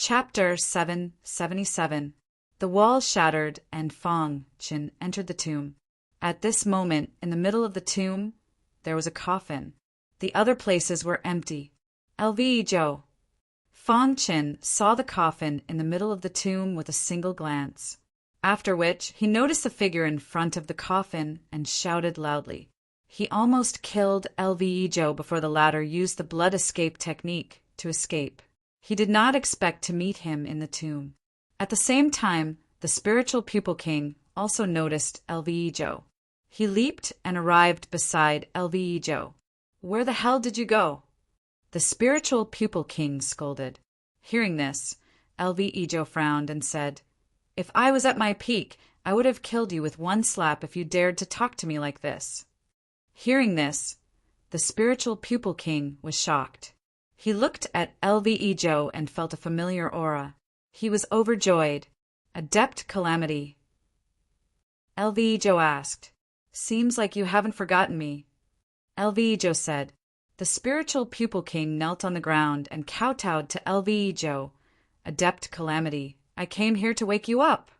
Chapter 777. The wall shattered and Fang Qin entered the tomb. At this moment, in the middle of the tomb, there was a coffin. The other places were empty. Zhou. Fang Qin saw the coffin in the middle of the tomb with a single glance, after which he noticed the figure in front of the coffin and shouted loudly. He almost killed Zhou before the latter used the blood escape technique to escape. He did not expect to meet him in the tomb. At the same time, the spiritual pupil king also noticed Zhou. He leaped and arrived beside Zhou. "Where the hell did you go?" The spiritual pupil king scolded. Hearing this, Zhou frowned and said, "If I was at my peak, I would have killed you with one slap if you dared to talk to me like this." Hearing this, the spiritual pupil king was shocked. He looked at Zhou and felt a familiar aura. He was overjoyed. Adept Calamity. Zhou asked, "Seems like you haven't forgotten me." Zhou said. The spiritual pupil king knelt on the ground and kowtowed to Zhou. "Adept Calamity, I came here to wake you up."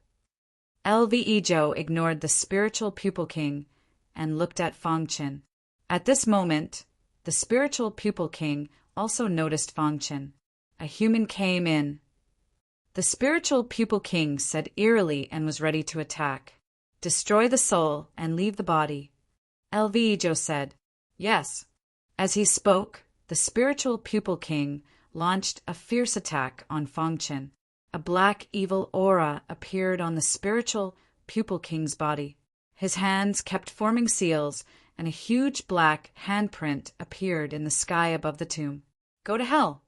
Zhou ignored the spiritual pupil king and looked at Fang Qin. At this moment, the spiritual pupil king also noticed Fang Qin. A human came in. The spiritual pupil king said eerily and was ready to attack. "Destroy the soul and leave the body." Zhou said, "Yes." As he spoke, the spiritual pupil king launched a fierce attack on Fang Qin. A black evil aura appeared on the spiritual pupil king's body. His hands kept forming seals, and a huge black handprint appeared in the sky above the tomb. "Go to hell!"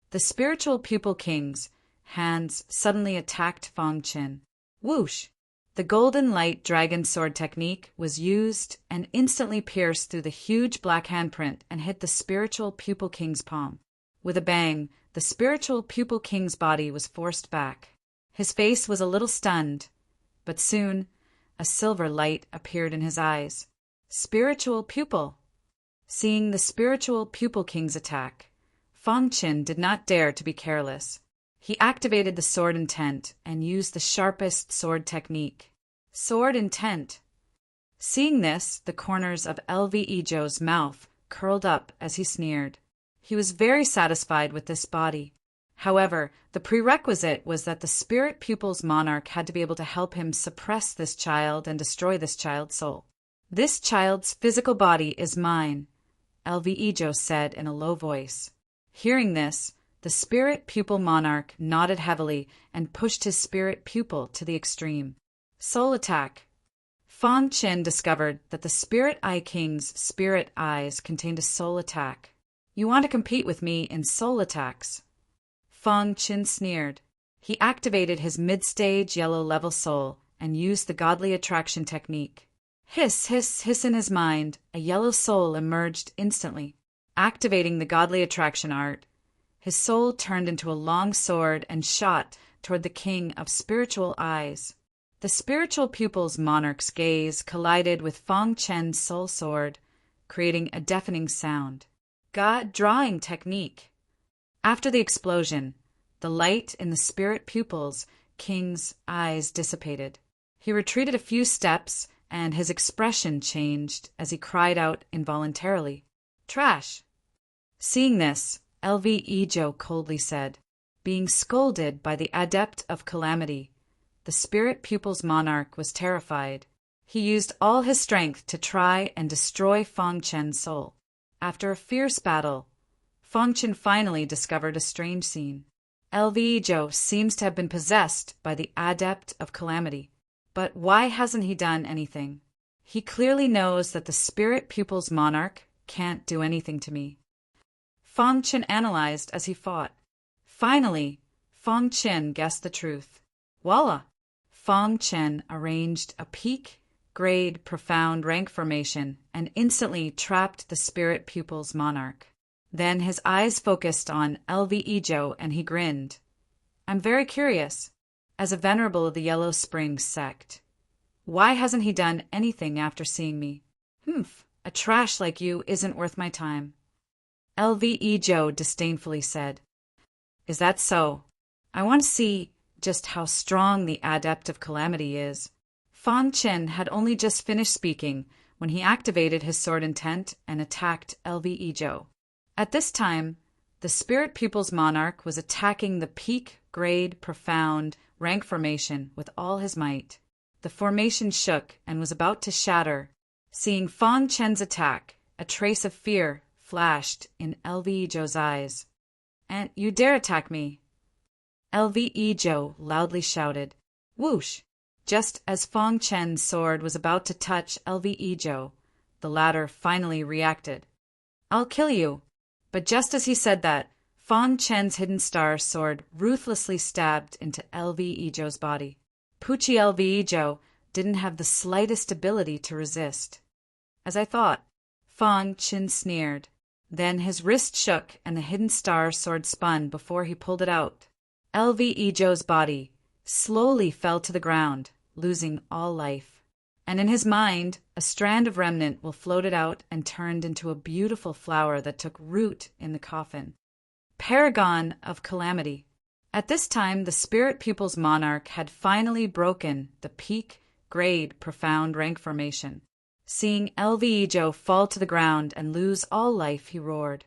The spiritual pupil king's hands suddenly attacked Fang Qin. Whoosh! The golden light dragon sword technique was used and instantly pierced through the huge black handprint and hit the spiritual pupil king's palm. With a bang, the spiritual pupil king's body was forced back. His face was a little stunned, but soon a silver light appeared in his eyes. Spiritual pupil. Seeing the spiritual pupil king's attack, Fang Qin did not dare to be careless. He activated the sword intent and used the sharpest sword technique. Sword intent. Seeing this, the corners of Zhou's mouth curled up as he sneered. He was very satisfied with this body. However, the prerequisite was that the spirit pupil's monarch had to be able to help him suppress this child and destroy this child's soul. "This child's physical body is mine," Zhou said in a low voice. Hearing this, the spirit pupil monarch nodded heavily and pushed his spirit pupil to the extreme. Soul attack. Fang Qin discovered that the Spirit Eye King's spirit eyes contained a soul attack. "You want to compete with me in soul attacks?" Fang Qin sneered. He activated his mid-stage yellow level soul and used the godly attraction technique. Hiss, hiss, hiss in his mind, a yellow soul emerged instantly. Activating the godly attraction art, his soul turned into a long sword and shot toward the king of spiritual eyes. The spiritual pupil's monarch's gaze collided with Fang Qin's soul sword, creating a deafening sound. God drawing technique. After the explosion, the light in the spirit pupil's king's eyes dissipated. He retreated a few steps, and his expression changed as he cried out involuntarily, "Trash!" Seeing this, Zhou coldly said, being scolded by the Adept of Calamity, the spirit pupil's monarch was terrified. He used all his strength to try and destroy Fang Qin's soul. After a fierce battle, Fang Qin finally discovered a strange scene. Zhou seems to have been possessed by the Adept of Calamity. But why hasn't he done anything? He clearly knows that the spirit pupil's monarch can't do anything to me. Fang Qin analyzed as he fought. Finally, Fang Qin guessed the truth. Voila! Fang Qin arranged a peak, grade, profound rank formation and instantly trapped the spirit pupil's monarch. Then his eyes focused on Zhou and he grinned. "I'm very curious. As a venerable of the Yellow Spring sect, why hasn't he done anything after seeing me? Humph, a trash like you isn't worth my time." Zhou disdainfully said. "Is that so?" I want to see just how strong the Adept of Calamity is. Fang Chen had only just finished speaking when he activated his sword intent and attacked LV Ijo. At this time, the Spirit Pupil's Monarch was attacking the peak, grade, profound, rank formation with all his might. The formation shook and was about to shatter. Seeing Fang Chen's attack, a trace of fear flashed in LV Ijo's eyes. "And you dare attack me?" LV Ijo loudly shouted. Whoosh! Just as Fang Chen's sword was about to touch LV Ijo, the latter finally reacted. "I'll kill you." But just as he said that, Fang Chen's hidden star sword ruthlessly stabbed into LV Ijo's body. Pucci LV Ijo didn't have the slightest ability to resist. "As I thought," Fang Chen sneered. Then his wrist shook and the hidden star sword spun before he pulled it out. LV Ijo's body slowly fell to the ground, losing all life. And in his mind, a strand of remnant will floated out and turned into a beautiful flower that took root in the coffin. Paragon of Calamity. At this time, the Spirit Pupil's Monarch had finally broken the peak, grade, profound rank formation. Seeing LV Ijo fall to the ground and lose all life, he roared.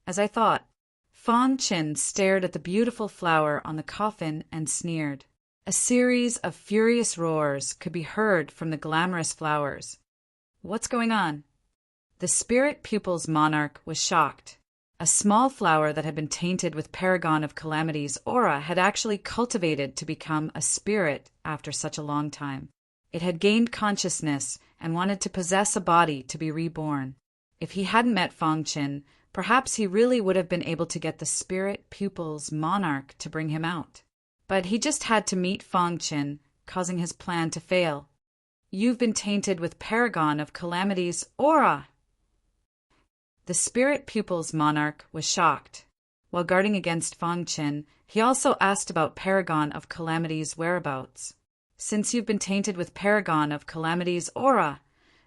"As I thought." Fang Chen stared at the beautiful flower on the coffin and sneered. A series of furious roars could be heard from the glamorous flowers. "What's going on?" The Spirit Pupil's Monarch was shocked. A small flower that had been tainted with Paragon of Calamity's aura had actually cultivated to become a spirit after such a long time. It had gained consciousness and wanted to possess a body to be reborn. If he hadn't met Fang Chen, perhaps he really would have been able to get the Spirit Pupil's Monarch to bring him out. But he just had to meet Fang Chen, causing his plan to fail. "You've been tainted with Paragon of Calamity's aura." The Spirit Pupil's Monarch was shocked. While guarding against Fang Chen, he also asked about Paragon of Calamity's whereabouts. "Since you've been tainted with Paragon of Calamity's aura,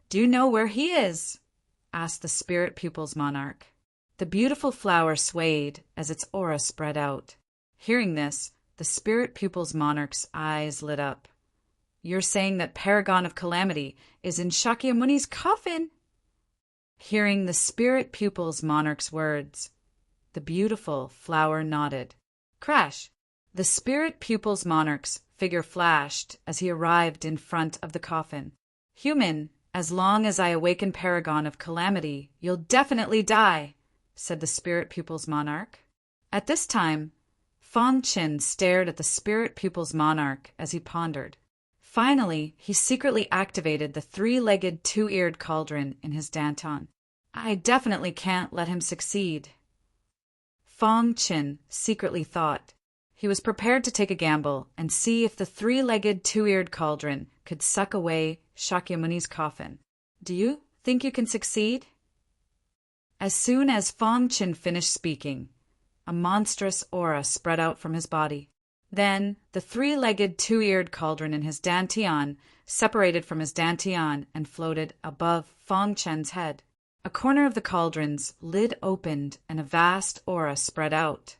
do you know where he is?" asked the Spirit Pupil's Monarch. The beautiful flower swayed as its aura spread out. Hearing this, the Spirit Pupil's Monarch's eyes lit up. "You're saying that Paragon of Calamity is in Shakyamuni's coffin?" Hearing the Spirit Pupil's Monarch's words, the beautiful flower nodded. Crash! The Spirit Pupil's Monarch's figure flashed as he arrived in front of the coffin. "Human, as long as I awaken Paragon of Calamity, you'll definitely die," said the Spirit Pupil's Monarch. At this time, Fang Chen stared at the Spirit Pupil's Monarch as he pondered. Finally, he secretly activated the three-legged, two-eared cauldron in his danton. "I definitely can't let him succeed," Fang Chen secretly thought. He was prepared to take a gamble and see if the three-legged, two-eared cauldron could suck away Shakyamuni's coffin. "Do you think you can succeed?" As soon as Fang Chen finished speaking, a monstrous aura spread out from his body. Then the three-legged, two-eared cauldron in his dantian separated from his dantian and floated above Fang Chen's head. A corner of the cauldron's lid opened and a vast aura spread out.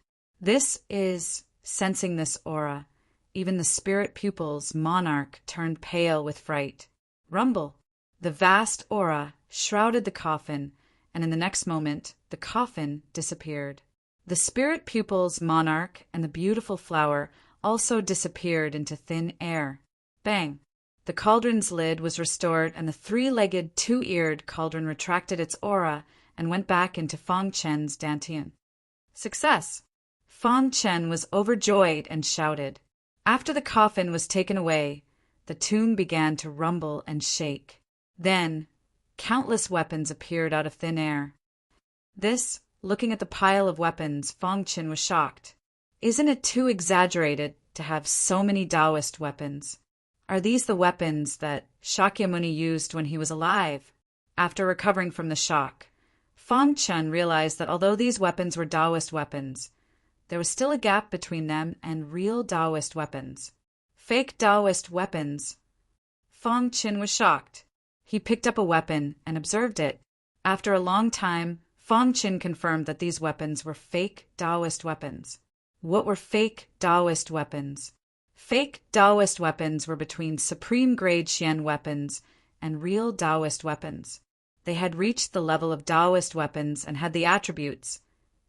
Sensing this aura, even the Spirit Pupil's Monarch turned pale with fright. Rumble! The vast aura shrouded the coffin, and in the next moment, the coffin disappeared. The Spirit Pupil's Monarch and the beautiful flower also disappeared into thin air. Bang! The cauldron's lid was restored, and the three-legged, two-eared cauldron retracted its aura and went back into Fang Chen's dantian. Success! Fang Chen was overjoyed and shouted. After the coffin was taken away, the tomb began to rumble and shake. Then, countless weapons appeared out of thin air. Looking at the pile of weapons, Fang Chen was shocked. Isn't it too exaggerated to have so many Taoist weapons? Are these the weapons that Shakyamuni used when he was alive? After recovering from the shock, Fang Chen realized that although these weapons were Taoist weapons, there was still a gap between them and real Taoist weapons. Fake Taoist weapons. Fang Chen was shocked. He picked up a weapon and observed it. After a long time, Fang Chen confirmed that these weapons were fake Taoist weapons. What were fake Taoist weapons? Fake Taoist weapons were between supreme-grade Xian weapons and real Taoist weapons. They had reached the level of Taoist weapons and had the attributes,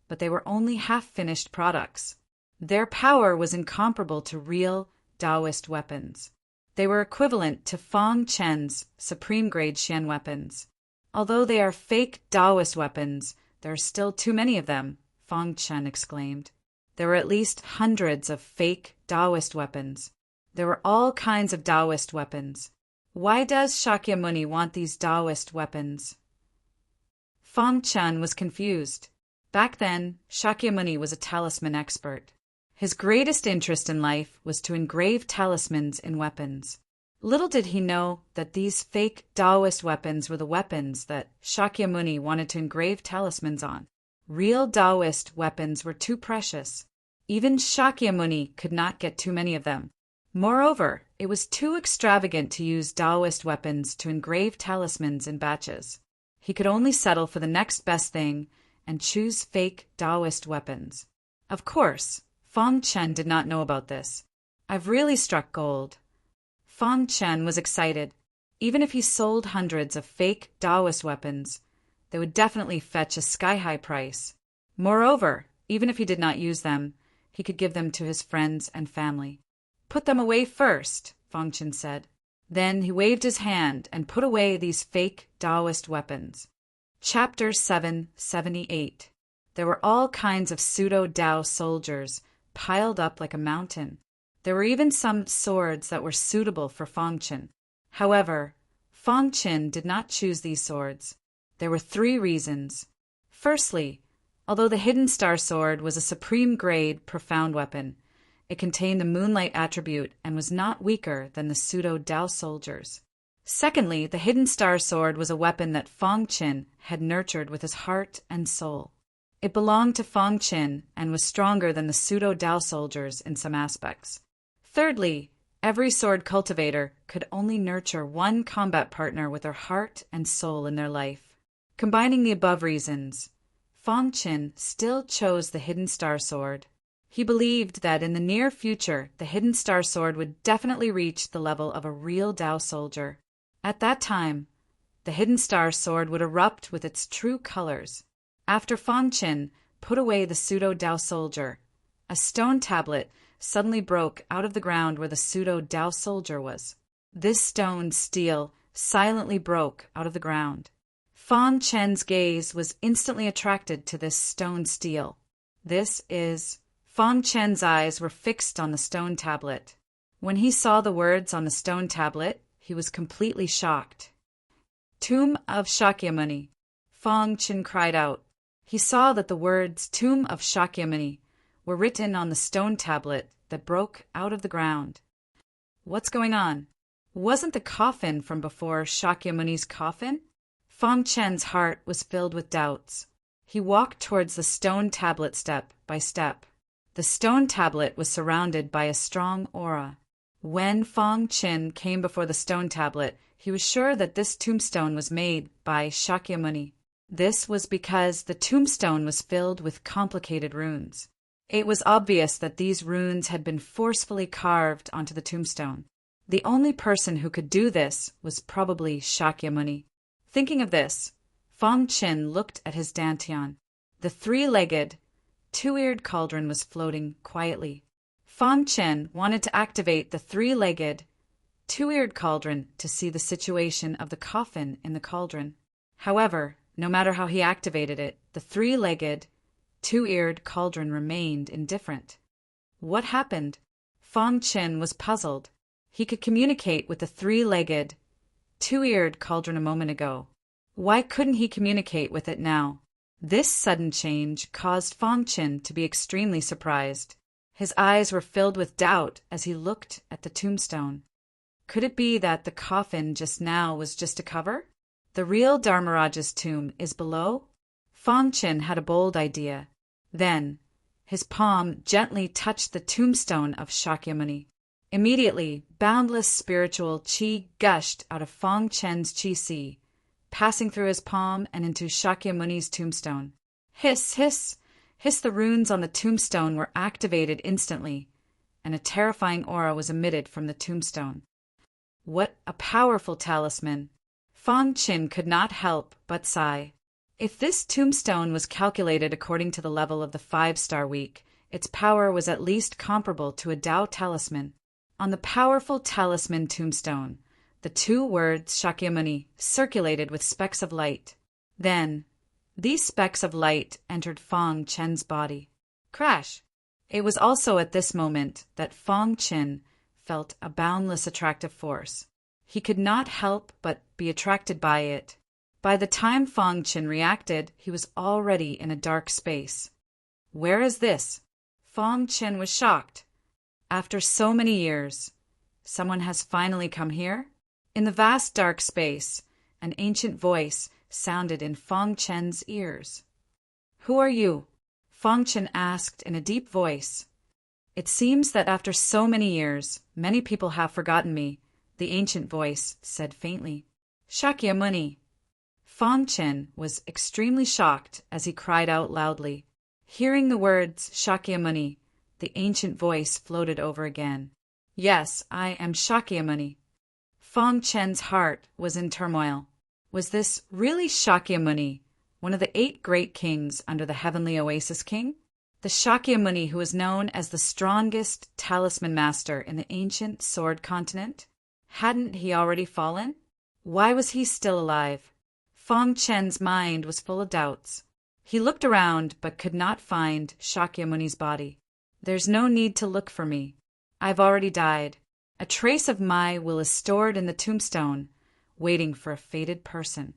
but they were only half-finished products. Their power was incomparable to real Taoist weapons. They were equivalent to Fang Chen's supreme-grade Xian weapons. Although they are fake Taoist weapons, there are still too many of them, Fang Chen exclaimed. There were at least hundreds of fake Taoist weapons. There were all kinds of Taoist weapons. Why does Shakyamuni want these Taoist weapons? Fang Chen was confused. Back then, Shakyamuni was a talisman expert. His greatest interest in life was to engrave talismans in weapons. Little did he know that these fake Taoist weapons were the weapons that Shakyamuni wanted to engrave talismans on. Real Taoist weapons were too precious. Even Shakyamuni could not get too many of them. Moreover, it was too extravagant to use Taoist weapons to engrave talismans in batches. He could only settle for the next best thing and choose fake Taoist weapons. Of course, Fang Chen did not know about this. I've really struck gold. Fang Chen was excited. Even if he sold hundreds of fake Taoist weapons, they would definitely fetch a sky-high price. Moreover, even if he did not use them, he could give them to his friends and family. Put them away first, Fang Chen said. Then he waved his hand and put away these fake Taoist weapons. Chapter 778. There were all kinds of pseudo-Tao soldiers piled up like a mountain. There were even some swords that were suitable for Fang Chen. However, Fang Chen did not choose these swords. There were 3 reasons. Firstly, although the Hidden Star Sword was a supreme-grade, profound weapon, it contained the Moonlight attribute and was not weaker than the pseudo-Tao soldiers. Secondly, the Hidden Star Sword was a weapon that Fang Chen had nurtured with his heart and soul. It belonged to Fang Chen and was stronger than the pseudo-Tao soldiers in some aspects. Thirdly, every sword cultivator could only nurture one combat partner with their heart and soul in their life. Combining the above reasons, Fang Chen still chose the Hidden Star Sword. He believed that in the near future, the Hidden Star Sword would definitely reach the level of a real Tao soldier. At that time, the Hidden Star Sword would erupt with its true colors. After Fang Chen put away the pseudo-Tao soldier, a stone tablet suddenly broke out of the ground where the pseudo-Tao soldier was. This stone stele silently broke out of the ground. Fang Chen's gaze was instantly attracted to this stone stele. Fang Chen's eyes were fixed on the stone tablet. When he saw the words on the stone tablet, he was completely shocked. Tomb of Shakyamuni. Fang Chen cried out. He saw that the words Tomb of Shakyamuni were written on the stone tablet that broke out of the ground. What's going on? Wasn't the coffin from before Shakyamuni's coffin? Fang Chen's heart was filled with doubts. He walked towards the stone tablet step by step. The stone tablet was surrounded by a strong aura. When Fang Chen came before the stone tablet, he was sure that this tombstone was made by Shakyamuni. This was because the tombstone was filled with complicated runes. It was obvious that these runes had been forcefully carved onto the tombstone. The only person who could do this was probably Shakyamuni. Thinking of this, Fang Chen looked at his dantian. The 3-legged, 2-eared cauldron was floating quietly. Fang Chen wanted to activate the 3-legged, 2-eared cauldron to see the situation of the coffin in the cauldron. However, no matter how he activated it, the 3-legged, 2-eared cauldron remained indifferent. What happened? Fang Chen was puzzled. He could communicate with the 3-legged, 2-eared cauldron a moment ago. Why couldn't he communicate with it now? This sudden change caused Fang Chen to be extremely surprised. His eyes were filled with doubt as he looked at the tombstone. Could it be that the coffin just now was just a cover? The real Dharmaraja's tomb is below? Fang Chen had a bold idea. Then, his palm gently touched the tombstone of Shakyamuni. Immediately, boundless spiritual qi gushed out of Fang Chen's qi sea, passing through his palm and into Shakyamuni's tombstone. Hiss, hiss! The runes on the tombstone were activated instantly, and a terrifying aura was emitted from the tombstone. What a powerful talisman! Fang Qin could not help but sigh. If this tombstone was calculated according to the level of the 5-star week, its power was at least comparable to a Dao talisman. On the powerful talisman tombstone, the 2 words Shakyamuni circulated with specks of light. Then, these specks of light entered Fang Chen's body. Crash! It was also at this moment that Fang Qin felt a boundless attractive force. He could not help but be attracted by it. By the time Fang Qin reacted, he was already in a dark space. Where is this? Fang Qin was shocked. After so many years, someone has finally come here? In the vast dark space, an ancient voice sounded in Fang Chen's ears. Who are you? Fang Qin asked in a deep voice. It seems that after so many years, many people have forgotten me, the ancient voice said faintly. Shakyamuni. Fang Qin was extremely shocked as he cried out loudly. Hearing the words Shakyamuni, the ancient voice floated over again. Yes, I am Shakyamuni. Fang Chen's heart was in turmoil. Was this really Shakyamuni, one of the 8 great kings under the Heavenly Oasis King? The Shakyamuni who was known as the strongest talisman master in the ancient Sword Continent? Hadn't he already fallen? Why was he still alive? Fang Chen's mind was full of doubts. He looked around but could not find Shakyamuni's body. There's no need to look for me. I've already died. A trace of my will is stored in the tombstone, waiting for a fated person.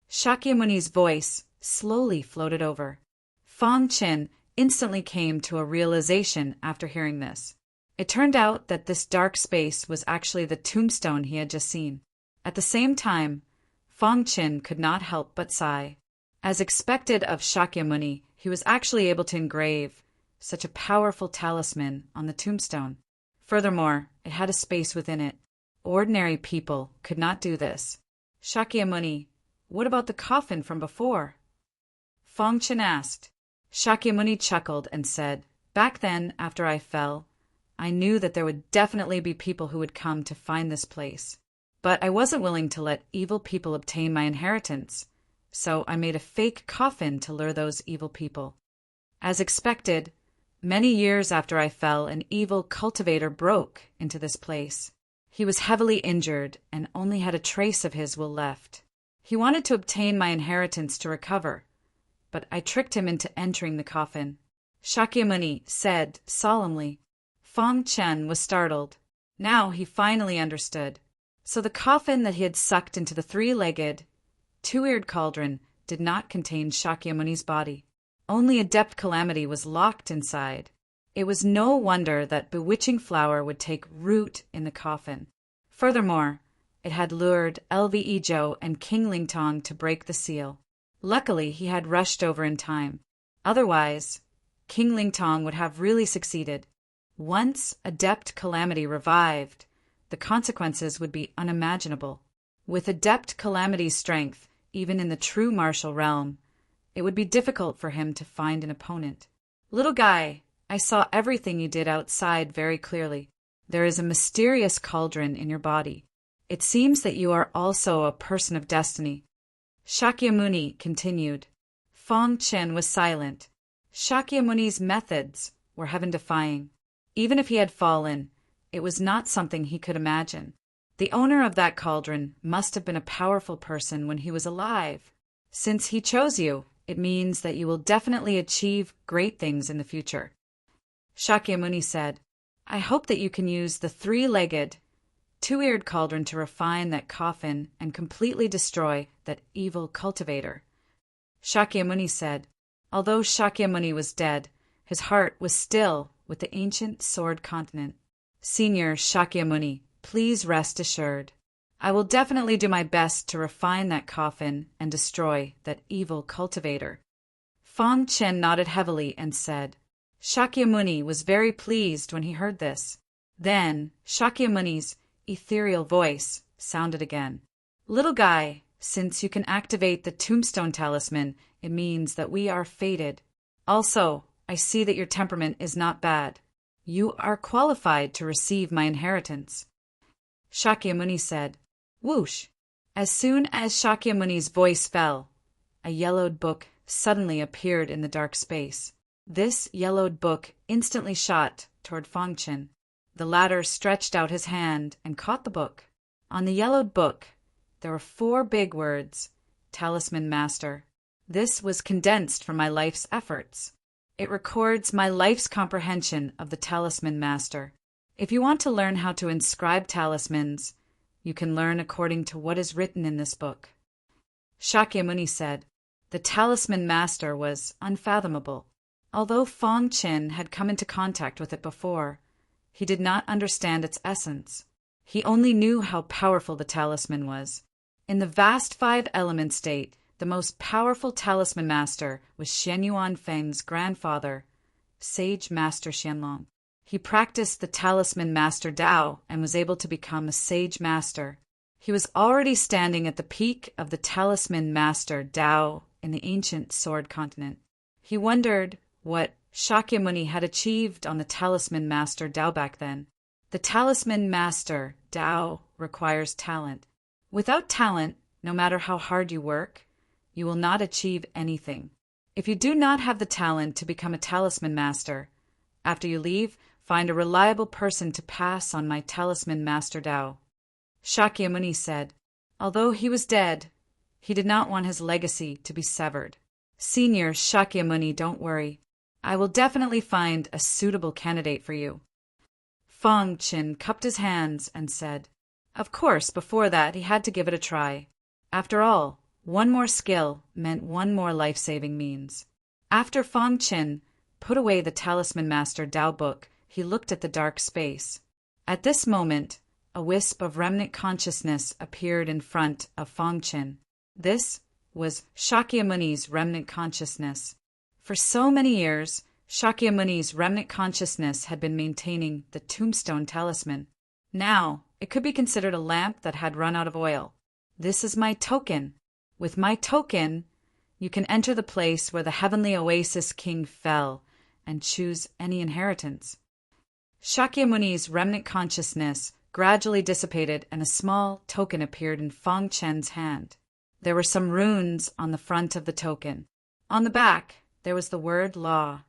Shakyamuni's voice slowly floated over. Fang Qin instantly came to a realization after hearing this. It turned out that this dark space was actually the tombstone he had just seen. At the same time, Fang Qin could not help but sigh. As expected of Shakyamuni, he was actually able to engrave such a powerful talisman on the tombstone. Furthermore, it had a space within it. Ordinary people could not do this. Shakyamuni, what about the coffin from before? Fang Qin asked. Shakyamuni chuckled and said, Back then, after I fell, I knew that there would definitely be people who would come to find this place. But I wasn't willing to let evil people obtain my inheritance, so I made a fake coffin to lure those evil people. As expected, many years after I fell, an evil cultivator broke into this place. He was heavily injured and only had a trace of his will left. He wanted to obtain my inheritance to recover, but I tricked him into entering the coffin. Shakyamuni said solemnly. Fang Qin was startled. Now he finally understood. So the coffin that he had sucked into the 3-legged, 2-eared cauldron did not contain Shakyamuni's body. Only Adept Calamity was locked inside. It was no wonder that bewitching flower would take root in the coffin. Furthermore, it had lured LV Zhou and King Lingtong to break the seal. Luckily, he had rushed over in time. Otherwise, King Lingtong would have really succeeded. Once Adept Calamity revived, the consequences would be unimaginable. With Adept Calamity's strength, even in the true martial realm, it would be difficult for him to find an opponent. Little guy, I saw everything you did outside very clearly. There is a mysterious cauldron in your body. It seems that you are also a person of destiny. Shakyamuni continued. Fang Qin was silent. Shakyamuni's methods were heaven-defying. Even if he had fallen, it was not something he could imagine. The owner of that cauldron must have been a powerful person when he was alive. Since he chose you, it means that you will definitely achieve great things in the future. Shakyamuni said, I hope that you can use the 3-legged, 2-eared cauldron to refine that coffin and completely destroy that evil cultivator. Shakyamuni said, although Shakyamuni was dead, his heart was still with the ancient Sword Continent. Senior Shakyamuni, please rest assured. I will definitely do my best to refine that coffin and destroy that evil cultivator. Fang Qin nodded heavily and said, Shakyamuni was very pleased when he heard this. Then Shakyamuni's ethereal voice sounded again. Little guy, since you can activate the tombstone talisman, it means that we are fated. Also, I see that your temperament is not bad. You are qualified to receive my inheritance." Shakyamuni said, "Whoosh!" As soon as Shakyamuni's voice fell, a yellowed book suddenly appeared in the dark space. This yellowed book instantly shot toward Fangchen. The latter stretched out his hand and caught the book. On the yellowed book, there were 4 big words, Talisman Master. This was condensed from my life's efforts. It records my life's comprehension of the Talisman Master. If you want to learn how to inscribe talismans, you can learn according to what is written in this book." Shakyamuni said, the Talisman Master was unfathomable. Although Fangchen had come into contact with it before, he did not understand its essence. He only knew how powerful the talisman was. In the vast 5-element state, the most powerful Talisman Master was Xian Yuan Feng's grandfather, Sage Master Xianlong. He practiced the Talisman Master Dao and was able to become a Sage Master. He was already standing at the peak of the Talisman Master Dao in the ancient Sword Continent. He wondered what Shakyamuni had achieved on the Talisman Master Dao back then. The Talisman Master Dao requires talent. Without talent, no matter how hard you work, you will not achieve anything. If you do not have the talent to become a Talisman Master, after you leave, find a reliable person to pass on my Talisman Master Dao. Shakyamuni said, although he was dead, he did not want his legacy to be severed. Senior Shakyamuni, don't worry. I will definitely find a suitable candidate for you. Fangchen cupped his hands and said, of course, before that he had to give it a try. After all, one more skill meant one more life-saving means. After Fangchen put away the Talisman Master Dao book, he looked at the dark space. At this moment, a wisp of remnant consciousness appeared in front of Fangchen. This was Shakyamuni's remnant consciousness. For so many years, Shakyamuni's remnant consciousness had been maintaining the tombstone talisman. Now, it could be considered a lamp that had run out of oil. This is my token. With my token, you can enter the place where the heavenly oasis king fell and choose any inheritance. Shakyamuni's remnant consciousness gradually dissipated and a small token appeared in Fangchen's hand. There were some runes on the front of the token. On the back, there was the word law,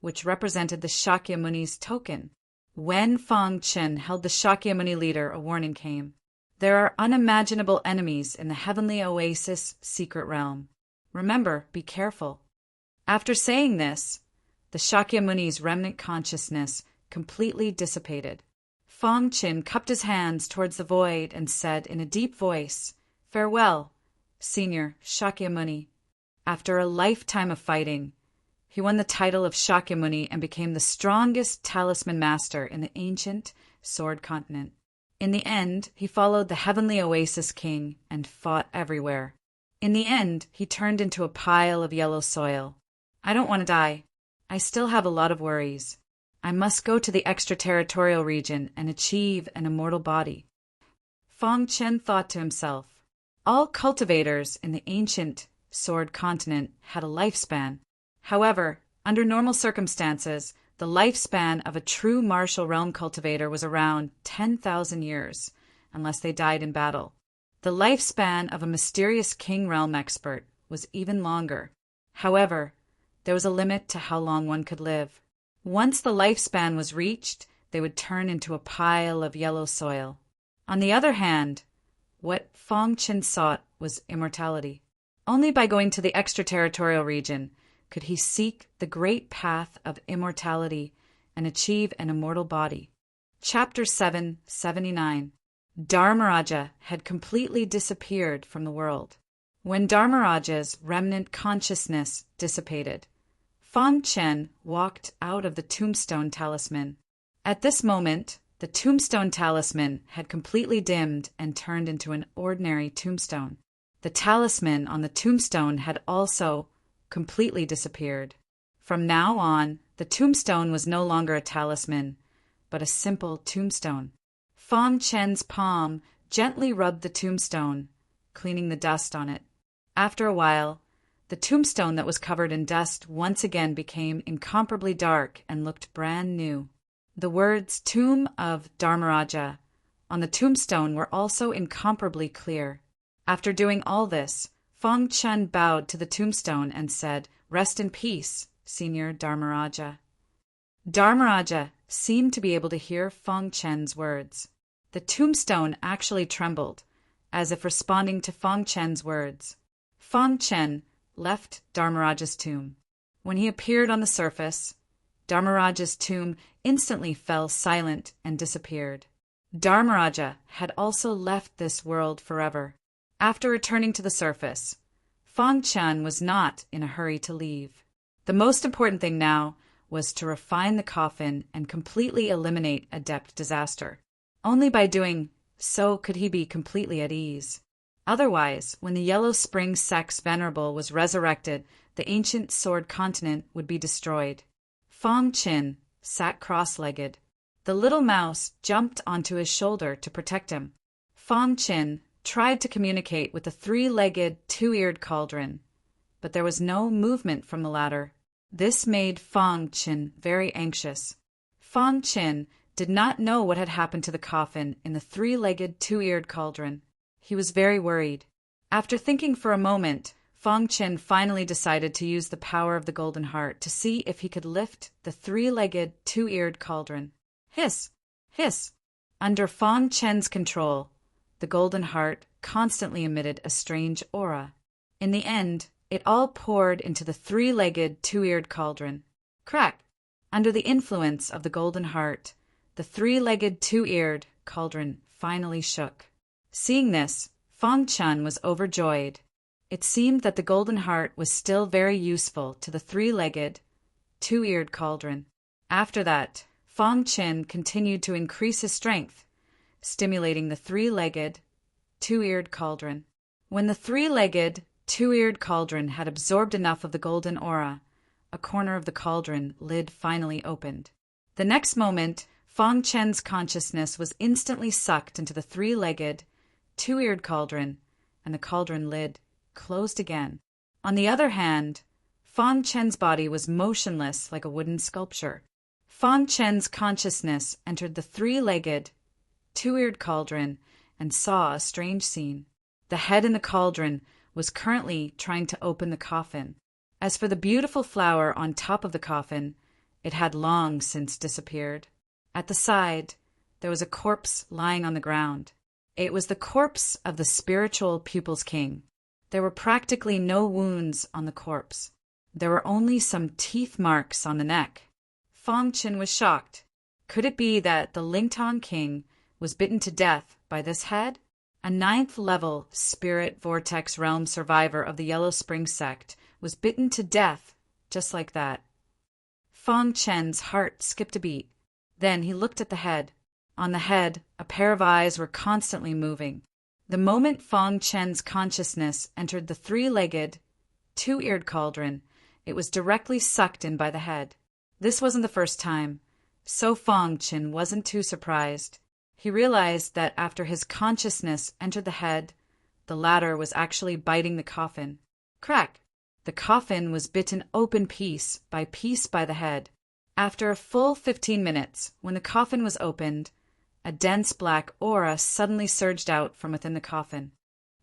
which represented the Shakyamuni's token. When Fangchen held the Shakyamuni leader, a warning came. There are unimaginable enemies in the heavenly oasis secret realm. Remember, be careful. After saying this, the Shakyamuni's remnant consciousness completely dissipated. Fangchen cupped his hands towards the void and said in a deep voice, farewell, Senior Shakyamuni. After a lifetime of fighting, he won the title of Shakyamuni and became the strongest talisman master in the ancient Sword Continent. In the end, he followed the heavenly oasis king and fought everywhere. In the end, he turned into a pile of yellow soil. I don't want to die. I still have a lot of worries. I must go to the extraterritorial region and achieve an immortal body. Fangchen thought to himself, all cultivators in the ancient Sword Continent had a lifespan. However, under normal circumstances, the lifespan of a true martial realm cultivator was around 10,000 years, unless they died in battle. The lifespan of a mysterious king realm expert was even longer. However, there was a limit to how long one could live. Once the lifespan was reached, they would turn into a pile of yellow soil. On the other hand, what Fangchen sought was immortality. Only by going to the extraterritorial region could he seek the great path of immortality and achieve an immortal body. Chapter 779. Dharmaraja had completely disappeared from the world. When Dharmaraja's remnant consciousness dissipated, Fangchen walked out of the tombstone talisman. At this moment, the tombstone talisman had completely dimmed and turned into an ordinary tombstone. The talisman on the tombstone had also completely disappeared. From now on, the tombstone was no longer a talisman, but a simple tombstone. Fangchen's palm gently rubbed the tombstone, cleaning the dust on it. After a while, The tombstone that was covered in dust once again became incomparably dark and looked brand new. The words Tomb of Dharmaraja on the tombstone were also incomparably clear. After doing all this, Fong Chen bowed to the tombstone and said, "Rest in peace, Senior Dharmaraja." Dharmaraja seemed to be able to hear Fong Chen's words. The tombstone actually trembled, as if responding to Fong Chen's words. Fong Chen left Dharmaraja's tomb. When he appeared on the surface, Dharmaraja's tomb instantly fell silent and disappeared. Dharmaraja had also left this world forever. After returning to the surface, Fong Chen was not in a hurry to leave. The most important thing now was to refine the coffin and completely eliminate Adept Disaster. Only by doing so could he be completely at ease. Otherwise, when the Yellow Spring Sex Venerable was resurrected, the ancient Sword Continent would be destroyed. Fong Chen sat cross-legged. The little mouse jumped onto his shoulder to protect him. Fong Chen tried to communicate with the three-legged, two-eared cauldron, but there was no movement from the latter. This made Fong Chen very anxious. Fong Chen did not know what had happened to the coffin in the three-legged, two-eared cauldron. He was very worried. After thinking for a moment, Fong Chen finally decided to use the power of the Golden Heart to see if he could lift the three-legged, two-eared cauldron. Hiss! Hiss! Under Fong Chen's control, the Golden Heart constantly emitted a strange aura. In the end, it all poured into the three-legged, two-eared cauldron. Crack! Under the influence of the Golden Heart, the three-legged, two-eared cauldron finally shook. Seeing this, Fong Chen was overjoyed. It seemed that the Golden Heart was still very useful to the three-legged, two-eared cauldron. After that, Fong Chen continued to increase his strength, stimulating the three-legged, two-eared cauldron. When the three-legged, two-eared cauldron had absorbed enough of the golden aura, a corner of the cauldron lid finally opened. The next moment, Fong Chen's consciousness was instantly sucked into the three-legged, two-eared cauldron, and the cauldron lid closed again. On the other hand, Fong Chen's body was motionless like a wooden sculpture. Fong Chen's consciousness entered the three-legged, two-eared cauldron and saw a strange scene. The head in the cauldron was currently trying to open the coffin. As for the beautiful flower on top of the coffin, it had long since disappeared. At the side, there was a corpse lying on the ground. It was the corpse of the spiritual Pupil's King. There were practically no wounds on the corpse. There were only some teeth marks on the neck. Fong Chen was shocked. Could it be that the Lingtong King was bitten to death by this head? A 9th-level spirit vortex realm survivor of the Yellow Spring sect was bitten to death just like that. Fong Chen's heart skipped a beat. Then he looked at the head. On the head, a pair of eyes were constantly moving. The moment Fong Chen's consciousness entered the three-legged, two-eared cauldron, it was directly sucked in by the head. This wasn't the first time, so Fong Chen wasn't too surprised. He realized that after his consciousness entered the head, the latter was actually biting the coffin. Crack! The coffin was bitten open piece by the head. After a full 15 minutes, when the coffin was opened, a dense black aura suddenly surged out from within the coffin.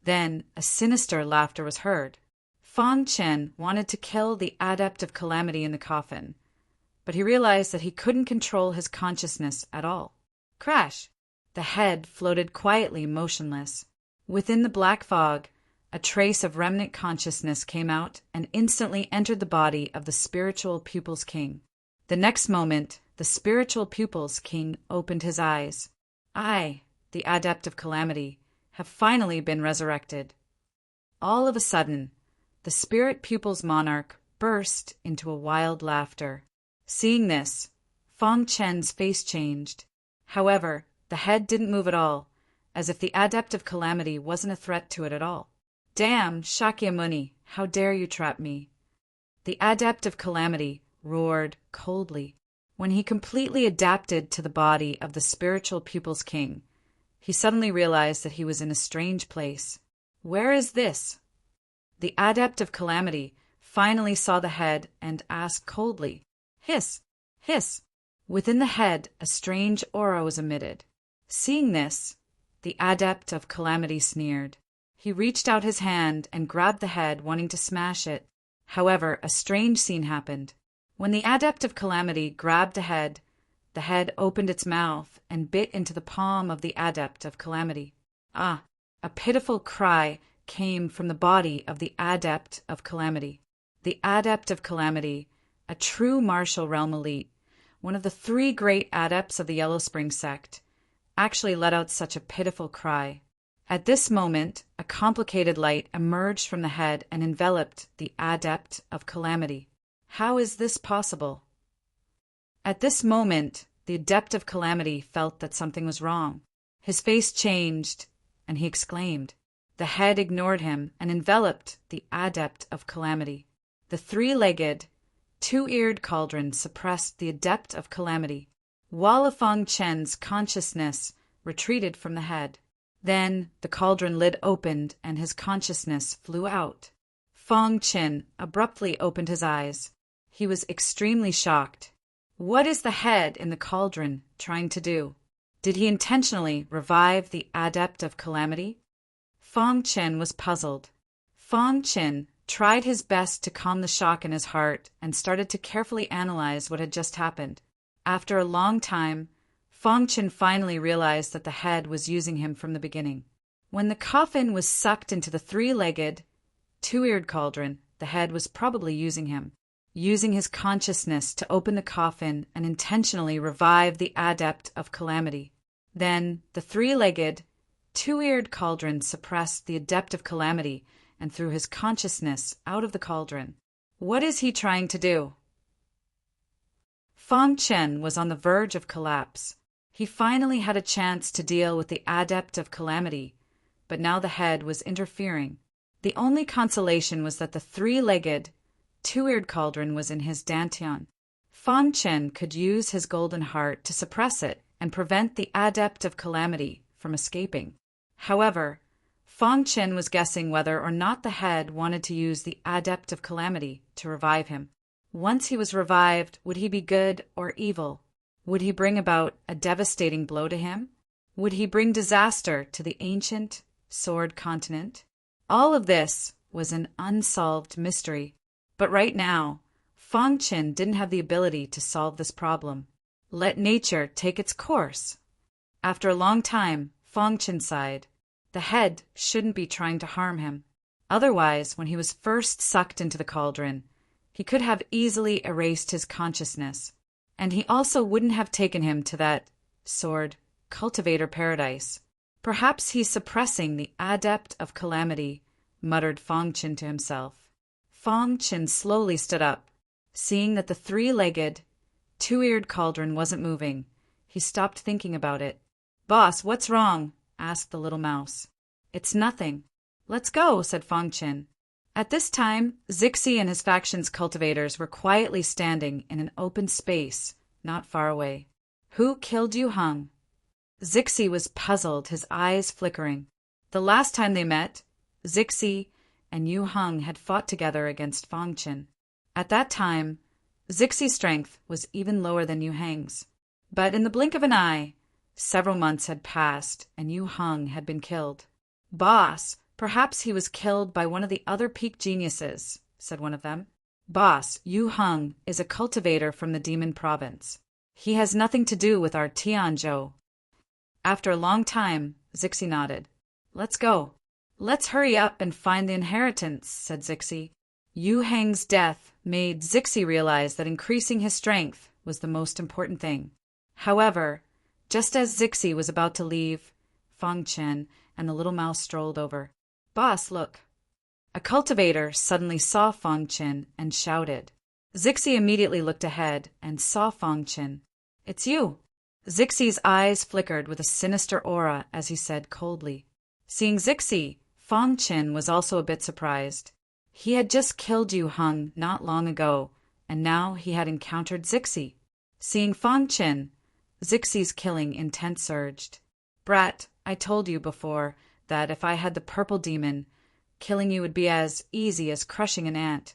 Then a sinister laughter was heard. Fong Chen wanted to kill the Adept of Calamity in the coffin, but he realized that he couldn't control his consciousness at all. Crash! The head floated quietly motionless. Within the black fog, a trace of remnant consciousness came out and instantly entered the body of the spiritual Pupil's King. The next moment, the spiritual Pupil's King opened his eyes. I, the Adept of Calamity, have finally been resurrected. All of a sudden, the spirit pupil's monarch burst into a wild laughter. Seeing this, Fong Chen's face changed. However, the head didn't move at all, as if the Adept of Calamity wasn't a threat to it at all. Damn, Shakyamuni, how dare you trap me? The Adept of Calamity roared coldly. When he completely adapted to the body of the spiritual Pupil's King, he suddenly realized that he was in a strange place. Where is this? The Adept of Calamity finally saw the head and asked coldly, "Hiss! Hiss!" Within the head, a strange aura was emitted. Seeing this, the Adept of Calamity sneered. He reached out his hand and grabbed the head, wanting to smash it. However, a strange scene happened. When the Adept of Calamity grabbed the head opened its mouth and bit into the palm of the Adept of Calamity. Ah! A pitiful cry came from the body of the Adept of Calamity. The Adept of Calamity, a true martial realm elite, one of the 3 great adepts of the Yellow Spring sect, actually let out such a pitiful cry. At this moment, a complicated light emerged from the head and enveloped the Adept of Calamity. How is this possible? At this moment, the Adept of Calamity felt that something was wrong. His face changed, and he exclaimed. The head ignored him and enveloped the Adept of Calamity. The 3-legged, 2-eared cauldron suppressed the Adept of Calamity. While Fang Chen's consciousness retreated from the head. Then the cauldron lid opened and his consciousness flew out. Fang Chen abruptly opened his eyes. He was extremely shocked. What is the head in the cauldron trying to do? Did he intentionally revive the Adept of Calamity? Fang Chen was puzzled. Fang Chen tried his best to calm the shock in his heart and started to carefully analyze what had just happened. After a long time, Fang Chen finally realized that the head was using him from the beginning. When the coffin was sucked into the 3-legged, 2-eared cauldron, the head was probably using him, using his consciousness to open the coffin and intentionally revive the Adept of Calamity. Then the 3-legged, 2-eared cauldron suppressed the Adept of Calamity and threw his consciousness out of the cauldron. What is he trying to do? Fang Chen was on the verge of collapse. He finally had a chance to deal with the Adept of Calamity, but now the head was interfering. The only consolation was that the 3-legged, 2-eared cauldron was in his dantian. Fang Chen could use his golden heart to suppress it and prevent the Adept of Calamity from escaping. However, Fang Chen was guessing whether or not the head wanted to use the Adept of Calamity to revive him. Once he was revived, would he be good or evil? Would he bring about a devastating blow to him? Would he bring disaster to the ancient Sword Continent? All of this was an unsolved mystery. But right now, Fang Chen didn't have the ability to solve this problem. Let nature take its course. After a long time, Fang Chen sighed. The head shouldn't be trying to harm him. Otherwise, when he was first sucked into the cauldron, he could have easily erased his consciousness. And he also wouldn't have taken him to that sword cultivator paradise. Perhaps he's suppressing the Adept of Calamity, muttered Fang Chen to himself. Fang Chen slowly stood up. Seeing that the 3-legged, 2-eared cauldron wasn't moving, he stopped thinking about it. "Boss, what's wrong?" asked the little mouse. "It's nothing." "Let's go," said Fang Chen. At this time, Zixi and his faction's cultivators were quietly standing in an open space not far away. "Who killed Yu Heng?" Zixi was puzzled, his eyes flickering. The last time they met, Zixi and Yu Heng had fought together against Fang Chen. At that time, Zixi's strength was even lower than Yu Heng's. But in the blink of an eye, several months had passed and Yu Heng had been killed. "Boss, perhaps he was killed by one of the other peak geniuses," said one of them. "Boss, Yu Heng is a cultivator from the Demon Province. He has nothing to do with our Tianzhou." After a long time, Zixi nodded. "Let's go." "Let's hurry up and find the inheritance," said Zixi. Yu Heng's death made Zixi realize that increasing his strength was the most important thing. However, just as Zixi was about to leave, Fang Chen and the little mouse strolled over. "Boss, look." A cultivator suddenly saw Fang Chen and shouted. Zixi immediately looked ahead and saw Fang Chen. "It's you." Zixi's eyes flickered with a sinister aura as he said coldly. Seeing Zixi, Fang Chen was also a bit surprised. He had just killed Yu Heng not long ago, and now he had encountered Zixi. Seeing Fang Chen, Zixi's killing intent surged. "Brat, I told you before that if I had the purple demon, Killing you would be as easy as crushing an ant."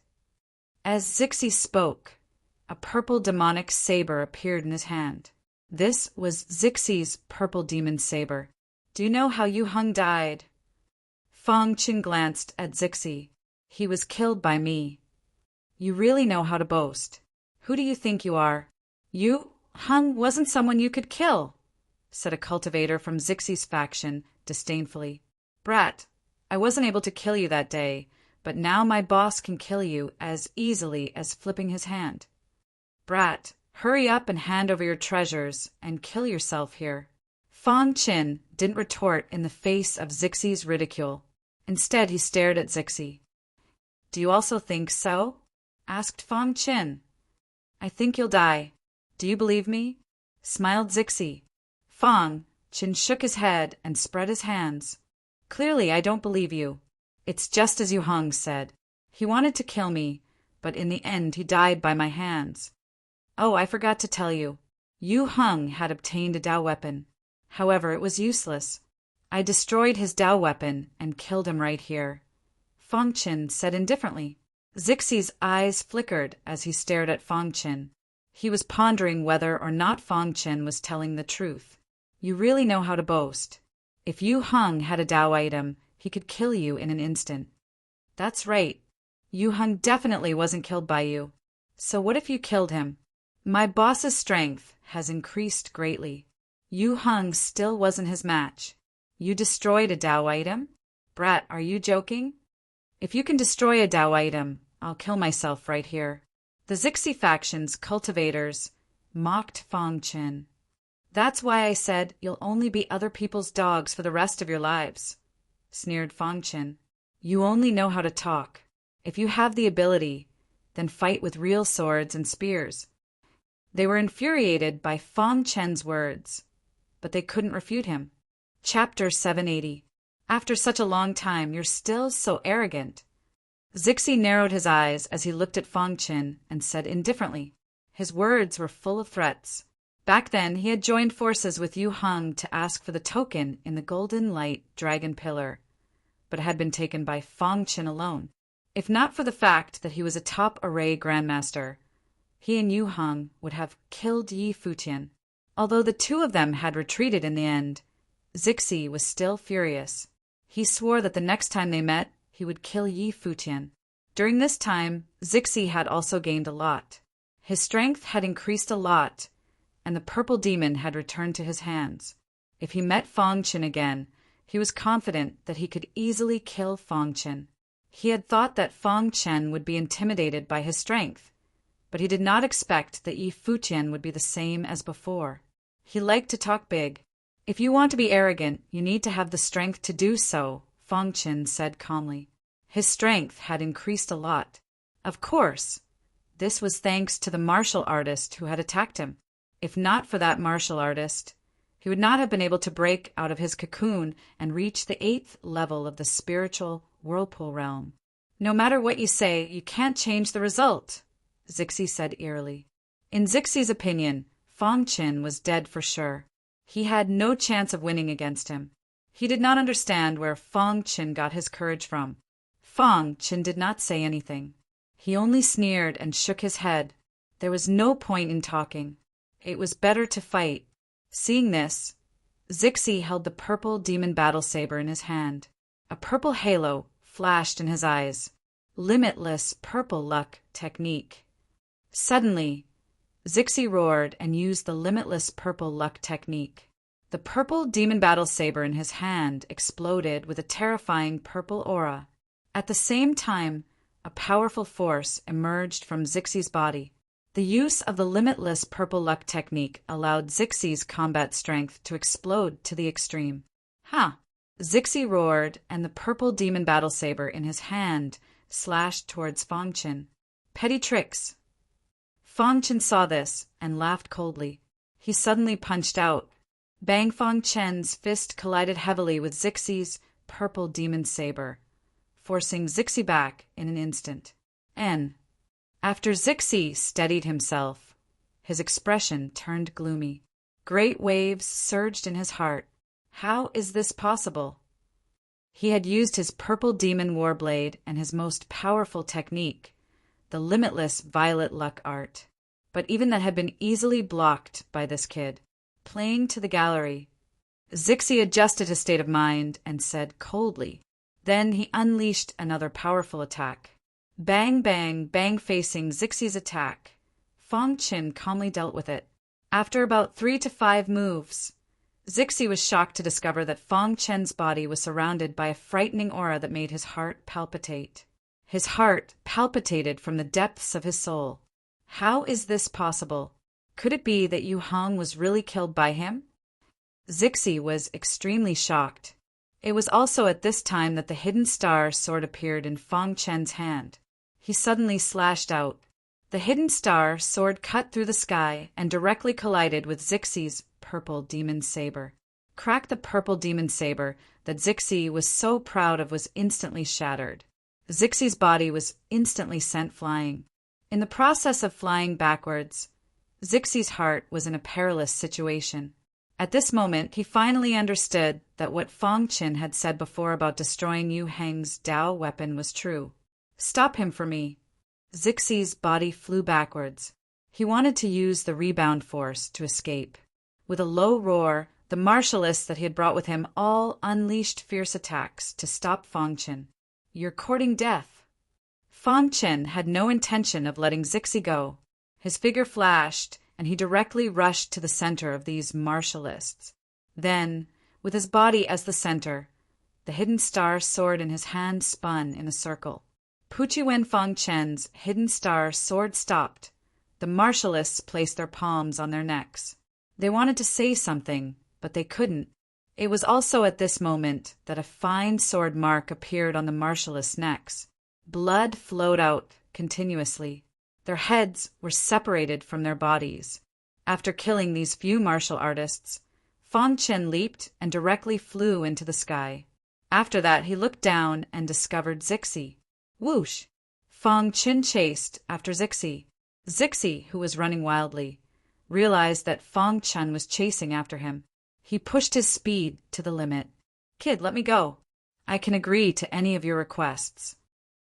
As Zixi spoke, a purple demonic saber appeared in his hand. This was Zixi's purple demon saber. "Do you know how Yu Hung died?" Fang Qin glanced at Zixi. "He was killed by me." "You really know how to boast. Who do you think you are?" "Yu Hung wasn't someone you could kill," said a cultivator from Zixi's faction disdainfully. "Brat, I wasn't able to kill you that day, but now my boss can kill you as easily as flipping his hand. Brat, hurry up and hand over your treasures and kill yourself here." Fang Qin didn't retort in the face of Zixi's ridicule. Instead, he stared at Zixi. "Do you also think so?" asked Fang Qin. "I think you'll die. Do you believe me?" smiled Zixi. Fang Qin shook his head and spread his hands. "Clearly, I don't believe you. It's just as Yu Hung said. He wanted to kill me, but in the end he died by my hands. Oh, I forgot to tell you. Yu Hung had obtained a Dao weapon. However, it was useless. I destroyed his Dao weapon and killed him right here," Fang Qin said indifferently. Zixi's eyes flickered as he stared at Fang Qin. He was pondering whether or not Fang Qin was telling the truth. "You really know how to boast. If Yu Hung had a Dao item, he could kill you in an instant." "That's right. Yu Hung definitely wasn't killed by you. So what if you killed him?" "My boss's strength has increased greatly. Yu Hung still wasn't his match. You destroyed a Dao item? Brat, are you joking? If you can destroy a Dao item, I'll kill myself right here." The Zixi faction's cultivators mocked Fang Qin. "That's why I said you'll only be other people's dogs for the rest of your lives," sneered Fang Qin. "You only know how to talk. If you have the ability, then fight with real swords and spears." They were infuriated by Fang Qin's words, but they couldn't refute him. Chapter 780. "After such a long time, you're still so arrogant." Zixi narrowed his eyes as he looked at Fang Qin and said indifferently. His words were full of threats. Back then, he had joined forces with Yu Hung to ask for the token in the Golden Light Dragon Pillar, but it had been taken by Fang Qin alone. If not for the fact that he was a top-array grandmaster, he and Yu Hung would have killed Yi Futian. Although the two of them had retreated in the end, Zixi was still furious. He swore that the next time they met, he would kill Yi Futian. During this time, Zixi had also gained a lot. His strength had increased a lot, and the purple demon had returned to his hands. If he met Fang Qin again, he was confident that he could easily kill Fang Qin. He had thought that Fang Qin would be intimidated by his strength, but he did not expect that Yi Futian would be the same as before. He liked to talk big. "If you want to be arrogant, you need to have the strength to do so," Fang Qin said calmly. His strength had increased a lot. Of course, this was thanks to the martial artist who had attacked him. If not for that martial artist, he would not have been able to break out of his cocoon and reach the 8th level of the spiritual whirlpool realm. "No matter what you say, you can't change the result," Zixi said eerily. In Zixi's opinion, Fang Qin was dead for sure. He had no chance of winning against him. He did not understand where Fang Qin got his courage from. Fang Qin did not say anything. He only sneered and shook his head. There was no point in talking. It was better to fight. Seeing this, Zixi held the purple demon battle saber in his hand. A purple halo flashed in his eyes. Limitless purple luck technique. Suddenly, Zixi roared and used the limitless purple luck technique. The purple demon battle saber in his hand exploded with a terrifying purple aura. At the same time, a powerful force emerged from Zixi's body. The use of the limitless purple luck technique allowed Zixi's combat strength to explode to the extreme. "Ha!" Zixi roared, and the purple demon battle saber in his hand slashed towards Fang Qin. "Petty tricks." Fang Qin saw this and laughed coldly. He suddenly punched out. Bang! Fang Qin's fist collided heavily with Zixi's purple demon saber, forcing Zixi back in an instant. After Zixi steadied himself, his expression turned gloomy. Great waves surged in his heart. How is this possible? He had used his purple demon warblade and his most powerful technique, the limitless violet luck art. But even that had been easily blocked by this kid. Playing to the gallery. Zixi adjusted his state of mind and said coldly. Then he unleashed another powerful attack. Bang, bang, bang. Facing Zixi's attack, Fang Qin calmly dealt with it. After about 3 to 5 moves, Zixi was shocked to discover that Fang Chen's body was surrounded by a frightening aura that made his heart palpitate. His heart palpitated from the depths of his soul. How is this possible? Could it be that Yu Hong was really killed by him? Zixi was extremely shocked. It was also at this time that the hidden star sword appeared in Fang Chen's hand. He suddenly slashed out. The hidden star sword cut through the sky and directly collided with Zixi's purple demon saber. Crack. The purple demon saber that Zixi was so proud of was instantly shattered. Zixi's body was instantly sent flying. In the process of flying backwards, Zixi's heart was in a perilous situation. At this moment, he finally understood that what Fang Qin had said before about destroying Yu Heng's Dao weapon was true. Stop him for me. Zixi's body flew backwards. He wanted to use the rebound force to escape. With a low roar, the martialists that he had brought with him all unleashed fierce attacks to stop Fang Qin. You're courting death. Fang Qin had no intention of letting Zixi go. His figure flashed, and he directly rushed to the center of these martialists. Then, with his body as the center, the hidden star sword in his hand spun in a circle. Puchi. When Fang Chen's hidden star sword stopped, the martialists placed their palms on their necks. They wanted to say something, but they couldn't. It was also at this moment that a fine sword mark appeared on the martialists' necks. Blood flowed out continuously. Their heads were separated from their bodies. After killing these few martial artists, Fang Qin leaped and directly flew into the sky. After that, he looked down and discovered Zixi. Whoosh! Fang Qin chased after Zixi. Zixi, who was running wildly, realized that Fang Qin was chasing after him. He pushed his speed to the limit. Kid, let me go. I can agree to any of your requests.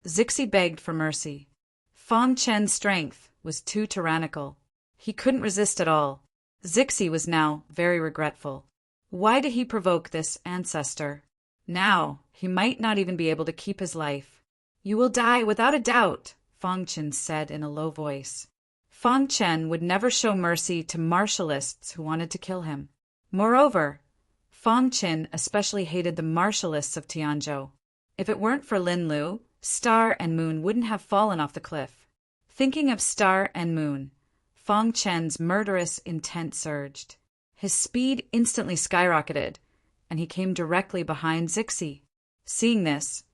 Zixi begged for mercy. Fang Chen's strength was too tyrannical. He couldn't resist at all. Zixi was now very regretful. Why did he provoke this ancestor? Now, he might not even be able to keep his life. You will die without a doubt, Fang Qin said in a low voice. Fang Qin would never show mercy to martialists who wanted to kill him. Moreover, Fang Qin especially hated the martialists of Tianzhou. If it weren't for Lin Lu, Star and Moon wouldn't have fallen off the cliff. Thinking of Star and Moon, Fang Chen's murderous intent surged. His speed instantly skyrocketed, and he came directly behind Zixi. Seeing this,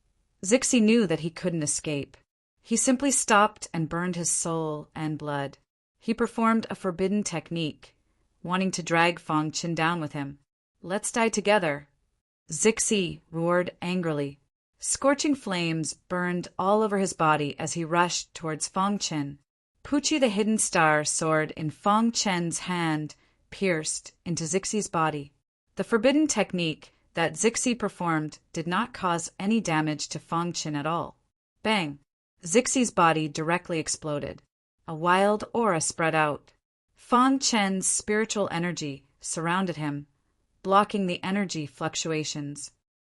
Zixi knew that he couldn't escape. He simply stopped and burned his soul and blood. He performed a forbidden technique, wanting to drag Fang Qin down with him. Let's die together. Zixi roared angrily. Scorching flames burned all over his body as he rushed towards Fang Qin. Puchi, the hidden star sword in Fang Chen's hand, pierced into Zixi's body. The forbidden technique that Zixi performed did not cause any damage to Fang Qin at all. Bang! Zixi's body directly exploded. A wild aura spread out. Fang Chen's spiritual energy surrounded him, blocking the energy fluctuations.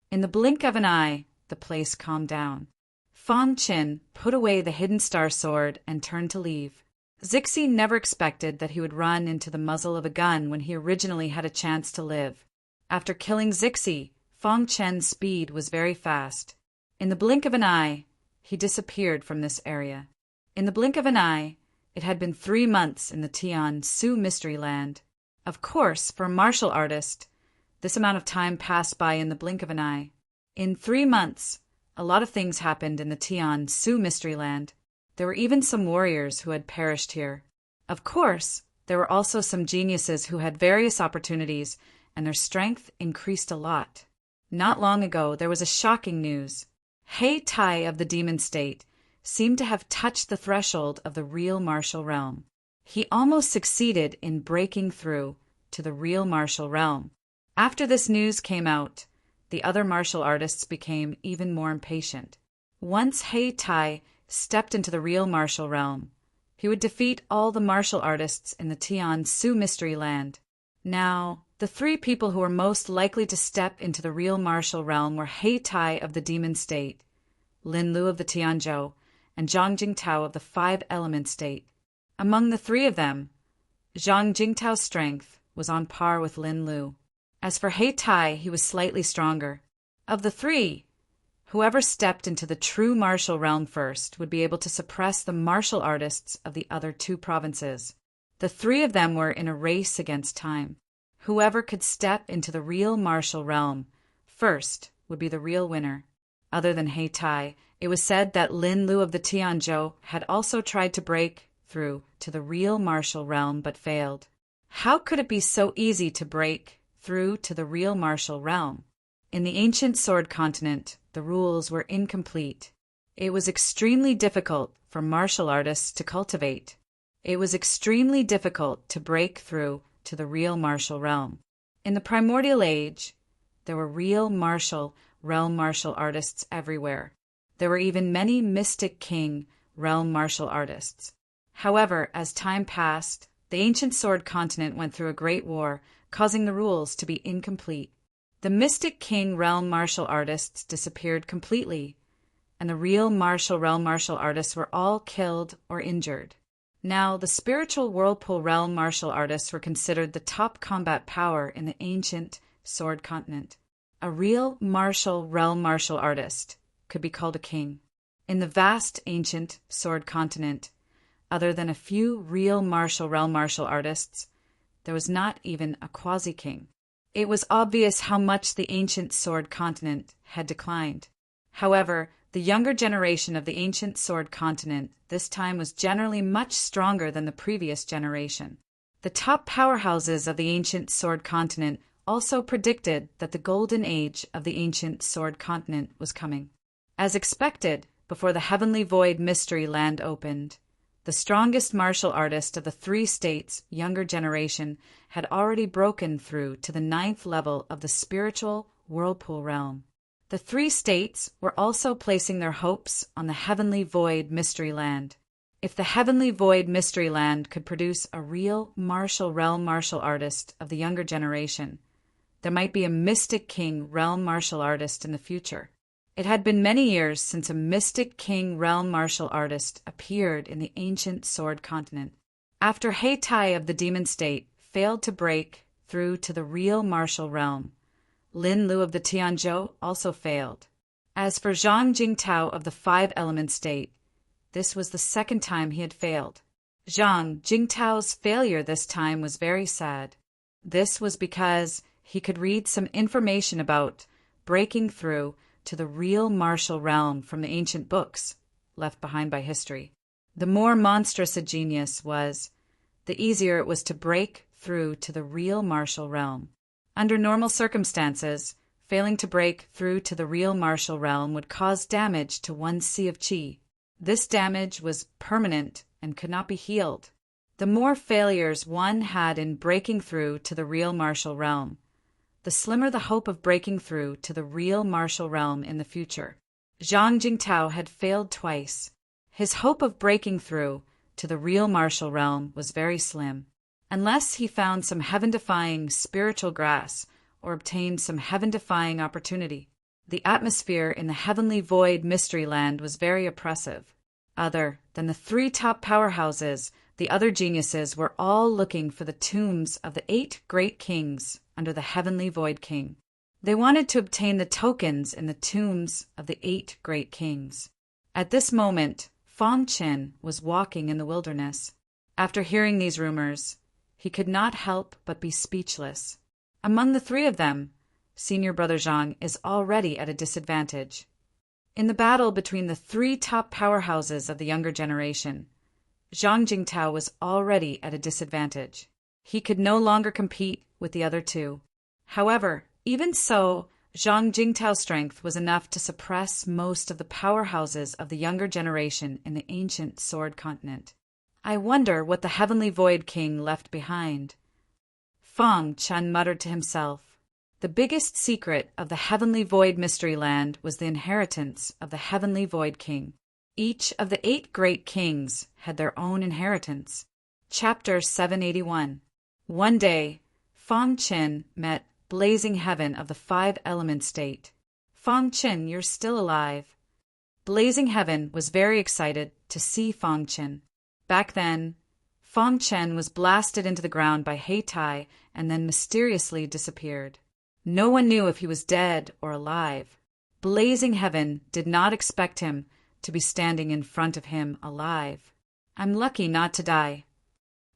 In the blink of an eye, the place calmed down. Fang Qin put away the hidden star sword and turned to leave. Zixi never expected that he would run into the muzzle of a gun when he originally had a chance to live. After killing Zixi, Fang Chen's speed was very fast. In the blink of an eye, he disappeared from this area. In the blink of an eye, it had been 3 months in the Tian-Su Mystery Land. Of course, for a martial artist, this amount of time passed by in the blink of an eye. In 3 months, a lot of things happened in the Tian-Su Mystery Land. There were even some warriors who had perished here. Of course, there were also some geniuses who had various opportunities, and their strength increased a lot. Not long ago, there was a shocking news. He Tai of the Demon State seemed to have touched the threshold of the real martial realm. He almost succeeded in breaking through to the real martial realm. After this news came out, the other martial artists became even more impatient. Once He Tai stepped into the real martial realm, he would defeat all the martial artists in the Tian Su Mystery Land. Now, the three people who were most likely to step into the real martial realm were He Tai of the Demon State, Lin Lu of the Tianzhou, and Zhang Jingtao of the Five Element State. Among the three of them, Zhang Jingtao's strength was on par with Lin Lu. As for He Tai, he was slightly stronger. Of the three, whoever stepped into the true martial realm first would be able to suppress the martial artists of the other two provinces. The three of them were in a race against time. Whoever could step into the real martial realm first would be the real winner. Other than He Tai, it was said that Lin Lu of the Tianzhou had also tried to break through to the real martial realm but failed. How could it be so easy to break through to the real martial realm? In the ancient Sword Continent, the rules were incomplete. It was extremely difficult for martial artists to cultivate. It was extremely difficult to break through to the real martial realm. In the primordial age, there were real martial realm martial artists everywhere. There were even many mystic king realm martial artists. However, as time passed, the ancient Sword Continent went through a great war, causing the rules to be incomplete. The mystic king realm martial artists disappeared completely, and the real martial realm martial artists were all killed or injured. Now, the spiritual whirlpool realm martial artists were considered the top combat power in the ancient Sword Continent. A real martial realm martial artist could be called a king. In the vast ancient Sword Continent, other than a few real martial realm martial artists, there was not even a quasi-king. It was obvious how much the ancient Sword Continent had declined. However, the younger generation of the ancient Sword Continent this time was generally much stronger than the previous generation. The top powerhouses of the ancient Sword Continent also predicted that the golden age of the ancient Sword Continent was coming. As expected, before the Heavenly Void Mystery Land opened, the strongest martial artist of the three states' younger generation had already broken through to the 9th level of the spiritual whirlpool realm. The three states were also placing their hopes on the Heavenly Void Mystery Land. If the Heavenly Void Mystery Land could produce a real martial realm martial artist of the younger generation, there might be a mystic king realm martial artist in the future. It had been many years since a mystic king realm martial artist appeared in the ancient Sword Continent. After He Tai of the Demon State failed to break through to the real martial realm, Lin Lu of the Tianzhou also failed. As for Zhang Jingtao of the Five Element State, this was the second time he had failed. Zhang Jingtao's failure this time was very sad. This was because he could read some information about breaking through to the real martial realm from the ancient books left behind by history. The more monstrous a genius was, the easier it was to break through to the real martial realm. Under normal circumstances, failing to break through to the real martial realm would cause damage to one's sea of qi. This damage was permanent and could not be healed. The more failures one had in breaking through to the real martial realm, the slimmer the hope of breaking through to the real martial realm in the future. Zhang Jingtao had failed twice. His hope of breaking through to the real martial realm was very slim. Unless he found some heaven-defying spiritual grass or obtained some heaven-defying opportunity. The atmosphere in the Heavenly Void Mystery Land was very oppressive. Other than the three top powerhouses, the other geniuses were all looking for the tombs of the 8 great kings under the Heavenly Void King. They wanted to obtain the tokens in the tombs of the 8 great kings. At this moment, Fang Chen was walking in the wilderness. After hearing these rumors, he could not help but be speechless. Among the three of them, senior brother Zhang is already at a disadvantage. In the battle between the 3 top powerhouses of the younger generation, Zhang Jingtao was already at a disadvantage. He could no longer compete with the other 2. However, even so, Zhang Jingtao's strength was enough to suppress most of the powerhouses of the younger generation in the ancient Sword Continent. I wonder what the Heavenly Void King left behind. Fang Chen muttered to himself. The biggest secret of the Heavenly Void Mystery Land was the inheritance of the Heavenly Void King. Each of the 8 great kings had their own inheritance. Chapter 781. One day, Fong Qin met Blazing Heaven of the 5-element state. Fong Qin, you're still alive. Blazing Heaven was very excited to see Fong Qin. Back then, Fong Qin was blasted into the ground by Heitai and then mysteriously disappeared. No one knew if he was dead or alive. Blazing Heaven did not expect him to be standing in front of him alive. I'm lucky not to die.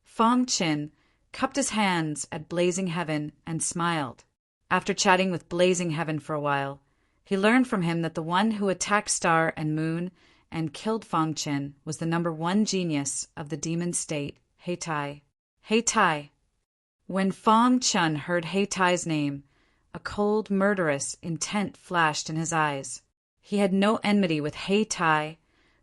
Fong Qin cupped his hands at Blazing Heaven and smiled. After chatting with Blazing Heaven for a while, he learned from him that the one who attacked Star and Moon and killed Fong Qin was the number 1 genius of the demon state, Heitai. Heitai. When Fong Qin heard Heitai's name, a cold, murderous intent flashed in his eyes. He had no enmity with Heitai,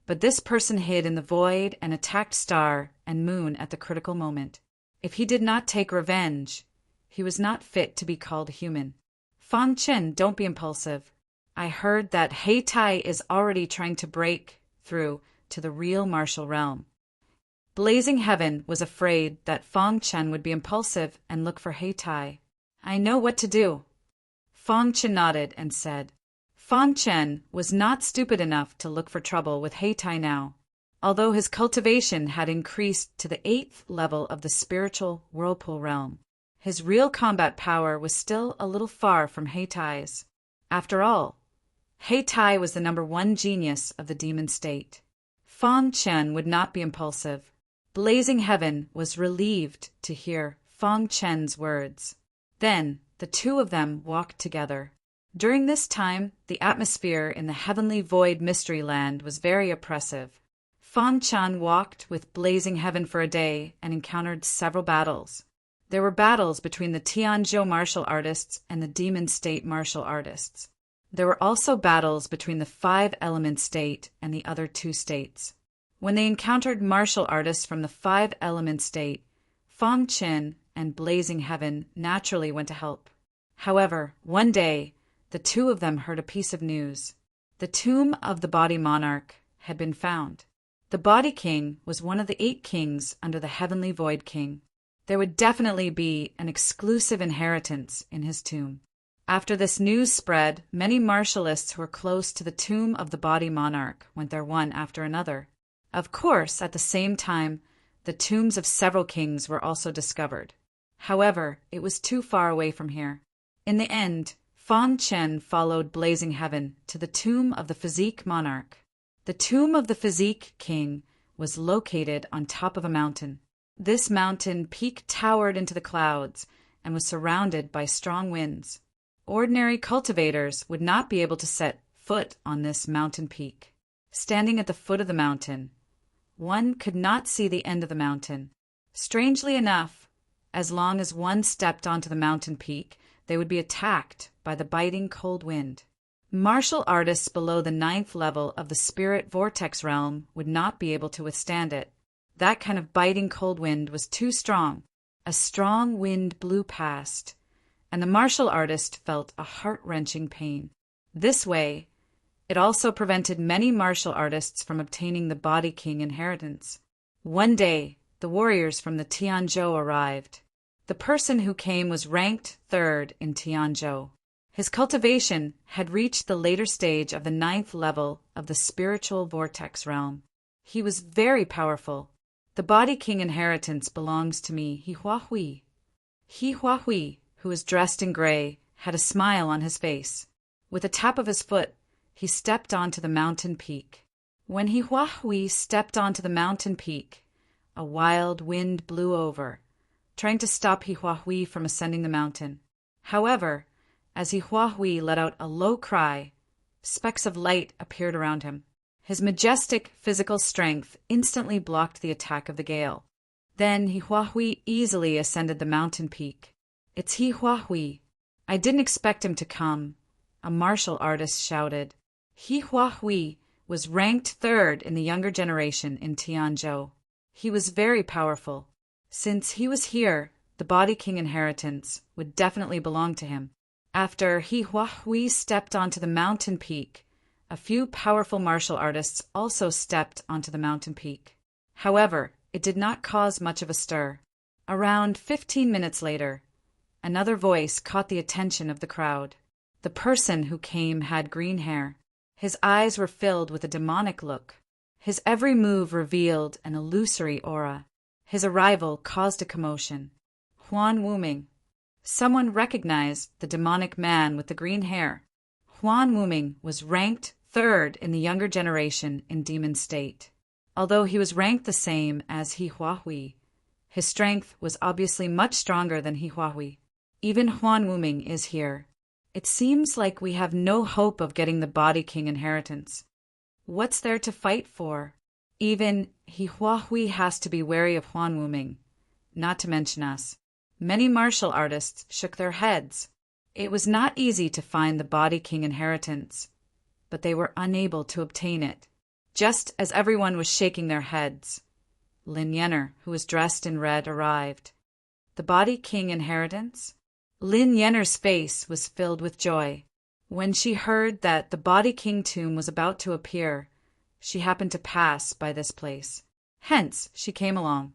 but this person hid in the void and attacked Star and Moon at the critical moment. If he did not take revenge, he was not fit to be called human. Fong Qin, don't be impulsive. I heard that Heitai is already trying to break through to the real martial realm. Blazing Heaven was afraid that Fong Qin would be impulsive and look for Heitai. I know what to do. Fong Qin nodded and said. Fong Qin was not stupid enough to look for trouble with Heitai now. Although his cultivation had increased to the 8th level of the spiritual whirlpool realm, his real combat power was still a little far from Heitai's. After all, Heitai was the number 1 genius of the demon state. Fong Qin would not be impulsive. Blazing Heaven was relieved to hear Fong Qin's words. Then the 2 of them walked together. During this time, the atmosphere in the Heavenly Void Mystery Land was very oppressive. Fong Qin walked with Blazing Heaven for a day and encountered several battles. There were battles between the Tianzhou martial artists and the demon state martial artists. There were also battles between the 5-element state and the other 2 states. When they encountered martial artists from the 5-element state, Fong Qin and Blazing Heaven naturally went to help. However, one day, the 2 of them heard a piece of news. The tomb of the Body Monarch had been found. The Body King was one of the 8 kings under the Heavenly Void King. There would definitely be an exclusive inheritance in his tomb. After this news spread, many martialists who were close to the tomb of the Body Monarch went there one after another. Of course, at the same time, the tombs of several kings were also discovered. However, it was too far away from here. In the end, Fong Qin followed Blazing Heaven to the tomb of the Physique Monarch. The tomb of the Physique King was located on top of a mountain. This mountain peak towered into the clouds and was surrounded by strong winds. Ordinary cultivators would not be able to set foot on this mountain peak. Standing at the foot of the mountain, one could not see the end of the mountain. Strangely enough, as long as one stepped onto the mountain peak, they would be attacked by the biting cold wind. Martial artists below the 9th level of the spirit vortex realm would not be able to withstand it. That kind of biting cold wind was too strong. A strong wind blew past, and the martial artist felt a heart-wrenching pain. This way, it also prevented many martial artists from obtaining the Body King inheritance. One day, the warriors from the Tianzhou arrived. The person who came was ranked 3rd in Tianzhou. His cultivation had reached the later stage of the 9th level of the spiritual vortex realm. He was very powerful. The Body King inheritance belongs to me, He Hua Hui. He Hua Hui, who was dressed in gray, had a smile on his face. With a tap of his foot, he stepped onto the mountain peak. When He Hua Hui stepped onto the mountain peak, a wild wind blew over, trying to stop He Hua Hui from ascending the mountain. However, as He Hua Hui let out a low cry, specks of light appeared around him. His majestic physical strength instantly blocked the attack of the gale. Then He Hua Hui easily ascended the mountain peak. It's He Hua Hui. I didn't expect him to come, a martial artist shouted. He Hua Hui was ranked 3rd in the younger generation in Tianzhou. He was very powerful. Since he was here, the Body King inheritance would definitely belong to him. After He Huahui stepped onto the mountain peak, a few powerful martial artists also stepped onto the mountain peak. However, it did not cause much of a stir. Around 15 minutes later, another voice caught the attention of the crowd. The person who came had green hair. His eyes were filled with a demonic look. His every move revealed an illusory aura. His arrival caused a commotion. Huan Wuming. Someone recognized the demonic man with the green hair. Huan Wuming was ranked third in the younger generation in demon state. Although he was ranked the same as He Huahui, his strength was obviously much stronger than He Huahui. Even Huan Wuming is here. It seems like we have no hope of getting the Body King inheritance. What's there to fight for? Even He Huahui has to be wary of Huan Wuming, not to mention us. Many martial artists shook their heads. It was not easy to find the Body King inheritance, but they were unable to obtain it. Just as everyone was shaking their heads, Lin Yenner, who was dressed in red, arrived. The Body King inheritance? Lin Yenner's face was filled with joy. When she heard that the Body King tomb was about to appear, she happened to pass by this place. Hence, she came along.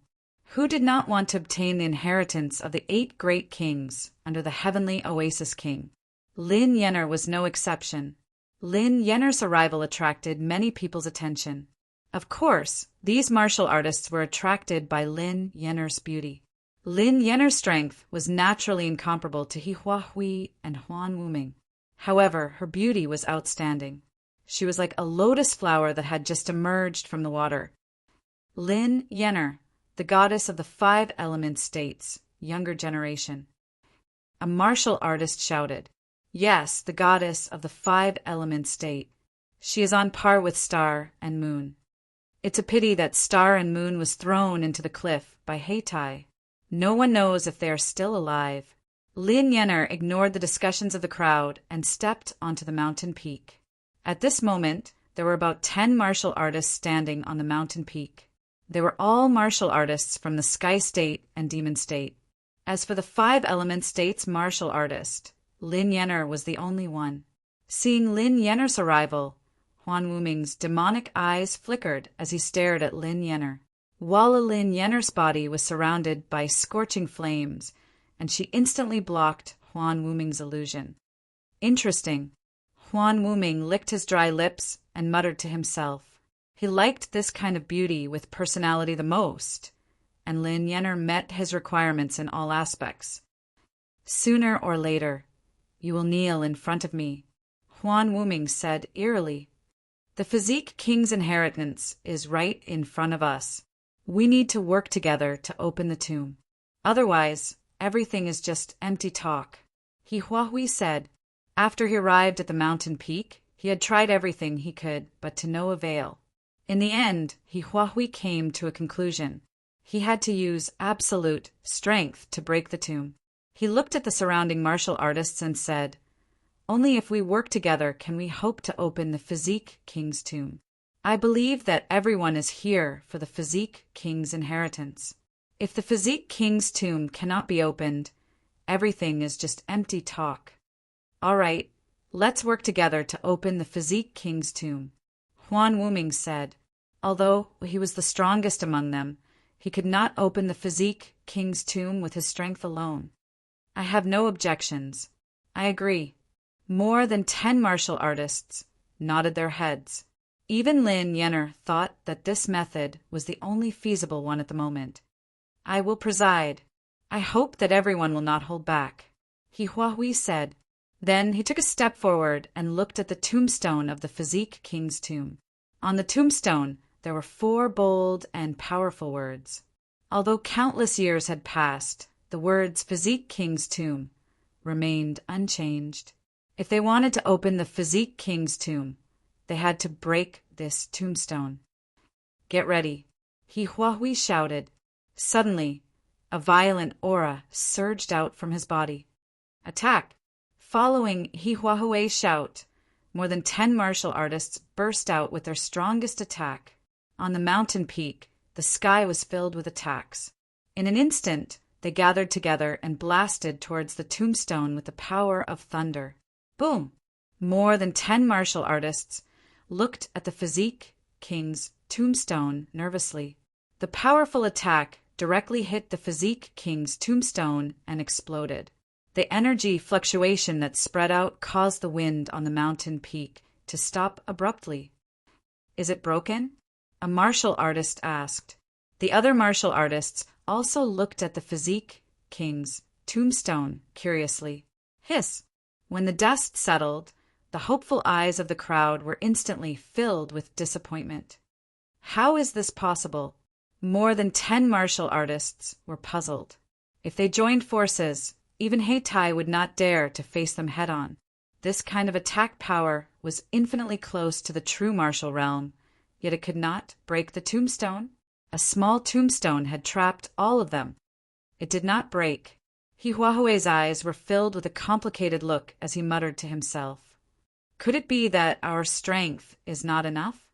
Who did not want to obtain the inheritance of the 8 great kings under the heavenly Oasis King? Lin Yenner was no exception. Lin Yenner's arrival attracted many people's attention. Of course, these martial artists were attracted by Lin Yenner's beauty. Lin Yenner's strength was naturally incomparable to He Huahui and Huan Wuming. However, her beauty was outstanding. She was like a lotus flower that had just emerged from the water. Lin Yenner, the goddess of the 5 element states, younger generation. A martial artist shouted, "Yes, the goddess of the 5 element state. She is on par with Star and Moon. It's a pity that Star and Moon was thrown into the cliff by Heitai. No one knows if they are still alive." Lin Yenner ignored the discussions of the crowd and stepped onto the mountain peak. At this moment, there were about 10 martial artists standing on the mountain peak. They were all martial artists from the Sky State and Demon State. As for the 5 element states martial artist, Lin Yenner was the only one. Seeing Lin Yenner's arrival, Huan Wuming's demonic eyes flickered as he stared at Lin Yenner. While Lin Yenner's body was surrounded by scorching flames, and she instantly blocked Huan Wuming's illusion. Interesting. Huan Wuming licked his dry lips and muttered to himself. He liked this kind of beauty with personality the most, and Lin Yenner met his requirements in all aspects. "Sooner or later, you will kneel in front of me," Huan Wuming said eerily. "The Physique King's inheritance is right in front of us. We need to work together to open the tomb. Otherwise, everything is just empty talk." He Huahui said. After he arrived at the mountain peak, he had tried everything he could, but to no avail. In the end, He Huahui came to a conclusion. He had to use absolute strength to break the tomb. He looked at the surrounding martial artists and said, "Only if we work together can we hope to open the Physique King's tomb. I believe that everyone is here for the Physique King's inheritance. If the Physique King's tomb cannot be opened, everything is just empty talk. All right, let's work together to open the Physique King's tomb," Huan Wuming said. Although he was the strongest among them, he could not open the Physique King's tomb with his strength alone. "I have no objections. I agree." More than 10 martial artists nodded their heads. Even Lin Yenner thought that this method was the only feasible one at the moment. "I will preside. I hope that everyone will not hold back," He Huahui said. Then he took a step forward and looked at the tombstone of the Physique King's tomb. On the tombstone, there were 4 bold and powerful words. Although countless years had passed, the words Physique King's tomb remained unchanged. If they wanted to open the Physique King's tomb, they had to break this tombstone. "Get ready," He Huahui shouted. Suddenly, a violent aura surged out from his body. "Attack!" Following He Huahui's shout, more than 10 martial artists burst out with their strongest attack. On the mountain peak, the sky was filled with attacks. In an instant, they gathered together and blasted towards the tombstone with the power of thunder. Boom! More than 10 martial artists looked at the Physique King's tombstone nervously. The powerful attack directly hit the Physique King's tombstone and exploded. The energy fluctuation that spread out caused the wind on the mountain peak to stop abruptly. Is it broken? A martial artist asked. The other martial artists also looked at the Physique King's tombstone curiously. Hiss! When the dust settled, the hopeful eyes of the crowd were instantly filled with disappointment. How is this possible? More than 10 martial artists were puzzled. If they joined forces, even Heitai would not dare to face them head-on. This kind of attack power was infinitely close to the true martial realm, yet it could not break the tombstone. A small tombstone had trapped all of them. It did not break. Hihuahue's eyes were filled with a complicated look as he muttered to himself. Could it be that our strength is not enough?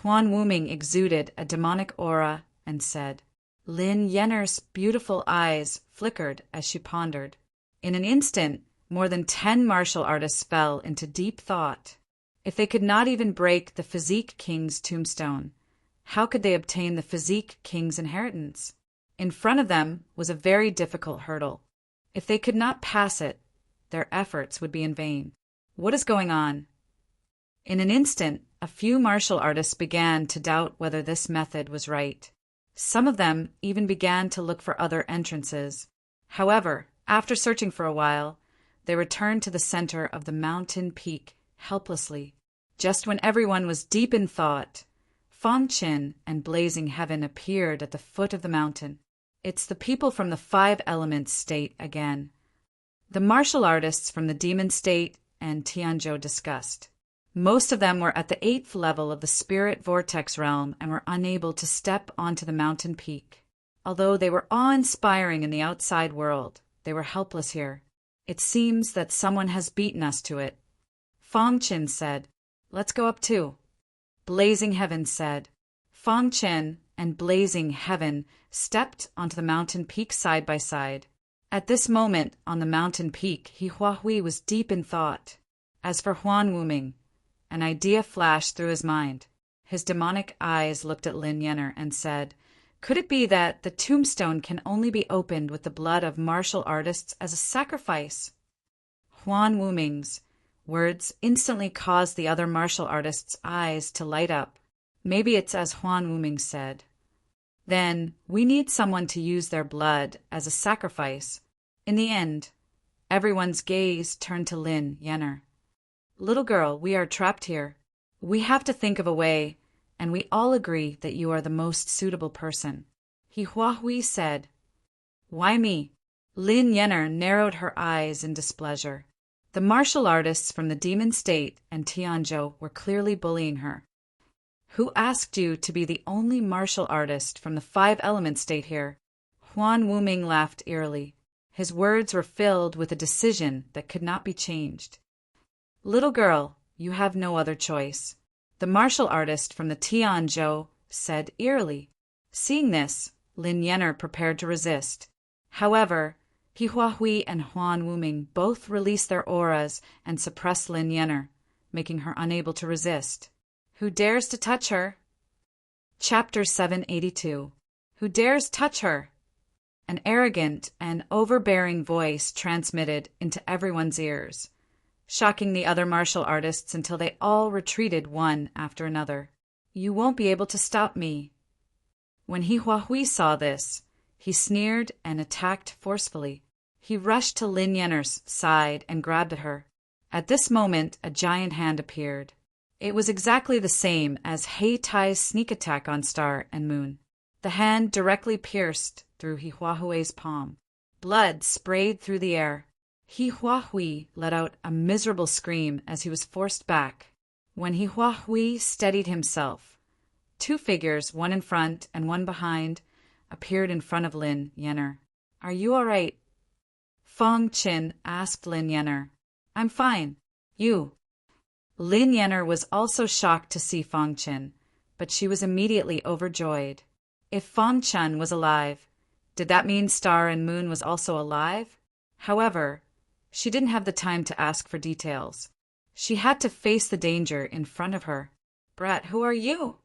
Huan Wuming exuded a demonic aura and said. Lin Yenner's beautiful eyes flickered as she pondered. In an instant, more than 10 martial artists fell into deep thought. If they could not even break the Physique King's tombstone, how could they obtain the Physique King's inheritance? In front of them was a very difficult hurdle. If they could not pass it, their efforts would be in vain. What is going on? In an instant, a few martial artists began to doubt whether this method was right. Some of them even began to look for other entrances. However, after searching for a while, they returned to the center of the mountain peak helplessly. Just when everyone was deep in thought, Fang Qin and Blazing Heaven appeared at the foot of the mountain. It's the people from the 5 Elements state again. The martial artists from the Demon State and Tianzhou discussed. Most of them were at the 8th level of the Spirit Vortex realm and were unable to step onto the mountain peak. Although they were awe-inspiring in the outside world, they were helpless here. It seems that someone has beaten us to it. Fang Qin said, Let's go up too. Blazing Heaven said. Fang Qin and Blazing Heaven stepped onto the mountain peak side by side. At this moment on the mountain peak, Hihuahui was deep in thought. As for Huan Wuming, an idea flashed through his mind. His demonic eyes looked at Lin Yenner and said, Could it be that the tombstone can only be opened with the blood of martial artists as a sacrifice? Huan Wuming's words instantly caused the other martial artists' eyes to light up. Maybe it's as Huan Wuming said. Then we need someone to use their blood as a sacrifice. In the end, everyone's gaze turned to Lin Yenner. Little girl, we are trapped here. We have to think of a way, and we all agree that you are the most suitable person. Hihuahui said. Why me? Lin Yenner narrowed her eyes in displeasure. The martial artists from the Demon State and Tianzhou were clearly bullying her. Who asked you to be the only martial artist from the 5 Element State here? Huan Wuming laughed eerily. His words were filled with a decision that could not be changed. Little girl, you have no other choice. The martial artist from the Tianzhou said eerily. Seeing this, Lin Yenner prepared to resist. However, Hihuahui and Huan Wuming both released their auras and suppressed Lin Yenner, making her unable to resist. Who dares to touch her? Chapter 782. Who dares touch her? An arrogant and overbearing voice transmitted into everyone's ears, shocking the other martial artists until they all retreated one after another. You won't be able to stop me. When Hihuahui saw this, he sneered and attacked forcefully. He rushed to Lin Yenner's side and grabbed at her. At this moment, a giant hand appeared. It was exactly the same as Heitai's sneak attack on Star and Moon. The hand directly pierced through Hihuahui's palm. Blood sprayed through the air. Hihuahui let out a miserable scream as he was forced back. When Hihuahui steadied himself, 2 figures, one in front and one behind, appeared in front of Lin Yenner. Are you all right? Fang Qin asked Lin Yenner. I'm fine. You? Lin Yenner was also shocked to see Fang Qin, but she was immediately overjoyed. If Fang Qin was alive, Did that mean Star and Moon was also alive? However, she didn't have the time to ask for details. She had to face the danger in front of her. Brat, who are you?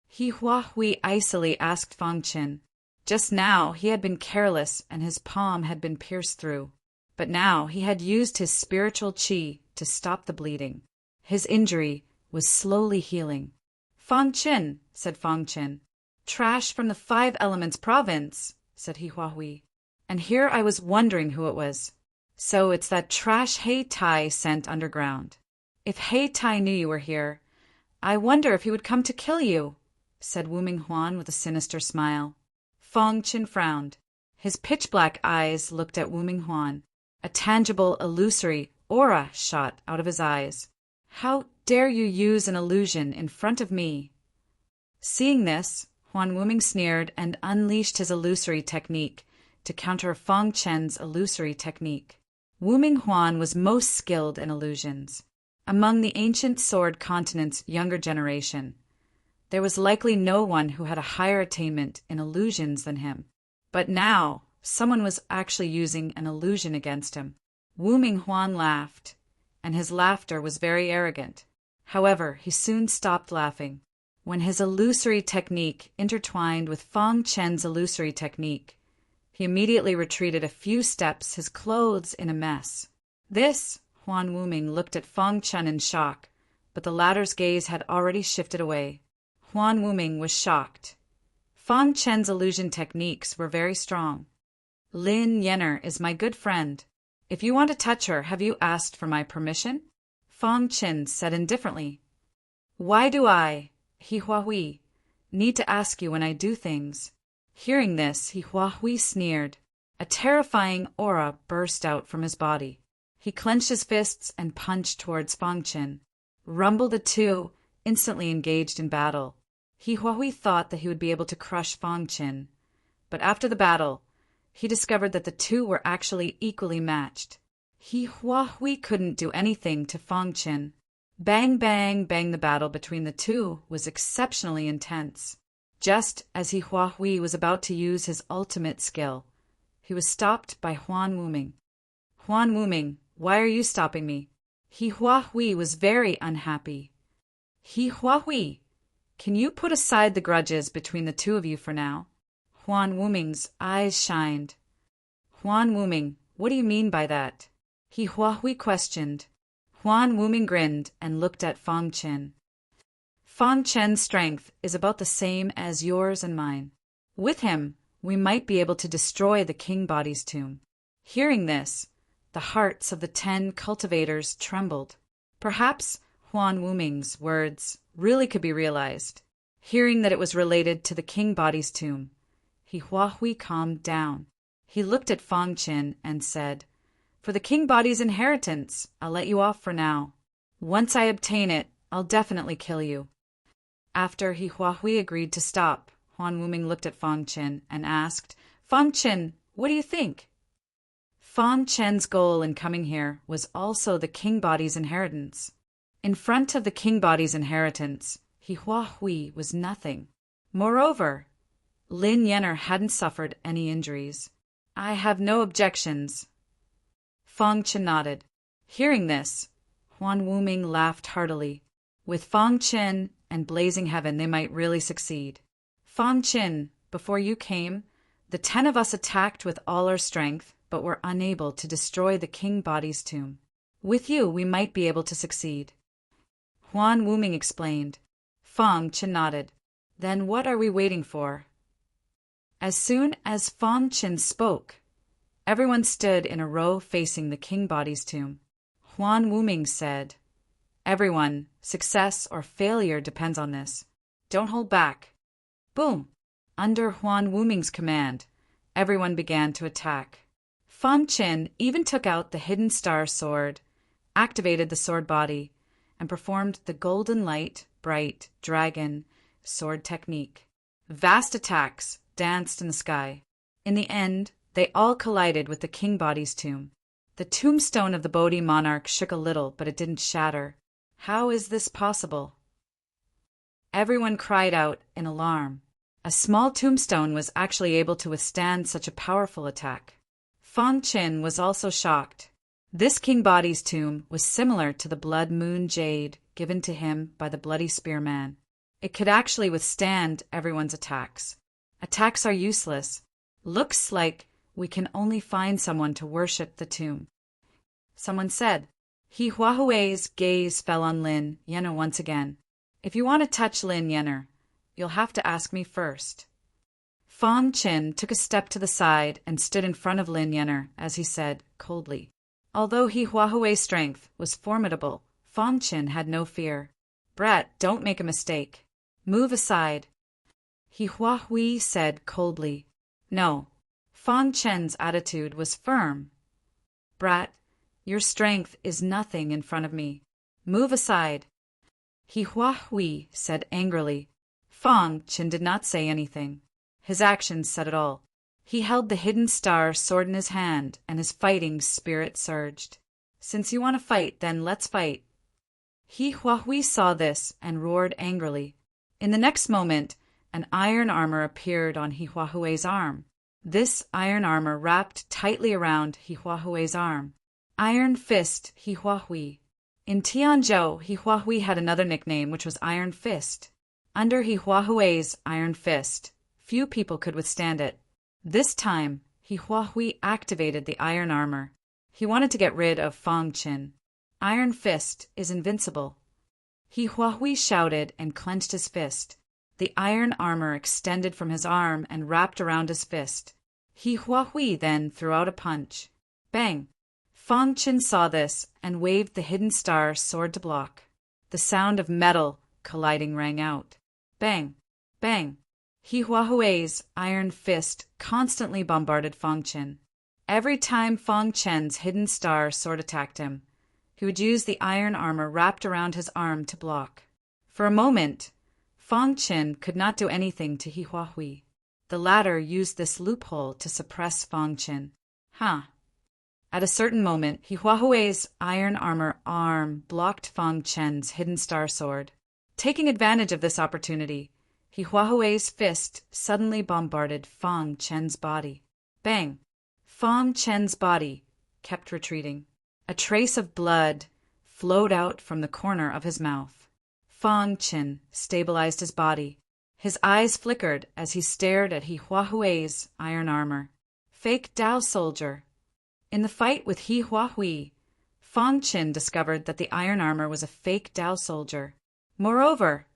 He Hua Hui icily asked Fang Qin. Just now he had been careless and his palm had been pierced through. But now he had used his spiritual qi to stop the bleeding. His injury was slowly healing. Fang Qin, said Fang Qin. Trash from the 5 Elements province, said He Hua Hui. And here I was wondering who it was. So it's that trash Hei Tai sent underground. If Hei Tai knew you were here, I wonder if he would come to kill you, said Wu Minghuan with a sinister smile. Fang Qin frowned. His pitch-black eyes looked at Wu Minghuan. A tangible, illusory aura shot out of his eyes. How dare you use an illusion in front of me? Seeing this, Huan Wuming sneered and unleashed his illusory technique to counter Fang Qin's illusory technique. Wu Minghuan was most skilled in illusions. Among the ancient sword continent's younger generation, there was likely no one who had a higher attainment in illusions than him. But now, someone was actually using an illusion against him. Wu Minghuan laughed, and his laughter was very arrogant. However, he soon stopped laughing. When his illusory technique intertwined with Fang Qin's illusory technique, he immediately retreated a few steps, his clothes in a mess. This, Huan Wuming looked at Fang Qin in shock, but the latter's gaze had already shifted away. Huan Wuming was shocked. Fang Qin's illusion techniques were very strong. Lin Yenner is my good friend. If you want to touch her, have you asked for my permission? Fang Qin said indifferently. Why do I, He Hua Hui, need to ask you when I do things? Hearing this, He Hua Hui sneered. A terrifying aura burst out from his body. He clenched his fists and punched towards Fang Qin. Rumble the two instantly engaged in battle. He Hua Hui thought that he would be able to crush Fang Qin, but after the battle, he discovered that the two were actually equally matched. He Hua Hui couldn't do anything to Fang Qin. Bang, bang, bang, the battle between the two was exceptionally intense. Just as He Hua Hui was about to use his ultimate skill, he was stopped by Huan Wuming. Huan Wuming, why are you stopping me? He Hua Hui was very unhappy. He Hua Hui, can you put aside the grudges between the two of you for now? Huan Wuming's eyes shined. Huan Wuming, what do you mean by that? He Hua Hui questioned. Huan Wuming grinned and looked at Fang Qin. Fang Qin's strength is about the same as yours and mine. With him, we might be able to destroy the King Body's tomb. Hearing this, the hearts of the 10 cultivators trembled. Perhaps Huan Wuming's words really could be realized. Hearing that it was related to the King Body's tomb, He Hua Hui calmed down. He looked at Fang Qin and said, For the King Body's inheritance, I'll let you off for now. Once I obtain it, I'll definitely kill you. After He Hua Hui agreed to stop, Huan Wuming looked at Fang Qin and asked, Fang Qin, what do you think? Fang Qin's goal in coming here was also the King Body's inheritance. In front of the King Body's inheritance, He Hua Hui was nothing. Moreover, Lin Yenner hadn't suffered any injuries. I have no objections. Fang Qin nodded. Hearing this, Huan Wuming laughed heartily. With Fang Qin and Blazing Heaven, they might really succeed. Fang Qin, before you came, the 10 of us attacked with all our strength, but were unable to destroy the King Body's tomb. With you, we might be able to succeed. Huan Wuming explained. Fang Qin nodded. Then what are we waiting for? As soon as Fang Qin spoke, everyone stood in a row facing the King Body's tomb. Huan Wuming said, Everyone, success or failure depends on this. Don't hold back. Boom! Under Huan Wuming's command, everyone began to attack. Fang Qin even took out the hidden star sword, activated the sword body, and performed the golden light, bright, dragon sword technique. Vast attacks danced in the sky. In the end, they all collided with the King Body's tomb. The tombstone of the Bodhi monarch shook a little, but it didn't shatter. How is this possible? Everyone cried out in alarm. A small tombstone was actually able to withstand such a powerful attack. Fang Qin was also shocked. This King Body's tomb was similar to the Blood Moon Jade given to him by the Bloody Spearman. It could actually withstand everyone's attacks. Attacks are useless. Looks like we can only find someone to worship the tomb. Someone said. He Huahui's gaze fell on Lin Yenner once again. If you want to touch Lin Yenner, you'll have to ask me first. Fang Qin took a step to the side and stood in front of Lin Yenner as he said, coldly. Although He Huahui's strength was formidable, Fang Qin had no fear. Brat, don't make a mistake. Move aside. He Huahui said coldly. No. Fang Qin's attitude was firm. Brat, your strength is nothing in front of me. Move aside. He Huahui said angrily. Fang Qin did not say anything. His actions said it all. He held the hidden star sword in his hand, and his fighting spirit surged. Since you want to fight, then let's fight. He Huahui saw this and roared angrily. In the next moment, an iron armor appeared on He Huahui's arm. This iron armor wrapped tightly around He Huahui's arm. Iron Fist He Huahui. In Tianzhou, He Huahui had another nickname, which was Iron Fist. Under He Huahui's Iron Fist, few people could withstand it. This time, He Huahui activated the iron armor. He wanted to get rid of Fang Qin. Iron Fist is invincible. He Huahui shouted and clenched his fist. The iron armor extended from his arm and wrapped around his fist. He Huahui then threw out a punch. Bang! Fang Qin saw this and waved the hidden star sword to block. The sound of metal colliding rang out. Bang! Bang! He Huahui's iron fist constantly bombarded Fang Qin. Every time Fang Qin's hidden star sword attacked him, he would use the iron armor wrapped around his arm to block. For a moment, Fang Qin could not do anything to He Huahui. The latter used this loophole to suppress Fang Qin. At a certain moment, He Huahui's iron armor arm blocked Fang Qin's hidden star sword. Taking advantage of this opportunity, He Huahui's fist suddenly bombarded Fang Qin's body. Bang! Fang Qin's body kept retreating. A trace of blood flowed out from the corner of his mouth. Fang Qin stabilized his body. His eyes flickered as he stared at He Huahui's iron armor. Fake Dao soldier. In the fight with He Huahui, Fang Qin discovered that the iron armor was a fake Dao soldier. Moreover,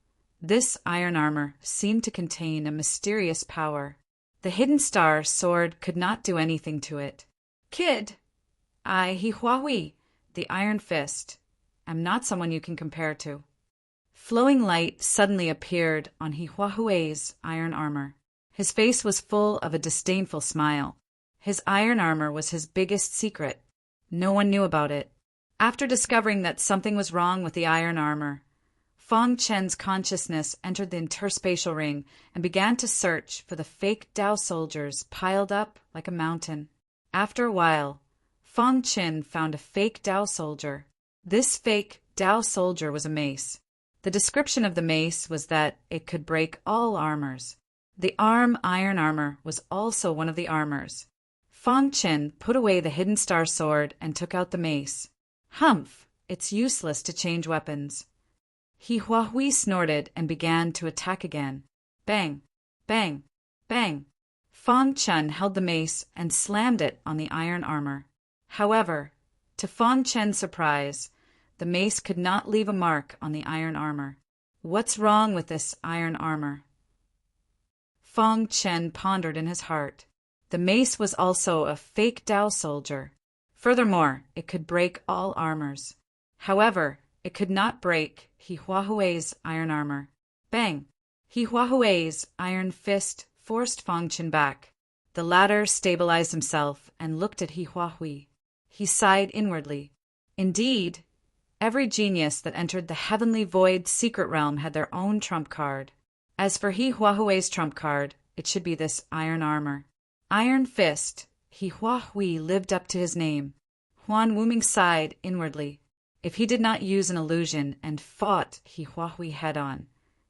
this iron armor seemed to contain a mysterious power. The hidden star sword could not do anything to it. Kid! I, He Huahui, the Iron Fist, am not someone you can compare to. Flowing light suddenly appeared on He Huahui's iron armor. His face was full of a disdainful smile. His iron armor was his biggest secret. No one knew about it. After discovering that something was wrong with the iron armor, Fang Qin's consciousness entered the interspatial ring and began to search for the fake Dao soldiers piled up like a mountain. After a while, Fang Qin found a fake Dao soldier. This fake Dao soldier was a mace. The description of the mace was that it could break all armors. The iron armor was also one of the armors. Fang Qin put away the hidden star sword and took out the mace. Humph! It's useless to change weapons. He Huahui snorted and began to attack again. Bang! Bang! Bang! Fang Qin held the mace and slammed it on the iron armor. However, to Fang Qin's surprise, the mace could not leave a mark on the iron armor. What's wrong with this iron armor? Fang Qin pondered in his heart. The mace was also a fake Dao soldier. Furthermore, it could break all armors. However, it could not break He Huahui's iron armor. Bang! He Huahui's iron fist forced Fang Qin back. The latter stabilized himself and looked at He Huahui. He sighed inwardly. Indeed, every genius that entered the heavenly void secret realm had their own trump card. As for He Huahui's trump card, it should be this iron armor. Iron Fist, He Huahui lived up to his name. Huan Wuming sighed inwardly. If he did not use an illusion and fought He Huahui head-on,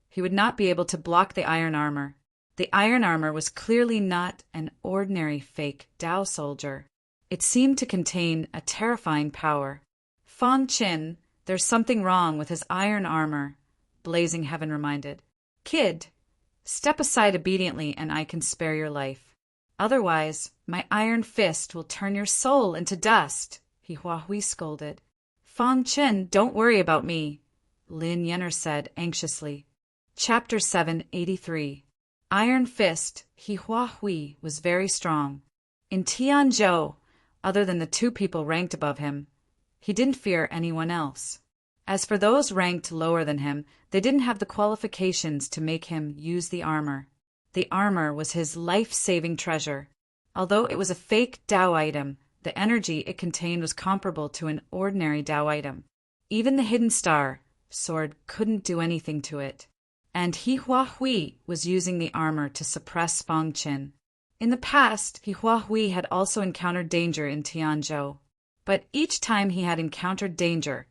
he would not be able to block the iron armor. The iron armor was clearly not an ordinary fake Tao soldier. It seemed to contain a terrifying power. "Fang Qin, there's something wrong with his iron armor," Blazing Heaven reminded. "Kid, step aside obediently and I can spare your life. Otherwise, my iron fist will turn your soul into dust," Hua Hui scolded. "Fang Qin, don't worry about me," Lin Yenner said anxiously. Chapter 783. Iron Fist. Hua Hui was very strong. In Tianzhou, other than the two people ranked above him, he didn't fear anyone else. As for those ranked lower than him, they didn't have the qualifications to make him use the armor. The armor was his life-saving treasure. Although it was a fake Tao item, the energy it contained was comparable to an ordinary Tao item. Even the hidden star sword couldn't do anything to it. And Hua Hui was using the armor to suppress Fang Qin. In the past, Hua Hui had also encountered danger in Tianzhou. But each time he had encountered danger,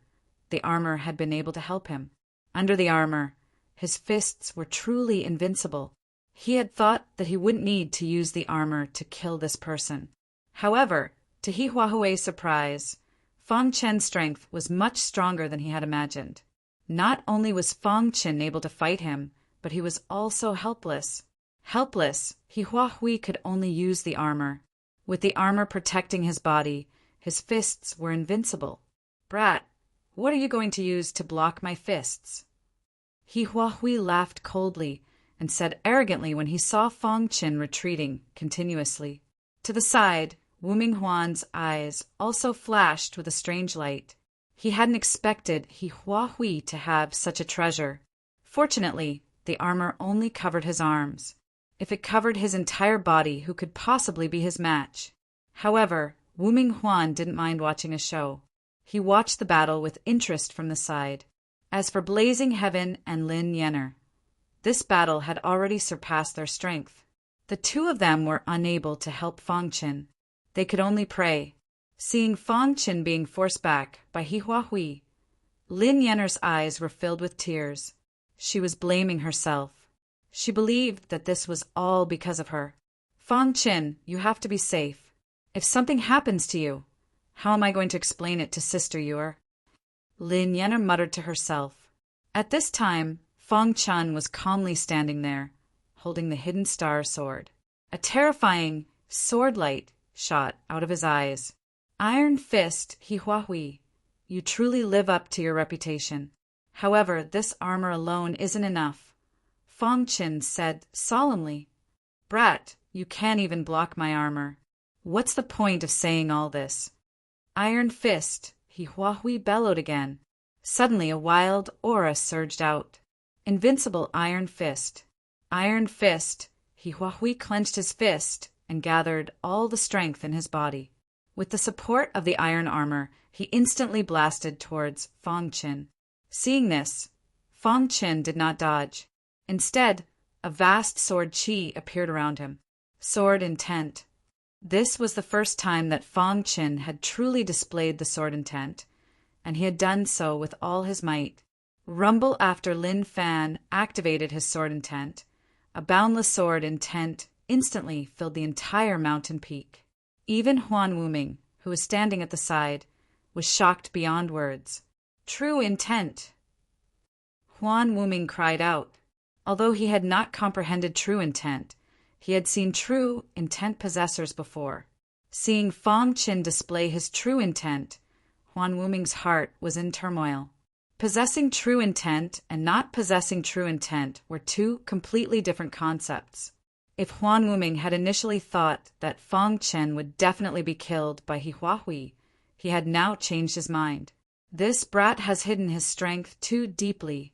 the armor had been able to help him. Under the armor, his fists were truly invincible. He had thought that he wouldn't need to use the armor to kill this person. However, to Hua Hui's surprise, Fang Qin's strength was much stronger than he had imagined. Not only was Fang Qin able to fight him, but he was also helpless. Helpless, Hua Hui could only use the armor. With the armor protecting his body, his fists were invincible. "Brat, what are you going to use to block my fists?" Hua Hui laughed coldly and said arrogantly when he saw Fang Qin retreating continuously. To the side, Wu Minghuan's eyes also flashed with a strange light. He hadn't expected Hua Hui to have such a treasure. Fortunately, the armor only covered his arms. If it covered his entire body, who could possibly be his match? However, Wu Minghuan didn't mind watching a show. He watched the battle with interest from the side. As for Blazing Heaven and Lin Yenner, this battle had already surpassed their strength. The two of them were unable to help Fang Qin. They could only pray. Seeing Fang Qin being forced back by Hua Hui, Lin Yenner's eyes were filled with tears. She was blaming herself. She believed that this was all because of her. "Fang Qin, you have to be safe. If something happens to you, how am I going to explain it to Sister Yuer?" Lin Yenner muttered to herself. At this time, Fang Qin was calmly standing there, holding the hidden star sword. A terrifying sword light shot out of his eyes. "Iron Fist, Hua Hui, you truly live up to your reputation. However, this armor alone isn't enough," Fang Qin said solemnly. "Brat, you can't even block my armor. What's the point of saying all this?" "Iron Fist," Hua Hui bellowed again. Suddenly a wild aura surged out. "Invincible Iron Fist. Iron Fist." Hua Hui clenched his fist and gathered all the strength in his body. With the support of the iron armor, he instantly blasted towards Fang Qin. Seeing this, Fang Qin did not dodge. Instead, a vast sword chi appeared around him. Sword intent. This was the first time that Fang Qin had truly displayed the sword intent, and he had done so with all his might. Rumble after Lin Fan activated his sword intent. A boundless sword intent instantly filled the entire mountain peak. Even Huan Wuming, who was standing at the side, was shocked beyond words. "True intent!" Huan Wuming cried out. Although he had not comprehended true intent, he had seen true intent possessors before. Seeing Fang Qin display his true intent, Huan Wuming's heart was in turmoil. Possessing true intent and not possessing true intent were two completely different concepts. If Huan Wuming had initially thought that Fang Qin would definitely be killed by Hua Hui, he had now changed his mind. This brat has hidden his strength too deeply.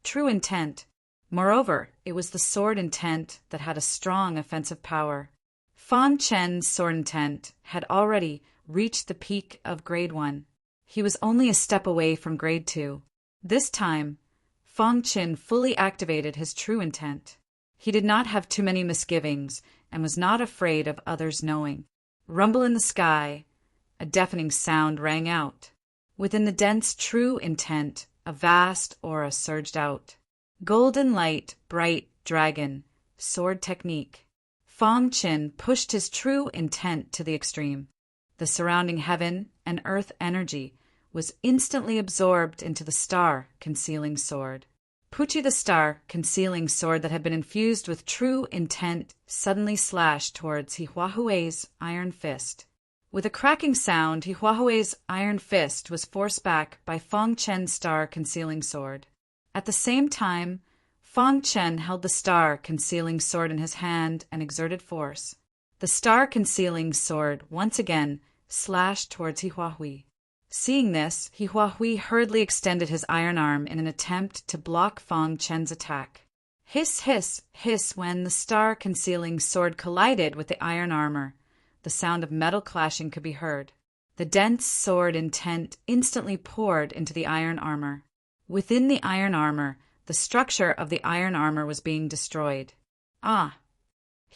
True intent. Moreover, it was the sword intent that had a strong offensive power. Fang Qin's sword intent had already reached the peak of Grade 1. He was only a step away from Grade 2. This time, Fang Qin fully activated his true intent. He did not have too many misgivings and was not afraid of others knowing. Rumble in the sky, a deafening sound rang out. Within the dense true intent, a vast aura surged out. Golden light, bright dragon, sword technique. Fang Qin pushed his true intent to the extreme. The surrounding heaven and earth energy was instantly absorbed into the star-concealing sword. Puchi, the star-concealing sword that had been infused with true intent, suddenly slashed towards Hihuahui's iron fist. With a cracking sound, Hihuahui's iron fist was forced back by Fang Chen's star-concealing sword. At the same time, Fang Chen held the star-concealing sword in his hand and exerted force. The star-concealing sword once again slashed towards Hihuahui. Seeing this, Hihuahui hurriedly extended his iron arm in an attempt to block Fang Chen's attack. Hiss, hiss, hiss when the star-concealing sword collided with the iron armor. The sound of metal clashing could be heard. The dense sword intent instantly poured into the iron armor. Within the iron armor, the structure of the iron armor was being destroyed. Ah!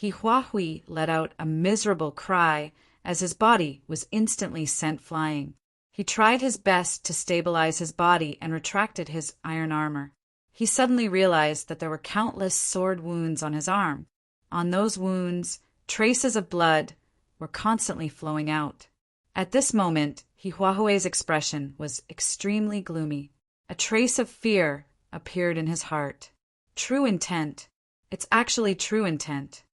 Hihuahui let out a miserable cry as his body was instantly sent flying. He tried his best to stabilize his body and retracted his iron armor. He suddenly realized that there were countless sword wounds on his arm. On those wounds, traces of blood were constantly flowing out. At this moment, Hihuahui's expression was extremely gloomy. A trace of fear appeared in his heart. True intent. It's actually true intent.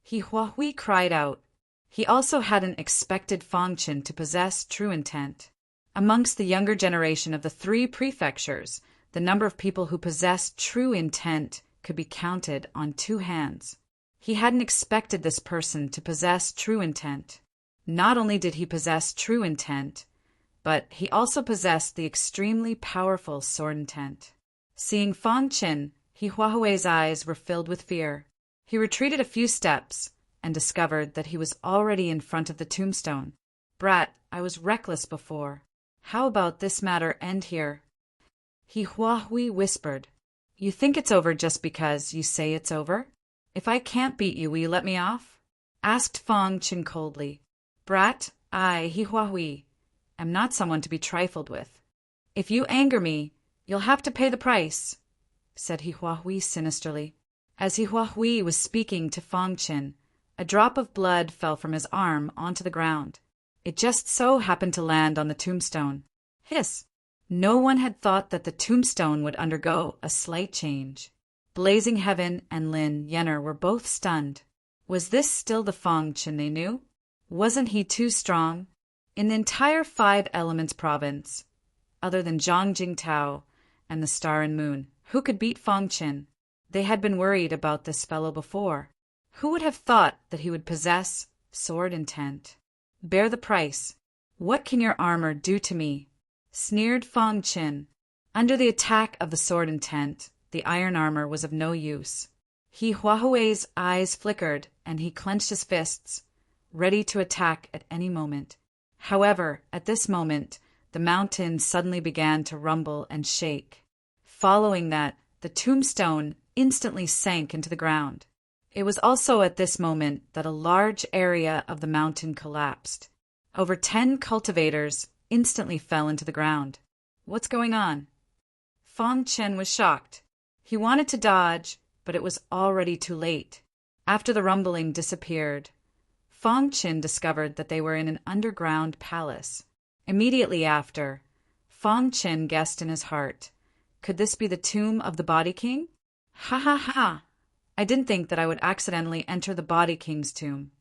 Hihuahui cried out. He also hadn't expected Fang Chen to possess true intent. Amongst the younger generation of the 3 prefectures, the number of people who possessed true intent could be counted on 2 hands. He hadn't expected this person to possess true intent. Not only did he possess true intent, but he also possessed the extremely powerful sword intent. Seeing Fang Chen, Hihuahui's eyes were filled with fear. He retreated a few steps and discovered that he was already in front of the tombstone. Brat, I was reckless before. How about this matter end here? Hihuahui whispered. You think it's over just because you say it's over? If I can't beat you, will you let me off? Asked Fang Chen coldly. Brat, I, Hihuahui, am not someone to be trifled with. If you anger me, you'll have to pay the price, said Hihuahui sinisterly. As Hihuahui was speaking to Fang Chen, a drop of blood fell from his arm onto the ground. It just so happened to land on the tombstone. Hiss! No one had thought that the tombstone would undergo a slight change. Blazing Heaven and Lin Yenner were both stunned. Was this still the Fang Chen they knew? Wasn't he too strong? In the entire 5 Elements province, other than Zhang Jingtao and the Star and Moon, who could beat Fang Chen? They had been worried about this fellow before. Who would have thought that he would possess sword intent? Bear the price. What can your armor do to me? Sneered Fang Chen. Under the attack of the sword intent, the iron armor was of no use. Hihuahui's eyes flickered and he clenched his fists, ready to attack at any moment. However, at this moment, the mountain suddenly began to rumble and shake. Following that, the tombstone instantly sank into the ground. It was also at this moment that a large area of the mountain collapsed. Over 10 cultivators instantly fell into the ground. What's going on? Fang Chen was shocked. He wanted to dodge, but it was already too late. After the rumbling disappeared, Fang Chen discovered that they were in an underground palace. Immediately after, Fang Chen guessed in his heart, could this be the tomb of the Body King? Ha ha ha! I didn't think that I would accidentally enter the Body King's tomb.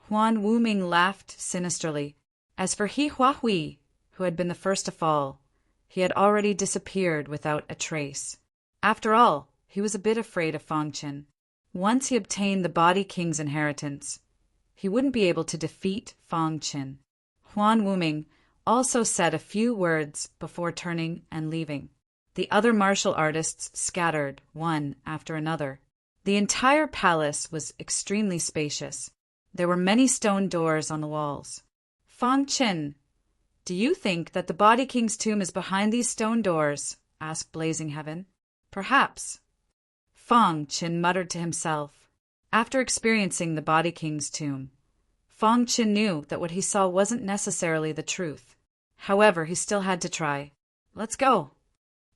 Huan Wuming laughed sinisterly. As for Hihuahui, who had been the first to fall, he had already disappeared without a trace. After all, he was a bit afraid of Fang Chen. Once he obtained the Body King's inheritance, he wouldn't be able to defeat Fang Chen. Huan Wuming also said a few words before turning and leaving. The other martial artists scattered, one after another. The entire palace was extremely spacious. There were many stone doors on the walls. Fang Chen, do you think that the Body King's tomb is behind these stone doors? Asked Blazing Heaven. Perhaps. Fang Chen muttered to himself. After experiencing the Body King's tomb, Fang Chen knew that what he saw wasn't necessarily the truth. However, he still had to try. Let's go.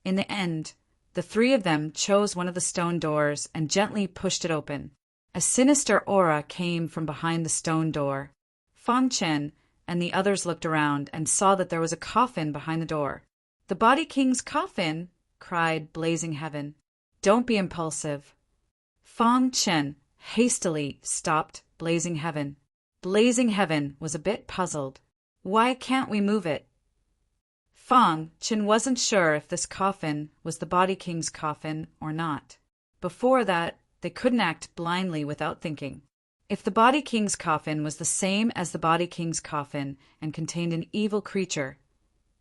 In the end, The three of them chose one of the stone doors and gently pushed it open. A sinister aura came from behind the stone door. Fang Chen and the others looked around and saw that there was a coffin behind the door. "The Body King's coffin!" cried Blazing Heaven. "Don't be impulsive." Fang Chen hastily stopped Blazing Heaven. Blazing Heaven was a bit puzzled. "Why can't we move it?" Fang Chen wasn't sure if this coffin was the Body King's coffin or not. Before that, they couldn't act blindly without thinking. If the Body King's coffin was the same as the Body King's coffin and contained an evil creature,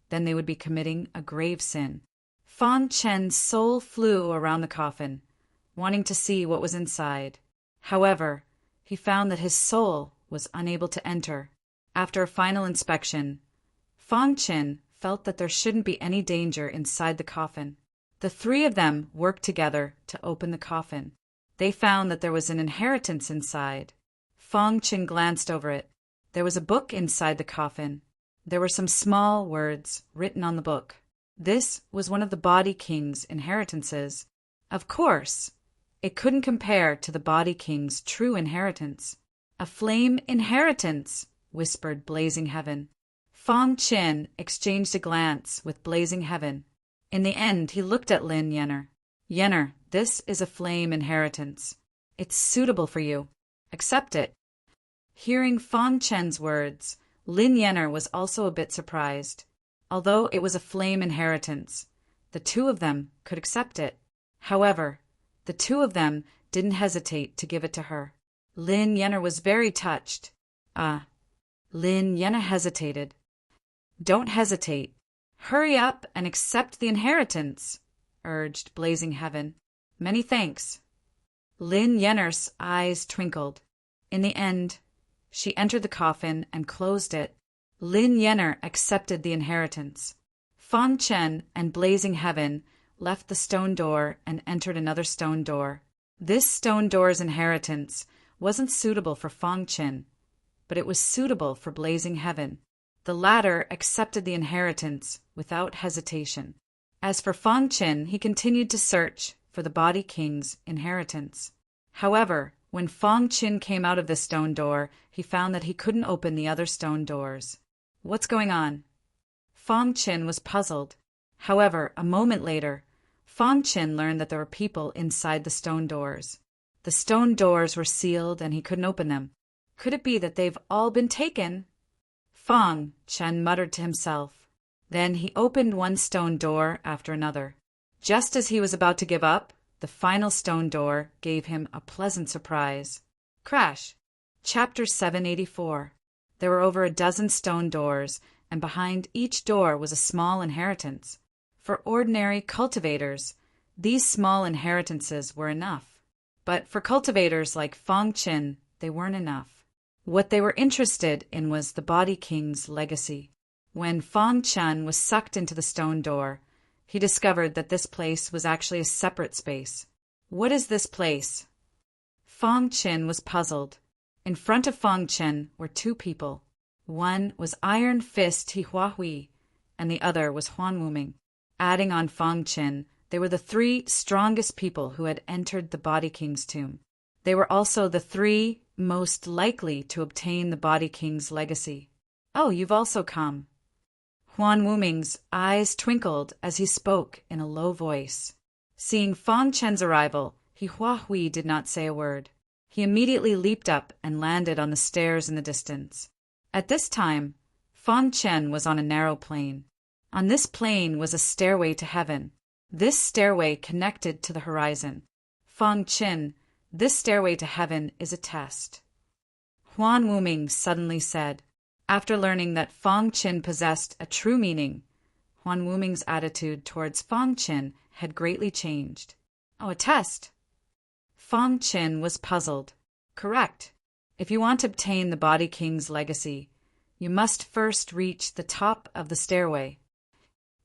then they would be committing a grave sin. Fang Chen's soul flew around the coffin, wanting to see what was inside. However, he found that his soul was unable to enter. After a final inspection, Fang Chen felt that there shouldn't be any danger inside the coffin. The three of them worked together to open the coffin. They found that there was an inheritance inside. Fang Chen glanced over it. There was a book inside the coffin. There were some small words written on the book. This was one of the Body King's inheritances. Of course, it couldn't compare to the Body King's true inheritance. "A flame inheritance," whispered Blazing Heaven. Fang Chen exchanged a glance with Blazing Heaven. In the end, he looked at Lin Yenner. "Yenner, this is a flame inheritance. It's suitable for you. Accept it." Hearing Fang Chen's words, Lin Yenner was also a bit surprised. Although it was a flame inheritance, the two of them could accept it. However, the two of them didn't hesitate to give it to her. Lin Yenner was very touched. Lin Yenner hesitated. "Don't hesitate. Hurry up and accept the inheritance," urged Blazing Heaven. "Many thanks." Lin Yenner's eyes twinkled. In the end, she entered the coffin and closed it. Lin Yenner accepted the inheritance. Fang Chen and Blazing Heaven left the stone door and entered another stone door. This stone door's inheritance wasn't suitable for Fang Chen, but it was suitable for Blazing Heaven. The latter accepted the inheritance without hesitation. As for Fang Chen, he continued to search for the Body King's inheritance. However, when Fang Chen came out of the stone door, he found that he couldn't open the other stone doors. "What's going on?" Fang Chen was puzzled. However, a moment later, Fang Chen learned that there were people inside the stone doors. The stone doors were sealed and he couldn't open them. Could it be that they've all been taken? Fang Chen muttered to himself. Then he opened one stone door after another. Just as he was about to give up, the final stone door gave him a pleasant surprise. Crash! Chapter 784. There were over a dozen stone doors, and behind each door was a small inheritance. For ordinary cultivators, these small inheritances were enough. But for cultivators like Fang Chen, they weren't enough. What they were interested in was the Body King's legacy. When Fang Chen was sucked into the stone door, he discovered that this place was actually a separate space. What is this place? Fang Chen was puzzled. In front of Fang Chen were two people. One was Iron Fist Hihuahui, and the other was Huan Wuming. Adding on Fang Chen, they were the three strongest people who had entered the Body King's tomb. They were also the three most likely to obtain the Body King's legacy. "Oh, you've also come." Huan Wuming's eyes twinkled as he spoke in a low voice. Seeing Fang Chen's arrival, Hihuahui did not say a word. He immediately leaped up and landed on the stairs in the distance. At this time, Fang Chen was on a narrow plain. On this plain was a stairway to heaven. This stairway connected to the horizon. "Fang Chen, this stairway to heaven is a test," Huan Wuming suddenly said. After learning that Fang Chen possessed a true meaning, Huan Wuming's attitude towards Fang Chen had greatly changed. "Oh, a test?" Fang Chen was puzzled. "Correct. If you want to obtain the Body King's legacy, you must first reach the top of the stairway,"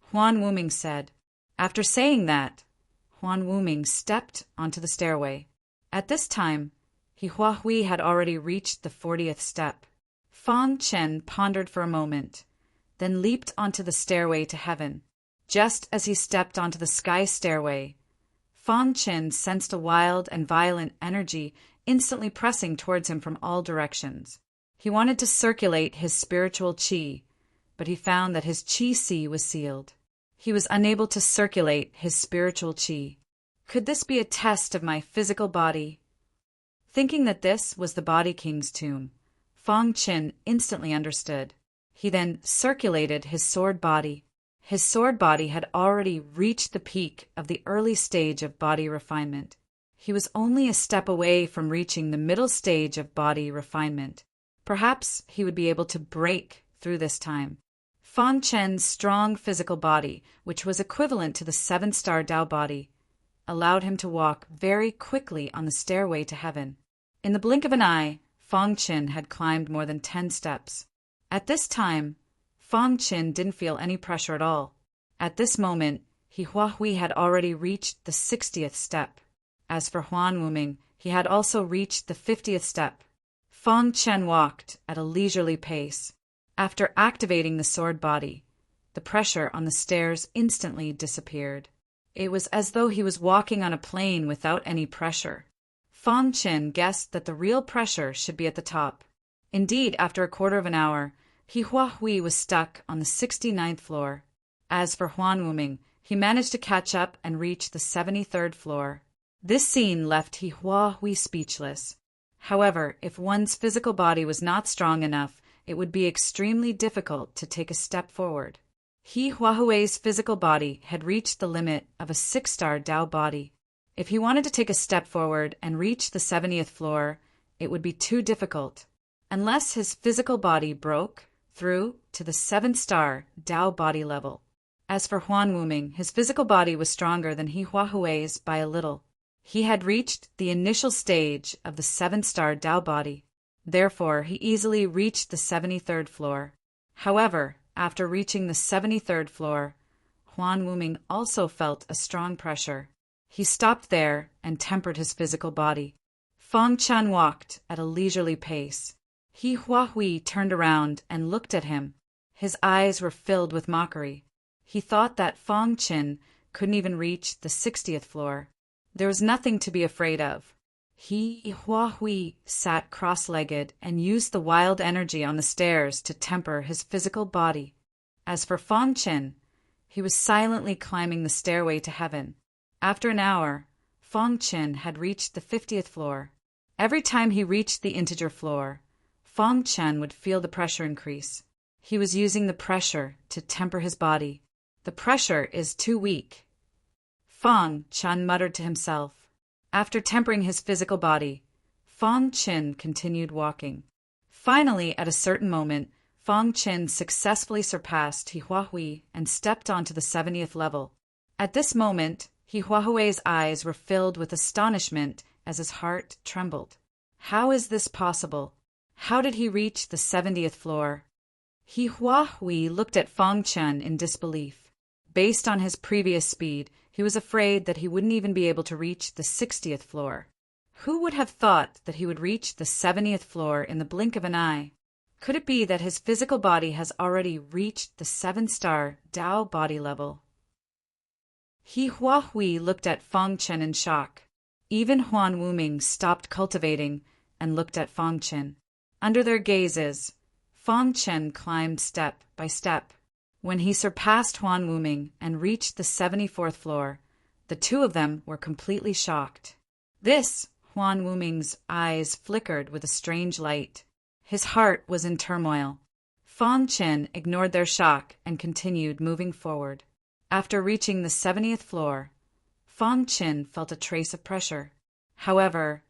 Huan Wuming said. After saying that, Huan Wuming stepped onto the stairway. At this time, Hihuahui had already reached the 40th step. Fang Chen pondered for a moment, then leaped onto the stairway to heaven. Just as he stepped onto the sky stairway, Fang Qin sensed a wild and violent energy instantly pressing towards him from all directions. He wanted to circulate his spiritual qi, but he found that his qi sea was sealed. He was unable to circulate his spiritual qi. Could this be a test of my physical body? Thinking that this was the Body King's tomb, Fang Qin instantly understood. He then circulated his sword body. His sword body had already reached the peak of the early stage of body refinement. He was only a step away from reaching the middle stage of body refinement. Perhaps he would be able to break through this time. Fang Qin's strong physical body, which was equivalent to the 7-star Tao body, allowed him to walk very quickly on the stairway to heaven. In the blink of an eye, Fang Qin had climbed more than 10 steps. At this time, Fang Qin didn't feel any pressure at all. At this moment, Huahui had already reached the 60th step. As for Huan Wuming, he had also reached the 50th step. Fang Qin walked at a leisurely pace. After activating the sword body, the pressure on the stairs instantly disappeared. It was as though he was walking on a plane without any pressure. Fang Qin guessed that the real pressure should be at the top. Indeed, after a quarter of an hour, Huahui was stuck on the 69th floor. As for Huan Wuming, he managed to catch up and reach the 73rd floor. This scene left Huahui speechless. However, if one's physical body was not strong enough, it would be extremely difficult to take a step forward. Huahui's physical body had reached the limit of a 6-star Tao body. If he wanted to take a step forward and reach the 70th floor, it would be too difficult. Unless his physical body broke through to the 7-star Tao body level. As for Huan Wuming, his physical body was stronger than Huahui's by a little. He had reached the initial stage of the 7-star Tao body. Therefore, he easily reached the 73rd floor. However, after reaching the 73rd floor, Huan Wuming also felt a strong pressure. He stopped there and tempered his physical body. Fang Qin walked at a leisurely pace. Huahui turned around and looked at him. His eyes were filled with mockery. He thought that Fang Qin couldn't even reach the 60th floor. There was nothing to be afraid of. Huahui sat cross-legged and used the wild energy on the stairs to temper his physical body. As for Fang Qin, he was silently climbing the stairway to heaven. After an hour, Fang Qin had reached the 50th floor. Every time he reached the integer floor, Fang Qin would feel the pressure increase. He was using the pressure to temper his body. The pressure is too weak. Fang Qin muttered to himself. After tempering his physical body, Fang Qin continued walking. Finally, at a certain moment, Fang Qin successfully surpassed Huahui and stepped onto the 70th level. At this moment, Huahui's eyes were filled with astonishment as his heart trembled. How is this possible? How did he reach the 70th floor? Huahui looked at Fang Qin in disbelief. Based on his previous speed, he was afraid that he wouldn't even be able to reach the 60th floor. Who would have thought that he would reach the 70th floor in the blink of an eye? Could it be that his physical body has already reached the 7-star Tao body level? Huahui looked at Fang Qin in shock. Even Huan Wuming stopped cultivating and looked at Fang Qin. Under their gazes, Fang Qin climbed step by step. When he surpassed Huan Wuming and reached the 74th floor, the two of them were completely shocked. Huan Wuming's eyes flickered with a strange light. His heart was in turmoil. Fang Qin ignored their shock and continued moving forward. After reaching the 70th floor, Fang Qin felt a trace of pressure. However,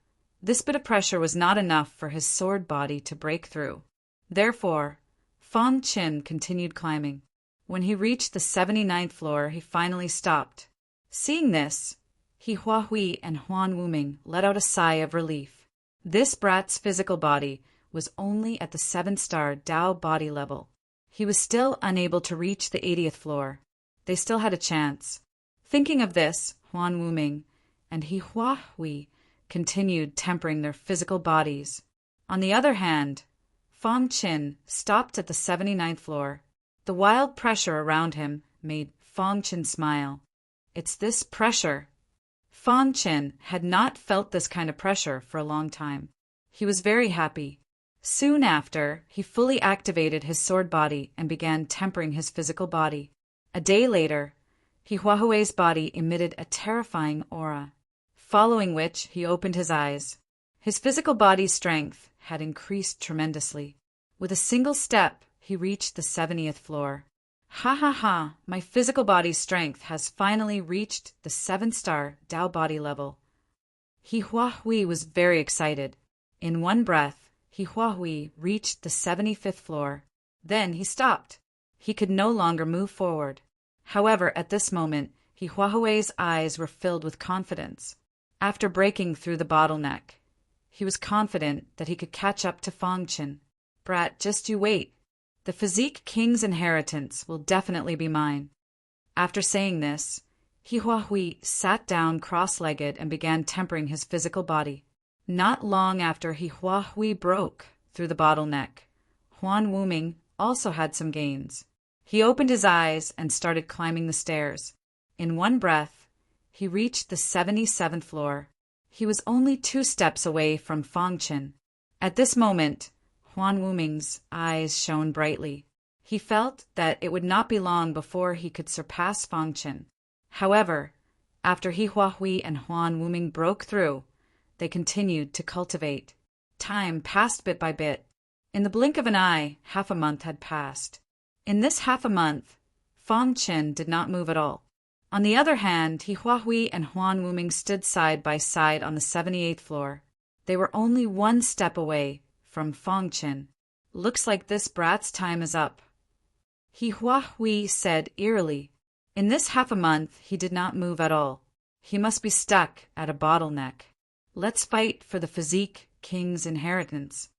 this bit of pressure was not enough for his sword body to break through. Therefore, Fang Qin continued climbing. When he reached the 79th floor, he finally stopped. Seeing this, Huahui and Huan Wuming let out a sigh of relief. This brat's physical body was only at the 7-star Tao body level. He was still unable to reach the 80th floor. They still had a chance. Thinking of this, Huan Wuming and Huahui continued tempering their physical bodies. On the other hand, Fang Qin stopped at the 79th floor. The wild pressure around him made Fang Qin smile. It's this pressure. Fang Chen had not felt this kind of pressure for a long time. He was very happy. Soon after, he fully activated his sword body and began tempering his physical body. A day later, Huahui's body emitted a terrifying aura, following which he opened his eyes. His physical body's strength had increased tremendously. With a single step, he reached the 70th floor. Ha ha ha, my physical body's strength has finally reached the 7-star Dao body level. Huahui was very excited. In one breath, Huahui reached the 75th floor. Then he stopped. He could no longer move forward. However, at this moment, Huahui's eyes were filled with confidence. After breaking through the bottleneck, he was confident that he could catch up to Fang Chen. Brat, just you wait. The Physique King's inheritance will definitely be mine. After saying this, Huahui sat down cross-legged and began tempering his physical body. Not long after Huahui broke through the bottleneck, Huan Wuming also had some gains. He opened his eyes and started climbing the stairs. In one breath, he reached the 77th floor. He was only 2 steps away from Fang Chen. At this moment, Huan Wuming's eyes shone brightly. He felt that it would not be long before he could surpass Fang Chen. However, after Huahui and Huan Wuming broke through, they continued to cultivate. Time passed bit by bit. In the blink of an eye, half a month had passed. In this half a month, Fang Chen did not move at all. On the other hand, Huahui and Huan Wuming stood side by side on the 78th floor. They were only 1 step away from Fang Chen. Looks like this brat's time is up. Huahui said eerily. In this half a month, he did not move at all. He must be stuck at a bottleneck. Let's fight for the Physique King's inheritance.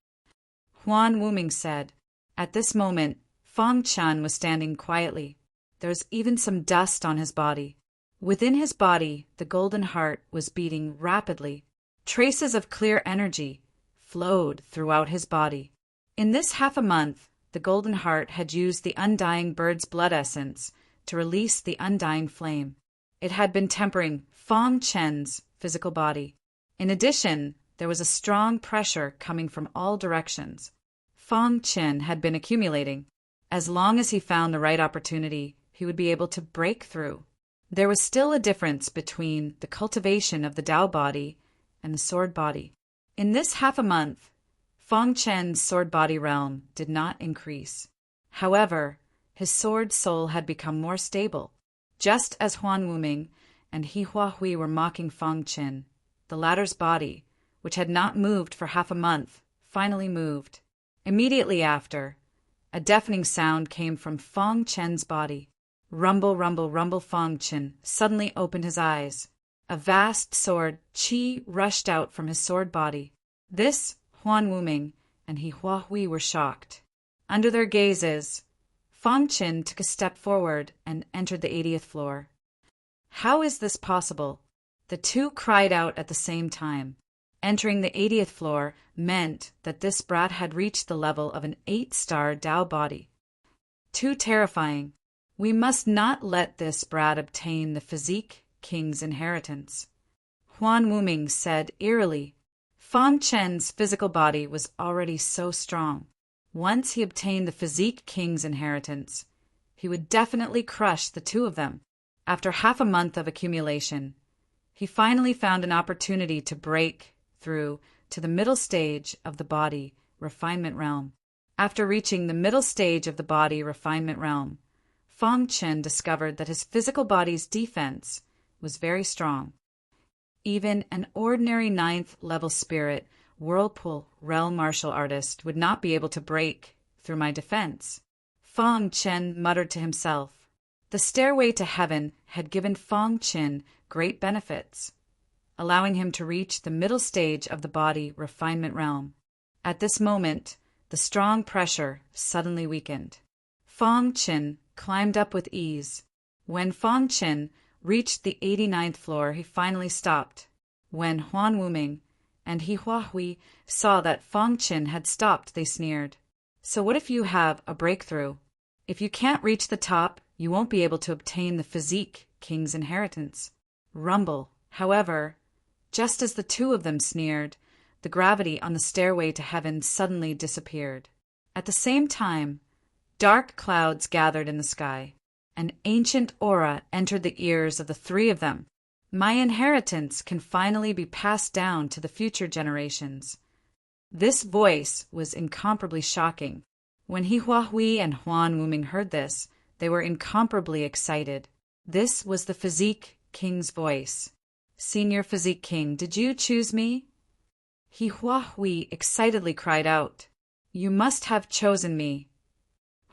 Huan Wuming said. At this moment, Fang Chen was standing quietly. There was even some dust on his body. Within his body, the golden heart was beating rapidly. Traces of clear energy flowed throughout his body. In this half a month, the golden heart had used the undying bird's blood essence to release the undying flame. It had been tempering Fang Chen's physical body. In addition, there was a strong pressure coming from all directions. Fang Chen had been accumulating. As long as he found the right opportunity, he would be able to break through. There was still a difference between the cultivation of the Dao body and the sword body. In this half a month, Fang Chen's sword body realm did not increase. However, his sword soul had become more stable. Just as Huan Wuming and Huahui were mocking Fang Chen, the latter's body, which had not moved for half a month, finally moved. Immediately after, a deafening sound came from Fang Chen's body. Rumble, rumble, rumble. Fang Chen suddenly opened his eyes. A vast sword qi rushed out from his sword body. This, Huan Wuming and Huahui were shocked. Under their gazes, Fang Chen took a step forward and entered the 80th floor. How is this possible? The two cried out at the same time. Entering the 80th floor meant that this brat had reached the level of an 8-star Dao body. Too terrifying. We must not let this brat obtain the Physique King's inheritance. Huan Wuming said eerily. Fang Chen's physical body was already so strong. Once he obtained the Physique King's inheritance, he would definitely crush the two of them. After half a month of accumulation, he finally found an opportunity to break through to the middle stage of the body refinement realm. After reaching the middle stage of the body refinement realm, Fang Chen discovered that his physical body's defense was very strong. Even an ordinary 9th level spirit whirlpool realm martial artist would not be able to break through my defense. Fang Chen muttered to himself. The stairway to heaven had given Fang Chen great benefits, allowing him to reach the middle stage of the body refinement realm. At this moment, the strong pressure suddenly weakened. Fang Chen climbed up with ease. When Fang Chen reached the 89th floor, he finally stopped. When Huan Wuming and Huahui saw that Fang Chen had stopped, they sneered. So what if you have a breakthrough? If you can't reach the top, you won't be able to obtain the Physique King's inheritance. Rumble. However, just as the two of them sneered, the gravity on the stairway to heaven suddenly disappeared. At the same time, dark clouds gathered in the sky. An ancient aura entered the ears of the three of them. My inheritance can finally be passed down to the future generations. This voice was incomparably shocking. When Hua Hui and Huan Wuming heard this, they were incomparably excited. This was the Physique King's voice. Senior Physique King, did you choose me? Hua Hui excitedly cried out. You must have chosen me.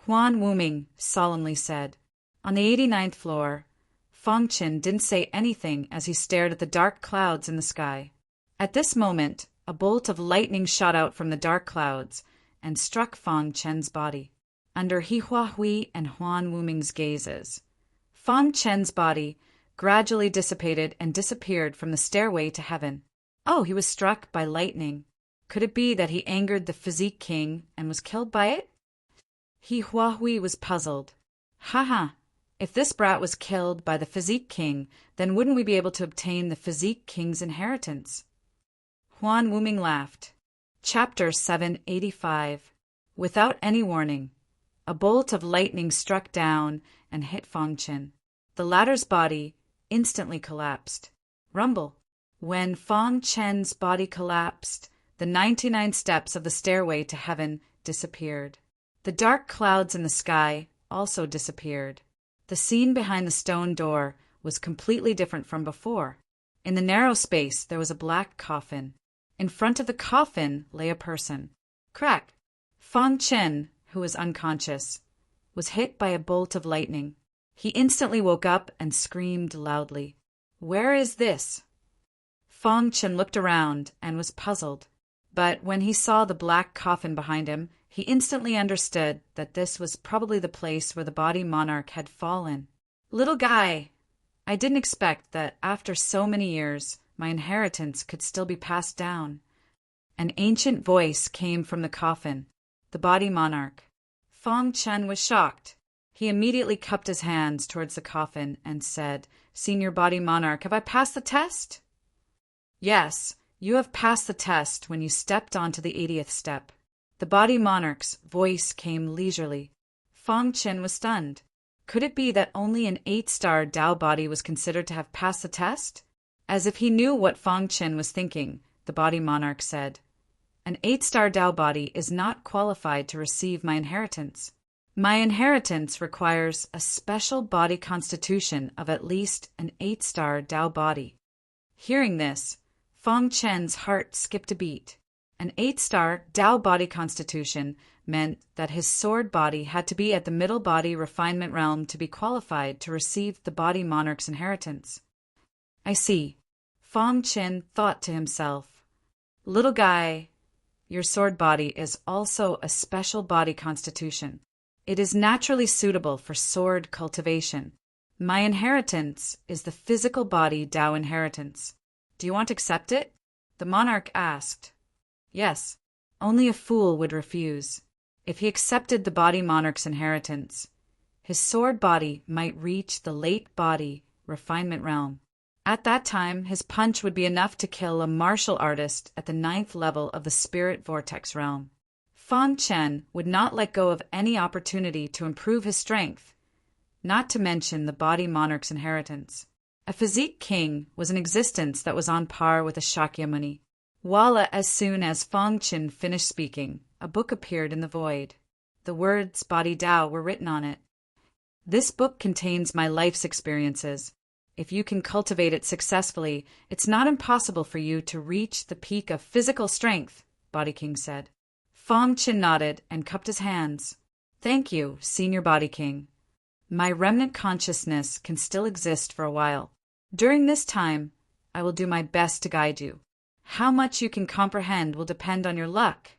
Huan Wuming solemnly said. On the 89th floor, Feng Qin didn't say anything as he stared at the dark clouds in the sky. At this moment, a bolt of lightning shot out from the dark clouds and struck Feng Chen's body. Under Hua Hui and Huan Wuming's gazes, Feng Chen's body gradually dissipated and disappeared from the stairway to heaven. Oh, he was struck by lightning. Could it be that he angered the Physique King and was killed by it? Hua Hui was puzzled. Ha! If this brat was killed by the Physique King, then wouldn't we be able to obtain the Physique King's inheritance? Huan Wuming laughed. Chapter 785. Without any warning, a bolt of lightning struck down and hit Feng Qin. The latter's body instantly collapsed. Rumble. When Feng Chen's body collapsed, the 99 steps of the stairway to heaven disappeared. The dark clouds in the sky also disappeared. The scene behind the stone door was completely different from before. In the narrow space, there was a black coffin. In front of the coffin lay a person. Crack! Feng Qin, who was unconscious, was hit by a bolt of lightning. He instantly woke up and screamed loudly. Where is this? Feng Qin looked around and was puzzled. But when he saw the black coffin behind him, he instantly understood that this was probably the place where the body monarch had fallen. Little guy, I didn't expect that after so many years, my inheritance could still be passed down. An ancient voice came from the coffin. The body monarch. Feng Qin was shocked. He immediately cupped his hands towards the coffin and said, Senior body monarch, have I passed the test? Yes, you have passed the test when you stepped onto the 80th step. The body monarch's voice came leisurely. Feng Qin was stunned. Could it be that only an 8-star Dao body was considered to have passed the test? As if he knew what Feng Qin was thinking, the body monarch said, An 8-star Dao body is not qualified to receive my inheritance. My inheritance requires a special body constitution of at least an 8-star Dao body. Hearing this, Feng Chen's heart skipped a beat. An 8-star Dao body constitution meant that his sword body had to be at the middle body refinement realm to be qualified to receive the body monarch's inheritance. I see. Feng Qin thought to himself, Little guy, your sword body is also a special body constitution. It is naturally suitable for sword cultivation. My inheritance is the physical body Dao inheritance. Do you want to accept it? The monarch asked. Yes, only a fool would refuse. If he accepted the body monarch's inheritance, his sword body might reach the late body refinement realm. At that time, his punch would be enough to kill a martial artist at the 9th level of the spirit vortex realm. Feng Qin would not let go of any opportunity to improve his strength, not to mention the body monarch's inheritance. A Physique King was an existence that was on par with a Shakyamuni. Voila! As soon as Feng Qin finished speaking, a book appeared in the void. The words Body Dao were written on it. This book contains my life's experiences. If you can cultivate it successfully, it's not impossible for you to reach the peak of physical strength, Body King said. Feng Qin nodded and cupped his hands. Thank you, Senior Body King. My remnant consciousness can still exist for a while. During this time, I will do my best to guide you. How much you can comprehend will depend on your luck,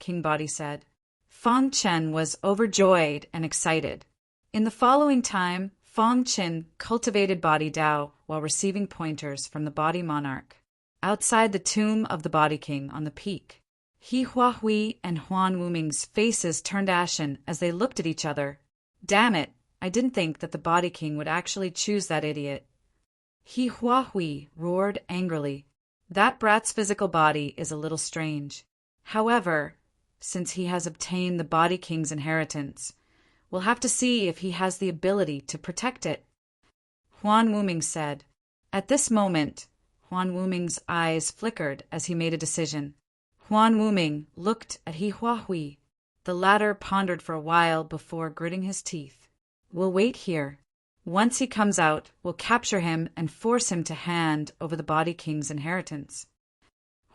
King Body said. Feng Qin was overjoyed and excited. In the following time, Feng Qin cultivated Body Dao while receiving pointers from the Body Monarch. Outside the tomb of the Body King on the peak, Hua Hui and Huan Wuming's faces turned ashen as they looked at each other. Damn it, I didn't think that the Body King would actually choose that idiot. He Huahui roared angrily. That brat's physical body is a little strange. However, since he has obtained the Body King's inheritance, we'll have to see if he has the ability to protect it, Huan Wuming said. At this moment, Huan Wuming's eyes flickered as he made a decision. Huan Wuming looked at He Huahui. The latter pondered for a while before gritting his teeth. We'll wait here. Once he comes out, we'll capture him and force him to hand over the Body King's inheritance.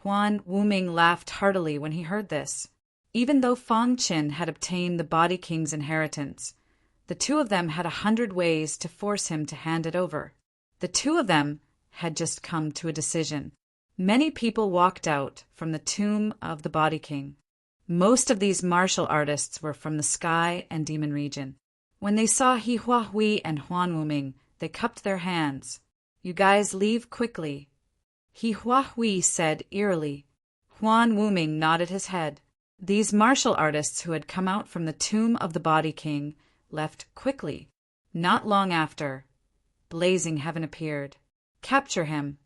Huan Wuming laughed heartily when he heard this. Even though Fang Qin had obtained the Body King's inheritance, the two of them had 100 ways to force him to hand it over. The two of them had just come to a decision. Many people walked out from the tomb of the Body King. Most of these martial artists were from the Sky and Demon region. When they saw He Huahui and Huan Wuming, they cupped their hands. You guys leave quickly, He Huahui said eerily. Huan Wuming nodded his head. These martial artists who had come out from the tomb of the Body King left quickly. Not long after, Blazing Heaven appeared. Capture him,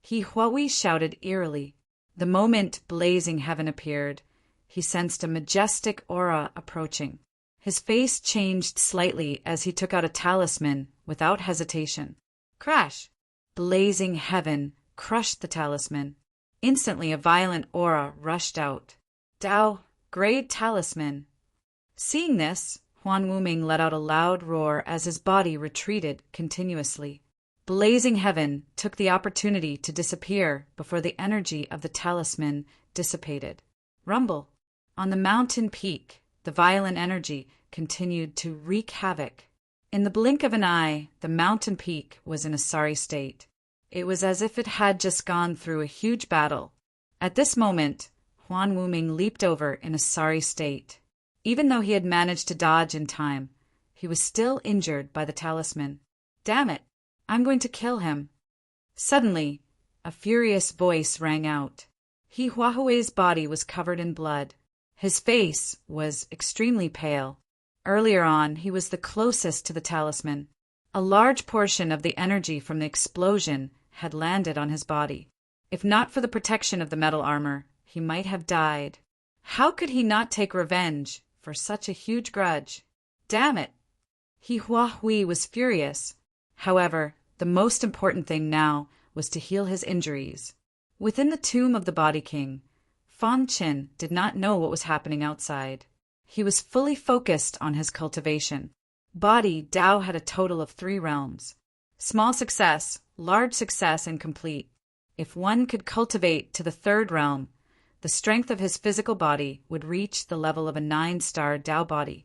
He Huahui shouted eerily. The moment Blazing Heaven appeared, he sensed a majestic aura approaching. His face changed slightly as he took out a talisman without hesitation. Crash! Blazing Heaven crushed the talisman. Instantly a violent aura rushed out. Dao, Grade Talisman. Seeing this, Huan Wuming let out a loud roar as his body retreated continuously. Blazing Heaven took the opportunity to disappear before the energy of the talisman dissipated. Rumble. On the mountain peak, the violent energy continued to wreak havoc. In the blink of an eye, the mountain peak was in a sorry state. It was as if it had just gone through a huge battle. At this moment, Huan Wuming leaped over in a sorry state. Even though he had managed to dodge in time, he was still injured by the talisman. Damn it! I'm going to kill him. Suddenly, a furious voice rang out. He Huahui's body was covered in blood. His face was extremely pale. Earlier on, he was the closest to the talisman. A large portion of the energy from the explosion had landed on his body. If not for the protection of the metal armor, he might have died. How could he not take revenge for such a huge grudge? Damn it! He Huahui was furious. However, the most important thing now was to heal his injuries. Within the tomb of the Body King, Fang Qin did not know what was happening outside. He was fully focused on his cultivation. Body Dao had a total of 3 realms. Small success, large success, and complete. If one could cultivate to the 3rd realm, the strength of his physical body would reach the level of a 9-star Dao body.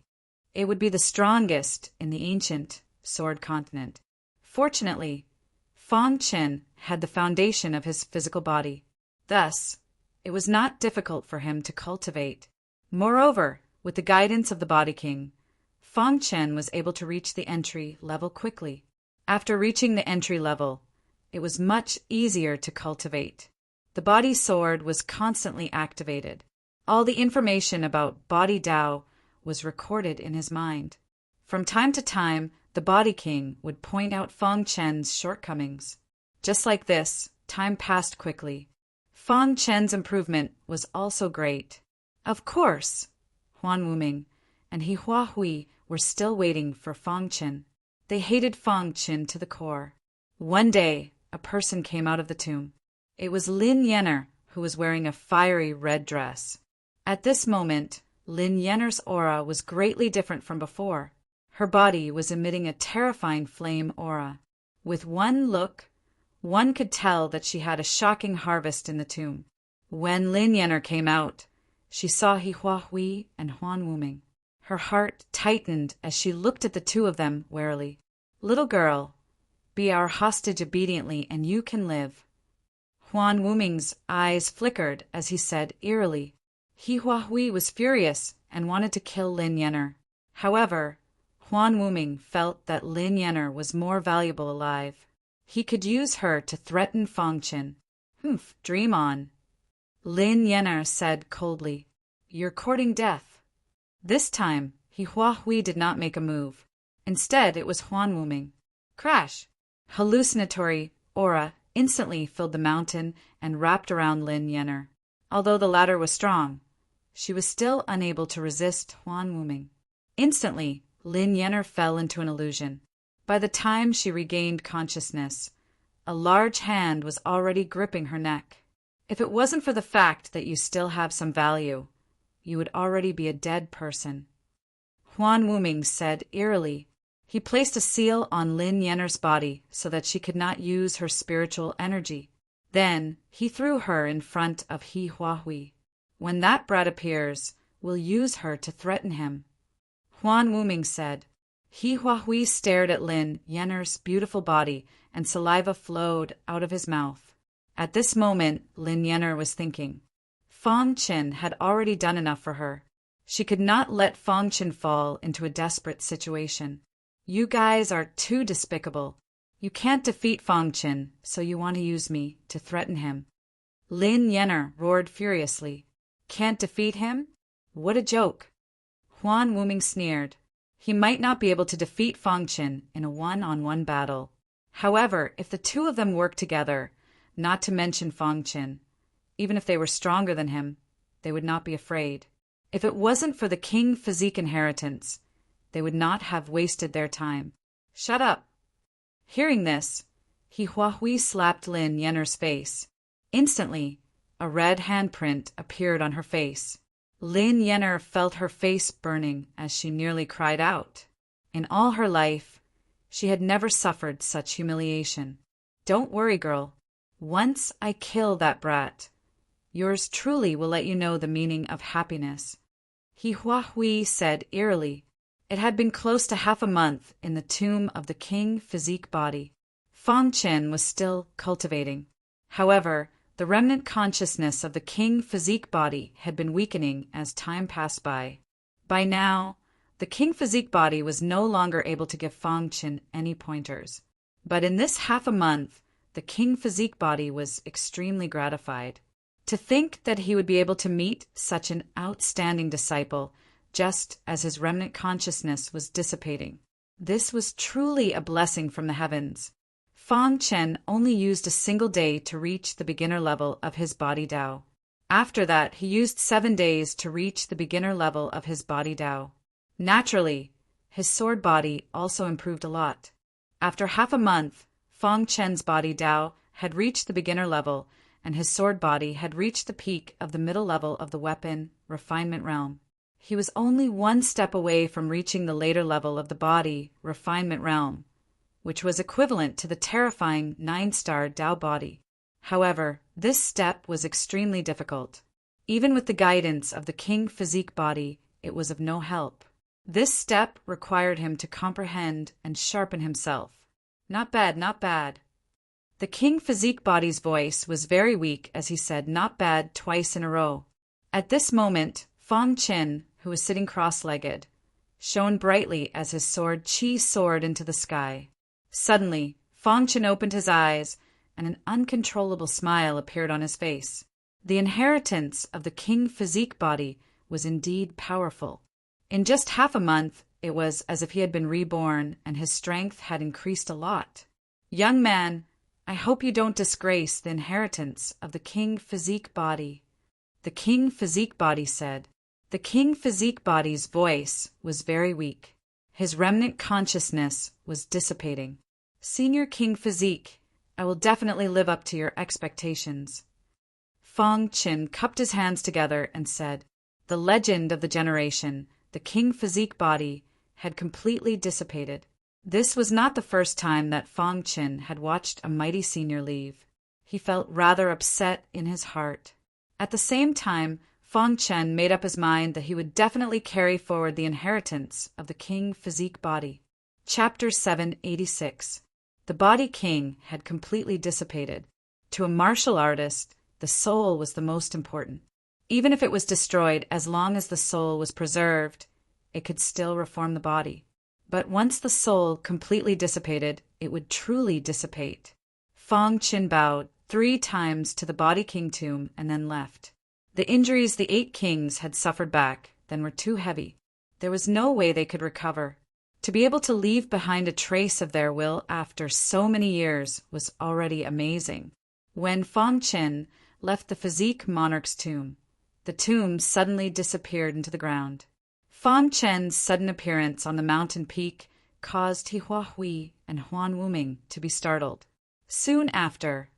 It would be the strongest in the ancient Sword Continent. Fortunately, Fang Qin had the foundation of his physical body. Thus, it was not difficult for him to cultivate. Moreover, with the guidance of the Body King, Fang Qin was able to reach the entry level quickly. After reaching the entry level, it was much easier to cultivate. The body sword was constantly activated. All the information about Body Dao was recorded in his mind. From time to time, the Body King would point out Fang Qin's shortcomings. Just like this, time passed quickly. Fang Qin's improvement was also great. Of course, Huan Wuming and He Huahui were still waiting for Fang Qin. They hated Fang Qin to the core. One day, a person came out of the tomb. It was Lin Yenner, who was wearing a fiery red dress. At this moment, Lin Yenner's aura was greatly different from before. Her body was emitting a terrifying flame aura. With one look, one could tell that she had a shocking harvest in the tomb. When Lin Yenner came out, she saw He Huahui and Huan Wuming. Her heart tightened as she looked at the two of them warily. Little girl, be our hostage obediently and you can live. Huan Wuming's eyes flickered as he said eerily. He Huahui was furious and wanted to kill Lin Yenner. However, Huan Wuming felt that Lin Yenner was more valuable alive. He could use her to threaten Fang Qin. Dream on. Lin Yenner said coldly. You're courting death. This time, He Huahui did not make a move. Instead, it was Huan Wuming. Crash! Hallucinatory aura instantly filled the mountain and wrapped around Lin Yenner. Although the latter was strong, she was still unable to resist Huan Wuming. Instantly, Lin Yenner fell into an illusion. By the time she regained consciousness, a large hand was already gripping her neck. If it wasn't for the fact that you still have some value, you would already be a dead person. Huan Wuming said eerily. He placed a seal on Lin Yenner's body so that she could not use her spiritual energy. Then he threw her in front of He Huahui. When that brat appears, we'll use her to threaten him. Huan Wuming said. He Huahui stared at Lin Yenner's beautiful body, and saliva flowed out of his mouth. At this moment, Lin Yenner was thinking. Fang Qin had already done enough for her. She could not let Fang Qin fall into a desperate situation. You guys are too despicable. You can't defeat Fang Qin, so you want to use me to threaten him. Lin Yenner roared furiously. Can't defeat him? What a joke. Huan Wuming sneered. He might not be able to defeat Fang Qin in a one-on-one battle. However, if the two of them worked together, not to mention Fang Qin, even if they were stronger than him, they would not be afraid. If it wasn't for the king physique inheritance, they would not have wasted their time. Shut up. Hearing this, He Huahui slapped Lin Yenner's face. Instantly, a red handprint appeared on her face. Lin Yenner felt her face burning as she nearly cried out. In all her life, she had never suffered such humiliation. Don't worry, girl. Once I kill that brat, yours truly will let you know the meaning of happiness. He Huahui said eerily. It had been close to half a month in the tomb of the king physique body. Fang Qin was still cultivating. However, the remnant consciousness of the king physique body had been weakening as time passed by. By now, the king physique body was no longer able to give Fang Qin any pointers. But in this half a month, the king physique body was extremely gratified. To think that he would be able to meet such an outstanding disciple just as his remnant consciousness was dissipating. This was truly a blessing from the heavens. Fang Qin only used a single day to reach the beginner level of his body Dao. After that, he used 7 days to reach the beginner level of his body Dao. Naturally, his sword body also improved a lot. After half a month, Fang Qin's body Dao had reached the beginner level, and his sword body had reached the peak of the middle level of the weapon refinement realm. He was only one step away from reaching the later level of the body refinement realm, which was equivalent to the terrifying 9-star Dao body. However, this step was extremely difficult. Even with the guidance of the king physique body, it was of no help. This step required him to comprehend and sharpen himself. Not bad, not bad. The king physique body's voice was very weak as he said not bad twice in a row. At this moment, Fang Qin, who was sitting cross-legged, shone brightly as his sword Qi soared into the sky. Suddenly, Fang Qin opened his eyes, and an uncontrollable smile appeared on his face. The inheritance of the king physique body was indeed powerful. In just half a month, it was as if he had been reborn, and his strength had increased a lot. Young man, I hope you don't disgrace the inheritance of the king physique body. The king physique body said. The king physique body's voice was very weak. His remnant consciousness was dissipating. Senior king physique, I will definitely live up to your expectations. Fang Qin cupped his hands together and said, the legend of the generation, the king physique body, had completely dissipated. This was not the first time that Fang Qin had watched a mighty senior leave. He felt rather upset in his heart. At the same time, Fang Qin made up his mind that he would definitely carry forward the inheritance of the king physique body. Chapter 786. The body king had completely dissipated. To a martial artist, the soul was the most important. Even if it was destroyed, as long as the soul was preserved, it could still reform the body. But once the soul completely dissipated, it would truly dissipate. Fang Qin bowed 3 times to the body king tomb and then left. The injuries the 8 kings had suffered back then were too heavy. There was no way they could recover. To be able to leave behind a trace of their will after so many years was already amazing. When Fang Qin left the physique monarch's tomb, the tomb suddenly disappeared into the ground. Fang Chen's sudden appearance on the mountain peak caused He Huahui and Huan Wuming to be startled. Soon after,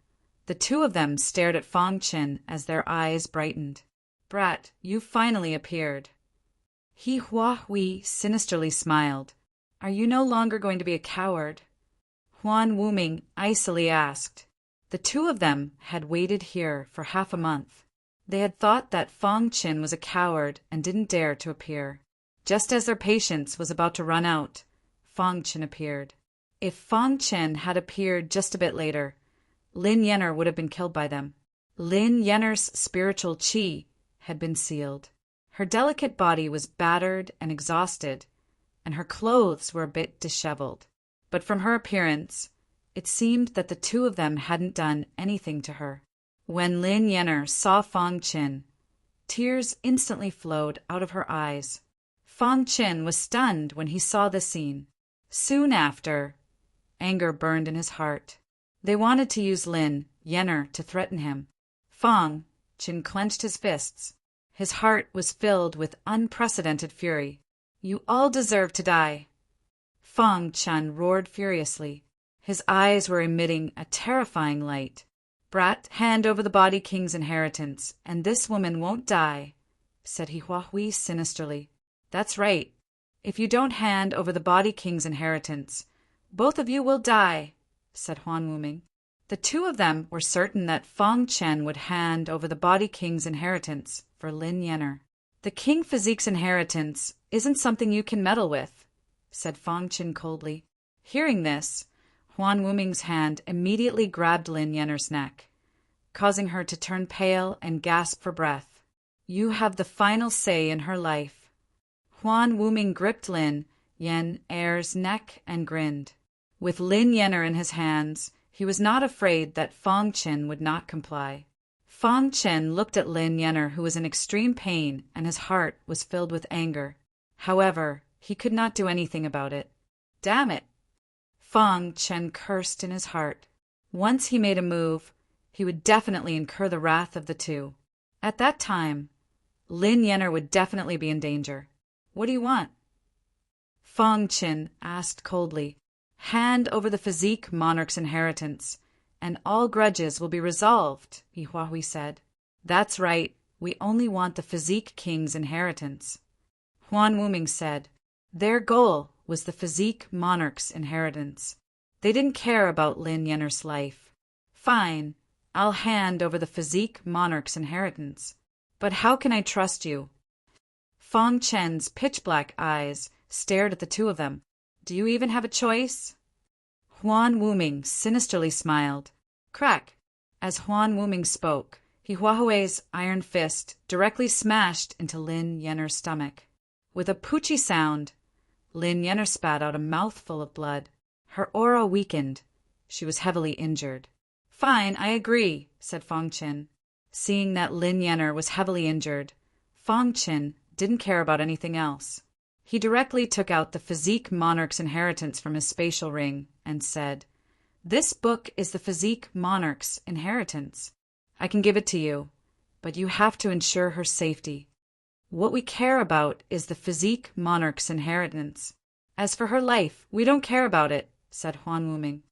the two of them stared at Fang Qin as their eyes brightened. "Brat, you finally appeared." He Huahui sinisterly smiled. "Are you no longer going to be a coward?" Huan Wuming icily asked. The two of them had waited here for half a month. They had thought that Fang Qin was a coward and didn't dare to appear. Just as their patience was about to run out, Fang Qin appeared. If Fang Qin had appeared just a bit later, Lin Yenner would have been killed by them. Lin Yenner's spiritual qi had been sealed. Her delicate body was battered and exhausted, and her clothes were a bit disheveled. But from her appearance, it seemed that the two of them hadn't done anything to her. When Lin Yenner saw Fang Qin, tears instantly flowed out of her eyes. Fang Qin was stunned when he saw the scene. Soon after, anger burned in his heart. They wanted to use Lin Yenner to threaten him. Fang Qin clenched his fists. His heart was filled with unprecedented fury. "You all deserve to die." Fang Qin roared furiously. His eyes were emitting a terrifying light. "Brat, hand over the Body King's inheritance, and this woman won't die," said He Huahui sinisterly. "That's right. If you don't hand over the Body King's inheritance, both of you will die," said Huan Wuming. The two of them were certain that Fang Qin would hand over the Body King's inheritance for Lin Yenner. "The King Physique's inheritance isn't something you can meddle with," said Fang Qin coldly. Hearing this, Huan Wuming's hand immediately grabbed Lin Yenner's neck, causing her to turn pale and gasp for breath. "You have the final say in her life." Huan Wuming gripped Lin Yenner's neck and grinned. With Lin Yenner in his hands, he was not afraid that Fang Qin would not comply. Fang Qin looked at Lin Yenner, who was in extreme pain, and his heart was filled with anger. However, he could not do anything about it. "Damn it!" Fang Qin cursed in his heart. Once he made a move, he would definitely incur the wrath of the two. At that time, Lin Yenner would definitely be in danger. "What do you want?" Fang Qin asked coldly. "Hand over the physique monarch's inheritance, and all grudges will be resolved," He Huahui said. "That's right, we only want the physique king's inheritance." Huan Wuming said. Their goal was the physique monarch's inheritance. They didn't care about Lin Yenner's life. "Fine, I'll hand over the physique monarch's inheritance. But how can I trust you?" Fang Chen's pitch-black eyes stared at the two of them. "Do you even have a choice?" Huan Wuming sinisterly smiled. Crack! As Huan Wuming spoke, He Huahui's iron fist directly smashed into Lin Yenner's stomach. With a poochy sound, Lin Yenner spat out a mouthful of blood. Her aura weakened. She was heavily injured. "Fine, I agree," said Fang Qin. Seeing that Lin Yenner was heavily injured, Fang Qin didn't care about anything else. He directly took out the physique monarch's inheritance from his spatial ring and said, "This book is the physique monarch's inheritance. I can give it to you, but you have to ensure her safety. What we care about is the physique monarch's inheritance. As for her life, we don't care about it," said Huan Wuming.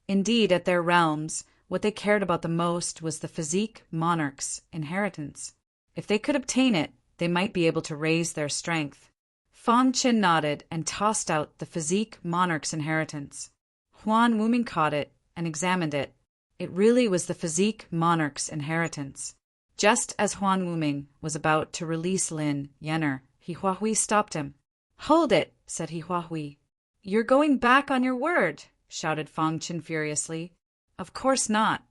Indeed, at their realms, what they cared about the most was the physique monarch's inheritance. If they could obtain it, they might be able to raise their strength. Fang Qin nodded and tossed out the physique monarch's inheritance. Huan Wuming caught it and examined it. It really was the physique monarch's inheritance. Just as Huan Wuming was about to release Lin Yenner, He Huahui stopped him. "Hold it," said He Huahui. "You're going back on your word," shouted Fang Qin furiously. "Of course not."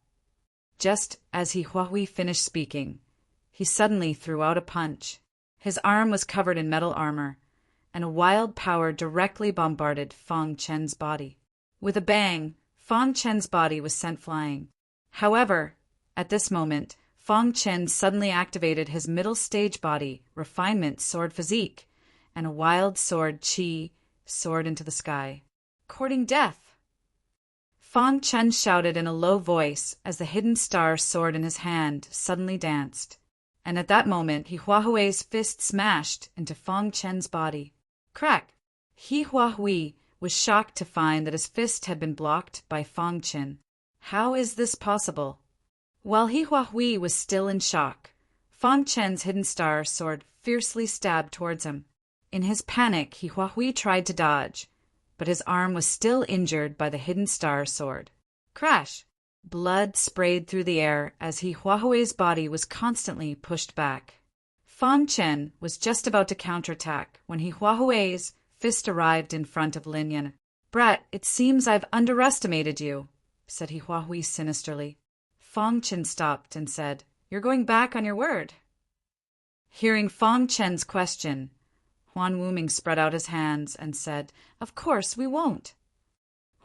Just as He Huahui finished speaking, he suddenly threw out a punch. His arm was covered in metal armor, and a wild power directly bombarded Fang Chen's body. With a bang, Fang Chen's body was sent flying. However, at this moment, Fang Chen suddenly activated his middle stage body refinement sword physique, and a wild sword qi soared into the sky, courting death. Fang Chen shouted in a low voice as the hidden star sword in his hand suddenly danced, and at that moment Hua Hui's fist smashed into Fang Chen's body. Crack! Hua Hui was shocked to find that his fist had been blocked by Fang Chen. How is this possible? While Hua Hui was still in shock, Fang Chen's hidden star sword fiercely stabbed towards him. In his panic, Hua Hui tried to dodge, but his arm was still injured by the hidden star sword. Crash! Blood sprayed through the air as Hua Hui's body was constantly pushed back. Fang Chen was just about to counterattack when Hua Hui's fist arrived in front of Lin Yan. "Brat, it seems I've underestimated you," said Hua Hui sinisterly. Fang Chen stopped and said, "You're going back on your word." Hearing Fang Chen's question, Huan Wuming spread out his hands and said, "Of course we won't."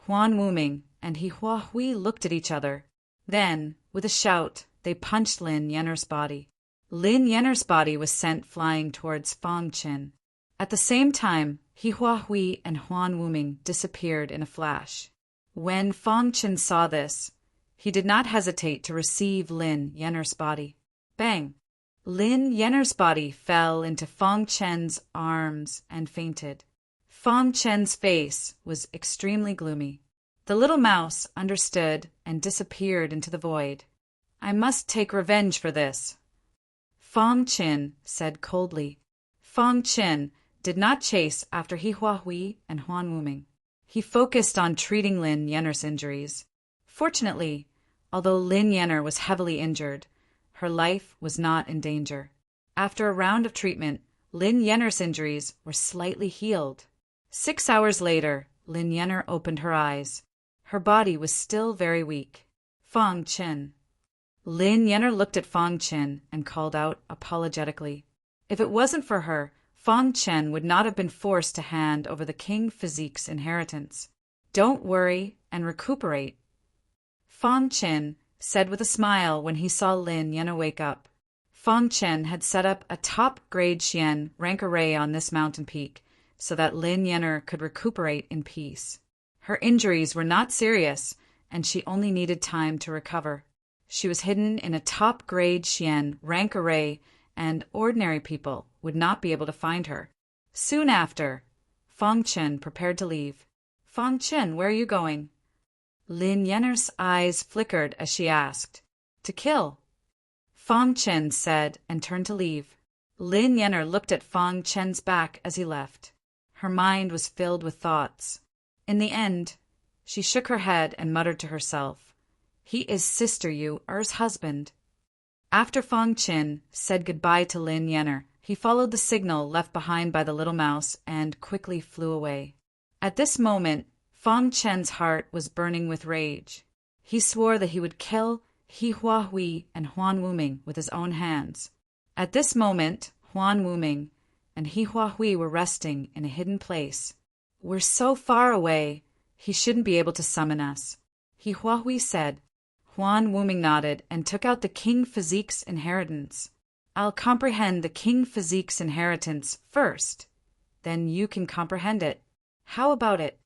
Huan Wuming and Hua Hui looked at each other. Then, with a shout, they punched Lin Yenner's body. Lin Yenner's body was sent flying towards Fang Chen. At the same time, Hua Hui and Huan Wuming disappeared in a flash. When Fang Chen saw this, he did not hesitate to receive Lin Yenner's body. Bang! Lin Yenner's body fell into Fang Chen's arms and fainted. Fang Chen's face was extremely gloomy. The little mouse understood and disappeared into the void. "I must take revenge for this," Fang Chen said coldly. Fang Chen did not chase after Hua Hui and Huan Wuming. He focused on treating Lin Yenner's injuries. Fortunately, although Lin Yenner was heavily injured, her life was not in danger. After a round of treatment, Lin Yenner's injuries were slightly healed. 6 hours later, Lin Yenner opened her eyes. Her body was still very weak. "Fang Chen." Lin Yenner looked at Fang Chen and called out apologetically. If it wasn't for her, Fang Chen would not have been forced to hand over the King Physique's inheritance. "Don't worry and recuperate," Fang Chen said with a smile when he saw Lin Yenner wake up. Fang Chen had set up a top-grade Xian rank array on this mountain peak so that Lin Yenner could recuperate in peace. Her injuries were not serious, and she only needed time to recover. She was hidden in a top-grade Xian rank array, and ordinary people would not be able to find her. Soon after, Fang Chen prepared to leave. "Fang Chen, where are you going?" Lin Yenner's eyes flickered as she asked. "To kill," Fang Chen said and turned to leave. Lin Yenner looked at Fang Chen's back as he left. Her mind was filled with thoughts. In the end, she shook her head and muttered to herself, "He is Sister Yu Er's husband." After Fang Chen said goodbye to Lin Yenner, he followed the signal left behind by the little mouse and quickly flew away. At this moment, Fang Chen's heart was burning with rage. He swore that he would kill Hua Hui and Huan Wuming with his own hands. At this moment, Huan Wuming and Hua Hui were resting in a hidden place. "We're so far away, he shouldn't be able to summon us," Hua Hui said. Huan Wuming nodded and took out the King Physique's inheritance. "I'll comprehend the King Physique's inheritance first. Then you can comprehend it. How about it?"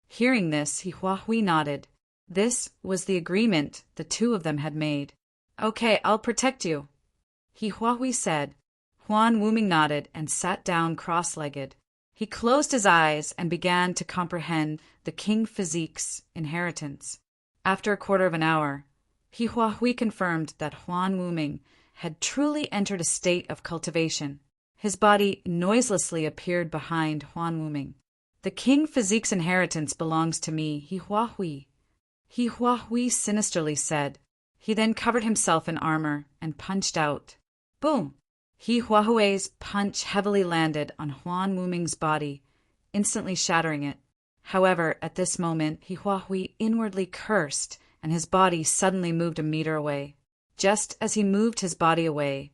Hearing this, Hua Hui nodded. This was the agreement the two of them had made. "Okay, I'll protect you," Hua Hui said. Huan Wuming nodded and sat down cross-legged. He closed his eyes and began to comprehend the King Physique's inheritance. After a quarter of an hour, Hua Hui confirmed that Huan Wuming had truly entered a state of cultivation. His body noiselessly appeared behind Huan Wuming. "The King Physique's inheritance belongs to me, Hua Hui," Hua Hui sinisterly said. He then covered himself in armor and punched out. Boom! Hua Hui's punch heavily landed on Huan Wuming's body, instantly shattering it. However, at this moment, Hua Hui inwardly cursed, and his body suddenly moved a meter away. Just as he moved his body away,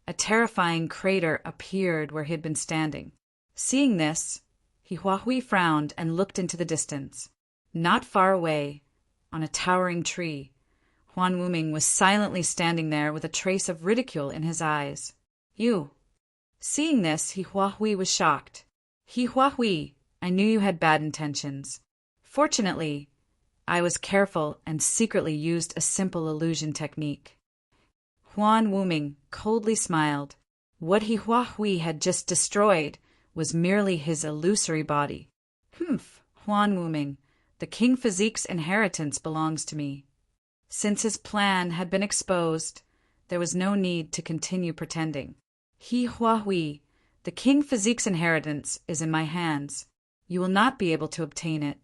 a terrifying crater appeared where he had been standing. Seeing this, Hua Hui frowned and looked into the distance. Not far away, on a towering tree, Huan Wuming was silently standing there with a trace of ridicule in his eyes. "You." Seeing this, Hua Hui was shocked. Hua Hui I knew you had bad intentions. Fortunately, I was careful and secretly used a simple illusion technique. Huan Wuming coldly smiled. What He Hua Hui had just destroyed was merely his illusory body. Humph, Huan Wuming, the King Physique's inheritance belongs to me. Since his plan had been exposed, there was no need to continue pretending. He Hua Hui, the King Physique's inheritance, is in my hands. You will not be able to obtain it.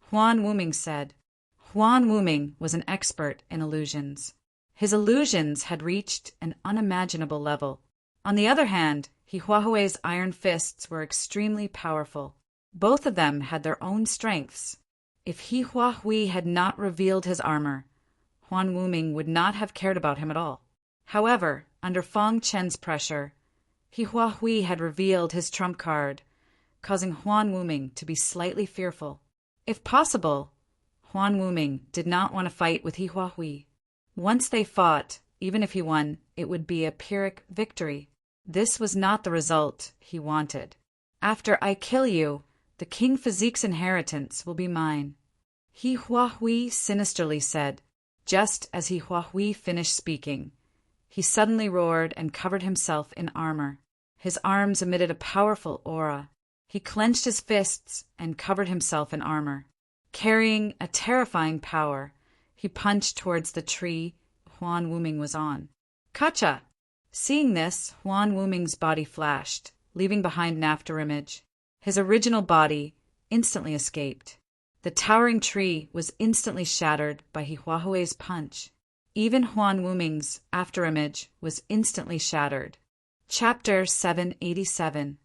Huan Wuming said. Huan Wuming was an expert in illusions. His illusions had reached an unimaginable level. On the other hand, He Hua Hui's iron fists were extremely powerful. Both of them had their own strengths. If He Hua Hui had not revealed his armor, Huan Wuming would not have cared about him at all. However, under Fong Chen's pressure, He Hua Hui had revealed his trump card, causing Huan Wuming to be slightly fearful. If possible, Huan Wuming did not want to fight with He Hua Hui. Once they fought, even if he won, it would be a Pyrrhic victory. This was not the result he wanted. After I kill you, the King Physique's inheritance will be mine. He Hua Hui sinisterly said. Just as He Hua Hui finished speaking, he suddenly roared and covered himself in armor. His arms emitted a powerful aura. He clenched his fists and covered himself in armor. Carrying a terrifying power, he punched towards the tree Huan Wuming was on. Kacha! Seeing this, Huan Wuming's body flashed, leaving behind an afterimage. His original body instantly escaped. The towering tree was instantly shattered by He Hua Hui's punch. Even Huan Wuming's afterimage was instantly shattered. Chapter 787.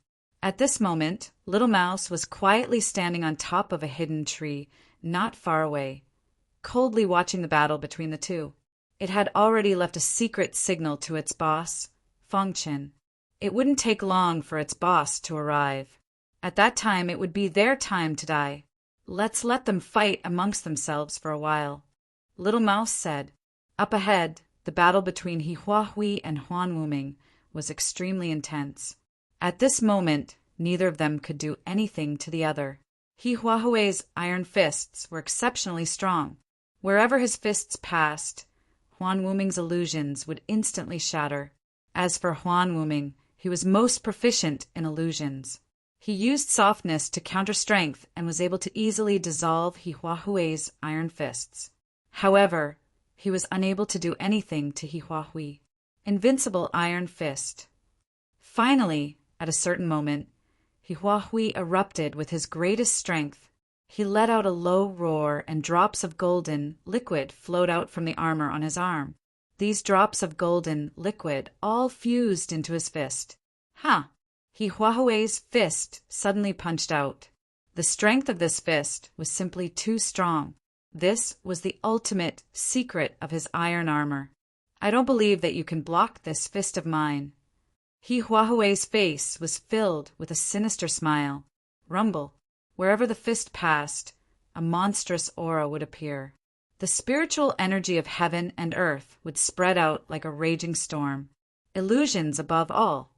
At this moment, Little Mouse was quietly standing on top of a hidden tree, not far away, coldly watching the battle between the two. It had already left a secret signal to its boss, Fong Chen. It wouldn't take long for its boss to arrive. At that time, it would be their time to die. Let's let them fight amongst themselves for a while. Little Mouse said. Up ahead, the battle between He Hua Hui and Huan Wuming was extremely intense. At this moment, neither of them could do anything to the other. He Hua Hui's iron fists were exceptionally strong. Wherever his fists passed, Huan Wuming's illusions would instantly shatter. As for Huan Wuming, he was most proficient in illusions. He used softness to counter strength and was able to easily dissolve He Hua Hui's iron fists. However, he was unable to do anything to He Hua Hui. Invincible Iron Fist. Finally, at a certain moment, He Hua Hui erupted with his greatest strength. He let out a low roar and drops of golden liquid flowed out from the armor on his arm. These drops of golden liquid all fused into his fist. Ha! He Hua Hui's fist suddenly punched out. The strength of this fist was simply too strong. This was the ultimate secret of his iron armor. I don't believe that you can block this fist of mine. He Hua Hui's face was filled with a sinister smile. Rumble. Wherever the fist passed, a monstrous aura would appear. The spiritual energy of heaven and earth would spread out like a raging storm. Illusions above all.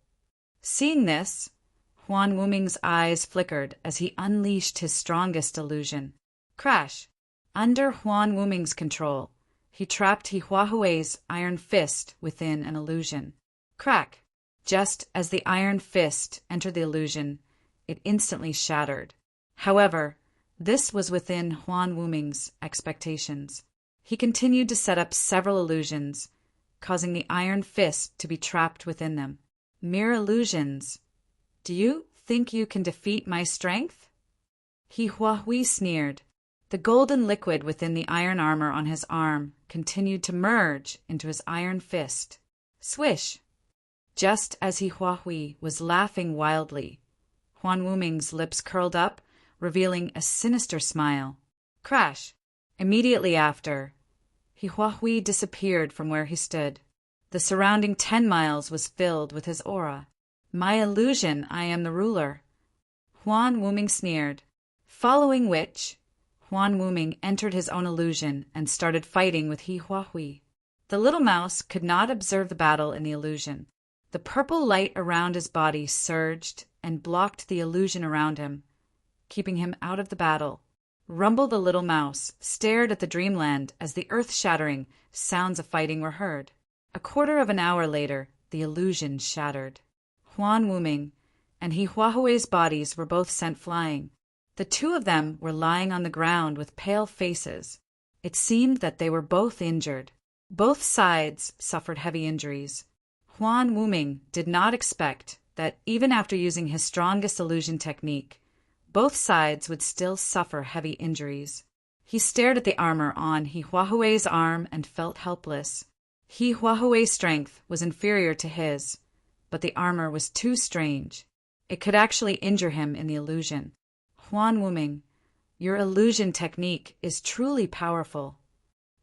Seeing this, Huan Wuming's eyes flickered as he unleashed his strongest illusion. Crash! Under Huan Wuming's control, he trapped He Hua Hui's iron fist within an illusion. Crack! Just as the iron fist entered the illusion, it instantly shattered. However, this was within Huan Wuming's expectations. He continued to set up several illusions, causing the iron fist to be trapped within them. Mere illusions. Do you think you can defeat my strength? He Hua Hui sneered. The golden liquid within the iron armor on his arm continued to merge into his iron fist. Swish! Just as He Hua Hui was laughing wildly, Huan Wuming's lips curled up, revealing a sinister smile. Crash! Immediately after, He Hua Hui disappeared from where he stood. The surrounding 10 miles was filled with his aura. My illusion, I am the ruler. Huan Wuming sneered. Following which, Huan Wuming entered his own illusion and started fighting with He Hua Hui. The little mouse could not observe the battle in the illusion. The purple light around his body surged and blocked the illusion around him, keeping him out of the battle. Rumble the little mouse stared at the dreamland as the earth-shattering sounds of fighting were heard. A quarter of an hour later, the illusion shattered. Huan Wuming and He Huahui's bodies were both sent flying. The two of them were lying on the ground with pale faces. It seemed that they were both injured. Both sides suffered heavy injuries. Huan Wuming did not expect that even after using his strongest illusion technique, both sides would still suffer heavy injuries. He stared at the armor on He Huahui's arm and felt helpless. He Huahui's strength was inferior to his, but the armor was too strange. It could actually injure him in the illusion. Huan Wuming, your illusion technique is truly powerful.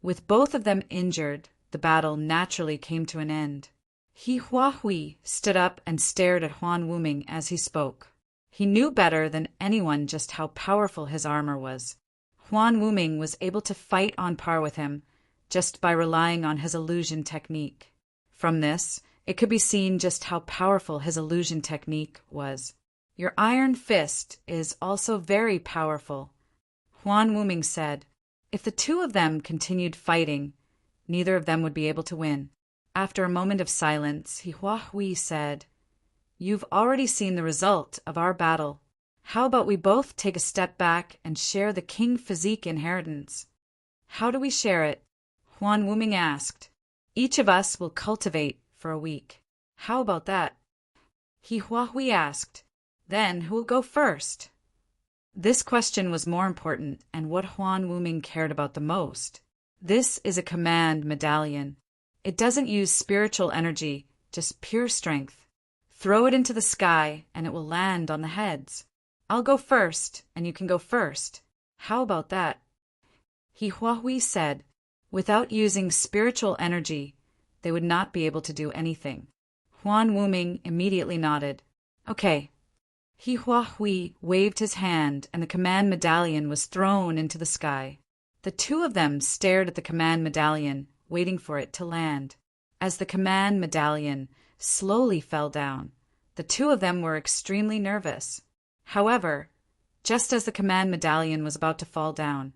With both of them injured, the battle naturally came to an end. He Huahui stood up and stared at Huan Wuming as he spoke. He knew better than anyone just how powerful his armor was. Huan Wuming was able to fight on par with him just by relying on his illusion technique. From this, it could be seen just how powerful his illusion technique was. Your iron fist is also very powerful, Huan Wuming said. If the two of them continued fighting, neither of them would be able to win. After a moment of silence, He Huahui said, "You've already seen the result of our battle. How about we both take a step back and share the king physique inheritance?" "How do we share it?" Huan Wuming asked. "Each of us will cultivate for a week. How about that?" He Huahui asked. "Then who will go first?" This question was more important and what Huan Wuming cared about the most. This is a command medallion. It doesn't use spiritual energy, just pure strength. Throw it into the sky and it will land on the heads. I'll go first and you can go first. How about that? He Huahui said. Without using spiritual energy, they would not be able to do anything. Huan Wuming immediately nodded. Okay. He Huahui waved his hand and the command medallion was thrown into the sky. The two of them stared at the command medallion, waiting for it to land. As the command medallion slowly fell down, the two of them were extremely nervous. However, just as the command medallion was about to fall down,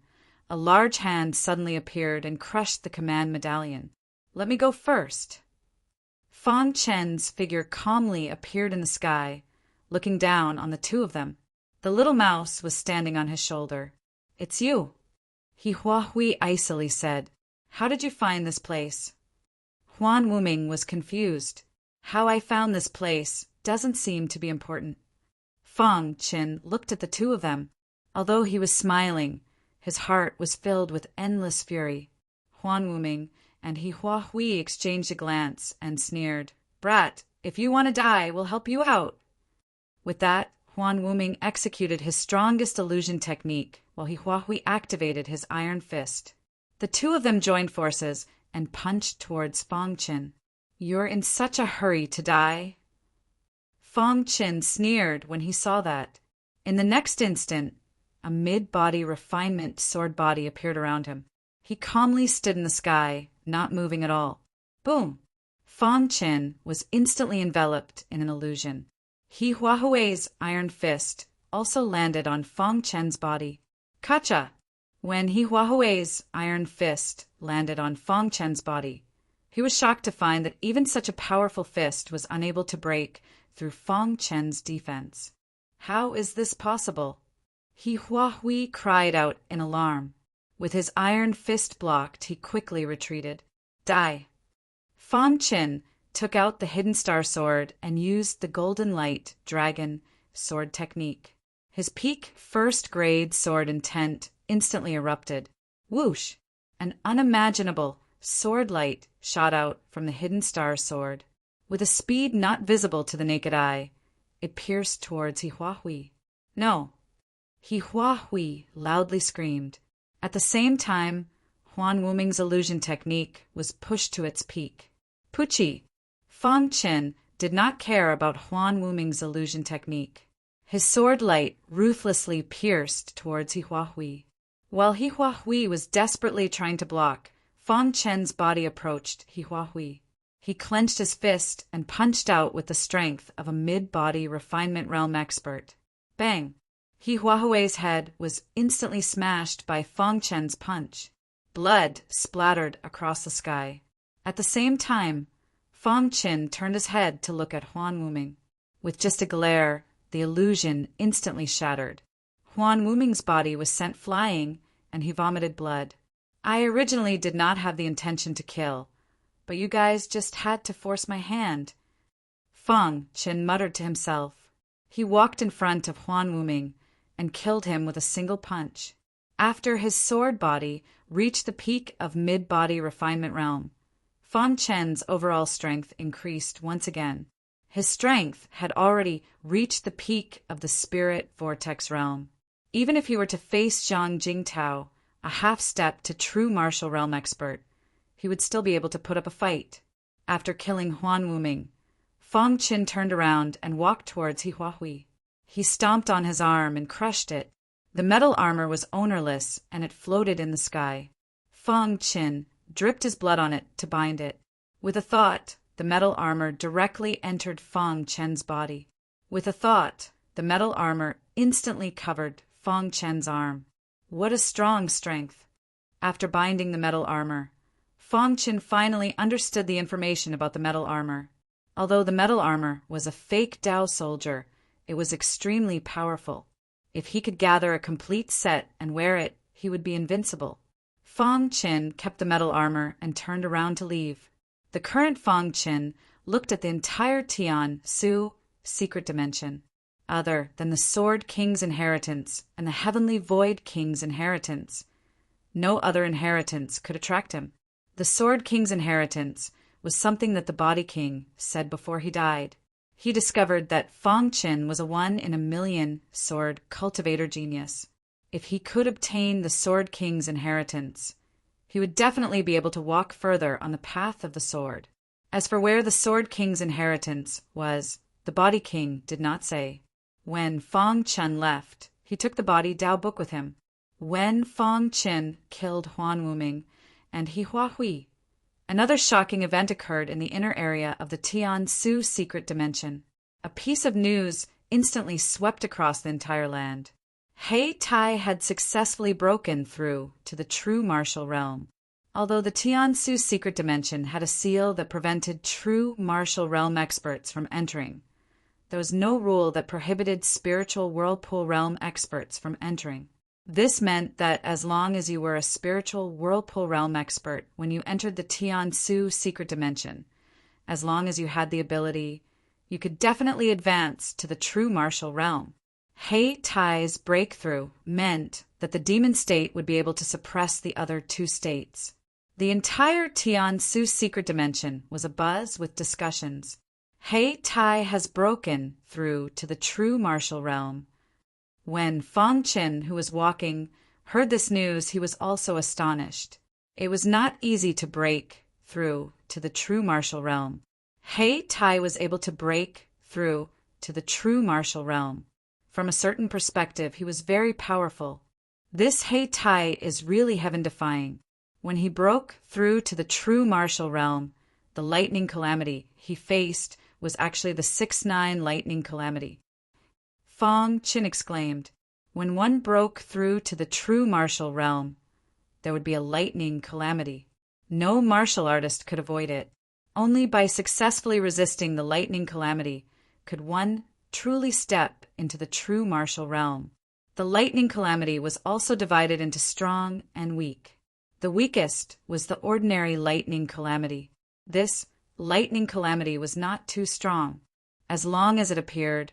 a large hand suddenly appeared and crushed the command medallion. "Let me go first." Fang Chen's figure calmly appeared in the sky, looking down on the two of them. The little mouse was standing on his shoulder. "It's you," He Huahui icily said. "How did you find this place?" Huan Wuming was confused. "How I found this place doesn't seem to be important." Fang Chen looked at the two of them. Although he was smiling, his heart was filled with endless fury. Huan Wuming and He Huahui exchanged a glance and sneered. "Brat, if you want to die, we'll help you out." With that, Huan Wuming executed his strongest illusion technique, while He Huahui activated his iron fist. The two of them joined forces and punched towards Fang Chen. "You're in such a hurry to die?" Fang Chen sneered when he saw that. In the next instant, a mid-body refinement sword body appeared around him. He calmly stood in the sky, not moving at all. Boom! Fang Chen was instantly enveloped in an illusion. He Huahui's iron fist also landed on Fang Chen's body. Kacha! When He Huahui's iron fist landed on Fang Chen's body, he was shocked to find that even such a powerful fist was unable to break through Fang Chen's defense. How is this possible? He Huahui cried out in alarm. With his iron fist blocked, he quickly retreated. Die! Fang Chen took out the hidden star sword and used the golden light dragon sword technique. His peak first-grade sword intent instantly erupted. Whoosh! An unimaginable sword light shot out from the hidden star sword. With a speed not visible to the naked eye, it pierced towards He Huahui. "No!" He Huahui loudly screamed. At the same time, Huan Wuming's illusion technique was pushed to its peak. Puchi! Fang Chen did not care about Huan Wuming's illusion technique. His sword light ruthlessly pierced towards He Huahui. While He Huahui was desperately trying to block, Fang Chen's body approached He Huahui. He clenched his fist and punched out with the strength of a mid-body refinement realm expert. Bang! He Huahui's head was instantly smashed by Fong Chen's punch. Blood splattered across the sky. At the same time, Fong Chen turned his head to look at Huan Wuming. With just a glare, the illusion instantly shattered. Huan Wuming's body was sent flying, and he vomited blood. I originally did not have the intention to kill, but you guys just had to force my hand. Fong Chen muttered to himself. He walked in front of Huan Wuming and killed him with a single punch. After his sword body reached the peak of mid-body refinement realm, Fong Chen's overall strength increased once again. His strength had already reached the peak of the spirit vortex realm. Even if he were to face Zhang Jingtao, a half-step to true martial realm expert, he would still be able to put up a fight. After killing Huan Wuming, Fong Chen turned around and walked towards He Huahui. He stomped on his arm and crushed it. The metal armor was ownerless, and it floated in the sky. Fong Chen dripped his blood on it to bind it. With a thought, the metal armor directly entered Fong Chen's body. With a thought, the metal armor instantly covered Fong Chen's arm. What a strong strength! After binding the metal armor, Fong Chen finally understood the information about the metal armor. Although the metal armor was a fake Dao soldier, it was extremely powerful. If he could gather a complete set and wear it, he would be invincible. Fong Chen kept the metal armor and turned around to leave. The current Fong Chen looked at the entire Tian Su secret dimension. Other than the Sword King's inheritance and the Heavenly Void King's inheritance, no other inheritance could attract him. The Sword King's inheritance was something that the Body King said before he died. He discovered that Fong Chen was a 1 in a million sword cultivator genius. If he could obtain the Sword King's inheritance, he would definitely be able to walk further on the path of the sword. As for where the Sword King's inheritance was, the Body King did not say. When Fong Chen left, he took the Body Dao book with him. When Fong Chen killed Huan Wuming and He Huahui, another shocking event occurred in the inner area of the Tian Su secret dimension. A piece of news instantly swept across the entire land. He Tai had successfully broken through to the true martial realm. Although the Tian Su secret dimension had a seal that prevented true martial realm experts from entering, there was no rule that prohibited spiritual whirlpool realm experts from entering. This meant that as long as you were a spiritual whirlpool realm expert when you entered the Tian Su secret dimension, as long as you had the ability, you could definitely advance to the true martial realm. He Tai's breakthrough meant that the demon state would be able to suppress the other two states. The entire Tian Su secret dimension was abuzz with discussions. He Tai has broken through to the true martial realm. When Fong Chen, who was walking, heard this news, he was also astonished. It was not easy to break through to the true martial realm. He Tai was able to break through to the true martial realm. From a certain perspective, he was very powerful. This He Tai is really heaven-defying. When he broke through to the true martial realm, the lightning calamity he faced was actually the 6-9 lightning calamity. Fong Chen exclaimed, when one broke through to the true martial realm, there would be a lightning calamity. No martial artist could avoid it. Only by successfully resisting the lightning calamity could one truly step into the true martial realm. The lightning calamity was also divided into strong and weak. The weakest was the ordinary lightning calamity. This lightning calamity was not too strong. As long as it appeared,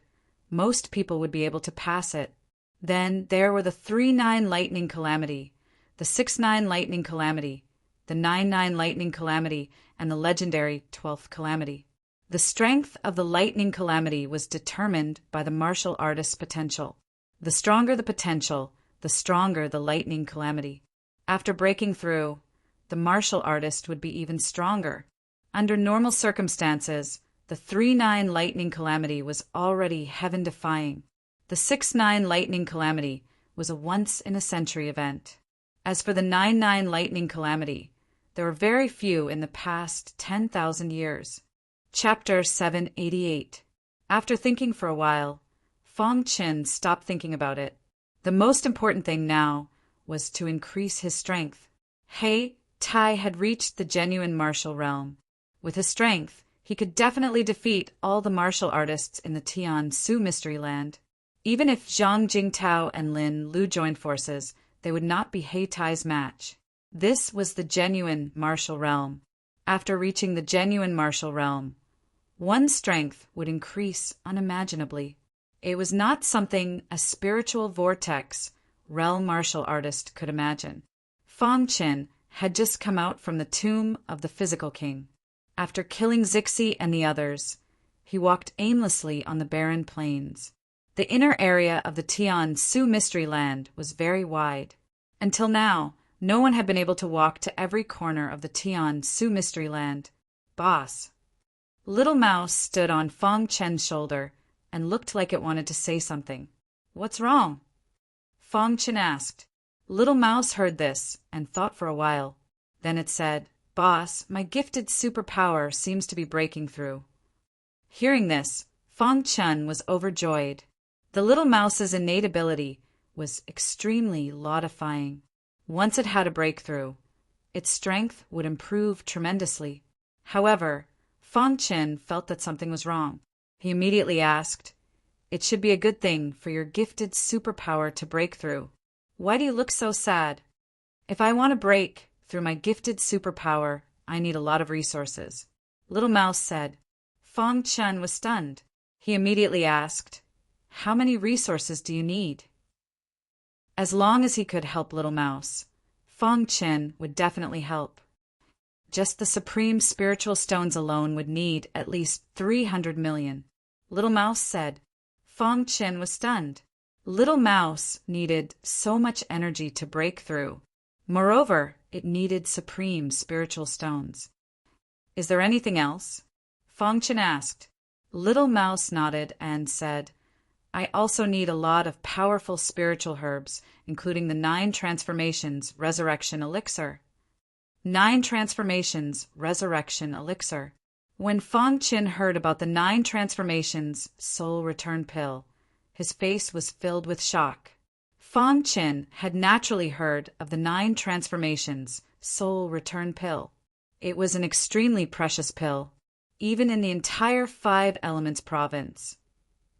most people would be able to pass it. Then there were the 3-9 lightning calamity, the 6-9 lightning calamity, the 9-9 lightning calamity, and the legendary 12th calamity. The strength of the lightning calamity was determined by the martial artist's potential. The stronger the potential, the stronger the lightning calamity. After breaking through, the martial artist would be even stronger. Under normal circumstances, the 3-9 lightning calamity was already heaven-defying. The 6-9 lightning calamity was a once-in-a-century event. As for the 9-9 lightning calamity, there were very few in the past 10,000 years. Chapter 788. After thinking for a while, Fong Qin stopped thinking about it. The most important thing now was to increase his strength. He Tai had reached the genuine martial realm. With his strength, he could definitely defeat all the martial artists in the Tian Su Mystery Land. Even if Zhang Jingtao and Lin Lu joined forces, they would not be He Tai's match. This was the genuine martial realm. After reaching the genuine martial realm, one's strength would increase unimaginably. It was not something a spiritual vortex realm martial artist could imagine. Fong Qin had just come out from the tomb of the physical king. After killing Zixi and the others, he walked aimlessly on the barren plains. The inner area of the Tian Su Mystery Land was very wide. Until now, no one had been able to walk to every corner of the Tian Su Mystery Land. Boss. Little Mouse stood on Fong Qin's shoulder and looked like it wanted to say something. What's wrong? Fong Qin asked. Little Mouse heard this and thought for a while. Then it said, Boss, my gifted superpower seems to be breaking through. Hearing this, Fong Qin was overjoyed. The little mouse's innate ability was extremely laudifying. Once it had a breakthrough, its strength would improve tremendously. However, Fong Qin felt that something was wrong. He immediately asked, It should be a good thing for your gifted superpower to break through. Why do you look so sad? If I want to break through my gifted superpower, I need a lot of resources. Little Mouse said. Fong Qin was stunned. He immediately asked, How many resources do you need? As long as he could help Little Mouse, Fong Qin would definitely help. Just the supreme spiritual stones alone would need at least 300 million. Little Mouse said. Fong Qin was stunned. Little Mouse needed so much energy to break through. Moreover, it needed supreme spiritual stones. Is there anything else? Fong Qin asked. Little Mouse nodded and said, I also need a lot of powerful spiritual herbs, including the 9 transformations resurrection elixir. 9 transformations resurrection elixir. When Fong Qin heard about the 9 transformations soul return pill, his face was filled with shock. Fong Qin had naturally heard of the 9 transformations soul return pill. It was an extremely precious pill, even in the entire 5 Elements province.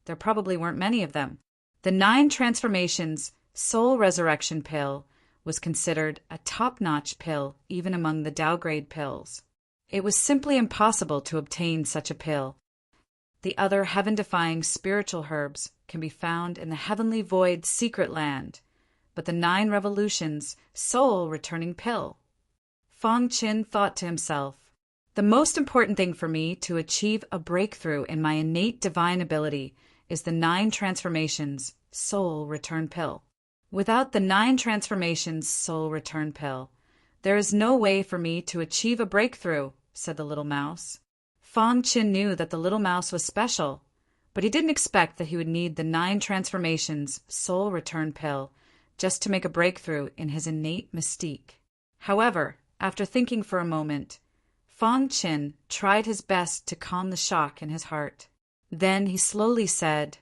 There probably weren't many of them. The 9 transformations soul resurrection pill was considered a top-notch pill even among the downgrade pills. It was simply impossible to obtain such a pill. The other heaven-defying spiritual herbs can be found in the Heavenly Void secret land, but the 9 revolutions soul-returning pill. Fong Qin thought to himself, the most important thing for me to achieve a breakthrough in my innate divine ability is the 9 transformations soul-return pill. Without the 9 transformations soul-return pill, there is no way for me to achieve a breakthrough, said the little mouse. Fong Qin knew that the little mouse was special, but he didn't expect that he would need the 9 transformations soul return pill just to make a breakthrough in his innate mystique. However, after thinking for a moment, Fong Qin tried his best to calm the shock in his heart. Then he slowly said,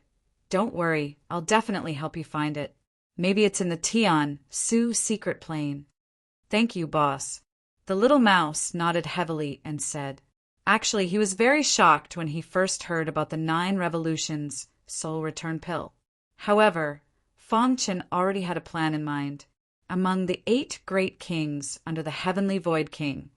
Don't worry, I'll definitely help you find it. Maybe it's in the Tian Su secret plane. Thank you, boss. The little mouse nodded heavily and said, Actually, he was very shocked when he first heard about the 9 revolutions soul return pill. However, Fong Qin already had a plan in mind. Among the 8 great kings under the Heavenly Void King,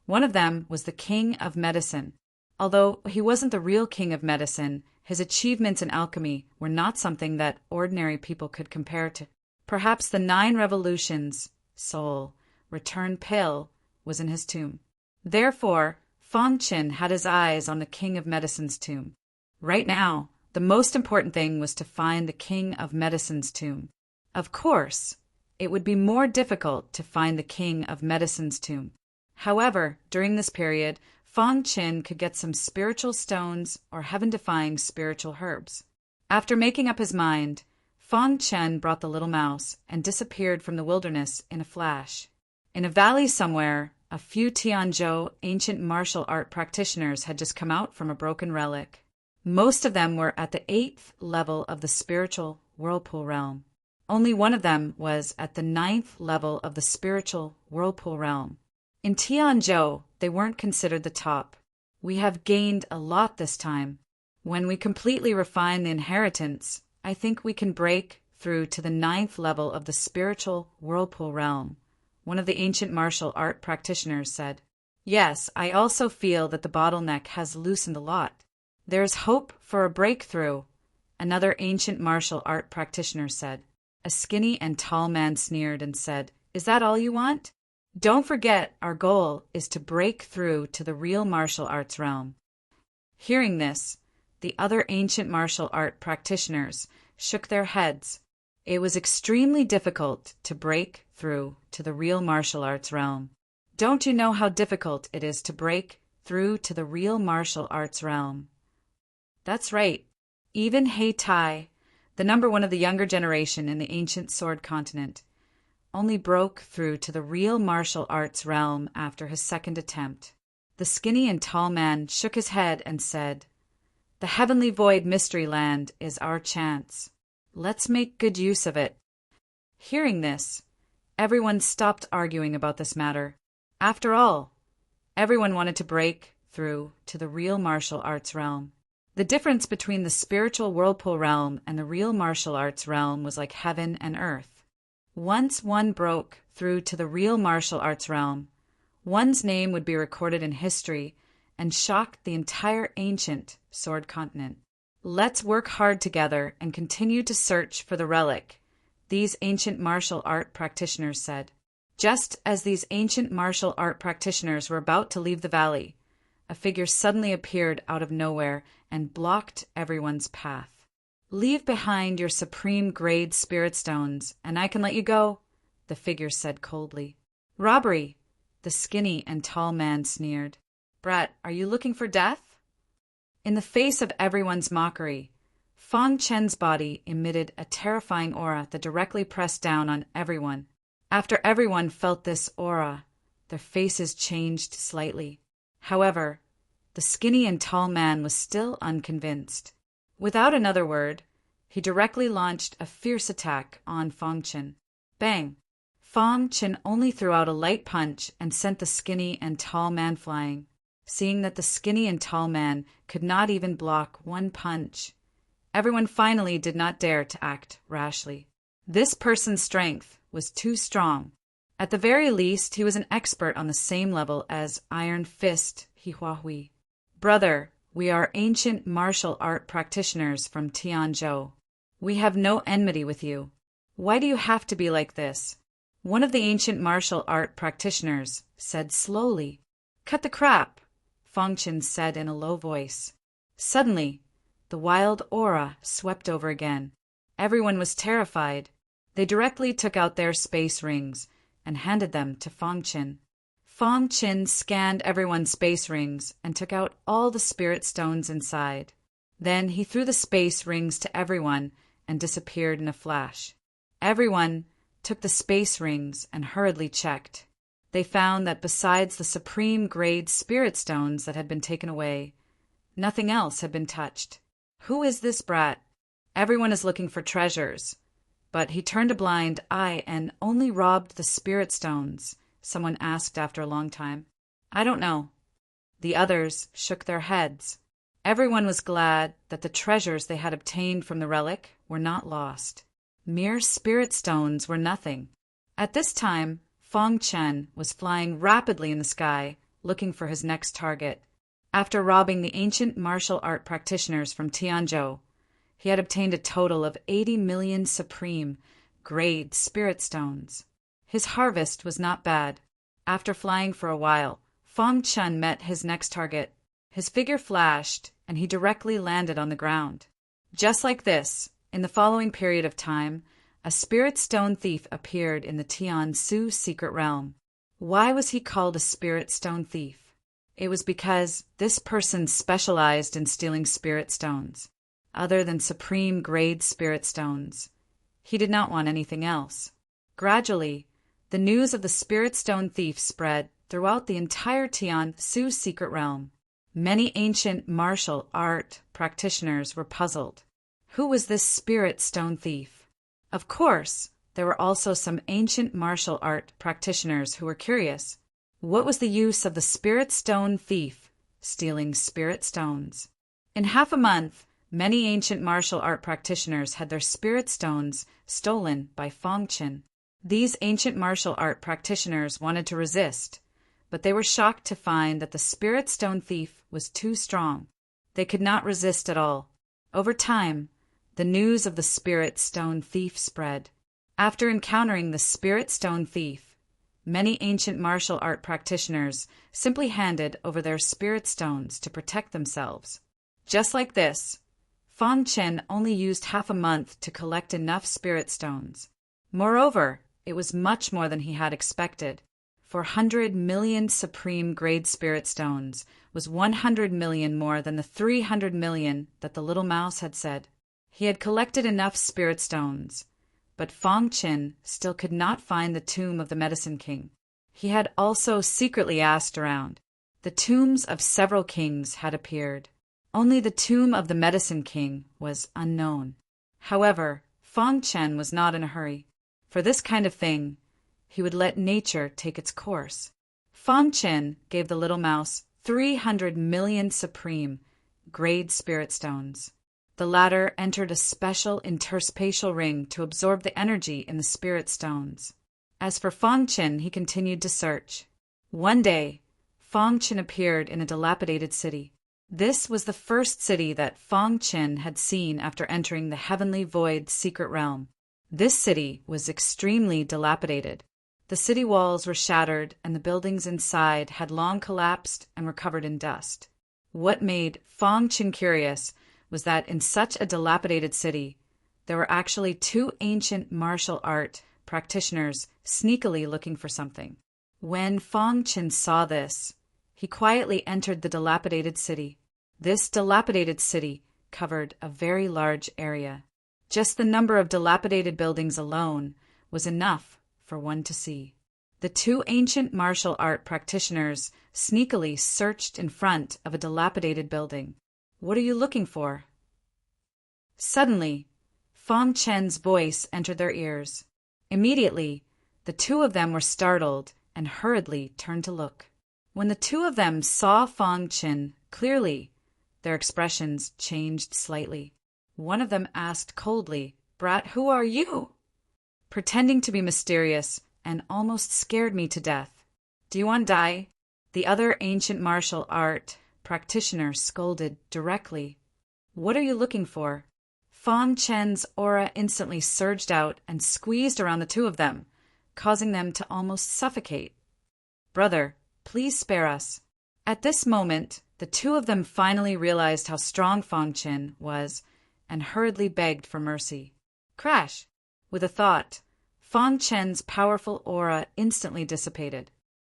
one of them was the King of Medicine. Although he wasn't the real King of Medicine, his achievements in alchemy were not something that ordinary people could compare to. Perhaps the 9 revolutions soul return pill was in his tomb. Therefore, Fong Qin had his eyes on the King of Medicine's tomb. Right now, the most important thing was to find the King of Medicine's tomb. Of course, it would be more difficult to find the King of Medicine's tomb. However, during this period, Fong Qin could get some spiritual stones or heaven-defying spiritual herbs. After making up his mind, Fong Qin brought the little mouse and disappeared from the wilderness in a flash. In a valley somewhere, a few Tianzhou ancient martial art practitioners had just come out from a broken relic. Most of them were at the 8th level of the spiritual whirlpool realm. Only one of them was at the 9th level of the spiritual whirlpool realm. In Tianzhou, they weren't considered the top. We have gained a lot this time. When we completely refine the inheritance, I think we can break through to the 9th level of the spiritual whirlpool realm, one of the ancient martial art practitioners said. Yes, I also feel that the bottleneck has loosened a lot. There's hope for a breakthrough, another ancient martial art practitioner said. A skinny and tall man sneered and said, "Is that all you want? Don't forget our goal is to break through to the real martial arts realm." Hearing this, the other ancient martial art practitioners shook their heads. It was extremely difficult to break through to the real martial arts realm. Don't you know how difficult it is to break through to the real martial arts realm? That's right. Even Hei Tai, the number one of the younger generation in the ancient sword continent, only broke through to the real martial arts realm after his second attempt. The skinny and tall man shook his head and said, "The Heavenly Void Mystery Land is our chance. Let's make good use of it." Hearing this, everyone stopped arguing about this matter. After all, everyone wanted to break through to the real martial arts realm. The difference between the spiritual whirlpool realm and the real martial arts realm was like heaven and earth. Once one broke through to the real martial arts realm, one's name would be recorded in history and shock the entire ancient sword continent. Let's work hard together and continue to search for the relic, these ancient martial art practitioners said. Just as these ancient martial art practitioners were about to leave the valley, a figure suddenly appeared out of nowhere and blocked everyone's path. "Leave behind your supreme grade spirit stones, and I can let you go," the figure said coldly. "Robbery," the skinny and tall man sneered. "Brat, are you looking for death?" In the face of everyone's mockery, Fang Chen's body emitted a terrifying aura that directly pressed down on everyone. After everyone felt this aura, their faces changed slightly. However, the skinny and tall man was still unconvinced. Without another word, he directly launched a fierce attack on Fang Chen. Bang! Fang Chen only threw out a light punch and sent the skinny and tall man flying. Seeing that the skinny and tall man could not even block one punch, everyone finally did not dare to act rashly. This person's strength was too strong. At the very least, he was an expert on the same level as Iron Fist Hihuahui. "Brother, we are ancient martial art practitioners from Tianzhou. We have no enmity with you. Why do you have to be like this?" One of the ancient martial art practitioners said slowly. "Cut the crap," Fang Chen said in a low voice. Suddenly, the wild aura swept over again. Everyone was terrified. They directly took out their space rings and handed them to Fang Chen. Fang Chen scanned everyone's space rings and took out all the spirit stones inside. Then he threw the space rings to everyone and disappeared in a flash. Everyone took the space rings and hurriedly checked. They found that besides the supreme grade spirit stones that had been taken away, nothing else had been touched. "Who is this brat? Everyone is looking for treasures. But he turned a blind eye and only robbed the spirit stones," someone asked after a long time. "I don't know." The others shook their heads. Everyone was glad that the treasures they had obtained from the relic were not lost. Mere spirit stones were nothing. At this time, Fang Chen was flying rapidly in the sky, looking for his next target. After robbing the ancient martial art practitioners from Tianzhou, he had obtained a total of 80 million supreme grade spirit stones. His harvest was not bad. After flying for a while, Fang Chen met his next target. His figure flashed, and he directly landed on the ground. Just like this, in the following period of time, a spirit stone thief appeared in the Tianzhou secret realm. Why was he called a spirit stone thief? It was because this person specialized in stealing spirit stones, other than supreme grade spirit stones. He did not want anything else. Gradually, the news of the spirit stone thief spread throughout the entire Tianzhou secret realm. Many ancient martial art practitioners were puzzled. Who was this spirit stone thief? Of course, there were also some ancient martial art practitioners who were curious. What was the use of the spirit stone thief stealing spirit stones? In half a month, many ancient martial art practitioners had their spirit stones stolen by Fongchen. These ancient martial art practitioners wanted to resist, but they were shocked to find that the spirit stone thief was too strong. They could not resist at all. Over time, the news of the spirit stone thief spread. After encountering the spirit stone thief, many ancient martial art practitioners simply handed over their spirit stones to protect themselves. Just like this, Fongchen only used half a month to collect enough spirit stones. Moreover, it was much more than he had expected. 400 million supreme grade spirit stones was 100 million more than the 300 million that the little mouse had said. He had collected enough spirit stones, but Fongchen still could not find the tomb of the Medicine King. He had also secretly asked around. The tombs of several kings had appeared. Only the tomb of the Medicine King was unknown. However, Fongchen was not in a hurry. For this kind of thing, he would let nature take its course. Fongchen gave the little mouse 300 million supreme grade spirit stones. The latter entered a special interspatial ring to absorb the energy in the spirit stones. As for Fongchen, he continued to search. One day, Fongchen appeared in a dilapidated city. This was the first city that Fongchen had seen after entering the Heavenly Void's secret realm. This city was extremely dilapidated. The city walls were shattered, and the buildings inside had long collapsed and were covered in dust. What made Fongchen curious was that in such a dilapidated city, there were actually two ancient martial art practitioners sneakily looking for something. When Fongchen saw this, he quietly entered the dilapidated city. This dilapidated city covered a very large area. Just the number of dilapidated buildings alone was enough for one to see. The two ancient martial art practitioners sneakily searched in front of a dilapidated building. "What are you looking for?" Suddenly, Fongchen's voice entered their ears. Immediately, the two of them were startled and hurriedly turned to look. When the two of them saw Fongchen clearly, their expressions changed slightly. One of them asked coldly, "Brat, who are you?" Pretending to be mysterious and almost scared me to death. "Do you want to die?" The other ancient martial art practitioner scolded directly. "What are you looking for?" Fongchen's aura instantly surged out and squeezed around the two of them, causing them to almost suffocate. "Brother, please spare us." At this moment, the two of them finally realized how strong Fongchen was and hurriedly begged for mercy. Crash! With a thought, Fongchen's powerful aura instantly dissipated.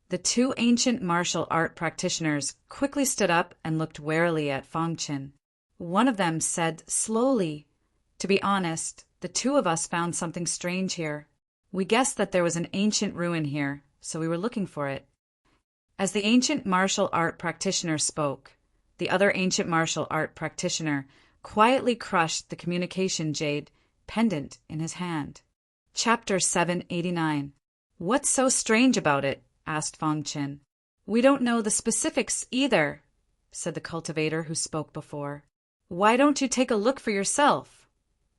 The two ancient martial art practitioners quickly stood up and looked warily at Fongchen. One of them said slowly, "To be honest, the two of us found something strange here. We guessed that there was an ancient ruin here, so we were looking for it." As the ancient martial art practitioner spoke, the other ancient martial art practitioner quietly crushed the communication jade pendant in his hand. Chapter 789. "What's so strange about it?" asked Fongchen. "We don't know the specifics either," said the cultivator who spoke before. "Why don't you take a look for yourself?"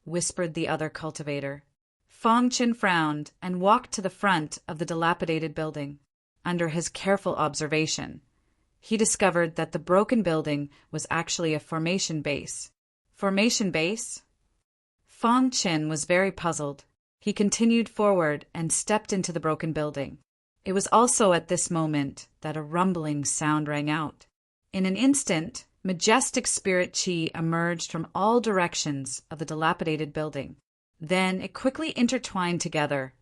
whispered the other cultivator. Fongchen frowned and walked to the front of the dilapidated building. Under his careful observation, he discovered that the broken building was actually a formation base. Formation base? Fongchen was very puzzled. He continued forward and stepped into the broken building. It was also at this moment that a rumbling sound rang out. In an instant, majestic spirit chi emerged from all directions of the dilapidated building. Then it quickly intertwined together,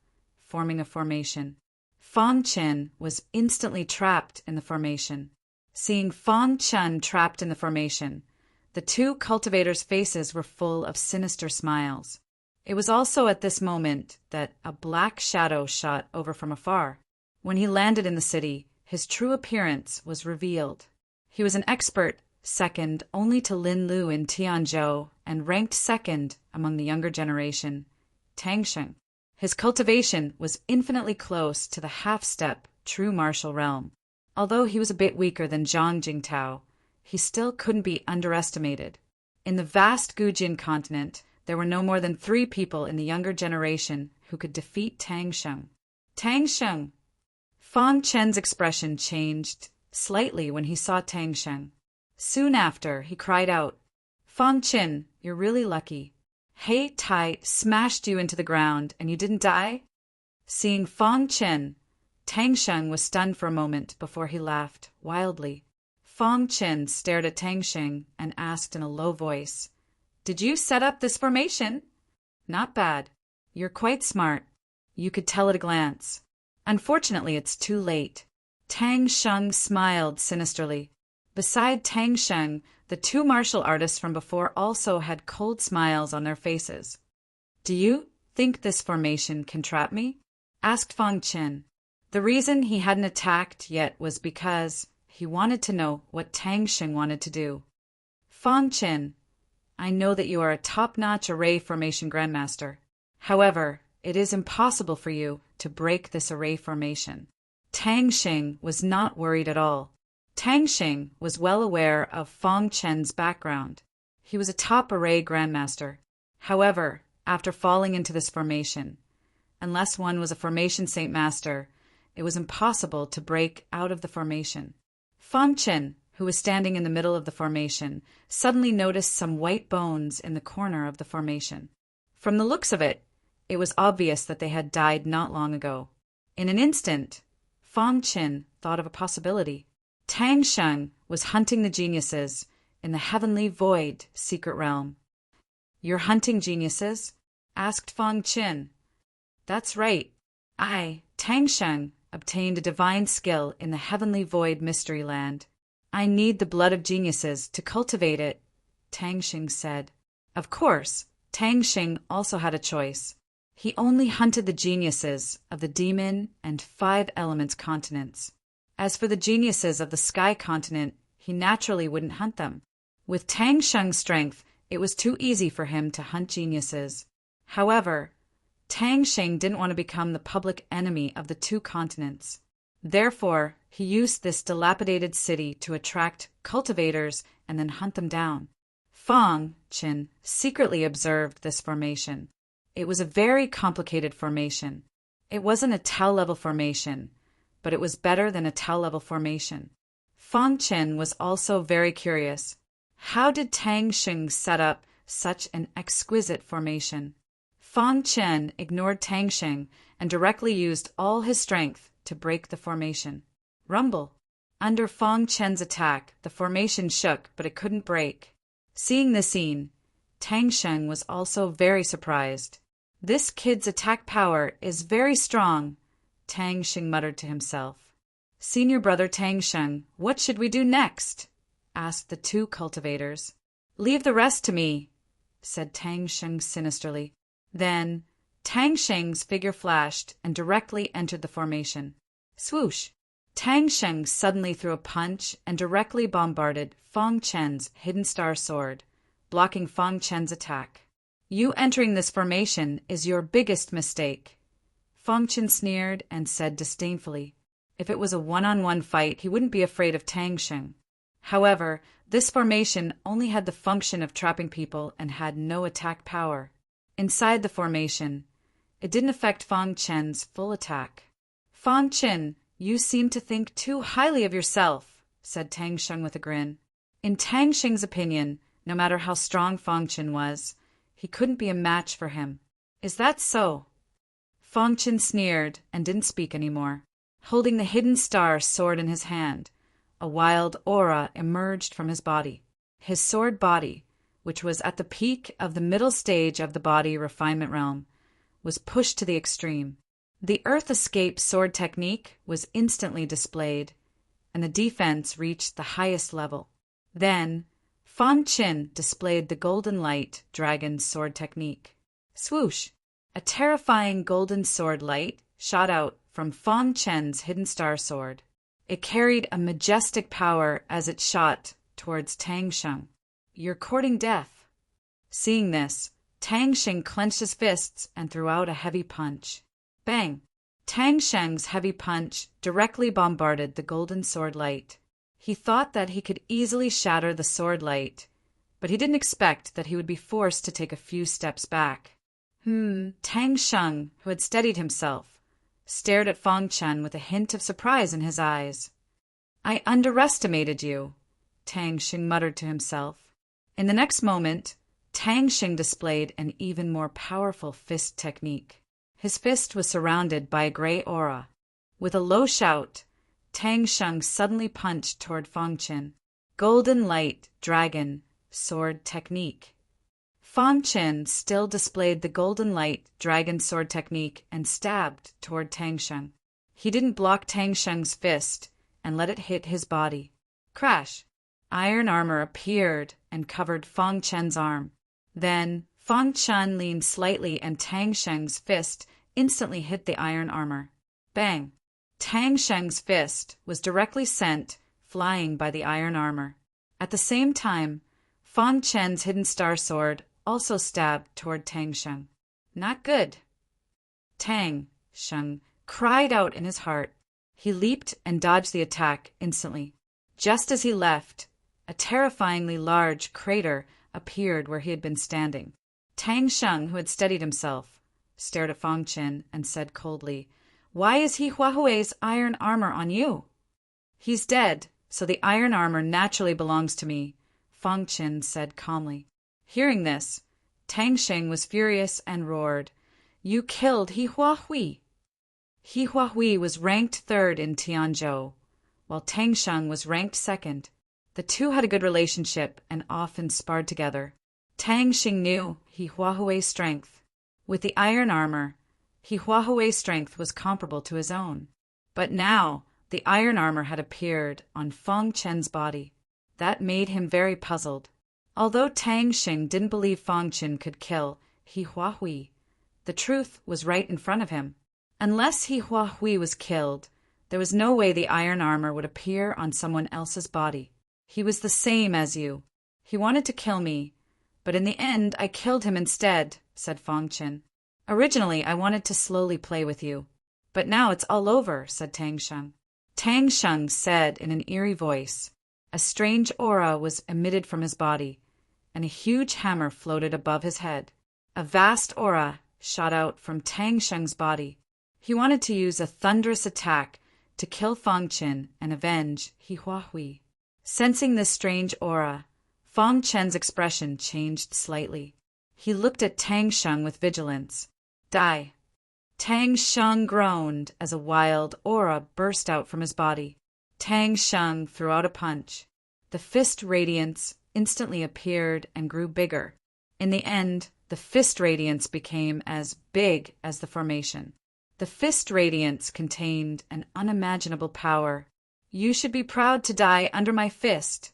forming a formation. Fongchen was instantly trapped in the formation. Seeing Fongchen trapped in the formation, the two cultivators' faces were full of sinister smiles. It was also at this moment that a black shadow shot over from afar. When he landed in the city, his true appearance was revealed. He was an expert, second only to Lin Lu in Tianzhou, and ranked second among the younger generation, Tangsheng. His cultivation was infinitely close to the half-step, true martial realm. Although he was a bit weaker than Zhang Jingtao, he still couldn't be underestimated. In the vast Gujin continent, there were no more than 3 people in the younger generation who could defeat Tangsheng. Tangsheng! Fang Chen's expression changed slightly when he saw Tangsheng. Soon after, he cried out, "Fang Chen, you're really lucky. He Tai smashed you into the ground and you didn't die?" Seeing Fang Chen, Tangsheng was stunned for a moment before he laughed wildly. Fang Chen stared at Tangsheng and asked in a low voice, "Did you set up this formation?" "Not bad. You're quite smart. You could tell at a glance. Unfortunately, it's too late." Tangsheng smiled sinisterly. Beside Tangsheng, the 2 martial artists from before also had cold smiles on their faces. "Do you think this formation can trap me?" asked Fang Chen. The reason he hadn't attacked yet was because he wanted to know what Tangsheng wanted to do. "Fang Chen, I know that you are a top-notch array formation grandmaster. However, it is impossible for you to break this array formation." Tangsheng was not worried at all. Tangsheng was well aware of Fang Chen's background. He was a top array grandmaster. However, after falling into this formation, unless one was a formation Saint Master, it was impossible to break out of the formation. Fang Chen, who was standing in the middle of the formation, suddenly noticed some white bones in the corner of the formation. From the looks of it, it was obvious that they had died not long ago. In an instant, Fang Chen thought of a possibility. Tangsheng was hunting the geniuses in the heavenly void secret realm. "You're hunting geniuses?" asked Fang Chen. "That's right. I, Tangsheng, obtained a divine skill in the heavenly void mystery land. I need the blood of geniuses to cultivate it," Tangsheng said. Of course, Tangsheng also had a choice. He only hunted the geniuses of the demon and 5 elements continents. As for the geniuses of the sky continent, he naturally wouldn't hunt them. With Tangsheng's strength, it was too easy for him to hunt geniuses. However, Tangsheng didn't want to become the public enemy of the 2 continents. Therefore, he used this dilapidated city to attract cultivators and then hunt them down. Fang Chen secretly observed this formation. It was a very complicated formation. It wasn't a Tao-level formation, but it was better than a Tao-level formation. Fang Chen was also very curious. How did Tangsheng set up such an exquisite formation? Fang Chen ignored Tangsheng and directly used all his strength to break the formation. Rumble. Under Fang Chen's attack, the formation shook, but it couldn't break. Seeing the scene, Tangsheng was also very surprised. "This kid's attack power is very strong," Tangsheng muttered to himself. "Senior brother Tangsheng, what should we do next?" asked the 2 cultivators. "Leave the rest to me," said Tangsheng sinisterly. Then Tangsheng's figure flashed and directly entered the formation. Swoosh! Tangsheng suddenly threw a punch and directly bombarded Fang Chen's hidden star sword, blocking Fang Chen's attack. "You entering this formation is your biggest mistake," Fang Chen sneered and said disdainfully. If it was a one-on-one fight, he wouldn't be afraid of Tangsheng. However, this formation only had the function of trapping people and had no attack power. Inside the formation, it didn't affect Fang Chen's full attack. "Fang Chen, you seem to think too highly of yourself," said Tangsheng with a grin. In Tangsheng's opinion, no matter how strong Fang Chen was, he couldn't be a match for him. "Is that so?" Fang Chen sneered and didn't speak anymore. Holding the hidden star sword in his hand, a wild aura emerged from his body. His sword body, which was at the peak of the middle stage of the body refinement realm, was pushed to the extreme. The Earth Escape sword technique was instantly displayed, and the defense reached the highest level. Then, Fang Chen displayed the Golden Light Dragon sword technique. Swoosh! A terrifying golden sword light shot out from Fang Chen's hidden star sword. It carried a majestic power as it shot towards Tang Sheng. "You're courting death." Seeing this, Tang Sheng clenched his fists and threw out a heavy punch. Bang! Tang Sheng's heavy punch directly bombarded the golden sword light. He thought that he could easily shatter the sword light, but he didn't expect that he would be forced to take a few steps back. Tang Sheng, who had steadied himself, stared at Fang Chen with a hint of surprise in his eyes. "I underestimated you," Tang Sheng muttered to himself. In the next moment, Tang Sheng displayed an even more powerful fist technique. His fist was surrounded by a gray aura. With a low shout, Tang Sheng suddenly punched toward Fang Chen. Golden Light Dragon Sword Technique. Fang Chen still displayed the Golden Light Dragon Sword Technique and stabbed toward Tang Sheng. He didn't block Tang Sheng's fist and let it hit his body. Crash! Iron armor appeared and covered Fang Chen's arm. Then, Fang Chen leaned slightly and Tang Sheng's fist instantly hit the iron armor. Bang! Tang Sheng's fist was directly sent flying by the iron armor. At the same time, Fang Chen's hidden star sword also stabbed toward Tang Sheng. Not good. Tang Sheng cried out in his heart. He leaped and dodged the attack instantly. Just as he left, a terrifyingly large crater appeared where he had been standing. Tang Sheng, who had steadied himself, stared at Fang Chen and said coldly, "Why is he Huahui's iron armor on you?" "He's dead, so the iron armor naturally belongs to me," Fang Chen said calmly. Hearing this, Tang Sheng was furious and roared, "You killed He Huahui!" He Huahui was ranked third in Tianzhou, while Tang Sheng was ranked second. The two had a good relationship and often sparred together. Tang Sheng knew He Huahui's strength. With the iron armor, He Huahui's strength was comparable to his own. But now, the iron armor had appeared on Fang Chen's body. That made him very puzzled. Although Tang Sheng didn't believe Fang Chen could kill He Huahui, the truth was right in front of him. Unless He Huahui was killed, there was no way the iron armor would appear on someone else's body. "He was the same as you. He wanted to kill me, but in the end I killed him instead," said Fang Chen. "Originally I wanted to slowly play with you, but now it's all over," said Tang Sheng. Tang Sheng said in an eerie voice. A strange aura was emitted from his body, and a huge hammer floated above his head. A vast aura shot out from Tang Sheng's body. He wanted to use a thunderous attack to kill Fang Chen and avenge He Huahui. Sensing this strange aura, Fang Chen's expression changed slightly. He looked at Tang Sheng with vigilance. "Die!" Tang Sheng groaned as a wild aura burst out from his body. Tang Sheng threw out a punch. The fist radiance instantly appeared and grew bigger. In the end, the fist radiance became as big as the formation. The fist radiance contained an unimaginable power. "You should be proud to die under my fist,"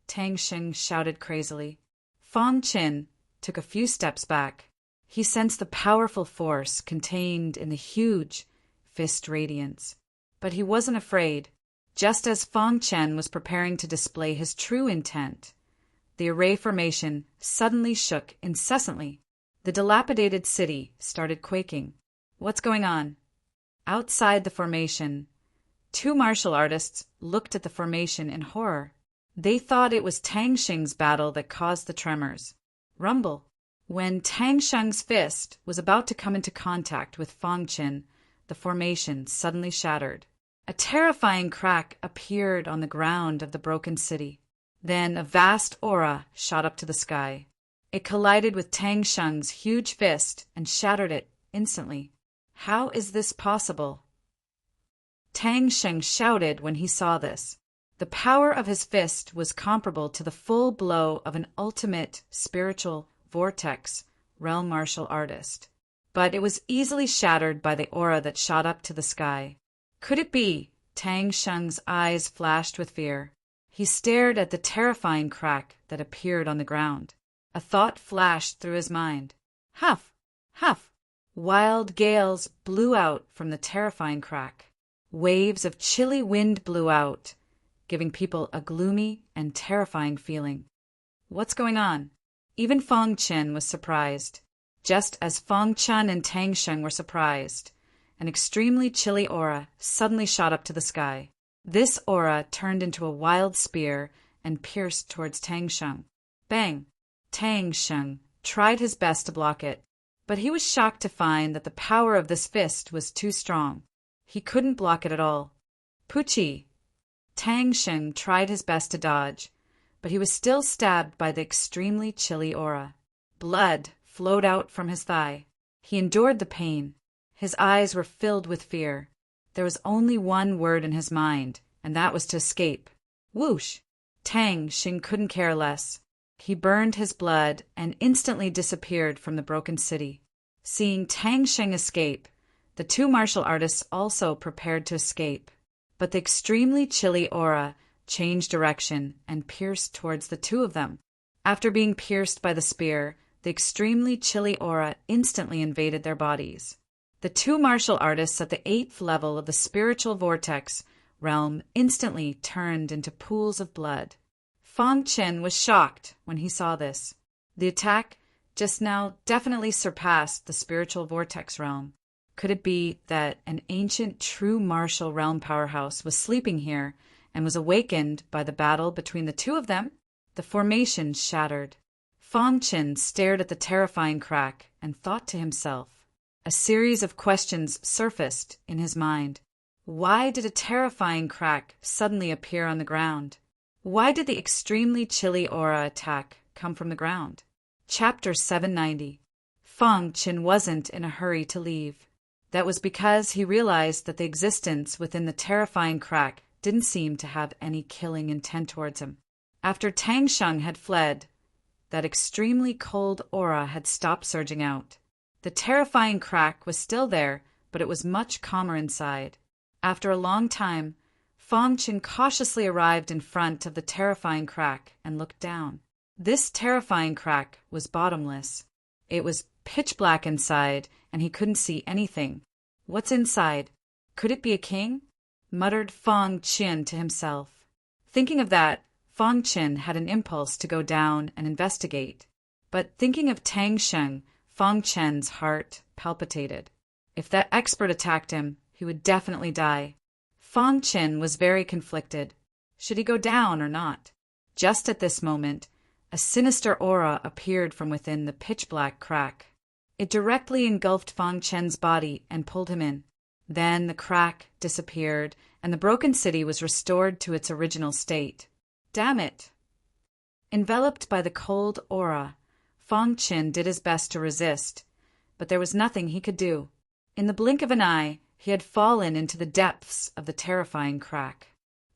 Tang Sheng shouted crazily. Fang Chen took a few steps back. He sensed the powerful force contained in the huge fist radiance. But he wasn't afraid. Just as Fang Chen was preparing to display his true intent, the array formation suddenly shook incessantly. The dilapidated city started quaking. "What's going on?" Outside the formation, two martial artists looked at the formation in horror. They thought it was Tang Sheng's battle that caused the tremors. Rumble. When Tang Sheng's fist was about to come into contact with Fang Chen, the formation suddenly shattered. A terrifying crack appeared on the ground of the broken city. Then a vast aura shot up to the sky. It collided with Tang Sheng's huge fist and shattered it instantly. "How is this possible?" Tang Sheng shouted when he saw this. The power of his fist was comparable to the full blow of an ultimate spiritual vortex realm martial artist. But it was easily shattered by the aura that shot up to the sky. Could it be? Tang Sheng's eyes flashed with fear. He stared at the terrifying crack that appeared on the ground. A thought flashed through his mind. Huff! Huff! Wild gales blew out from the terrifying crack. Waves of chilly wind blew out, giving people a gloomy and terrifying feeling. What's going on? Even Fong Chen was surprised. Just as Fong Chun and Tang Sheng were surprised, an extremely chilly aura suddenly shot up to the sky. This aura turned into a wild spear and pierced towards Tang Sheng. Bang! Tang Sheng tried his best to block it, but he was shocked to find that the power of this fist was too strong. He couldn't block it at all. Poochie! Tang Sheng tried his best to dodge, but he was still stabbed by the extremely chilly aura. Blood flowed out from his thigh. He endured the pain. His eyes were filled with fear. There was only one word in his mind, and that was to escape. Whoosh! Tang Sheng couldn't care less. He burned his blood and instantly disappeared from the broken city. Seeing Tang Sheng escape, the two martial artists also prepared to escape. But the extremely chilly aura changed direction and pierced towards the two of them. After being pierced by the spear, the extremely chilly aura instantly invaded their bodies. The two martial artists at the 8th level of the spiritual vortex realm instantly turned into pools of blood. Fong Chen was shocked when he saw this. The attack just now definitely surpassed the spiritual vortex realm. Could it be that an ancient true martial realm powerhouse was sleeping here and was awakened by the battle between the two of them? The formation shattered. Fong Chen stared at the terrifying crack and thought to himself. A series of questions surfaced in his mind. Why did a terrifying crack suddenly appear on the ground? Why did the extremely chilly aura attack come from the ground? Chapter 790. Fong Chen wasn't in a hurry to leave. That was because he realized that the existence within the terrifying crack didn't seem to have any killing intent towards him. After Tang Sheng had fled, that extremely cold aura had stopped surging out. The terrifying crack was still there, but it was much calmer inside. After a long time, Fong Chen cautiously arrived in front of the terrifying crack and looked down. This terrifying crack was bottomless. It was pitch black inside, and he couldn't see anything. What's inside? Could it be a king? Muttered Fong Chen to himself. Thinking of that, Fong Chen had an impulse to go down and investigate. But thinking of Tang Sheng, Fong Chen's heart palpitated. If that expert attacked him, he would definitely die. Fong Chen was very conflicted. Should he go down or not? Just at this moment, a sinister aura appeared from within the pitch-black crack. It directly engulfed Fong Chen's body and pulled him in. Then the crack disappeared, and the broken city was restored to its original state. Damn it! Enveloped by the cold aura, Fong Chen did his best to resist, but there was nothing he could do. In the blink of an eye, he had fallen into the depths of the terrifying crack.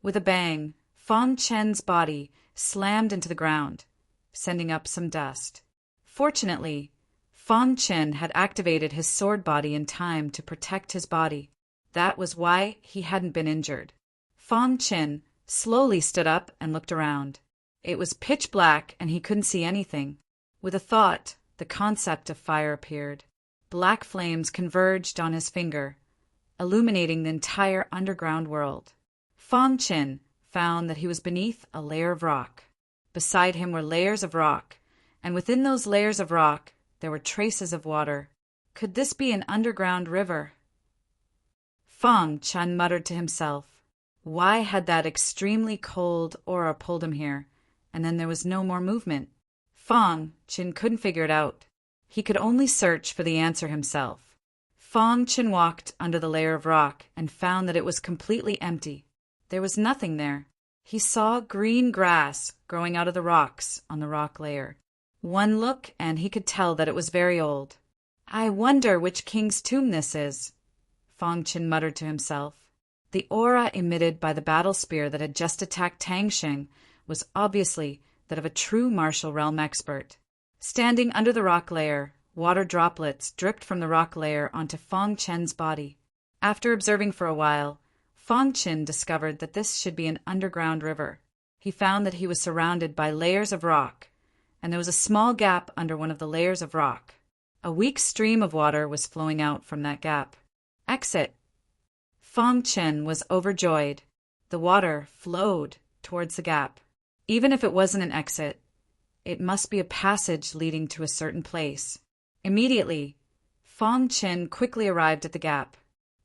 With a bang, Fong Chen's body slammed into the ground, sending up some dust. Fortunately, Fong Chen had activated his sword body in time to protect his body. That was why he hadn't been injured. Fong Chen slowly stood up and looked around. It was pitch black and he couldn't see anything. With a thought, the concept of fire appeared. Black flames converged on his finger, illuminating the entire underground world. Fong Chen found that he was beneath a layer of rock. Beside him were layers of rock, and within those layers of rock there were traces of water. Could this be an underground river? Fong Chen muttered to himself. Why had that extremely cold aura pulled him here, and then there was no more movement? Fong Chen couldn't figure it out. He could only search for the answer himself. Fong Chen walked under the layer of rock and found that it was completely empty. There was nothing there. He saw green grass growing out of the rocks on the rock layer. One look and he could tell that it was very old. I wonder which king's tomb this is, Fong Chen muttered to himself. The aura emitted by the battle spear that had just attacked Tang Sheng was obviously that of a true martial realm expert. Standing under the rock layer, water droplets dripped from the rock layer onto Fong Chen's body. After observing for a while, Fong Chen discovered that this should be an underground river. He found that he was surrounded by layers of rock, and there was a small gap under one of the layers of rock. A weak stream of water was flowing out from that gap. Exit. Fong Chen was overjoyed. The water flowed towards the gap. Even if it wasn't an exit, it must be a passage leading to a certain place. Immediately, Fong Chen quickly arrived at the gap.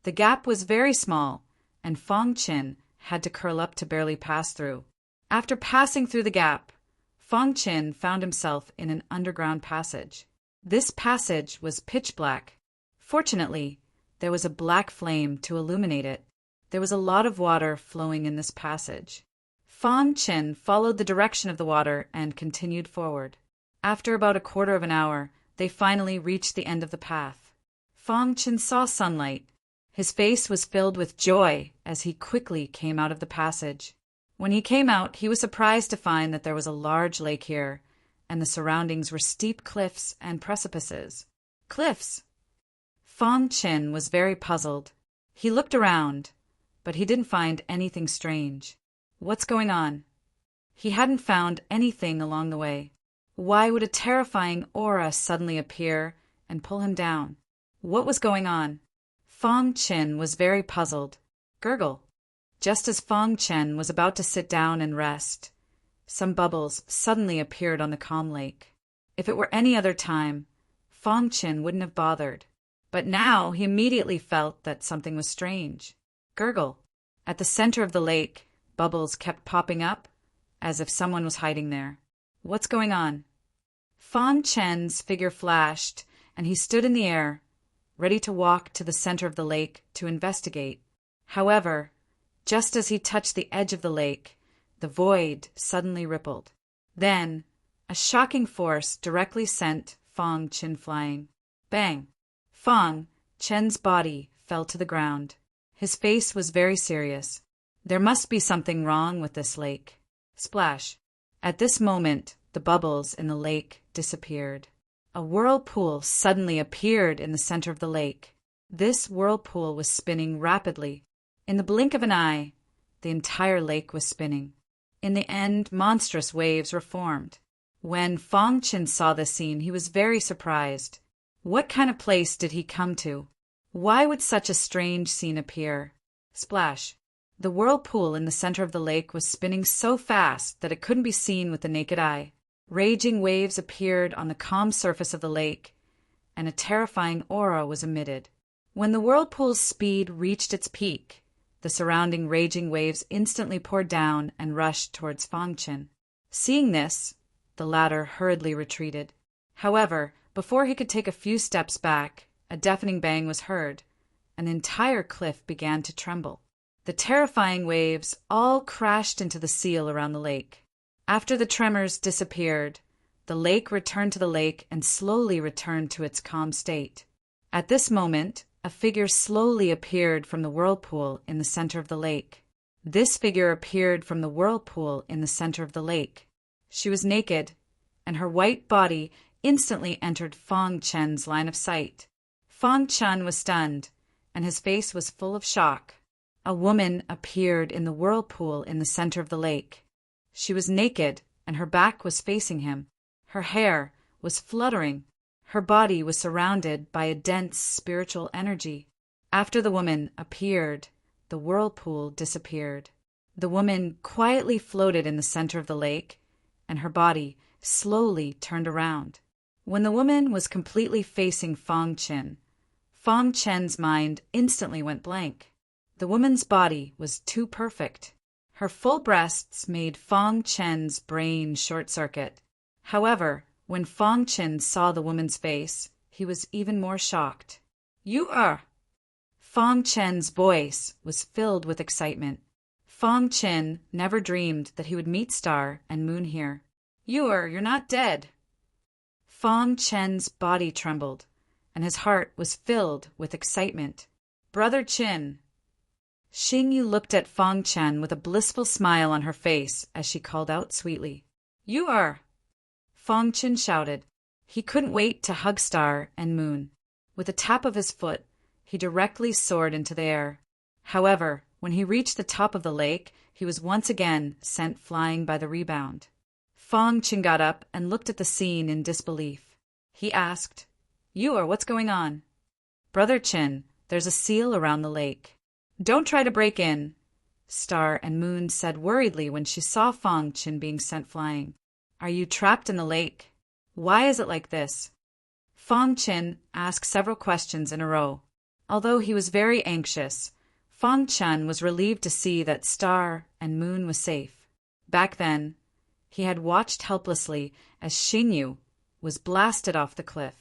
The gap was very small, and Fong Chen had to curl up to barely pass through. After passing through the gap, Fong Chen found himself in an underground passage. This passage was pitch black. Fortunately, there was a black flame to illuminate it. There was a lot of water flowing in this passage. Fong Chen followed the direction of the water and continued forward. After about a quarter of an hour, they finally reached the end of the path. Fong Chen saw sunlight. His face was filled with joy as he quickly came out of the passage. When he came out, he was surprised to find that there was a large lake here, and the surroundings were steep cliffs and precipices. Cliffs! Fong Chen was very puzzled. He looked around, but he didn't find anything strange. What's going on? He hadn't found anything along the way. Why would a terrifying aura suddenly appear and pull him down? What was going on? Fong Chen was very puzzled. Gurgle. Just as Fong Chen was about to sit down and rest, some bubbles suddenly appeared on the calm lake. If it were any other time, Fong Chen wouldn't have bothered. But now he immediately felt that something was strange. Gurgle. At the center of the lake, bubbles kept popping up, as if someone was hiding there. What's going on? Fong Chen's figure flashed, and he stood in the air, ready to walk to the center of the lake to investigate. However, just as he touched the edge of the lake, the void suddenly rippled. Then, a shocking force directly sent Fong Chen flying. Bang! Fong Chen's body fell to the ground. His face was very serious. There must be something wrong with this lake. Splash! At this moment, the bubbles in the lake disappeared. A whirlpool suddenly appeared in the center of the lake. This whirlpool was spinning rapidly. In the blink of an eye, the entire lake was spinning. In the end, monstrous waves were formed. When Fong Chen saw this scene, he was very surprised. What kind of place did he come to? Why would such a strange scene appear? Splash! The whirlpool in the center of the lake was spinning so fast that it couldn't be seen with the naked eye. Raging waves appeared on the calm surface of the lake, and a terrifying aura was emitted. When the whirlpool's speed reached its peak, the surrounding raging waves instantly poured down and rushed towards Fong Chen. Seeing this, the latter hurriedly retreated. However, before he could take a few steps back, a deafening bang was heard. An entire cliff began to tremble. The terrifying waves all crashed into the seal around the lake. After the tremors disappeared, the lake returned to the lake and slowly returned to its calm state. At this moment, a figure slowly appeared from the whirlpool in the center of the lake. This figure appeared from the whirlpool in the center of the lake. She was naked, and her white body instantly entered Fong Chen's line of sight. Fong Chen was stunned, and his face was full of shock. A woman appeared in the whirlpool in the center of the lake. She was naked, and her back was facing him. Her hair was fluttering. Her body was surrounded by a dense spiritual energy. After the woman appeared, the whirlpool disappeared. The woman quietly floated in the center of the lake, and her body slowly turned around. When the woman was completely facing Fong Chen, Fong Chen's mind instantly went blank. The woman's body was too perfect. Her full breasts made Fong Chen's brain short-circuit. However, when Fong Chen saw the woman's face, he was even more shocked. "You are..." Fong Chen's voice was filled with excitement. Fong Chen never dreamed that he would meet Star and Moon here. You're not dead." Fong Chen's body trembled, and his heart was filled with excitement. "Brother Chin." Xing Yu looked at Fong Chen with a blissful smile on her face as she called out sweetly, "You are..." Fong Chen shouted. He couldn't wait to hug Star and Moon. With a tap of his foot, he directly soared into the air. However, when he reached the top of the lake, he was once again sent flying by the rebound. Fong Chen got up and looked at the scene in disbelief. He asked, "What's going on?" "Brother Chin, there's a seal around the lake." Don't try to break in, Star and Moon said worriedly when she saw Fang Qin being sent flying. Are you trapped in the lake? Why is it like this? Fang Qin asked several questions in a row. Although he was very anxious, Fang Chen was relieved to see that Star and Moon was safe. Back then, he had watched helplessly as Xinyu was blasted off the cliff.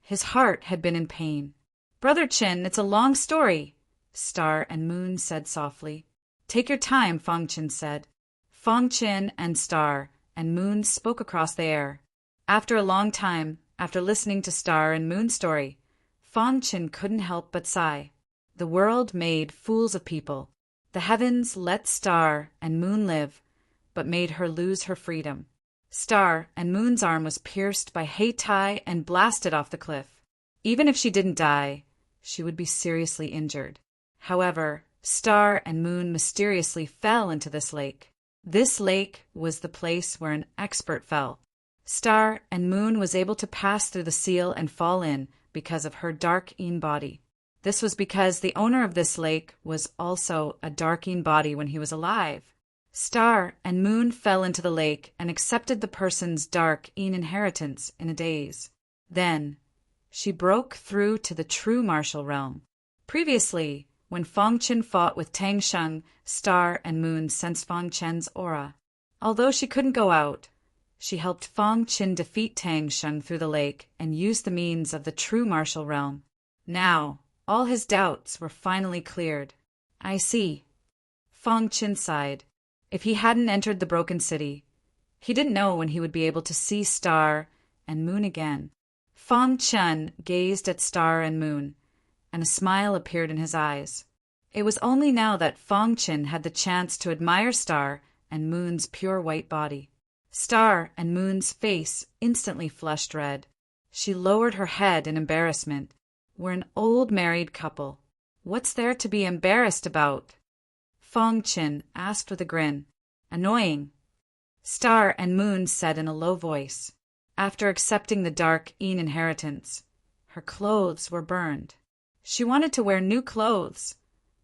His heart had been in pain. Brother Qin, it's a long story, Star and Moon said softly. Take your time, Fang Qin said. Fang Qin and Star and Moon spoke across the air. After a long time, after listening to Star and Moon's story, Fang Qin couldn't help but sigh. The world made fools of people. The heavens let Star and Moon live, but made her lose her freedom. Star and Moon's arm was pierced by Heitai and blasted off the cliff. Even if she didn't die, she would be seriously injured. However, Star and Moon mysteriously fell into this lake. This lake was the place where an expert fell. Star and Moon was able to pass through the seal and fall in because of her dark-een body. This was because the owner of this lake was also a dark-een body when he was alive. Star and Moon fell into the lake and accepted the person's dark-een inheritance in a daze. Then, she broke through to the true martial realm. Previously, when Fang Qin fought with Tang Sheng, Star and Moon sensed Fang Qin's aura. Although she couldn't go out, she helped Fang Qin defeat Tang Sheng through the lake and use the means of the true martial realm. Now, all his doubts were finally cleared. I see. Fang Qin sighed. If he hadn't entered the broken city, he didn't know when he would be able to see Star and Moon again. Fang Qin gazed at Star and Moon, and a smile appeared in his eyes. It was only now that Fang Qin had the chance to admire Star and Moon's pure white body. Star and Moon's face instantly flushed red. She lowered her head in embarrassment. We're an old married couple. What's there to be embarrassed about? Fang Qin asked with a grin. Annoying. Star and Moon said in a low voice. After accepting the dark-een inheritance, her clothes were burned. She wanted to wear new clothes,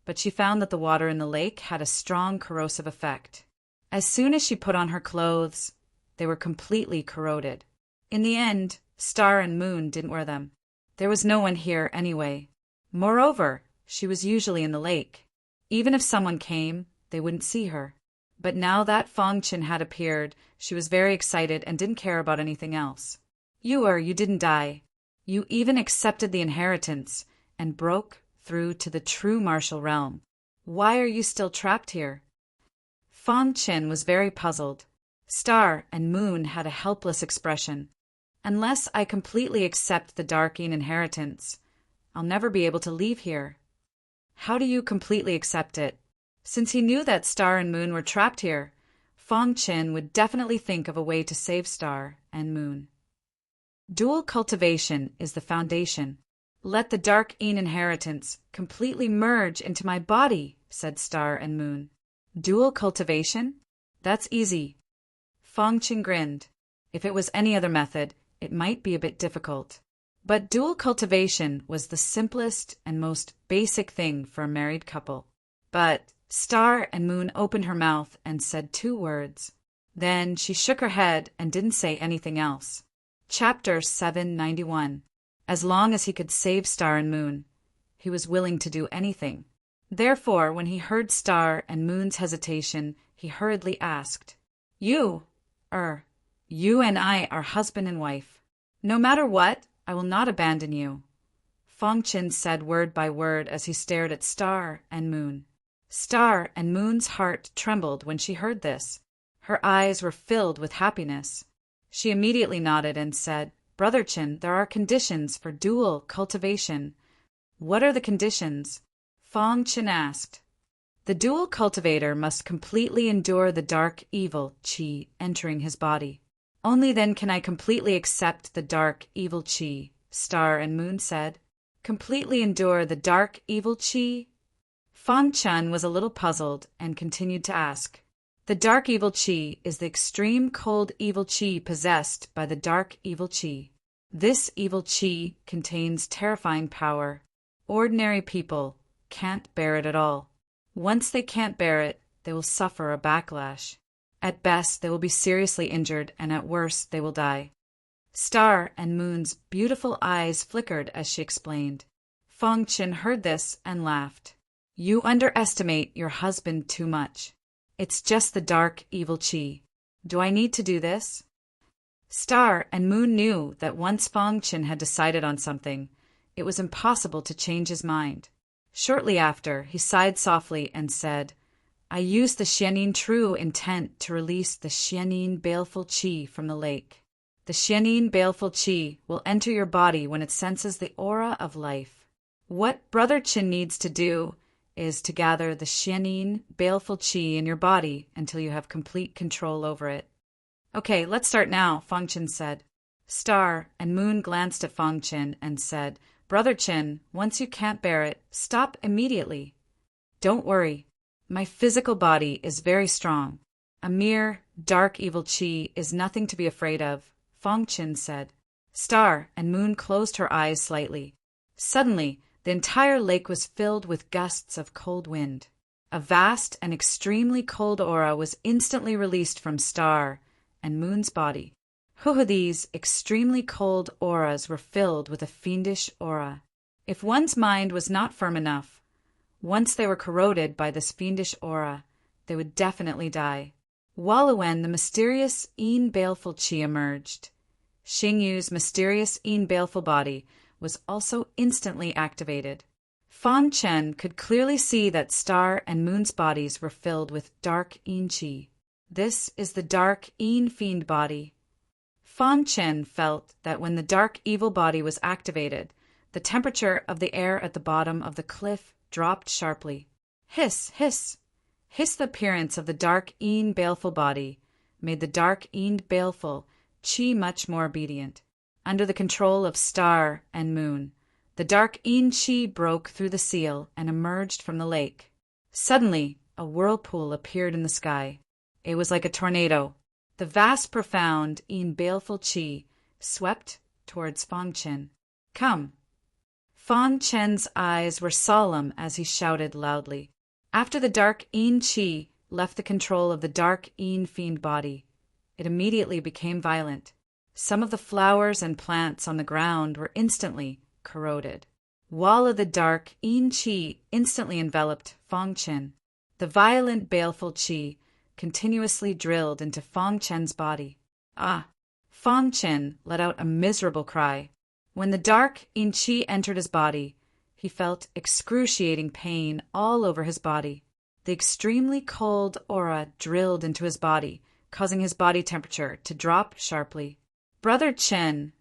but she found that the water in the lake had a strong corrosive effect. As soon as she put on her clothes, they were completely corroded. In the end, Star and Moon didn't wear them. There was no one here anyway. Moreover, she was usually in the lake. Even if someone came, they wouldn't see her. But now that Fang Qin had appeared, she was very excited and didn't care about anything else. You didn't die. You even accepted the inheritance and broke through to the true martial realm. Why are you still trapped here? Fang Qin was very puzzled. Star and Moon had a helpless expression. Unless I completely accept the dark-een inheritance, I'll never be able to leave here. How do you completely accept it? Since he knew that Star and Moon were trapped here, Fang Qin would definitely think of a way to save Star and Moon. Dual cultivation is the foundation. Let the dark-een inheritance completely merge into my body, said Star and Moon. Dual cultivation? That's easy. Fang Qin grinned. If it was any other method, it might be a bit difficult. But dual cultivation was the simplest and most basic thing for a married couple. But Star and Moon opened her mouth and said 2 words. Then she shook her head and didn't say anything else. Chapter 791. As long as he could save Star and Moon, he was willing to do anything. Therefore, when he heard Star and Moon's hesitation, he hurriedly asked, You and I are husband and wife. No matter what, I will not abandon you. Fang Qin said word by word as he stared at Star and Moon. Star and Moon's heart trembled when she heard this. Her eyes were filled with happiness. She immediately nodded and said, Brother Qin, there are conditions for dual cultivation. What are the conditions? Fang Qin asked. The dual cultivator must completely endure the dark evil qi entering his body. Only then can I completely accept the dark evil qi, Star and Moon said. Completely endure the dark evil qi? Fang Qin was a little puzzled and continued to ask. The dark evil qi is the extreme cold evil qi possessed by the dark evil qi. This evil qi contains terrifying power. Ordinary people can't bear it at all. Once they can't bear it, they will suffer a backlash. At best, they will be seriously injured, and at worst, they will die. Star and Moon's beautiful eyes flickered as she explained. Fang Qin heard this and laughed. You underestimate your husband too much. It's just the dark, evil qi. Do I need to do this? Star and Moon knew that once Fang Qin had decided on something, it was impossible to change his mind. Shortly after, he sighed softly and said, I used the Xianin true intent to release the Xianin baleful qi from the lake. The Xianin baleful qi will enter your body when it senses the aura of life. What Brother Qin needs to do is to gather the Xianin baleful qi in your body until you have complete control over it. Okay, let's start now, Fang Qin said. Star and Moon glanced at Fang Qin and said, Brother Qin, once you can't bear it, stop immediately. Don't worry. My physical body is very strong. A mere dark evil qi is nothing to be afraid of, Fang Qin said. Star and Moon closed her eyes slightly. Suddenly, the entire lake was filled with gusts of cold wind. A vast and extremely cold aura was instantly released from Star and Moon's body. These extremely cold auras were filled with a fiendish aura. If one's mind was not firm enough, once they were corroded by this fiendish aura, they would definitely die. Waluen, the mysterious Yin baleful qi, emerged. Xingyu's mysterious Yin baleful body was also instantly activated. Fang Qin could clearly see that Star and Moon's bodies were filled with dark Yin qi. This is the dark Yin fiend body. Fang Qin felt that when the dark evil body was activated, the temperature of the air at the bottom of the cliff dropped sharply. Hiss, hiss. Hiss, the appearance of the dark Yin baleful body made the dark Yin baleful qi much more obedient. Under the control of Star and Moon, the dark Yin qi broke through the seal and emerged from the lake. Suddenly, a whirlpool appeared in the sky. It was like a tornado. The vast, profound Yin baleful qi swept towards Fang Qin. Come. Fang Qin's eyes were solemn as he shouted loudly. After the dark Yin qi left the control of the dark Yin fiend body, it immediately became violent. Some of the flowers and plants on the ground were instantly corroded. Wall of the dark Yin qi instantly enveloped Fang Qin. The violent baleful qi continuously drilled into Fang Qin's body. Ah! Fang Qin let out a miserable cry. When the dark Yin qi entered his body, he felt excruciating pain all over his body. The extremely cold aura drilled into his body, causing his body temperature to drop sharply. Brother Qin,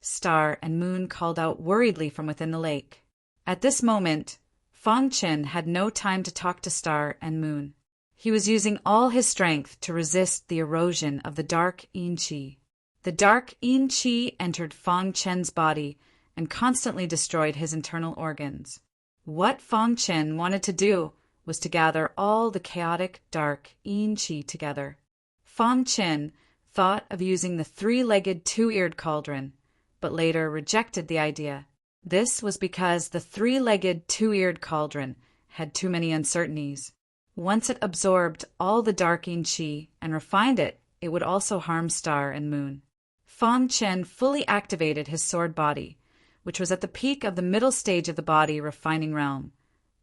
Star and Moon called out worriedly from within the lake. At this moment, Fang Qin had no time to talk to Star and Moon. He was using all his strength to resist the erosion of the dark Yin qi. The dark Yin qi entered Fang Qin's body and constantly destroyed his internal organs. What Fang Qin wanted to do was to gather all the chaotic dark Yin qi together. Fang Qin thought of using the three-legged, two-eared cauldron, but later rejected the idea. This was because the three-legged, two-eared cauldron had too many uncertainties. Once it absorbed all the dark Yin qi and refined it, it would also harm Star and Moon. Fang Qin fully activated his sword body, which was at the peak of the middle stage of the body refining realm,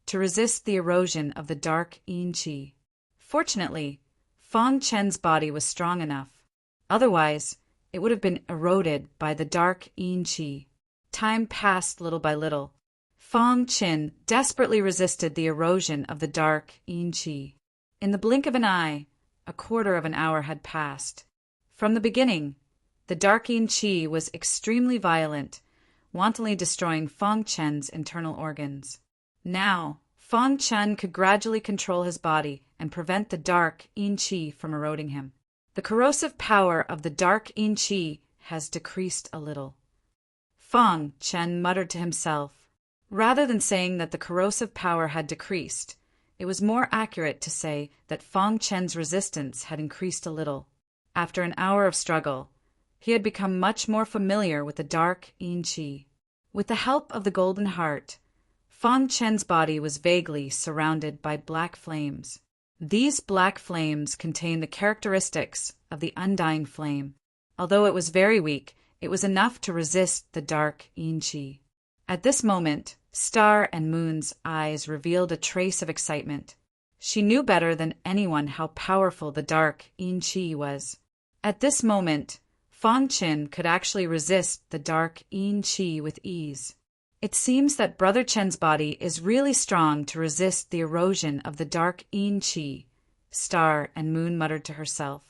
to resist the erosion of the dark Yin qi. Fortunately, Fang Qin's body was strong enough. Otherwise, it would have been eroded by the dark Yin qi. Time passed little by little. Fang Qin desperately resisted the erosion of the dark Yin qi. In the blink of an eye, a quarter of an hour had passed. From the beginning, the dark Yin qi was extremely violent, wantonly destroying Fang Qin's internal organs. Now, Fang Qin could gradually control his body and prevent the dark Yin qi from eroding him. The corrosive power of the dark Yin qi has decreased a little. Fang Qin muttered to himself. Rather than saying that the corrosive power had decreased, it was more accurate to say that Fang Qin's resistance had increased a little. After an hour of struggle, he had become much more familiar with the dark Yin qi. With the help of the Golden Heart, Fang Chen's body was vaguely surrounded by black flames. These black flames contained the characteristics of the undying flame. Although it was very weak, it was enough to resist the dark yin qi. At this moment, Star and Moon's eyes revealed a trace of excitement. She knew better than anyone how powerful the dark yin qi was. At this moment, Fang Chen could actually resist the dark yin qi with ease. It seems that Brother Chen's body is really strong to resist the erosion of the dark yin qi, Star and Moon muttered to herself.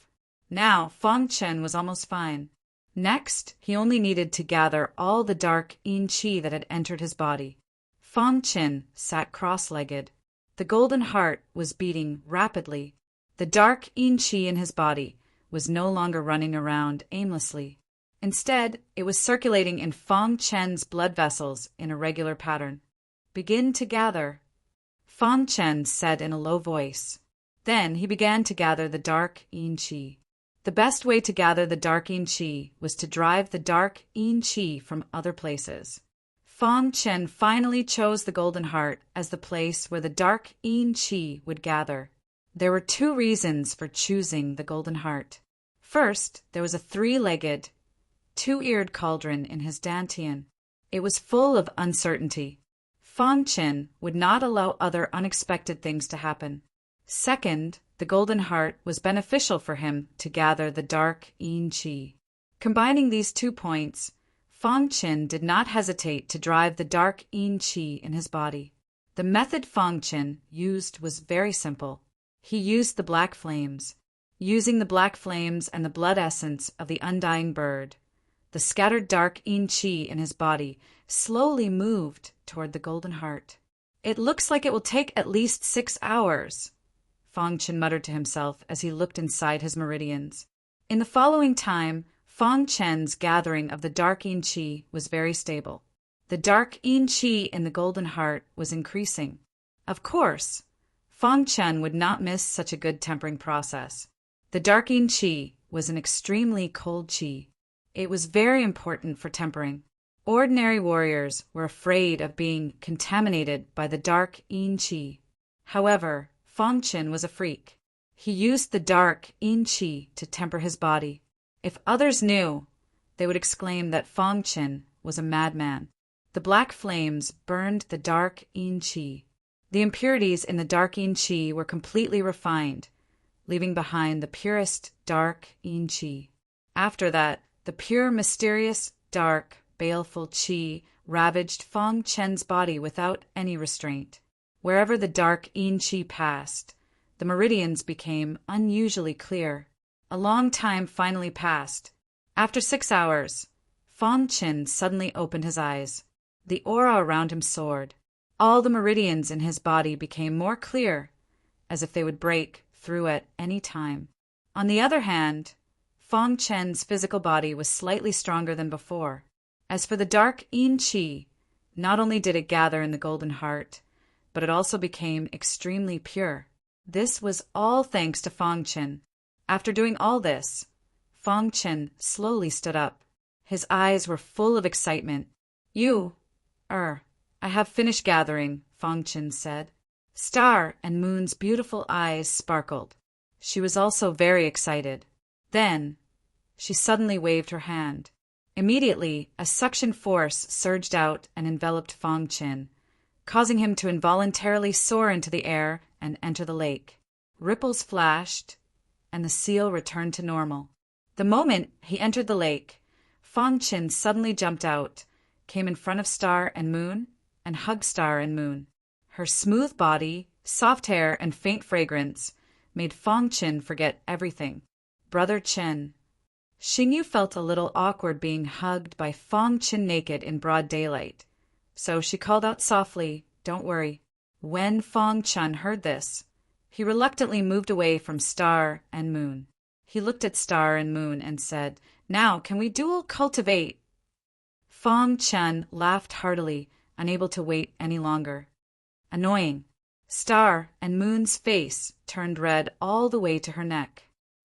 Now, Fang Chen was almost fine. Next, he only needed to gather all the dark yin qi that had entered his body. Fang Chen sat cross-legged. The golden heart was beating rapidly. The dark yin qi in his body was no longer running around aimlessly. Instead, it was circulating in Fang Chen's blood vessels in a regular pattern. Begin to gather, Fang Chen said in a low voice. Then he began to gather the dark yin qi. The best way to gather the dark yin qi was to drive the dark yin qi from other places. Fang Chen finally chose the golden heart as the place where the dark yin qi would gather. There were two reasons for choosing the golden heart. First, there was a three-legged, two-eared cauldron in his dantian. It was full of uncertainty. Fang Chen would not allow other unexpected things to happen. Second, the golden heart was beneficial for him to gather the dark yin qi. Combining these 2 points, Fang Chen did not hesitate to drive the dark yin qi in his body. The method Fang Chen used was very simple. He used the black flames. Using the black flames and the blood essence of the undying bird, the scattered dark yin qi in his body slowly moved toward the golden heart. It looks like it will take at least 6 hours, Fang Chen muttered to himself as he looked inside his meridians. In the following time, Fang Chen's gathering of the dark yin qi was very stable. The dark yin qi in the golden heart was increasing. Of course, Fang Chen would not miss such a good tempering process. The dark yin qi was an extremely cold qi. It was very important for tempering. Ordinary warriors were afraid of being contaminated by the dark yin qi. However, Fang Chen was a freak. He used the dark yin qi to temper his body. If others knew, they would exclaim that Fang Chen was a madman. The black flames burned the dark yin qi. The impurities in the dark yin qi were completely refined, leaving behind the purest dark yin qi. After that, the pure, mysterious, dark, baleful qi ravaged Fang Chen's body without any restraint. Wherever the dark yin qi passed, the meridians became unusually clear. A long time finally passed. After 6 hours, Fang Chen suddenly opened his eyes. The aura around him soared. All the meridians in his body became more clear, as if they would break through at any time. On the other hand, Fang Chen's physical body was slightly stronger than before. As for the dark yin qi, not only did it gather in the golden heart, but it also became extremely pure. This was all thanks to Fang Chen. After doing all this, Fang Chen slowly stood up. His eyes were full of excitement. I have finished gathering, Fang Chen said. Star and Moon's beautiful eyes sparkled. She was also very excited. Then, she suddenly waved her hand. Immediately, a suction force surged out and enveloped Fang Chen, causing him to involuntarily soar into the air and enter the lake. Ripples flashed, and the seal returned to normal. The moment he entered the lake, Fang Chen suddenly jumped out, came in front of Star and Moon, and hugged Star and Moon. Her smooth body, soft hair, and faint fragrance made Fang Chen forget everything. Brother Chen. Xingyu felt a little awkward being hugged by Fang Chen naked in broad daylight, so she called out softly, "Don't worry." When Fang Chen heard this, he reluctantly moved away from Star and Moon. He looked at Star and Moon and said, "Now, can we dual cultivate?" Fang Chen laughed heartily, unable to wait any longer. Annoying. Star and Moon's face turned red all the way to her neck.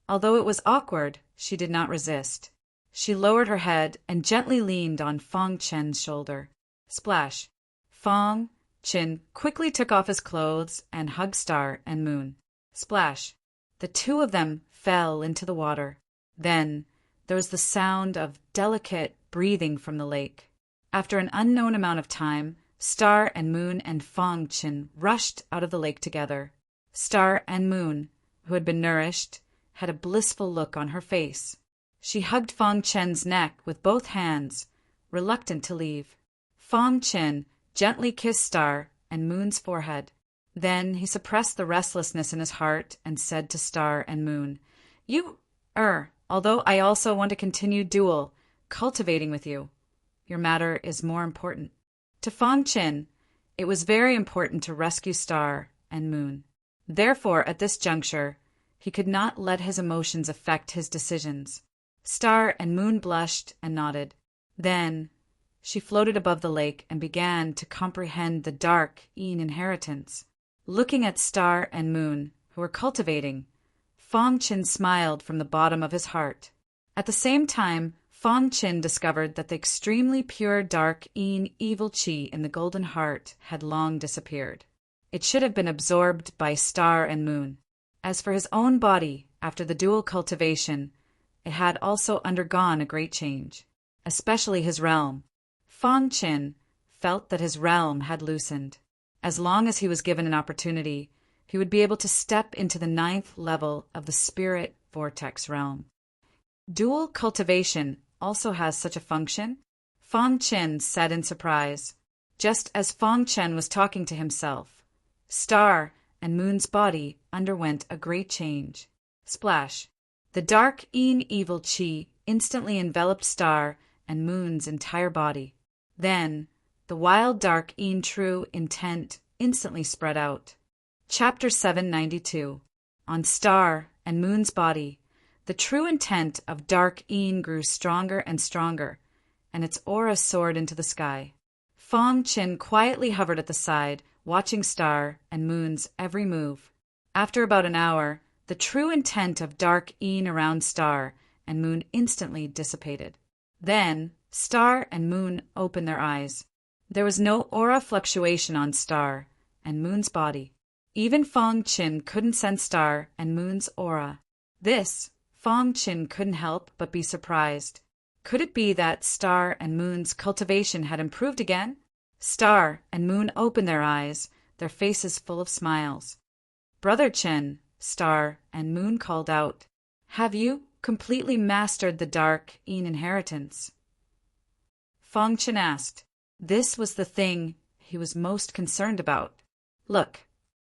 Although it was awkward, she did not resist. She lowered her head and gently leaned on Fang Chen's shoulder. Splash. Fang Qin quickly took off his clothes and hugged Star and Moon. Splash! The two of them fell into the water. Then there was the sound of delicate breathing from the lake. After an unknown amount of time, Star and Moon and Fang Qin rushed out of the lake together. Star and Moon, who had been nourished, had a blissful look on her face. She hugged Fang Qin's neck with both hands, reluctant to leave. Fang Qin gently kissed Star and Moon's forehead. Then he suppressed the restlessness in his heart and said to Star and Moon, although I also want to continue cultivating with you, your matter is more important. To Fang Qin, it was very important to rescue Star and Moon. Therefore, at this juncture, he could not let his emotions affect his decisions. Star and Moon blushed and nodded. Then she floated above the lake and began to comprehend the dark Yin inheritance. Looking at Star and Moon, who were cultivating, Fang Qin smiled from the bottom of his heart. At the same time, Fang Qin discovered that the extremely pure dark Yin evil qi in the golden heart had long disappeared. It should have been absorbed by Star and Moon. As for his own body, after the dual cultivation, it had also undergone a great change, especially his realm. Fang Qin felt that his realm had loosened. As long as he was given an opportunity, he would be able to step into the 9th level of the spirit vortex realm. Dual cultivation also has such a function? Fang Qin said in surprise. Just as Fang Qin was talking to himself, Star and Moon's body underwent a great change. Splash! The dark Yin evil qi instantly enveloped Star and Moon's entire body. Then, the wild dark Yin true intent instantly spread out. Chapter 792. On Star and Moon's body, the true intent of dark Yin grew stronger and stronger, and its aura soared into the sky. Fang Qin quietly hovered at the side, watching Star and Moon's every move. After about an hour, the true intent of dark Yin around Star and Moon instantly dissipated. Then, Star and Moon opened their eyes. There was no aura fluctuation on Star and Moon's body. Even Fang Qin couldn't sense Star and Moon's aura. This, Fang Qin couldn't help but be surprised. Could it be that Star and Moon's cultivation had improved again? Star and Moon opened their eyes, their faces full of smiles. Brother Qin, Star and Moon called out, "Have you completely mastered the dark Yin inheritance?" Fang Qin asked. This was the thing he was most concerned about. Look.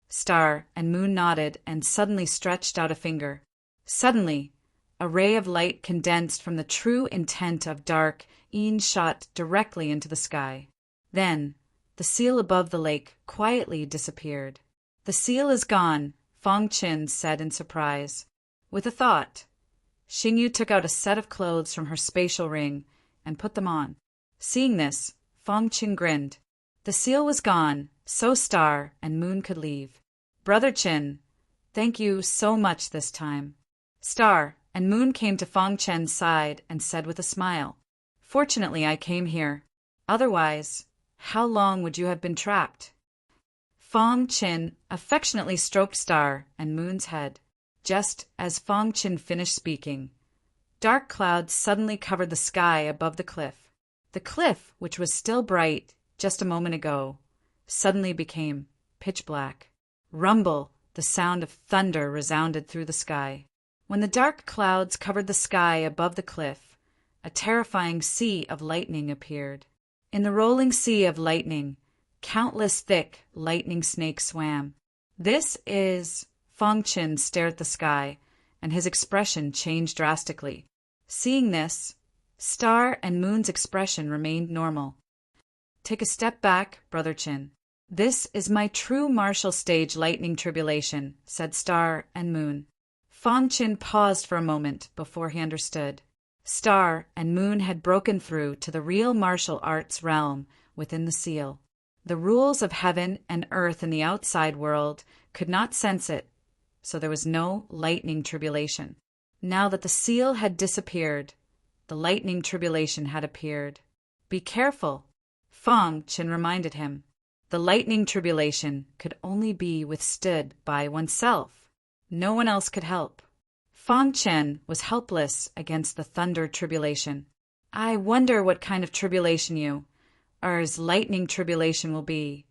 Star and Moon nodded and suddenly stretched out a finger. Suddenly, a ray of light condensed from the true intent of dark Yin shot directly into the sky. Then, the seal above the lake quietly disappeared. The seal is gone, Fang Qin said in surprise. With a thought, Xingyu took out a set of clothes from her spatial ring and put them on. Seeing this, Fang Qin grinned. The seal was gone, so Star and Moon could leave. Brother Qin, thank you so much this time. Star and Moon came to Fang Qin's side and said with a smile, "Fortunately I came here. Otherwise, how long would you have been trapped?" Fang Qin affectionately stroked Star and Moon's head. Just as Fang Qin finished speaking, dark clouds suddenly covered the sky above the cliff. The cliff, which was still bright just a moment ago, suddenly became pitch black. Rumble, the sound of thunder resounded through the sky. When the dark clouds covered the sky above the cliff, a terrifying sea of lightning appeared. In the rolling sea of lightning, countless thick lightning snakes swam. This is... Fang Qin stared at the sky, and his expression changed drastically. Seeing this, Star and Moon's expression remained normal. Take a step back, Brother Qin. This is my true martial stage lightning tribulation, said Star and Moon. Fang Qin paused for a moment before he understood. Star and Moon had broken through to the real martial arts realm within the seal. The rules of heaven and earth in the outside world could not sense it, so there was no lightning tribulation. Now that the seal had disappeared, the lightning tribulation had appeared. Be careful, Fang Qin reminded him. The lightning tribulation could only be withstood by oneself. No one else could help. Fang Chen was helpless against the thunder tribulation. I wonder what kind of tribulation ours lightning tribulation will be,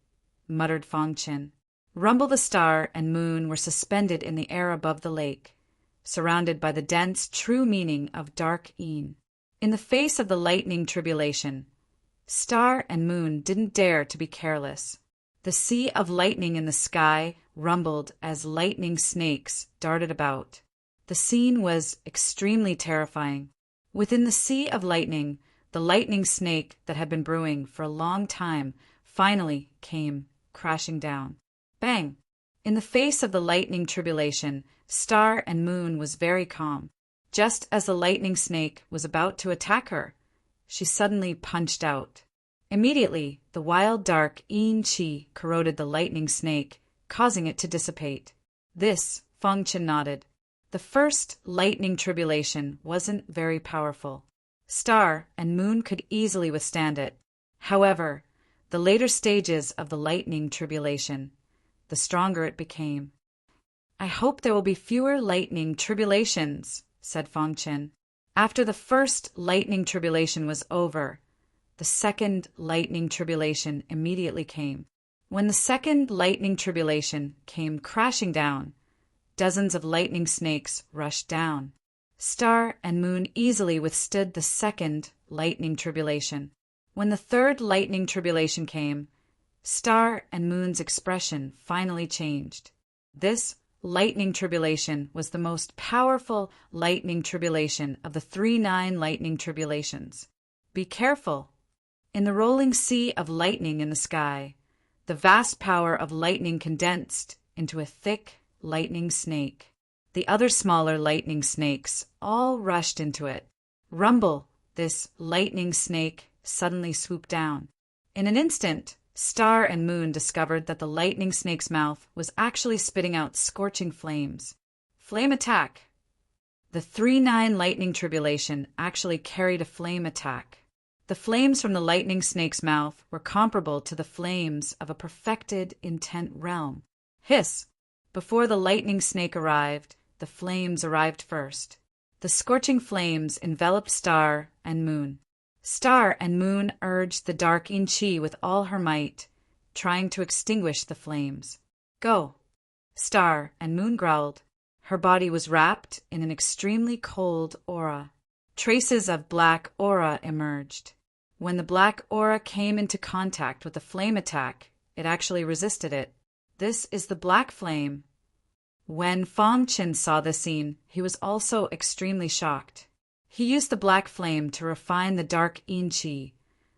muttered Fang Chen. Rumble the Star and Moon were suspended in the air above the lake, surrounded by the dense true meaning of dark Yin. In the face of the lightning tribulation, Star and Moon didn't dare to be careless. The sea of lightning in the sky rumbled as lightning snakes darted about. The scene was extremely terrifying. Within the sea of lightning, the lightning snake that had been brewing for a long time finally came crashing down. Bang! In the face of the lightning tribulation, Star and Moon was very calm. Just as the lightning snake was about to attack her, she suddenly punched out. Immediately, the wild dark Yin Qi corroded the lightning snake, causing it to dissipate. This, Fang Chen nodded. The first lightning tribulation wasn't very powerful. Star and Moon could easily withstand it. However, the later stages of the lightning tribulation, the stronger it became. I hope there will be fewer lightning tribulations, said Fang Chen. After the first lightning tribulation was over, the second lightning tribulation immediately came. When the second lightning tribulation came crashing down, dozens of lightning snakes rushed down. Star and Moon easily withstood the second lightning tribulation. When the third lightning tribulation came, Star and Moon's expression finally changed. This lightning tribulation was the most powerful lightning tribulation of the 3-9 lightning tribulations. Be careful. In the rolling sea of lightning in the sky, the vast power of lightning condensed into a thick lightning snake. The other smaller lightning snakes all rushed into it. Rumble, this lightning snake suddenly swooped down. In an instant, Star and Moon discovered that the lightning snake's mouth was actually spitting out scorching flames. Flame attack! The 3-9 lightning tribulation actually carried a flame attack. The flames from the lightning snake's mouth were comparable to the flames of a perfected intent realm. Hiss! Before the lightning snake arrived, the flames arrived first. The scorching flames enveloped Star and Moon. Star and Moon urged the dark Yin Qi with all her might, trying to extinguish the flames. Go! Star and Moon growled. Her body was wrapped in an extremely cold aura. Traces of black aura emerged. When the black aura came into contact with the flame attack, it actually resisted it. This is the black flame. When Fang Chen saw this scene, he was also extremely shocked. He used the black flame to refine the dark Yin Qi,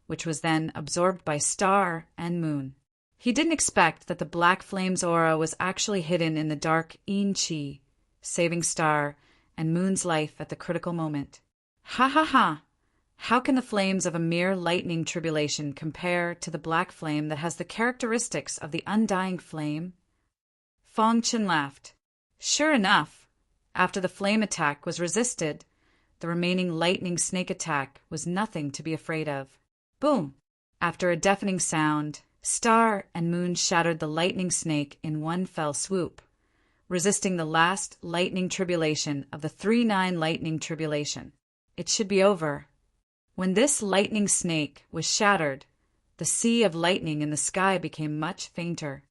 which was then absorbed by Star and Moon. He didn't expect that the black flame's aura was actually hidden in the dark Yin Qi, saving Star and Moon's life at the critical moment. Ha ha ha! How can the flames of a mere lightning tribulation compare to the black flame that has the characteristics of the undying flame? Fang Chen laughed. Sure enough, after the flame attack was resisted, the remaining lightning snake attack was nothing to be afraid of. Boom! After a deafening sound, Star and Moon shattered the lightning snake in one fell swoop, resisting the last lightning tribulation of the 3-9 lightning tribulation. It should be over. When this lightning snake was shattered, the sea of lightning in the sky became much fainter.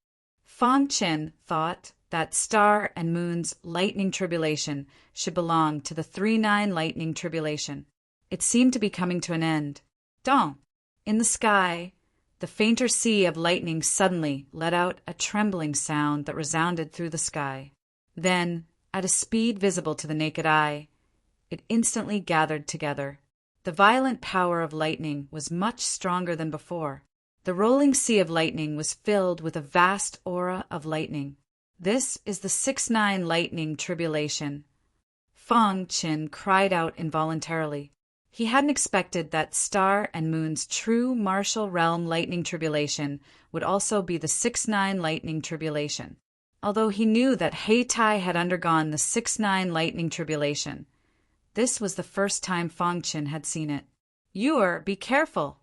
Fang Chen thought that Star and Moon's lightning tribulation should belong to the 3-9 lightning tribulation. It seemed to be coming to an end. Dong! In the sky, the fainter sea of lightning suddenly let out a trembling sound that resounded through the sky. Then, at a speed visible to the naked eye, it instantly gathered together. The violent power of lightning was much stronger than before. The rolling sea of lightning was filled with a vast aura of lightning. This is the 6-9 lightning tribulation. Fang Chen cried out involuntarily. He hadn't expected that Star and Moon's true martial realm lightning tribulation would also be the 6-9 lightning tribulation. Although he knew that Heitai had undergone the 6-9 lightning tribulation, this was the first time Fang Chen had seen it. Be careful!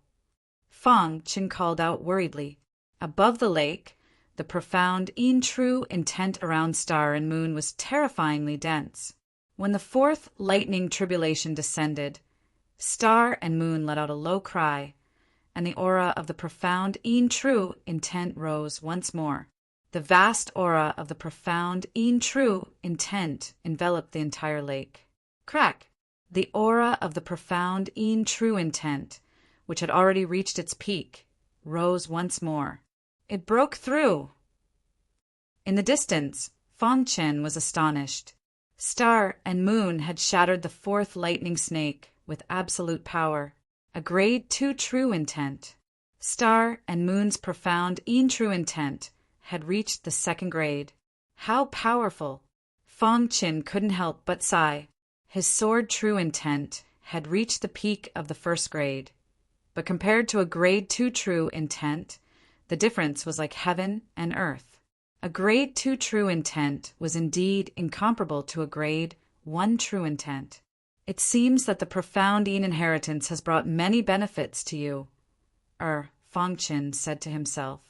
Fang Chen called out worriedly. Above the lake, the profound, true intent around star and moon was terrifyingly dense. When the fourth lightning tribulation descended, star and moon let out a low cry, and the aura of the profound, true intent rose once more. The vast aura of the profound, true intent enveloped the entire lake. Crack! The aura of the profound, true intent, which had already reached its peak, rose once more. It broke through! In the distance, Fang Chen was astonished. Star and moon had shattered the fourth lightning snake with absolute power, a grade 2 true intent. Star and moon's profound, true intent had reached the second grade. How powerful! Fang Chen couldn't help but sigh. His sword true intent had reached the peak of the first grade, but compared to a grade 2 true intent, the difference was like heaven and earth. A grade 2 true intent was indeed incomparable to a grade 1 true intent. It seems that the profound inheritance has brought many benefits to you, Fang Chen said to himself.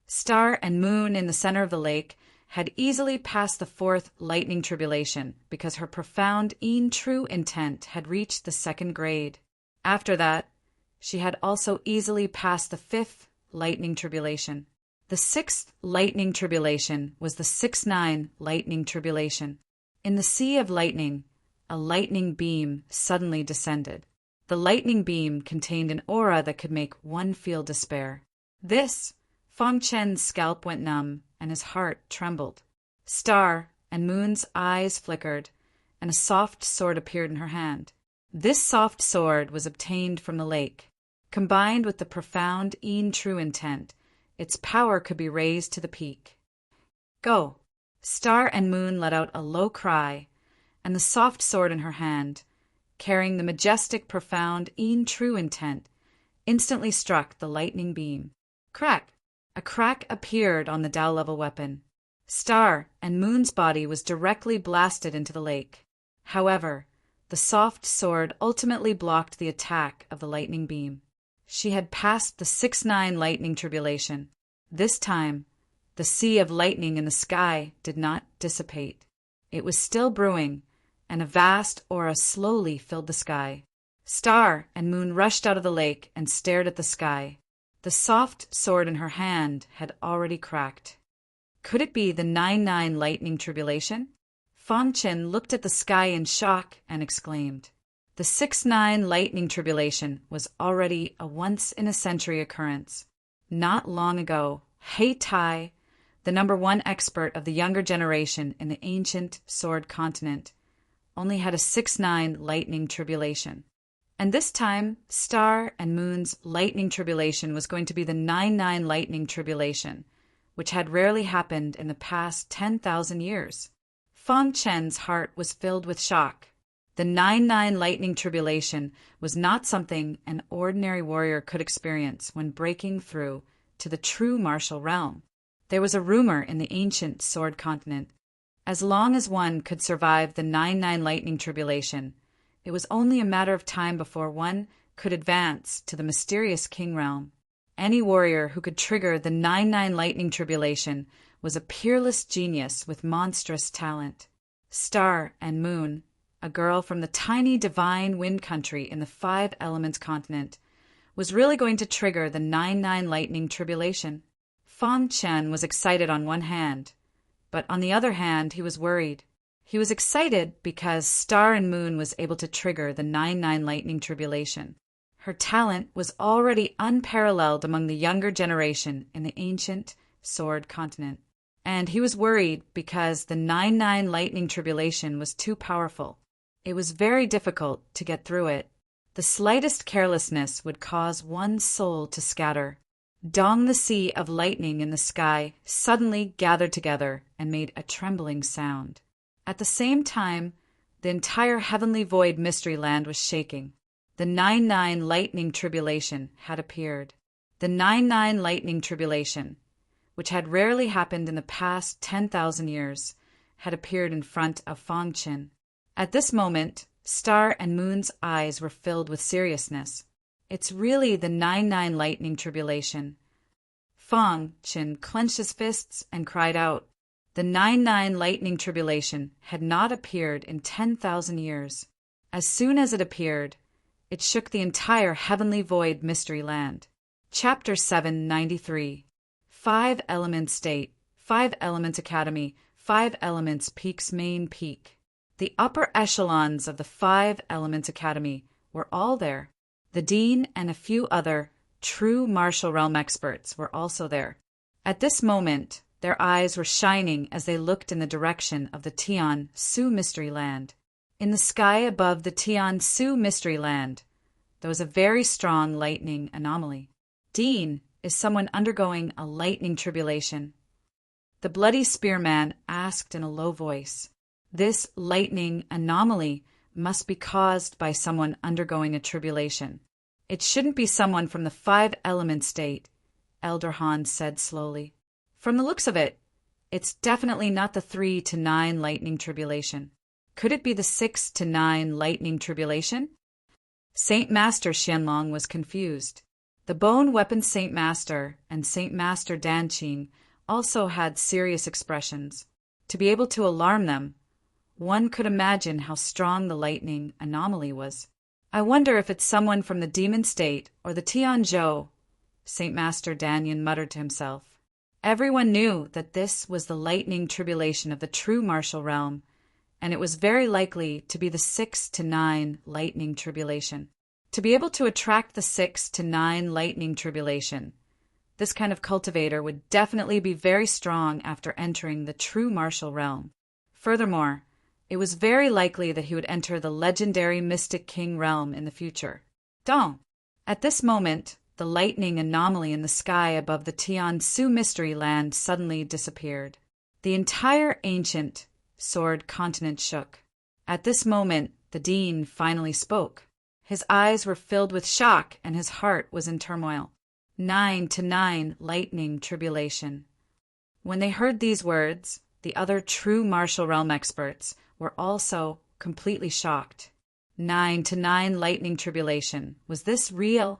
Star and moon in the center of the lake had easily passed the fourth lightning tribulation because her profound true intent had reached the second grade. After that, she had also easily passed the fifth lightning tribulation. The sixth lightning tribulation was the 6-9 lightning tribulation. In the sea of lightning, a lightning beam suddenly descended. The lightning beam contained an aura that could make one feel despair. Fang Chen's scalp went numb and his heart trembled. Star and moon's eyes flickered, and a soft sword appeared in her hand. This soft sword was obtained from the lake. Combined with the profound true intent, its power could be raised to the peak. Go! Star and moon let out a low cry, and the soft sword in her hand, carrying the majestic profound true intent, instantly struck the lightning beam. Crack! A crack appeared on the Tao-level weapon. Star and moon's body was directly blasted into the lake. However, the soft sword ultimately blocked the attack of the lightning beam. She had passed the 6-9 lightning tribulation. This time, the sea of lightning in the sky did not dissipate. It was still brewing, and a vast aura slowly filled the sky. Star and moon rushed out of the lake and stared at the sky. The soft sword in her hand had already cracked. Could it be the 9-9 lightning tribulation? Fang Chen looked at the sky in shock and exclaimed. The 6-9 lightning tribulation was already a once-in-a-century occurrence. Not long ago, He Tai, the #1 expert of the younger generation in the ancient Sword continent, only had a 6-9 lightning tribulation. And this time, Star and Moon's lightning tribulation was going to be the 9-9 lightning tribulation, which had rarely happened in the past 10,000 years. Fang Chen's heart was filled with shock. The 9-9 lightning tribulation was not something an ordinary warrior could experience when breaking through to the true martial realm. There was a rumor in the ancient Sword continent. As long as one could survive the 9-9 lightning tribulation, it was only a matter of time before one could advance to the mysterious king realm. Any warrior who could trigger the 9-9 lightning tribulation was a peerless genius with monstrous talent. Star and Moon, a girl from the tiny divine wind country in the 5 Elements continent, was really going to trigger the 9-9 lightning tribulation. Fang Chen was excited on one hand, but on the other hand he was worried. He was excited because Star and Moon was able to trigger the 9-9 lightning tribulation. Her talent was already unparalleled among the younger generation in the ancient Sword continent. And he was worried because the 9-9 lightning tribulation was too powerful. It was very difficult to get through it. The slightest carelessness would cause one's soul to scatter. Dong, the sea of lightning in the sky, suddenly gathered together and made a trembling sound. At the same time, the entire heavenly void mystery land was shaking. The 9-9 lightning tribulation had appeared. The 9-9 lightning tribulation, which had rarely happened in the past 10,000 years, had appeared in front of Fang Chen. At this moment, Star and Moon's eyes were filled with seriousness. It's really the 9-9 lightning tribulation. Fong Qin clenched his fists and cried out. The 9-9 lightning tribulation had not appeared in 10,000 years. As soon as it appeared, it shook the entire heavenly void mystery land. Chapter 793. 5 Elements State, 5 Elements Academy, 5 Elements Peak's main peak. The upper echelons of the 5 Elements Academy were all there. The dean and a few other true martial realm experts were also there. At this moment, their eyes were shining as they looked in the direction of the Tian Su Mystery Land. In the sky above the Tian Su Mystery Land, there was a very strong lightning anomaly. Dean, is someone undergoing a lightning tribulation? The bloody spearman asked in a low voice. This lightning anomaly must be caused by someone undergoing a tribulation. It shouldn't be someone from the 5 element state, Elder Han said slowly. From the looks of it, it's definitely not the 3 to 9 lightning tribulation. Could it be the 6 to 9 lightning tribulation? Saint Master Xianlong was confused. The Bone Weapon Saint Master and Saint Master Danqing also had serious expressions. To be able to alarm them, one could imagine how strong the lightning anomaly was. I wonder if it's someone from the demon state or the Tianzhou, Saint Master Danyan muttered to himself. Everyone knew that this was the lightning tribulation of the true martial realm, and it was very likely to be the 6 to 9 lightning tribulation. To be able to attract the 6 to 9 lightning tribulation, this kind of cultivator would definitely be very strong after entering the true martial realm. Furthermore, it was very likely that he would enter the legendary Mystic King realm in the future. Dong! At this moment, the lightning anomaly in the sky above the Tian Su Mystery Land suddenly disappeared. The entire ancient Sword continent shook. At this moment, the dean finally spoke. His eyes were filled with shock and his heart was in turmoil. 9 to 9 lightning tribulation. When they heard these words, the other true martial realm experts were also completely shocked. 9 to 9 lightning tribulation. Was this real?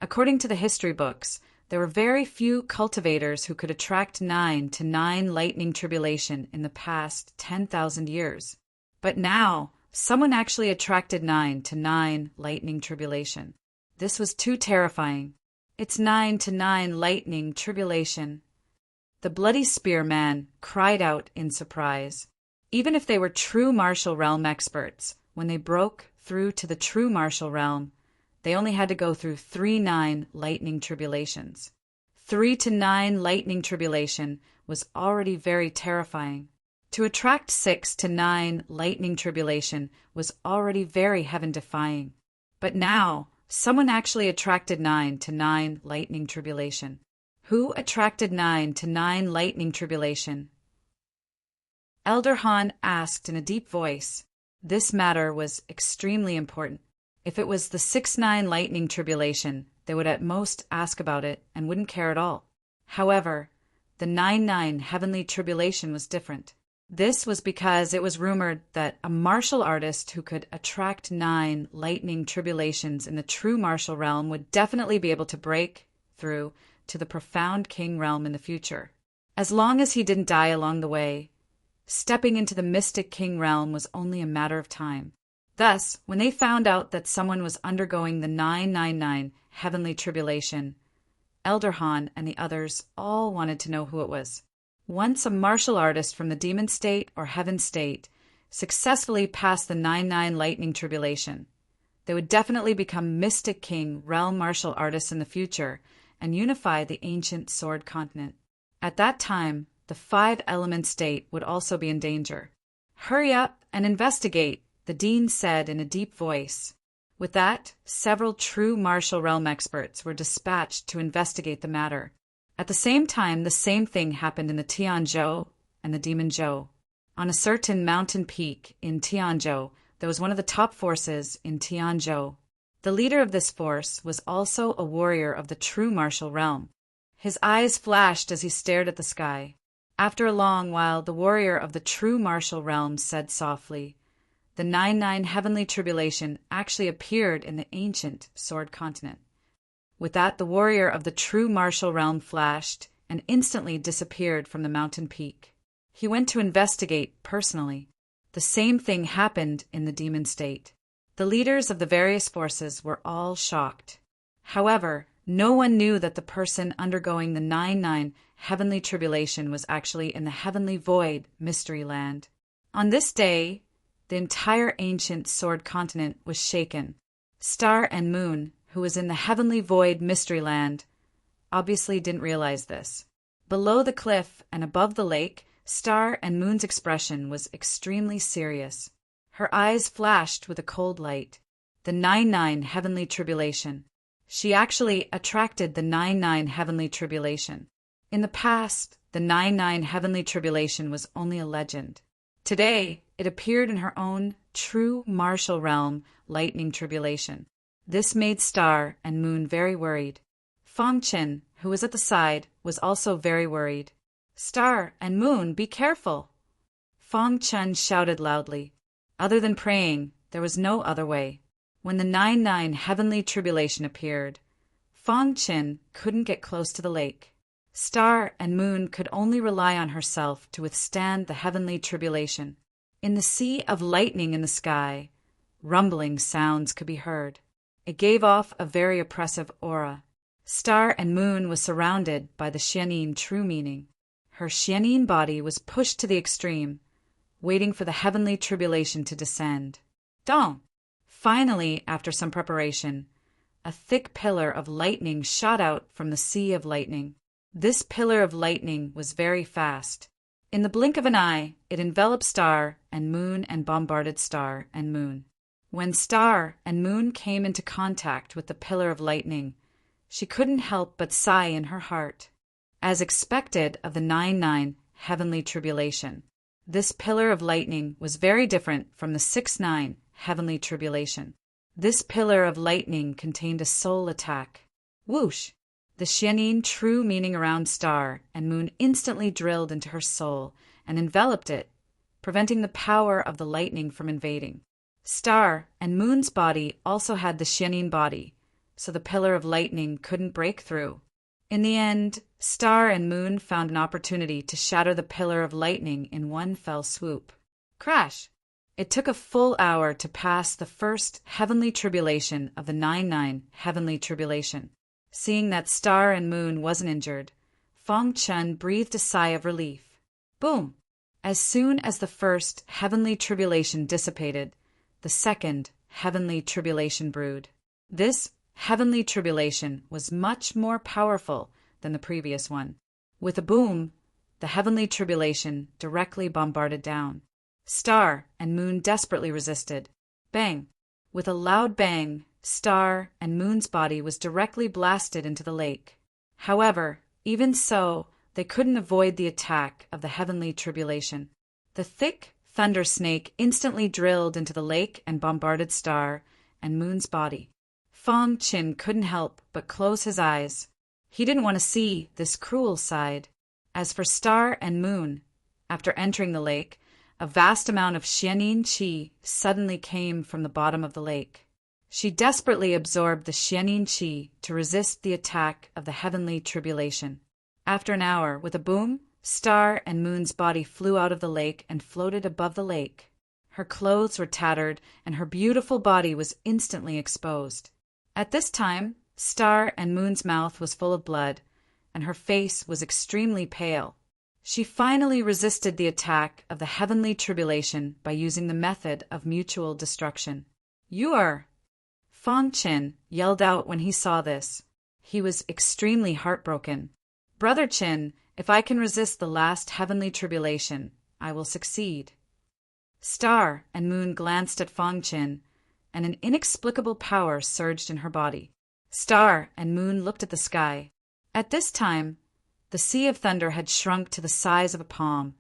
According to the history books, there were very few cultivators who could attract 9 to 9 lightning tribulation in the past 10,000 years. But now, someone actually attracted 9 to 9 lightning tribulation. This was too terrifying. It's 9 to 9 lightning tribulation. The bloody spearman cried out in surprise. Even if they were true martial realm experts, when they broke through to the true martial realm, they only had to go through 3-9 lightning tribulations. 3 to 9 lightning tribulation was already very terrifying. To attract 6 to 9 lightning tribulation was already very heaven-defying. But now, someone actually attracted 9 to 9 lightning tribulation. Who attracted 9 to 9 lightning tribulation? Elder Han asked in a deep voice. This matter was extremely important. If it was the 6-9 lightning tribulation, they would at most ask about it and wouldn't care at all. However, the 9-9 heavenly tribulation was different. This was because it was rumored that a martial artist who could attract 9 lightning tribulations in the true martial realm would definitely be able to break through to the profound king realm in the future. As long as he didn't die along the way, stepping into the mystic king realm was only a matter of time. Thus, when they found out that someone was undergoing the 999 heavenly tribulation, Elder Han and the others all wanted to know who it was. Once a martial artist from the demon state or heaven state successfully passed the 9-9 lightning tribulation, they would definitely become Mystic King realm martial artists in the future and unify the ancient sword continent. At that time, the 5-element state would also be in danger. Hurry up and investigate, the dean said in a deep voice. With that, several true martial realm experts were dispatched to investigate the matter. At the same time, the same thing happened in the Tianzhou and the Demon Zhou. On a certain mountain peak in Tianzhou, there was one of the top forces in Tianzhou. The leader of this force was also a warrior of the true martial realm. His eyes flashed as he stared at the sky. After a long while, the warrior of the true martial realm said softly, "The 9-9 heavenly tribulation actually appeared in the ancient sword continent." With that, the warrior of the true martial realm flashed and instantly disappeared from the mountain peak. He went to investigate personally. The same thing happened in the demon state. The leaders of the various forces were all shocked. However, no one knew that the person undergoing the 9-9 heavenly tribulation was actually in the heavenly void mystery land. On this day, the entire ancient sword continent was shaken. Star and Moon, who was in the heavenly void mystery land, obviously didn't realize this. Below the cliff and above the lake, Star and Moon's expression was extremely serious. Her eyes flashed with a cold light. The 9-9 heavenly tribulation. She actually attracted the 9-9 heavenly tribulation. In the past, the 9-9 heavenly tribulation was only a legend. Today, it appeared in her own true martial realm lightning tribulation. This made Star and Moon very worried. Fang Qin, who was at the side, was also very worried. Star and Moon, be careful! Fang Qin shouted loudly. Other than praying, there was no other way. When the 9-9 heavenly tribulation appeared, Fang Qin couldn't get close to the lake. Star and Moon could only rely on herself to withstand the heavenly tribulation. In the sea of lightning in the sky, rumbling sounds could be heard. It gave off a very oppressive aura. Star and Moon was surrounded by the Xianin true meaning. Her Xianin body was pushed to the extreme, waiting for the heavenly tribulation to descend. Dong! Finally, after some preparation, a thick pillar of lightning shot out from the sea of lightning. This pillar of lightning was very fast. In the blink of an eye, it enveloped Star and Moon and bombarded Star and Moon. When Star and Moon came into contact with the pillar of lightning, she couldn't help but sigh in her heart. As expected of the 9-9 heavenly tribulation, this pillar of lightning was very different from the 6-9 heavenly tribulation. This pillar of lightning contained a soul attack. Whoosh! The Xianin true meaning around Star and Moon instantly drilled into her soul and enveloped it, preventing the power of the lightning from invading. Star and Moon's body also had the Xianin body, so the pillar of lightning couldn't break through. In the end, Star and Moon found an opportunity to shatter the pillar of lightning in one fell swoop. Crash! It took a full hour to pass the first heavenly tribulation of the 9-9 heavenly tribulation. Seeing that Star and Moon wasn't injured, Fang Qin breathed a sigh of relief. Boom! As soon as the first heavenly tribulation dissipated, the second heavenly tribulation brewed. This heavenly tribulation was much more powerful than the previous one. With a boom, the heavenly tribulation directly bombarded down. Star and Moon desperately resisted. Bang! With a loud bang, Star and Moon's body was directly blasted into the lake. However, even so, they couldn't avoid the attack of the heavenly tribulation. The thick thunder snake instantly drilled into the lake and bombarded Star and Moon's body. Fang Qin couldn't help but close his eyes. He didn't want to see this cruel side. As for Star and Moon, after entering the lake, a vast amount of Xianin qi suddenly came from the bottom of the lake. She desperately absorbed the Xianin qi to resist the attack of the heavenly tribulation. After an hour, with a boom, Star and Moon's body flew out of the lake and floated above the lake. Her clothes were tattered, and her beautiful body was instantly exposed. At this time, Star and Moon's mouth was full of blood, and her face was extremely pale. She finally resisted the attack of the heavenly tribulation by using the method of mutual destruction. You are... Fang Qin yelled out when he saw this. He was extremely heartbroken. Brother Qin, if I can resist the last heavenly tribulation, I will succeed. Star and Moon glanced at Fang Qin, and an inexplicable power surged in her body. Star and Moon looked at the sky. At this time, the Sea of Thunder had shrunk to the size of a palm,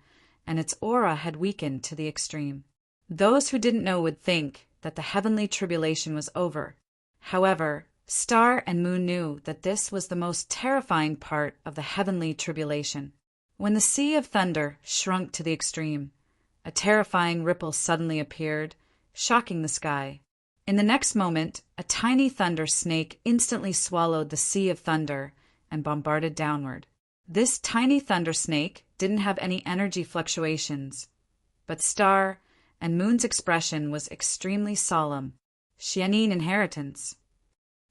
and its aura had weakened to the extreme. Those who didn't know would think that the heavenly tribulation was over. However, Star and Moon knew that this was the most terrifying part of the heavenly tribulation. When the Sea of Thunder shrunk to the extreme, a terrifying ripple suddenly appeared, shocking the sky. In the next moment, a tiny thunder snake instantly swallowed the Sea of Thunder and bombarded downward. This tiny thunder snake didn't have any energy fluctuations, but Star and Moon's expression was extremely solemn. Xianin inheritance.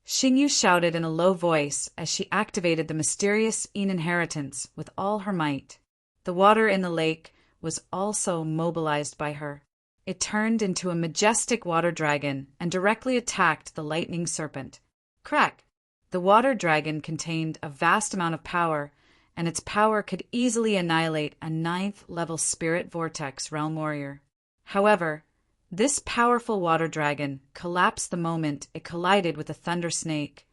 Xingyu shouted in a low voice as she activated the mysterious Yin inheritance with all her might. The water in the lake was also mobilized by her. It turned into a majestic water dragon and directly attacked the lightning serpent. Crack! The water dragon contained a vast amount of power, and its power could easily annihilate a 9th-level spirit vortex realm warrior. However, this powerful water dragon collapsed the moment it collided with a thunder snake,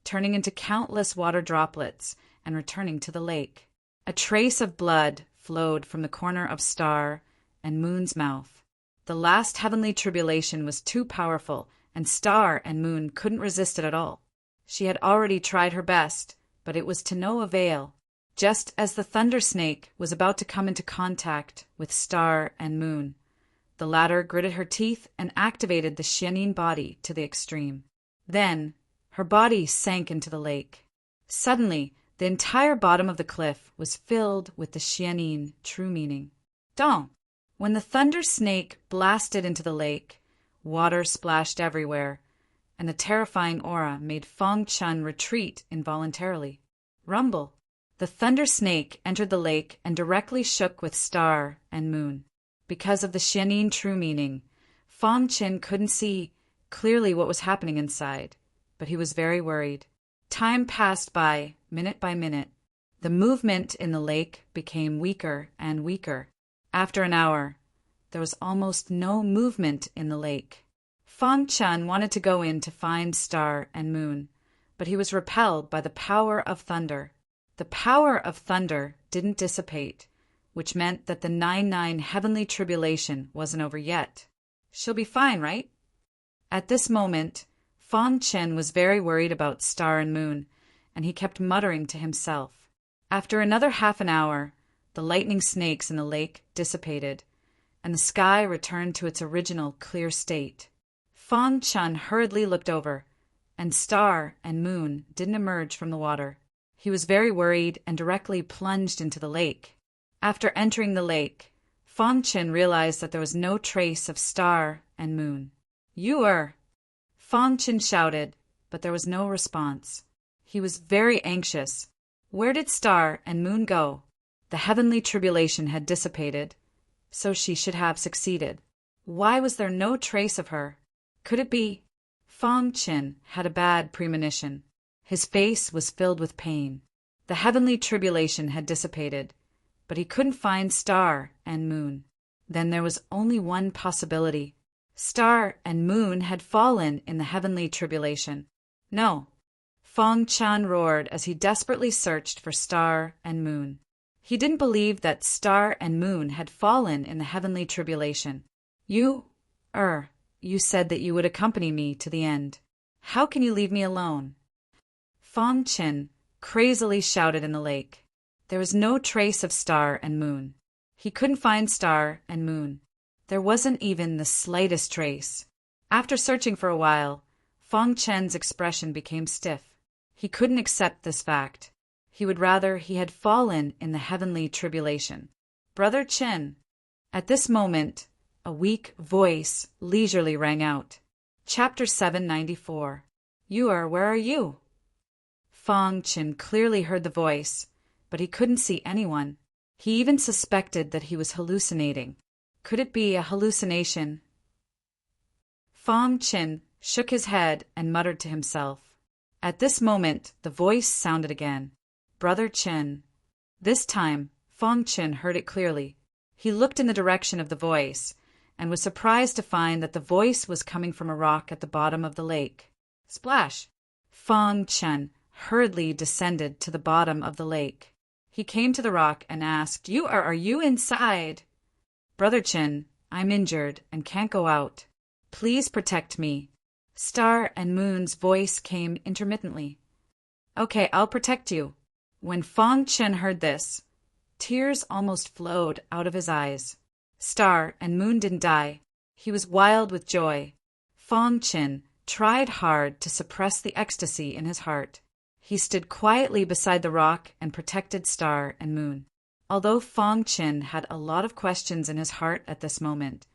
turning into countless water droplets and returning to the lake. A trace of blood flowed from the corner of Star and Moon's mouth. The last heavenly tribulation was too powerful, and Star and Moon couldn't resist it at all. She had already tried her best, but it was to no avail. Just as the thunder snake was about to come into contact with Star and Moon, the latter gritted her teeth and activated the Xianin body to the extreme. Then, her body sank into the lake. Suddenly, the entire bottom of the cliff was filled with the Xianin true meaning. Dong! When the thunder snake blasted into the lake, water splashed everywhere, and the terrifying aura made Feng Chun retreat involuntarily. Rumble! The thunder snake entered the lake and directly shook with Star and Moon. Because of the Xianin true meaning, Feng Chun couldn't see clearly what was happening inside, but he was very worried. Time passed by minute. The movement in the lake became weaker and weaker. After an hour, there was almost no movement in the lake. Feng Chun wanted to go in to find Star and Moon, but he was repelled by the power of thunder. The power of thunder didn't dissipate, which meant that the 9-9 heavenly tribulation wasn't over yet. She'll be fine, right? At this moment, Feng Chun was very worried about Star and Moon, and he kept muttering to himself. After another half an hour, the lightning snakes in the lake dissipated, and the sky returned to its original clear state. Feng Chun hurriedly looked over, and Star and Moon didn't emerge from the water. He was very worried and directly plunged into the lake. After entering the lake, Feng Chun realized that there was no trace of Star and Moon. "You are!" Feng Chun shouted, but there was no response. He was very anxious. Where did Star and Moon go? The heavenly tribulation had dissipated, so she should have succeeded. Why was there no trace of her? Could it be? Feng Chun had a bad premonition. His face was filled with pain. The heavenly tribulation had dissipated, but he couldn't find Star and Moon. Then there was only one possibility. Star and Moon had fallen in the heavenly tribulation. No. Feng Chun roared as he desperately searched for Star and Moon. He didn't believe that Star and Moon had fallen in the heavenly tribulation. You said that you would accompany me to the end. How can you leave me alone?" Feng Chun crazily shouted in the lake. There was no trace of Star and Moon. He couldn't find Star and Moon. There wasn't even the slightest trace. After searching for a while, Feng Chun's expression became stiff. He couldn't accept this fact. He would rather he had fallen in the heavenly tribulation. "Brother Chen." At this moment, a weak voice leisurely rang out. Chapter 794. Where are you? Feng Chun clearly heard the voice, but he couldn't see anyone. He even suspected that he was hallucinating. Could it be a hallucination? Feng Chun shook his head and muttered to himself. At this moment, the voice sounded again. "Brother Chen." This time, Feng Chun heard it clearly. He looked in the direction of the voice, and was surprised to find that the voice was coming from a rock at the bottom of the lake. Splash! Feng Chun hurriedly descended to the bottom of the lake. He came to the rock and asked, Are you inside?" "Brother Chen, I'm injured and can't go out. Please protect me." Star and Moon's voice came intermittently. "Okay, I'll protect you." When Feng Chun heard this, tears almost flowed out of his eyes. Star and Moon didn't die. He was wild with joy. Feng Chun tried hard to suppress the ecstasy in his heart. He stood quietly beside the rock and protected Star and Moon. Although Fong Qin had a lot of questions in his heart at this moment,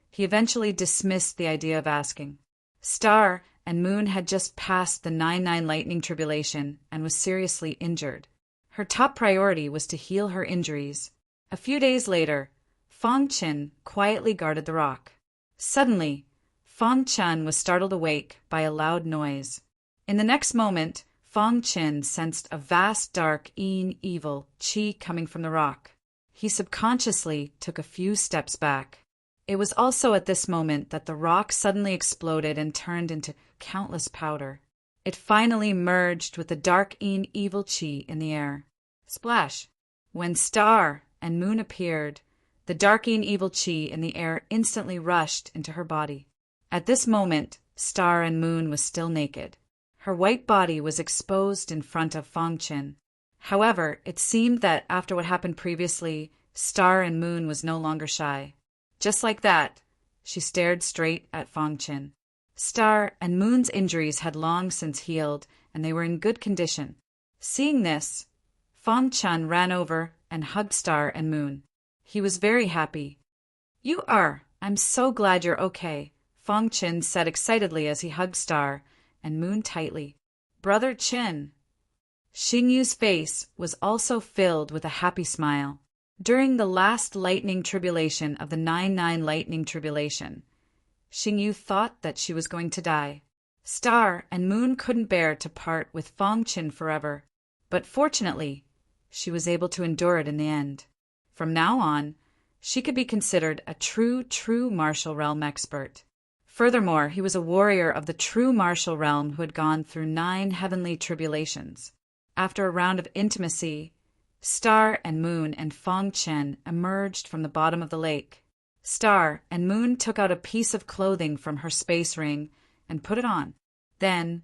he eventually dismissed the idea of asking. Star and Moon had just passed the 9-9 lightning tribulation and was seriously injured. Her top priority was to heal her injuries. A few days later, Fong Qin quietly guarded the rock. Suddenly, Fong Qin was startled awake by a loud noise. In the next moment, Fong Qin sensed a vast dark evil qi coming from the rock. He subconsciously took a few steps back. It was also at this moment that the rock suddenly exploded and turned into countless powder. It finally merged with the dark evil qi in the air. Splash! When Star and Moon appeared, the dark evil qi in the air instantly rushed into her body. At this moment, Star and Moon was still naked. Her white body was exposed in front of Fong Qin. However, it seemed that after what happened previously, Star and Moon was no longer shy. Just like that, she stared straight at Fong Qin. Star and Moon's injuries had long since healed, and they were in good condition. Seeing this, Fong Qin ran over and hugged Star and Moon. He was very happy. I'm so glad you're okay, Fong Qin said excitedly as he hugged Star and Moon tightly. Brother Qin. Xingyu's face was also filled with a happy smile. During the last lightning tribulation of the 9-9 lightning tribulation, Xingyu thought that she was going to die. Star and Moon couldn't bear to part with Fong Qin forever, but fortunately, she was able to endure it in the end. From now on, she could be considered a true martial realm expert. Furthermore, he was a warrior of the true martial realm who had gone through 9 heavenly tribulations. After a round of intimacy, Star and Moon and Fong Qin emerged from the bottom of the lake. Star and Moon took out a piece of clothing from her space ring and put it on. Then,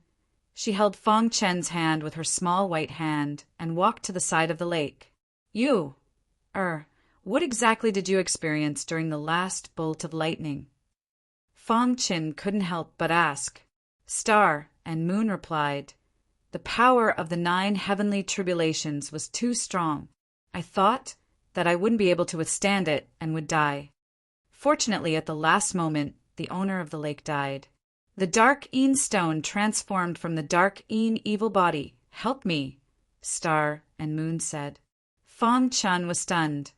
she held Fong Qin's hand with her small white hand and walked to the side of the lake. What exactly did you experience during the last bolt of lightning? Fong Qin couldn't help but ask. Star and Moon replied, The power of the 9 heavenly tribulations was too strong. I thought that I wouldn't be able to withstand it and would die. Fortunately, at the last moment, the owner of the lake died. The dark stone transformed from the dark evil body. Help me, Star and Moon said. Fong Qin was stunned,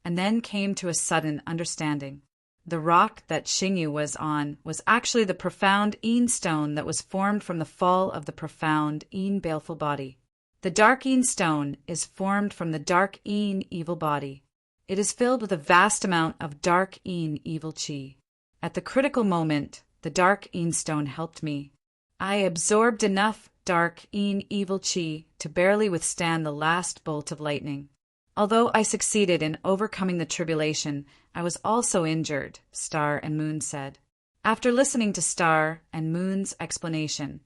and then came to a sudden understanding. The rock that Xingyu was on was actually the profound stone that was formed from the fall of the profound baleful body. The dark stone is formed from the dark evil body. It is filled with a vast amount of dark evil qi. At the critical moment, the dark stone helped me. I absorbed enough dark evil qi to barely withstand the last bolt of lightning. Although I succeeded in overcoming the tribulation, I was also injured, Star and Moon said. After listening to Star and Moon's explanation,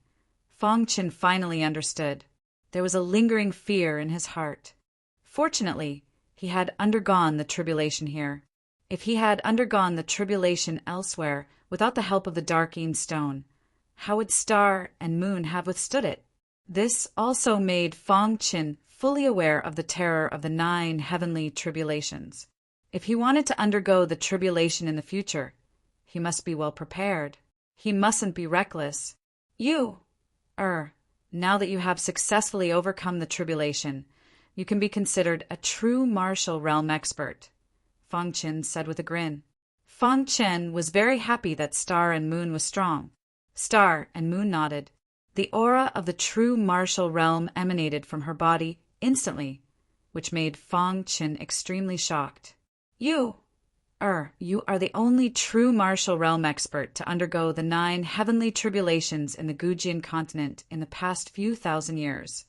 Fong Qin finally understood. There was a lingering fear in his heart. Fortunately, he had undergone the tribulation here. If he had undergone the tribulation elsewhere without the help of the dark stone, how would Star and Moon have withstood it? This also made Fong Qin fully aware of the terror of the 9 heavenly tribulations. If he wanted to undergo the tribulation in the future, he must be well prepared. He mustn't be reckless. Now that you have successfully overcome the tribulation, you can be considered a true martial realm expert, Fong Qin said with a grin. Fong Qin was very happy that Star and Moon was strong. Star and Moon nodded. The aura of the true martial realm emanated from her body instantly, which made Fong Qin extremely shocked. You are the only true martial realm expert to undergo the 9 heavenly tribulations in the Gujian continent in the past few thousand years,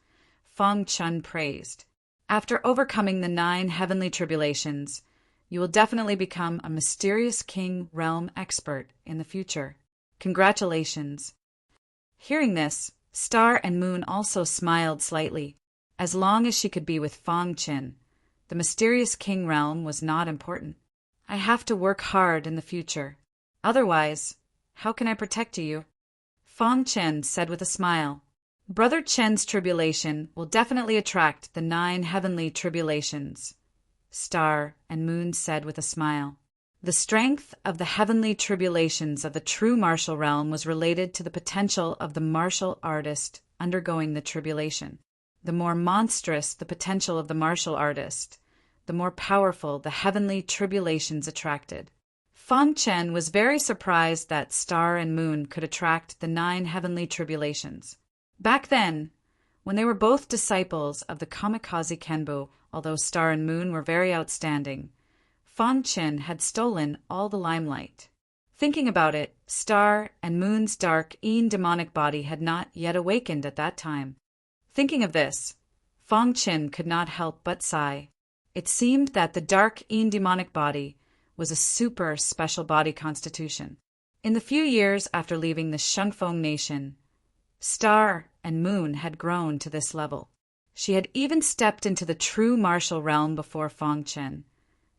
Fong Qin praised. After overcoming the 9 heavenly tribulations, you will definitely become a mysterious king realm expert in the future. Congratulations. Hearing this, Star and Moon also smiled slightly. As long as she could be with Fong Qin, the mysterious king realm was not important. I have to work hard in the future. Otherwise, how can I protect you? Fong Qin said with a smile. Brother Chen's tribulation will definitely attract the 9 heavenly tribulations, Star and Moon said with a smile. The strength of the heavenly tribulations of the true martial realm was related to the potential of the martial artist undergoing the tribulation. The more monstrous the potential of the martial artist, the more powerful the heavenly tribulations attracted. Feng Chen was very surprised that Star and Moon could attract the 9 heavenly tribulations. Back then, when they were both disciples of the Kamikaze Kenbo, although Star and Moon were very outstanding, Feng Chen had stolen all the limelight. Thinking about it, Star and Moon's dark demonic body had not yet awakened at that time. Thinking of this, Feng Chen could not help but sigh. It seemed that the dark demonic body was a super special body constitution. In the few years after leaving the Shengfeng nation, Star and Moon had grown to this level. She had even stepped into the true martial realm before Feng Chen,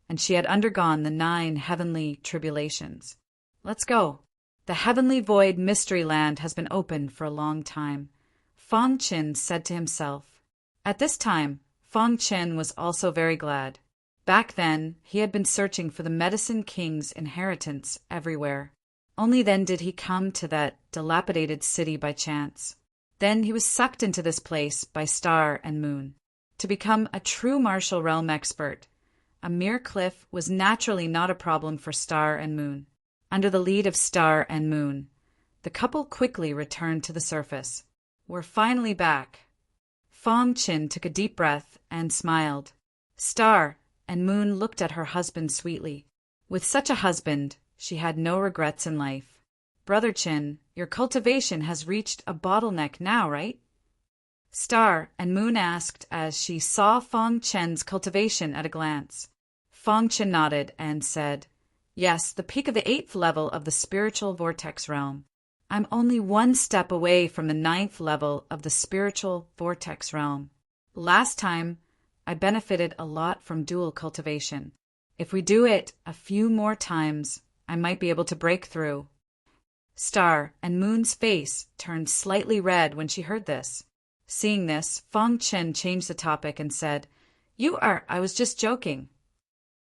and she had undergone the 9 heavenly tribulations. Let's go. The heavenly void mystery land has been open for a long time, Feng Chen said to himself. At this time, Feng Chen was also very glad. Back then, he had been searching for the Medicine King's inheritance everywhere. Only then did he come to that dilapidated city by chance. Then he was sucked into this place by Star and Moon. To become a true martial realm expert, a mere cliff was naturally not a problem for Star and Moon. Under the lead of Star and Moon, the couple quickly returned to the surface. We're finally back. Feng Chen took a deep breath and smiled. Star and Moon looked at her husband sweetly. With such a husband, she had no regrets in life. Brother Chen, your cultivation has reached a bottleneck now, right? Star and Moon asked as she saw Feng Chen's cultivation at a glance. Feng Chen nodded and said, Yes, the peak of the 8th level of the spiritual vortex realm. I'm only 1 step away from the 9th level of the spiritual vortex realm. Last time, I benefited a lot from dual cultivation. If we do it a few more times, I might be able to break through. Star and Moon's face turned slightly red when she heard this. Seeing this, Feng Chen changed the topic and said, I was just joking.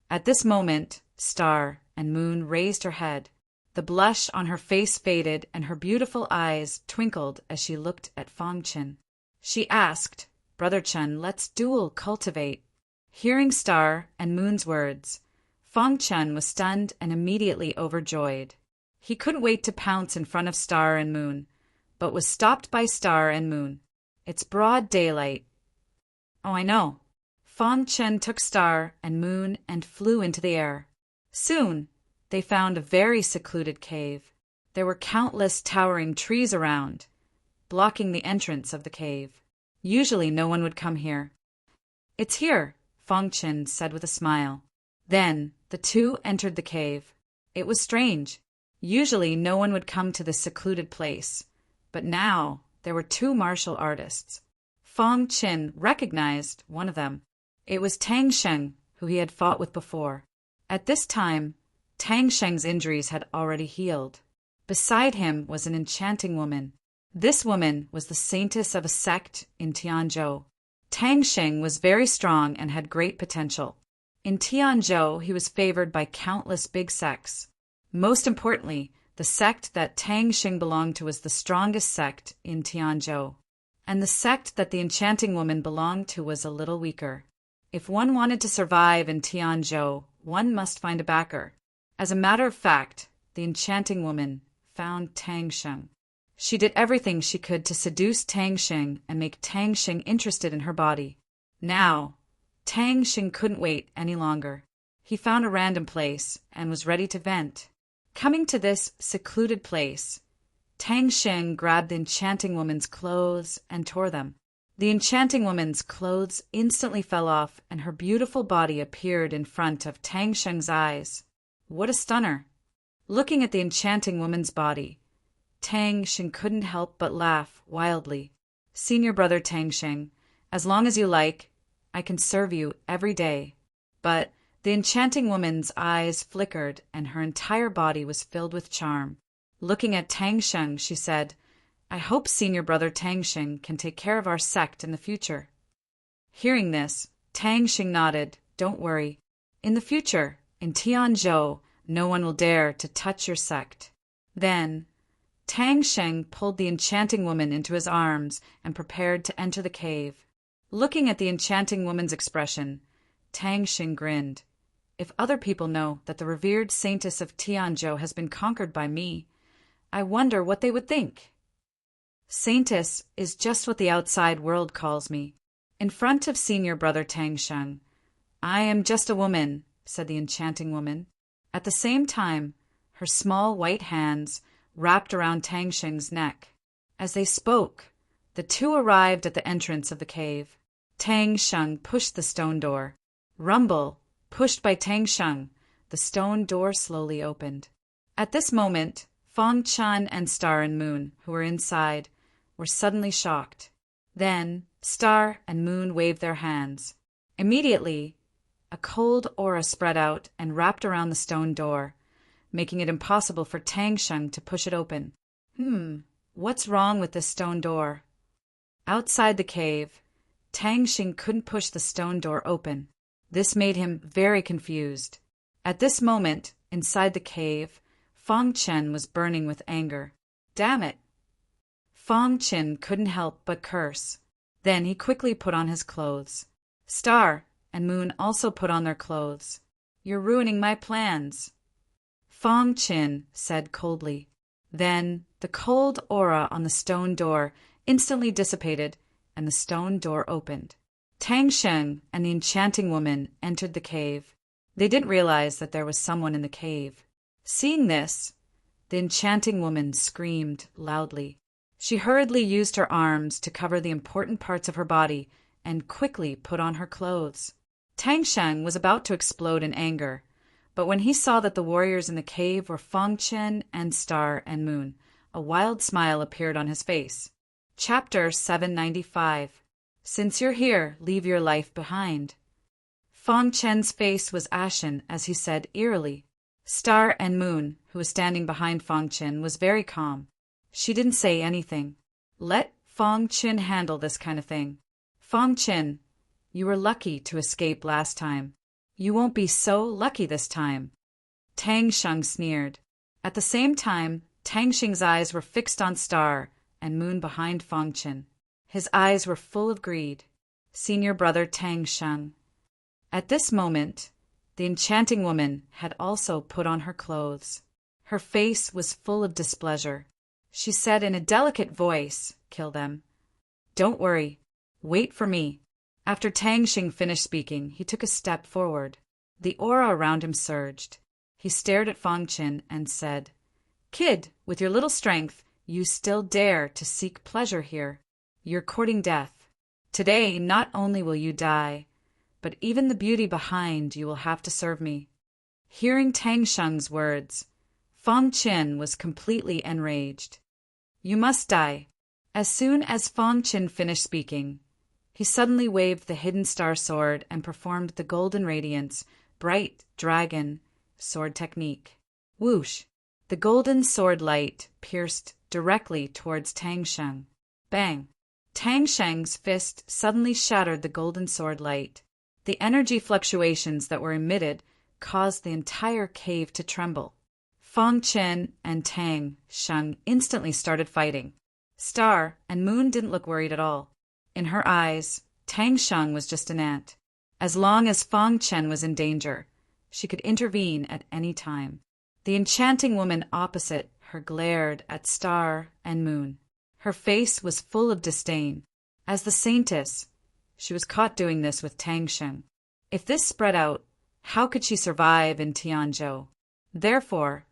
At this moment, Star and Moon raised her head. The blush on her face faded and her beautiful eyes twinkled as she looked at Feng Chen. She asked, Brother Chen, let's dual cultivate. Hearing Star and Moon's words, Feng Chen was stunned and immediately overjoyed. He couldn't wait to pounce in front of Star and Moon, but was stopped by Star and Moon. It's broad daylight. Oh, I know. Feng Chen took Star and Moon and flew into the air. Soon, they found a very secluded cave. There were countless towering trees around, blocking the entrance of the cave. Usually no one would come here. It's here, Feng Chen said with a smile. Then the two entered the cave. It was strange. Usually no one would come to this secluded place, but now there were 2 martial artists. Feng Chen recognized one of them. It was Tang Sheng, who he had fought with before. At this time, Tang Sheng's injuries had already healed. Beside him was an enchanting woman. This woman was the saintess of a sect in Tianzhou. Tang Sheng was very strong and had great potential. In Tianzhou, he was favored by countless big sects. Most importantly, the sect that Tang Sheng belonged to was the strongest sect in Tianzhou, and the sect that the enchanting woman belonged to was a little weaker. If one wanted to survive in Tianzhou, one must find a backer. As a matter of fact, the enchanting woman found Tang Sheng. She did everything she could to seduce Tang Sheng and make Tang Sheng interested in her body. Now, Tang Sheng couldn't wait any longer. He found a random place and was ready to vent. Coming to this secluded place, Tang Sheng grabbed the enchanting woman's clothes and tore them. The enchanting woman's clothes instantly fell off and her beautiful body appeared in front of Tang Sheng's eyes. What a stunner! Looking at the enchanting woman's body, Tang Sheng couldn't help but laugh wildly. Senior brother Tang Sheng, as long as you like, I can serve you every day. But the enchanting woman's eyes flickered and her entire body was filled with charm. Looking at Tang Sheng, she said, I hope senior brother Tang Xing can take care of our sect in the future. Hearing this, Tang Xing nodded. Don't worry. In the future, in Tianzhou, no one will dare to touch your sect. Then, Tang Xing pulled the enchanting woman into his arms and prepared to enter the cave. Looking at the enchanting woman's expression, Tang Xing grinned. If other people know that the revered saintess of Tianzhou has been conquered by me, I wonder what they would think. Saintess is just what the outside world calls me. In front of senior brother Tang Xing, I am just a woman, said the enchanting woman. At the same time, her small white hands wrapped around Tang Xing's neck. As they spoke, the two arrived at the entrance of the cave. Tang Xing pushed the stone door. Rumble, pushed by Tang Xing, the stone door slowly opened. At this moment, Feng Chan and Star and Moon, who were inside, were suddenly shocked. Then, Star and Moon waved their hands. Immediately, a cold aura spread out and wrapped around the stone door, making it impossible for Tang Xing to push it open. What's wrong with this stone door? Outside the cave, Tang Xing couldn't push the stone door open. This made him very confused. At this moment, inside the cave, Feng Chen was burning with anger. Damn it! Feng Chen couldn't help but curse. Then he quickly put on his clothes. Star and Moon also put on their clothes. You're ruining my plans, Feng Chen said coldly. Then the cold aura on the stone door instantly dissipated and the stone door opened. Tang Xing and the enchanting woman entered the cave. They didn't realize that there was someone in the cave. Seeing this, the enchanting woman screamed loudly. She hurriedly used her arms to cover the important parts of her body and quickly put on her clothes. Tang Xing was about to explode in anger, but when he saw that the warriors in the cave were Feng Chen and Star and Moon, a wild smile appeared on his face. Chapter 795. Since you're here, leave your life behind. Feng Chen's face was ashen as he said eerily. Star and Moon, who was standing behind Feng Chen, was very calm. She didn't say anything. Let Feng Chen handle this kind of thing. Feng Chen, you were lucky to escape last time. You won't be so lucky this time. Tang Xing sneered. At the same time, Tang Xing's eyes were fixed on Star and Moon behind Feng Chen. His eyes were full of greed. Senior brother Tang Xing. At this moment, the enchanting woman had also put on her clothes. Her face was full of displeasure. She said in a delicate voice, "Kill them. Don't worry. Wait for me." After Tang Xing finished speaking, he took a step forward. The aura around him surged. He stared at Feng Chen and said, "Kid, with your little strength, you still dare to seek pleasure here. You're courting death. Today, not only will you die, but even the beauty behind you will have to serve me." Hearing Tang Xing's words, Feng Chen was completely enraged. "You must die." As soon as Feng Chen finished speaking, he suddenly waved the hidden star sword and performed the golden radiance, bright dragon sword technique. Whoosh! The golden sword light pierced directly towards Tang Xing. Bang! Tang Xing's fist suddenly shattered the golden sword light. The energy fluctuations that were emitted caused the entire cave to tremble. Feng Chen and Tang Xing instantly started fighting. Star and Moon didn't look worried at all. In her eyes, Tang Xing was just an ant. As long as Feng Chen was in danger, she could intervene at any time. The enchanting woman opposite her glared at Star and Moon. Her face was full of disdain. As the saintess, she was caught doing this with Tang Xing. If this spread out, how could she survive in Tianzhou? Therefore,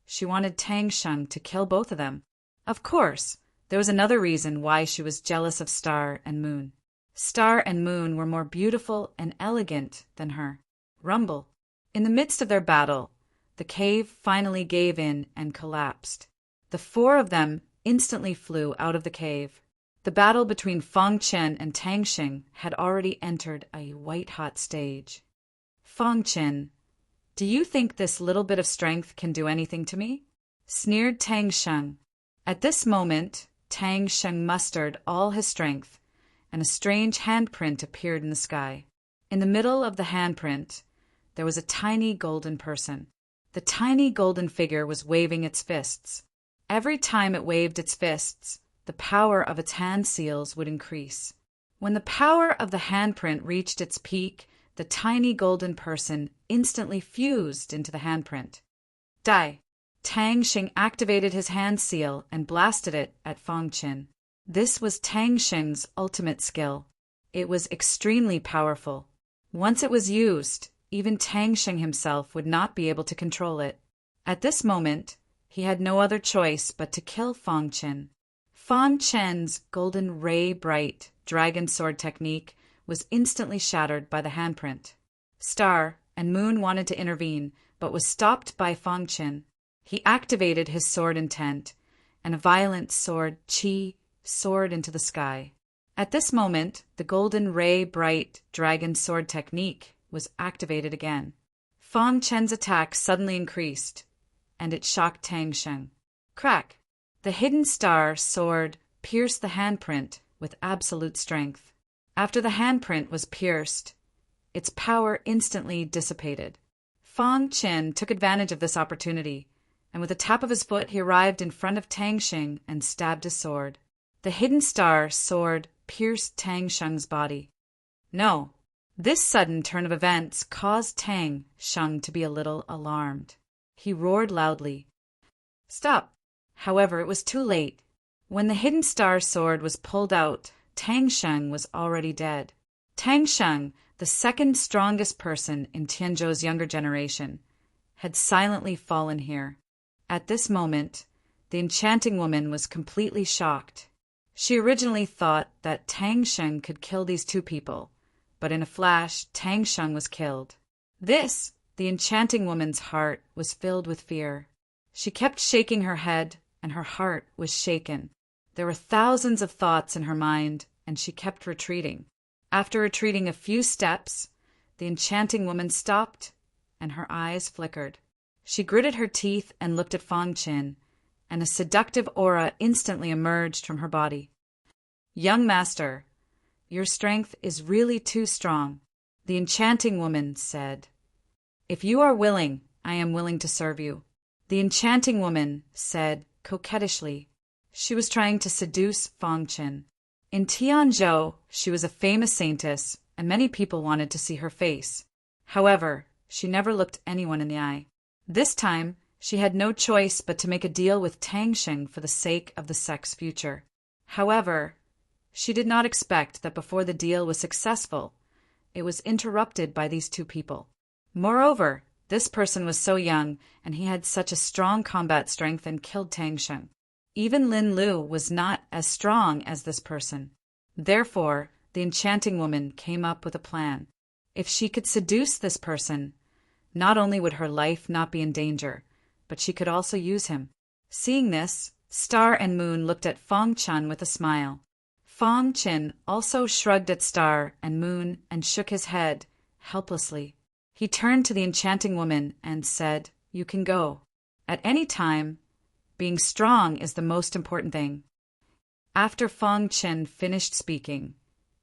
she wanted Tang Xing to kill both of them. Of course, there was another reason why she was jealous of Star and Moon. Star and Moon were more beautiful and elegant than her. Rumble. In the midst of their battle, the cave finally gave in and collapsed. The four of them instantly flew out of the cave. The battle between Feng Chen and Tang Xing had already entered a white-hot stage. "Feng Chen, do you think this little bit of strength can do anything to me?" sneered Tang Xing. At this moment, Tang Sheng mustered all his strength, and a strange handprint appeared in the sky. In the middle of the handprint, there was a tiny golden person. The tiny golden figure was waving its fists. Every time it waved its fists, the power of its hand seals would increase. When the power of the handprint reached its peak, the tiny golden person instantly fused into the handprint. Die! Tang Sheng activated his hand seal and blasted it at Fang Qin. This was Tang Sheng's ultimate skill. It was extremely powerful. Once it was used, even Tang Sheng himself would not be able to control it. At this moment, he had no other choice but to kill Fang Qin. Fang Qin's golden ray bright dragon sword technique was instantly shattered by the handprint. Star and Moon wanted to intervene, but was stopped by Fang Qin. He activated his sword intent, and a violent sword qi soared into the sky. At this moment, the golden ray bright dragon sword technique was activated again. Fang Qin's attack suddenly increased, and it shocked Tang Sheng. Crack! The hidden star sword pierced the handprint with absolute strength. After the handprint was pierced, its power instantly dissipated. Fang Qin took advantage of this opportunity, and with a tap of his foot he arrived in front of Tang Sheng and stabbed his sword. The hidden star sword pierced Tang Sheng's body. No, this sudden turn of events caused Tang Sheng to be a little alarmed. He roared loudly. Stop! However, it was too late. When the hidden star sword was pulled out, Tang Sheng was already dead. Tang Sheng, the second strongest person in Tianzhou's younger generation, had silently fallen here. At this moment, the enchanting woman was completely shocked. She originally thought that Tang Sheng could kill these two people, but in a flash, Tang Sheng was killed. The enchanting woman's heart was filled with fear. She kept shaking her head, and her heart was shaken. There were thousands of thoughts in her mind, and she kept retreating. After retreating a few steps, the enchanting woman stopped, and her eyes flickered. She gritted her teeth and looked at Fang Qin, and a seductive aura instantly emerged from her body. Young master, your strength is really too strong, the enchanting woman said. If you are willing, I am willing to serve you, the enchanting woman said coquettishly. She was trying to seduce Fang Qin. In Tianzhou, she was a famous saintess, and many people wanted to see her face. However, she never looked anyone in the eye. This time, she had no choice but to make a deal with Tang Sheng for the sake of the sect's future. However, she did not expect that before the deal was successful, it was interrupted by these two people. Moreover, this person was so young, and he had such a strong combat strength and killed Tang Sheng. Even Lin Lu was not as strong as this person. Therefore, the enchanting woman came up with a plan. If she could seduce this person, not only would her life not be in danger, but she could also use him. Seeing this, Star and Moon looked at Fang Qin with a smile. Fang Qin also shrugged at Star and Moon and shook his head, helplessly. He turned to the enchanting woman and said, You can go. At any time, being strong is the most important thing. After Fang Qin finished speaking,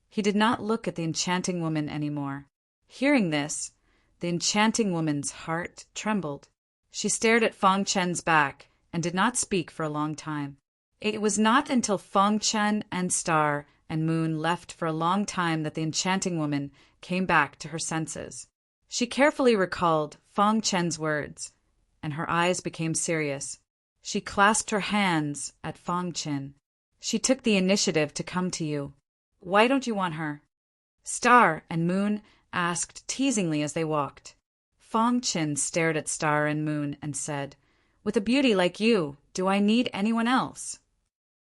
he did not look at the enchanting woman anymore. Hearing this, the enchanting woman's heart trembled. She stared at Fang Qin's back and did not speak for a long time. It was not until Fang Qin and Star and Moon left for a long time that the enchanting woman came back to her senses. She carefully recalled Fang Qin's words, and her eyes became serious. She clasped her hands at Fang Qin. She took the initiative to come to you. Why don't you want her? Star and Moon asked teasingly as they walked. Fang Qin stared at Star and Moon and said, With a beauty like you, do I need anyone else?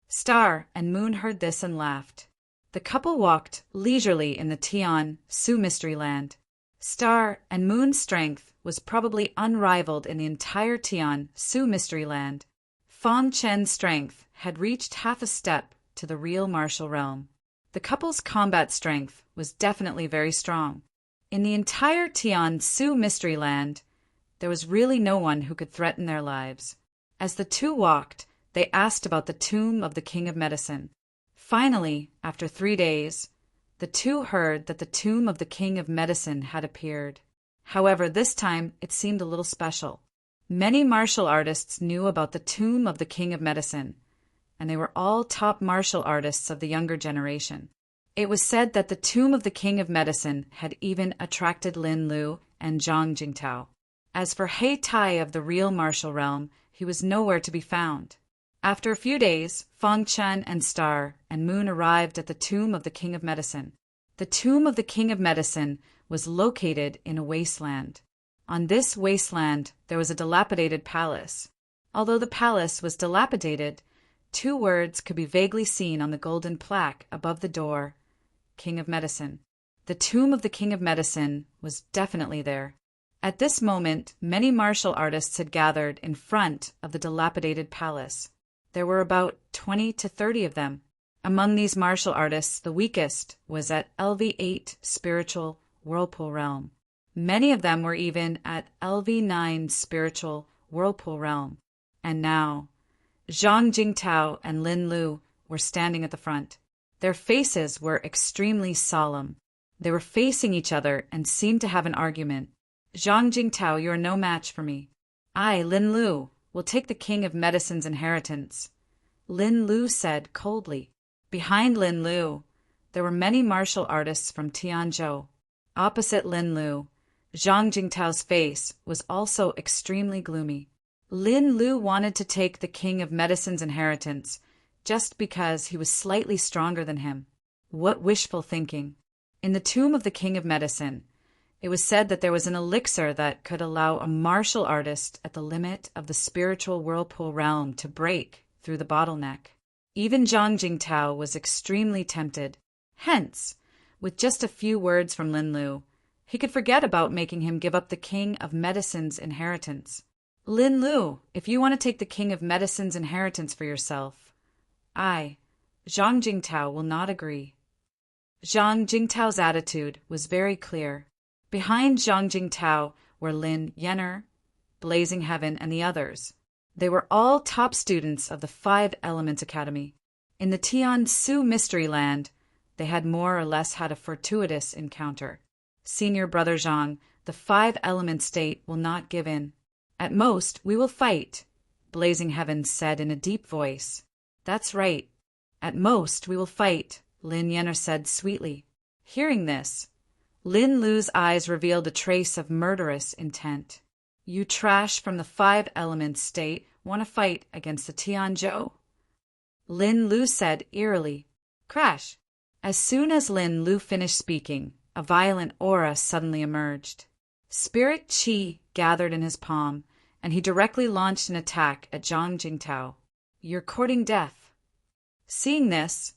Star and Moon heard this and laughed. The couple walked leisurely in the Tian-Su Mystery Land. Star and Moon's strength was probably unrivaled in the entire Tian-Su Mystery Land. Fang Qin's strength had reached half a step to the real martial realm. The couple's combat strength was definitely very strong. In the entire Tian-Su Mystery Land, there was really no one who could threaten their lives. As the two walked, They asked about the tomb of the King of Medicine. Finally, after 3 days, the two heard that the tomb of the King of Medicine had appeared. However, this time it seemed a little special. Many martial artists knew about the tomb of the King of Medicine, and they were all top martial artists of the younger generation. It was said that the tomb of the King of Medicine had even attracted Lin Lu and Zhang Jingtao. As for He Tai of the real martial realm, he was nowhere to be found. After a few days, Feng Chen and Star and Moon arrived at the tomb of the King of Medicine. The tomb of the King of Medicine was located in a wasteland. On this wasteland, there was a dilapidated palace. Although the palace was dilapidated, 2 words could be vaguely seen on the golden plaque above the door: King of Medicine. The tomb of the King of Medicine was definitely there. At this moment, many martial artists had gathered in front of the dilapidated palace. There were about 20 to 30 of them. Among these martial artists, the weakest was at LV8 Spiritual Whirlpool Realm. Many of them were even at LV9 Spiritual Whirlpool Realm. And now, Zhang Jingtao and Lin Lu were standing at the front. Their faces were extremely solemn. They were facing each other and seemed to have an argument. Zhang Jingtao, you are no match for me. I, Lin Lu, will take the King of Medicine's inheritance, Lin Lu said coldly. Behind Lin Lu, there were many martial artists from Tianzhou. Opposite Lin Lu, Zhang Jingtao's face was also extremely gloomy. Lin Lu wanted to take the King of Medicine's inheritance just because he was slightly stronger than him. What wishful thinking! In the tomb of the King of Medicine, it was said that there was an elixir that could allow a martial artist at the limit of the spiritual whirlpool realm to break through the bottleneck. Even Zhang Jingtao was extremely tempted. Hence, with just a few words from Lin Lu, he could forget about making him give up the King of Medicine's inheritance. Lin Lu, if you want to take the King of Medicine's inheritance for yourself, I, Zhang Jingtao, will not agree. Zhang Jingtao's attitude was very clear. Behind Zhang Jingtao were Lin Yenner, Blazing Heaven, and the others. They were all top students of the 5 Elements Academy. In the Tiansu Mystery Land, they had more or less had a fortuitous encounter. Senior Brother Zhang, the 5 Element State will not give in. At most, we will fight, Blazing Heaven said in a deep voice. That's right. At most, we will fight, Lin Yenner said sweetly. Hearing this, Lin Lu's eyes revealed a trace of murderous intent. You trash from the 5 Elements State want to fight against the Tianzhou? Lin Lu said eerily. Crash! As soon as Lin Lu finished speaking, a violent aura suddenly emerged. Spirit Qi gathered in his palm, and he directly launched an attack at Zhang Jingtao. You're courting death. Seeing this,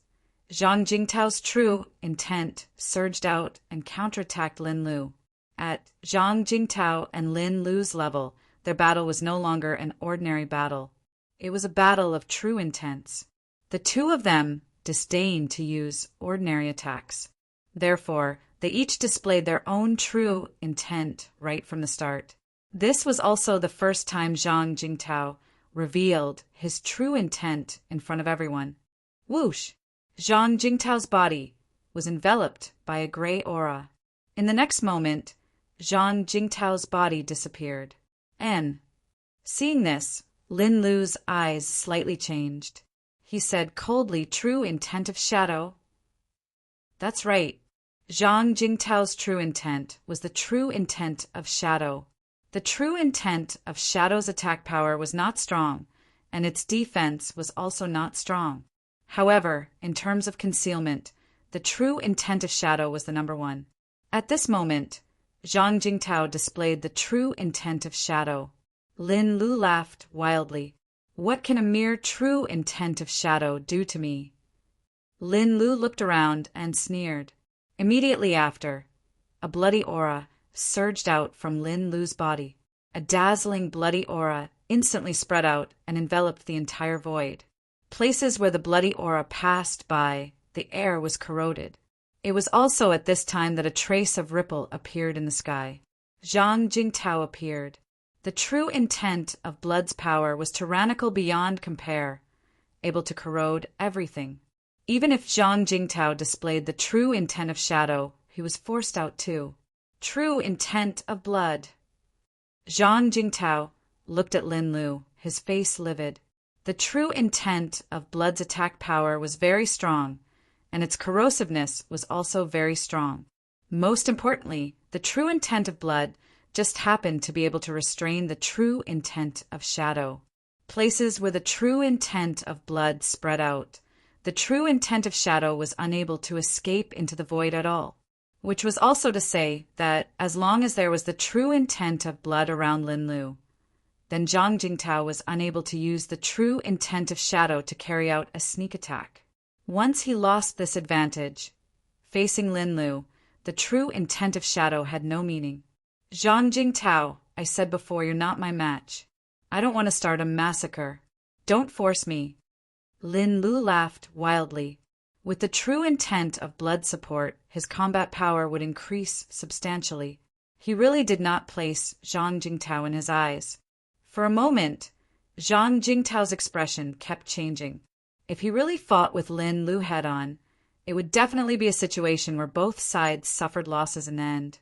Zhang Jingtao's true intent surged out and counterattacked Lin Lu. At Zhang Jingtao and Lin Lu's level, their battle was no longer an ordinary battle. It was a battle of true intents. The two of them disdained to use ordinary attacks. Therefore, they each displayed their own true intent right from the start. This was also the first time Zhang Jingtao revealed his true intent in front of everyone. Whoosh! Zhang Jingtao's body was enveloped by a gray aura. In the next moment, Zhang Jingtao's body disappeared. And, seeing this, Lin Lu's eyes slightly changed. He said coldly, true intent of shadow? That's right. Zhang Jingtao's true intent was the true intent of shadow. The true intent of shadow's attack power was not strong, and its defense was also not strong. However, in terms of concealment, the true intent of shadow was the number 1. At this moment, Zhang Jingtao displayed the true intent of shadow. Lin Lu laughed wildly. What can a mere true intent of shadow do to me? Lin Lu looked around and sneered. Immediately after, a bloody aura surged out from Lin Lu's body. A dazzling bloody aura instantly spread out and enveloped the entire void. Places where the bloody aura passed by, the air was corroded. It was also at this time that a trace of ripple appeared in the sky. Zhang Jingtao appeared. The true intent of blood's power was tyrannical beyond compare. able to corrode everything. Even if Zhang Jingtao displayed the true intent of shadow, he was forced out too. True intent of blood. Zhang Jingtao looked at Lin Lu, his face livid. The true intent of blood's attack power was very strong, and its corrosiveness was also very strong. Most importantly, the true intent of blood just happened to be able to restrain the true intent of shadow. Places where the true intent of blood spread out, the true intent of shadow was unable to escape into the void at all. Which was also to say that as long as there was the true intent of blood around Lin Lu, then Zhang Jingtao was unable to use the true intent of shadow to carry out a sneak attack. Once he lost this advantage, facing Lin Lu, the true intent of shadow had no meaning. Zhang Jingtao, I said before, you're not my match. I don't want to start a massacre. Don't force me. Lin Lu laughed wildly. With the true intent of blood support, his combat power would increase substantially. He really did not place Zhang Jingtao in his eyes. For a moment, Zhang Jingtao's expression kept changing. If he really fought with Lin Lu head-on, it would definitely be a situation where both sides suffered losses in the end.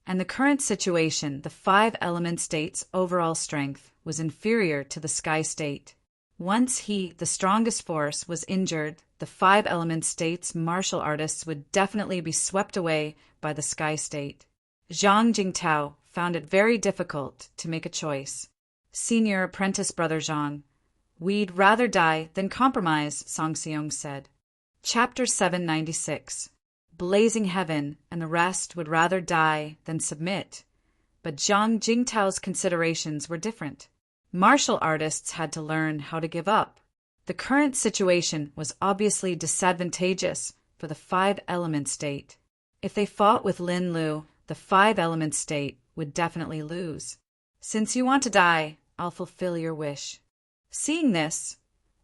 And the current situation, the 5-element state's overall strength, was inferior to the sky state. Once he, the strongest force, was injured, the 5-element state's martial artists would definitely be swept away by the sky state. Zhang Jingtao found it very difficult to make a choice. Senior apprentice brother Zhang, we'd rather die than compromise, Song Seong said. Chapter 796. Blazing Heaven and the rest would rather die than submit. But Zhang Jingtao's considerations were different. Martial artists had to learn how to give up. The current situation was obviously disadvantageous for the 5-element state. If they fought with Lin Lu, the 5-element state would definitely lose. Since you want to die, I'll fulfill your wish. Seeing this,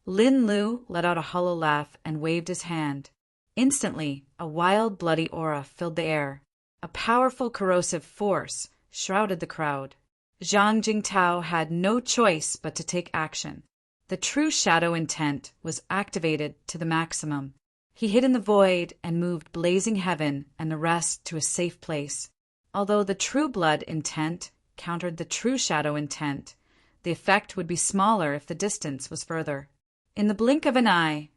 Lin Lu let out a hollow laugh and waved his hand. Instantly, a wild, bloody aura filled the air. A powerful corrosive force shrouded the crowd. Zhang Jingtao had no choice but to take action. The true shadow intent was activated to the maximum. He hid in the void and moved Blazing Heaven and the rest to a safe place. Although the true blood intent countered the true shadow intent, the effect would be smaller if the distance was further. In the blink of an eye,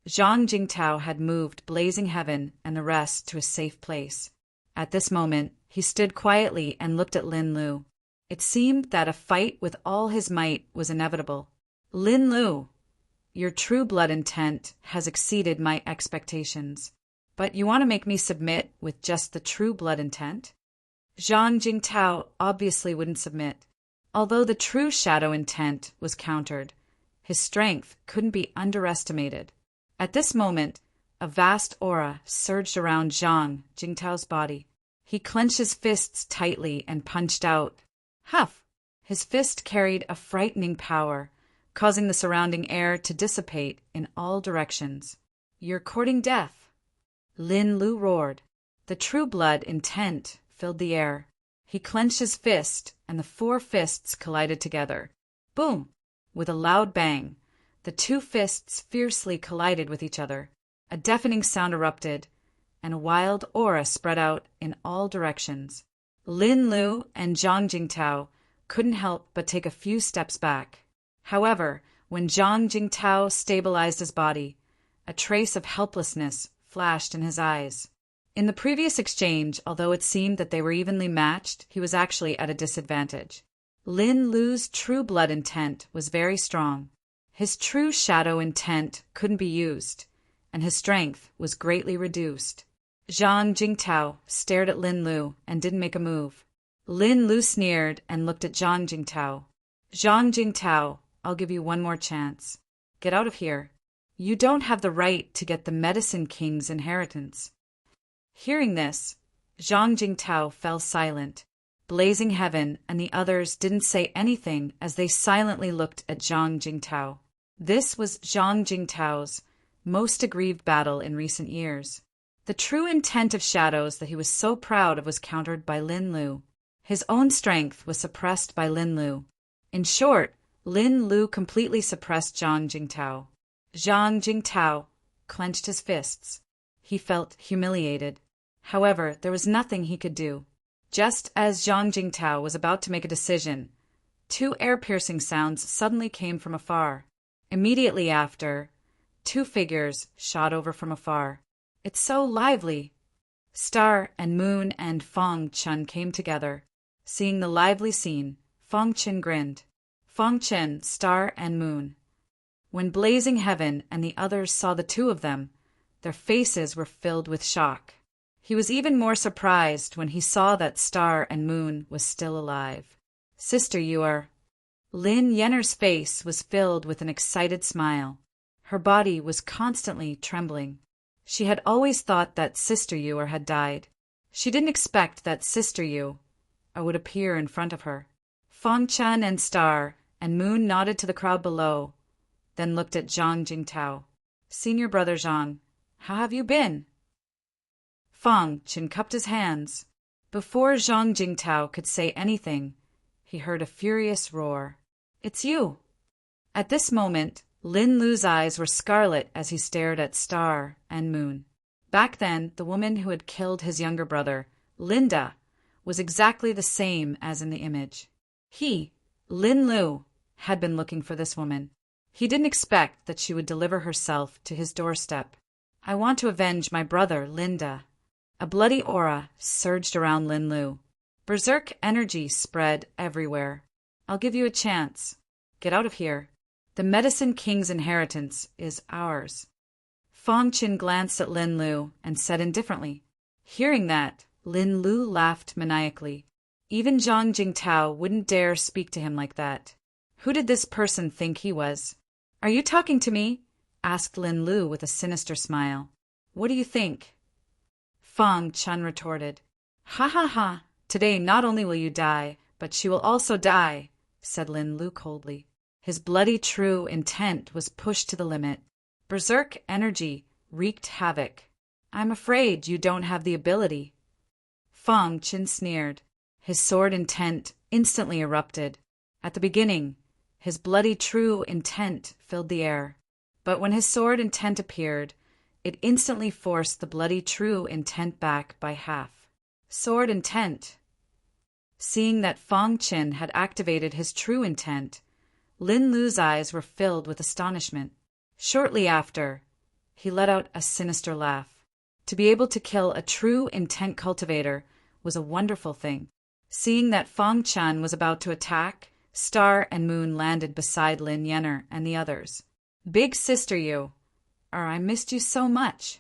Zhang Jingtao had moved Blazing Heaven and the rest to a safe place. At this moment, he stood quietly and looked at Lin Lu. It seemed that a fight with all his might was inevitable. Lin Lu, your true blood intent has exceeded my expectations. But you want to make me submit with just the true blood intent? Zhang Jingtao obviously wouldn't submit. Although the true shadow intent was countered, his strength couldn't be underestimated. At this moment, a vast aura surged around Zhang Jingtao's body. He clenched his fists tightly and punched out. Huff! His fist carried a frightening power, causing the surrounding air to dissipate in all directions. You're courting death. Lin Lu roared. The true blood intent filled the air. He clenched his fist, and the 4 fists collided together. Boom! With a loud bang, the 2 fists fiercely collided with each other. A deafening sound erupted, and a wild aura spread out in all directions. Lin Lu and Zhang Jingtao couldn't help but take a few steps back. However, when Zhang Jingtao stabilized his body, a trace of helplessness flashed in his eyes. In the previous exchange, although it seemed that they were evenly matched, he was actually at a disadvantage. Lin Lu's true blood intent was very strong. His true shadow intent couldn't be used, and his strength was greatly reduced. Zhang Jingtao stared at Lin Lu and didn't make a move. Lin Lu sneered and looked at Zhang Jingtao. Zhang Jingtao, I'll give you one more chance. Get out of here. You don't have the right to get the Medicine King's inheritance. Hearing this, Zhang Jingtao fell silent. Blazing Heaven and the others didn't say anything as they silently looked at Zhang Jingtao. This was Zhang Jingtao's most aggrieved battle in recent years. The true intent of shadows that he was so proud of was countered by Lin Lu. His own strength was suppressed by Lin Lu. In short, Lin Lu completely suppressed Zhang Jingtao. Zhang Jingtao clenched his fists. He felt humiliated. However, there was nothing he could do. Just as Zhang Jingtao was about to make a decision, two air-piercing sounds suddenly came from afar. Immediately after, two figures shot over from afar. It's so lively! Star and Moon and Fong Chen came together. Seeing the lively scene, Fong Chen grinned. Fong Chen, Star and Moon. When Blazing Heaven and the others saw the two of them, their faces were filled with shock. He was even more surprised when he saw that Star and Moon was still alive. Sister, you are... Lin Yenner's face was filled with an excited smile. Her body was constantly trembling. She had always thought that Sister Yuer had died. She didn't expect that Sister Yu would appear in front of her. Fong Chen and Star and Moon nodded to the crowd below, then looked at Zhang Jingtao. Senior brother Zhang, how have you been? Fong Chen cupped his hands. Before Zhang Jingtao could say anything, he heard a furious roar. It's you! At this moment, Lin Lu's eyes were scarlet as he stared at Star and Moon. Back then, the woman who had killed his younger brother, Linda, was exactly the same as in the image. He, Lin Lu, had been looking for this woman. He didn't expect that she would deliver herself to his doorstep. I want to avenge my brother, Linda. A bloody aura surged around Lin Lu. Berserk energy spread everywhere. I'll give you a chance. Get out of here. The Medicine King's inheritance is ours. Fong Chen glanced at Lin Lu and said indifferently. Hearing that, Lin Lu laughed maniacally. Even Zhang Jingtao wouldn't dare speak to him like that. Who did this person think he was? Are you talking to me? Asked Lin Lu with a sinister smile. What do you think? Fong Chen retorted. Ha ha ha! Today not only will you die, but she will also die, said Lin Lu coldly. His bloody true intent was pushed to the limit. Berserk energy wreaked havoc. I'm afraid you don't have the ability. Fong Chen sneered. His sword intent instantly erupted. At the beginning, his bloody true intent filled the air. But when his sword intent appeared, it instantly forced the bloody true intent back by half. Sword intent. Seeing that Fong Chen had activated his true intent, Lin Lu's eyes were filled with astonishment. Shortly after, he let out a sinister laugh. To be able to kill a true intent cultivator was a wonderful thing. Seeing that Fong Chen was about to attack, Star and Moon landed beside Lin Yenner and the others. Big sister you. I missed you so much.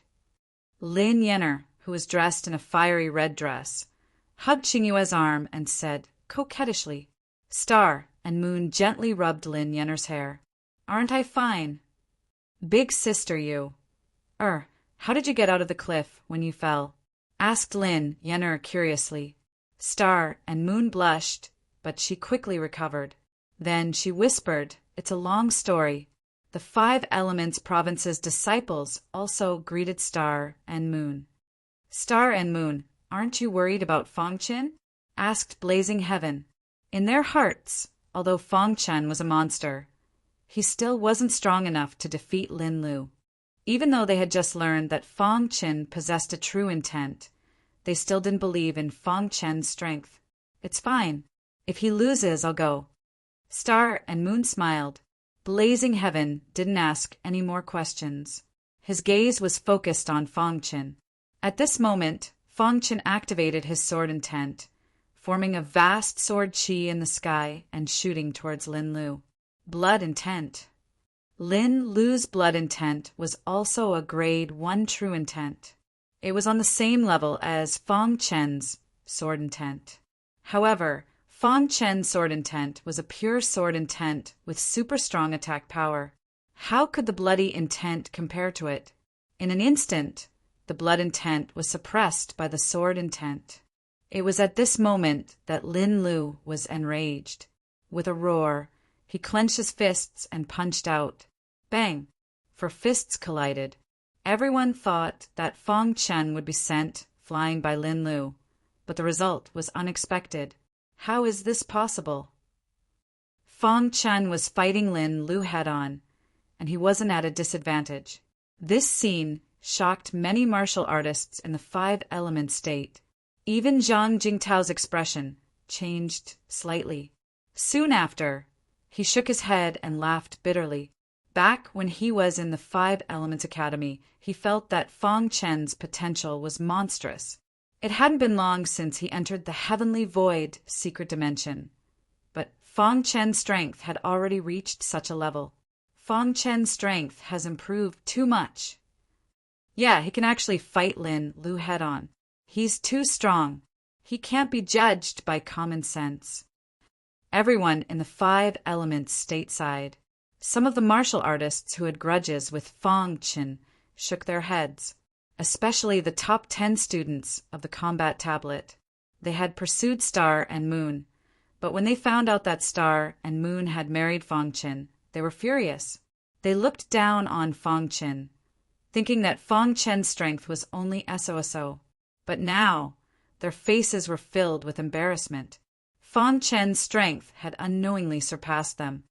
Lin Yenner, who was dressed in a fiery red dress, hugged Qingyue's arm and said, coquettishly. Star and Moon gently rubbed Lin Yenner's hair. Aren't I fine? Big sister you. How did you get out of the cliff when you fell? Asked Lin Yenner curiously. Star and Moon blushed, but she quickly recovered. Then she whispered, it's a long story. The 5 Elements Province's disciples also greeted Star and Moon. Star and Moon, aren't you worried about Fong Chen? Asked Blazing Heaven. In their hearts, although Fong Chen was a monster, he still wasn't strong enough to defeat Lin Lu. Even though they had just learned that Fong Chen possessed a true intent, they still didn't believe in Fong Chen's strength. It's fine. If he loses, I'll go. Star and Moon smiled. Blazing Heaven didn't ask any more questions. His gaze was focused on Fong Chen. At this moment, Fong Chen activated his sword intent, forming a vast sword chi in the sky and shooting towards Lin Lu. Blood intent. Lin Lu's blood intent was also a grade 1 true intent. It was on the same level as Fong Chen's sword intent. However, Fong Chen's sword intent was a pure sword intent with super strong attack power. How could the bloody intent compare to it? In an instant, the blood intent was suppressed by the sword intent. It was at this moment that Lin Lu was enraged. With a roar, he clenched his fists and punched out. Bang! For fists collided. Everyone thought that Fong Chen would be sent flying by Lin Lu, but the result was unexpected. How is this possible? Fong Chen was fighting Lin Lu head-on, and he wasn't at a disadvantage. This scene shocked many martial artists in the five-element state. Even Zhang Jingtao's expression changed slightly. Soon after, he shook his head and laughed bitterly. Back when he was in the Five Elements Academy, he felt that Fang Chen's potential was monstrous. It hadn't been long since he entered the Heavenly Void secret dimension. But Fang Chen's strength had already reached such a level. Fang Chen's strength has improved too much. Yeah, he can actually fight Lin Lu head-on. He's too strong. He can't be judged by common sense. Everyone in the Five Elements stateside, some of the martial artists who had grudges with Fang Chen, shook their heads, especially the top 10 students of the combat tablet. They had pursued Star and Moon, but when they found out that Star and Moon had married Fang Chen, they were furious. They looked down on Fang Chen, thinking that Fang Chen's strength was only SOSO. But now, their faces were filled with embarrassment. Fang Chen's strength had unknowingly surpassed them.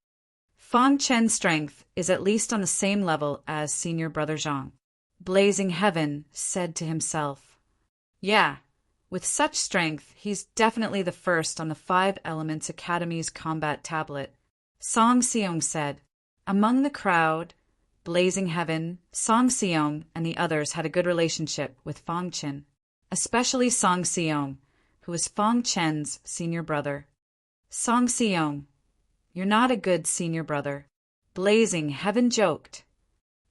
Fang Chen's strength is at least on the same level as senior brother Zhang. Blazing Heaven said to himself. Yeah, with such strength, he's definitely the first on the Five Elements Academy's combat tablet. Song Seong said. Among the crowd, Blazing Heaven, Song Seong, and the others had a good relationship with Fang Chen, especially Song Seong, who was Fang Chen's senior brother. Song Seong, you're not a good senior brother. Blazing Heaven joked.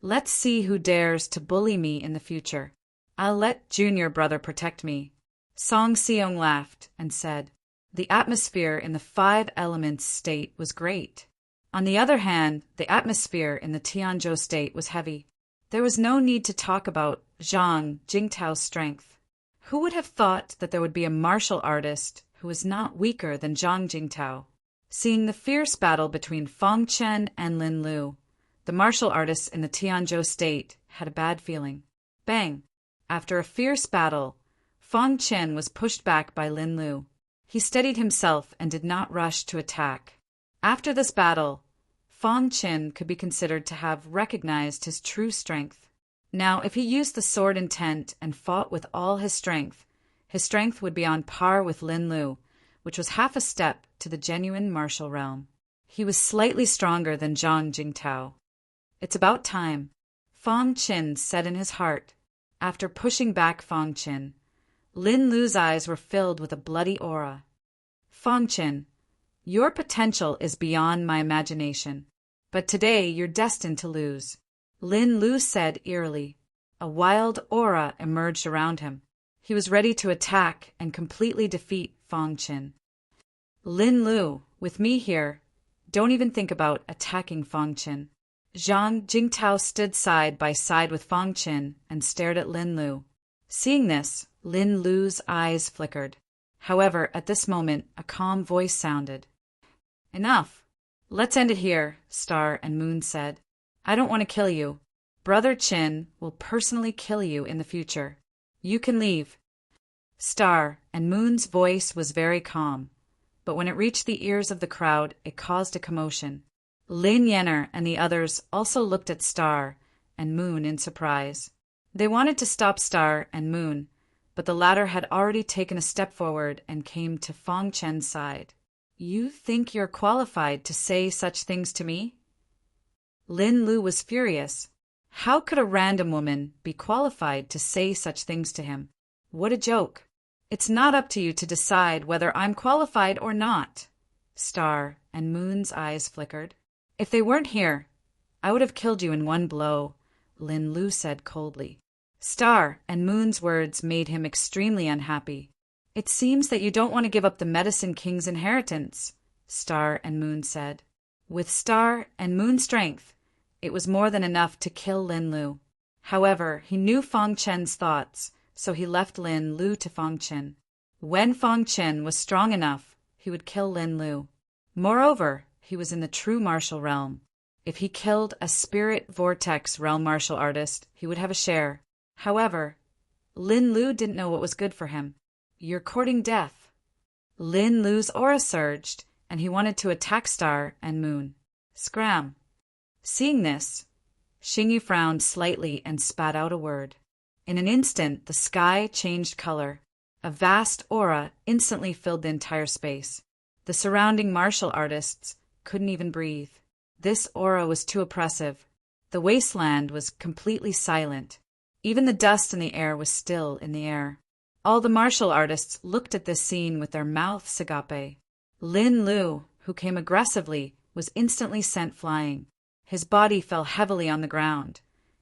Let's see who dares to bully me in the future. I'll let junior brother protect me. Song Seong laughed and said, the atmosphere in the Five Elements state was great. On the other hand, the atmosphere in the Tianzhou state was heavy. There was no need to talk about Zhang Jingtao's strength. Who would have thought that there would be a martial artist who was not weaker than Zhang Jingtao? Seeing the fierce battle between Fang Chen and Lin Lu, the martial artists in the Tianzhou state had a bad feeling. Bang! After a fierce battle, Fang Chen was pushed back by Lin Lu. He steadied himself and did not rush to attack. After this battle, Fang Chen could be considered to have recognized his true strength. Now, if he used the sword intent and fought with all his strength would be on par with Lin Lu, which was half a step to the genuine martial realm. He was slightly stronger than Zhang Jingtao. It's about time, Fang Chen said in his heart. After pushing back Fang Chen, Lin Lu's eyes were filled with a bloody aura. Fang Chen, your potential is beyond my imagination, but today you're destined to lose, Lin Lu said eerily. A wild aura emerged around him. He was ready to attack and completely defeat Fang Chen. Lin Lu, with me here, don't even think about attacking Fang Chen. Zhang Jingtao stood side by side with Fang Chen and stared at Lin Lu. Seeing this, Lin Lu's eyes flickered. However, at this moment, a calm voice sounded. Enough. Let's end it here, Star and Moon said. I don't want to kill you. Brother Chin will personally kill you in the future. You can leave. Star and Moon's voice was very calm, but when it reached the ears of the crowd, it caused a commotion. Lin Yenner and the others also looked at Star and Moon in surprise. They wanted to stop Star and Moon, but the latter had already taken a step forward and came to Fang Chen's side. You think you're qualified to say such things to me? Lin Lu was furious. How could a random woman be qualified to say such things to him? What a joke. It's not up to you to decide whether I'm qualified or not. Star and Moon's eyes flickered. If they weren't here, I would have killed you in one blow, Lin Lu said coldly. Star and Moon's words made him extremely unhappy. It seems that you don't want to give up the Medicine King's inheritance, Star and Moon said. With Star and Moon's strength, it was more than enough to kill Lin Lu. However, he knew Fang Chen's thoughts, so he left Lin Lu to Fang Chen. When Fang Chen was strong enough, he would kill Lin Lu. Moreover, he was in the true martial realm. If he killed a spirit vortex realm martial artist, he would have a share. However, Lin Lu didn't know what was good for him. You're courting death. Lin Lu's aura surged, and he wanted to attack Star and Moon. Scram. Seeing this, Xingyu frowned slightly and spat out a word. In an instant, the sky changed color. A vast aura instantly filled the entire space. The surrounding martial artists couldn't even breathe. This aura was too oppressive. The wasteland was completely silent. Even the dust in the air was still in the air. All the martial artists looked at this scene with their mouths agape. Lin Lu, who came aggressively, was instantly sent flying. His body fell heavily on the ground,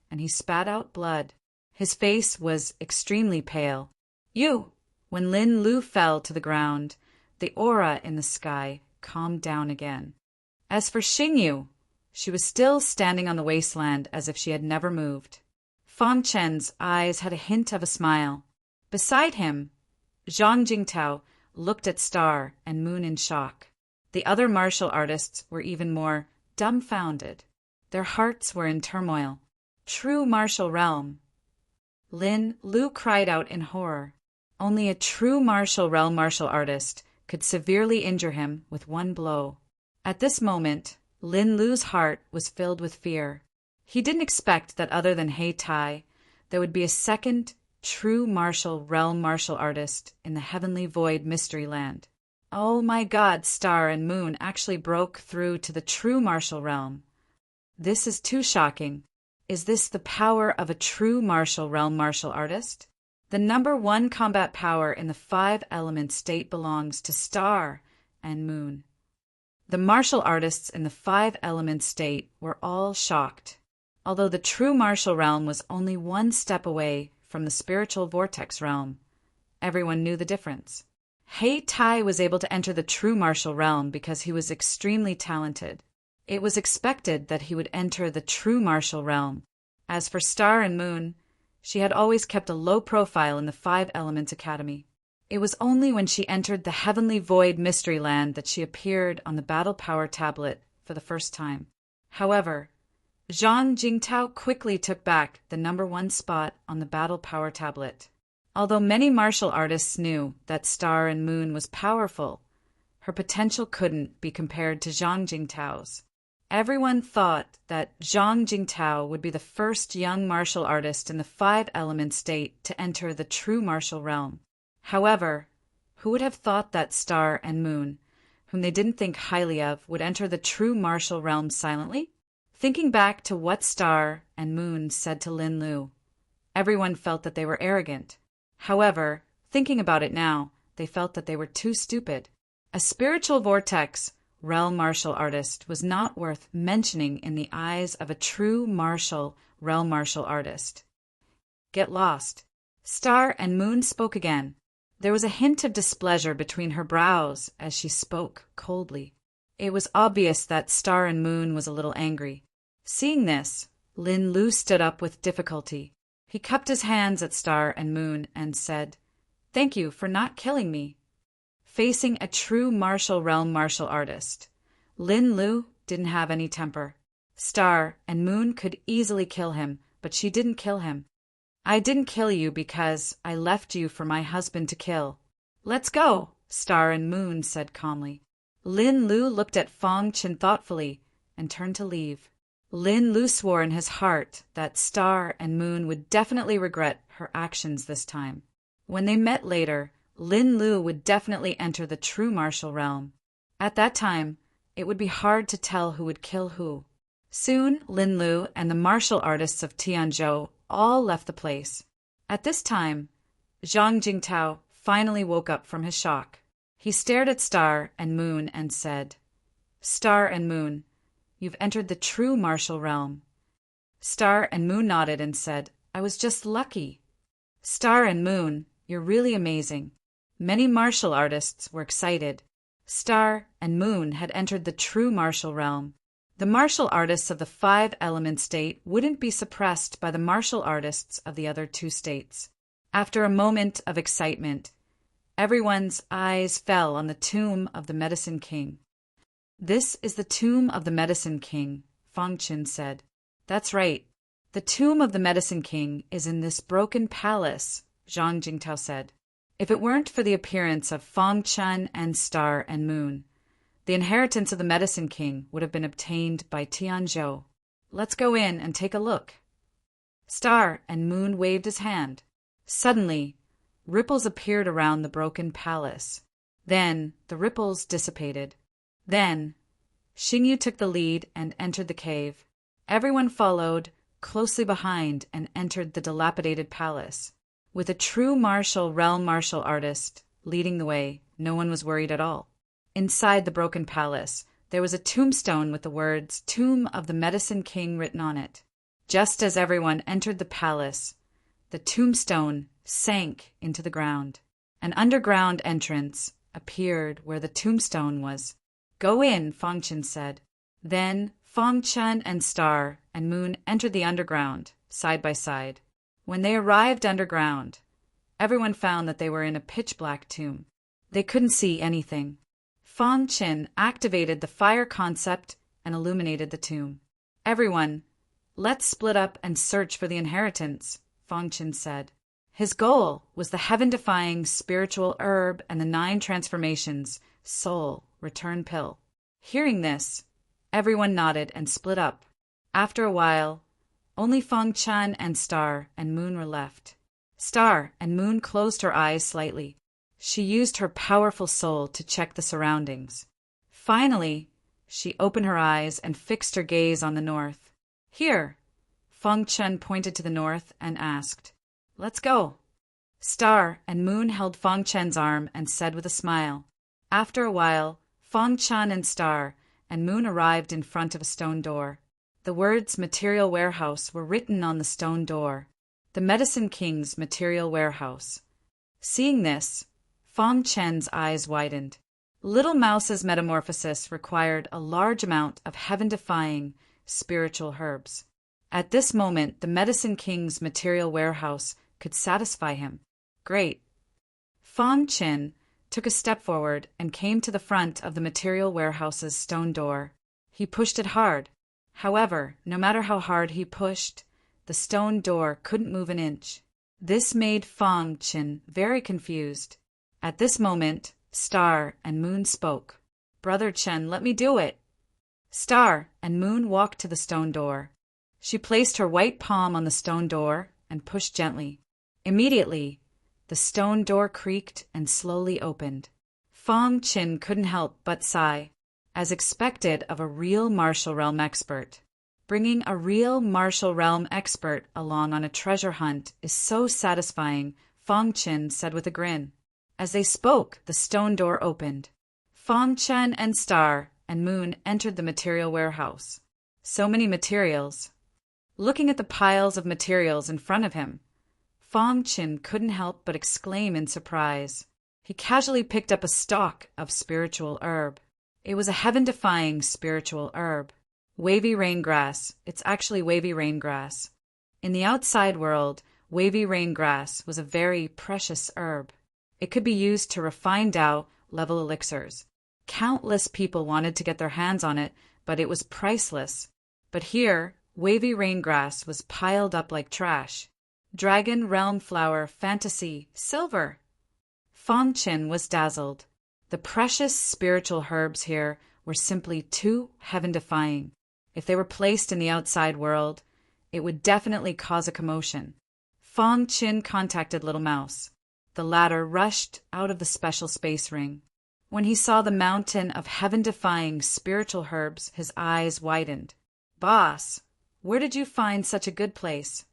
and he spat out blood. His face was extremely pale. You! When Lin Lu fell to the ground, the aura in the sky calmed down again. As for Xingyu, she was still standing on the wasteland as if she had never moved. Fang Chen's eyes had a hint of a smile. Beside him, Zhang Jingtao looked at Star and Moon in shock. The other martial artists were even more dumbfounded. Their hearts were in turmoil. True martial realm. Lin Lu cried out in horror. Only a true martial realm martial artist could severely injure him with one blow. At this moment, Lin Lu's heart was filled with fear. He didn't expect that other than He Tai, there would be a second true martial realm martial artist in the heavenly void mystery land. Oh my God, Star and Moon actually broke through to the true martial realm. This is too shocking. Is this the power of a true martial realm martial artist? The number one combat power in the 5-element state belongs to Star and Moon. The martial artists in the 5-element state were all shocked. Although the true martial realm was only one step away from the spiritual vortex realm, everyone knew the difference. He Tai was able to enter the true martial realm because he was extremely talented. It was expected that he would enter the true martial realm. As for Star and Moon, she had always kept a low profile in the 5-Elements Academy. It was only when she entered the Heavenly Void Mystery Land that she appeared on the Battle Power Tablet for the first time. However, Zhang Jingtao quickly took back the number one spot on the Battle Power Tablet. Although many martial artists knew that Star and Moon was powerful, her potential couldn't be compared to Zhang Jingtao's. Everyone thought that Zhang Jingtao would be the first young martial artist in the 5-element state to enter the true martial realm. However, who would have thought that Star and Moon, whom they didn't think highly of, would enter the true martial realm silently? Thinking back to what Star and Moon said to Lin Lu, everyone felt that they were arrogant. However, thinking about it now, they felt that they were too stupid. A spiritual vortex realm martial artist was not worth mentioning in the eyes of a true martial realm martial artist. Get lost. Star and Moon spoke again. There was a hint of displeasure between her brows as she spoke coldly. It was obvious that Star and Moon was a little angry. Seeing this, Lin Lu stood up with difficulty. He cupped his hands at Star and Moon and said, "Thank you for not killing me." Facing a true martial realm martial artist, Lin Lu didn't have any temper. Star and Moon could easily kill him, but she didn't kill him. "I didn't kill you because I left you for my husband to kill. Let's go," Star and Moon said calmly. Lin Lu looked at Fang Chen thoughtfully and turned to leave. Lin Lu swore in his heart that Star and Moon would definitely regret her actions this time. When they met later, Lin Lu would definitely enter the true martial realm. At that time, it would be hard to tell who would kill who. Soon, Lin Lu and the martial artists of Tianzhou all left the place. At this time, Zhang Jingtao finally woke up from his shock. He stared at Star and Moon and said, "Star and Moon, you've entered the true martial realm." Star and Moon nodded and said, "I was just lucky." "Star and Moon, you're really amazing." Many martial artists were excited. Star and Moon had entered the true martial realm. The martial artists of the 5-element state wouldn't be suppressed by the martial artists of the other two states. After a moment of excitement, everyone's eyes fell on the tomb of the Medicine King. "This is the tomb of the Medicine King," Fang Chen said. "That's right. The tomb of the Medicine King is in this broken palace," Zhang Jingtao said. If it weren't for the appearance of Fang Chen and Star and Moon, the inheritance of the Medicine King would have been obtained by Tianzhou. Let's go in and take a look. Star and Moon waved his hand. Suddenly, ripples appeared around the broken palace. Then the ripples dissipated. Then Xingyu took the lead and entered the cave. Everyone followed closely behind and entered the dilapidated palace. With a true martial realm martial artist leading the way, no one was worried at all. Inside the broken palace, there was a tombstone with the words "Tomb of the Medicine King" written on it. Just as everyone entered the palace, the tombstone sank into the ground. An underground entrance appeared where the tombstone was. "Go in," Fangchen said. Then Fangchen and Star and Moon entered the underground, side by side. When they arrived underground, everyone found that they were in a pitch-black tomb. They couldn't see anything. Fangchen activated the fire concept and illuminated the tomb. "Everyone, let's split up and search for the inheritance," Fangchen said. His goal was the heaven-defying spiritual herb and the 9 transformations, soul, return pill. Hearing this, everyone nodded and split up. After a while, only Fangchen and Star and Moon were left. Star and Moon closed her eyes slightly. She used her powerful soul to check the surroundings. Finally, she opened her eyes and fixed her gaze on the north. "Here," Fangchen pointed to the north and asked. "Let's go." Star and Moon held Fangchen's arm and said with a smile. After a while, Fangchen and Star and Moon arrived in front of a stone door. The words "Material Warehouse" were written on the stone door. The Medicine King's Material Warehouse. Seeing this, Fangchen's eyes widened. Little Mouse's metamorphosis required a large amount of heaven-defying spiritual herbs. At this moment, the Medicine King's Material Warehouse could satisfy him. Great. Fangchen took a step forward and came to the front of the Material Warehouse's stone door. He pushed it hard. However, no matter how hard he pushed, the stone door couldn't move an inch. This made Fangchen very confused. At this moment, Star and Moon spoke. "Brother Chen, let me do it." Star and Moon walked to the stone door. She placed her white palm on the stone door and pushed gently. Immediately, the stone door creaked and slowly opened. Fangchen couldn't help but sigh, as expected of a real martial realm expert. Bringing a real martial realm expert along on a treasure hunt is so satisfying, Fangchen said with a grin. As they spoke, the stone door opened. Fangchen and Star and Moon entered the material warehouse. So many materials. Looking at the piles of materials in front of him, Fangchen couldn't help but exclaim in surprise. He casually picked up a stalk of spiritual herb. It was a heaven-defying spiritual herb. Wavy rain grass. It's actually wavy rain grass. In the outside world, wavy rain grass was a very precious herb. It could be used to refine Tao level elixirs. Countless people wanted to get their hands on it, but it was priceless. But here, wavy rain grass was piled up like trash. Dragon realm flower fantasy silver. Fangchen was dazzled. The precious spiritual herbs here were simply too heaven-defying. If they were placed in the outside world, it would definitely cause a commotion. Fangchen contacted Little Mouse. The latter rushed out of the special space ring. When he saw the mountain of heaven-defying spiritual herbs, his eyes widened. "Boss, where did you find such a good place?"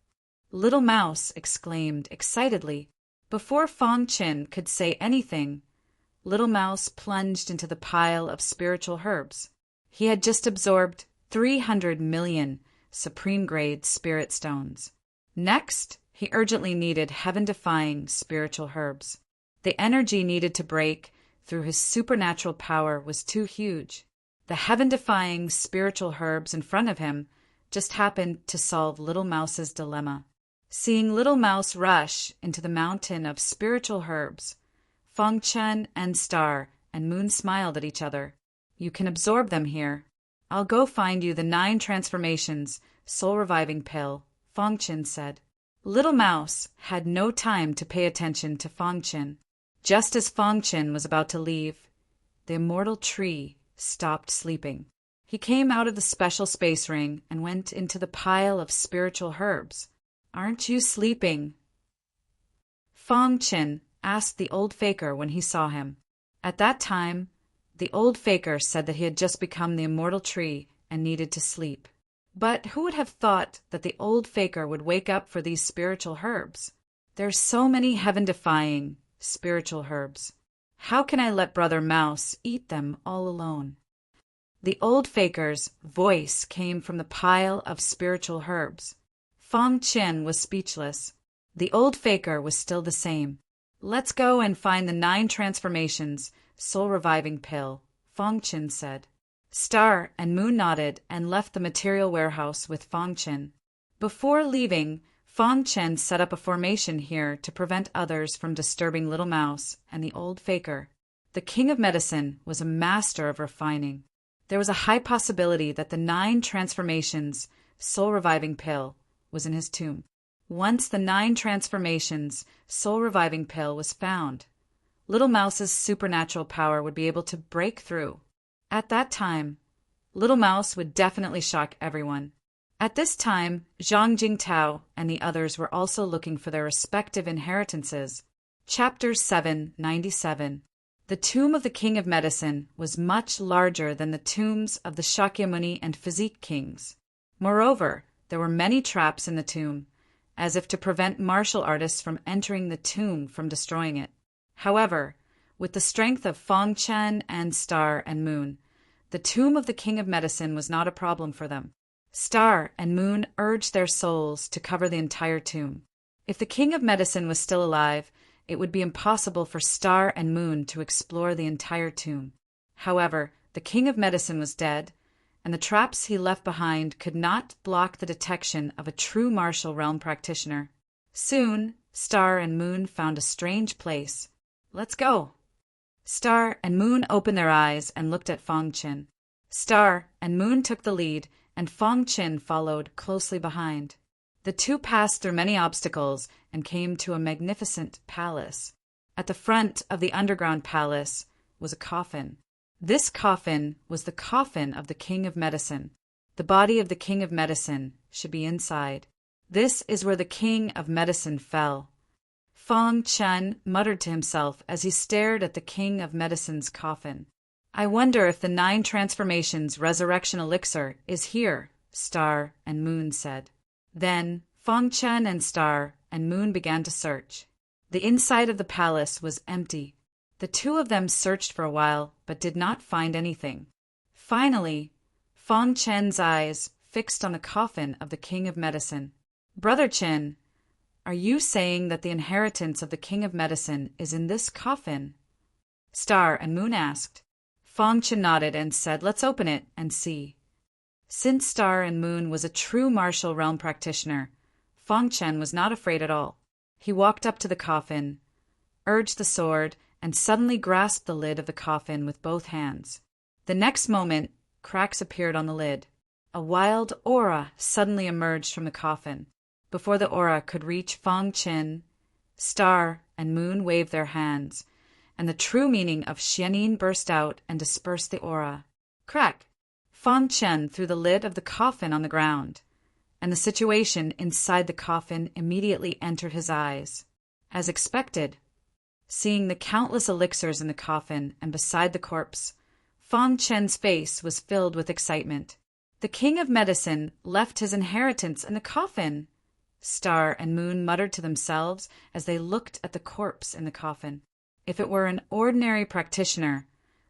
Little Mouse exclaimed excitedly. Before Fangchen could say anything, Little Mouse plunged into the pile of spiritual herbs. He had just absorbed 300 million supreme-grade spirit stones. Next, he urgently needed heaven-defying spiritual herbs. The energy needed to break through his supernatural power was too huge. The heaven-defying spiritual herbs in front of him just happened to solve Little Mouse's dilemma. Seeing Little Mouse rush into the mountain of spiritual herbs, Fangchen and Star and Moon smiled at each other. "You can absorb them here. I'll go find you the 9 transformations soul-reviving pill," Fangchen said. Little Mouse had no time to pay attention to Fangchen. Just as Fangchen was about to leave, the immortal tree stopped sleeping. He came out of the special space ring and went into the pile of spiritual herbs. "Aren't you sleeping?" Fong Qin asked the old faker when he saw him. At that time, the old faker said that he had just become the immortal tree and needed to sleep. But who would have thought that the old faker would wake up for these spiritual herbs? There are so many heaven-defying spiritual herbs. How can I let Brother Mouse eat them all alone? The old faker's voice came from the pile of spiritual herbs. Fong Qin was speechless. The old faker was still the same. "Let's go and find the 9 transformations, soul-reviving pill," Fong Qin said. Star and Moon nodded and left the material warehouse with Fong Qin. Before leaving, Fong Qin set up a formation here to prevent others from disturbing Little Mouse and the old faker. The King of Medicine was a master of refining. There was a high possibility that the 9 transformations, soul-reviving pill, was in his tomb. Once the 9 transformations, soul-reviving pill was found, Little Mouse's supernatural power would be able to break through. At that time, Little Mouse would definitely shock everyone. At this time, Zhang Jingtao and the others were also looking for their respective inheritances. Chapter 797. The tomb of the King of Medicine was much larger than the tombs of the Shakyamuni and Physique kings. Moreover, there were many traps in the tomb, as if to prevent martial artists from entering the tomb from destroying it. However, with the strength of Fong Qin and Star and Moon, the tomb of the King of Medicine was not a problem for them. Star and Moon urged their souls to cover the entire tomb. If the King of Medicine was still alive, it would be impossible for Star and Moon to explore the entire tomb. However, the King of Medicine was dead, and the traps he left behind could not block the detection of a true martial realm practitioner. Soon, Star and Moon found a strange place. "Let's go." Star and Moon opened their eyes and looked at Fong Qin. Star and Moon took the lead, and Fong Qin followed closely behind. The two passed through many obstacles and came to a magnificent palace. At the front of the underground palace was a coffin. This coffin was the coffin of the King of Medicine. The body of the King of Medicine should be inside. This is where the King of Medicine fell. Fong Qin muttered to himself as he stared at the King of Medicine's coffin. "I wonder if the 9 transformations resurrection elixir is here," Star and Moon said. Then Fong Qin and Star and Moon began to search. The inside of the palace was empty. The two of them searched for a while, but did not find anything. Finally, Fong Qin's eyes fixed on the coffin of the King of Medicine. "Brother Qin, are you saying that the inheritance of the King of Medicine is in this coffin?" Star and Moon asked. Fong Qin nodded and said, "Let's open it and see." Since Star and Moon was a true martial realm practitioner, Fong Qin was not afraid at all. He walked up to the coffin, urged the sword, and suddenly grasped the lid of the coffin with both hands. The next moment, cracks appeared on the lid. A wild aura suddenly emerged from the coffin. Before the aura could reach Fong Qin, Star and Moon waved their hands, and the true meaning of Xianin burst out and dispersed the aura. Crack! Fong Qin threw the lid of the coffin on the ground, and the situation inside the coffin immediately entered his eyes. As expected, seeing the countless elixirs in the coffin and beside the corpse, Fong Qin's face was filled with excitement. The King of Medicine left his inheritance in the coffin! Star and Moon muttered to themselves as they looked at the corpse in the coffin. If it were an ordinary practitioner,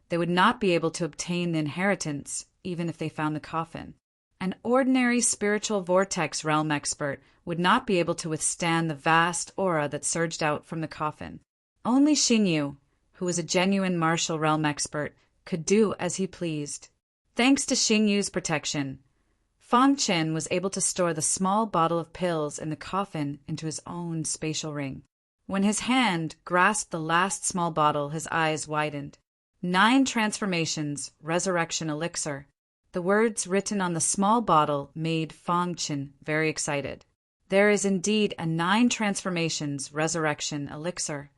they would not be able to obtain the inheritance, even if they found the coffin. An ordinary spiritual vortex realm expert would not be able to withstand the vast aura that surged out from the coffin. Only Xingyu, who was a genuine martial realm expert, could do as he pleased. Thanks to Xingyu's protection, Fong Qin was able to store the small bottle of pills in the coffin into his own spatial ring. When his hand grasped the last small bottle, his eyes widened. 9 transformations, resurrection elixir. The words written on the small bottle made Fong Qin very excited. There is indeed a 9 transformations, resurrection elixir.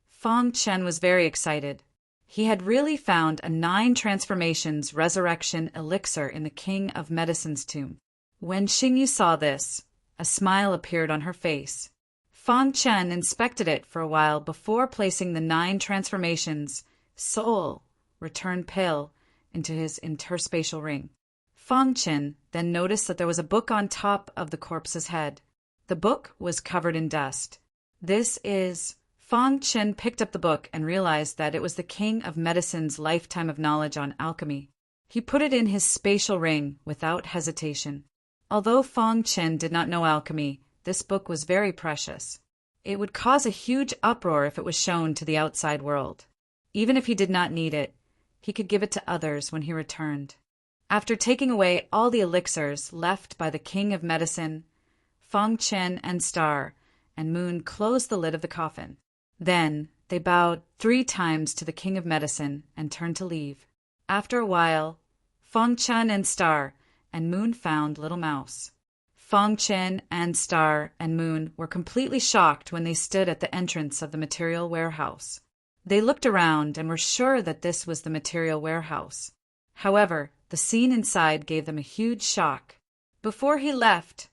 Fong Qin was very excited. He had really found a 9 transformations resurrection elixir in the King of Medicine's tomb. When Xingyu saw this, a smile appeared on her face. Fang Chen inspected it for a while before placing the 9 transformations, soul, returned pale, into his interspatial ring. Fang Chen then noticed that there was a book on top of the corpse's head. The book was covered in dust. Fang Chen picked up the book and realized that it was the King of Medicine's lifetime of knowledge on alchemy. He put it in his spatial ring without hesitation. Although Fang Chen did not know alchemy, this book was very precious. It would cause a huge uproar if it was shown to the outside world. Even if he did not need it, he could give it to others when he returned. After taking away all the elixirs left by the King of Medicine, Fang Chen and Star and Moon closed the lid of the coffin. Then they bowed 3 times to the King of Medicine and turned to leave. After a while, Fang Chen and Star and Moon found Little Mouse. Fang Chen and Star and Moon were completely shocked when they stood at the entrance of the material warehouse. They looked around and were sure that this was the material warehouse. However, the scene inside gave them a huge shock. Before he left,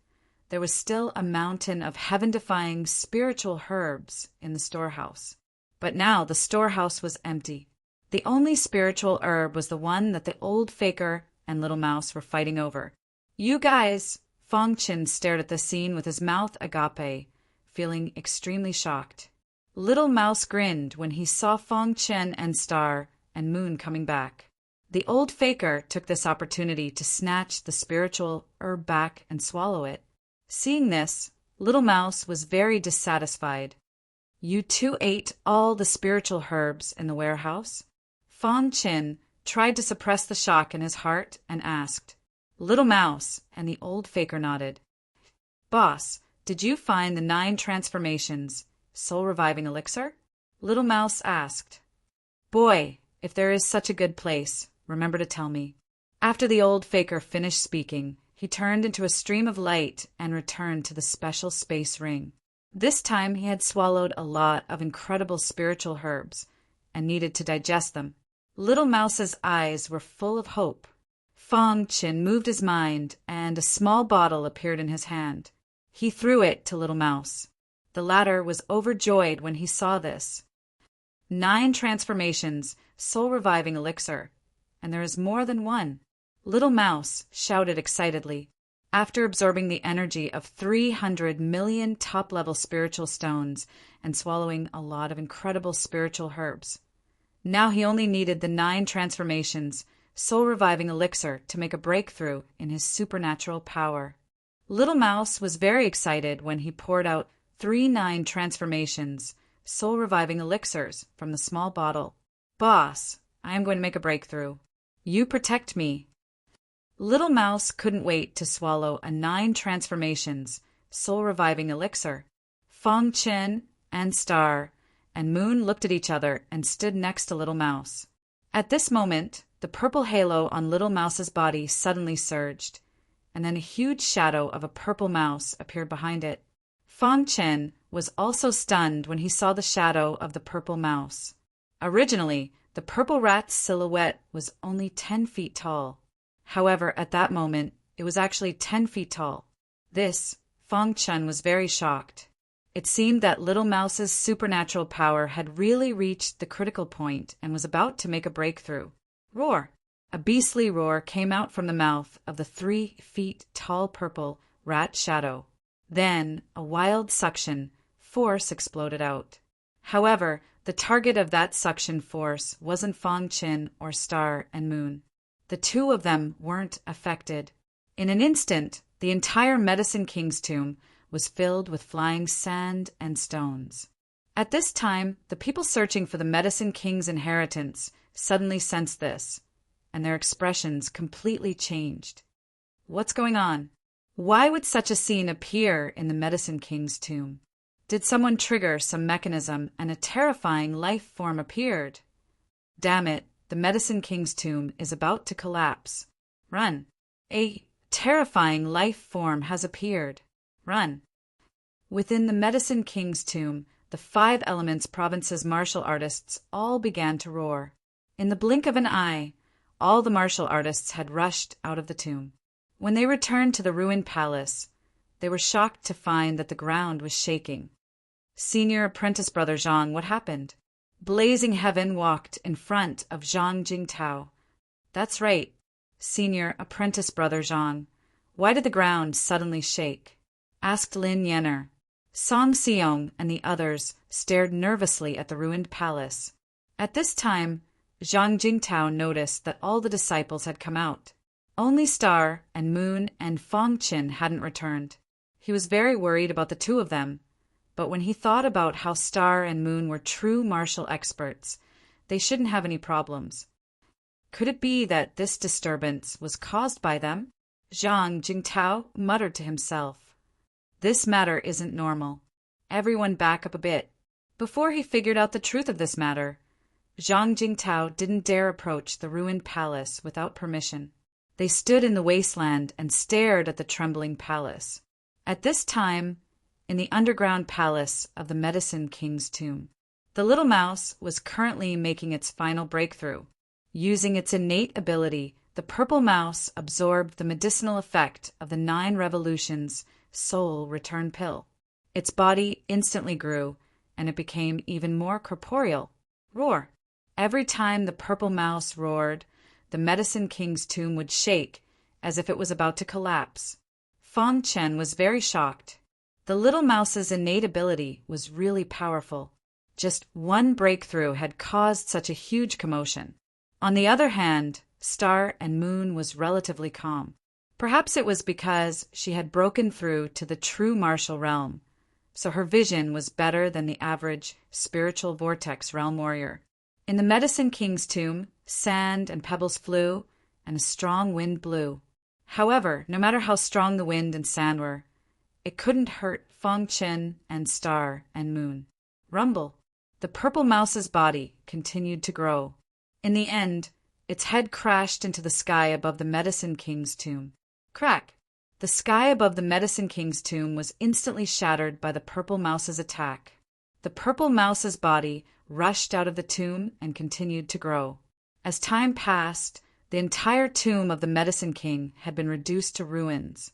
there was still a mountain of heaven-defying spiritual herbs in the storehouse. But now the storehouse was empty. The only spiritual herb was the one that the old faker and Little Mouse were fighting over. "You guys!" Fang Chen stared at the scene with his mouth agape, feeling extremely shocked. Little Mouse grinned when he saw Fang Chen and Star and Moon coming back. The old faker took this opportunity to snatch the spiritual herb back and swallow it. Seeing this, Little Mouse was very dissatisfied. "You 2 ate all the spiritual herbs in the warehouse?" Fang Chen tried to suppress the shock in his heart and asked. Little Mouse and the old faker nodded. "Boss, did you find the 9 transformations, soul-reviving elixir?" Little Mouse asked. "Boy, if there is such a good place, remember to tell me." After the old faker finished speaking, he turned into a stream of light and returned to the special space ring. This time he had swallowed a lot of incredible spiritual herbs and needed to digest them. Little Mouse's eyes were full of hope. Fang Chen moved his mind, and a small bottle appeared in his hand. He threw it to Little Mouse. The latter was overjoyed when he saw this. 9 transformations, soul-reviving elixir, and there is more than one. Little Mouse shouted excitedly. After absorbing the energy of 300 million top-level spiritual stones and swallowing a lot of incredible spiritual herbs. Now he only needed the 9 transformations, soul-reviving elixir to make a breakthrough in his supernatural power. Little Mouse was very excited when he poured out 9 transformations, soul-reviving elixirs from the small bottle. "Boss, I am going to make a breakthrough. You protect me." Little Mouse couldn't wait to swallow a 9 transformations, soul-reviving elixir. Fang Chen and Star and Moon looked at each other and stood next to Little Mouse. At this moment, the purple halo on Little Mouse's body suddenly surged, and then a huge shadow of a purple mouse appeared behind it. Fang Chen was also stunned when he saw the shadow of the purple mouse. Originally, the purple rat's silhouette was only 10 feet tall. However, at that moment, it was actually 10 feet tall. This, Fang Chen was very shocked. It seemed that Little Mouse's supernatural power had really reached the critical point and was about to make a breakthrough. Roar! A beastly roar came out from the mouth of the 3 feet tall purple rat shadow. Then a wild suction force exploded out. However, the target of that suction force wasn't Fang Chen or Star and Moon. The 2 of them weren't affected. In an instant, the entire Medicine King's tomb was filled with flying sand and stones. At this time, the people searching for the Medicine King's inheritance suddenly sensed this, and their expressions completely changed. What's going on? Why would such a scene appear in the Medicine King's tomb? Did someone trigger some mechanism and a terrifying life form appeared? Damn it, the Medicine King's tomb is about to collapse. Run! A terrifying life form has appeared. Run! Within the Medicine King's tomb, the 5 Elements Province's martial artists all began to roar. In the blink of an eye, all the martial artists had rushed out of the tomb. When they returned to the ruined palace, they were shocked to find that the ground was shaking. Senior apprentice brother Zhang, what happened? Blazing Heaven walked in front of Zhang Jingtao. That's right, senior apprentice brother Zhang. Why did the ground suddenly shake? Asked Lin Yenner. Song Xiong and the others stared nervously at the ruined palace. At this time, Zhang Jingtao noticed that all the disciples had come out. Only Star and Moon and Fong Qin hadn't returned. He was very worried about the two of them, but when he thought about how Star and Moon were true martial experts, they shouldn't have any problems. Could it be that this disturbance was caused by them? Zhang Jingtao muttered to himself. This matter isn't normal. Everyone back up a bit. Before he figured out the truth of this matter, Zhang Jingtao didn't dare approach the ruined palace without permission. They stood in the wasteland and stared at the trembling palace. At this time, in the underground palace of the Medicine King's tomb, the little mouse was currently making its final breakthrough. Using its innate ability, the purple mouse absorbed the medicinal effect of the 9 Revolutions Soul Return Pill. Its body instantly grew, and it became even more corporeal. Roar! Every time the purple mouse roared, the Medicine King's tomb would shake as if it was about to collapse. Fong Chen was very shocked. The little mouse's innate ability was really powerful. Just one breakthrough had caused such a huge commotion. On the other hand, Star and Moon was relatively calm. Perhaps it was because she had broken through to the true martial realm, so her vision was better than the average spiritual vortex realm warrior. In the Medicine King's tomb, sand and pebbles flew, and a strong wind blew. However, no matter how strong the wind and sand were, it couldn't hurt Fong Qin and Star and Moon. Rumble! The purple mouse's body continued to grow. In the end, its head crashed into the sky above the Medicine King's tomb. Crack! The sky above the Medicine King's tomb was instantly shattered by the purple mouse's attack. The purple mouse's body rushed out of the tomb and continued to grow. As time passed, the entire tomb of the Medicine King had been reduced to ruins.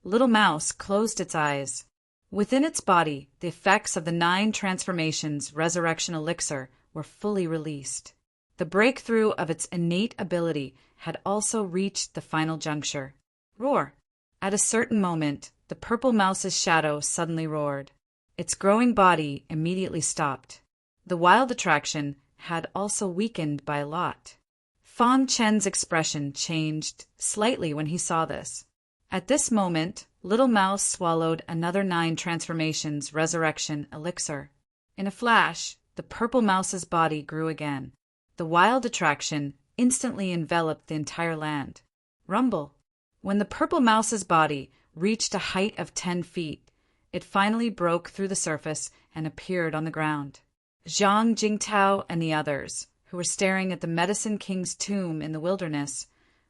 Little Mouse closed its eyes. Within its body, the effects of the 9 transformations resurrection elixir were fully released. The breakthrough of its innate ability had also reached the final juncture. Roar! At a certain moment, the purple mouse's shadow suddenly roared. Its growing body immediately stopped. The wild attraction had also weakened by a lot. Fong Chen's expression changed slightly when he saw this. At this moment, Little Mouse swallowed another 9 transformations resurrection elixir. In a flash, the purple mouse's body grew again. The wild attraction instantly enveloped the entire land. Rumble! When the purple mouse's body reached a height of 10 feet, it finally broke through the surface and appeared on the ground. Zhang Jingtao and the others, who were staring at the Medicine King's tomb in the wilderness,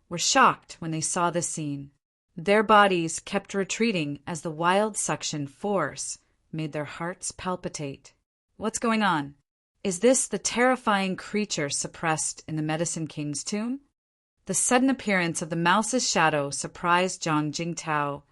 were shocked when they saw this scene. Their bodies kept retreating as the wild suction force made their hearts palpitate. What's going on? Is this the terrifying creature suppressed in the Medicine King's tomb? The sudden appearance of the mouse's shadow surprised Zhang Jingtao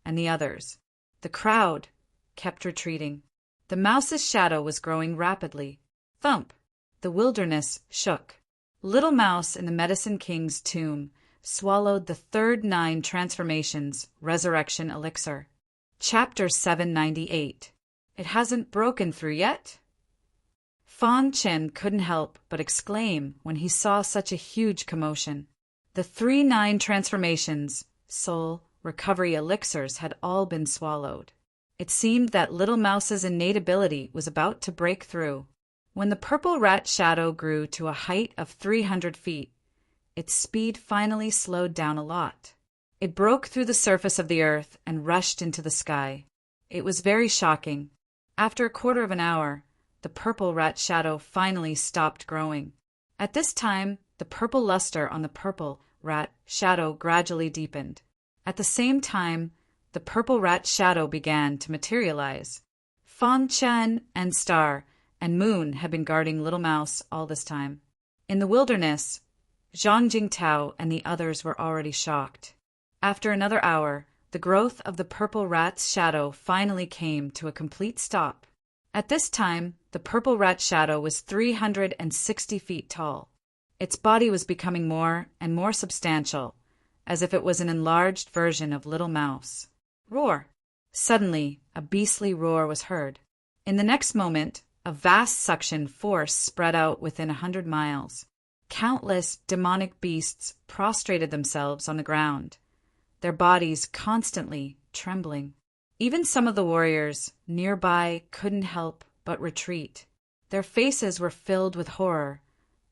and the others. The crowd kept retreating. The mouse's shadow was growing rapidly. Thump! The wilderness shook. Little Mouse in the Medicine King's tomb swallowed the third 9 transformations resurrection elixir. Chapter 798. It hasn't broken through yet? Fong Qin couldn't help but exclaim when he saw such a huge commotion. The 3 9 transformations, soul, recovery elixirs had all been swallowed. It seemed that Little Mouse's innate ability was about to break through. When the purple rat shadow grew to a height of 300 feet, its speed finally slowed down a lot. It broke through the surface of the earth and rushed into the sky. It was very shocking. After a quarter of an hour, the purple rat shadow finally stopped growing. At this time, the purple luster on the purple rat shadow gradually deepened. At the same time, the purple rat shadow began to materialize. Fong Chen and Star and Moon had been guarding Little Mouse all this time. In the wilderness, Zhang Jingtao and the others were already shocked. After another hour, the growth of the purple rat's shadow finally came to a complete stop. At this time, the purple rat shadow was 360 feet tall. Its body was becoming more and more substantial, as if it was an enlarged version of Little Mouse. Roar! Suddenly, a beastly roar was heard. In the next moment, a vast suction force spread out within 100 miles. Countless demonic beasts prostrated themselves on the ground, their bodies constantly trembling. Even some of the warriors nearby couldn't help but retreat. Their faces were filled with horror,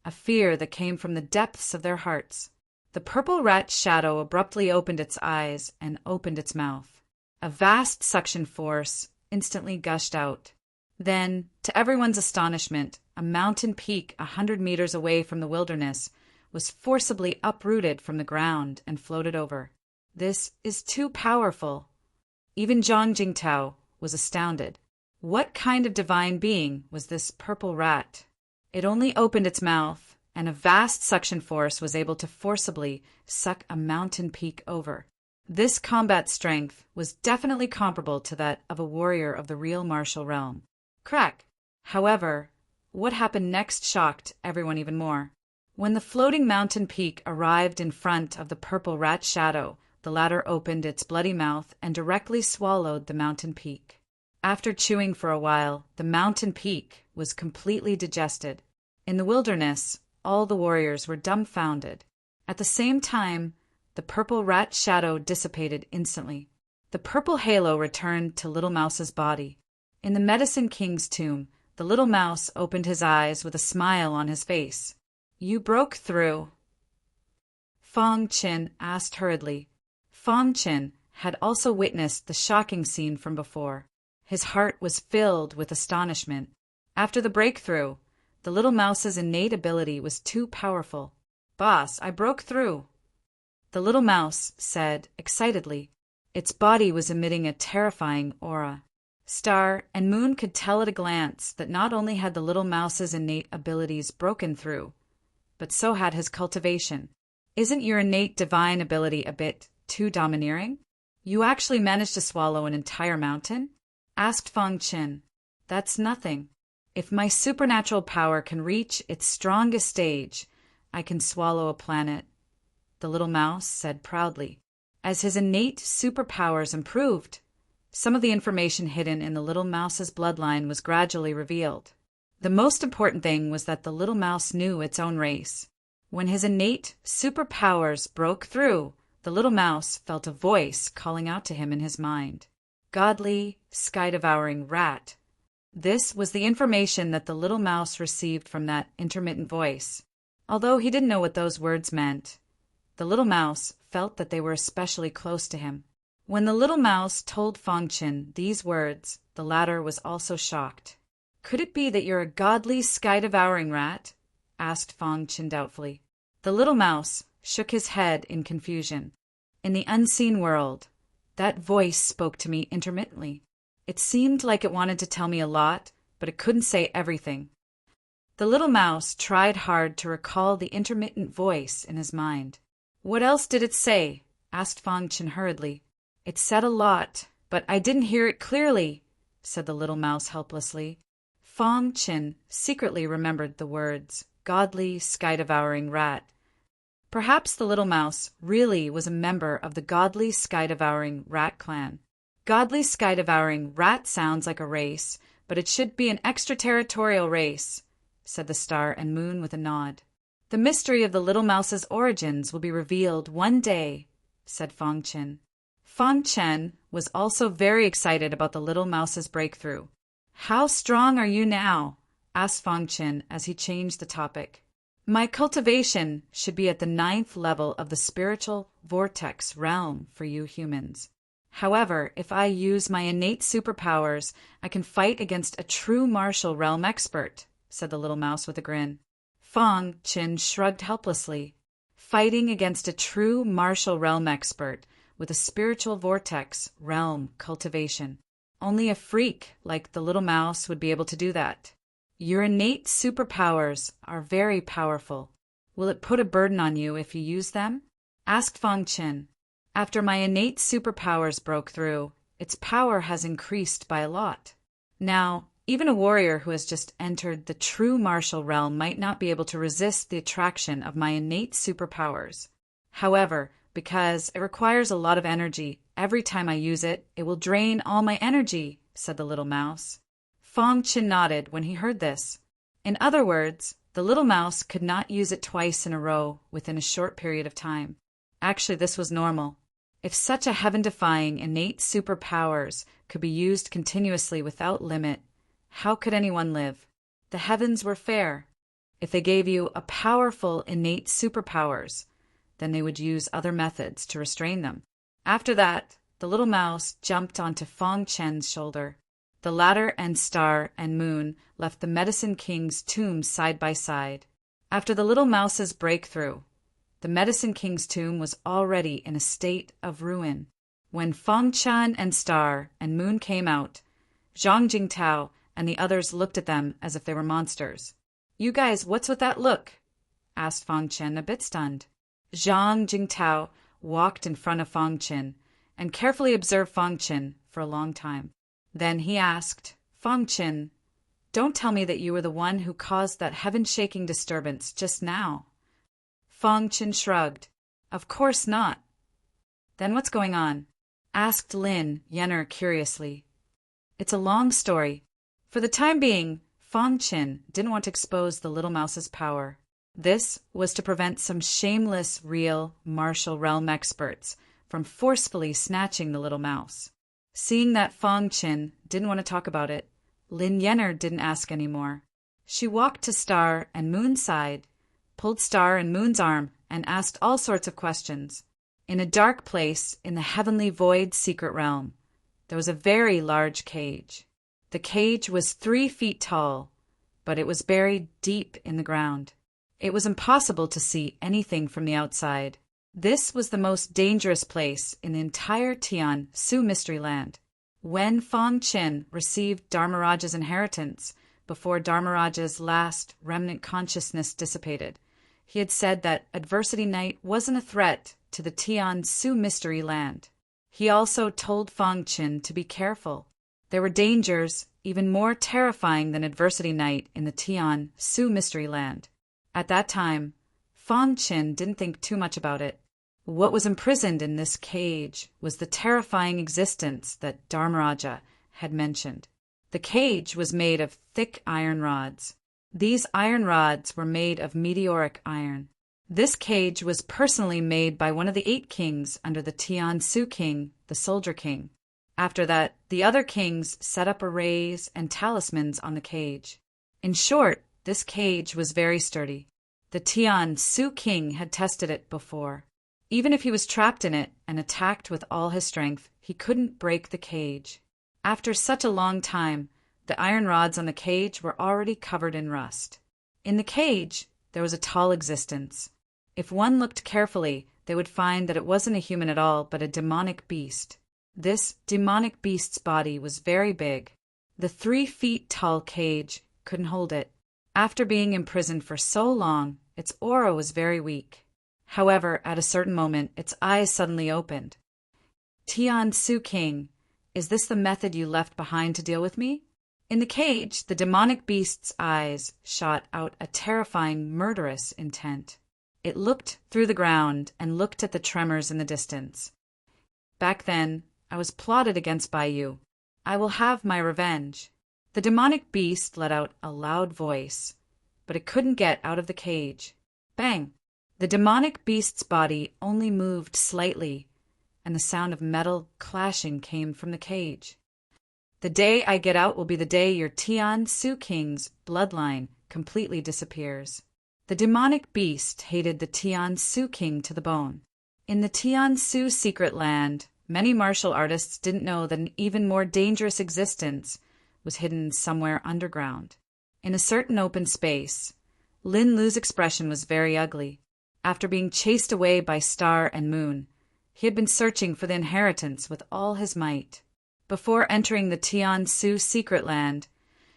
a fear that came from the depths of their hearts. The purple rat shadow abruptly opened its eyes and opened its mouth. A vast suction force instantly gushed out. Then, to everyone's astonishment, a mountain peak 100 meters away from the wilderness was forcibly uprooted from the ground and floated over. This is too powerful. Even Zhang Jingtao was astounded. What kind of divine being was this purple rat? It only opened its mouth, and a vast suction force was able to forcibly suck a mountain peak over. This combat strength was definitely comparable to that of a warrior of the real martial realm. Crack! However, what happened next shocked everyone even more. When the floating mountain peak arrived in front of the purple rat shadow, the latter opened its bloody mouth and directly swallowed the mountain peak. After chewing for a while, the mountain peak was completely digested. In the wilderness, all the warriors were dumbfounded. At the same time, the purple rat shadow dissipated instantly. The purple halo returned to Little Mouse's body. In the Medicine King's tomb, the little mouse opened his eyes with a smile on his face. "You broke through?" Fong Qin asked hurriedly. Fong Qin had also witnessed the shocking scene from before. His heart was filled with astonishment. After the breakthrough, the little mouse's innate ability was too powerful. "Boss, I broke through," the little mouse said excitedly. Its body was emitting a terrifying aura. Star and Moon could tell at a glance that not only had the little mouse's innate abilities broken through, but so had his cultivation. "Isn't your innate divine ability a bit too domineering? You actually managed to swallow an entire mountain?" asked Fong Qin. "That's nothing. If my supernatural power can reach its strongest stage, I can swallow a planet," the little mouse said proudly. As his innate superpowers improved, some of the information hidden in the little mouse's bloodline was gradually revealed. The most important thing was that the little mouse knew its own race. When his innate superpowers broke through, the little mouse felt a voice calling out to him in his mind. "Godly, sky-devouring rat." This was the information that the little mouse received from that intermittent voice. Although he didn't know what those words meant, the little mouse felt that they were especially close to him. When the little mouse told Fong Qin these words, the latter was also shocked. "Could it be that you're a godly, sky-devouring rat?" asked Fong Qin doubtfully. The little mouse shook his head in confusion. "In the unseen world, that voice spoke to me intermittently. It seemed like it wanted to tell me a lot, but it couldn't say everything." The little mouse tried hard to recall the intermittent voice in his mind. "What else did it say?" asked Fong Qin hurriedly. "It said a lot, but I didn't hear it clearly," said the little mouse helplessly. Fong Qin secretly remembered the words, "godly, sky-devouring rat." Perhaps the little mouse really was a member of the godly, sky-devouring rat clan. Godly, sky-devouring rat sounds like a race, but it should be an extraterritorial race, said the Star and Moon with a nod. "The mystery of the little mouse's origins will be revealed one day," said Fong Qin. Fong Qin was also very excited about the little mouse's breakthrough. "How strong are you now?" asked Fong Qin as he changed the topic. "My cultivation should be at the 9th level of the spiritual vortex realm for you humans. However, if I use my innate superpowers, I can fight against a true martial realm expert," said the little mouse with a grin. Fong Qin shrugged helplessly. Fighting against a true martial realm expert with a spiritual vortex realm cultivation. Only a freak like the little mouse would be able to do that. Your innate superpowers are very powerful. Will it put a burden on you if you use them? Asked Fang Qin. After my innate superpowers broke through, its power has increased by a lot. Now, even a warrior who has just entered the true martial realm might not be able to resist the attraction of my innate superpowers. However, because it requires a lot of energy, every time I use it, it will drain all my energy, said the little mouse. Fang Qin nodded when he heard this. In other words, the little mouse could not use it twice in a row within a short period of time. Actually, this was normal. If such a heaven-defying innate superpowers could be used continuously without limit, how could anyone live? The heavens were fair. If they gave you a powerful innate superpowers, then they would use other methods to restrain them. After that, the little mouse jumped onto Fang Qin's shoulder. The latter and Star and Moon left the Medicine King's tomb side by side. After the little mouse's breakthrough, the Medicine King's tomb was already in a state of ruin. When Fang Qin and Star and Moon came out, Zhang Jingtao and the others looked at them as if they were monsters. "You guys, what's with that look?" asked Fang Qin, a bit stunned. Zhang Jingtao walked in front of Fang Qin and carefully observed Fang Qin for a long time. Then he asked, "Fang Qin, don't tell me that you were the one who caused that heaven-shaking disturbance just now." Fang Qin shrugged. "Of course not." "Then what's going on?" asked Lin Yenner curiously. "It's a long story." For the time being, Fang Qin didn't want to expose the little mouse's power. This was to prevent some shameless, real martial realm experts from forcefully snatching the little mouse. Seeing that Fang Qin didn't want to talk about it, Lin Yenner didn't ask any more. She walked to Star and Moon's side, pulled Star and Moon's arm, and asked all sorts of questions. In a dark place in the heavenly void secret realm, there was a very large cage. The cage was 3 feet tall, but it was buried deep in the ground. It was impossible to see anything from the outside. This was the most dangerous place in the entire Tian Su Mystery Land. When Fang Qin received Dharmaraja's inheritance, before Dharmaraja's last remnant consciousness dissipated, he had said that Adversity Night wasn't a threat to the Tian Su Mystery Land. He also told Fang Qin to be careful. There were dangers even more terrifying than Adversity Night in the Tian Su Mystery Land. At that time, Fang Qin didn't think too much about it. What was imprisoned in this cage was the terrifying existence that Dharmaraja had mentioned. The cage was made of thick iron rods. These iron rods were made of meteoric iron. This cage was personally made by one of the 8 kings under the Tian Su King, the Soldier King. After that, the other kings set up arrays and talismans on the cage. In short, this cage was very sturdy. The Tian Su King had tested it before. Even if he was trapped in it and attacked with all his strength, he couldn't break the cage. After such a long time, the iron rods on the cage were already covered in rust. In the cage, there was a tall existence. If one looked carefully, they would find that it wasn't a human at all, but a demonic beast. This demonic beast's body was very big. The 3 feet tall cage couldn't hold it. After being imprisoned for so long, its aura was very weak. However, at a certain moment, its eyes suddenly opened. "Tian Su King, is this the method you left behind to deal with me?" In the cage, the demonic beast's eyes shot out a terrifying, murderous intent. It looked through the ground and looked at the tremors in the distance. "Back then, I was plotted against by you. I will have my revenge." The demonic beast let out a loud voice, but it couldn't get out of the cage. Bang! The demonic beast's body only moved slightly, and the sound of metal clashing came from the cage. "The day I get out will be the day your Tian Su King's bloodline completely disappears." The demonic beast hated the Tian Su King to the bone. In the Tian Su secret land, many martial artists didn't know that an even more dangerous existence was hidden somewhere underground. In a certain open space, Lin Lu's expression was very ugly. After being chased away by Star and Moon, he had been searching for the inheritance with all his might. Before entering the Tian Su secret land,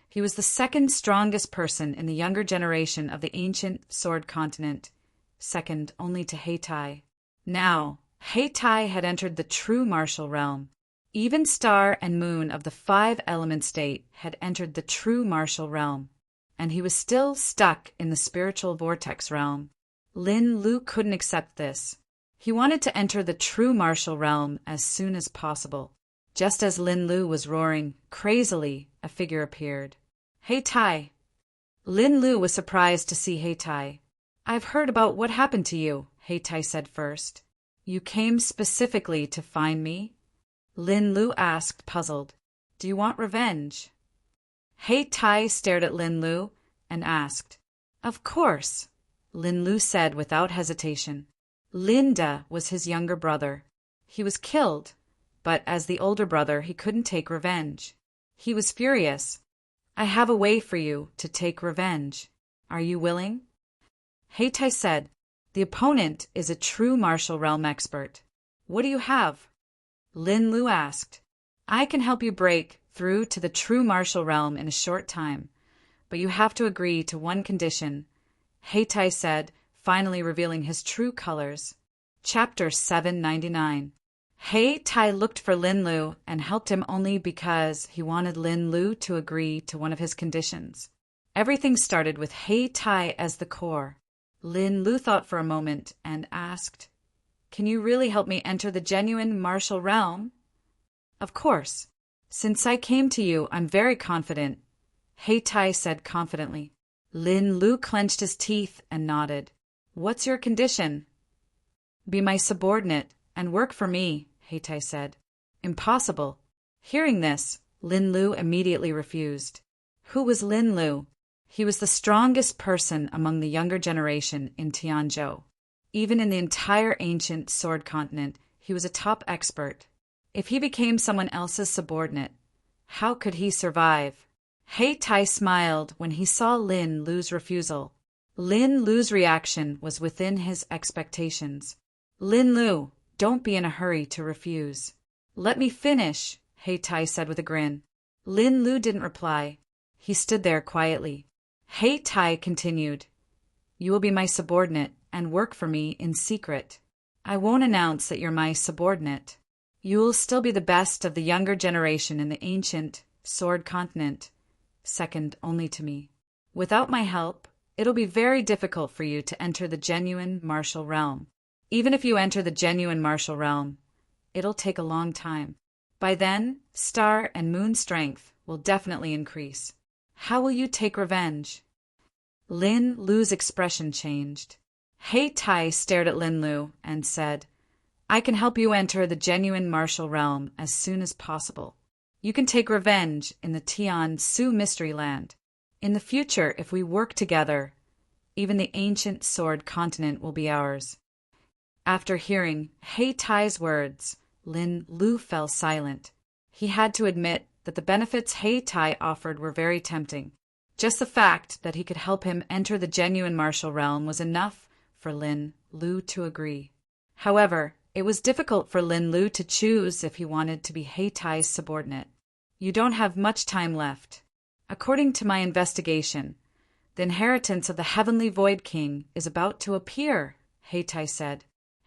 He was the second strongest person in the younger generation of the ancient Sword Continent, second only to Heitai. Now, Heitai had entered the true martial realm. Even Star and Moon of the five-element state had entered the true martial realm, and he was still stuck in the spiritual vortex realm. Lin Lu couldn't accept this. He wanted to enter the true martial realm as soon as possible. Just as Lin Lu was roaring crazily, a figure appeared. Heitai! Lin Lu was surprised to see Heitai. I've heard about what happened to you, Heitai said first. You came specifically to find me? Lin Lu asked, puzzled. Do you want revenge? Heitai stared at Lin Lu and asked. Of course, Lin Lu said without hesitation. Linda was his younger brother. He was killed, but as the older brother he couldn't take revenge. He was furious. I have a way for you to take revenge. Are you willing? Heitai said, the opponent is a true martial realm expert. What do you have? Lin Lu asked. I can help you break through to the true martial realm in a short time, but you have to agree to one condition, Heitai said, finally revealing his true colors. Chapter 799. Heitai looked for Lin Lu and helped him only because he wanted Lin Lu to agree to one of his conditions. Everything started with Heitai as the core. Lin Lu thought for a moment and asked, Can you really help me enter the genuine martial realm? Of course. Since I came to you, I'm very confident, Heitai said confidently. Lin Lu clenched his teeth and nodded. What's your condition? Be my subordinate and work for me, Heitai said. Impossible. Hearing this, Lin Lu immediately refused. Who was Lin Lu? He was the strongest person among the younger generation in Tianzhou. Even in the entire ancient Sword Continent, he was a top expert. If he became someone else's subordinate, how could he survive? Heitai smiled when he saw Lin Lu's refusal. Lin Lu's reaction was within his expectations. Lin Lu, don't be in a hurry to refuse. Let me finish, Heitai said with a grin. Lin Lu didn't reply. He stood there quietly. Heitai continued. You will be my subordinate and work for me in secret. I won't announce that you're my subordinate. You will still be the best of the younger generation in the ancient Sword Continent, second only to me. Without my help, it'll be very difficult for you to enter the genuine martial realm. Even if you enter the genuine martial realm, it'll take a long time. By then, Star and Moon strength will definitely increase. How will you take revenge? Lin Lu's expression changed. Heitai stared at Lin Lu and said, I can help you enter the genuine martial realm as soon as possible. You can take revenge in the Tian Su Mystery Land. In the future, if we work together, even the ancient Sword Continent will be ours. After hearing Heitai's words, Lin Lu fell silent. He had to admit that the benefits Heitai offered were very tempting. Just the fact that he could help him enter the genuine martial realm was enough for Lin Lu to agree. However, it was difficult for Lin Lu to choose if he wanted to be Heitai's subordinate. You don't have much time left. According to my investigation, the inheritance of the Heavenly Void King is about to appear, Heitai said.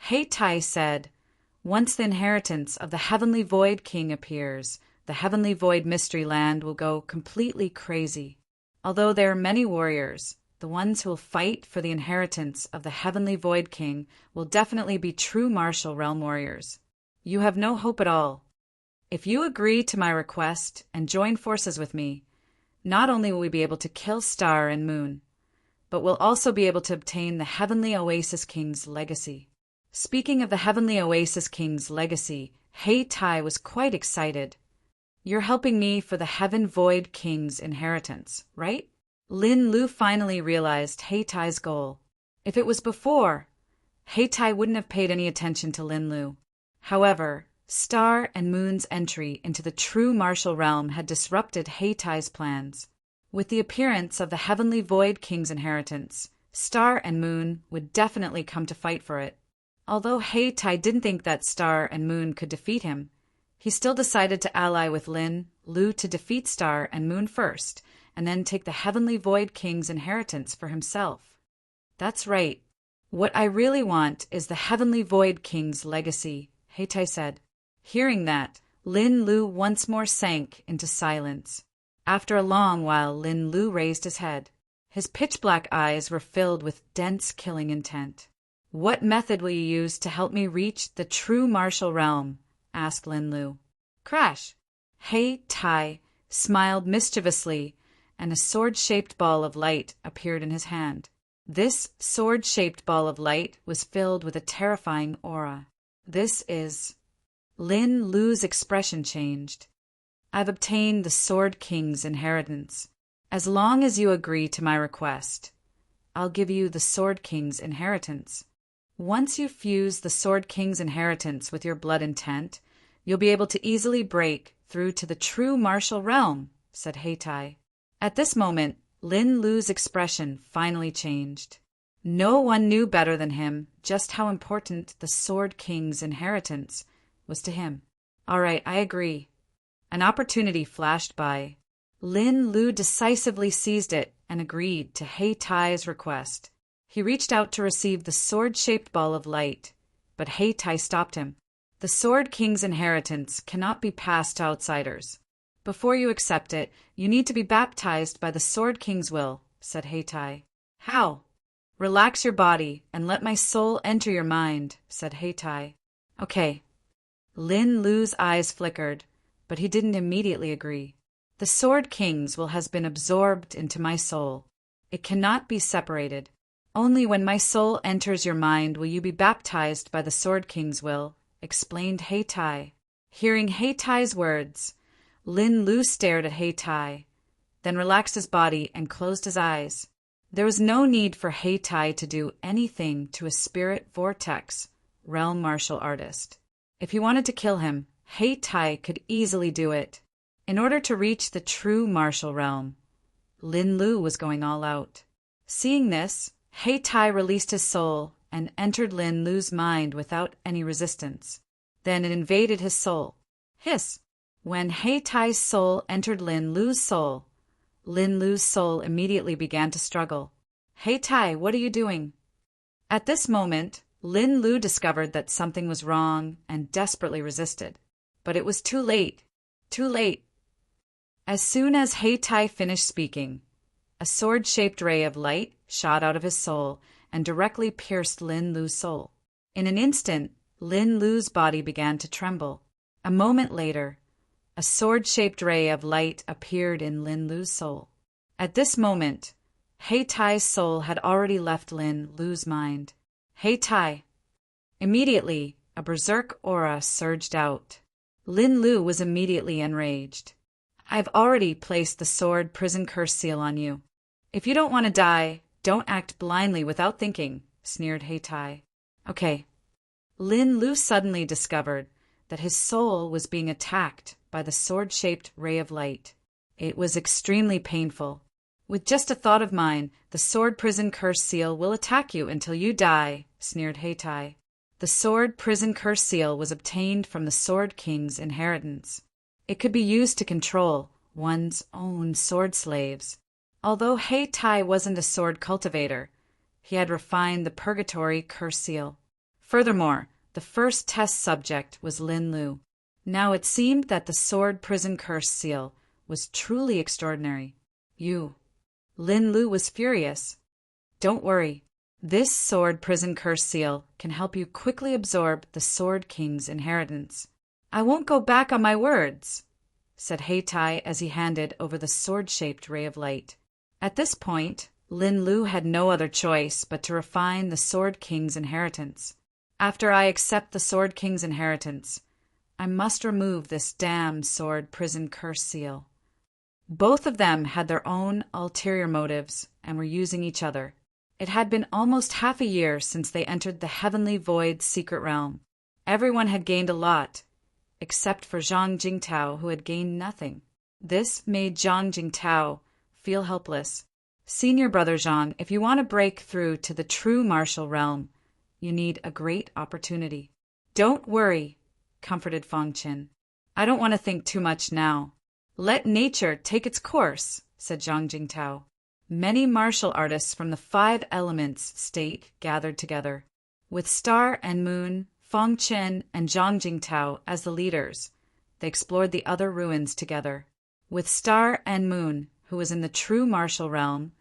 Heitai said, once the inheritance of the Heavenly Void King appears, the Heavenly Void Mystery Land will go completely crazy. Although there are many warriors, the ones who will fight for the inheritance of the Heavenly Void King will definitely be true martial realm warriors. You have no hope at all. If you agree to my request and join forces with me, not only will we be able to kill Star and Moon, but we'll also be able to obtain the Heavenly Oasis King's legacy. Speaking of the Heavenly Oasis King's legacy, Heitai was quite excited. You're helping me for the Heaven Void King's inheritance, right? Lin Lu finally realized Heitai's goal. If it was before, Heitai wouldn't have paid any attention to Lin Lu. However, Star and Moon's entry into the true martial realm had disrupted Heitai's plans. With the appearance of the Heavenly Void King's inheritance, Star and Moon would definitely come to fight for it. Although Heitai didn't think that Star and Moon could defeat him, he still decided to ally with Lin Lu to defeat Star and Moon first, and then take the Heavenly Void King's inheritance for himself. That's right. What I really want is the Heavenly Void King's legacy, Heitai said. Hearing that, Lin Lu once more sank into silence. After a long while, Lin Lu raised his head. His pitch-black eyes were filled with dense killing intent. What method will you use to help me reach the true martial realm? Asked Lin Lu. Crash! Heitai smiled mischievously, and a sword-shaped ball of light appeared in his hand. This sword-shaped ball of light was filled with a terrifying aura. This is... Lin Lu's expression changed. I've obtained the Sword King's inheritance. As long as you agree to my request, I'll give you the Sword King's inheritance. Once you fuse the Sword King's inheritance with your blood intent, you'll be able to easily break through to the true martial realm, said Heitai. At this moment, Lin Lu's expression finally changed. No one knew better than him just how important the Sword King's inheritance was to him. All right, I agree. An opportunity flashed by. Lin Lu decisively seized it and agreed to Heitai's request. He reached out to receive the sword-shaped ball of light, but Heitai stopped him. The Sword King's inheritance cannot be passed to outsiders. Before you accept it, you need to be baptized by the Sword King's will, said Heitai. How? Relax your body and let my soul enter your mind, said Heitai. Okay. Lin Lu's eyes flickered, but he didn't immediately agree. The Sword King's will has been absorbed into my soul. It cannot be separated. Only when my soul enters your mind will you be baptized by the Sword King's will, explained Heitai. Hearing Heitai's words, Lin Lu stared at Heitai, then relaxed his body and closed his eyes. There was no need for Heitai to do anything to a spirit vortex realm martial artist. If he wanted to kill him, Heitai could easily do it. In order to reach the true martial realm, Lin Lu was going all out. Seeing this, Heitai released his soul and entered Lin Lu's mind without any resistance. Then it invaded his soul. Hiss! When Heitai's soul entered Lin Lu's soul immediately began to struggle. Heitai, what are you doing? At this moment, Lin Lu discovered that something was wrong and desperately resisted. But it was too late. Too late. As soon as Heitai finished speaking, a sword-shaped ray of light shot out of his soul and directly pierced Lin Lu's soul. In an instant, Lin Lu's body began to tremble. A moment later, a sword-shaped ray of light appeared in Lin Lu's soul. At this moment, Heitai's soul had already left Lin Lu's mind. Heitai! Immediately, a berserk aura surged out. Lin Lu was immediately enraged. I've already placed the sword prison curse seal on you. If you don't want to die, don't act blindly without thinking, sneered Heitai. Okay. Lin Lu suddenly discovered that his soul was being attacked by the sword-shaped ray of light. It was extremely painful. With just a thought of mine, the sword prison curse seal will attack you until you die, sneered Heitai. The sword prison curse seal was obtained from the Sword King's inheritance. It could be used to control one's own sword slaves. Although Heitai wasn't a sword cultivator, he had refined the purgatory curse seal. Furthermore, the first test subject was Lin Lu. Now it seemed that the sword prison curse seal was truly extraordinary. Lin Lu was furious. Don't worry. This sword prison curse seal can help you quickly absorb the Sword King's inheritance. I won't go back on my words, said Heitai as he handed over the sword-shaped ray of light. At this point, Lin Lu had no other choice but to refine the Sword King's inheritance. After I accept the Sword King's inheritance, I must remove this damned sword prison curse seal. Both of them had their own ulterior motives and were using each other. It had been almost half a year since they entered the Heavenly Void's secret realm. Everyone had gained a lot, except for Zhang Jingtao, who had gained nothing. This made Zhang Jingtao feel helpless. Senior brother Zhang, if you want to break through to the true martial realm, you need a great opportunity. Don't worry, comforted Feng Qin. I don't want to think too much now. Let nature take its course, said Zhang Jingtao. Many martial artists from the 5 elements state gathered together, with Star and Moon, Feng Chen, and Zhang Jingtao as the leaders. They explored the other ruins together. With Star and Moon, who was in the true martial realm,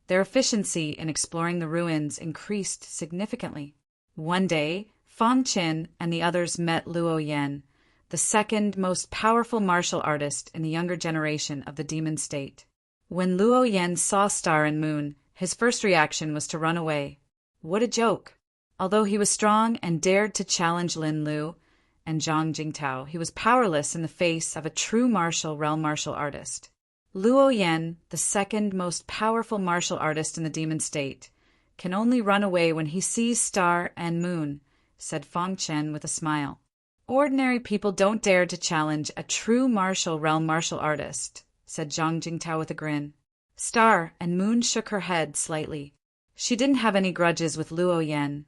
their efficiency in exploring the ruins increased significantly. One day, Feng Chen and the others met Luo Yan, the second most powerful martial artist in the younger generation of the demon state. When Luo Yan saw Star and Moon, his first reaction was to run away. What a joke! Although he was strong and dared to challenge Lin Lu and Zhang Jingtao, he was powerless in the face of a true martial realm martial artist. Luo Yan, the second most powerful martial artist in the demon state, can only run away when he sees Star and Moon, said Feng Chen with a smile. Ordinary people don't dare to challenge a true martial realm martial artist, said Zhang Jingtao with a grin. Star and Moon shook her head slightly. She didn't have any grudges with Luo Yan,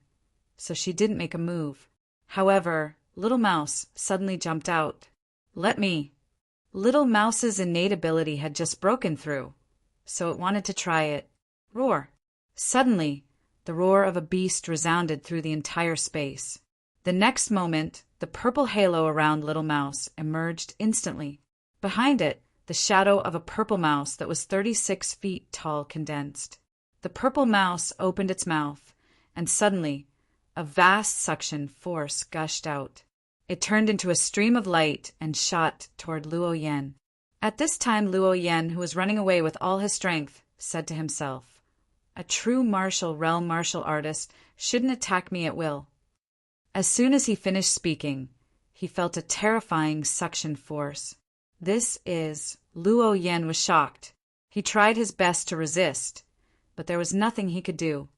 so she didn't make a move. However, Little Mouse suddenly jumped out. Let me. Little Mouse's innate ability had just broken through, so it wanted to try it. Roar. Suddenly, the roar of a beast resounded through the entire space. The next moment, the purple halo around Little Mouse emerged instantly. Behind it, the shadow of a purple mouse that was 36 feet tall condensed. The purple mouse opened its mouth, and suddenly, a vast suction force gushed out. It turned into a stream of light and shot toward Luo Yan. At this time, Luo Yan, who was running away with all his strength, said to himself, "A true martial realm martial artist shouldn't attack me at will." As soon as he finished speaking, he felt a terrifying suction force. Luo Yan was shocked. He tried his best to resist, but there was nothing he could do.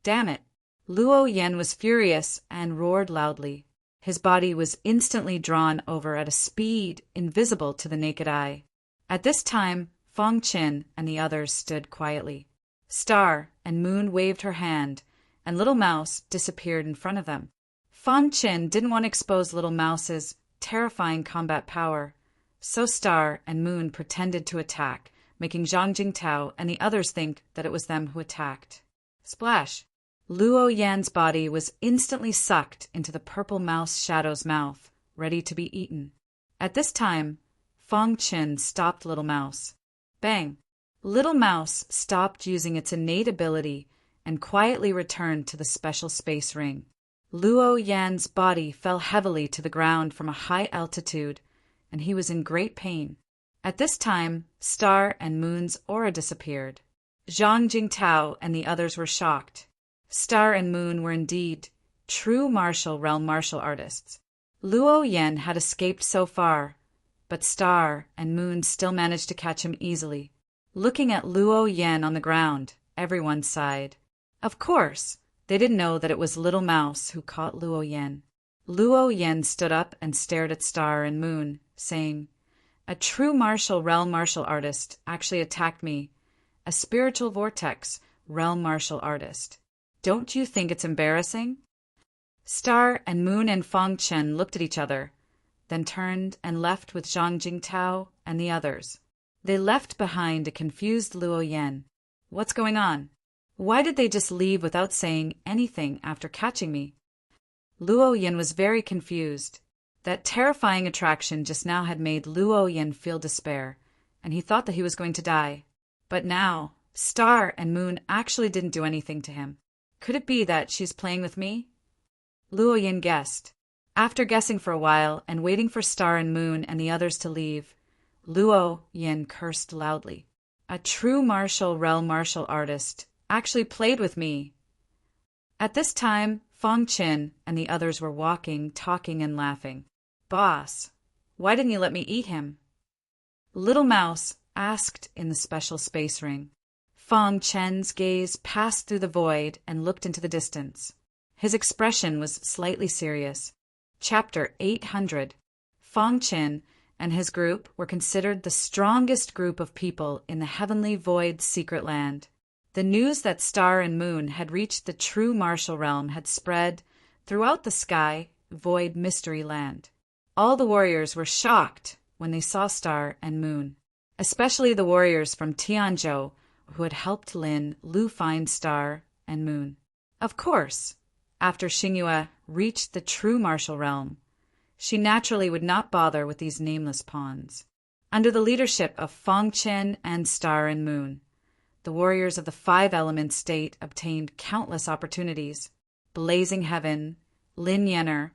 Damn it! Luo Yan was furious and roared loudly. His body was instantly drawn over at a speed invisible to the naked eye. At this time, Feng Chen and the others stood quietly. Star and Moon waved her hand, and Little Mouse disappeared in front of them. Feng Chen didn't want to expose Little Mouse's terrifying combat power, so Star and Moon pretended to attack, making Zhang Jingtao and the others think that it was them who attacked. Splash! Luo Yan's body was instantly sucked into the purple mouse shadow's mouth, ready to be eaten. At this time, Feng Chen stopped Little Mouse. Bang! Little Mouse stopped using its innate ability and quietly returned to the special space ring. Luo Yan's body fell heavily to the ground from a high altitude, and he was in great pain. At this time, Star and Moon's aura disappeared. Zhang Jingtao and the others were shocked. Star and Moon were indeed true martial realm martial artists. Luo Yan had escaped so far, but Star and Moon still managed to catch him easily. Looking at Luo Yan on the ground, everyone sighed. Of course, they didn't know that it was Little Mouse who caught Luo Yan. Luo Yan stood up and stared at Star and Moon, saying, "A true martial realm martial artist actually attacked me, a spiritual vortex realm martial artist. Don't you think it's embarrassing?" Star and Moon and Feng Chen looked at each other, then turned and left with Zhang Jingtao and the others. They left behind a confused Luo Yan. What's going on? Why did they just leave without saying anything after catching me? Luo Yan was very confused. That terrifying attraction just now had made Luo Yan feel despair, and he thought that he was going to die. But now, Star and Moon actually didn't do anything to him. Could it be that she's playing with me? Luo Yan guessed. After guessing for a while and waiting for Star and Moon and the others to leave, Luo Yan cursed loudly. A true martial realm martial artist actually played with me. At this time, Feng Chen and the others were walking, talking, and laughing. Boss, why didn't you let me eat him? Little Mouse asked in the special space ring. Feng Chen's gaze passed through the void and looked into the distance. His expression was slightly serious. Chapter 800. Feng Chen and his group were considered the strongest group of people in the heavenly void secret land. The news that Star and Moon had reached the true martial realm had spread throughout the sky void mystery land. All the warriors were shocked when they saw Star and Moon. especially the warriors from Tianzhou who had helped Lin Lu find Star and Moon. Of course, after Xingyue reached the true martial realm, she naturally would not bother with these nameless pawns. Under the leadership of Fang Chen and Star and Moon, the warriors of the five-element state obtained countless opportunities. Blazing Heaven, Lin Yener,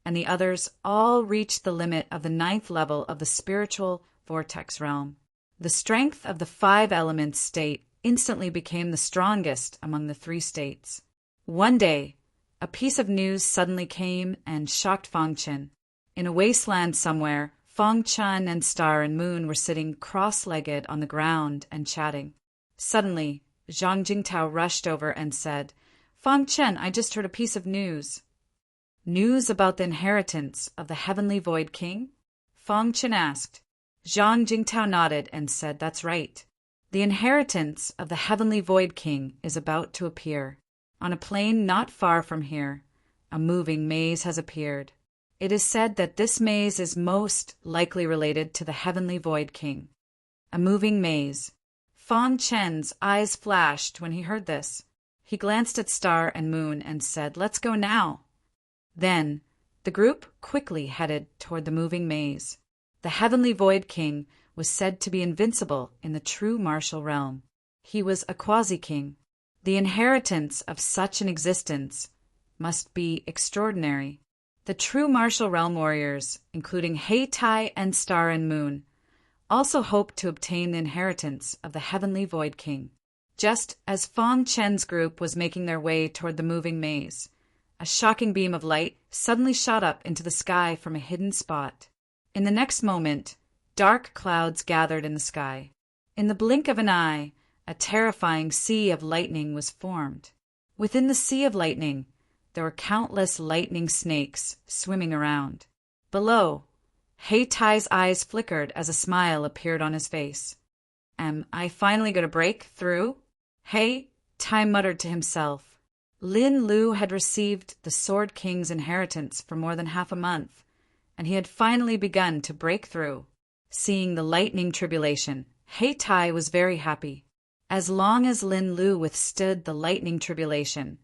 and the others all reached the limit of the 9th level of the spiritual vortex realm. The strength of the five-element state instantly became the strongest among the 3 states. One day, a piece of news suddenly came and shocked Fang Chen. In a wasteland somewhere, Fang Chen and Star and Moon were sitting cross-legged on the ground and chatting. Suddenly, Zhang Jingtao rushed over and said, "Fang Chen, I just heard a piece of news." "News about the inheritance of the Heavenly Void King?" Fang Chen asked. Zhang Jingtao nodded and said, "That's right. The inheritance of the Heavenly Void King is about to appear. On a plain not far from here, a moving maze has appeared. It is said that this maze is most likely related to the Heavenly Void King." A moving maze. Fang Chen's eyes flashed when he heard this. He glanced at Star and Moon and said, "Let's go now." Then, the group quickly headed toward the moving maze. The Heavenly Void King was said to be invincible in the true martial realm. He was a quasi-king. The inheritance of such an existence must be extraordinary. The true martial realm warriors, including Hei Tai and Star and Moon, also hoped to obtain the inheritance of the Heavenly Void King. Just as Fang Chen's group was making their way toward the moving maze, a shocking beam of light suddenly shot up into the sky from a hidden spot. In the next moment, dark clouds gathered in the sky. In the blink of an eye, a terrifying sea of lightning was formed. Within the sea of lightning, there were countless lightning snakes swimming around. Below, Hei Tai's eyes flickered as a smile appeared on his face. "Am I finally going to break through?" Hei Tai muttered to himself. Lin Lu had received the Sword King's inheritance for more than half a month, and he had finally begun to break through. Seeing the lightning tribulation, Hei Tai was very happy. As long as Lin Lu withstood the lightning tribulation,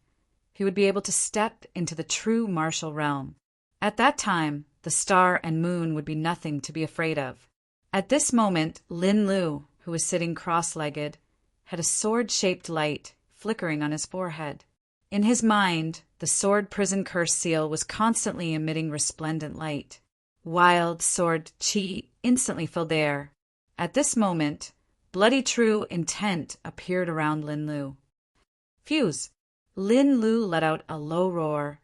he would be able to step into the true martial realm. At that time, the Star and Moon would be nothing to be afraid of. At this moment, Lin Lu, who was sitting cross-legged, had a sword-shaped light flickering on his forehead. In his mind, the sword prison curse seal was constantly emitting resplendent light. Wild sword chi instantly filled the air. At this moment, bloody true intent appeared around Lin Lu. Fuse! Lin Lu let out a low roar,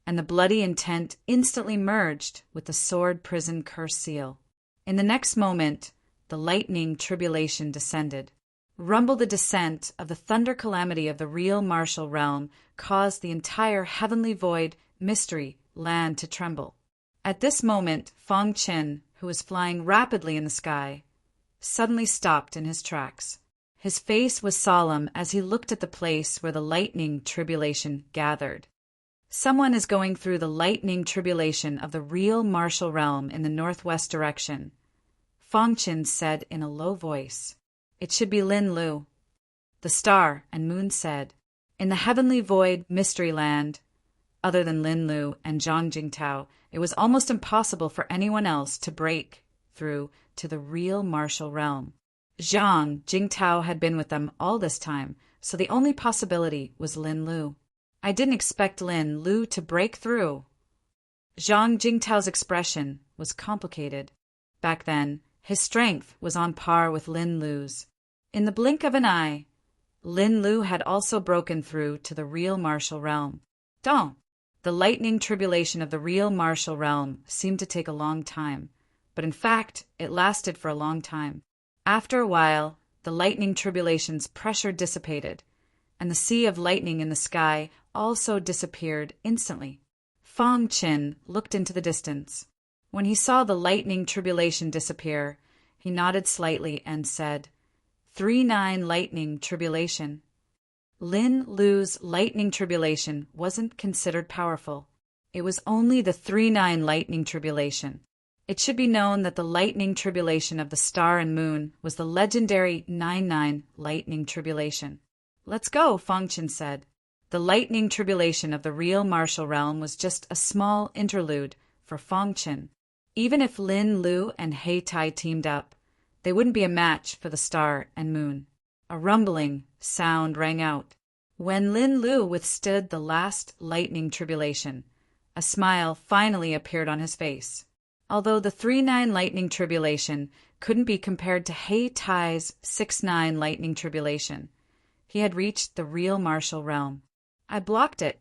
and the bloody intent instantly merged with the sword prison curse seal. In the next moment, the lightning tribulation descended. Rumble the descent of the thunder calamity of the real martial realm caused the entire heavenly void mystery land to tremble. At this moment, Fang Chen, who was flying rapidly in the sky, suddenly stopped in his tracks. His face was solemn as he looked at the place where the lightning tribulation gathered. "Someone is going through the lightning tribulation of the real martial realm in the northwest direction," Fang Chen said in a low voice. "It should be Lin Lu." The Star and Moon said, "In the heavenly void mystery land, other than Lin Lu and Zhang Jingtao, it was almost impossible for anyone else to break through to the real martial realm. Zhang Jingtao had been with them all this time, so the only possibility was Lin Lu. I didn't expect Lin Lu to break through." Zhang Jingtao's expression was complicated. Back then, his strength was on par with Lin Lu's. In the blink of an eye, Lin Lu had also broken through to the real martial realm. The lightning tribulation of the real martial realm seemed to take a long time, but in fact, it lasted for a long time. After a while, the lightning tribulation's pressure dissipated, and the sea of lightning in the sky also disappeared instantly. Fang Chen looked into the distance. When he saw the lightning tribulation disappear, he nodded slightly and said, 3-9 lightning tribulation. Lin Lu's lightning tribulation wasn't considered powerful. It was only the 3-9 lightning tribulation. It should be known that the lightning tribulation of the star and moon was the legendary 9-9 lightning tribulation. Let's go, Fangchen said. The lightning tribulation of the real martial realm was just a small interlude for Fangchen. Even if Lin Lu and He Tai teamed up, they wouldn't be a match for the star and moon. A rumbling sound rang out. When Lin Lu withstood the last lightning tribulation, a smile finally appeared on his face. Although the 3-9 lightning tribulation couldn't be compared to He Tai's 6-9 lightning tribulation, he had reached the real martial realm. I blocked it.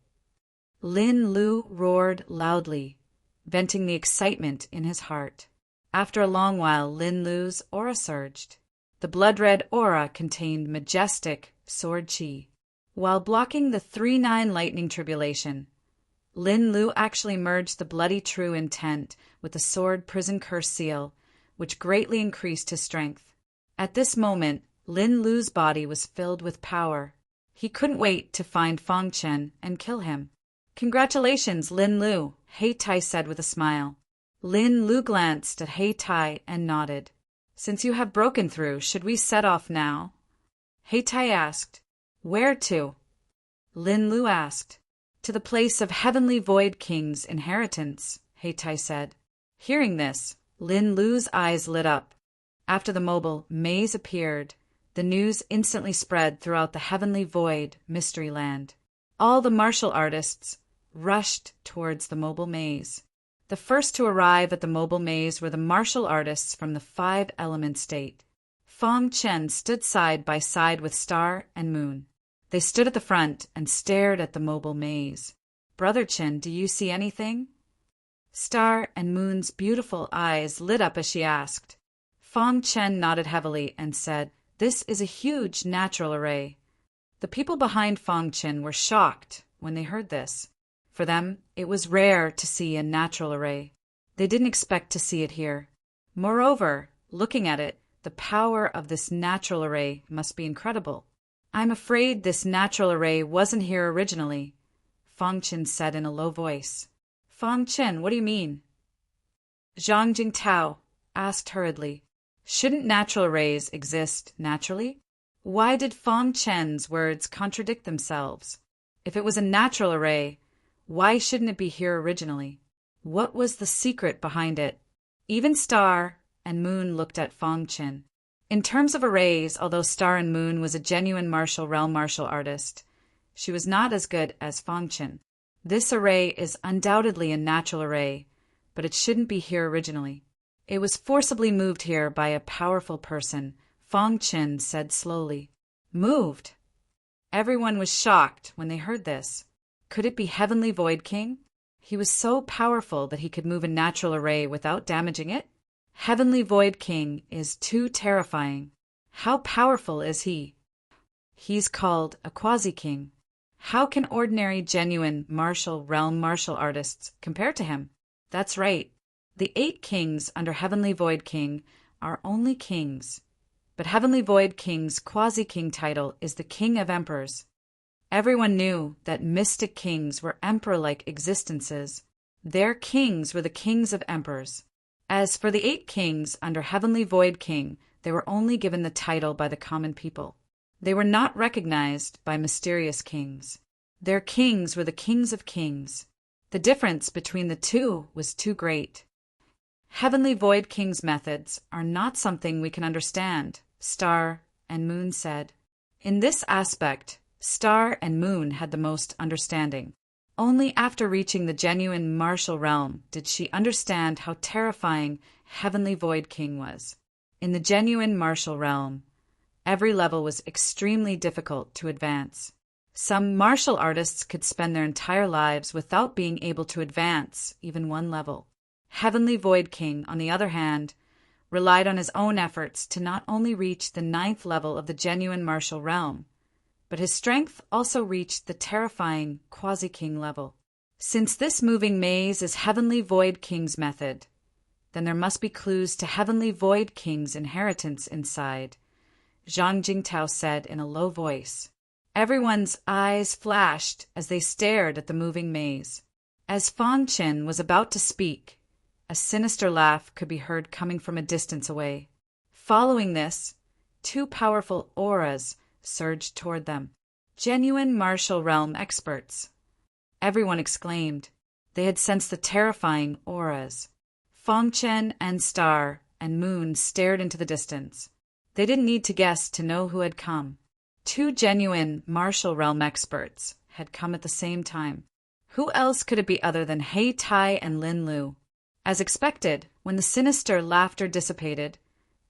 Lin Lu roared loudly, venting the excitement in his heart. After a long while, Lin Lu's aura surged. The blood-red aura contained majestic sword chi. While blocking the 3-9 lightning tribulation, Lin Lu actually merged the bloody true intent with the sword prison curse seal, which greatly increased his strength. At this moment, Lin Lu's body was filled with power. He couldn't wait to find Fangchen and kill him. Congratulations, Lin Lu, He Tai said with a smile. Lin Lu glanced at He Tai and nodded. Since you have broken through, should we set off now? He Tai asked. Where to? Lin Lu asked. To the place of Heavenly Void King's inheritance, He Tai said. Hearing this, Lin Lu's eyes lit up. After the mobile maze appeared, the news instantly spread throughout the Heavenly Void mystery land. All the martial artists rushed towards the mobile maze. The first to arrive at the mobile maze were the martial artists from the 5-element state. Fangchen stood side by side with Star and Moon. They stood at the front and stared at the mobile maze. Brother Chen, do you see anything? Star and Moon's beautiful eyes lit up as she asked. Fangchen nodded heavily and said, This is a huge natural array. The people behind Fangchen were shocked when they heard this. For them, it was rare to see a natural array. They didn't expect to see it here. Moreover, looking at it, the power of this natural array must be incredible. I'm afraid this natural array wasn't here originally, Fangchen said in a low voice. Fangchen, what do you mean? Zhang Jingtao asked hurriedly. Shouldn't natural arrays exist naturally? Why did Fangchen's words contradict themselves? If it was a natural array, why shouldn't it be here originally? What was the secret behind it? Even Star and Moon looked at Fangchen. In terms of arrays, although Star and Moon was a genuine martial realm martial artist, she was not as good as Fangchen. This array is undoubtedly a natural array, but it shouldn't be here originally. It was forcibly moved here by a powerful person, Fangchen said slowly. Moved? Everyone was shocked when they heard this. Could it be Heavenly Void King? He was so powerful that he could move a natural array without damaging it? Heavenly Void King is too terrifying. How powerful is he? He's called a quasi-king. How can ordinary, genuine, martial realm martial artists compare to him? That's right. The 8 kings under Heavenly Void King are only kings. But Heavenly Void King's quasi-king title is the King of Emperors. Everyone knew that mystic kings were emperor-like existences. Their kings were the kings of emperors. As for the 8 kings under Heavenly Void King, they were only given the title by the common people. They were not recognized by mysterious kings. Their kings were the kings of kings. The difference between the two was too great. Heavenly Void King's methods are not something we can understand, Star and Moon said. In this aspect, Star and Moon had the most understanding. Only after reaching the genuine martial realm did she understand how terrifying Heavenly Void King was. In the genuine martial realm, every level was extremely difficult to advance. Some martial artists could spend their entire lives without being able to advance even one level. Heavenly Void King, on the other hand, relied on his own efforts to not only reach the 9th level of the genuine martial realm, but his strength also reached the terrifying quasi-king level. Since this moving maze is Heavenly Void King's method, then there must be clues to Heavenly Void King's inheritance inside, Zhang Jingtao said in a low voice. Everyone's eyes flashed as they stared at the moving maze. As Fangchen was about to speak, A sinister laugh could be heard coming from a distance away. Following this, two powerful auras surged toward them. Genuine martial realm experts. Everyone exclaimed. They had sensed the terrifying auras. Fong Chen and Star and Moon stared into the distance. They didn't need to guess to know who had come. Two genuine martial realm experts had come at the same time. Who else could it be other than He Tai and Lin Lu? As expected, when the sinister laughter dissipated,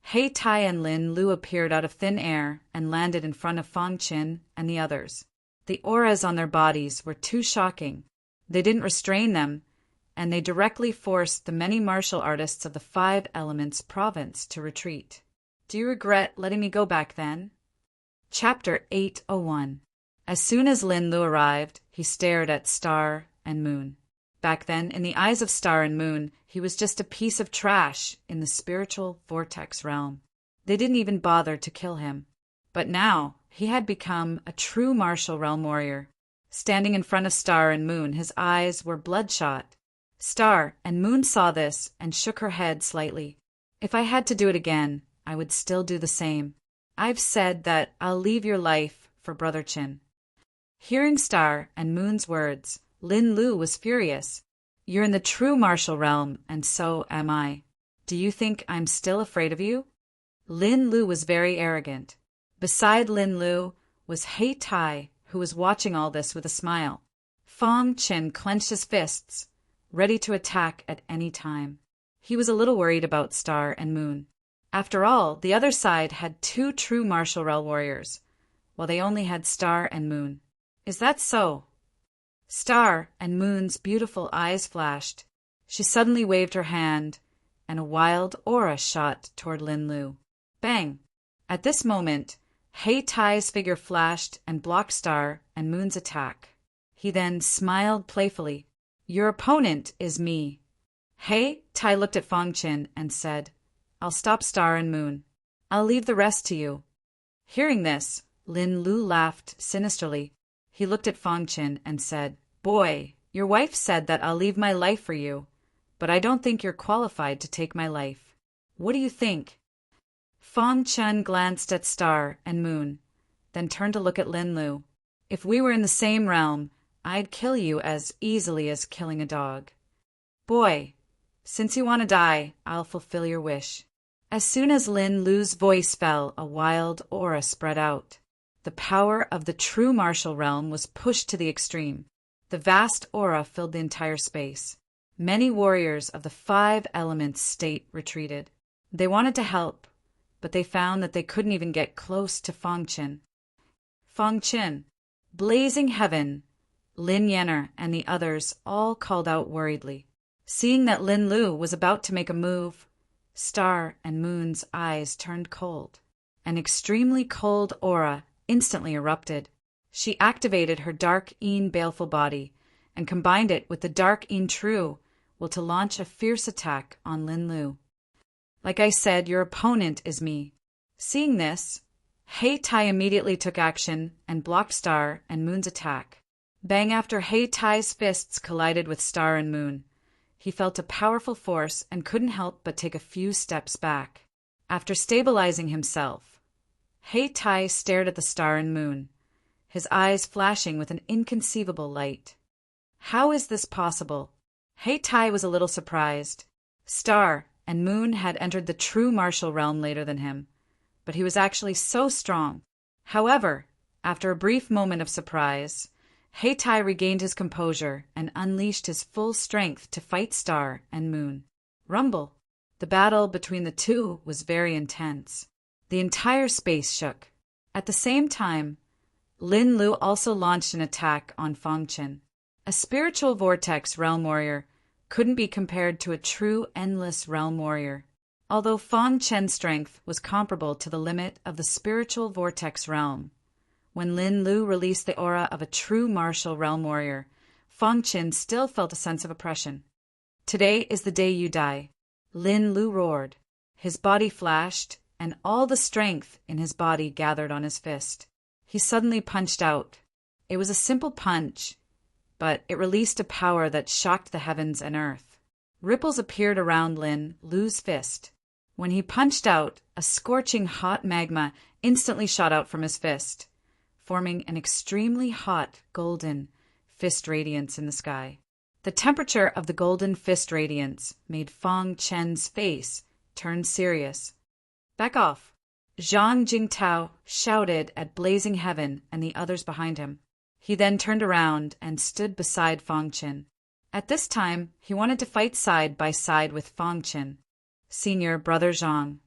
He Tai and Lin Lu appeared out of thin air and landed in front of Fong Chen and the others. The auras on their bodies were too shocking. They didn't restrain them, and they directly forced the many martial artists of the Five Elements province to retreat. Do you regret letting me go back then? Chapter 801. As soon as Lin Lu arrived, he stared at Star and Moon. Back then, in the eyes of Star and Moon, he was just a piece of trash in the spiritual vortex realm. They didn't even bother to kill him. But now, he had become a true martial realm warrior. Standing in front of Star and Moon, his eyes were bloodshot. Star and Moon saw this and shook her head slightly. If I had to do it again, I would still do the same. I've said that I'll leave your life for Brother Chin. Hearing Star and Moon's words, Lin Lu was furious. You're in the true martial realm, and so am I. Do you think I'm still afraid of you? Lin Lu was very arrogant. Beside Lin Lu was He Tai, who was watching all this with a smile. Fong Chen clenched his fists, ready to attack at any time. He was a little worried about Star and Moon. After all, the other side had two true martial realm warriors, while they only had Star and Moon. Is that so? Star and Moon's beautiful eyes flashed. She suddenly waved her hand, and a wild aura shot toward Lin Lu. Bang! At this moment, He Tai's figure flashed and blocked Star and Moon's attack. He then smiled playfully. Your opponent is me. He Tai looked at Fong Chen and said, I'll stop Star and Moon. I'll leave the rest to you. Hearing this, Lin Lu laughed sinisterly. He looked at Fong Chen and said, Boy, your wife said that I'll leave my life for you, but I don't think you're qualified to take my life. What do you think? Fong Chen glanced at Star and Moon, then turned to look at Lin Lu. If we were in the same realm, I'd kill you as easily as killing a dog. Boy, since you want to die, I'll fulfill your wish. As soon as Lin Lu's voice fell, a wild aura spread out. The power of the true martial realm was pushed to the extreme. The vast aura filled the entire space. Many warriors of the Five Elements state retreated. They wanted to help, but they found that they couldn't even get close to Fong Chen. Fong Chen, Blazing Heaven, Lin Yenner, and the others all called out worriedly. Seeing that Lin Lu was about to make a move, Star and Moon's eyes turned cold. An extremely cold aura instantly erupted. She activated her Dark Een baleful body and combined it with the Dark Een True will to launch a fierce attack on Lin Lu. Like I said, your opponent is me. Seeing this, He Tai immediately took action and blocked Star and Moon's attack. Bang after He Tai's fists collided with Star and Moon. He felt a powerful force and couldn't help but take a few steps back. After stabilizing himself, He Tai stared at the Star and Moon, his eyes flashing with an inconceivable light. How is this possible? He Tai was a little surprised. Star and Moon had entered the true martial realm later than him, but he was actually so strong. However, after a brief moment of surprise, He Tai regained his composure and unleashed his full strength to fight Star and Moon. Rumble. The battle between the two was very intense. The entire space shook. At the same time, Lin Lu also launched an attack on Fong Chen. A spiritual vortex realm warrior couldn't be compared to a true endless realm warrior. Although Fong Chen's strength was comparable to the limit of the spiritual vortex realm, when Lin Lu released the aura of a true martial realm warrior, Fong Chen still felt a sense of oppression. Today is the day you die, Lin Lu roared. His body flashed, and all the strength in his body gathered on his fist. He suddenly punched out. It was a simple punch, but it released a power that shocked the heavens and earth. Ripples appeared around Lin Lu's fist. When he punched out, a scorching hot magma instantly shot out from his fist, forming an extremely hot golden fist radiance in the sky. The temperature of the golden fist radiance made Fang Chen's face turn serious. "Back off!" Zhang Jingtao shouted at blazing heaven and the others behind him. He then turned around and stood beside Fang Chen. At this time, he wanted to fight side by side with Fang Chen. "Senior brother Zhang."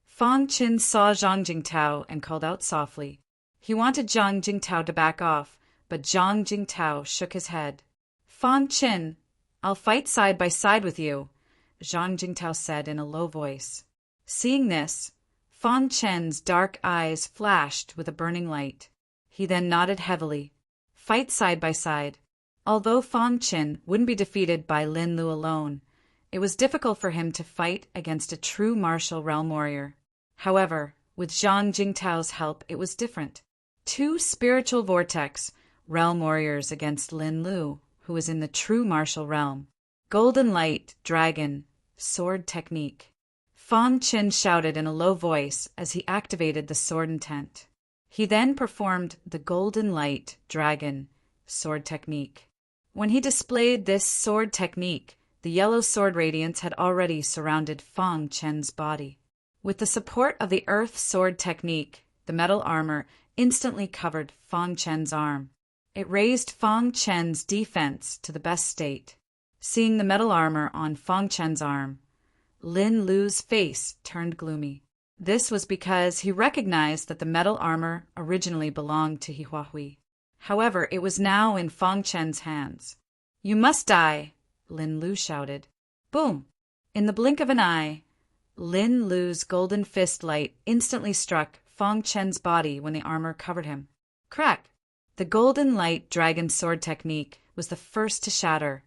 Fang Chen saw Zhang Jingtao and called out softly. He wanted Zhang Jingtao to back off, but Zhang Jingtao shook his head. "Fang Chen, I'll fight side by side with you," Zhang Jingtao said in a low voice. Seeing this, Fang Chen's dark eyes flashed with a burning light. He then nodded heavily. Fight side by side. Although Fang Chen wouldn't be defeated by Lin Lu alone, it was difficult for him to fight against a true martial realm warrior. However, with Zhang Jingtao's help, it was different. 2 spiritual vortex realm warriors against Lin Lu, who was in the true martial realm. Golden light, dragon, sword technique. Fang Chen shouted in a low voice as he activated the sword intent. He then performed the golden light, dragon, sword technique. When he displayed this sword technique, the yellow sword radiance had already surrounded Fang Chen's body. With the support of the earth sword technique, the metal armor instantly covered Fang Chen's arm. It raised Fang Chen's defense to the best state. Seeing the metal armor on Fang Chen's arm, Lin Lu's face turned gloomy. This was because he recognized that the metal armor originally belonged to Hihuahui. However, it was now in Fang Chen's hands. "You must die," Lin Lu shouted. Boom! In the blink of an eye, Lin Lu's golden fist light instantly struck Fang Chen's body when the armor covered him. Crack! The golden light dragon sword technique was the first to shatter,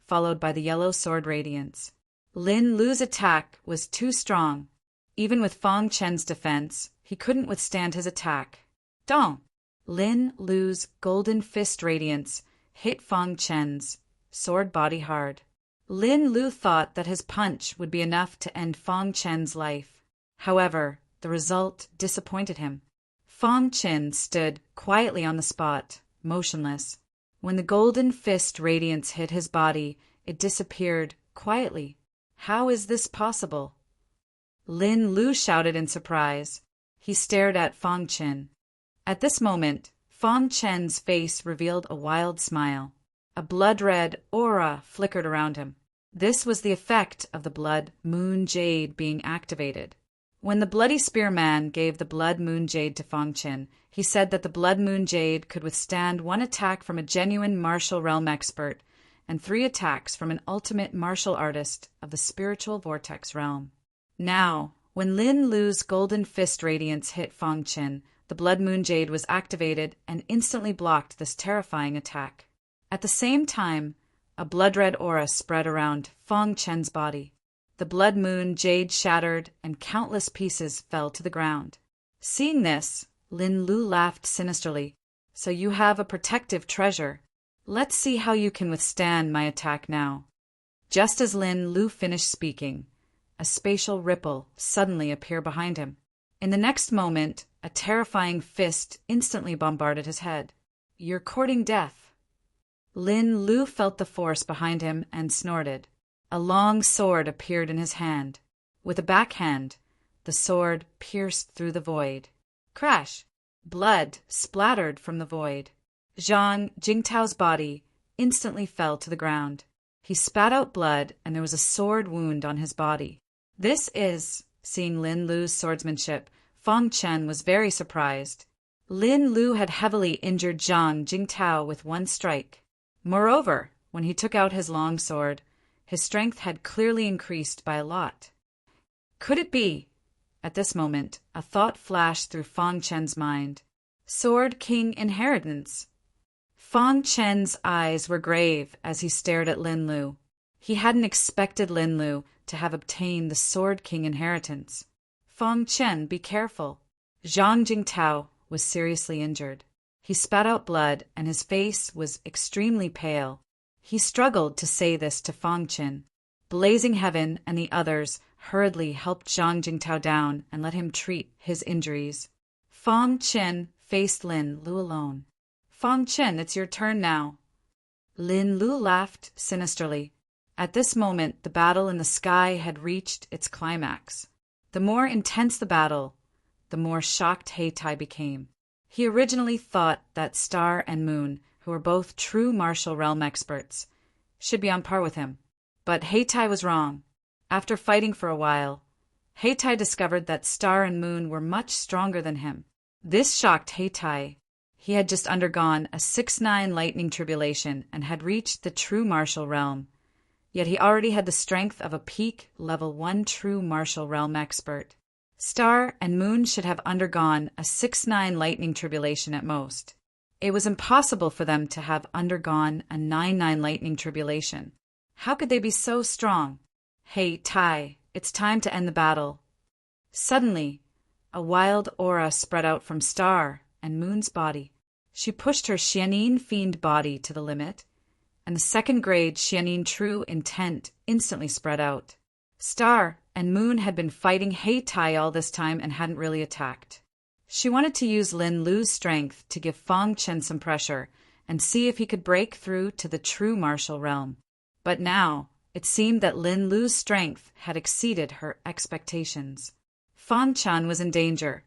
followed by the yellow sword radiance. Lin Lu's attack was too strong. Even with Fang Chen's defense, he couldn't withstand his attack. Dong! Lin Lu's golden fist radiance hit Fang Chen's sword body hard. Lin Lu thought that his punch would be enough to end Fang Chen's life. However, the result disappointed him. Fang Chen stood quietly on the spot, motionless. When the golden fist radiance hit his body, it disappeared quietly. How is this possible? Lin Lu shouted in surprise. He stared at Fang Chen. At this moment, Fang Chen's face revealed a wild smile. A blood-red aura flickered around him. This was the effect of the blood moon jade being activated. When the bloody spearman gave the blood moon jade to Fang Chen, he said that the blood moon jade could withstand 1 attack from a genuine martial realm expert and 3 attacks from an ultimate martial artist of the spiritual vortex realm. Now, when Lin Lu's golden fist radiance hit Fang Chen, the blood moon jade was activated and instantly blocked this terrifying attack. At the same time, a blood-red aura spread around Fang Chen's body. The blood moon jade shattered and countless pieces fell to the ground. Seeing this, Lin Lu laughed sinisterly. "So you have a protective treasure. Let's see how you can withstand my attack now." Just as Lin Lu finished speaking, a spatial ripple suddenly appeared behind him. In the next moment, a terrifying fist instantly bombarded his head. "You're courting death." Lin Lu felt the force behind him and snorted. A long sword appeared in his hand. With a backhand, the sword pierced through the void. Crash! Blood splattered from the void. Zhang Jingtao's body instantly fell to the ground. He spat out blood and there was a sword wound on his body. Seeing Lin Lu's swordsmanship, Fang Chen was very surprised. Lin Lu had heavily injured Zhang Jingtao with 1 strike. Moreover, when he took out his long sword, his strength had clearly increased by a lot. Could it be? At this moment, a thought flashed through Fang Chen's mind. Sword King inheritance. Fang Chen's eyes were grave as he stared at Lin Lu. He hadn't expected Lin Lu to have obtained the Sword King inheritance. "Fang Chen, be careful." Zhang Jingtao was seriously injured. He spat out blood and his face was extremely pale. He struggled to say this to Fang Chen. Blazing Heaven and the others hurriedly helped Zhang Jingtao down and let him treat his injuries. Fang Chen faced Lin Lu alone. Fang Chen, it's your turn now. Lin Lu laughed sinisterly. At this moment, the battle in the sky had reached its climax. The more intense the battle, the more shocked Heitai became. He originally thought that Star and Moon, who were both true martial realm experts, should be on par with him. But Heitai was wrong. After fighting for a while, Heitai discovered that Star and Moon were much stronger than him. This shocked Heitai. He had just undergone a 6-9 lightning tribulation and had reached the true martial realm. Yet he already had the strength of a peak level 1 true martial realm expert. Star and Moon should have undergone a 6-9 lightning tribulation at most. It was impossible for them to have undergone a 9-9 lightning tribulation. How could they be so strong? Hey, Tai, it's time to end the battle. Suddenly, a wild aura spread out from Star and Moon's body. She pushed her Xianin Fiend body to the limit, and the second-grade Xianin True Intent instantly spread out. Star and Moon had been fighting Heitai all this time and hadn't really attacked. She wanted to use Lin Lu's strength to give Fang Chen some pressure and see if he could break through to the true martial realm. But now, it seemed that Lin Lu's strength had exceeded her expectations. Fang Chen was in danger,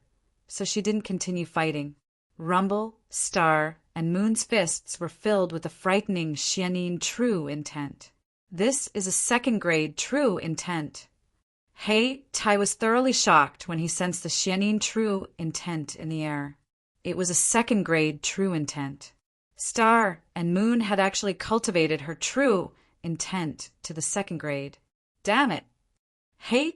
so she didn't continue fighting. Rumble, Star, and Moon's fists were filled with the frightening Xianin True Intent. This is a second-grade True Intent. Tai was thoroughly shocked when he sensed the Xianin True Intent in the air. It was a second-grade True Intent. Star and Moon had actually cultivated her True Intent to the second grade. Damn it!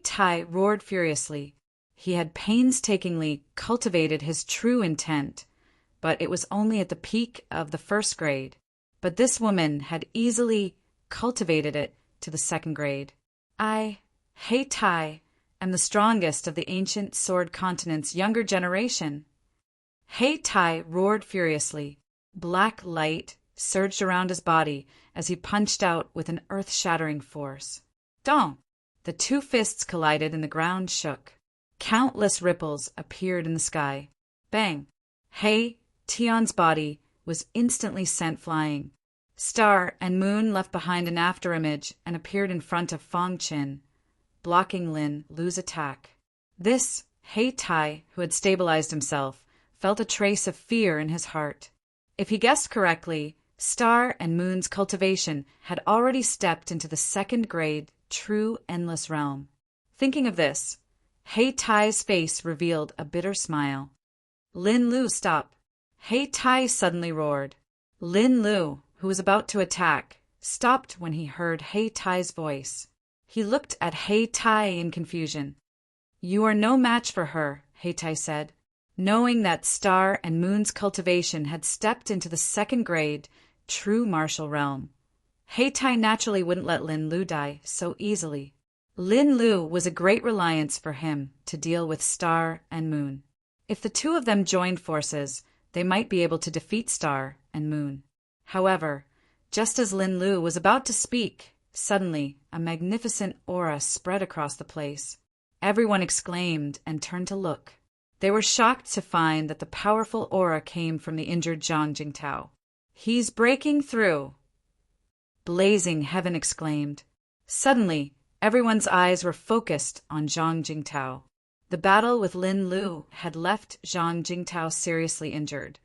Tai roared furiously. He had painstakingly cultivated his True Intent, but it was only at the peak of the first grade. But this woman had easily cultivated it to the second grade. Tai, am the strongest of the ancient Sword Continent's younger generation. Tai roared furiously. Black light surged around his body as he punched out with an earth-shattering force. Dong! The two fists collided and the ground shook. Countless ripples appeared in the sky. Bang! Tion's body was instantly sent flying. Star and Moon left behind an afterimage and appeared in front of Fang Chen, blocking Lin Lu's attack. This, Tai, who had stabilized himself, felt a trace of fear in his heart. If he guessed correctly, Star and Moon's cultivation had already stepped into the second-grade true endless realm. Thinking of this, Tai's face revealed a bitter smile. Lin Lu, stop! Tai suddenly roared. Lin Lu, who was about to attack, stopped when he heard Tai's voice. He looked at Tai in confusion. You are no match for her, Tai said. Knowing that Star and Moon's cultivation had stepped into the second grade true martial realm, Tai naturally wouldn't let Lin Lu die so easily. Lin Lu was a great reliance for him to deal with Star and Moon. If the two of them joined forces, they might be able to defeat Star and Moon. However, just as Lin Lu was about to speak, suddenly a magnificent aura spread across the place. Everyone exclaimed and turned to look. They were shocked to find that the powerful aura came from the injured Zhang Jingtao. He's breaking through! Blazing Heaven exclaimed. Suddenly, everyone's eyes were focused on Zhang Jingtao. The battle with Lin Lu had left Zhang Jingtao seriously injured,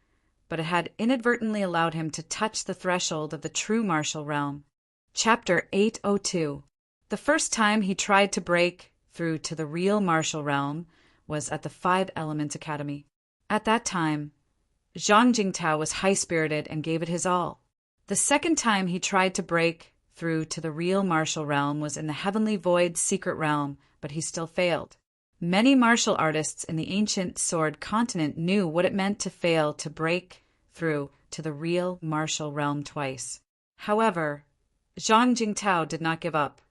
but it had inadvertently allowed him to touch the threshold of the true martial realm. Chapter 802. The first time he tried to break through to the real martial realm was at the 5 Elements Academy. At that time, Zhang Jingtao was high-spirited and gave it his all. The second time he tried to break through to the real martial realm was in the Heavenly Void secret realm, but he still failed. Many martial artists in the ancient Sword Continent knew what it meant to fail to break through to the real martial realm twice. However, Zhang Jingtao did not give up.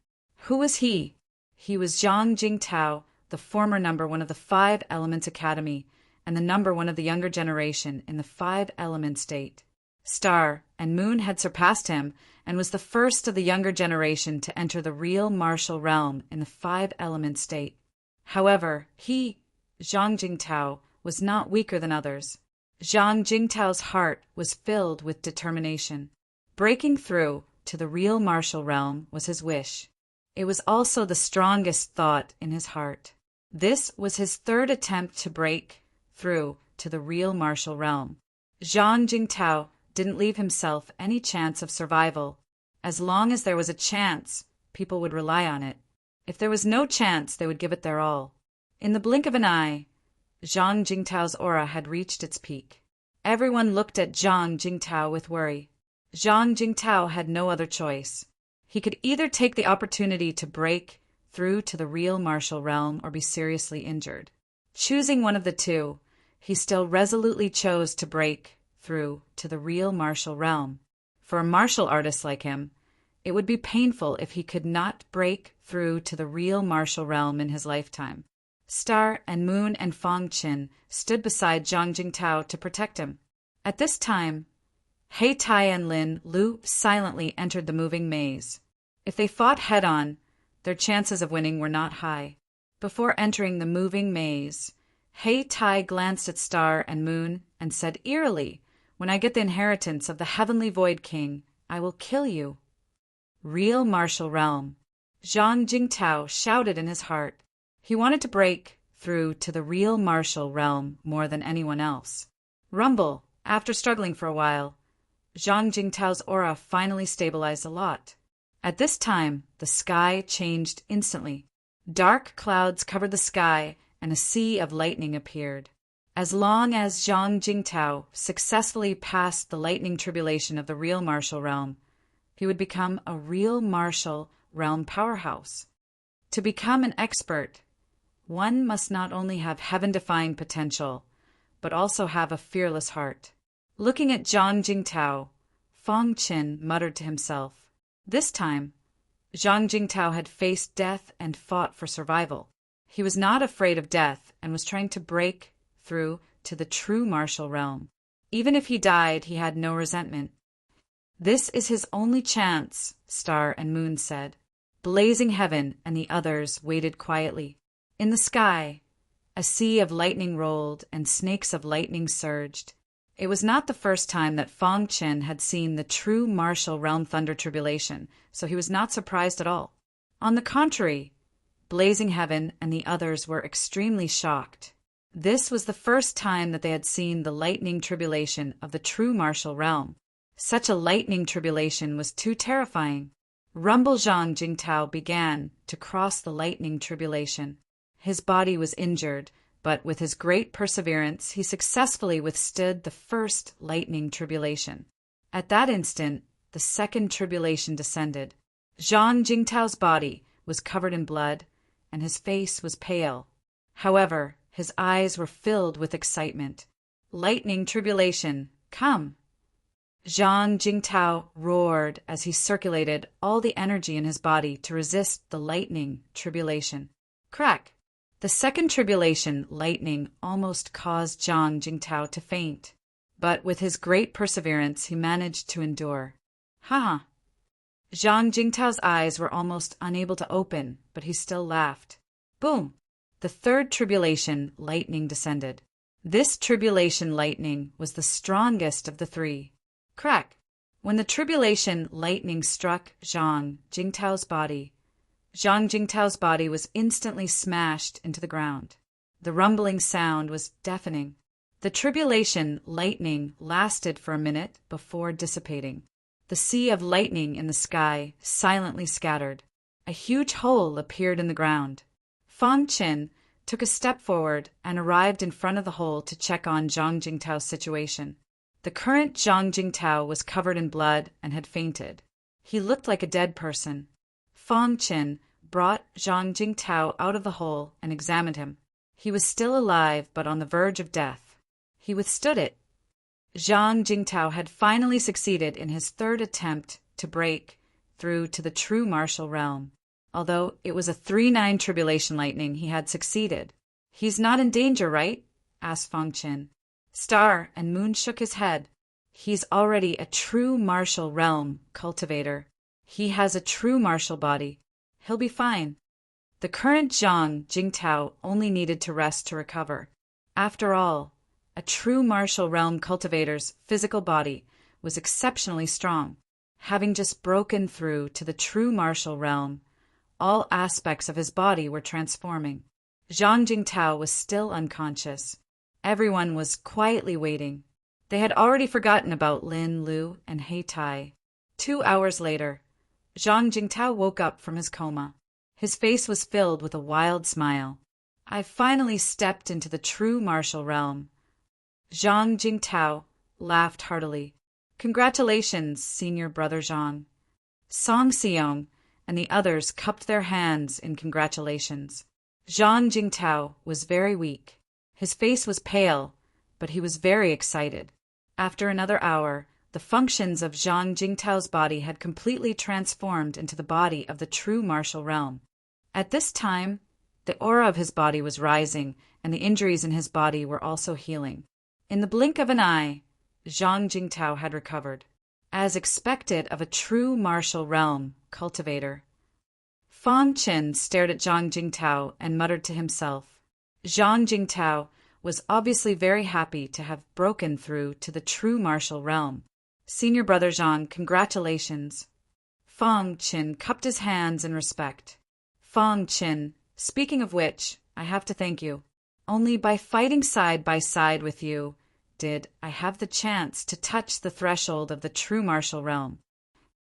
Who was he? He was Zhang Jingtao, the former number 1 of the 5 Elements Academy, and the number 1 of the younger generation in the 5 Element state. Star and Moon had surpassed him and was the first of the younger generation to enter the real martial realm in the five-element state. However, Zhang Jingtao, was not weaker than others. Zhang Jingtao's heart was filled with determination. Breaking through to the real martial realm was his wish. It was also the strongest thought in his heart. This was his third attempt to break through to the real martial realm. Zhang Jingtao didn't leave himself any chance of survival. As long as there was a chance, people would rely on it. If there was no chance, they would give it their all. In the blink of an eye, Zhang Jingtao's aura had reached its peak. Everyone looked at Zhang Jingtao with worry. Zhang Jingtao had no other choice. He could either take the opportunity to break through to the real martial realm or be seriously injured. Choosing one of the two, he still resolutely chose to break through to the real martial realm. For a martial artist like him, it would be painful if he could not break through to the real martial realm in his lifetime. Star and Moon and Fong Qin stood beside Zhang Jingtao to protect him. At this time, He Tai and Lin Lu silently entered the moving maze. If they fought head-on, their chances of winning were not high. Before entering the moving maze, He Tai glanced at Star and Moon and said eerily, "When I get the inheritance of the Heavenly Void King, I will kill you." Real martial realm. Zhang Jingtao shouted in his heart. He wanted to break through to the real martial realm more than anyone else. Rumble. After struggling for a while, Zhang Jingtao's aura finally stabilized a lot. At this time, the sky changed instantly. Dark clouds covered the sky and a sea of lightning appeared. As long as Zhang Jingtao successfully passed the lightning tribulation of the real martial realm, he would become a real martial realm powerhouse. To become an expert, one must not only have heaven-defying potential, but also have a fearless heart. Looking at Zhang Jingtao, Fong Qin muttered to himself. This time, Zhang Jingtao had faced death and fought for survival. He was not afraid of death and was trying to break through to the true martial realm. Even if he died, he had no resentment. "This is his only chance," Star and Moon said. Blazing Heaven and the others waited quietly. In the sky, a sea of lightning rolled and snakes of lightning surged. It was not the first time that Fong Qin had seen the true martial realm thunder tribulation, so he was not surprised at all. On the contrary, Blazing Heaven and the others were extremely shocked. This was the first time that they had seen the lightning tribulation of the true martial realm. Such a lightning tribulation was too terrifying. Rumble Zhang Jingtao began to cross the lightning tribulation. His body was injured, but with his great perseverance, he successfully withstood the first lightning tribulation. At that instant, the second tribulation descended. Zhang Jingtao's body was covered in blood, and his face was pale. However, his eyes were filled with excitement. "Lightning tribulation, come!" Zhang Jingtao roared as he circulated all the energy in his body to resist the lightning tribulation. Crack! The second tribulation, lightning, almost caused Zhang Jingtao to faint. But with his great perseverance, he managed to endure. Ha! Zhang Jingtao's eyes were almost unable to open, but he still laughed. Boom! The third tribulation, lightning, descended. This tribulation lightning was the strongest of the three. Crack! When the tribulation lightning struck Zhang Jingtao's body, Zhang Jingtao's body was instantly smashed into the ground. The rumbling sound was deafening. The tribulation lightning lasted for a minute before dissipating. The sea of lightning in the sky silently scattered. A huge hole appeared in the ground. Fong Qin took a step forward and arrived in front of the hole to check on Zhang Jingtao's situation. The current Zhang Jingtao was covered in blood and had fainted. He looked like a dead person. Fong Qin brought Zhang Jingtao out of the hole and examined him. He was still alive but on the verge of death. He withstood it. Zhang Jingtao had finally succeeded in his third attempt to break through to the true martial realm. Although it was a 3-9 tribulation lightning, he had succeeded. "He's not in danger, right?" asked Fong Qin. Star and Moon shook his head. He's already a true martial realm cultivator. He has a true martial body. He'll be fine. The current Zhang Jingtao only needed to rest to recover. After all, a true martial realm cultivator's physical body was exceptionally strong. Having just broken through to the true martial realm, all aspects of his body were transforming. Zhang Jingtao was still unconscious. Everyone was quietly waiting. They had already forgotten about Lin Lu and He Tai. 2 hours later, Zhang Jingtao woke up from his coma. His face was filled with a wild smile. "I've finally stepped into the true martial realm." Zhang Jingtao laughed heartily. "Congratulations, senior brother Zhang." Song Xiong and the others cupped their hands in congratulations. Zhang Jingtao was very weak. His face was pale, but he was very excited. After another hour, the functions of Zhang Jingtao's body had completely transformed into the body of the true martial realm. At this time, the aura of his body was rising, and the injuries in his body were also healing. In the blink of an eye, Zhang Jingtao had recovered, as expected of a true martial realm cultivator. Fang Chen stared at Zhang Jingtao and muttered to himself. Zhang Jingtao was obviously very happy to have broken through to the true martial realm. "Senior brother Zhang, congratulations." Fang Chen cupped his hands in respect. "Fang Chen, speaking of which, I have to thank you. Only by fighting side by side with you did I have the chance to touch the threshold of the true martial realm."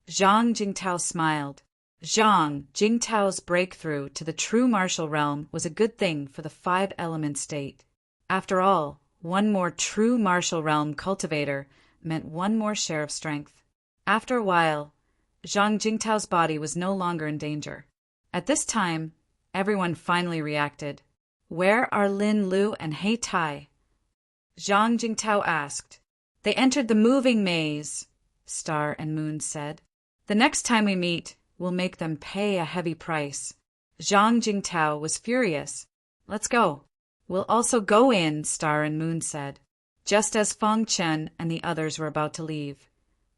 Zhang Jingtao smiled. Zhang Jingtao's breakthrough to the true martial realm was a good thing for the five-element state. After all, one more true martial realm cultivator meant one more share of strength. After a while, Zhang Jingtao's body was no longer in danger. At this time, everyone finally reacted. "Where are Lin Lu and He Tai?" Zhang Jingtao asked. "They entered the moving maze," Star and Moon said. "The next time we meet, we'll make them pay a heavy price." Zhang Jingtao was furious. "Let's go." "We'll also go in," Star and Moon said. Just as Fang Chen and the others were about to leave,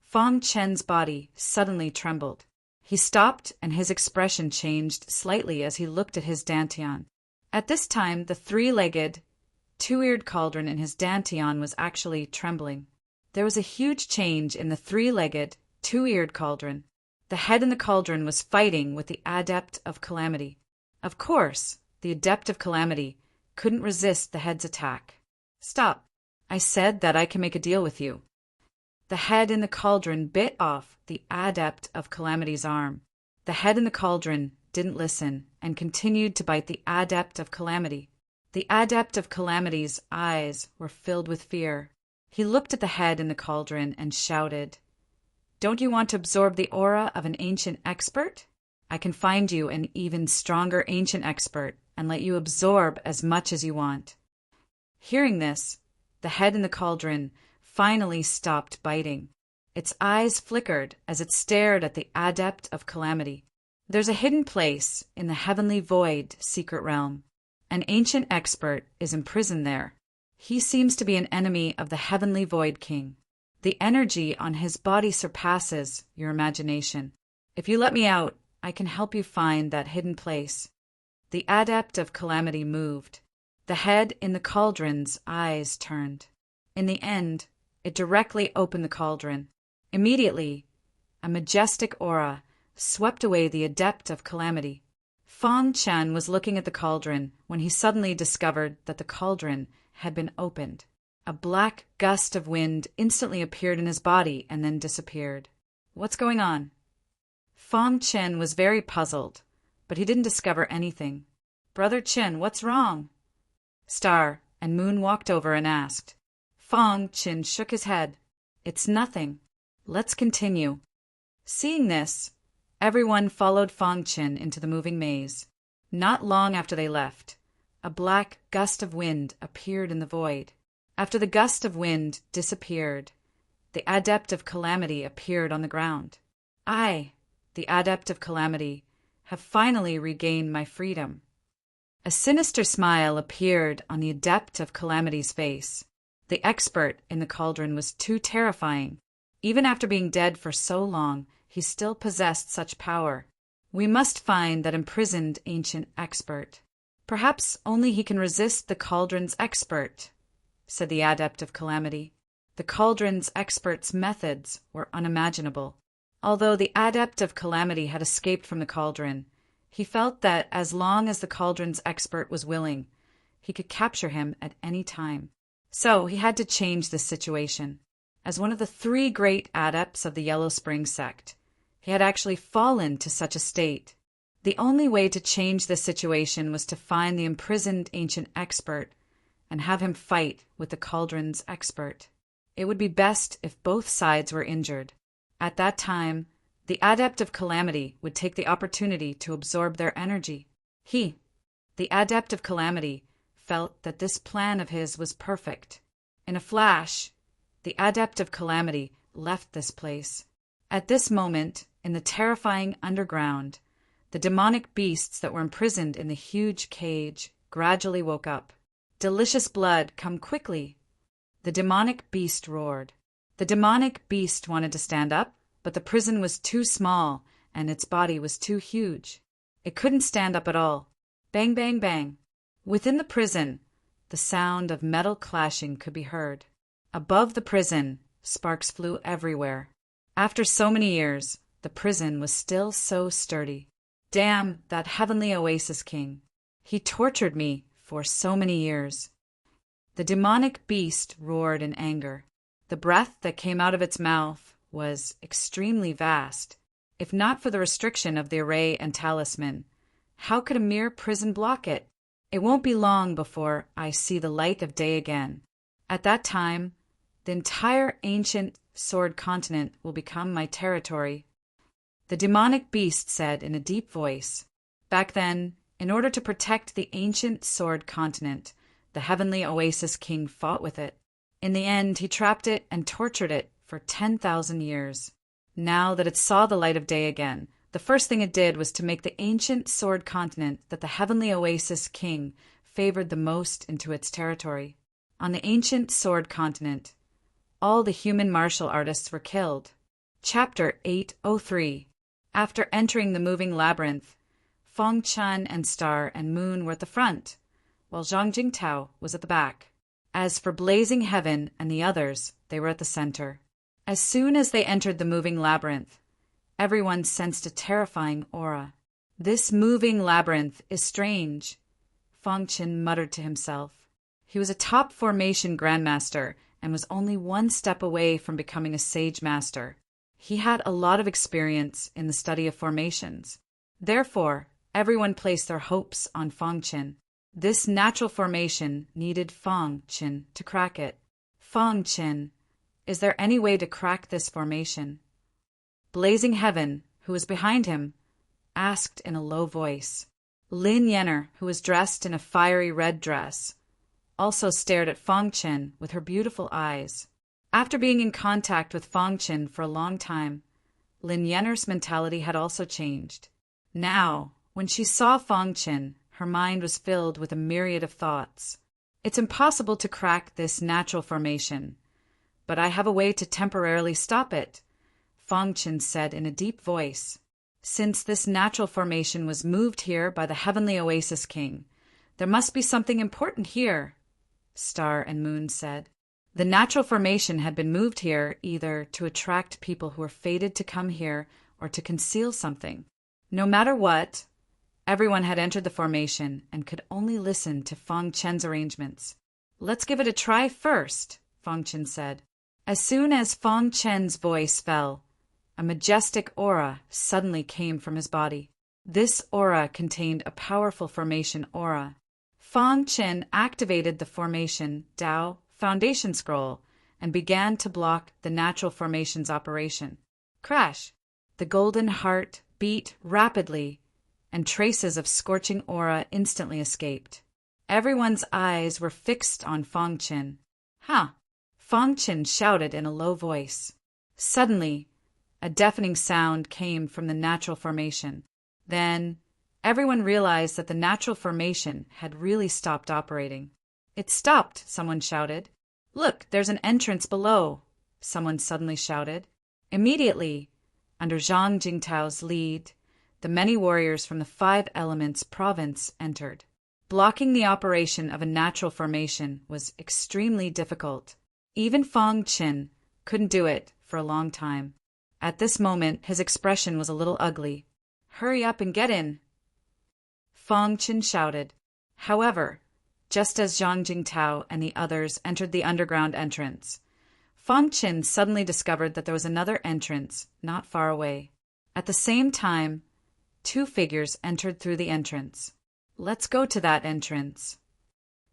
Fang Chen's body suddenly trembled. He stopped and his expression changed slightly as he looked at his dantian. At this time, the three-legged, two-eared cauldron in his dantian was actually trembling. There was a huge change in the three-legged, two-eared cauldron. The head in the cauldron was fighting with the Adept of Calamity. Of course, the Adept of Calamity couldn't resist the head's attack. "Stop. I said that I can make a deal with you." The head in the cauldron bit off the Adept of Calamity's arm. The head in the cauldron didn't listen and continued to bite the Adept of Calamity. The Adept of Calamity's eyes were filled with fear. He looked at the head in the cauldron and shouted, "Don't you want to absorb the aura of an ancient expert? I can find you an even stronger ancient expert and let you absorb as much as you want." Hearing this, the head in the cauldron finally stopped biting. Its eyes flickered as it stared at the Adept of Calamity. "There's a hidden place in the Heavenly Void secret realm. An ancient expert is imprisoned there. He seems to be an enemy of the Heavenly Void King. The energy on his body surpasses your imagination. If you let me out, I can help you find that hidden place." The Adept of Calamity moved. The head in the cauldron's eyes turned. In the end, it directly opened the cauldron. Immediately, a majestic aura swept away the Adept of Calamity. Fang Chen was looking at the cauldron when he suddenly discovered that the cauldron had been opened. A black gust of wind instantly appeared in his body and then disappeared. "What's going on?" Fang Chen was very puzzled, but he didn't discover anything. "Brother Chen, what's wrong?" Star and Moon walked over and asked. Fang Chen shook his head. "It's nothing. Let's continue." Seeing this, everyone followed Fang Chen into the moving maze. Not long after they left, a black gust of wind appeared in the void. After the gust of wind disappeared, the Adept of Calamity appeared on the ground. "I, the Adept of Calamity, have finally regained my freedom." A sinister smile appeared on the Adept of Calamity's face. The expert in the cauldron was too terrifying. Even after being dead for so long, he still possessed such power. We must find that imprisoned ancient expert. Perhaps only he can resist the cauldron's expert, said the Adept of Calamity. The cauldron's expert's methods were unimaginable. Although the Adept of Calamity had escaped from the cauldron, he felt that as long as the cauldron's expert was willing, he could capture him at any time. So he had to change this situation. As one of the 3 great adepts of the Yellow Spring sect, he had actually fallen to such a state. The only way to change this situation was to find the imprisoned ancient expert and have him fight with the cauldron's expert. It would be best if both sides were injured. At that time, the Adept of Calamity would take the opportunity to absorb their energy. He, the Adept of Calamity, felt that this plan of his was perfect. In a flash, the Adept of Calamity left this place. At this moment, in the terrifying underground, the demonic beasts that were imprisoned in the huge cage gradually woke up. Delicious blood, come quickly! The demonic beast roared. The demonic beast wanted to stand up, but the prison was too small and its body was too huge. It couldn't stand up at all. Bang, bang, bang. Within the prison, the sound of metal clashing could be heard. Above the prison, sparks flew everywhere. After so many years, the prison was still so sturdy. Damn that heavenly oasis king. He tortured me for so many years. The demonic beast roared in anger. The breath that came out of its mouth was extremely vast. If not for the restriction of the array and talisman, how could a mere prison block it? It won't be long before I see the light of day again. At that time, the entire ancient sword continent will become my territory. The demonic beast said in a deep voice. Back then, in order to protect the ancient sword continent, the heavenly oasis king fought with it. In the end, he trapped it and tortured it for 10,000 years. Now that it saw the light of day again, the first thing it did was to make the ancient sword continent that the heavenly oasis king favored the most into its territory. On the ancient sword continent, all the human martial artists were killed. Chapter 803. After entering the moving labyrinth, Feng Chan and Star and Moon were at the front, while Zhang Jingtao was at the back. As for Blazing Heaven and the others, they were at the center. As soon as they entered the moving labyrinth, everyone sensed a terrifying aura. This moving labyrinth is strange, Feng Chan muttered to himself. He was a top formation grandmaster and was only one step away from becoming a sage master. He had a lot of experience in the study of formations. Therefore, everyone placed their hopes on Feng Chan. This natural formation needed Feng Chan to crack it. Feng Chan, is there any way to crack this formation? Blazing Heaven, who was behind him, asked in a low voice. Lin Yenner, who was dressed in a fiery red dress, also stared at Feng Chan with her beautiful eyes. After being in contact with Feng Chan for a long time, Lin Yenner's mentality had also changed. Now, when she saw Feng Chan, her mind was filled with a myriad of thoughts. It's impossible to crack this natural formation, but I have a way to temporarily stop it, Feng Chan said in a deep voice. Since this natural formation was moved here by the heavenly oasis king, there must be something important here, Star and Moon said. The natural formation had been moved here either to attract people who were fated to come here or to conceal something. No matter what, everyone had entered the formation and could only listen to Feng Chen's arrangements. Let's give it a try first, Feng Chen said. As soon as Feng Chen's voice fell, a majestic aura suddenly came from his body. This aura contained a powerful formation aura. Feng Chen activated the formation Dao Foundation Scroll and began to block the natural formation's operation. Crash! The golden heart beat rapidly, and traces of scorching aura instantly escaped. Everyone's eyes were fixed on Feng Chen. Ha! Feng Chen shouted in a low voice. Suddenly, a deafening sound came from the natural formation. Then, everyone realized that the natural formation had really stopped operating. It stopped, someone shouted. "Look, there's an entrance below," someone suddenly shouted. Immediately, under Zhang Jingtao's lead, the many warriors from the Five Elements province entered. Blocking the operation of a natural formation was extremely difficult. Even Fang Qin couldn't do it for a long time. At this moment, his expression was a little ugly. "Hurry up and get in," Fang Qin shouted. However, just as Zhang Jingtao and the others entered the underground entrance, Fang Qin suddenly discovered that there was another entrance not far away. At the same time, two figures entered through the entrance. "Let's go to that entrance."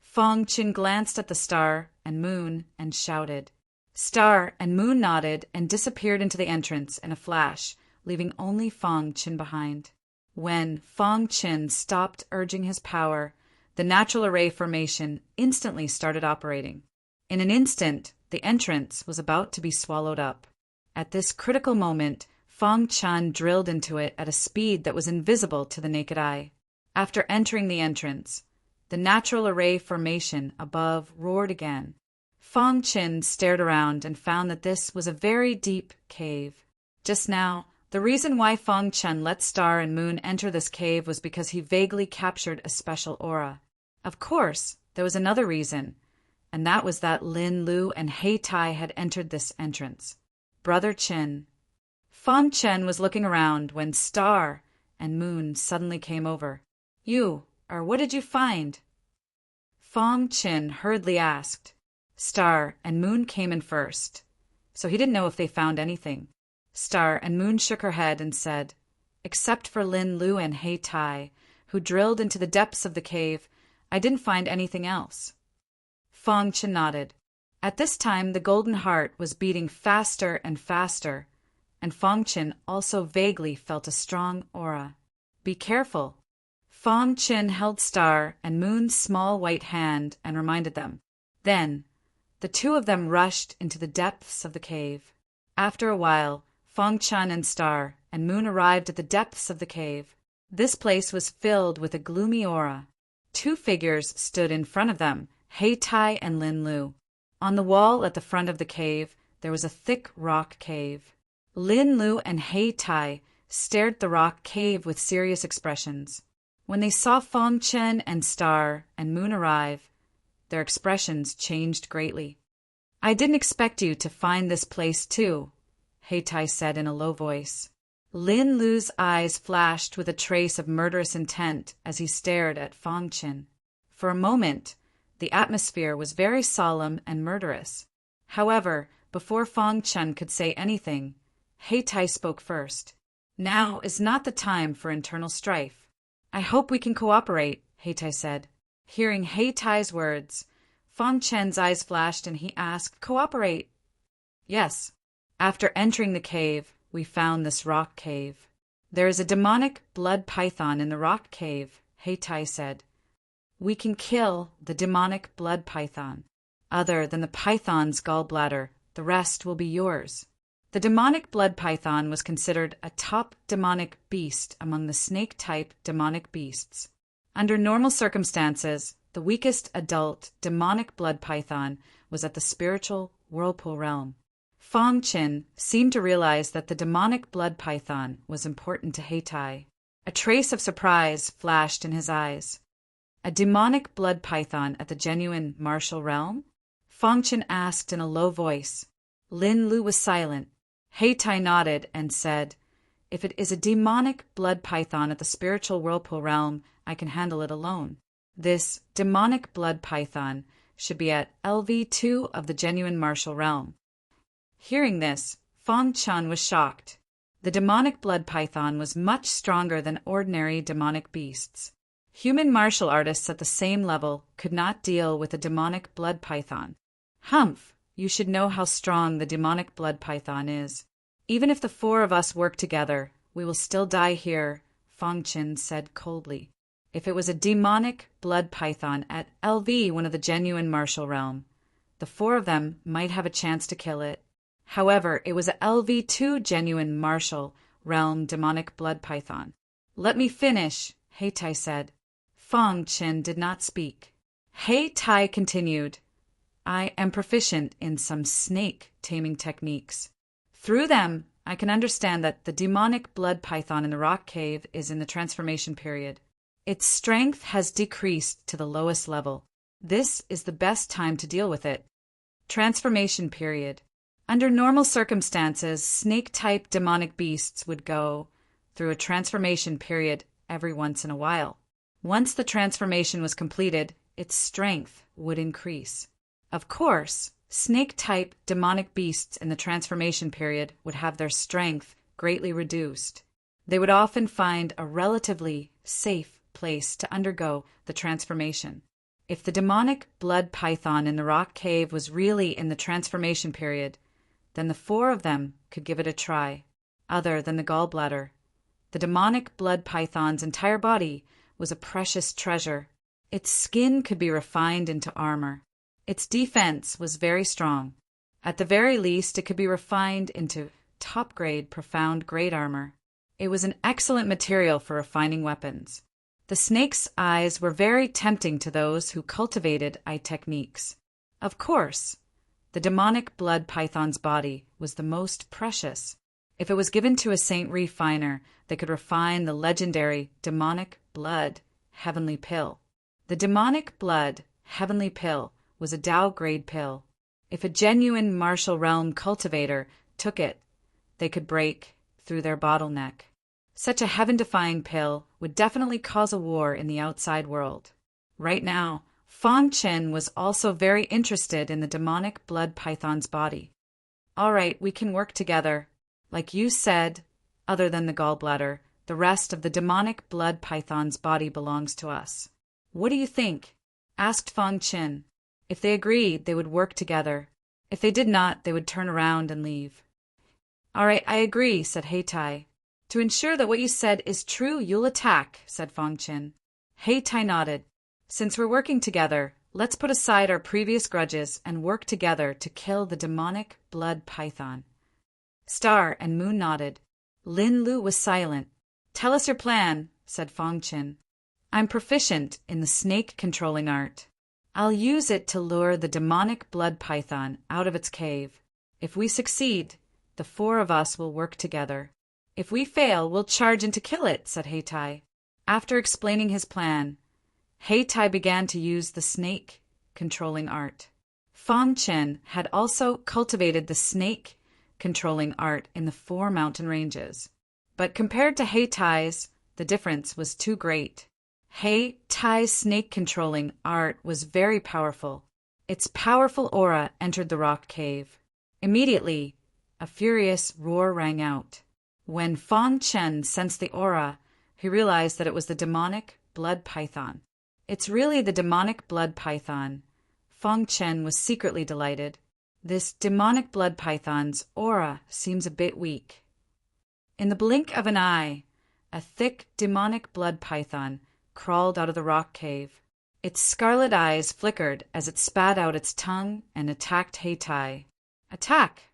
Fang Qin glanced at the star and moon and shouted. Star and moon nodded and disappeared into the entrance in a flash, leaving only Fang Qin behind. When Fang Qin stopped urging his power, the natural array formation instantly started operating. In an instant, the entrance was about to be swallowed up. At this critical moment, Fang Qin drilled into it at a speed that was invisible to the naked eye. After entering the entrance, the natural array formation above roared again. Fang Qin stared around and found that this was a very deep cave. Just now, the reason why Fang Qin let Star and Moon enter this cave was because he vaguely captured a special aura. Of course, there was another reason, and that was that Lin Lu and He Tai had entered this entrance. Brother Qin. Fang Qin was looking around when Star and Moon suddenly came over. What did you find?" Fang Qin hurriedly asked. Star and Moon came in first, so he didn't know if they found anything. Star and Moon shook her head and said, "Except for Lin Lu and He Tai, who drilled into the depths of the cave, I didn't find anything else." Fang Qin nodded. At this time, the golden heart was beating faster and faster, and Fang Qin also vaguely felt a strong aura. "Be careful." Fang Qin held Star and Moon's small white hand and reminded them. Then, the two of them rushed into the depths of the cave. After a while, Fang Qin and Star and Moon arrived at the depths of the cave. This place was filled with a gloomy aura. Two figures stood in front of them, He Tai and Lin Lu. On the wall at the front of the cave, there was a thick rock cave. Lin Lu and He Tai stared at the rock cave with serious expressions. When they saw Fang Qin and Star and Moon arrive, their expressions changed greatly. "I didn't expect you to find this place too," He Tai said in a low voice. Lin Lu's eyes flashed with a trace of murderous intent as he stared at Fang Qin. For a moment, the atmosphere was very solemn and murderous. However, before Fang Qin could say anything, He Tai spoke first. "Now is not the time for internal strife. I hope we can cooperate," He Tai said. Hearing He Tai's words, Fang Qin's eyes flashed and he asked, "Cooperate?" "Yes. After entering the cave, we found this rock cave. There is a demonic blood python in the rock cave," He Tai said. "We can kill the demonic blood python. Other than the python's gallbladder, the rest will be yours." The demonic blood python was considered a top demonic beast among the snake-type demonic beasts. Under normal circumstances, the weakest adult demonic blood python was at the spiritual whirlpool realm. Fang Qin seemed to realize that the demonic blood python was important to He Tai. A trace of surprise flashed in his eyes. "A demonic blood python at the genuine martial realm?" Fang Qin asked in a low voice. Lin Lu was silent. He Tai nodded and said, "If it is a demonic blood python at the spiritual whirlpool realm, I can handle it alone. This demonic blood python should be at LV2 of the genuine martial realm." Hearing this, Fang Qin was shocked. The demonic blood python was much stronger than ordinary demonic beasts. Human martial artists at the same level could not deal with a demonic blood python. "Humph, you should know how strong the demonic blood python is. Even if the four of us work together, we will still die here," Fang Qin said coldly. If it was a demonic blood python at LV, one of the genuine martial realm, the four of them might have a chance to kill it. However, it was a LV2 genuine martial realm demonic blood python. "Let me finish," He Tai said. Fang Qin did not speak. He Tai continued, I am proficient in some snake taming techniques. Through them, I can understand that the demonic blood python in the rock cave is in the transformation period. Its strength has decreased to the lowest level. This is the best time to deal with it. Transformation period. Under normal circumstances, snake-type demonic beasts would go through a transformation period every once in a while. Once the transformation was completed, its strength would increase. Of course, snake-type demonic beasts in the transformation period would have their strength greatly reduced. They would often find a relatively safe place to undergo the transformation. If the demonic blood python in the rock cave was really in the transformation period, then the 4 of them could give it a try, other than the gallbladder. The demonic blood python's entire body was a precious treasure. Its skin could be refined into armor. Its defense was very strong. At the very least, it could be refined into top-grade, profound-grade armor. It was an excellent material for refining weapons. The snake's eyes were very tempting to those who cultivated eye techniques. Of course, the demonic blood python's body was the most precious. If it was given to a saint refiner, they could refine the legendary demonic blood heavenly pill. The demonic blood heavenly pill was a Tao-grade pill. If a genuine martial realm cultivator took it, they could break through their bottleneck. Such a heaven-defying pill would definitely cause a war in the outside world. Right now, Fang Chen was also very interested in the demonic blood python's body. All right, we can work together. Like you said, other than the gallbladder, the rest of the demonic blood python's body belongs to us. What do you think? Asked Fang Chen. If they agreed, they would work together. If they did not, they would turn around and leave. All right, I agree, said Heitai. To ensure that what you said is true, you'll attack, said Fang Chen. Heitai nodded. Since we're working together, let's put aside our previous grudges and work together to kill the demonic blood python. Star and Moon nodded. Lin Lu was silent. Tell us your plan, said Fang Chen. I'm proficient in the snake-controlling art. I'll use it to lure the demonic blood python out of its cave. If we succeed, the 4 of us will work together. If we fail, we'll charge in to kill it, said Heitai. After explaining his plan, Heitai began to use the snake-controlling art. Fang Chen had also cultivated the snake-controlling art in the 4 mountain ranges. But compared to Heitai's, the difference was too great. Heitai's snake-controlling art was very powerful. Its powerful aura entered the rock cave. Immediately, a furious roar rang out. When Fang Chen sensed the aura, he realized that it was the demonic blood python. It's really the demonic blood python. Fang Chen was secretly delighted. This demonic blood python's aura seems a bit weak. In the blink of an eye, a thick demonic blood python crawled out of the rock cave. Its scarlet eyes flickered as it spat out its tongue and attacked Heitai. Attack!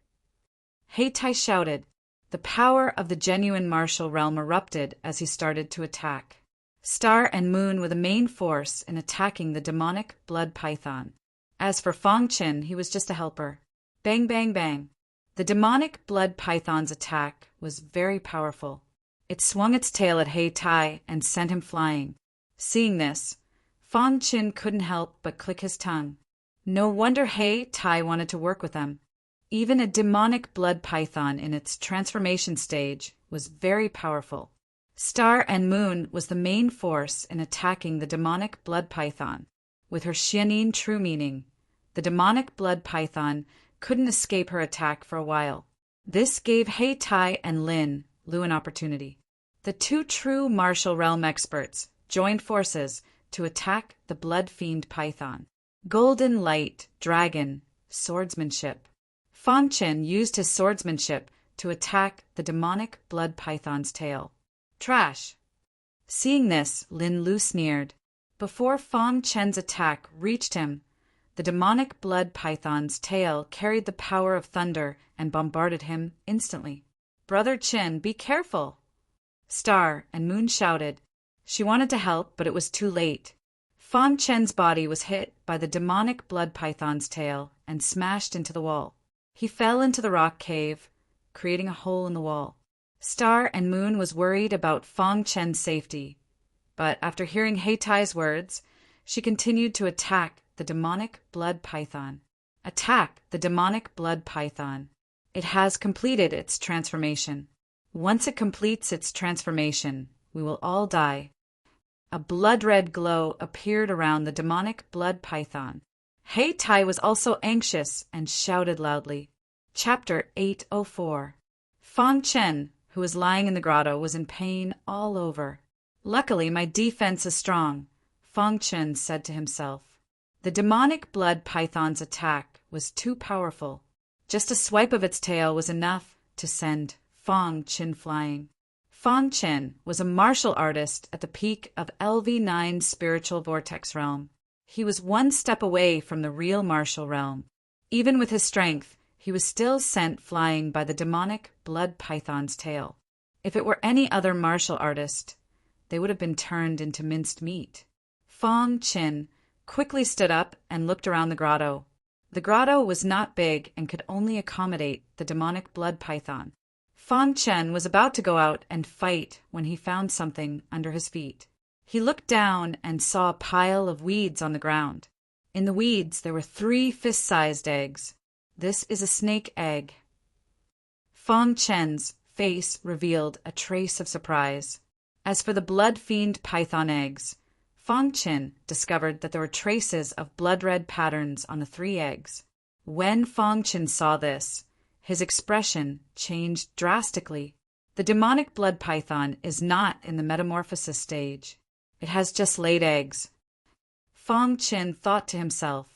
Heitai shouted. The power of the genuine martial realm erupted as he started to attack. Star and Moon were the main force in attacking the demonic blood python. As for Fang Chen, he was just a helper. Bang, bang, bang. The demonic blood python's attack was very powerful. It swung its tail at Heitai and sent him flying. Seeing this, Fang Chen couldn't help but click his tongue. No wonder Heitai wanted to work with them. Even a demonic blood python in its transformation stage was very powerful. Star and Moon was the main force in attacking the demonic blood python. With her Xianin true meaning, the demonic blood python couldn't escape her attack for a while. This gave Heitai and Lin Lu an opportunity. The 2 true martial realm experts joined forces to attack the blood fiend python. Golden light, dragon, swordsmanship. Fang Chen used his swordsmanship to attack the demonic blood python's tail. Trash! Seeing this, Lin Lu sneered. Before Fang Chen's attack reached him, the demonic blood python's tail carried the power of thunder and bombarded him instantly. Brother Chen, be careful! Star and Moon shouted. She wanted to help, but it was too late. Fang Chen's body was hit by the demonic blood python's tail and smashed into the wall. He fell into the rock cave, creating a hole in the wall. Star and Moon was worried about Fang Chen's safety, but after hearing Heitai's words, she continued to attack the demonic blood python. Attack the demonic blood python. It has completed its transformation. Once it completes its transformation, we will all die. A blood-red glow appeared around the demonic blood python. Heitai was also anxious and shouted loudly. Chapter 804. Fang Chen, who was lying in the grotto, was in pain all over. Luckily, my defense is strong, Fang Chen said to himself. The demonic blood python's attack was too powerful. Just a swipe of its tail was enough to send Fang Chen flying. Fang Chen was a martial artist at the peak of LV9's spiritual vortex realm. He was one step away from the real martial realm. Even with his strength, he was still sent flying by the demonic blood python's tail. If it were any other martial artist, they would have been turned into minced meat. Fang Chen quickly stood up and looked around the grotto. The grotto was not big and could only accommodate the demonic blood python. Fang Chen was about to go out and fight when he found something under his feet. He looked down and saw a pile of weeds on the ground. In the weeds there were 3 fist-sized eggs. This is a snake egg. Fang Chen's face revealed a trace of surprise. As for the blood-fiend python eggs, Fang Chen discovered that there were traces of blood-red patterns on the 3 eggs. When Fang Chen saw this, his expression changed drastically. The demonic blood python is not in the metamorphosis stage. It has just laid eggs. Fang Chen thought to himself,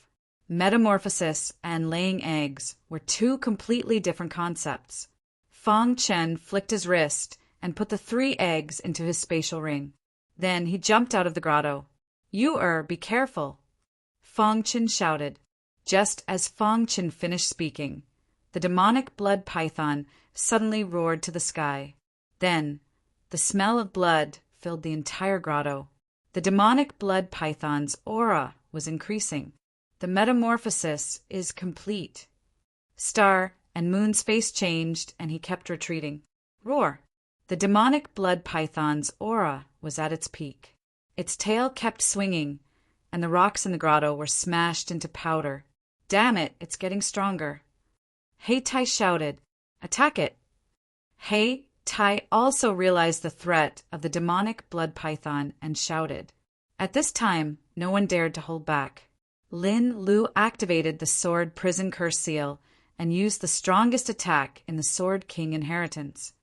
metamorphosis and laying eggs were 2 completely different concepts. Fang Chen flicked his wrist and put the 3 eggs into his spatial ring. Then he jumped out of the grotto. Be careful, Fang Chen shouted. Just as Fang Chen finished speaking, the demonic blood python suddenly roared to the sky. Then, the smell of blood filled the entire grotto. The demonic blood python's aura was increasing. The metamorphosis is complete. Star and Moon's face changed and he kept retreating. Roar! The demonic blood python's aura was at its peak. Its tail kept swinging, and the rocks in the grotto were smashed into powder. Damn it, it's getting stronger. Heitai shouted, attack it! Heitai also realized the threat of the demonic blood python and shouted. At this time, no one dared to hold back. Lin Lu activated the Sword Prison Curse Seal and used the strongest attack in the Sword King inheritance.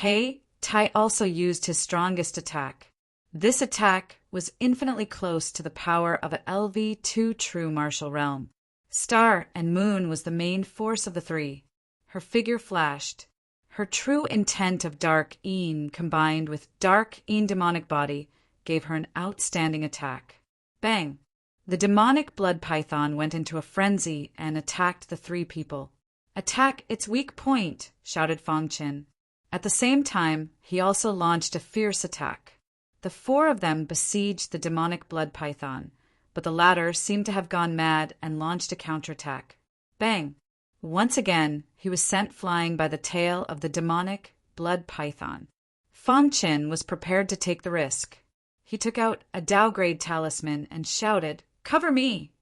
Tai also used his strongest attack. This attack was infinitely close to the power of a LV2 true martial realm. Star and Moon was the main force of the 3. Her figure flashed. Her true intent of Dark Een combined with Dark Een demonic body gave her an outstanding attack. Bang! The demonic blood python went into a frenzy and attacked the 3 people. Attack its weak point, shouted Fang Chen. At the same time, he also launched a fierce attack. The 4 of them besieged the demonic blood python, but the latter seemed to have gone mad and launched a counterattack. Bang! Once again, he was sent flying by the tail of the demonic blood python. Fang Chen was prepared to take the risk. He took out a Dao-grade talisman and shouted, "Cover me!"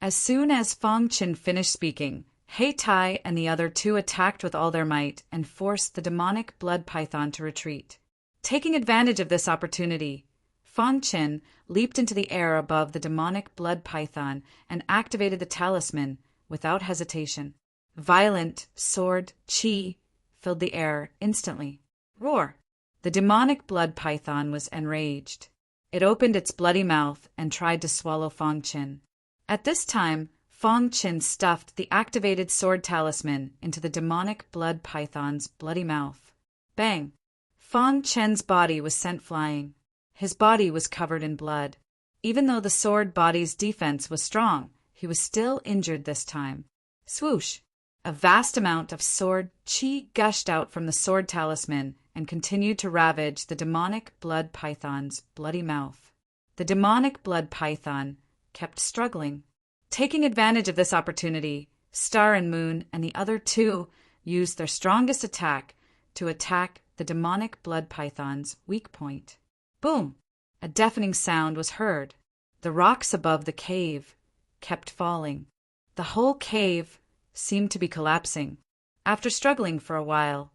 As soon as Fang Chen finished speaking, Heitai and the other 2 attacked with all their might and forced the demonic blood python to retreat. Taking advantage of this opportunity, Fang Chen leaped into the air above the demonic blood python and activated the talisman without hesitation. Violent sword chi filled the air instantly. Roar! The demonic blood python was enraged. It opened its bloody mouth and tried to swallow Fang Chen. At this time, Fang Chen stuffed the activated sword talisman into the demonic blood python's bloody mouth. Bang! Fang Chen's body was sent flying. His body was covered in blood. Even though the sword body's defense was strong, he was still injured this time. Swoosh! A vast amount of sword chi gushed out from the sword talisman and continued to ravage the demonic blood python's bloody mouth. The demonic blood python kept struggling. Taking advantage of this opportunity, Star and Moon and the other two used their strongest attack to attack the demonic blood python's weak point. Boom! A deafening sound was heard. The rocks above the cave kept falling. The whole cave seemed to be collapsing. After struggling for a while,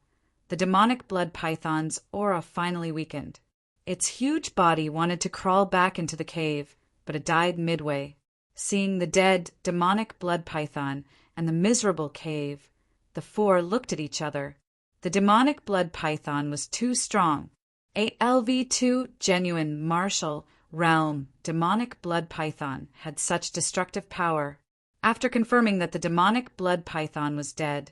the demonic blood python's aura finally weakened. Its huge body wanted to crawl back into the cave, but it died midway. Seeing the dead demonic blood python and the miserable cave, the four looked at each other. The demonic blood python was too strong. A LV2 genuine martial realm demonic blood python had such destructive power. After confirming that the demonic blood python was dead,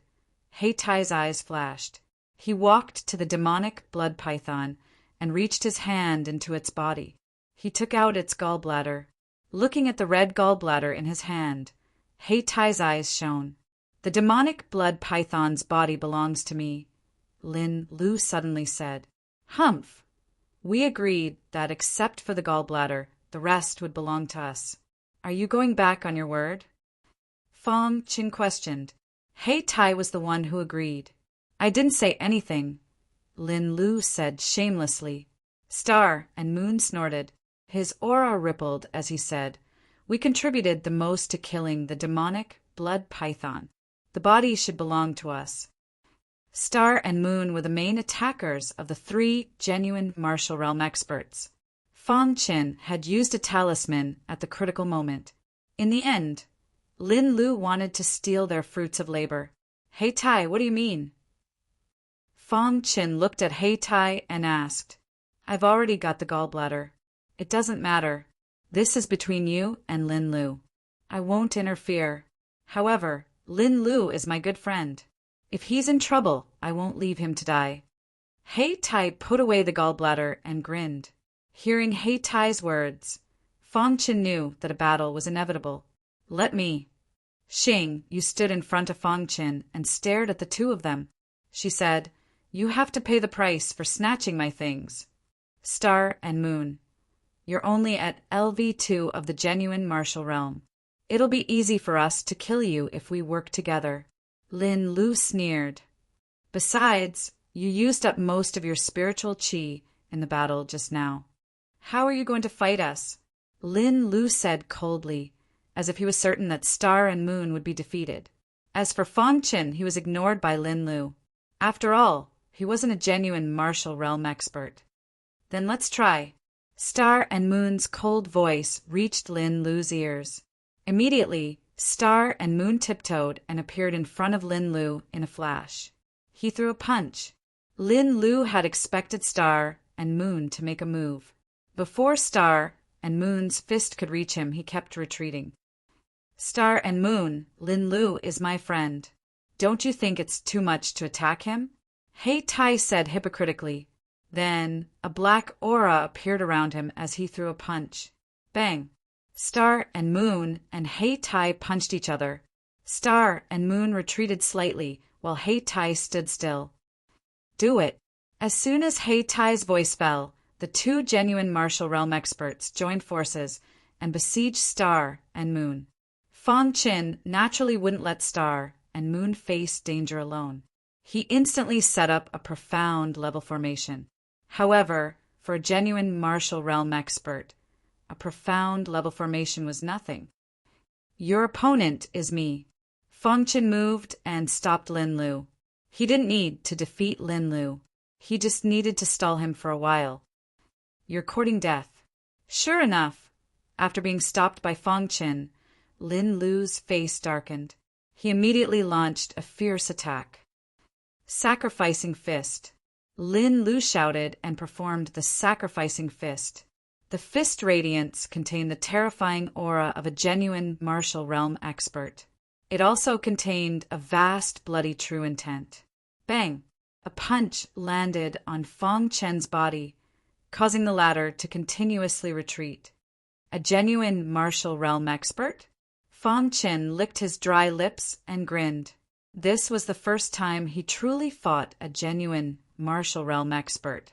Heitai's eyes flashed. He walked to the demonic blood python and reached his hand into its body. He took out its gallbladder. Looking at the red gallbladder in his hand, Heitai's eyes shone. The demonic blood python's body belongs to me, Lin Lu suddenly said. Humph! We agreed that except for the gallbladder, the rest would belong to us. Are you going back on your word? Fong Qin questioned. Heitai was the one who agreed. I didn't say anything, Lin Lu said shamelessly. Star and Moon snorted. His aura rippled as he said, We contributed the most to killing the demonic blood python. The body should belong to us. Star and Moon were the main attackers of the three genuine martial realm experts. Fong Qin had used a talisman at the critical moment. In the end, Lin Lu wanted to steal their fruits of labor. Heitai, what do you mean? Fong Qin looked at Heitai and asked, I've already got the gallbladder. It doesn't matter. This is between you and Lin Lu. I won't interfere. However, Lin Lu is my good friend. If he's in trouble, I won't leave him to die. Heitai put away the gallbladder and grinned. Hearing Heitai's words, Fong Qin knew that a battle was inevitable. Let me. Xing, you stood in front of Fong Qin and stared at the two of them. She said, You have to pay the price for snatching my things. Star and Moon, you're only at LV2 of the genuine martial realm. It'll be easy for us to kill you if we work together. Lin Lu sneered. Besides, you used up most of your spiritual qi in the battle just now. How are you going to fight us? Lin Lu said coldly, as if he was certain that Star and Moon would be defeated. As for Fong Qin, he was ignored by Lin Lu. After all, he wasn't a genuine martial realm expert. Then let's try. Star and Moon's cold voice reached Lin Lu's ears. Immediately, Star and Moon tiptoed and appeared in front of Lin Lu in a flash. He threw a punch. Lin Lu had expected Star and Moon to make a move. Before Star and Moon's fist could reach him, he kept retreating. Star and Moon, Lin Lu is my friend. Don't you think it's too much to attack him? Heitai said hypocritically. Then a black aura appeared around him as he threw a punch. Bang! Star and Moon and Heitai punched each other. Star and Moon retreated slightly while Heitai stood still. Do it! As soon as Heitai's voice fell, the two genuine martial realm experts joined forces and besieged Star and Moon. Fong Qin naturally wouldn't let Star and Moon face danger alone. He instantly set up a profound level formation. However, for a genuine martial realm expert, a profound level formation was nothing. Your opponent is me. Fong Qin moved and stopped Lin Lu. He didn't need to defeat Lin Lu. He just needed to stall him for a while. You're courting death. Sure enough, after being stopped by Fong Qin, Lin Lu's face darkened. He immediately launched a fierce attack. Sacrificing Fist. Lin Lu shouted and performed the Sacrificing Fist. The fist radiance contained the terrifying aura of a genuine martial realm expert. It also contained a vast bloody true intent. Bang! A punch landed on Fong Qin's body, causing the latter to continuously retreat. A genuine martial realm expert? Fong Qin licked his dry lips and grinned. This was the first time he truly fought a genuine martial realm expert.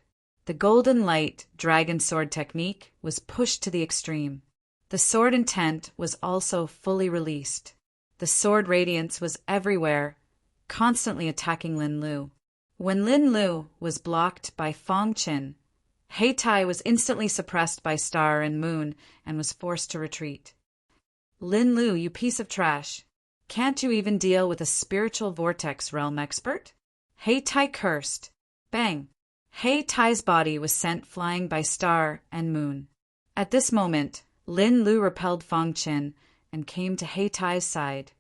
The golden light dragon sword technique was pushed to the extreme. The sword intent was also fully released. The sword radiance was everywhere, constantly attacking Lin Lu. When Lin Lu was blocked by Fang Qin, Heitai was instantly suppressed by Star and Moon and was forced to retreat. Lin Lu, you piece of trash. Can't you even deal with a spiritual vortex realm expert? Heitai cursed. Bang! Heitai's body was sent flying by Star and Moon. At this moment, Lin Lu repelled Fang Qin and came to Heitai's side.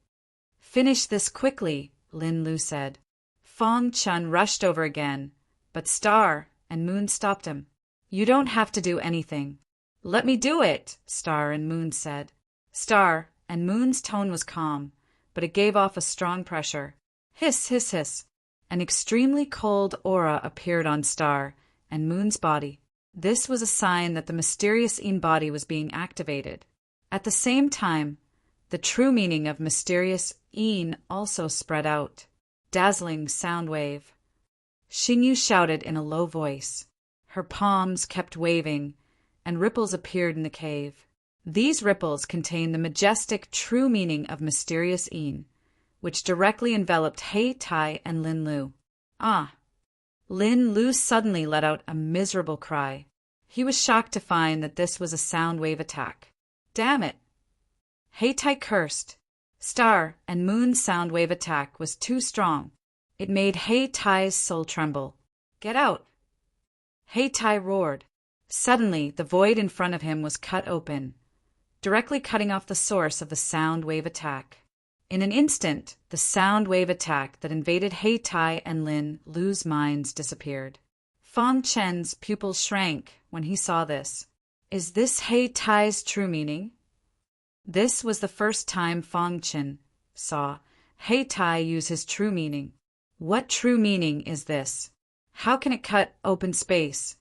Finish this quickly, Lin Lu said. Fang Qin rushed over again, but Star and Moon stopped him. You don't have to do anything. Let me do it, Star and Moon said. Star and Moon's tone was calm, but it gave off a strong pressure. Hiss, hiss, hiss. An extremely cold aura appeared on Star and Moon's body. This was a sign that the mysterious Yin body was being activated. At the same time, the true meaning of mysterious Yin also spread out. Dazzling sound wave. Xingyu shouted in a low voice. Her palms kept waving, and ripples appeared in the cave. These ripples contained the majestic true meaning of mysterious Yin, which directly enveloped Heitai and Lin Lu. Ah! Lin Lu suddenly let out a miserable cry. He was shocked to find that this was a sound wave attack. Damn it! Heitai cursed. Star and Moon's sound wave attack was too strong. It made Heitai's soul tremble. Get out! Heitai roared. Suddenly, the void in front of him was cut open, directly cutting off the source of the sound wave attack. In an instant, the sound wave attack that invaded Heitai and Lin Lu's minds disappeared. Fang Qin's pupils shrank when he saw this. Is this Heitai's true meaning? This was the first time Fang Qin saw Heitai use his true meaning. What true meaning is this? How can it cut open space?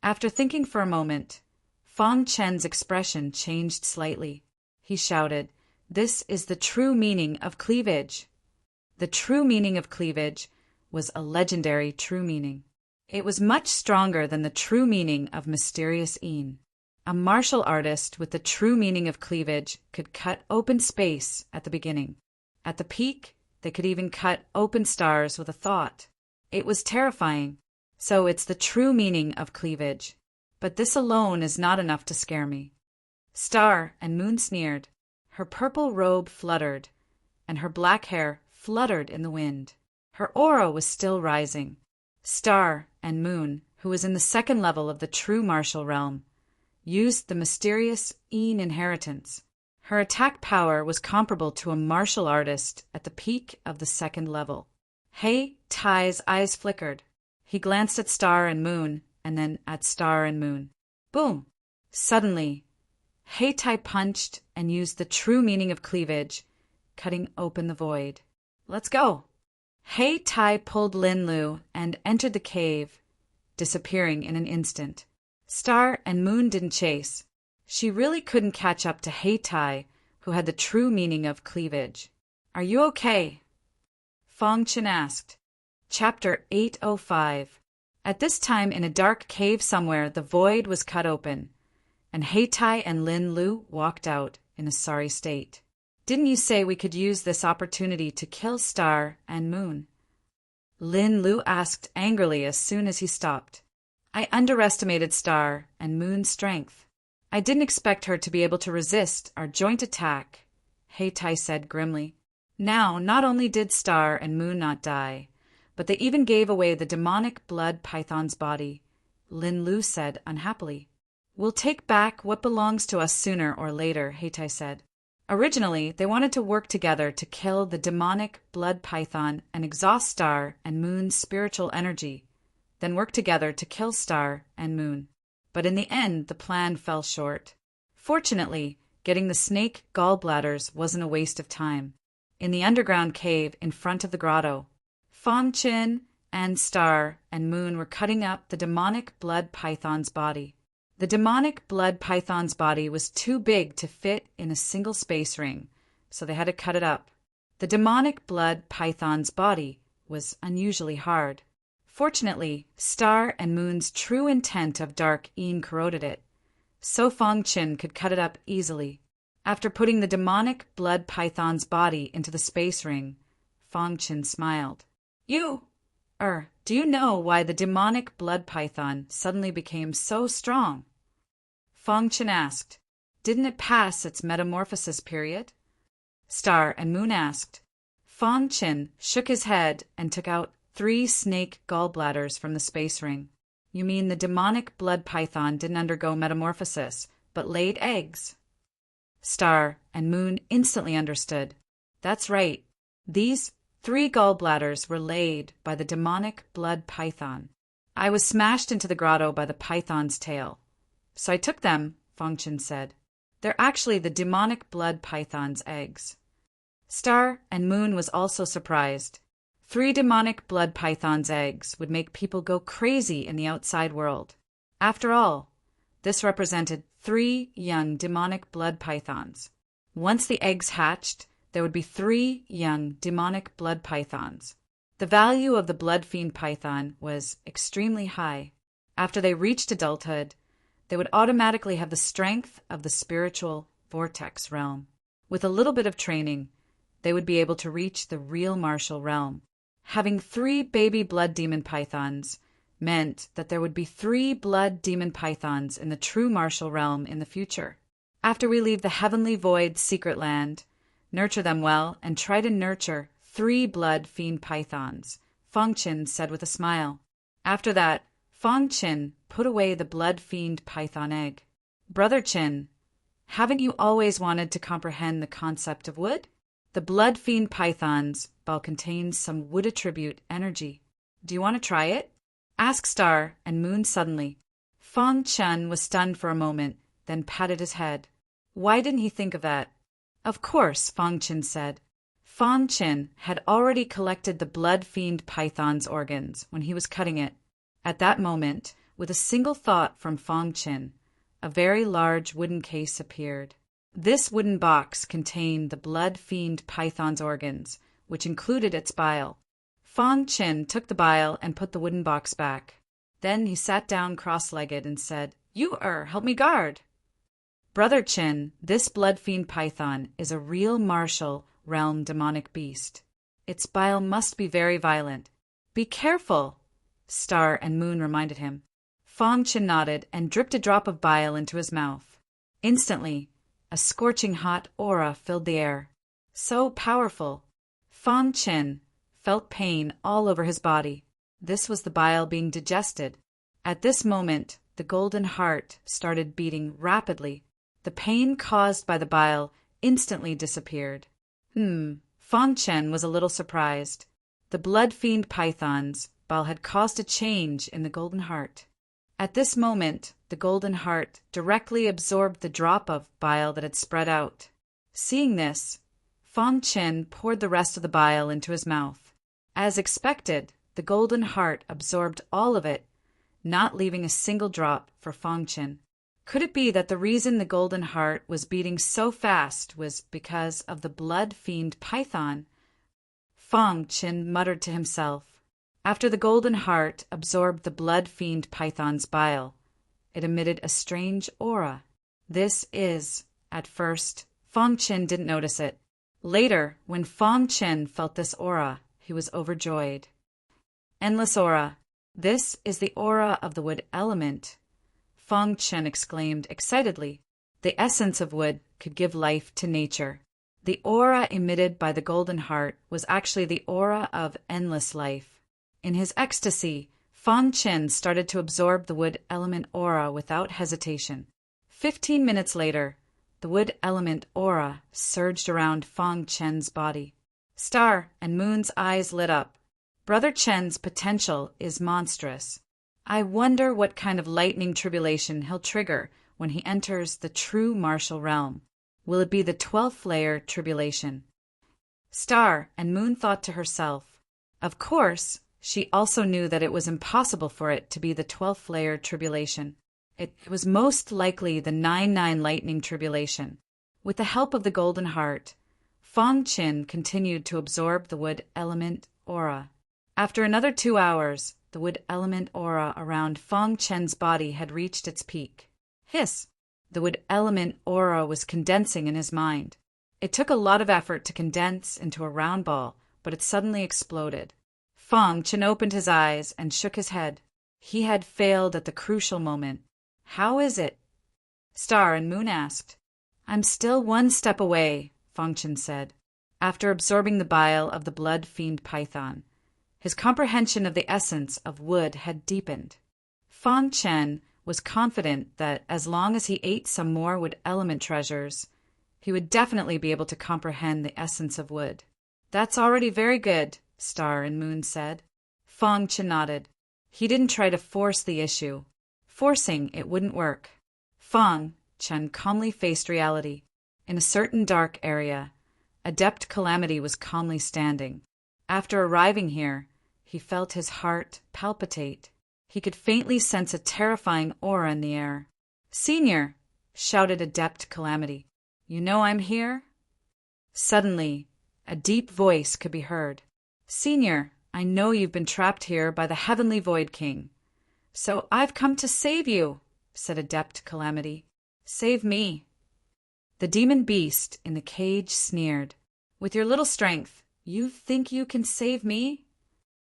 After thinking for a moment, Fang Qin's expression changed slightly. He shouted, "This is the true meaning of cleavage." The true meaning of cleavage was a legendary true meaning. It was much stronger than the true meaning of mysterious Yin. A martial artist with the true meaning of cleavage could cut open space at the beginning. At the peak, they could even cut open stars with a thought. It was terrifying. So it's the true meaning of cleavage. But this alone is not enough to scare me. Star and Moon sneered. Her purple robe fluttered, and her black hair fluttered in the wind. Her aura was still rising. Star and Moon, who was in the second level of the true martial realm, used the mysterious Yin inheritance. Her attack power was comparable to a martial artist at the peak of the second level. Heitai's eyes flickered. He glanced at Star and Moon, and then at Star and Moon. Boom! Suddenly, Heitai punched and used the true meaning of cleavage, cutting open the void. Let's go! Heitai pulled Lin Lu and entered the cave, disappearing in an instant. Star and Moon didn't chase. She really couldn't catch up to Heitai, who had the true meaning of cleavage. Are you okay? Fang Qin asked. Chapter 805. At this time, in a dark cave somewhere, the void was cut open, and Heitai and Lin Lu walked out in a sorry state. Didn't you say we could use this opportunity to kill Star and Moon? Lin Lu asked angrily as soon as he stopped. I underestimated Star and Moon's strength. I didn't expect her to be able to resist our joint attack, Heitai said grimly. Now, not only did Star and Moon not die, but they even gave away the demonic blood python's body, Lin Lu said unhappily. We'll take back what belongs to us sooner or later, Heitai said. Originally, they wanted to work together to kill the demonic blood python and exhaust Star and Moon's spiritual energy, then work together to kill Star and Moon. But in the end, the plan fell short. Fortunately, getting the snake gallbladders wasn't a waste of time. In the underground cave in front of the grotto, Fang Qin and Star and Moon were cutting up the demonic blood python's body. The demonic blood python's body was too big to fit in a single space ring, so they had to cut it up. The demonic blood python's body was unusually hard. Fortunately, Star and Moon's true intent of dark Een corroded it, so Fong Chin could cut it up easily. After putting the demonic blood python's body into the space ring, Fong Chin smiled. Do you know why the demonic blood python suddenly became so strong? Fong Chin asked. Didn't it pass its metamorphosis period? Star and Moon asked. Fong Chin shook his head and took out 3 snake gallbladders from the space ring. You mean the demonic blood python didn't undergo metamorphosis, but laid eggs? Star and Moon instantly understood. That's right. These 3 gallbladders were laid by the demonic blood python. I was smashed into the grotto by the python's tail. So I took them, Fong Chin said. They're actually the demonic blood python's eggs. Star and Moon was also surprised. 3 demonic blood python's eggs would make people go crazy in the outside world. After all, this represented 3 young demonic blood pythons. Once the eggs hatched, there would be 3 young demonic blood pythons. The value of the blood fiend python was extremely high. After they reached adulthood, they would automatically have the strength of the spiritual vortex realm. With a little bit of training, they would be able to reach the real martial realm. Having 3 baby blood demon pythons meant that there would be 3 blood demon pythons in the true martial realm in the future. After we leave the heavenly void secret land, nurture them well and try to nurture 3 blood fiend pythons, Fong Chin said with a smile. After that, Fong Chin put away the blood fiend python egg. Brother Chin, haven't you always wanted to comprehend the concept of wood? The blood fiend python's ball contains some wood attribute energy. Do you want to try it? Asked Star and Moon suddenly. Fong Chin was stunned for a moment, then patted his head. Why didn't he think of that? Of course, Fong Chin said. Fong Chin had already collected the blood fiend python's organs when he was cutting it. At that moment, with a single thought from Fong Chin, a very large wooden case appeared. This wooden box contained the blood fiend python's organs, which included its bile. Fong Chin took the bile and put the wooden box back. Then he sat down cross-legged and said, help me guard. Brother Chin, this blood fiend python is a real martial realm demonic beast. Its bile must be very violent. Be careful, Star and Moon reminded him. Fong Chin nodded and dripped a drop of bile into his mouth. Instantly, a scorching hot aura filled the air. So powerful. Fong Chin felt pain all over his body. This was the bile being digested. At this moment, the golden heart started beating rapidly. The pain caused by the bile instantly disappeared. Fong Chin was a little surprised. The blood fiend python's bile had caused a change in the golden heart. At this moment, the golden heart directly absorbed the drop of bile that had spread out. Seeing this, Fong Chin poured the rest of the bile into his mouth. As expected, the golden heart absorbed all of it, not leaving a single drop for Fong Chin. Could it be that the reason the golden heart was beating so fast was because of the blood fiend python? Fong Chin muttered to himself. After the golden heart absorbed the blood fiend python's bile, it emitted a strange aura. At first, Fong Chin didn't notice it. Later, when Fong Chin felt this aura, he was overjoyed. Endless aura. This is the aura of the wood element, Fong Chin exclaimed excitedly. The essence of wood could give life to nature. The aura emitted by the golden heart was actually the aura of endless life. In his ecstasy, Fong Chin started to absorb the wood element aura without hesitation. 15 minutes later, the wood element aura surged around Fong Chin's body. Star and Moon's eyes lit up. Brother Chen's potential is monstrous. I wonder what kind of lightning tribulation he'll trigger when he enters the true martial realm. Will it be the 12th layer tribulation? Star and Moon thought to herself. Of course, she also knew that it was impossible for it to be the 12th layer tribulation. It was most likely the 9-9 lightning tribulation. With the help of the golden heart, Fong Chin continued to absorb the wood element aura. After another 2 hours, the wood element aura around Feng Chen's body had reached its peak. Hiss! The wood element aura was condensing in his mind. It took a lot of effort to condense into a round ball, but it suddenly exploded. Feng Chen opened his eyes and shook his head. He had failed at the crucial moment. How is it? Star and Moon asked. I'm still one step away, Feng Chen said, after absorbing the bile of the blood-fiend python. His comprehension of the essence of wood had deepened. Feng Chen was confident that as long as he ate some more wood element treasures, he would definitely be able to comprehend the essence of wood. That's already very good, Star and Moon said. Feng Chen nodded. He didn't try to force the issue. Forcing it wouldn't work. Feng Chen calmly faced reality. In a certain dark area, Adept Calamity was calmly standing. After arriving here, he felt his heart palpitate. He could faintly sense a terrifying aura in the air. Senior! Shouted Adept Calamity. You know I'm here? Suddenly, a deep voice could be heard. Senior, I know you've been trapped here by the Heavenly Void King. So I've come to save you, said Adept Calamity. Save me. The demon beast in the cage sneered. With your little strength, you think you can save me?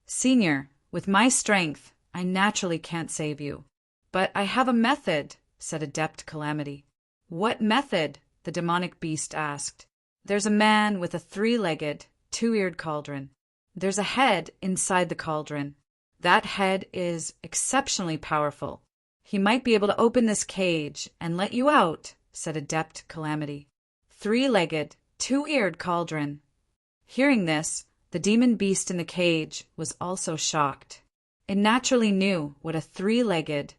Senior, with my strength, I naturally can't save you. But I have a method, said Adept Calamity. What method? The demonic beast asked. There's a man with a 3-legged, 2-eared cauldron. There's a head inside the cauldron. That head is exceptionally powerful. He might be able to open this cage and let you out, said Adept Calamity. 3-legged, 2-eared cauldron. Hearing this, the demon beast in the cage was also shocked. It naturally knew what a 3-legged,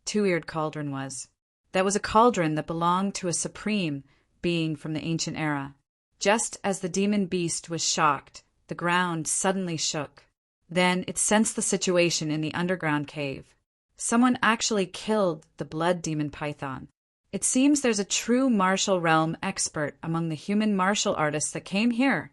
2-eared cauldron was. That was a cauldron that belonged to a supreme being from the ancient era. Just as the demon beast was shocked, the ground suddenly shook. Then it sensed the situation in the underground cave. Someone actually killed the blood demon python. It seems there's a true martial realm expert among the human martial artists that came here,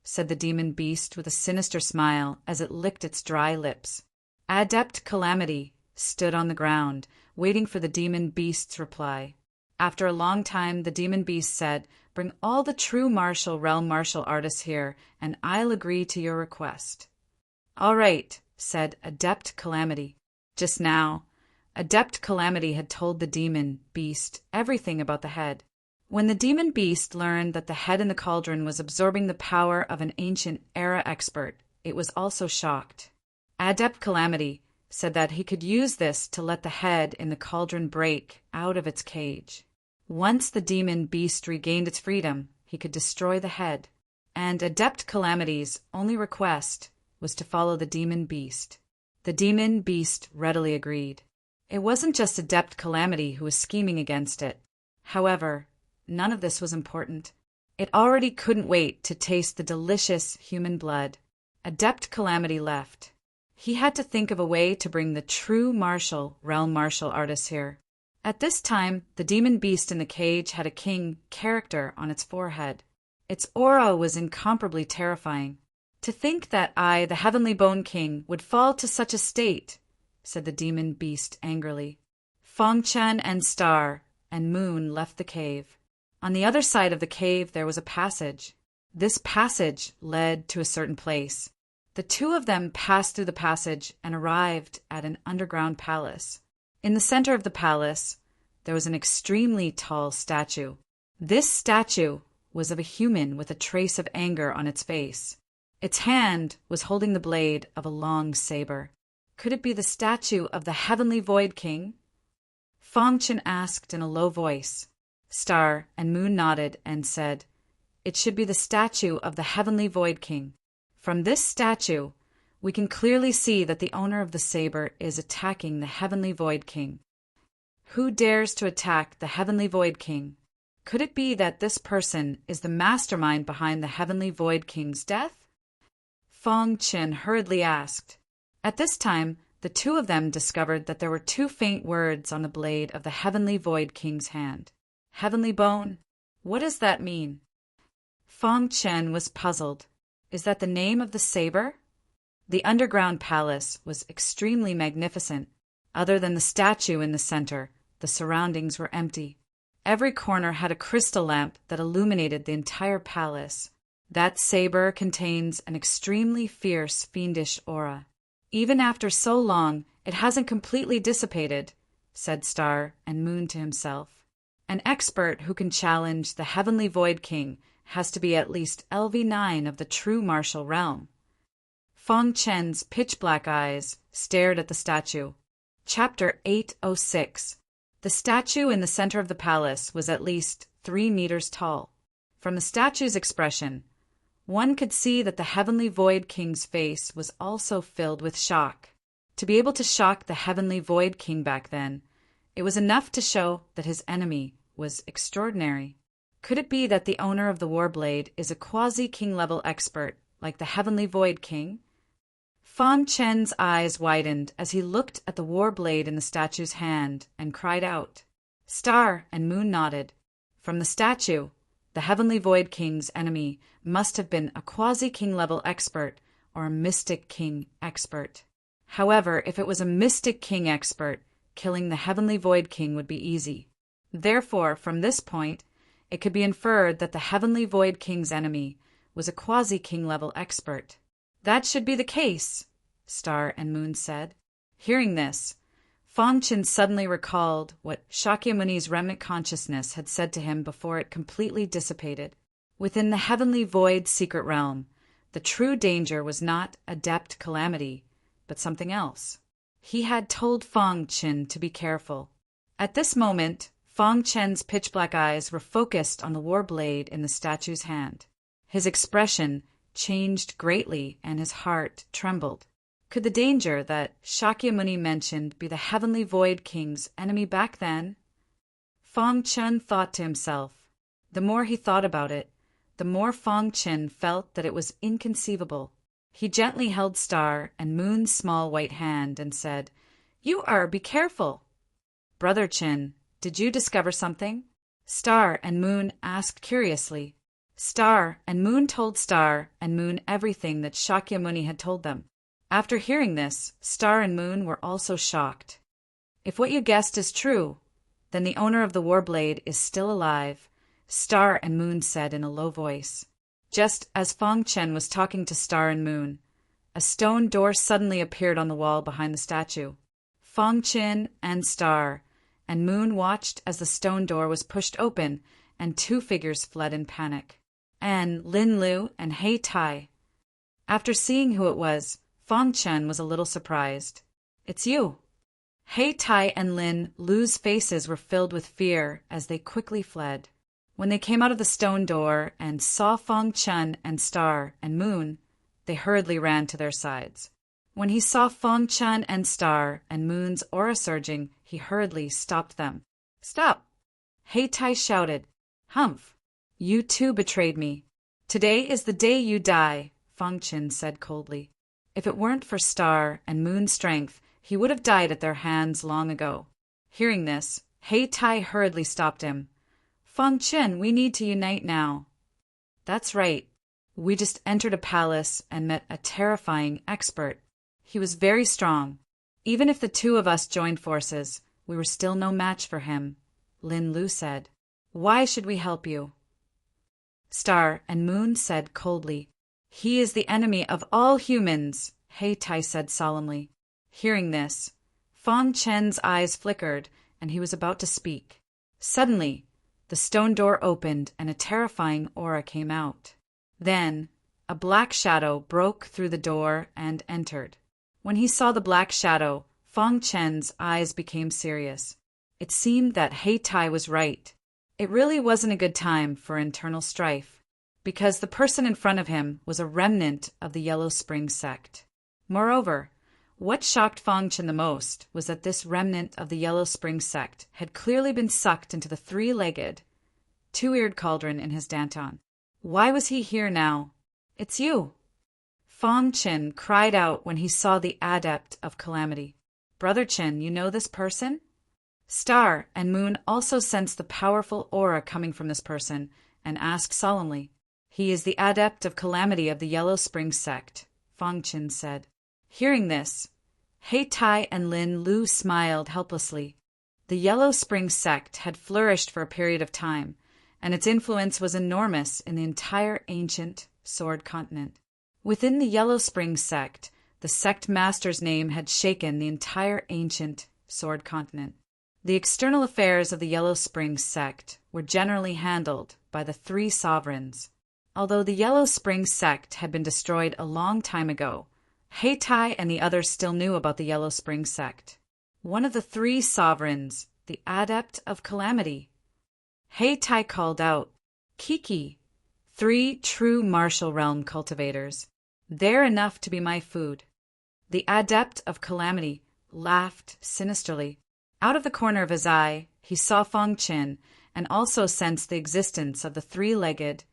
said the demon beast with a sinister smile as it licked its dry lips. Adept Calamity stood on the ground, waiting for the demon beast's reply. After a long time, the demon beast said, Bring all the true martial realm martial artists here, and I'll agree to your request. All right, said Adept Calamity. Just now, Adept Calamity had told the demon beast everything about the head. When the demon beast learned that the head in the cauldron was absorbing the power of an ancient era expert, it was also shocked. Adept Calamity said that he could use this to let the head in the cauldron break out of its cage. Once the demon beast regained its freedom, he could destroy the head, and Adept Calamity's only request was to follow the demon beast. The demon beast readily agreed. It wasn't just Adept Calamity who was scheming against it. However, none of this was important. It already couldn't wait to taste the delicious human blood. Adept Calamity left. He had to think of a way to bring the true realm martial artists here. At this time, the demon beast in the cage had a king character on its forehead. Its aura was incomparably terrifying. To think that I, the Heavenly Bone King, would fall to such a state, said the demon beast angrily. Feng Chen and Star and Moon left the cave. On the other side of the cave there was a passage. This passage led to a certain place. The two of them passed through the passage and arrived at an underground palace. In the center of the palace, there was an extremely tall statue. This statue was of a human with a trace of anger on its face. Its hand was holding the blade of a long saber. Could it be the statue of the Heavenly Void King? Feng Chen asked in a low voice. Star and Moon nodded and said, It should be the statue of the Heavenly Void King. From this statue, we can clearly see that the owner of the saber is attacking the Heavenly Void King. Who dares to attack the Heavenly Void King? Could it be that this person is the mastermind behind the Heavenly Void King's death? Feng Chen hurriedly asked. At this time, the two of them discovered that there were two faint words on the blade of the Heavenly Void King's hand. Heavenly Bone? What does that mean? Feng Chen was puzzled. Is that the name of the saber? The underground palace was extremely magnificent. Other than the statue in the center, the surroundings were empty. Every corner had a crystal lamp that illuminated the entire palace. That saber contains an extremely fierce, fiendish aura. Even after so long, it hasn't completely dissipated, said Star and Moon to himself. An expert who can challenge the Heavenly Void King has to be at least LV9 of the true martial realm. Fong Chen's pitch-black eyes stared at the statue. Chapter 806. The statue in the center of the palace was at least 3 meters tall. From the statue's expression, one could see that the Heavenly Void King's face was also filled with shock. To be able to shock the Heavenly Void King back then, it was enough to show that his enemy was extraordinary. Could it be that the owner of the Warblade is a quasi-king level expert like the Heavenly Void King? Fong Chen's eyes widened as he looked at the Warblade in the statue's hand and cried out. Star and Moon nodded. From the statue, the Heavenly Void King's enemy must have been a quasi-king level expert or a mystic king expert. However, if it was a mystic king expert, killing the Heavenly Void King would be easy. Therefore, from this point, it could be inferred that the Heavenly Void King's enemy was a quasi-king level expert. That should be the case, Star and Moon said. Hearing this, Fong Chen suddenly recalled what Shakyamuni's remnant consciousness had said to him before it completely dissipated. Within the Heavenly Void secret realm, the true danger was not adept calamity, but something else. He had told Fong Chen to be careful. At this moment, Fong Chen's pitch-black eyes were focused on the Warblade in the statue's hand. His expression changed greatly and his heart trembled. Could the danger that Shakyamuni mentioned be the Heavenly Void King's enemy back then? Fong Chen thought to himself. The more he thought about it, the more Fong Chen felt that it was inconceivable. He gently held Star and Moon's small white hand and said, Be careful. Brother Chen, did you discover something? Star and Moon asked curiously. Star and Moon told Star and Moon everything that Shakyamuni had told them. After hearing this, Star and Moon were also shocked. If what you guessed is true, then the owner of the Warblade is still alive, Star and Moon said in a low voice. Just as Fong Chen was talking to Star and Moon, a stone door suddenly appeared on the wall behind the statue. Fong Chen and Star and Moon watched as the stone door was pushed open and 2 figures fled in panic. Lin Lu and Hei Tai. After seeing who it was, Fong Chen was a little surprised. It's you. Hei Tai and Lin Lu's faces were filled with fear as they quickly fled. When they came out of the stone door and saw Fong Chen and Star and Moon, they hurriedly ran to their sides. When he saw Fong Chen and Star and Moon's aura surging, he hurriedly stopped them. Stop! Hei Tai shouted. Humph! You too betrayed me. Today is the day you die, Fong Chen said coldly. If it weren't for Star and Moon's strength, he would have died at their hands long ago. Hearing this, Hei Tai hurriedly stopped him. Fong Chen, we need to unite now. That's right. We just entered a palace and met a terrifying expert. He was very strong. Even if the 2 of us joined forces, we were still no match for him, Lin Lu said. Why should we help you? Star and Moon said coldly. He is the enemy of all humans, Hei Tai said solemnly. Hearing this, Fong Chen's eyes flickered and he was about to speak. Suddenly, the stone door opened and a terrifying aura came out. Then, a black shadow broke through the door and entered. When he saw the black shadow, Fong Chen's eyes became serious. It seemed that Hei Tai was right. It really wasn't a good time for internal strife, because the person in front of him was a remnant of the Yellow Spring sect. Moreover, what shocked Fong Chen the most was that this remnant of the Yellow Spring sect had clearly been sucked into the 3-legged, 2-eared cauldron in his danton. Why was he here now? It's you! Fong Chen cried out when he saw the Adept of Calamity. Brother Chen, you know this person? Star and Moon also sensed the powerful aura coming from this person and asked solemnly. He is the Adept of Calamity of the Yellow Spring sect, Fong Chen said. Hearing this, Heitai and Lin Lu smiled helplessly. The Yellow Spring sect had flourished for a period of time, and its influence was enormous in the entire ancient Sword continent. Within the Yellow Spring sect, the sect master's name had shaken the entire ancient Sword continent. The external affairs of the Yellow Spring sect were generally handled by the three sovereigns. Although the Yellow Spring sect had been destroyed a long time ago, Heitai and the others still knew about the Yellow Spring sect. One of the three sovereigns, the Adept of Calamity. Heitai called out, "Kiki, 3 true martial realm cultivators. They're enough to be my food." The Adept of Calamity laughed sinisterly. Out of the corner of his eye, he saw Fong Qin and also sensed the existence of the three-legged,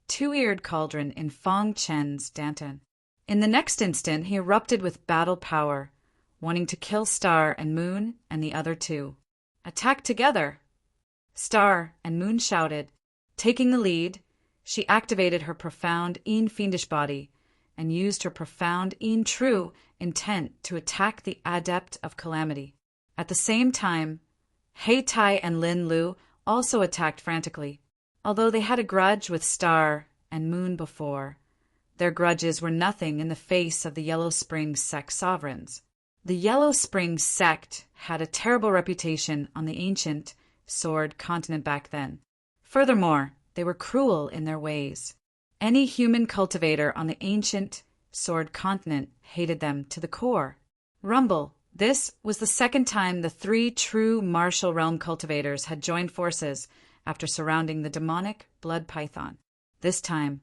two-eared cauldron in Fong Chen's dantian. In the next instant, he erupted with battle power, wanting to kill Star and Moon and the other two. "Attack together!" Star and Moon shouted. Taking the lead, she activated her profound fiendish body and used her profound true intent to attack the Adept of Calamity. At the same time, Heitai and Lin Lu also attacked frantically. Although they had a grudge with Star and Moon before, their grudges were nothing in the face of the Yellow Spring sect sovereigns. The Yellow Spring sect had a terrible reputation on the ancient Sword continent back then. Furthermore, they were cruel in their ways. Any human cultivator on the ancient Sword continent hated them to the core. Rumble. This was the second time the 3 true martial realm cultivators had joined forces after surrounding the demonic blood python. This time,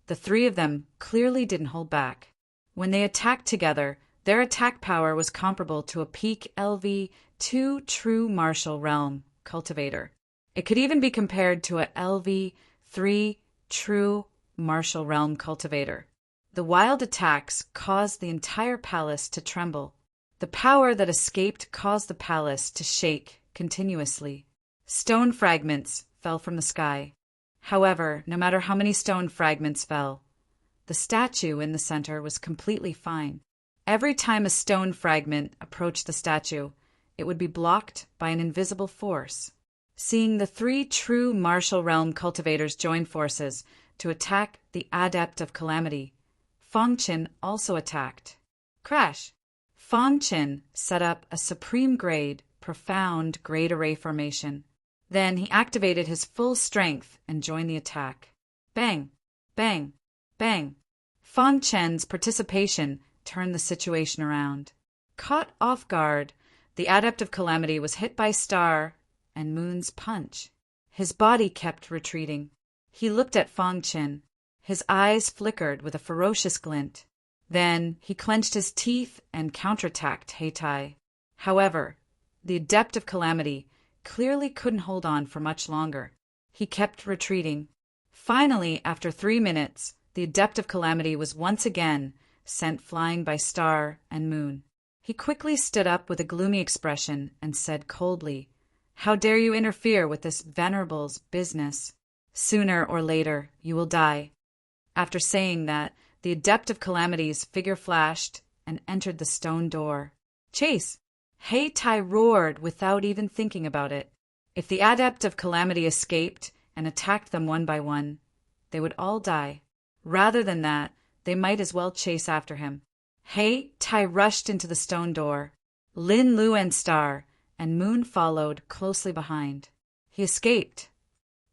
the 3 of them clearly didn't hold back. When they attacked together, their attack power was comparable to a peak LV2 true martial realm cultivator. It could even be compared to a LV3 true martial realm cultivator. The wild attacks caused the entire palace to tremble. The power that escaped caused the palace to shake continuously. Stone fragments fell from the sky. However, no matter how many stone fragments fell, the statue in the center was completely fine. Every time a stone fragment approached the statue, it would be blocked by an invisible force. Seeing the 3 true martial realm cultivators join forces to attack the Adept of Calamity, Fong Qin also attacked. Crash! Fong Qin set up a supreme grade, profound grade array formation. Then he activated his full strength and joined the attack. Bang! Bang! Bang! Fong Chen's participation turned the situation around. Caught off guard, the Adept of Calamity was hit by Star and Moon's punch. His body kept retreating. He looked at Fong Qin. His eyes flickered with a ferocious glint. Then he clenched his teeth and counterattacked Heitai. However, the Adept of Calamity clearly couldn't hold on for much longer. He kept retreating. Finally, after 3 minutes, the Adept of Calamity was once again sent flying by Star and Moon. He quickly stood up with a gloomy expression and said coldly, "How dare you interfere with this venerable's business? Sooner or later, you will die." After saying that, the Adept of Calamity's figure flashed and entered the stone door. "Chase!" Heitai roared without even thinking about it. If the Adept of Calamity escaped and attacked them one by one, they would all die. Rather than that, they might as well chase after him. Heitai rushed into the stone door. Lin Lu and Star and Moon followed closely behind. He escaped.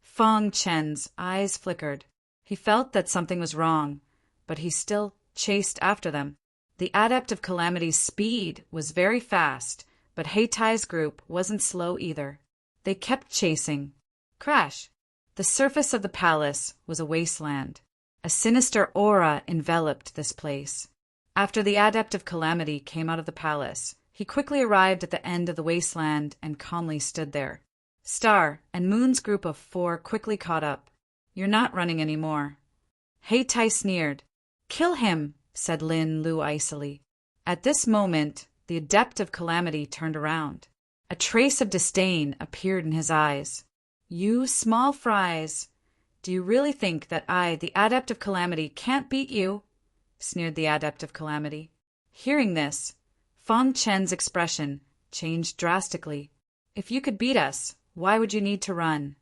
Fong Chen's eyes flickered. He felt that something was wrong, but he still chased after them. The Adept of Calamity's speed was very fast, but Heitai's group wasn't slow either. They kept chasing. Crash! The surface of the palace was a wasteland. A sinister aura enveloped this place. After the Adept of Calamity came out of the palace, he quickly arrived at the end of the wasteland and calmly stood there. Star and Moon's group of 4 quickly caught up. "You're not running anymore." Heitai sneered. "Kill him," said Lin Lu icily. At this moment, the Adept of Calamity turned around. A trace of disdain appeared in his eyes. "You small fries, do you really think that I, the Adept of Calamity, can't beat you?" sneered the Adept of Calamity. Hearing this, Fang Chen's expression changed drastically. If you could beat us, why would you need to run?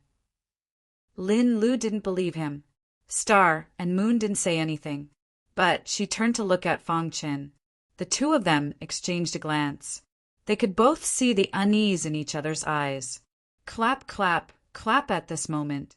Lin Lu didn't believe him. Star and Moon didn't say anything, but she turned to look at Fang Chen. The two of them exchanged a glance. They could both see the unease in each other's eyes. Clap, clap, clap at this moment.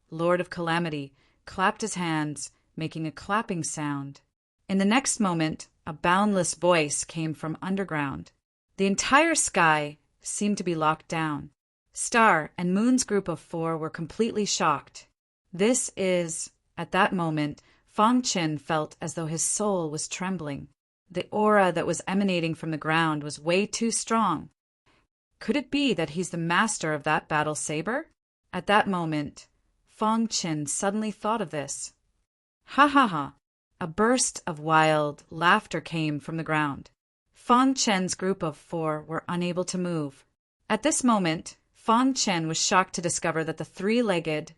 Lord of Calamity clapped his hands, making a clapping sound. In the next moment, a boundless voice came from underground. The entire sky seemed to be locked down. Star and Moon's group of 4 were completely shocked. At that moment, Fang Chen felt as though his soul was trembling. The aura that was emanating from the ground was way too strong. Could it be that he's the master of that battle saber? At that moment, Fang Chen suddenly thought of this. Ha ha ha! A burst of wild laughter came from the ground. Fang Chen's group of 4 were unable to move. At this moment, Fang Chen was shocked to discover that the 3-legged,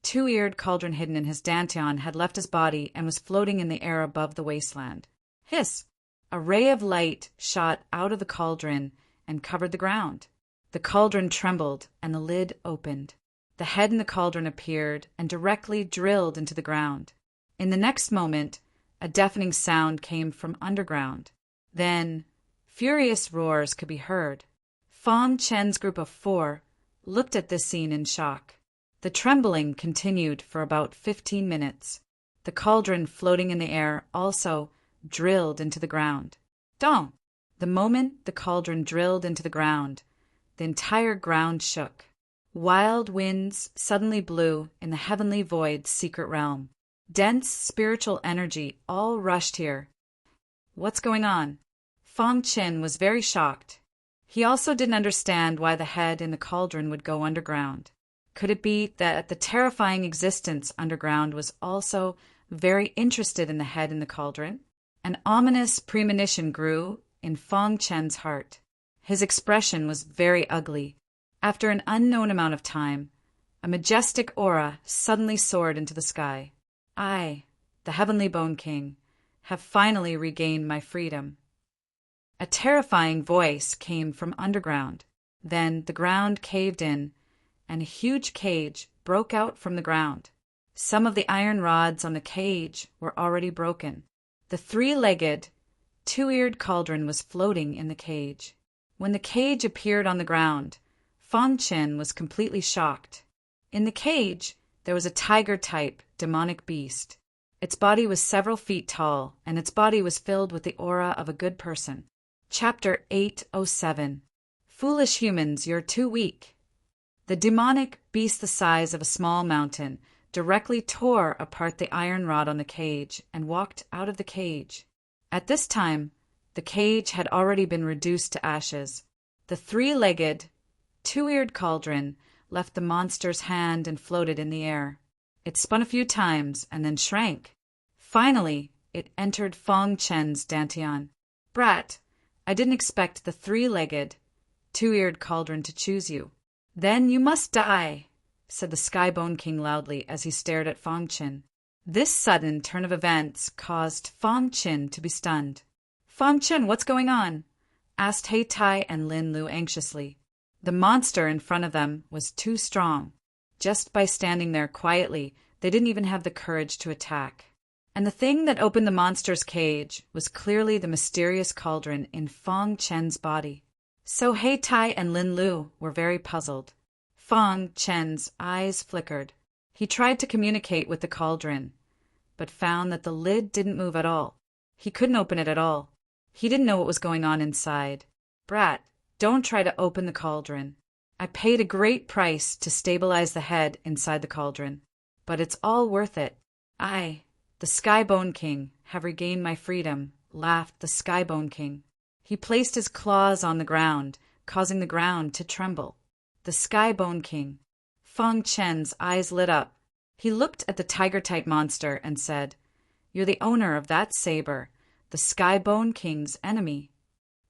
2-eared cauldron hidden in his dantian had left his body and was floating in the air above the wasteland. Hiss! A ray of light shot out of the cauldron and covered the ground. The cauldron trembled and the lid opened. The head in the cauldron appeared and directly drilled into the ground. In the next moment, a deafening sound came from underground. Then, furious roars could be heard. Fang Chen's group of 4 looked at this scene in shock. The trembling continued for about 15 minutes. The cauldron floating in the air also drilled into the ground. Dong! The moment the cauldron drilled into the ground, the entire ground shook. Wild winds suddenly blew in the heavenly void's secret realm. Dense spiritual energy all rushed here. What's going on? Fang Chen was very shocked. He also didn't understand why the head in the cauldron would go underground. Could it be that the terrifying existence underground was also very interested in the head in the cauldron? An ominous premonition grew in Fang Chen's heart. His expression was very ugly. After an unknown amount of time, a majestic aura suddenly soared into the sky. I, the Heavenly Bone King, have finally regained my freedom. A terrifying voice came from underground. Then the ground caved in, and a huge cage broke out from the ground. Some of the iron rods on the cage were already broken. The 3-legged, 2-eared cauldron was floating in the cage. When the cage appeared on the ground, Fang Chen was completely shocked. In the cage, there was a tiger-type demonic beast. Its body was several feet tall, and its body was filled with the aura of a good person. Chapter 807. Foolish humans, you're too weak. The demonic beast the size of a small mountain directly tore apart the iron rod on the cage and walked out of the cage. At this time, the cage had already been reduced to ashes. The 3-legged, 2-eared cauldron left the monster's hand and floated in the air. It spun a few times and then shrank. Finally, it entered Fang Chen's dantian. Brat, I didn't expect the 3-legged, 2-eared cauldron to choose you. Then you must die, said the Sky Bone King loudly as he stared at Fang Chen. This sudden turn of events caused Fang Chen to be stunned. Fang Chen, what's going on? Asked He Tai and Lin Lu anxiously. The monster in front of them was too strong. Just by standing there quietly, they didn't even have the courage to attack. And the thing that opened the monster's cage was clearly the mysterious cauldron in Fang Chen's body. So He Tai and Lin Lu were very puzzled. Fang Chen's eyes flickered. He tried to communicate with the cauldron, but found that the lid didn't move at all. He couldn't open it at all. He didn't know what was going on inside. Brat, don't try to open the cauldron. I paid a great price to stabilize the head inside the cauldron, but it's all worth it. I, the Sky Bone King, have regained my freedom, laughed the Sky Bone King. He placed his claws on the ground, causing the ground to tremble. The Sky Bone King. Fang Chen's eyes lit up. He looked at the tiger-type monster and said, You're the owner of that saber, the Sky Bone King's enemy.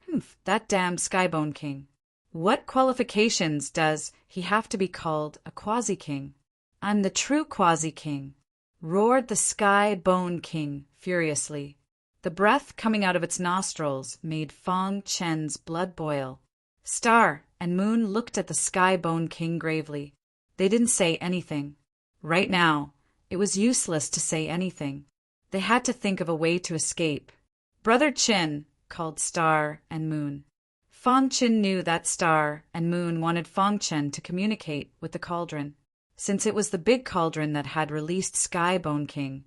Humph, that damn Sky Bone King. What qualifications does he have to be called a quasi-king? I'm the true quasi-king, roared the Sky Bone King furiously. The breath coming out of its nostrils made Fong Chen's blood boil. Star and Moon looked at the Sky Bone King gravely. They didn't say anything. Right now, it was useless to say anything. They had to think of a way to escape. "Brother Chin," called Star and Moon. Fong Chin knew that Star and Moon wanted Fong Chen to communicate with the cauldron. Since it was the big cauldron that had released Sky Bone King,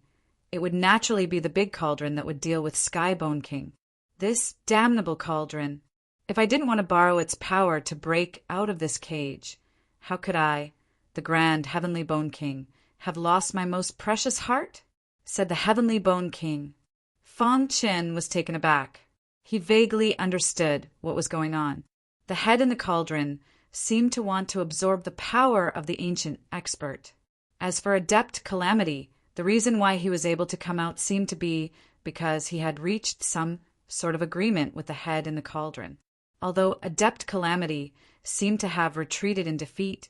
it would naturally be the big cauldron that would deal with Sky Bone King. This damnable cauldron. If I didn't want to borrow its power to break out of this cage, how could I, the grand Heavenly Bone King, have lost my most precious heart? Said the Heavenly Bone King. Fong Chin was taken aback. He vaguely understood what was going on. The head in the cauldron seemed to want to absorb the power of the ancient expert. As for Adept Calamity, the reason why he was able to come out seemed to be because he had reached some sort of agreement with the head in the cauldron. Although Adept Calamity seemed to have retreated in defeat,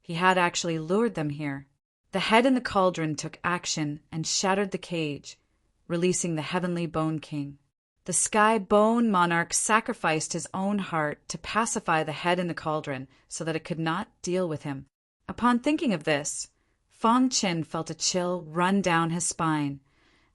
he had actually lured them here. The head in the cauldron took action and shattered the cage, releasing the Heavenly Bone King. The Sky Bone Monarch sacrificed his own heart to pacify the head in the cauldron so that it could not deal with him. Upon thinking of this, Fong Chin felt a chill run down his spine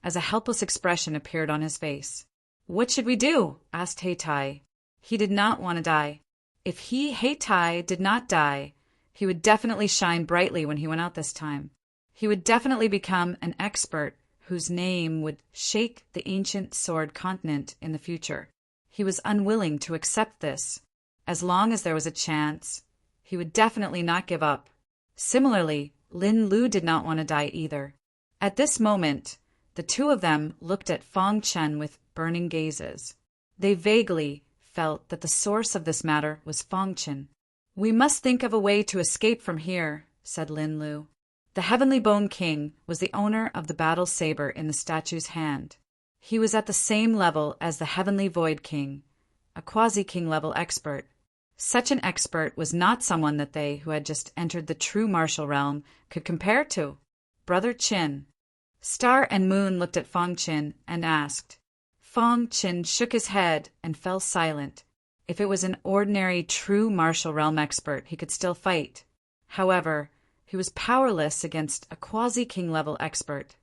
as a helpless expression appeared on his face. "What should we do?" asked Heitai. He did not want to die. If he, Heitai, did not die, he would definitely shine brightly when he went out this time. He would definitely become an expert whose name would shake the ancient sword continent in the future. He was unwilling to accept this. As long as there was a chance, he would definitely not give up. Similarly, Lin Lu did not want to die either. At this moment, the two of them looked at Fong Chen with burning gazes. They vaguely felt that the source of this matter was Fong Chen. "We must think of a way to escape from here," said Lin Lu. The Heavenly Bone King was the owner of the battle saber in the statue's hand. He was at the same level as the Heavenly Void King, a quasi-king level expert. Such an expert was not someone that they, who had just entered the true martial realm, could compare to. "Brother Chin." Star and Moon looked at Fong Chin and asked. Fong Chin shook his head and fell silent. If it was an ordinary true martial realm expert, he could still fight. However, he was powerless against a quasi-king level expert.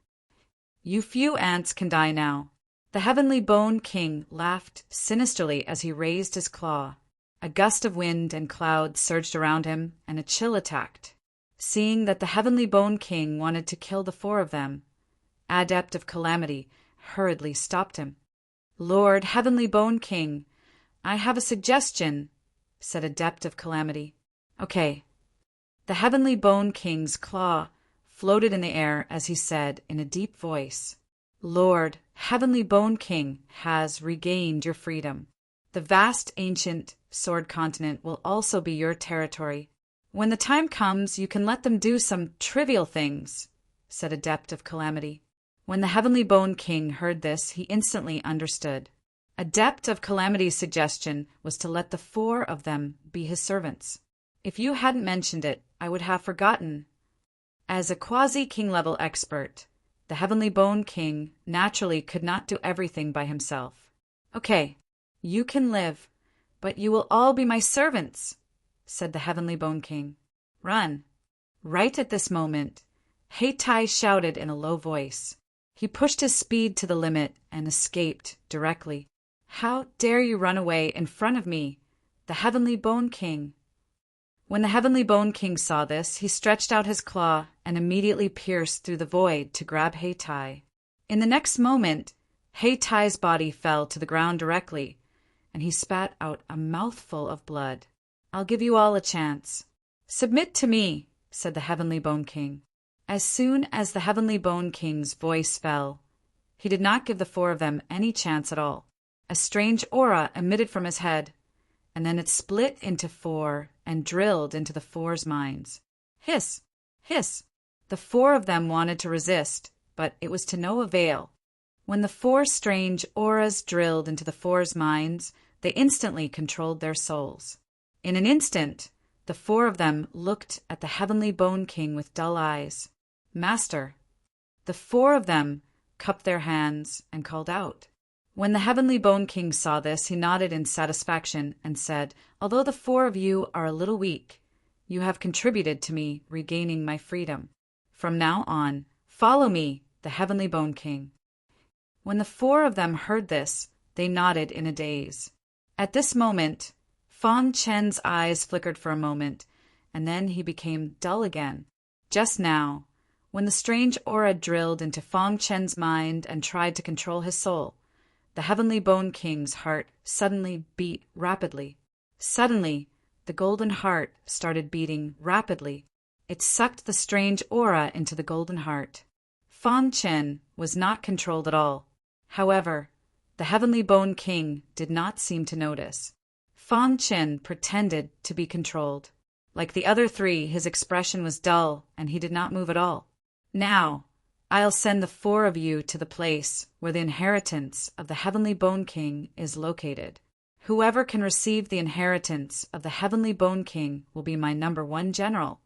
"You few ants can die now." The Heavenly Bone King laughed sinisterly as he raised his claw. A gust of wind and cloud surged around him, and a chill attacked. Seeing that the Heavenly Bone King wanted to kill the four of them, Adept of Calamity hurriedly stopped him. "Lord Heavenly Bone King, I have a suggestion," said Adept of Calamity. "Okay." The Heavenly Bone King's claw floated in the air as he said in a deep voice, "Lord, Heavenly Bone King has regained your freedom. The vast ancient sword continent will also be your territory. When the time comes, you can let them do some trivial things," said Adept of Calamity. When the Heavenly Bone King heard this, he instantly understood. Adept of Calamity's suggestion was to let the four of them be his servants. If you hadn't mentioned it, I would have forgotten. As a quasi-king level expert, the Heavenly Bone King naturally could not do everything by himself. "Okay, you can live, but you will all be my servants," said the Heavenly Bone King. "Run." Right at this moment, Heitai shouted in a low voice. He pushed his speed to the limit and escaped directly. "How dare you run away in front of me, the Heavenly Bone King?" When the Heavenly Bone King saw this, he stretched out his claw and immediately pierced through the void to grab Heitai. In the next moment, Heitai's body fell to the ground directly, and he spat out a mouthful of blood. "I'll give you all a chance." "Submit to me," said the Heavenly Bone King. As soon as the Heavenly Bone King's voice fell, he did not give the four of them any chance at all. A strange aura emitted from his head, and then it split into four and drilled into the four's minds. Hiss! Hiss! The four of them wanted to resist, but it was to no avail. When the four strange auras drilled into the four's minds, they instantly controlled their souls. In an instant, the four of them looked at the Heavenly Bone King with dull eyes. "Master." The four of them cupped their hands and called out. When the Heavenly Bone King saw this, he nodded in satisfaction and said, "Although the four of you are a little weak, you have contributed to me regaining my freedom. From now on, follow me, the Heavenly Bone King." When the four of them heard this, they nodded in a daze. At this moment, Fang Chen's eyes flickered for a moment, and then he became dull again. Just now, when the strange aura drilled into Fang Chen's mind and tried to control his soul, the Heavenly Bone King's heart suddenly beat rapidly. Suddenly, the golden heart started beating rapidly. It sucked the strange aura into the golden heart. Fang Chen was not controlled at all. However, the Heavenly Bone King did not seem to notice. Fang Chen pretended to be controlled. Like the other three, his expression was dull, and he did not move at all. "Now, I'll send the four of you to the place where the inheritance of the Heavenly Bone King is located. Whoever can receive the inheritance of the Heavenly Bone King will be my #1 general."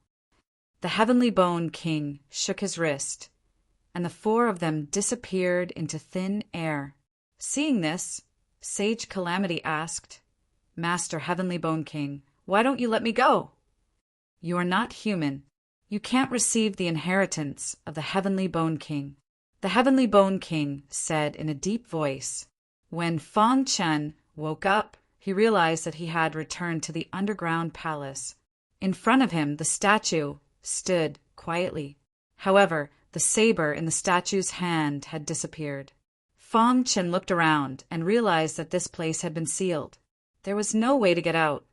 The Heavenly Bone King shook his wrist, and the four of them disappeared into thin air. Seeing this, Sage Calamity asked, "Master Heavenly Bone King, why don't you let me go?" "You are not human. You can't receive the inheritance of the Heavenly Bone King," the Heavenly Bone King said in a deep voice. When Fang Chen woke up, he realized that he had returned to the underground palace. In front of him, the statue stood quietly. However, the saber in the statue's hand had disappeared. Fang Chen looked around and realized that this place had been sealed. There was no way to get out.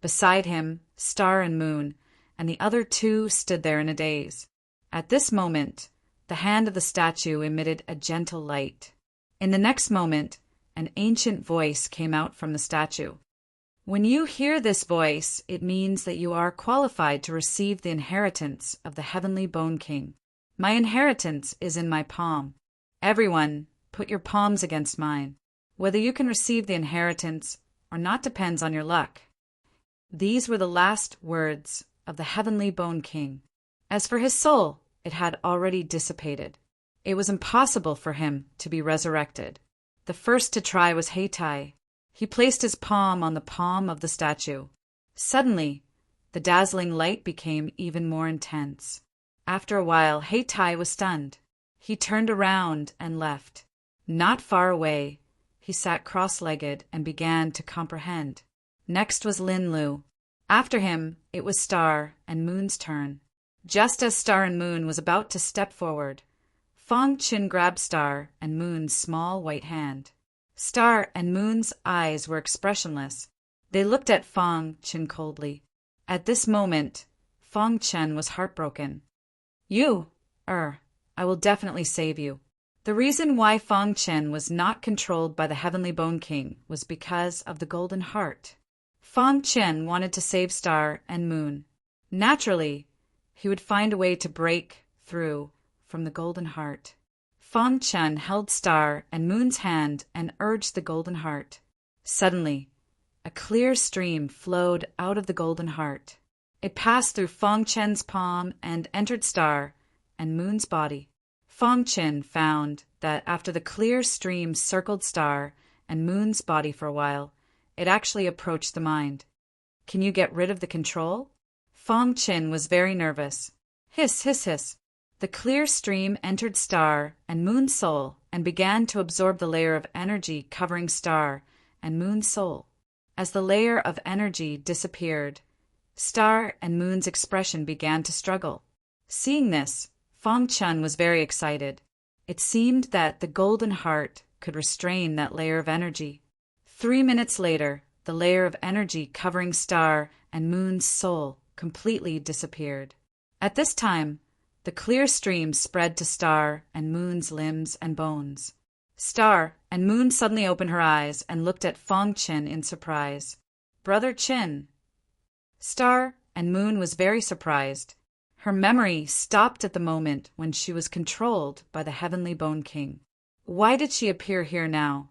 Beside him, Star and Moon and the other two stood there in a daze. At this moment, the hand of the statue emitted a gentle light. In the next moment, an ancient voice came out from the statue. "When you hear this voice, it means that you are qualified to receive the inheritance of the Heavenly Bone King. My inheritance is in my palm. Everyone, put your palms against mine. Whether you can receive the inheritance or not depends on your luck." These were the last words of the Heavenly Bone King. As for his soul, it had already dissipated. It was impossible for him to be resurrected. The first to try was Heitai. He placed his palm on the palm of the statue. Suddenly, the dazzling light became even more intense. After a while, Heitai was stunned. He turned around and left. Not far away, he sat cross-legged and began to comprehend. Next was Lin Lu. After him, it was Star and Moon's turn. Just as Star and Moon was about to step forward, Fang Chen grabbed Star and Moon's small white hand. Star and Moon's eyes were expressionless. They looked at Fang Chen coldly. At this moment, Fang Chen was heartbroken. I will definitely save you." The reason why Fang Chen was not controlled by the Heavenly Bone King was because of the Golden Heart. Fang Chen wanted to save Star and Moon. Naturally, he would find a way to break through from the Golden Heart. Fang Chen held Star and Moon's hand and urged the Golden Heart. Suddenly, a clear stream flowed out of the Golden Heart. It passed through Fang Chen's palm and entered Star and Moon's body. Fang Chen found that after the clear stream circled Star and Moon's body for a while, it actually approached the mind. "Can you get rid of the control?" Fang Chen was very nervous. Hiss, hiss, hiss. The clear stream entered Star and Moon's soul and began to absorb the layer of energy covering Star and Moon's soul. As the layer of energy disappeared, Star and Moon's expression began to struggle. Seeing this, Fang Chen was very excited. It seemed that the Golden Heart could restrain that layer of energy. 3 minutes later, the layer of energy covering Star and Moon's soul completely disappeared. At this time, the clear stream spread to Star and Moon's limbs and bones. Star and Moon suddenly opened her eyes and looked at Fang Chen in surprise. "Brother Chen." Star and Moon was very surprised. Her memory stopped at the moment when she was controlled by the Heavenly Bone King. Why did she appear here now?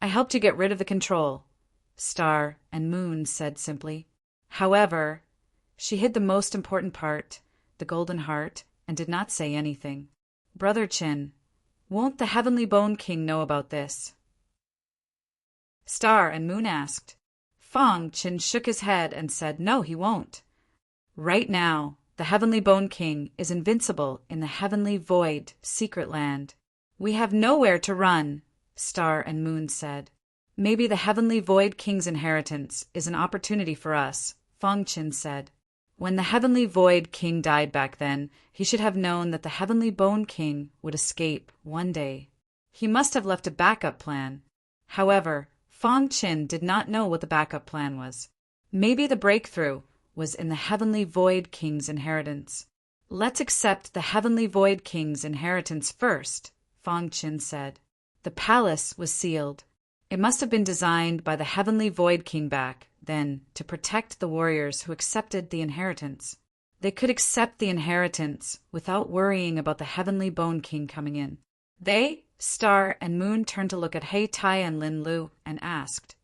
I helped you get rid of the control," Star and Moon said simply. However, she hid the most important part, the Golden Heart, and did not say anything. "Brother Chin, Won't the Heavenly Bone King know about this? Star and Moon asked. Fang Qin shook his head and said no, he won't. Right now, the Heavenly Bone King is invincible in the Heavenly Void Secret Land. We have nowhere to run, Star and Moon said. Maybe the Heavenly Void King's inheritance is an opportunity for us, Fang Qin said. When the Heavenly Void King died back then, he should have known that the Heavenly Bone King would escape one day. He must have left a backup plan. However, Fang Qin did not know what the backup plan was. Maybe the breakthrough was in the Heavenly Void King's inheritance. Let's accept the Heavenly Void King's inheritance first, Fang Qin said. The palace was sealed. It must have been designed by the Heavenly Void King back then to protect the warriors who accepted the inheritance. They could accept the inheritance without worrying about the Heavenly Bone King coming in. They, Star and Moon, turned to look at Hei Tai and Lin Lu and asked,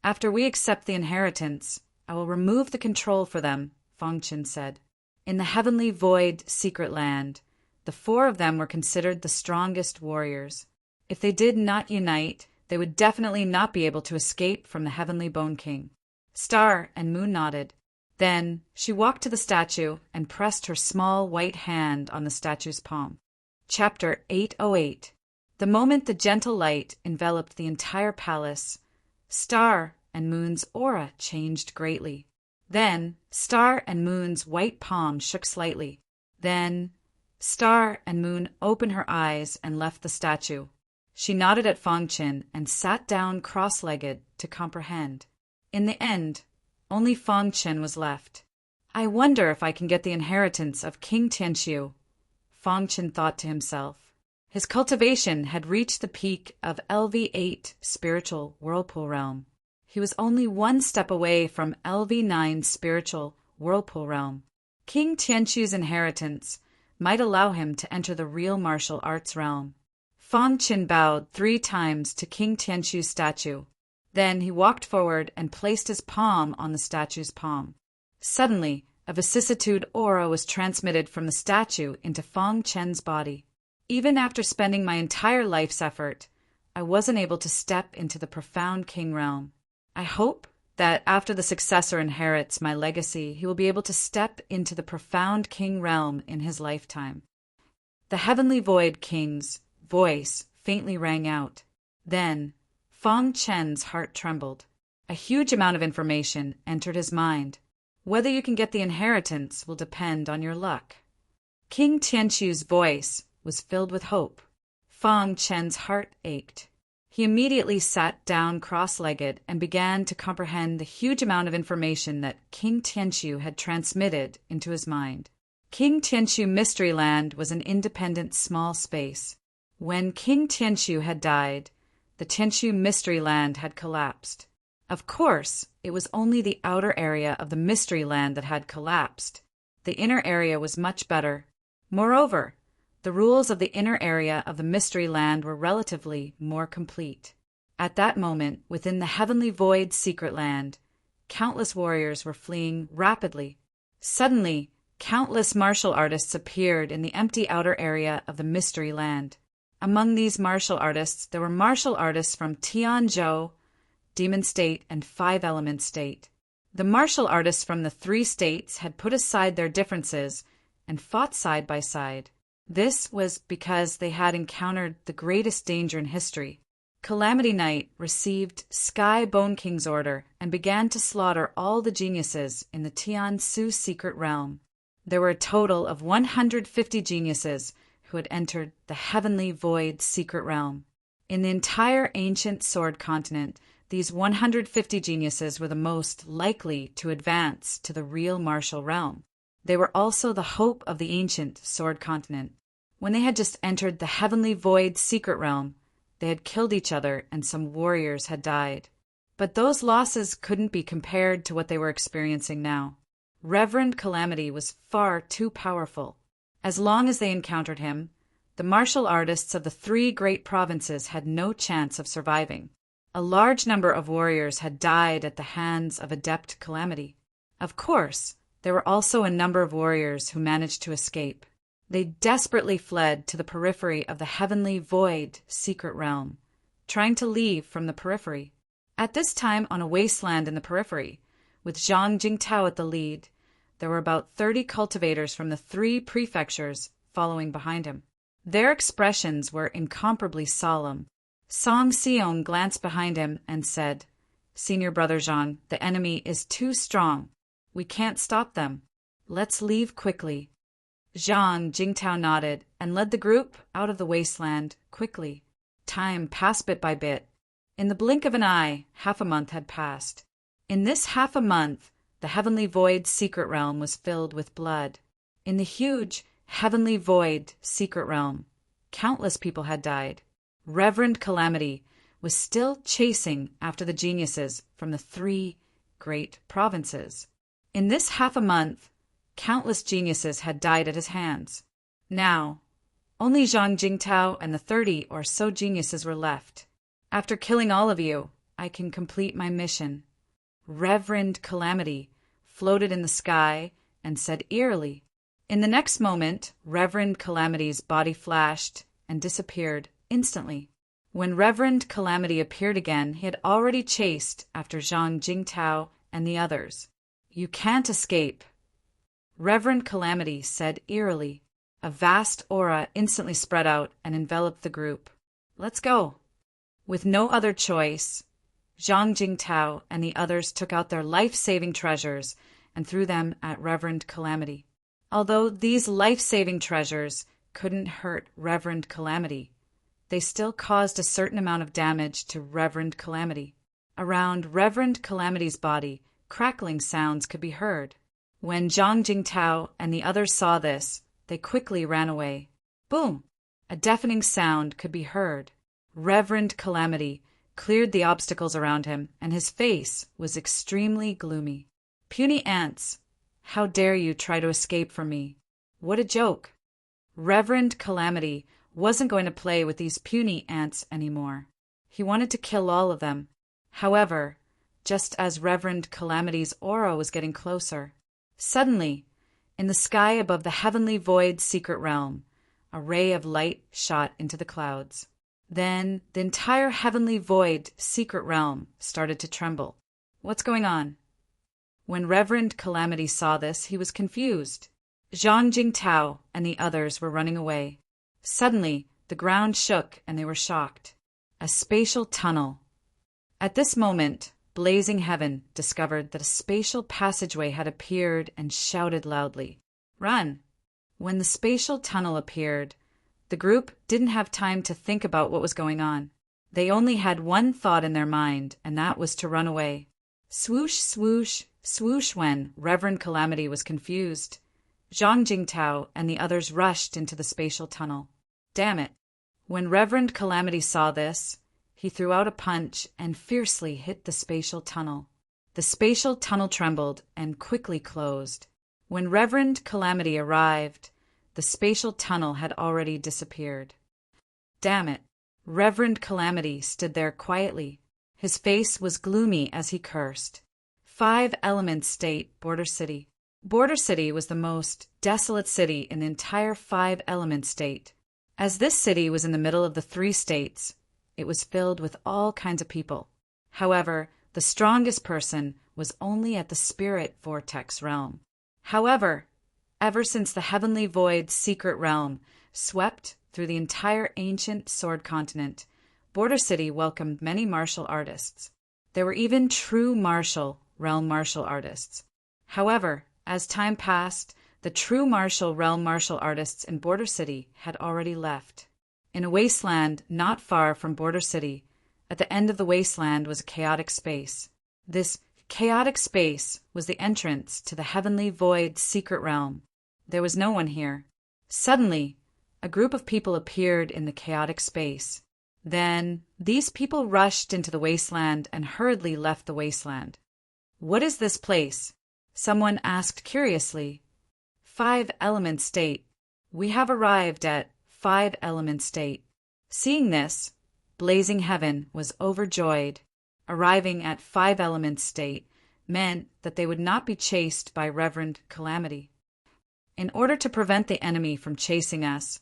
After we accept the inheritance, I will remove the control for them, Fang Qin said. In the Heavenly Void Secret Land, the four of them were considered the strongest warriors. If they did not unite, they would definitely not be able to escape from the Heavenly Bone King. Star and Moon nodded. Then she walked to the statue and pressed her small white hand on the statue's palm. Chapter 808. The moment the gentle light enveloped the entire palace, Star and Moon's aura changed greatly. Then Star and Moon's white palm shook slightly. Then Star and Moon opened her eyes and left the statue. She nodded at Fang Qin and sat down cross-legged to comprehend. In the end, only Fang Qin was left. I wonder if I can get the inheritance of King Tianqiu, Fang Qin thought to himself. His cultivation had reached the peak of LV8 spiritual whirlpool realm. He was only one step away from LV9 spiritual whirlpool realm. King Tianqiu's inheritance might allow him to enter the real martial arts realm. Fang Qin bowed 3 times to King Tianqiu's statue. Then he walked forward and placed his palm on the statue's palm. Suddenly, a vicissitude aura was transmitted from the statue into Fang Qin's body. Even after spending my entire life's effort, I wasn't able to step into the profound king realm. I hope that after the successor inherits my legacy, he will be able to step into the profound king realm in his lifetime. The Heavenly Void King's voice faintly rang out. Then, Fang Qin's heart trembled. A huge amount of information entered his mind. Whether you can get the inheritance will depend on your luck. King Tianqiu's voice was filled with hope. Fang Qin's heart ached. He immediately sat down cross-legged and began to comprehend the huge amount of information that King Tianqiu had transmitted into his mind. King Tianqiu Mystery Land was an independent small space. When King Tianqiu had died, the Tianqiu Mystery Land had collapsed. Of course, it was only the outer area of the Mystery Land that had collapsed. The inner area was much better. Moreover, the rules of the inner area of the Mystery Land were relatively more complete. At that moment, within the Heavenly Void Secret Land, countless warriors were fleeing rapidly. Suddenly, countless martial artists appeared in the empty outer area of the Mystery Land. Among these martial artists, there were martial artists from Tianzhou, Demon State, and Five Element State. The martial artists from the 3 states had put aside their differences and fought side by side. This was because they had encountered the greatest danger in history. Calamity Knight received Sky Bone King's order and began to slaughter all the geniuses in the Tiansu secret realm. There were a total of 150 geniuses who had entered the Heavenly Void secret realm. In the entire ancient Sword continent, these 150 geniuses were the most likely to advance to the real martial realm. They were also the hope of the ancient Sword continent. When they had just entered the Heavenly Void secret realm, they had killed each other and some warriors had died. But those losses couldn't be compared to what they were experiencing now. Reverend Calamity was far too powerful. As long as they encountered him, the martial artists of the 3 great provinces had no chance of surviving. A large number of warriors had died at the hands of Adept Calamity. Of course, there were also a number of warriors who managed to escape. They desperately fled to the periphery of the heavenly void secret realm, trying to leave from the periphery. At this time, on a wasteland in the periphery, with Zhang Jingtao at the lead, there were about 30 cultivators from the 3 prefectures following behind him. Their expressions were incomparably solemn. Song Xiong glanced behind him and said, "Senior brother Zhang, the enemy is too strong. We can't stop them. Let's leave quickly." Zhang Jingtao nodded and led the group out of the wasteland quickly. Time passed bit by bit. In the blink of an eye, half a month had passed. In this half a month, the heavenly void secret realm was filled with blood. In the huge heavenly void secret realm, countless people had died. Reverend Calamity was still chasing after the geniuses from the 3 great provinces. In this half a month, countless geniuses had died at his hands. Now, only Zhang Jingtao and the 30 or so geniuses were left. "After killing all of you, I can complete my mission." Reverend Calamity floated in the sky and said eerily. In the next moment, Reverend Calamity's body flashed and disappeared instantly. When Reverend Calamity appeared again, he had already chased after Zhang Jingtao and the others. "You can't escape," Reverend Calamity said eerily. A vast aura instantly spread out and enveloped the group. "Let's go." With no other choice, Zhang Jingtao and the others took out their life-saving treasures and threw them at Reverend Calamity. Although these life-saving treasures couldn't hurt Reverend Calamity, they still caused a certain amount of damage to Reverend Calamity. Around Reverend Calamity's body, crackling sounds could be heard. When Zhang Jingtao and the others saw this, they quickly ran away. Boom! A deafening sound could be heard. Reverend Calamity cleared the obstacles around him, and his face was extremely gloomy. "Puny ants, how dare you try to escape from me? What a joke!" Reverend Calamity wasn't going to play with these puny ants anymore. He wanted to kill all of them. However, just as Reverend Calamity's aura was getting closer, suddenly, in the sky above the heavenly void secret realm, a ray of light shot into the clouds. Then the entire heavenly void secret realm started to tremble. What's going on? When Reverend Calamity saw this, he was confused. Zhang Jingtao and the others were running away. Suddenly, the ground shook and they were shocked. A spatial tunnel. At this moment, Blazing Heaven discovered that a spatial passageway had appeared and shouted loudly, "Run!" When the spatial tunnel appeared, the group didn't have time to think about what was going on. They only had one thought in their mind, and that was to run away. Swoosh, swoosh, swoosh. When Reverend Calamity was confused, Zhang Jingtao and the others rushed into the spatial tunnel. Damn it! When Reverend Calamity saw this, he threw out a punch and fiercely hit the spatial tunnel. The spatial tunnel trembled and quickly closed. When Reverend Calamity arrived, the spatial tunnel had already disappeared. Damn it! Reverend Calamity stood there quietly. His face was gloomy as he cursed. 5 Elements State, Border City. Border City was the most desolate city in the entire 5 Element State. As this city was in the middle of the 3 states, it was filled with all kinds of people. However, the strongest person was only at the spirit vortex realm. However, ever since the heavenly void secret realm swept through the entire ancient sword continent, Border City welcomed many martial artists. There were even true realm martial artists. However, as time passed, the true realm martial artists in Border City had already left. In a wasteland not far from Border City, at the end of the wasteland was a chaotic space. This chaotic space was the entrance to the heavenly void secret realm. There was no one here. Suddenly, a group of people appeared in the chaotic space. Then, these people rushed into the wasteland and hurriedly left the wasteland. "What is this place?" someone asked curiously. 5 Element State. We have arrived at 5 Element State. Seeing this, Blazing Heaven was overjoyed. Arriving at 5 Element State meant that they would not be chased by Reverend Calamity. In order to prevent the enemy from chasing us,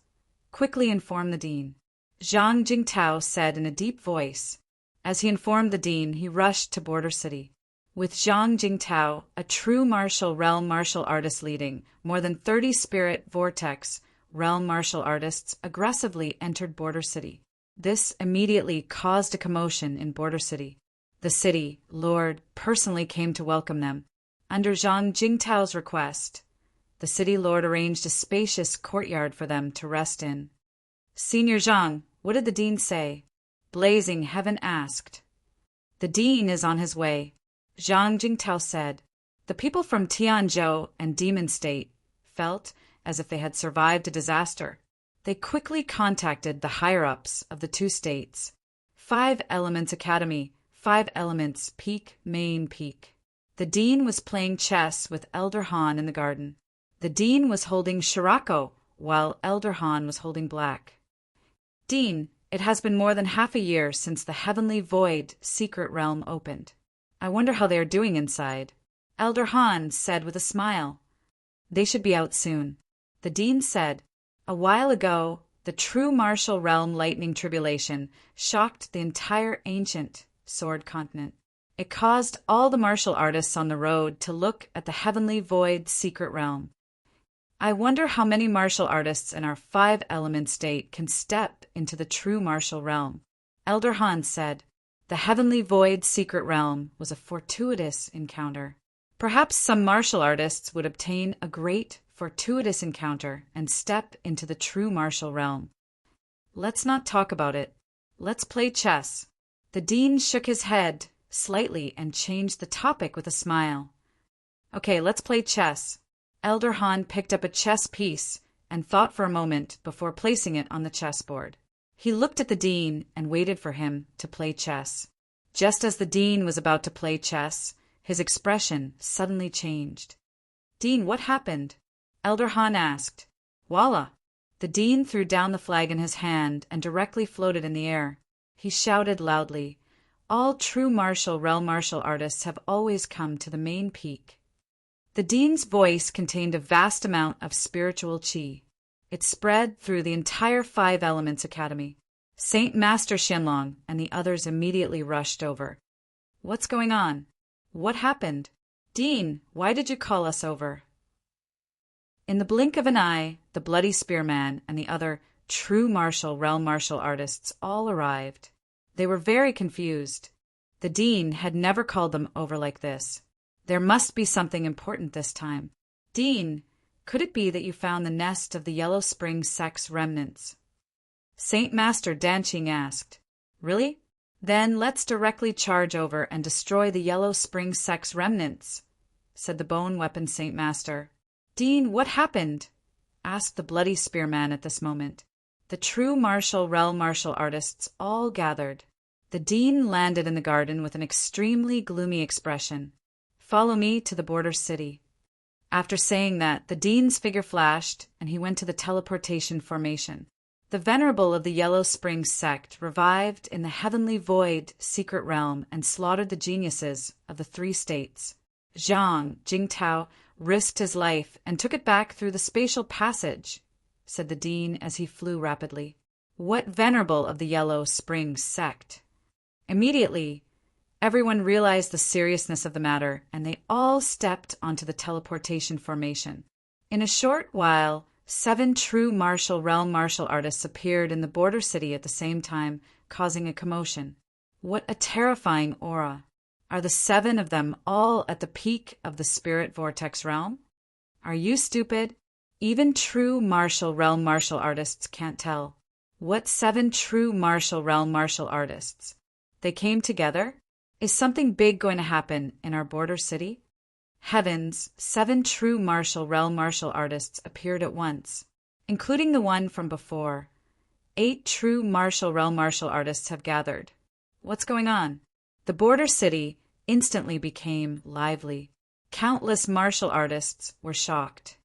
quickly inform the dean, Zhang Jingtao said in a deep voice. As he informed the dean, he rushed to Border City. With Zhang Jingtao, a true martial realm martial artist leading, more than 30 spirit vortex realm martial artists aggressively entered Border City. This immediately caused a commotion in Border City. The city lord personally came to welcome them. Under Zhang Jingtao's request, the city lord arranged a spacious courtyard for them to rest in. Senior Zhang, what did the dean say? Blazing Heaven asked. The dean is on his way, Zhang Jingtao said. The people from Tianzhou and Demon State felt as if they had survived a disaster. They quickly contacted the higher-ups of the two states. 5 Elements Academy, 5 Elements Peak, Main Peak. The dean was playing chess with Elder Han in the garden. The dean was holding Shirako, while Elder Han was holding black. Dean, it has been more than half a year since the Heavenly Void secret realm opened. I wonder how they are doing inside. Elder Han said with a smile. They should be out soon. The dean said, a while ago, the true martial realm lightning tribulation shocked the entire ancient sword continent. It caused all the martial artists on the road to look at the Heavenly Void secret realm. I wonder how many martial artists in our 5 element state can step into the true martial realm. Elder Han said, the Heavenly Void secret realm was a fortuitous encounter. Perhaps some martial artists would obtain a great fortuitous encounter and step into the true martial realm. Let's not talk about it. Let's play chess. The dean shook his head slightly and changed the topic with a smile. Okay, let's play chess. Elder Han picked up a chess piece and thought for a moment before placing it on the chessboard. He looked at the dean and waited for him to play chess. Just as the dean was about to play chess, his expression suddenly changed. Dean, what happened? Elder Han asked. Voila! The dean threw down the flag in his hand and directly floated in the air. He shouted loudly, all true martial realm martial artists have always come to the main peak. The dean's voice contained a vast amount of spiritual qi. It spread through the entire 5 Elements Academy. Saint Master Xianlong and the others immediately rushed over. What's going on? What happened? Dean, why did you call us over? In the blink of an eye, the Bloody Spearman and the other true martial realm martial artists all arrived. They were very confused. The dean had never called them over like this. There must be something important this time. Dean, could it be that you found the nest of the Yellow Spring Sex remnants? Saint Master Danqing asked. Really? Then let's directly charge over and destroy the Yellow Spring Sex remnants, said the Bone Weapon Saint Master. Dean, what happened? Asked the Bloody Spearman at this moment. The true martial realm martial artists all gathered. The dean landed in the garden with an extremely gloomy expression. Follow me to the Border City. After saying that, the dean's figure flashed, and he went to the teleportation formation. The Venerable of the Yellow Spring sect revived in the Heavenly Void secret realm and slaughtered the geniuses of the 3 states. Zhang Jingtao risked his life and took it back through the spatial passage, said the dean as he flew rapidly. What Venerable of the Yellow Spring sect? Immediately, everyone realized the seriousness of the matter, and they all stepped onto the teleportation formation. In a short while, 7 true martial realm martial artists appeared in the Border City at the same time, causing a commotion. What a terrifying aura! Are the 7 of them all at the peak of the spirit vortex realm? Are you stupid? Even true martial realm martial artists can't tell. What 7 true martial realm martial artists? They came together? Is something big going to happen in our Border City? Heavens, 7 true martial realm martial artists appeared at once, including the one from before. 8 true martial realm martial artists have gathered. What's going on? The Border City instantly became lively. Countless martial artists were shocked.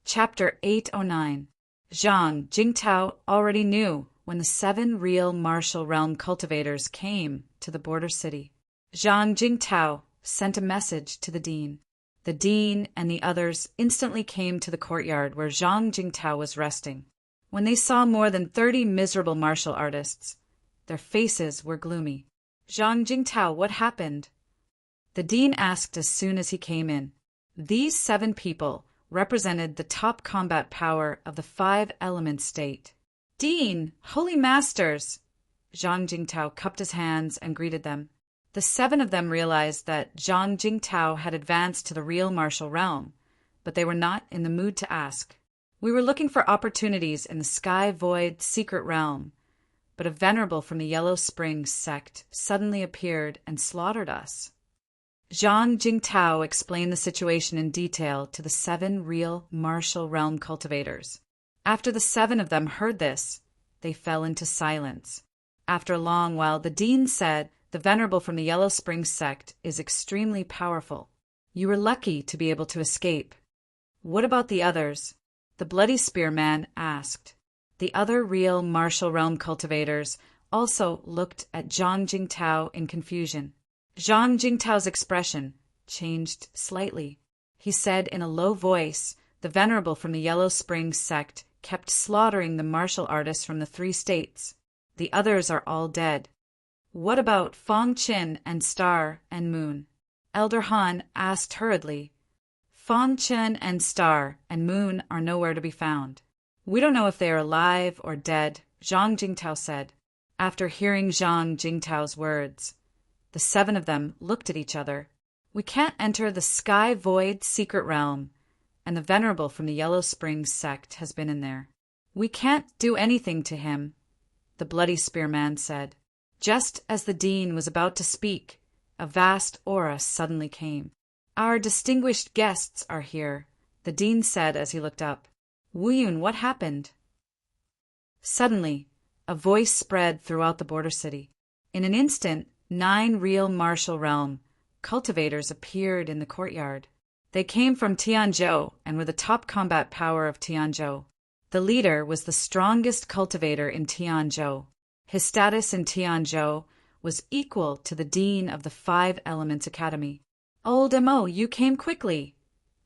Chapter 809. Zhang Jingtao already knew when the 7 real martial realm cultivators came to the Border City. Zhang Jingtao sent a message to the dean. The dean and the others instantly came to the courtyard where Zhang Jingtao was resting. When they saw more than 30 miserable martial artists, their faces were gloomy. "Zhang Jingtao, what happened?" The dean asked as soon as he came in. These 7 people represented the top combat power of the 5-element state. "Dean, holy masters!" Zhang Jingtao cupped his hands and greeted them. The 7 of them realized that Zhang Jingtao had advanced to the real martial realm, but they were not in the mood to ask. "We were looking for opportunities in the Sky Void secret realm, but a venerable from the Yellow Springs sect suddenly appeared and slaughtered us." Zhang Jingtao explained the situation in detail to the 7 real martial realm cultivators. After the 7 of them heard this, they fell into silence. After a long while, the dean said, "The venerable from the Yellow Springs sect is extremely powerful. You were lucky to be able to escape." "What about the others?" the Bloody Spear Man asked. The other real martial realm cultivators also looked at Zhang Jingtao in confusion. Zhang Jingtao's expression changed slightly. He said in a low voice, "The venerable from the Yellow Springs sect kept slaughtering the martial artists from the 3 states. The others are all dead." "What about Fong Qin and Star and Moon?" Elder Han asked hurriedly. "Fong Qin and Star and Moon are nowhere to be found. We don't know if they are alive or dead," Zhang Jingtao said. After hearing Zhang Jingtao's words, the 7 of them looked at each other. "We can't enter the Sky Void secret realm, and the venerable from the Yellow Springs sect has been in there. We can't do anything to him," the Bloody Spear Man said. Just as the dean was about to speak, a vast aura suddenly came. "Our distinguished guests are here," the dean said as he looked up. "Wuyun, what happened?" Suddenly, a voice spread throughout the border city. In an instant, 9 real martial realm cultivators appeared in the courtyard. They came from Tianzhou and were the top combat power of Tianzhou. The leader was the strongest cultivator in Tianzhou. His status in Tianzhou was equal to the dean of the 5 Elements Academy. "Old Mo, you came quickly,"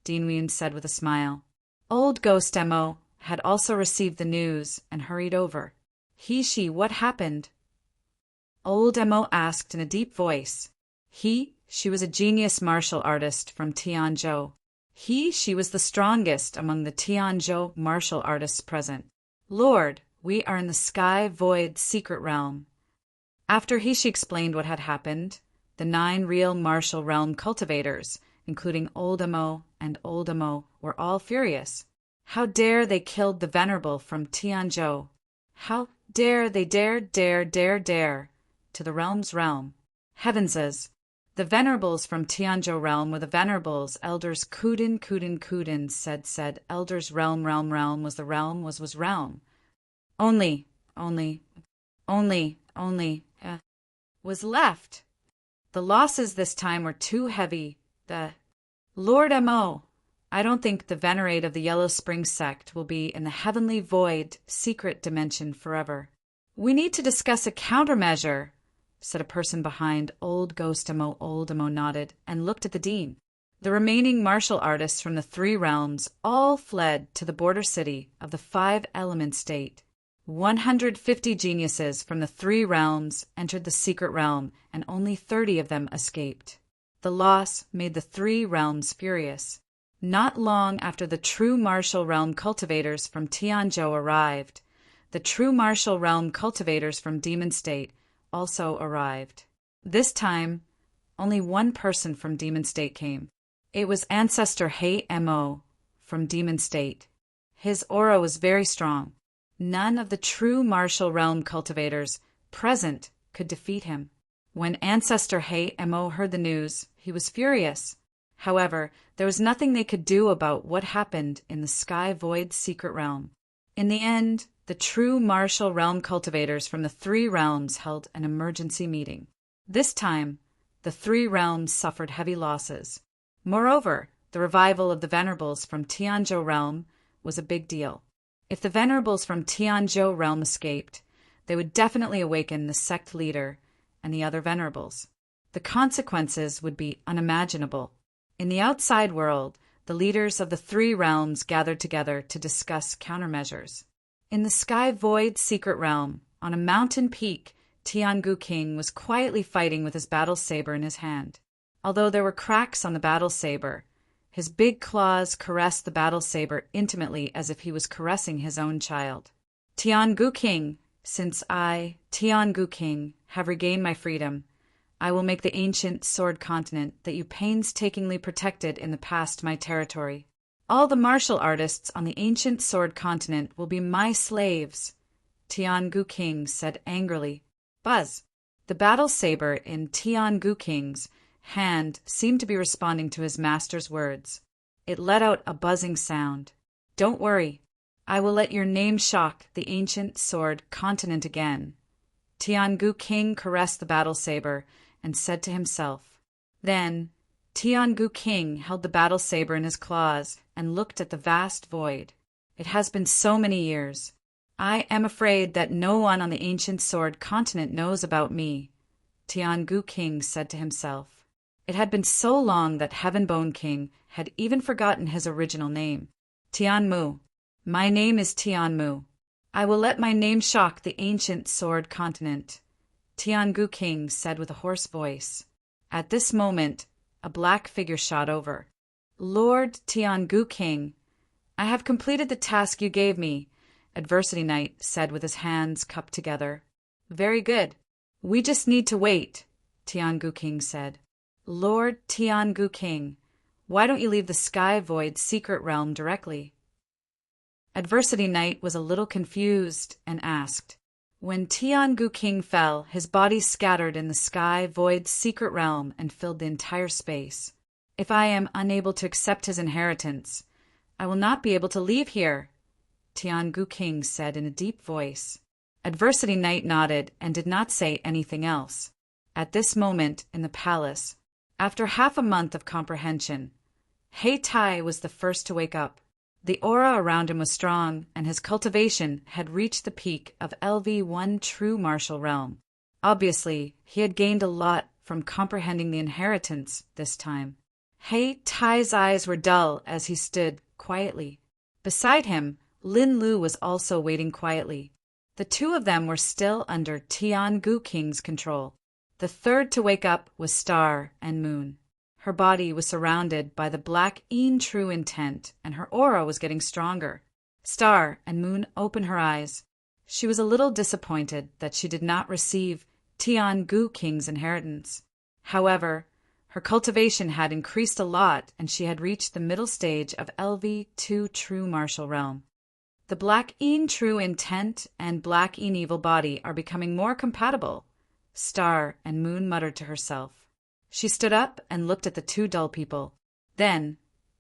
Dean Wien said with a smile. Old Ghost Mo had also received the news and hurried over. "She, what happened?" Old Mo asked in a deep voice. She was a genius martial artist from Tianzhou. She was the strongest among the Tianzhou martial artists present. "Lord, we are in the Sky Void secret realm." After she explained what had happened, the 9 real martial realm cultivators, including Old Mo and Old Mo, were all furious. How dare they killed the venerable from Tianzhou? How dare they dare to the realm's realm? Heavenses! The venerables from Tianzhou realm were the venerables elders Kudin said elders realm was the realm was realm. Only was left. The losses this time were too heavy. The Lord Mo, I don't think the venerate of the Yellow Springs sect will be in the heavenly void secret dimension forever. We need to discuss a countermeasure, said a person behind Old Ghost Mo. Old Mo nodded and looked at the dean. The remaining martial artists from the 3 realms all fled to the border city of the 5-element state. 150 geniuses from the 3 realms entered the secret realm, and only 30 of them escaped. The loss made the 3 realms furious. Not long after the true martial realm cultivators from Tianzhou arrived, the true martial realm cultivators from Demon State also arrived. This time, only one person from Demon State came. It was Ancestor Hei Mo from Demon State. His aura was very strong. None of the true martial realm cultivators present could defeat him. When Ancestor Hei Mo heard the news, he was furious. However, there was nothing they could do about what happened in the Sky Void secret realm. In the end, the true martial realm cultivators from the 3 realms held an emergency meeting. This time, the 3 realms suffered heavy losses. Moreover, the revival of the venerables from Tianzhou realm was a big deal. If the venerables from Tianzhou realm escaped, they would definitely awaken the sect leader and the other venerables. The consequences would be unimaginable. In the outside world, the leaders of the three realms gathered together to discuss countermeasures. In the Sky Void secret realm, on a mountain peak, Tiangu King was quietly fighting with his battle saber in his hand. Although there were cracks on the battle saber, his big claws caressed the battle saber intimately as if he was caressing his own child. Tiangu King, since I, Tiangu King, have regained my freedom, I will make the ancient sword continent that you painstakingly protected in the past my territory. All the martial artists on the ancient sword continent will be my slaves, Tiangu King said angrily. Buzz! The battle saber in Tiangu King's hand seemed to be responding to his master's words. It let out a buzzing sound. Don't worry, I will let your name shock the ancient sword continent again. Tiangu King caressed the battle saber and said to himself. Then Tiangu King held the battle saber in his claws and looked at the vast void. It has been so many years. I am afraid that no one on the ancient sword continent knows about me, Tiangu King said to himself. It had been so long that Heavenbone King had even forgotten his original name. Tianmu. My name is Tianmu. I will let my name shock the ancient sword continent, Tiangu King said with a hoarse voice. At this moment, a black figure shot over. Lord Tiangu King, I have completed the task you gave me, Adversity Knight said with his hands cupped together. Very good. We just need to wait, Tiangu King said. Lord Tiangu King, why don't you leave the Sky Void secret realm directly? Adversity Knight was a little confused and asked. When Tiangu King fell, his body scattered in the Sky Void secret realm and filled the entire space. If I am unable to accept his inheritance, I will not be able to leave here, Tiangu King said in a deep voice. Adversity Knight nodded and did not say anything else. At this moment in the palace, after half a month of comprehension, Hei Tai was the first to wake up. The aura around him was strong, and his cultivation had reached the peak of LV1 true martial realm. Obviously, he had gained a lot from comprehending the inheritance this time. Hei Tai's eyes were dull as he stood quietly. Beside him, Lin Lu was also waiting quietly. The two of them were still under Tiangu King's control. The third to wake up was Star and Moon. Her body was surrounded by the black true intent, and her aura was getting stronger. Star and Moon opened her eyes. She was a little disappointed that she did not receive Tiangu King's inheritance. However, her cultivation had increased a lot, and she had reached the middle stage of LV2 true martial realm. The black true intent and black evil body are becoming more compatible, Star and Moon muttered to herself. She stood up and looked at the two dull people. Then,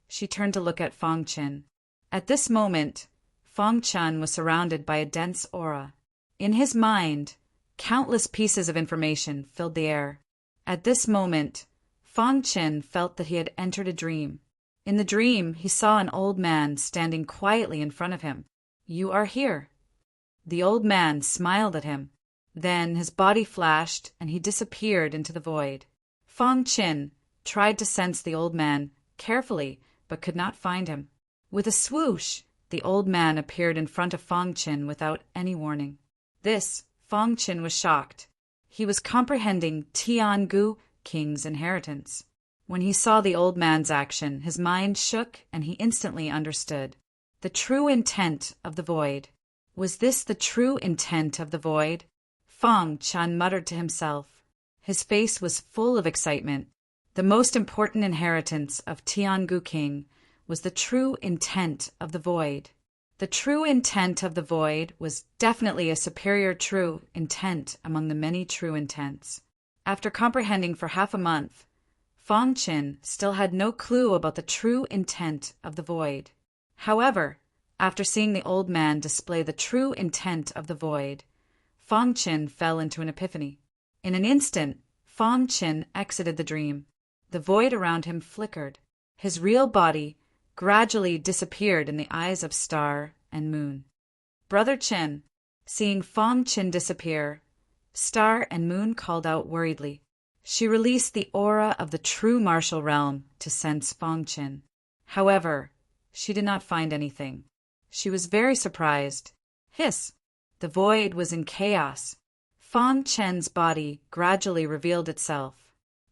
she turned to look at Fong Chen. At this moment, Fong Chen was surrounded by a dense aura. In his mind, countless pieces of information filled the air. At this moment, Fong Chen felt that he had entered a dream. In the dream, he saw an old man standing quietly in front of him. You are here. The old man smiled at him. Then his body flashed and he disappeared into the void. Fong Chen tried to sense the old man carefully, but could not find him. With a swoosh, the old man appeared in front of Fong Chen without any warning. This, Fong Chen was shocked. He was comprehending Tiangu King's inheritance. When he saw the old man's action, his mind shook and he instantly understood. The true intent of the void. Was this the true intent of the void? Fong Chen muttered to himself. His face was full of excitement. The most important inheritance of Tiangu King was the true intent of the void. The true intent of the void was definitely a superior true intent among the many true intents. After comprehending for half a month, Fong Chen still had no clue about the true intent of the void. However, after seeing the old man display the true intent of the void, Fong Chen fell into an epiphany. In an instant, Fong Chen exited the dream. The void around him flickered. His real body gradually disappeared in the eyes of Star and Moon. Brother Chen, seeing Fong Chen disappear, Star and Moon called out worriedly. She released the aura of the true martial realm to sense Fang Qin. However, she did not find anything. She was very surprised. Hiss! The void was in chaos. Fang Chen's body gradually revealed itself.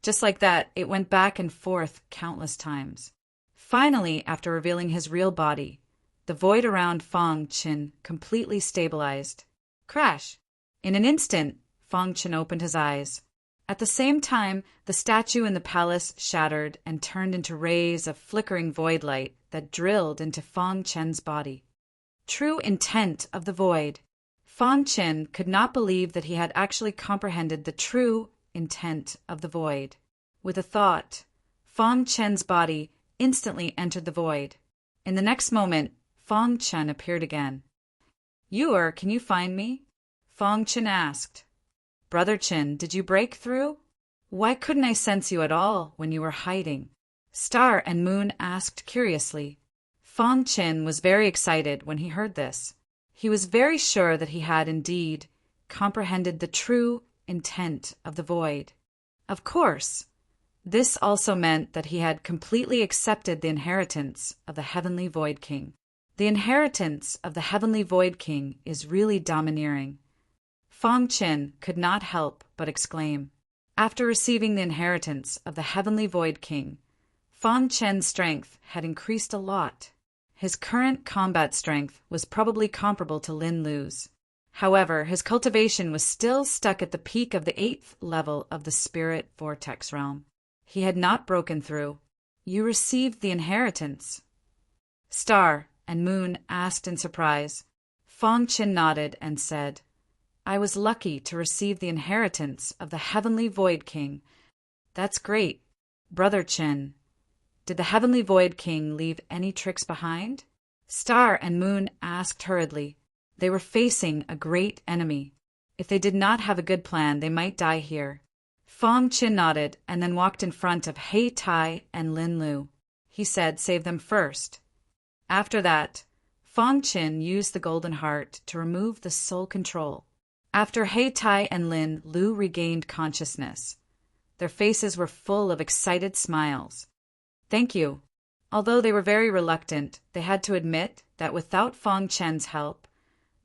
Just like that, it went back and forth countless times. Finally, after revealing his real body, the void around Fang Qin completely stabilized. Crash! In an instant, Fang Qin opened his eyes. At the same time, the statue in the palace shattered and turned into rays of flickering void light that drilled into Fang Chen's body. True intent of the void. Fang Qin could not believe that he had actually comprehended the true intent of the void. With a thought, Fang Chen's body instantly entered the void. In the next moment, Fang Chen appeared again. Can you find me? Fang Chen asked. Brother Qin, did you break through? Why couldn't I sense you at all when you were hiding? Star and Moon asked curiously. Fang Qin was very excited when he heard this. He was very sure that he had indeed comprehended the true intent of the void. Of course, this also meant that he had completely accepted the inheritance of the Heavenly Void King. The inheritance of the Heavenly Void King is really domineering. Fang Qin could not help but exclaim. After receiving the inheritance of the Heavenly Void King, Fang Chen's strength had increased a lot. His current combat strength was probably comparable to Lin Lu's. However, his cultivation was still stuck at the peak of the 8th level of the Spirit Vortex realm. He had not broken through. You received the inheritance? Star and Moon asked in surprise. Fang Qin nodded and said, I was lucky to receive the inheritance of the Heavenly Void King. That's great. Brother Qin, did the Heavenly Void King leave any tricks behind? Star and Moon asked hurriedly. They were facing a great enemy. If they did not have a good plan, they might die here. Fang Qin nodded and then walked in front of He Tai and Lin Lu. He said, save them first. After that, Fang Qin used the Golden Heart to remove the soul control. After He Tai and Lin Lu regained consciousness, their faces were full of excited smiles. Thank you. Although they were very reluctant, they had to admit that without Fang Chen's help,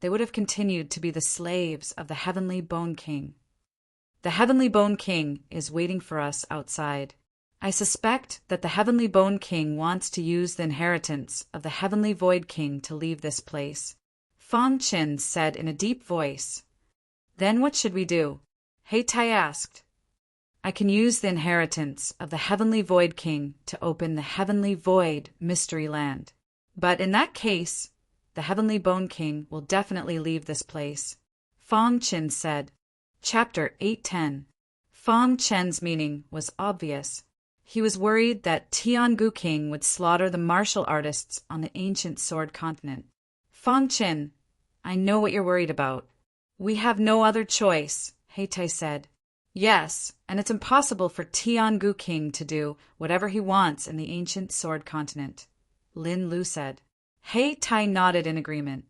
they would have continued to be the slaves of the Heavenly Bone King. The Heavenly Bone King is waiting for us outside. I suspect that the Heavenly Bone King wants to use the inheritance of the Heavenly Void King to leave this place. Fang Qin said in a deep voice. Then what should we do? He Tai asked. I can use the inheritance of the Heavenly Void King to open the Heavenly Void Mystery Land. But in that case, the Heavenly Bone King will definitely leave this place. Fang Qin said. Chapter 810. Fang Chen's meaning was obvious. He was worried that Tiangu King would slaughter the martial artists on the ancient sword continent. Fang Qin, I know what you're worried about. We have no other choice, He Tai said. Yes, and it's impossible for Tiangu King to do whatever he wants in the ancient sword continent, Lin Lu said. He Tai nodded in agreement.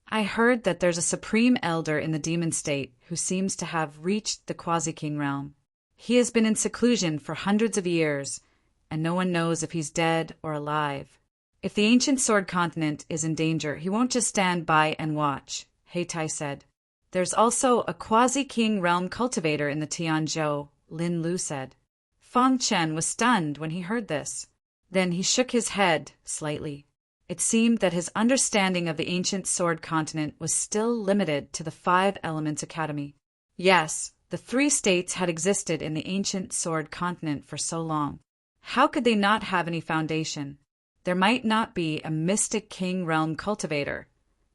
I heard that there's a supreme elder in the demon state who seems to have reached the Quasi-King realm. He has been in seclusion for hundreds of years, and no one knows if he's dead or alive. If the ancient sword continent is in danger, he won't just stand by and watch, He Tai said. There's also a Quasi-King realm cultivator in the Tianzhou, Lin Lu said. Fang Chen was stunned when he heard this. Then he shook his head slightly. It seemed that his understanding of the ancient sword continent was still limited to the 5 Elements Academy. Yes, the 3 states had existed in the ancient sword continent for so long. How could they not have any foundation? There might not be a mystic king realm cultivator,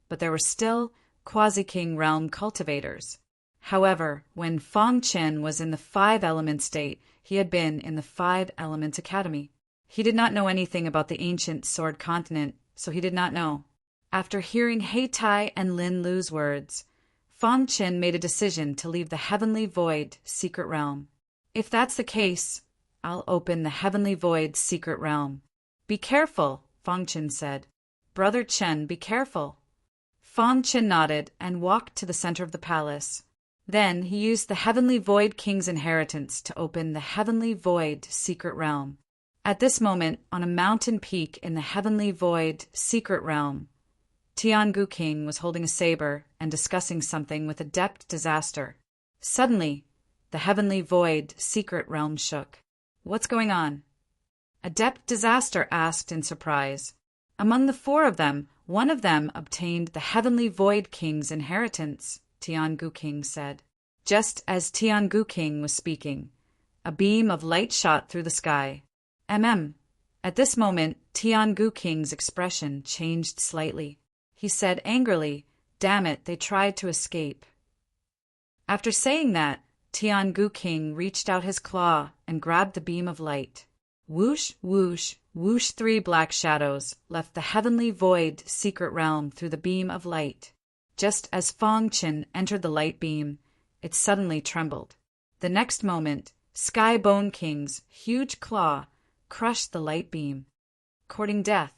but there were still Quasi-King realm cultivators. However, when Fang Chen was in the 5 element state, he had been in the 5 Elements Academy. He did not know anything about the ancient sword continent, so he did not know. After hearing He Tai and Lin Lu's words, Fang Chen made a decision to leave the Heavenly Void secret realm. If that's the case, I'll open the Heavenly Void secret realm. Be careful, Fang Chen said. Brother Chen, be careful. Fang Chen nodded and walked to the center of the palace. Then he used the Heavenly Void King's inheritance to open the Heavenly Void Secret Realm. At this moment, on a mountain peak in the Heavenly Void Secret Realm, Tiangu King was holding a saber and discussing something with Adept Disaster. Suddenly, the Heavenly Void Secret Realm shook. "What's going on?" Adept Disaster asked in surprise. "Among the four of them, one of them obtained the Heavenly Void King's inheritance," Tiangu King said. Just as Tiangu King was speaking, a beam of light shot through the sky. At this moment, Tiangu King's expression changed slightly. He said angrily, "Damn it, they tried to escape." After saying that, Tiangu King reached out his claw and grabbed the beam of light. Whoosh, whoosh, whoosh, 3 black shadows left the Heavenly Void Secret Realm through the beam of light. Just as Fong Qin entered the light beam, it suddenly trembled. The next moment, Sky Bone King's huge claw crushed the light beam, courting death.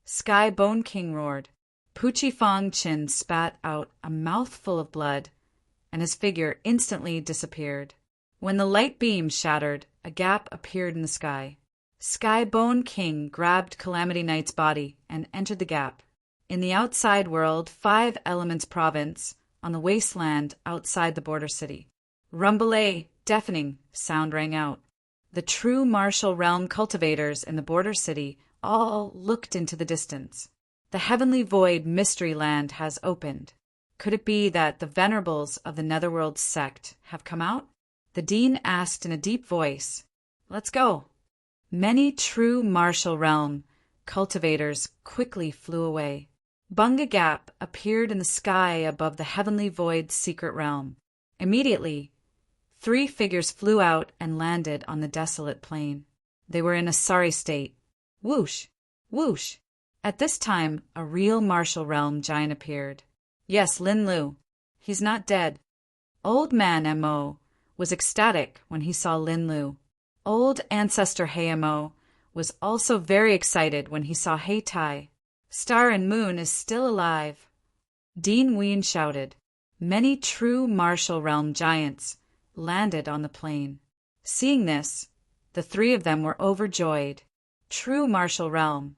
Sky Bone King roared. Poochie Fong Qin spat out a mouthful of blood, and his figure instantly disappeared. When the light beam shattered, a gap appeared in the sky. Sky Bone King grabbed Calamity Knight's body and entered the gap. In the outside world, 5 Elements Province, on the wasteland outside the border city. Rumble, deafening sound rang out. The true martial realm cultivators in the border city all looked into the distance. The Heavenly Void Mystery Land has opened. Could it be that the venerables of the Netherworld sect have come out? The dean asked in a deep voice. "Let's go." Many true martial realm cultivators quickly flew away. Bunga Gap appeared in the sky above the Heavenly Void Secret Realm. Immediately, 3 figures flew out and landed on the desolate plain. They were in a sorry state. Whoosh! Whoosh! At this time, a real martial realm giant appeared. Yes, Lin Lu. He's not dead. Old Man Mo was ecstatic when he saw Lin Lu. Old Ancestor Hei Mo was also very excited when he saw Hei Tai. Star and Moon is still alive. Dean Ween shouted. Many true martial realm giants landed on the plain. Seeing this, the 3 of them were overjoyed. True martial realm.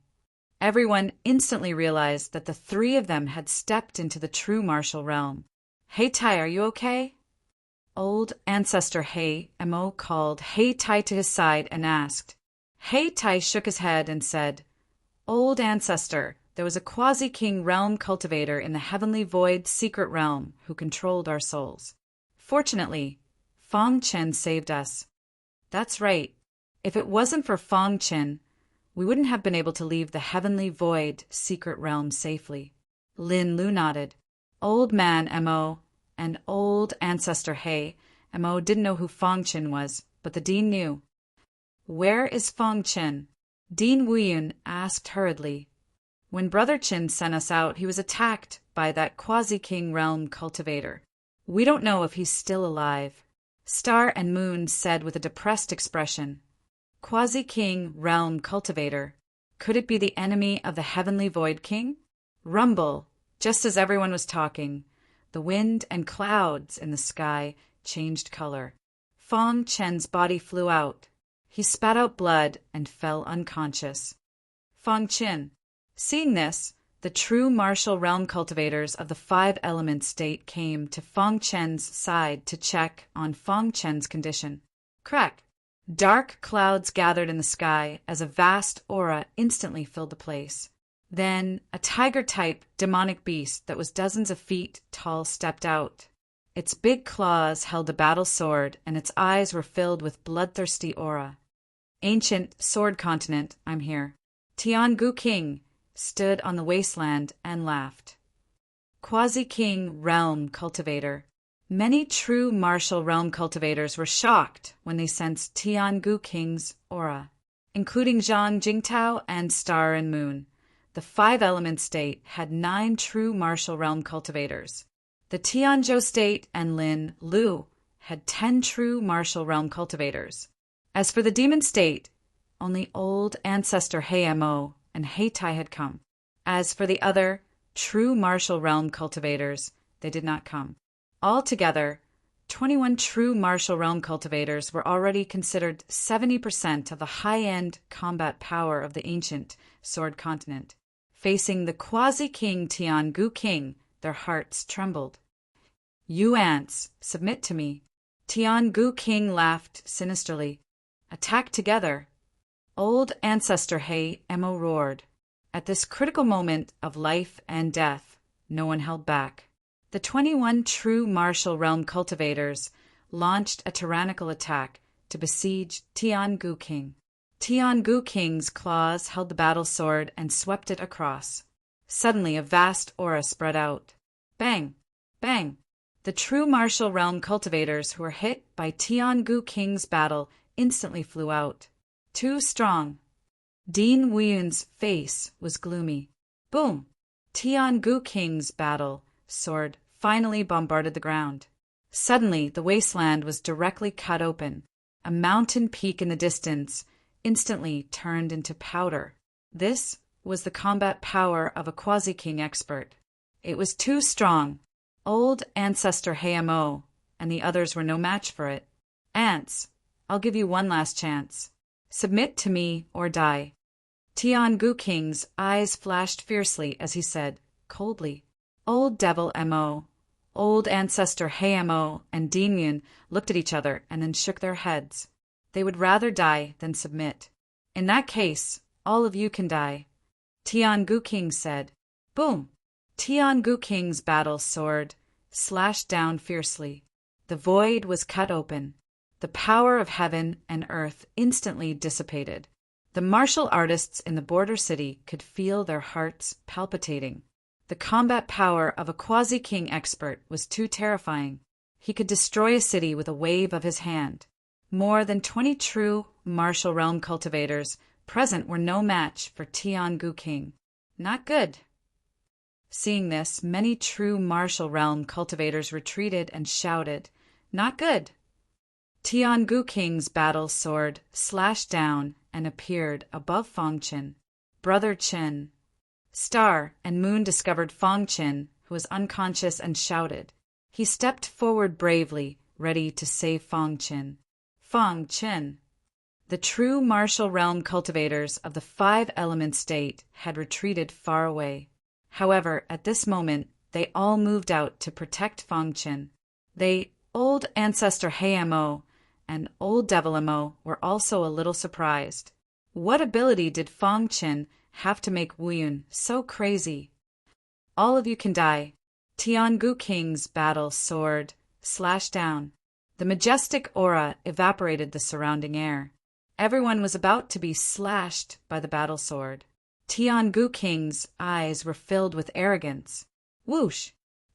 Everyone instantly realized that the 3 of them had stepped into the true martial realm. "Hei Tai, are you okay?" Old Ancestor Hei Mo called Hei Tai to his side and asked. Hei Tai shook his head and said, "Old Ancestor, there was a quasi-king realm cultivator in the Heavenly Void Secret Realm who controlled our souls. Fortunately, Fong Qin saved us." "That's right. If it wasn't for Fong Qin, we wouldn't have been able to leave the Heavenly Void Secret Realm safely." Lin Lu nodded. Old Man Mo and Old Ancestor Hei Mo didn't know who Fong Qin was, but the dean knew. "Where is Fong Qin?" Dean Wuyun asked hurriedly. "When Brother Qin sent us out, he was attacked by that quasi-king realm cultivator. We don't know if he's still alive." Star and Moon said with a depressed expression. "Quasi-king realm cultivator. Could it be the enemy of the Heavenly Void King?" Rumble. Just as everyone was talking, the wind and clouds in the sky changed color. Fong Chen's body flew out. He spat out blood and fell unconscious. Fong Qin. Seeing this, the true martial realm cultivators of the 5 element state came to Fong Chen's side to check on Fong Chen's condition. Crack! Dark clouds gathered in the sky as a vast aura instantly filled the place. Then a tiger-type demonic beast that was dozens of feet tall stepped out. Its big claws held a battle sword, and its eyes were filled with bloodthirsty aura. "Ancient Sword Continent, I'm here." Tiangu King stood on the wasteland and laughed. Quasi-King Realm Cultivator. Many true martial realm cultivators were shocked when they sensed Tiangu King's aura, including Zhang Jingtao and Star and Moon. The 5-element state had 9 true martial realm cultivators. The Tianzhou state and Lin Lu had 10 true martial realm cultivators. As for the demon state, only Old Ancestor Hei Mo and Hei Tai had come. As for the other true martial realm cultivators, they did not come. Altogether, 21 true martial realm cultivators were already considered 70% of the high-end combat power of the ancient Sword Continent. Facing the quasi-king Tian-Gu King, their hearts trembled. "You ants, submit to me." Tian-Gu King laughed sinisterly. "Attack together." Old Ancestor He Emo roared. At this critical moment of life and death, no one held back. The 21 true martial realm cultivators launched a tyrannical attack to besiege Tian-Gu King. Tian-Gu King's claws held the battle sword and swept it across. Suddenly a vast aura spread out. Bang! Bang! The true martial realm cultivators who were hit by Tian-Gu King's battle instantly flew out. Too strong. Dean Wuyun's face was gloomy. Boom! Tian-Gu King's battle sword finally bombarded the ground. Suddenly, the wasteland was directly cut open. A mountain peak in the distance instantly turned into powder. This was the combat power of a quasi-king expert. It was too strong. Old Ancestor Heimo and the others were no match for it. "Ants, I'll give you one last chance. Submit to me or die." Tian-Gu King's eyes flashed fiercely as he said, coldly. Old Devil Mo, Old Ancestor Heimo, and Dingyun looked at each other and then shook their heads. They would rather die than submit. "In that case, all of you can die," Tian-Gu King said. Boom! Tian-Gu King's battle sword slashed down fiercely. The void was cut open. The power of heaven and earth instantly dissipated. The martial artists in the border city could feel their hearts palpitating. The combat power of a quasi-king expert was too terrifying. He could destroy a city with a wave of his hand. More than 20 true martial realm cultivators present were no match for Tian-Gu King. Not good. Seeing this, many true martial realm cultivators retreated and shouted, "Not good!" Tian-Gu King's battle sword slashed down and appeared above Fong Qin. Brother Qin. Star and Moon discovered Fong Qin, who was unconscious, and shouted. He stepped forward bravely, ready to save Fong Qin. Fong Qin. The true martial realm cultivators of the 5-element state had retreated far away. However, at this moment, they all moved out to protect Fong Qin. They, Old Ancestor Heimo, and Old Devil Mo, were also a little surprised. What ability did Fong Qin have to make Wuyun so crazy? "All of you can die." Tian-Gu King's battle sword slashed down. The majestic aura evaporated the surrounding air. Everyone was about to be slashed by the battle sword. Tian-Gu King's eyes were filled with arrogance. Whoosh!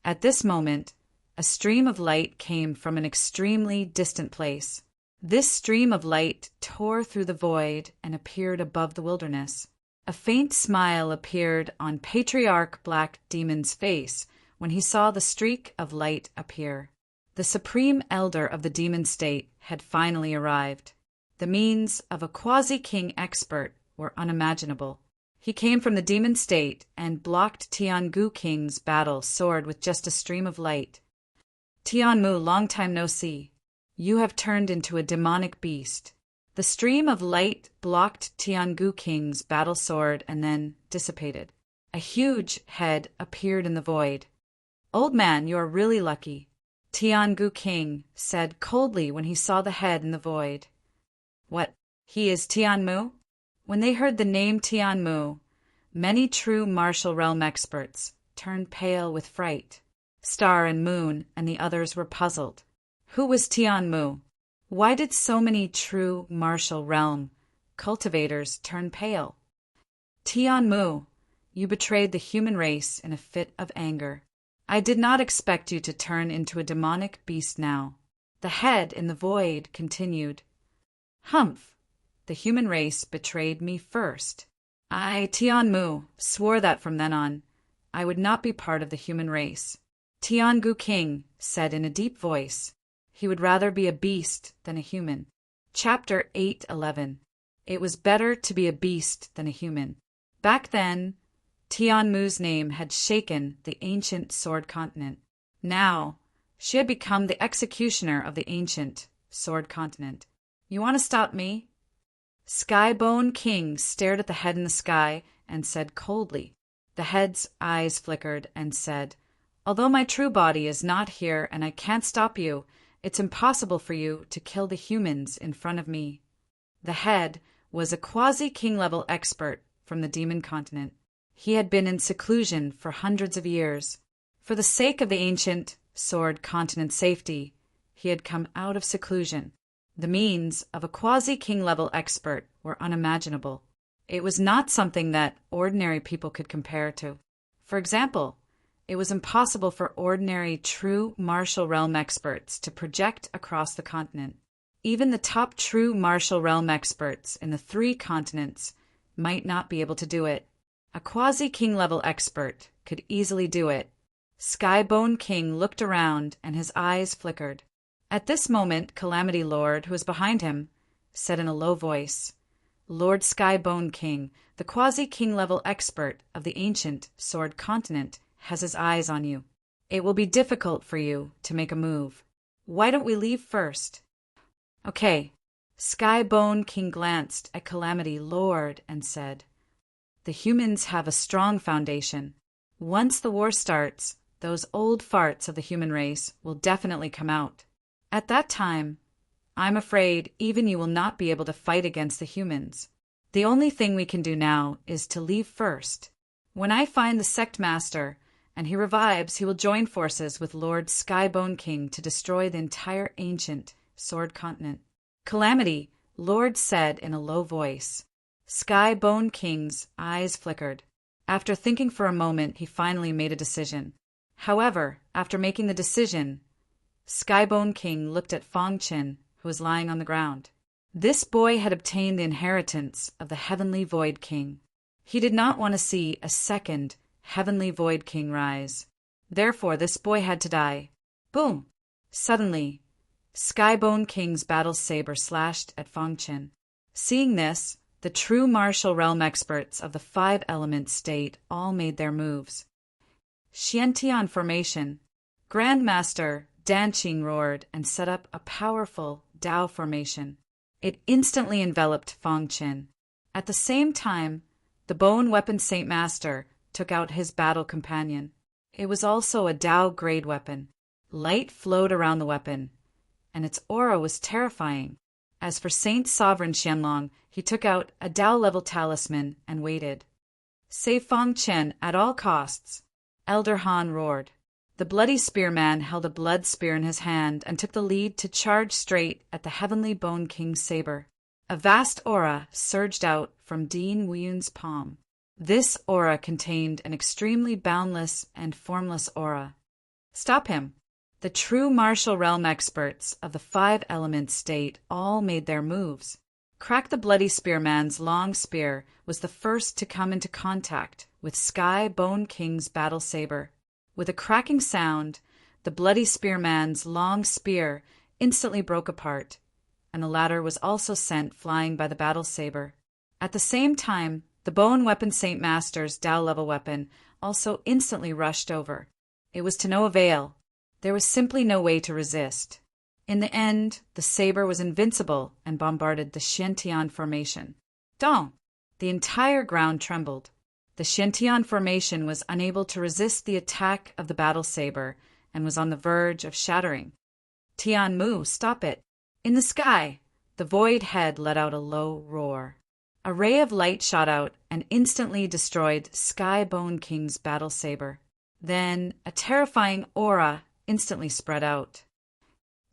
At this moment, a stream of light came from an extremely distant place. This stream of light tore through the void and appeared above the wilderness. A faint smile appeared on Patriarch Black Demon's face when he saw the streak of light appear. The supreme elder of the demon state had finally arrived. The means of a quasi-king expert were unimaginable. He came from the demon state and blocked Tian-Gu King's battle sword with just a stream of light. "Tianmu, long time no see. You have turned into a demonic beast." The stream of light blocked Tian-Gu King's battle sword and then dissipated. A huge head appeared in the void. "Old man, you are really lucky," Tian-Gu King said coldly when he saw the head in the void. "What, he is Tianmu?" When they heard the name Tianmu, many true martial realm experts turned pale with fright. Star and Moon and the others were puzzled. Who was Tianmu? Why did so many true martial realm cultivators turn pale? "Tianmu, you betrayed the human race in a fit of anger. I did not expect you to turn into a demonic beast now." The head in the void continued. "Humph! The human race betrayed me first. I, Tianmu, swore that from then on, I would not be part of the human race." Tian-Gu King said in a deep voice he would rather be a beast than a human. Chapter 8:11. It was better to be a beast than a human. Back then, Tianmu's name had shaken the ancient Sword Continent. Now, She had become the executioner of the ancient Sword Continent. You want to stop me? Skybone King stared at the head in the sky and said coldly. The head's eyes flickered and said, Although my true body is not here and I can't stop you, it's impossible for you to kill the humans in front of me. The head was a quasi-king level expert from the Demon Continent. He had been in seclusion for hundreds of years. For the sake of the ancient Sword Continent safety, he had come out of seclusion. The means of a quasi-king level expert were unimaginable. It was not something that ordinary people could compare to. For example, it was impossible for ordinary true martial realm experts to project across the continent. Even the top true martial realm experts in the 3 continents might not be able to do it. A quasi-king level expert could easily do it. Skybone King looked around and his eyes flickered. At this moment, Calamity Lord, who was behind him, said in a low voice, Lord Skybone King, the quasi-king level expert of the ancient Sword Continent, has his eyes on you. It will be difficult for you to make a move. Why don't we leave first? Okay. Skybone King glanced at Calamity Lord and said, The humans have a strong foundation. Once the war starts, those old farts of the human race will definitely come out. At that time, I'm afraid even you will not be able to fight against the humans. The only thing we can do now is to leave first. When I find the sect master and he revives, he will join forces with Lord Skybone King to destroy the entire ancient Sword Continent. Calamity, Lord said in a low voice. Skybone King's eyes flickered. After thinking for a moment, he finally made a decision. However, after making the decision, Skybone King looked at Fong Qin, who was lying on the ground. This boy had obtained the inheritance of the Heavenly Void King. He did not want to see a second Heavenly Void King rise. Therefore, this boy had to die. Boom! Suddenly, Skybone King's battle saber slashed at Fong Qin. Seeing this, the true martial realm experts of the 5-element state all made their moves. Xiantian formation. Grandmaster Danqing roared and set up a powerful Dao formation. It instantly enveloped Fong Qin. At the same time, the Bone Weapon Saint Master took out his battle companion. It was also a Dao grade weapon. Light flowed around the weapon, and its aura was terrifying. As for Saint Sovereign Qianlong, he took out a Dao-level talisman and waited. Save Fong Qin at all costs, Elder Han roared. The Bloody Spearman held a blood spear in his hand and took the lead to charge straight at the Heavenly Bone King's saber. A vast aura surged out from Dean Wuyun's palm. This aura contained an extremely boundless and formless aura. Stop him! The true martial realm experts of the 5-element state all made their moves. Crack the Bloody Spearman's long spear was the first to come into contact with Sky Bone King's battle saber. With a cracking sound, the Bloody Spearman's long spear instantly broke apart, and the latter was also sent flying by the battle saber. At the same time, the Bone Weapon Saint Master's Dao-level weapon also instantly rushed over. It was to no avail. There was simply no way to resist. In the end, the saber was invincible and bombarded the Xiantian formation. Dong! The entire ground trembled. The Xiantian formation was unable to resist the attack of the battle saber and was on the verge of shattering. Tian Mu, stop it! In the sky, the void head let out a low roar. A ray of light shot out and instantly destroyed Sky Bone King's battle saber. Then a terrifying aura instantly spread out.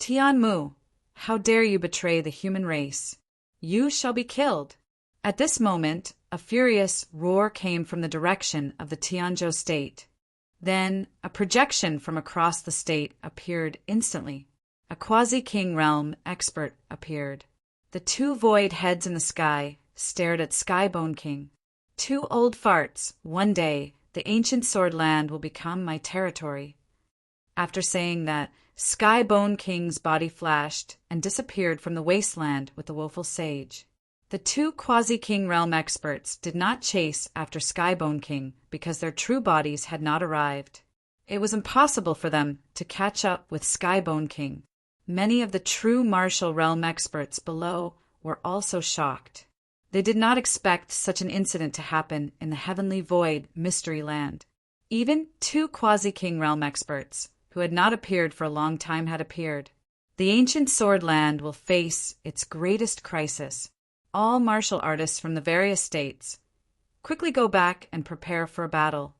Tian Mu, how dare you betray the human race? You shall be killed. At this moment, a furious roar came from the direction of the Tianzhou state. Then a projection from across the state appeared instantly. A quasi-king realm expert appeared. The 2 void heads in the sky stared at Skybone King. 2 old farts, one day the ancient sword land will become my territory. After saying that, Skybone King's body flashed and disappeared from the wasteland with the woeful sage. The 2 quasi-king realm experts did not chase after Skybone King because their true bodies had not arrived. It was impossible for them to catch up with Skybone King. Many of the true martial realm experts below were also shocked. They did not expect such an incident to happen in the Heavenly Void Mystery Land. Even 2 Quasi-King realm experts, who had not appeared for a long time, had appeared. The ancient Sword Land will face its greatest crisis. All martial artists from the various states quickly go back and prepare for a battle.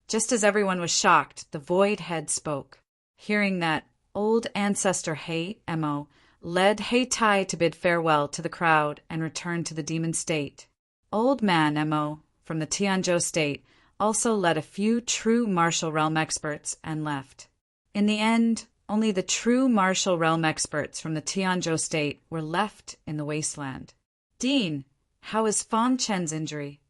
Just as everyone was shocked, the Void Head spoke. Hearing that, old ancestor Hei Emo led Hei Tai to bid farewell to the crowd and return to the demon state. Old man Emo, from the Tianzhou state, also led a few true martial realm experts and left. In the end, only the true martial realm experts from the Tianzhou state were left in the wasteland. Dean, how is Fang Chen's injury?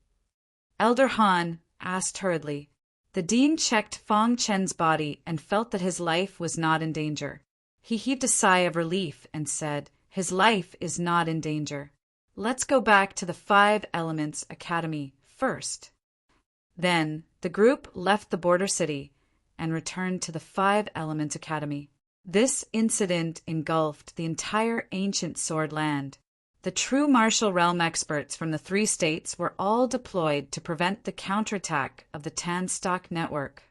Elder Han asked hurriedly. The dean checked Fang Chen's body and felt that his life was not in danger. He heaved a sigh of relief and said, "His life is not in danger. Let's go back to the 5 Elements Academy first." Then the group left the border city and returned to the 5 Elements Academy. This incident engulfed the entire ancient Sword Land. The true martial realm experts from the 3 states were all deployed to prevent the counterattack of the Tanstock network.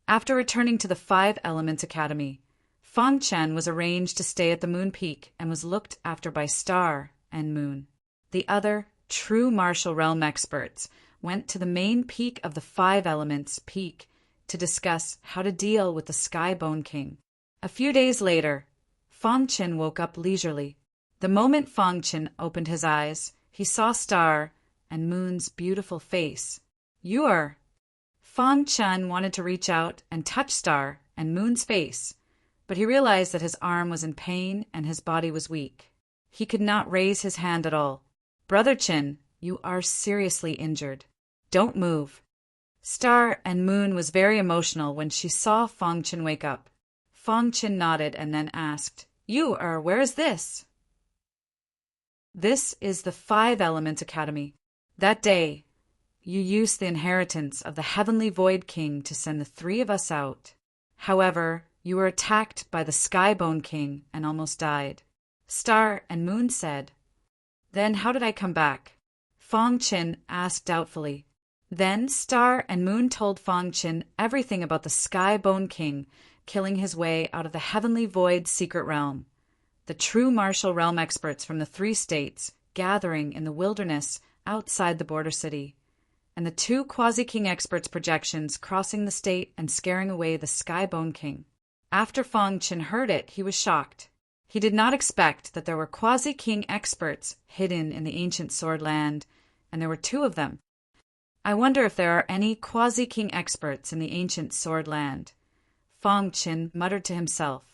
After returning to the 5 Elements Academy, Fang Chen was arranged to stay at the Moon Peak and was looked after by Star and Moon. The other true martial realm experts went to the main peak of the 5 Elements Peak to discuss how to deal with the Skybone King. A few days later, Fang Chen woke up leisurely. The moment Fang Chen opened his eyes, he saw Star and Moon's beautiful face. "You are..." Fang Chen wanted to reach out and touch Star and Moon's face, but he realized that his arm was in pain and his body was weak. He could not raise his hand at all. "Brother Chen, you are seriously injured. Don't move." Star and Moon was very emotional when she saw Fang Chen wake up. Fang Chen nodded and then asked, Where is this?" "This is the 5 Elements Academy. That day, you used the inheritance of the Heavenly Void King to send the 3 of us out. However, you were attacked by the Skybone King and almost died." Star and Moon said. "Then how did I come back?" Fang Chen asked doubtfully. Then Star and Moon told Fang Chen everything about the Skybone King killing his way out of the Heavenly Void secret realm. The true martial realm experts from the 3 states gathering in the wilderness outside the border city, and the 2 Quasi-King experts' projections crossing the state and scaring away the Skybone King. After Fang Chen heard it, he was shocked. He did not expect that there were Quasi-King experts hidden in the ancient Sword Land, and there were 2 of them. "I wonder if there are any Quasi-King experts in the ancient Sword Land," Fang Chen muttered to himself.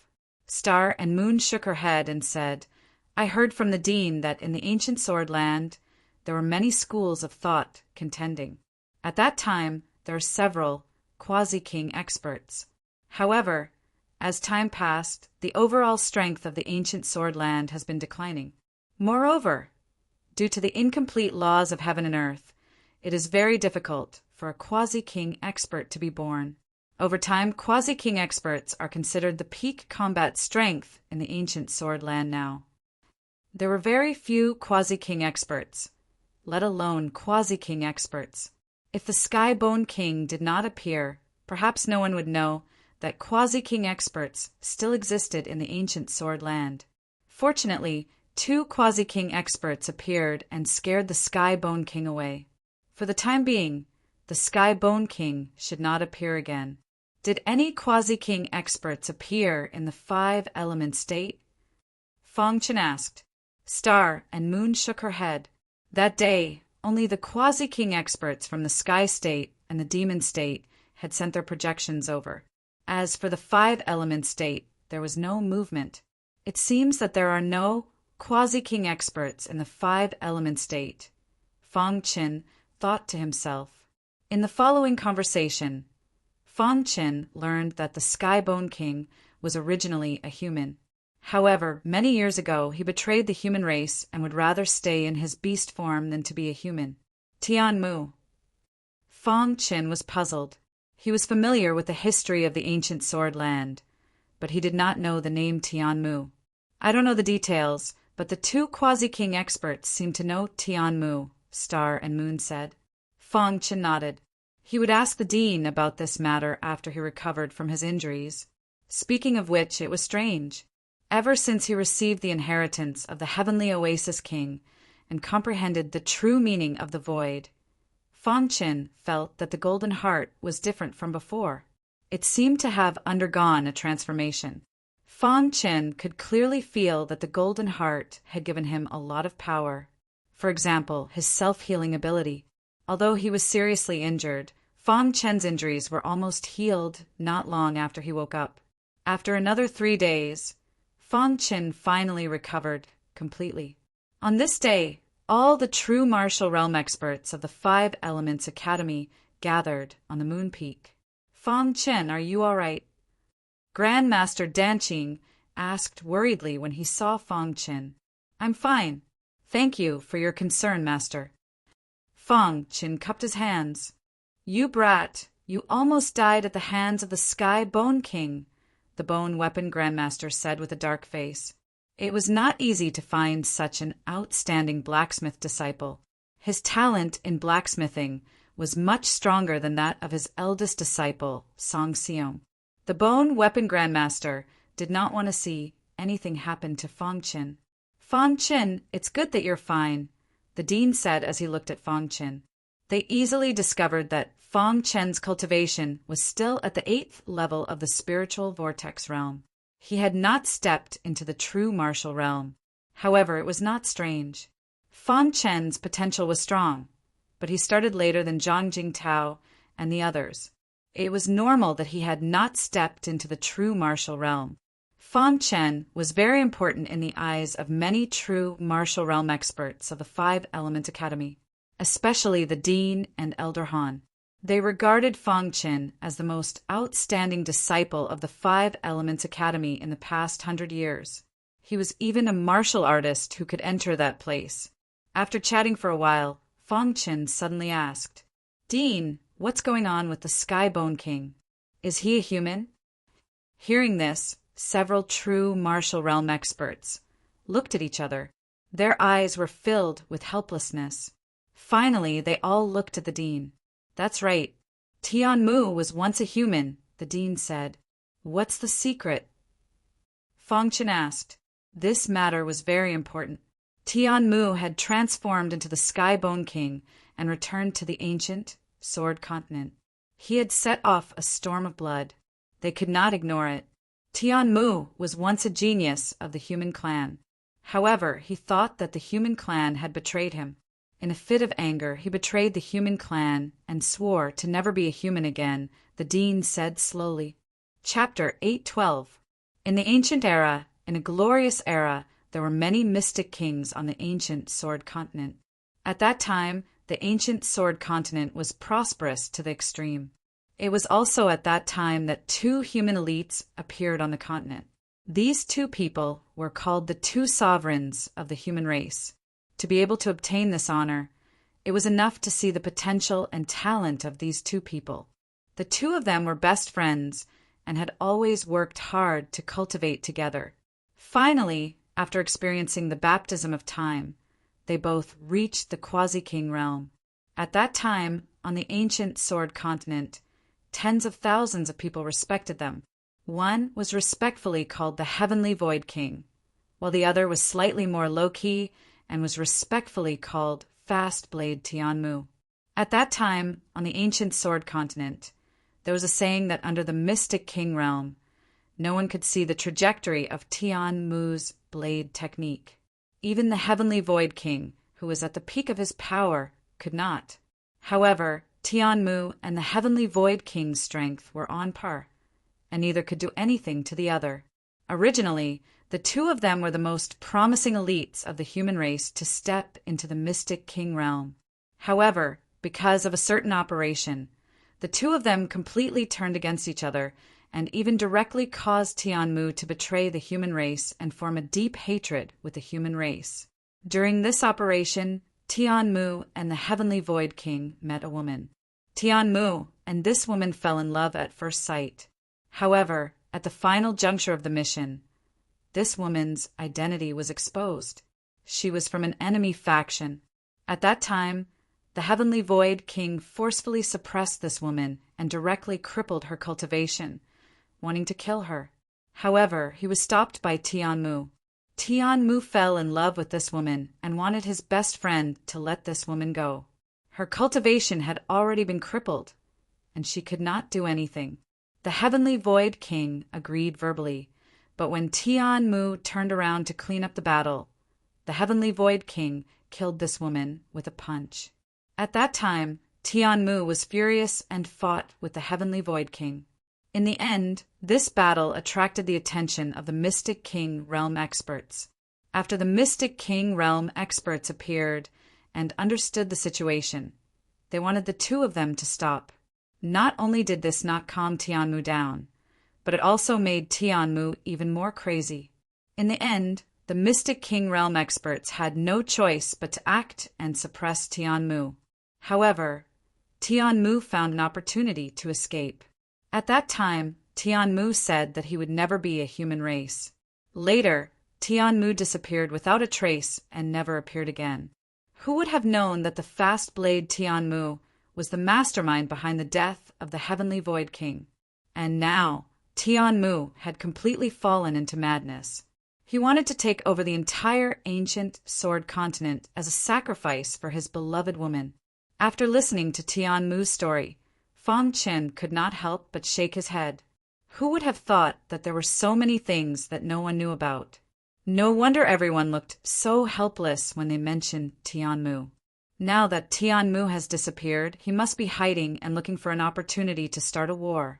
Star and Moon shook her head and said, "I heard from the dean that in the ancient Sword Land there were many schools of thought contending. At that time, there are several Quasi-King experts. However, as time passed, the overall strength of the ancient Sword Land has been declining. Moreover, due to the incomplete laws of heaven and earth, it is very difficult for a Quasi-King expert to be born. Over time, Quasi-King experts are considered the peak combat strength in the ancient Sword Land now. There were very few Quasi-King experts, let alone Quasi-King experts. If the Skybone King did not appear, perhaps no one would know that Quasi-King experts still existed in the ancient Sword Land. Fortunately, 2 Quasi-King experts appeared and scared the Skybone King away. For the time being, the Skybone King should not appear again. Did any Quasi-King experts appear in the 5 Element state? Fang Chen asked. Star and Moon shook her head. That day, only the Quasi-King experts from the Sky State and the Demon State had sent their projections over. As for the 5 Element state, there was no movement. It seems that there are no Quasi-King experts in the 5 Element state. Fang Chen thought to himself. In the following conversation, Fang Chen learned that the Skybone King was originally a human. However, many years ago he betrayed the human race and would rather stay in his beast form than to be a human. Tian Mu. Fang Chen was puzzled. He was familiar with the history of the ancient Sword Land, but he did not know the name Tianmu. I don't know the details, but the two quasi-king experts seem to know Tianmu, Star and Moon said. Fang Chen nodded. He would ask the dean about this matter after he recovered from his injuries. Speaking of which, it was strange. Ever since he received the inheritance of the heavenly Oasis King and comprehended the true meaning of the void, Fang Chen felt that the Golden Heart was different from before. It seemed to have undergone a transformation. Fang Chen could clearly feel that the Golden Heart had given him a lot of power. For example, his self-healing ability. Although he was seriously injured, Fang Chen's injuries were almost healed not long after he woke up. After another 3 days, Fang Chen finally recovered completely. On this day, all the true martial realm experts of the 5 Elements Academy gathered on the Moon Peak. Fang Chen, are you all right? Grandmaster Danqing asked worriedly when he saw Fang Chen. I'm fine. Thank you for your concern, Master. Fang Chen cupped his hands. You brat, you almost died at the hands of the Sky Bone King, the Bone Weapon Grandmaster said with a dark face. It was not easy to find such an outstanding blacksmith disciple. His talent in blacksmithing was much stronger than that of his eldest disciple, Song Xiong. The Bone Weapon Grandmaster did not want to see anything happen to Fang Chen. Fang Chen, it's good that you're fine, the dean said as he looked at Fang Chen. They easily discovered that Fang Chen's cultivation was still at the 8th level of the spiritual vortex realm. He had not stepped into the true martial realm. However, it was not strange. Fang Chen's potential was strong, but he started later than Zhang Jingtao and the others. It was normal that he had not stepped into the true martial realm. Fang Chen was very important in the eyes of many true martial realm experts of the 5 Element Academy, especially the Dean and Elder Han. They regarded Fang Chen as the most outstanding disciple of the 5 Elements Academy in the past 100 years. He was even a martial artist who could enter that place. After chatting for a while, Fang Chen suddenly asked, Dean, what's going on with the Skybone King? Is he a human? Hearing this, several true martial realm experts looked at each other. Their eyes were filled with helplessness. Finally, they all looked at the dean. That's right. Tianmu was once a human, the dean said. What's the secret? Fang Chen asked. This matter was very important. Tianmu had transformed into the Skybone King and returned to the ancient Sword Continent. He had set off a storm of blood. They could not ignore it. Tianmu was once a genius of the human clan. However, he thought that the human clan had betrayed him. In a fit of anger, he betrayed the human clan and swore to never be a human again, the dean said slowly. Chapter 812. In the ancient era, in a glorious era, there were many mystic kings on the ancient Sword Continent. At that time, the ancient Sword Continent was prosperous to the extreme. It was also at that time that 2 human elites appeared on the continent. These 2 people were called the 2 sovereigns of the human race. To be able to obtain this honor, it was enough to see the potential and talent of these 2 people. The 2 of them were best friends and had always worked hard to cultivate together. Finally, after experiencing the baptism of time, they both reached the quasi-king realm. At that time, on the ancient Sword Continent, tens of thousands of people respected them. One was respectfully called the Heavenly Void King, while the other was slightly more low-key and was respectfully called Fast Blade Tianmu. At that time, on the ancient Sword Continent, there was a saying that under the Mystic King realm, no one could see the trajectory of Tianmu's blade technique. Even the Heavenly Void King, who was at the peak of his power, could not. However, Tianmu and the Heavenly Void King's strength were on par, and neither could do anything to the other. Originally, the 2 of them were the most promising elites of the human race to step into the Mystic King realm. However, because of a certain operation, the 2 of them completely turned against each other and even directly caused Tianmu to betray the human race and form a deep hatred with the human race. During this operation, Tianmu and the Heavenly Void King met a woman. Tianmu and this woman fell in love at first sight. However, at the final juncture of the mission, this woman's identity was exposed. She was from an enemy faction. At that time, the Heavenly Void King forcefully suppressed this woman and directly crippled her cultivation, wanting to kill her. However, he was stopped by Tianmu. Tianmu fell in love with this woman and wanted his best friend to let this woman go. Her cultivation had already been crippled, and she could not do anything. The Heavenly Void King agreed verbally, but when Tianmu turned around to clean up the battle, the Heavenly Void King killed this woman with a punch. At that time, Tianmu was furious and fought with the Heavenly Void King. In the end, this battle attracted the attention of the Mystic King realm experts. After the Mystic King realm experts appeared and understood the situation, they wanted the two of them to stop. Not only did this not calm Tianmu down, but it also made Tianmu even more crazy. In the end, the Mystic King realm experts had no choice but to act and suppress Tianmu. However, Tianmu found an opportunity to escape. At that time, Tianmu said that he would never be a human race. Later, Tianmu disappeared without a trace and never appeared again. Who would have known that the fast blade Tianmu was the mastermind behind the death of the Heavenly Void King? And now, Tianmu had completely fallen into madness. He wanted to take over the entire ancient Sword continent as a sacrifice for his beloved woman. After listening to Tianmu's story, Fang Qin could not help but shake his head. Who would have thought that there were so many things that no one knew about? No wonder everyone looked so helpless when they mentioned Tianmu. Now that Tianmu has disappeared, he must be hiding and looking for an opportunity to start a war,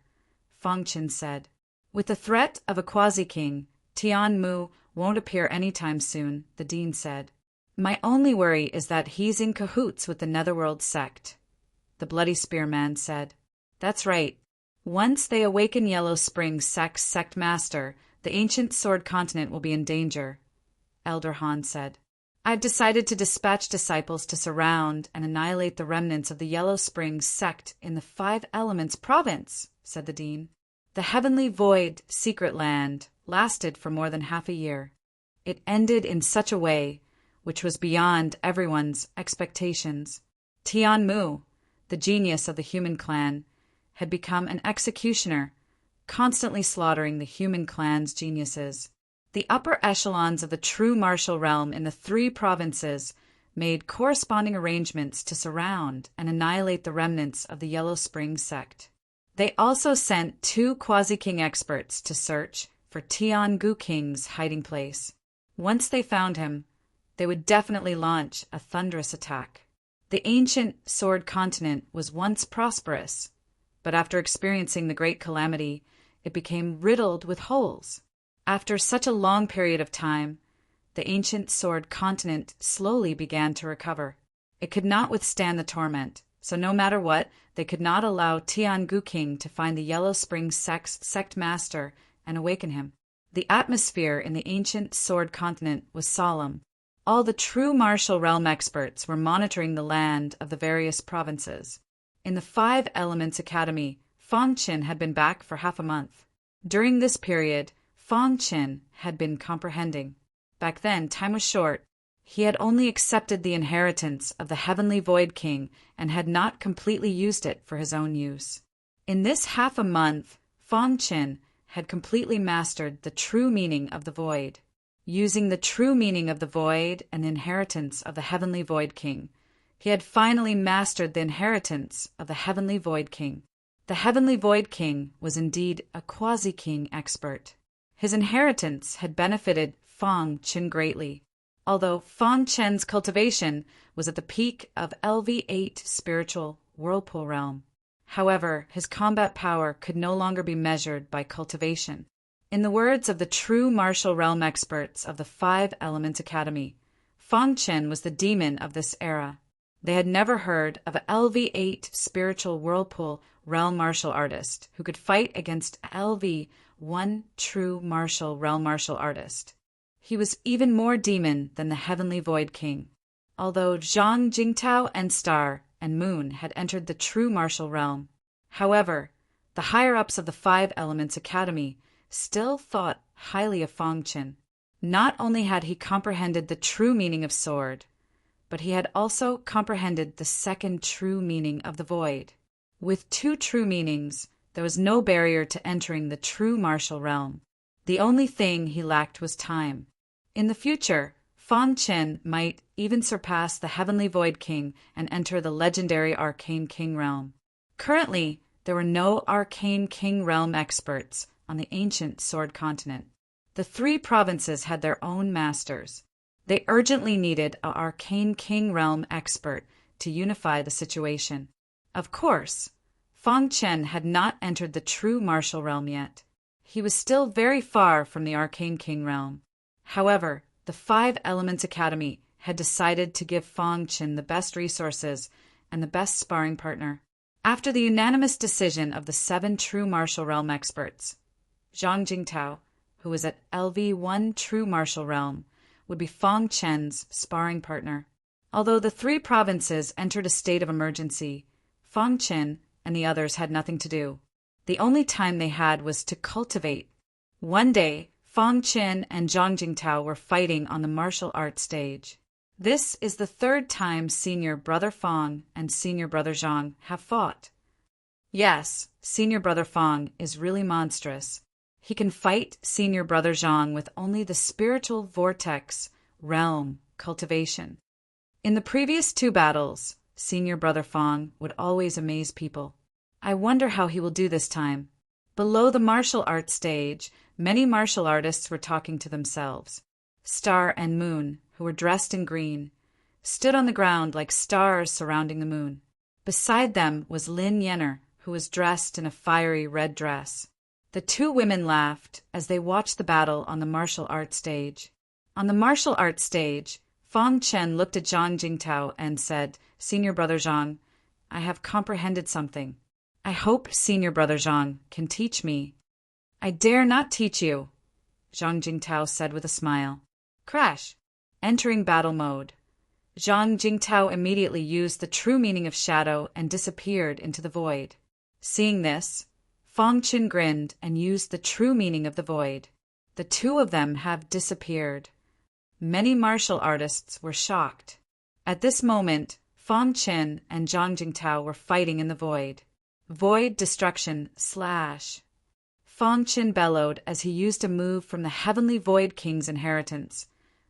Fang Qin said. With the threat of a quasi-king, Tianmu won't appear anytime soon, the dean said. My only worry is that he's in cahoots with the Netherworld sect, the Bloody Spearman said. That's right. Once they awaken Yellow Spring Sect's sect master, the ancient Sword continent will be in danger, Elder Han said. I've decided to dispatch disciples to surround and annihilate the remnants of the Yellow Spring sect in the Five Elements province, said the dean. The Heavenly Void secret land lasted for more than half a year. It ended in such a way which was beyond everyone's expectations. Tianmu, the genius of the human clan, had become an executioner, constantly slaughtering the human clan's geniuses. The upper echelons of the true martial realm in the three provinces made corresponding arrangements to surround and annihilate the remnants of the Yellow Spring sect. They also sent 2 quasi-king experts to search for Tiangu King's hiding place. Once they found him, they would definitely launch a thunderous attack. The ancient Sword continent was once prosperous, but after experiencing the Great Calamity, it became riddled with holes. After such a long period of time, the ancient Sword continent slowly began to recover. It could not withstand the torment, so no matter what, they could not allow Tiangu King to find the Yellow Spring sect master and awaken him. The atmosphere in the ancient Sword continent was solemn. All the true martial realm experts were monitoring the land of the various provinces. In the Five Elements Academy, Fang Qin had been back for half a month. During this period, Fang Qin had been comprehending. Back then, time was short. He had only accepted the inheritance of the Heavenly Void King and had not completely used it for his own use. In this half a month, Fang Qin had completely mastered the true meaning of the void. Using the true meaning of the void and the inheritance of the Heavenly Void King, he had finally mastered the inheritance of the Heavenly Void King. The Heavenly Void King was indeed a quasi-king expert. His inheritance had benefited Fang Qin greatly. Although Fang Qin's cultivation was at the peak of LV8 spiritual whirlpool realm. However, his combat power could no longer be measured by cultivation. In the words of the true martial realm experts of the Five Elements Academy, Fang Qin was the demon of this era. They had never heard of a LV8 spiritual whirlpool realm martial artist who could fight against LV1 true martial realm martial artist. He was even more demon than the Heavenly Void King. Although Zhang Jingtao and Star and Moon had entered the true martial realm. However, the higher-ups of the Five Elements Academy still thought highly of Fang Qin. Not only had he comprehended the true meaning of sword, but he had also comprehended the second true meaning of the void. With two true meanings, there was no barrier to entering the true martial realm. The only thing he lacked was time. In the future, Fang Qin might even surpass the Heavenly Void King and enter the legendary Arcane King realm. Currently, there were no Arcane King realm experts on the ancient Sword Continent. The three provinces had their own masters. They urgently needed an Arcane King realm expert to unify the situation. Of course, Fang Qin had not entered the true martial realm yet. He was still very far from the Arcane King realm. However, the Five Elements Academy had decided to give Fang Qin the best resources and the best sparring partner. After the unanimous decision of the 7 true martial realm experts, Zhang Jingtao, who was at LV1 true martial realm, would be Fang Qin's sparring partner. Although the 3 provinces entered a state of emergency, Fang Qin and the others had nothing to do. The only time they had was to cultivate. One day, Fang Qin and Zhang Jingtao were fighting on the martial arts stage. This is the 3rd time Senior Brother Fang and Senior Brother Zhang have fought. Yes, Senior Brother Fang is really monstrous. He can fight Senior Brother Zhang with only the spiritual vortex realm cultivation. In the previous 2 battles, Senior Brother Fang would always amaze people. I wonder how he will do this time. Below the martial arts stage, many martial artists were talking to themselves. Star and Moon, who were dressed in green, stood on the ground like stars surrounding the moon. Beside them was Lin Yenner, who was dressed in a fiery red dress. The 2 women laughed as they watched the battle on the martial arts stage. On the martial arts stage, Fang Qin looked at Zhang Jingtao and said, "Senior Brother Zhang, I have comprehended something. I hope Senior Brother Zhang can teach me." "I dare not teach you," Zhang Jingtao said with a smile. Crash! Entering battle mode. Zhang Jingtao immediately used the true meaning of shadow and disappeared into the void. Seeing this, Fang Qin grinned and used the true meaning of the void. The 2 of them have disappeared. Many martial artists were shocked. At this moment, Fang Qin and Zhang Jingtao were fighting in the void. Void destruction / Fang Qin bellowed as he used a move from the Heavenly Void King's inheritance,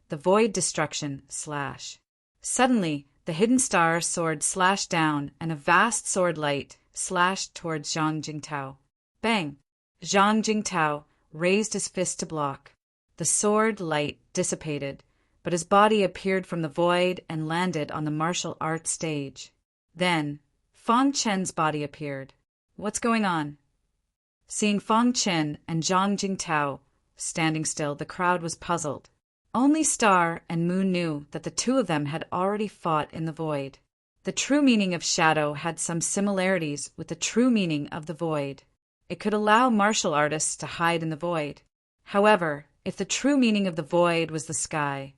the void destruction / Suddenly, the hidden star sword slashed down and a vast sword light slashed towards Zhang Jingtao. Bang! Zhang Jingtao raised his fist to block. The sword light dissipated, but his body appeared from the void and landed on the martial arts stage. Then, Fang Qin's body appeared. What's going on? Seeing Fang Qin and Zhang Jingtao standing still, the crowd was puzzled. Only Star and Moon knew that the 2 of them had already fought in the void. The true meaning of shadow had some similarities with the true meaning of the void. It could allow martial artists to hide in the void. However, if the true meaning of the void was the sky,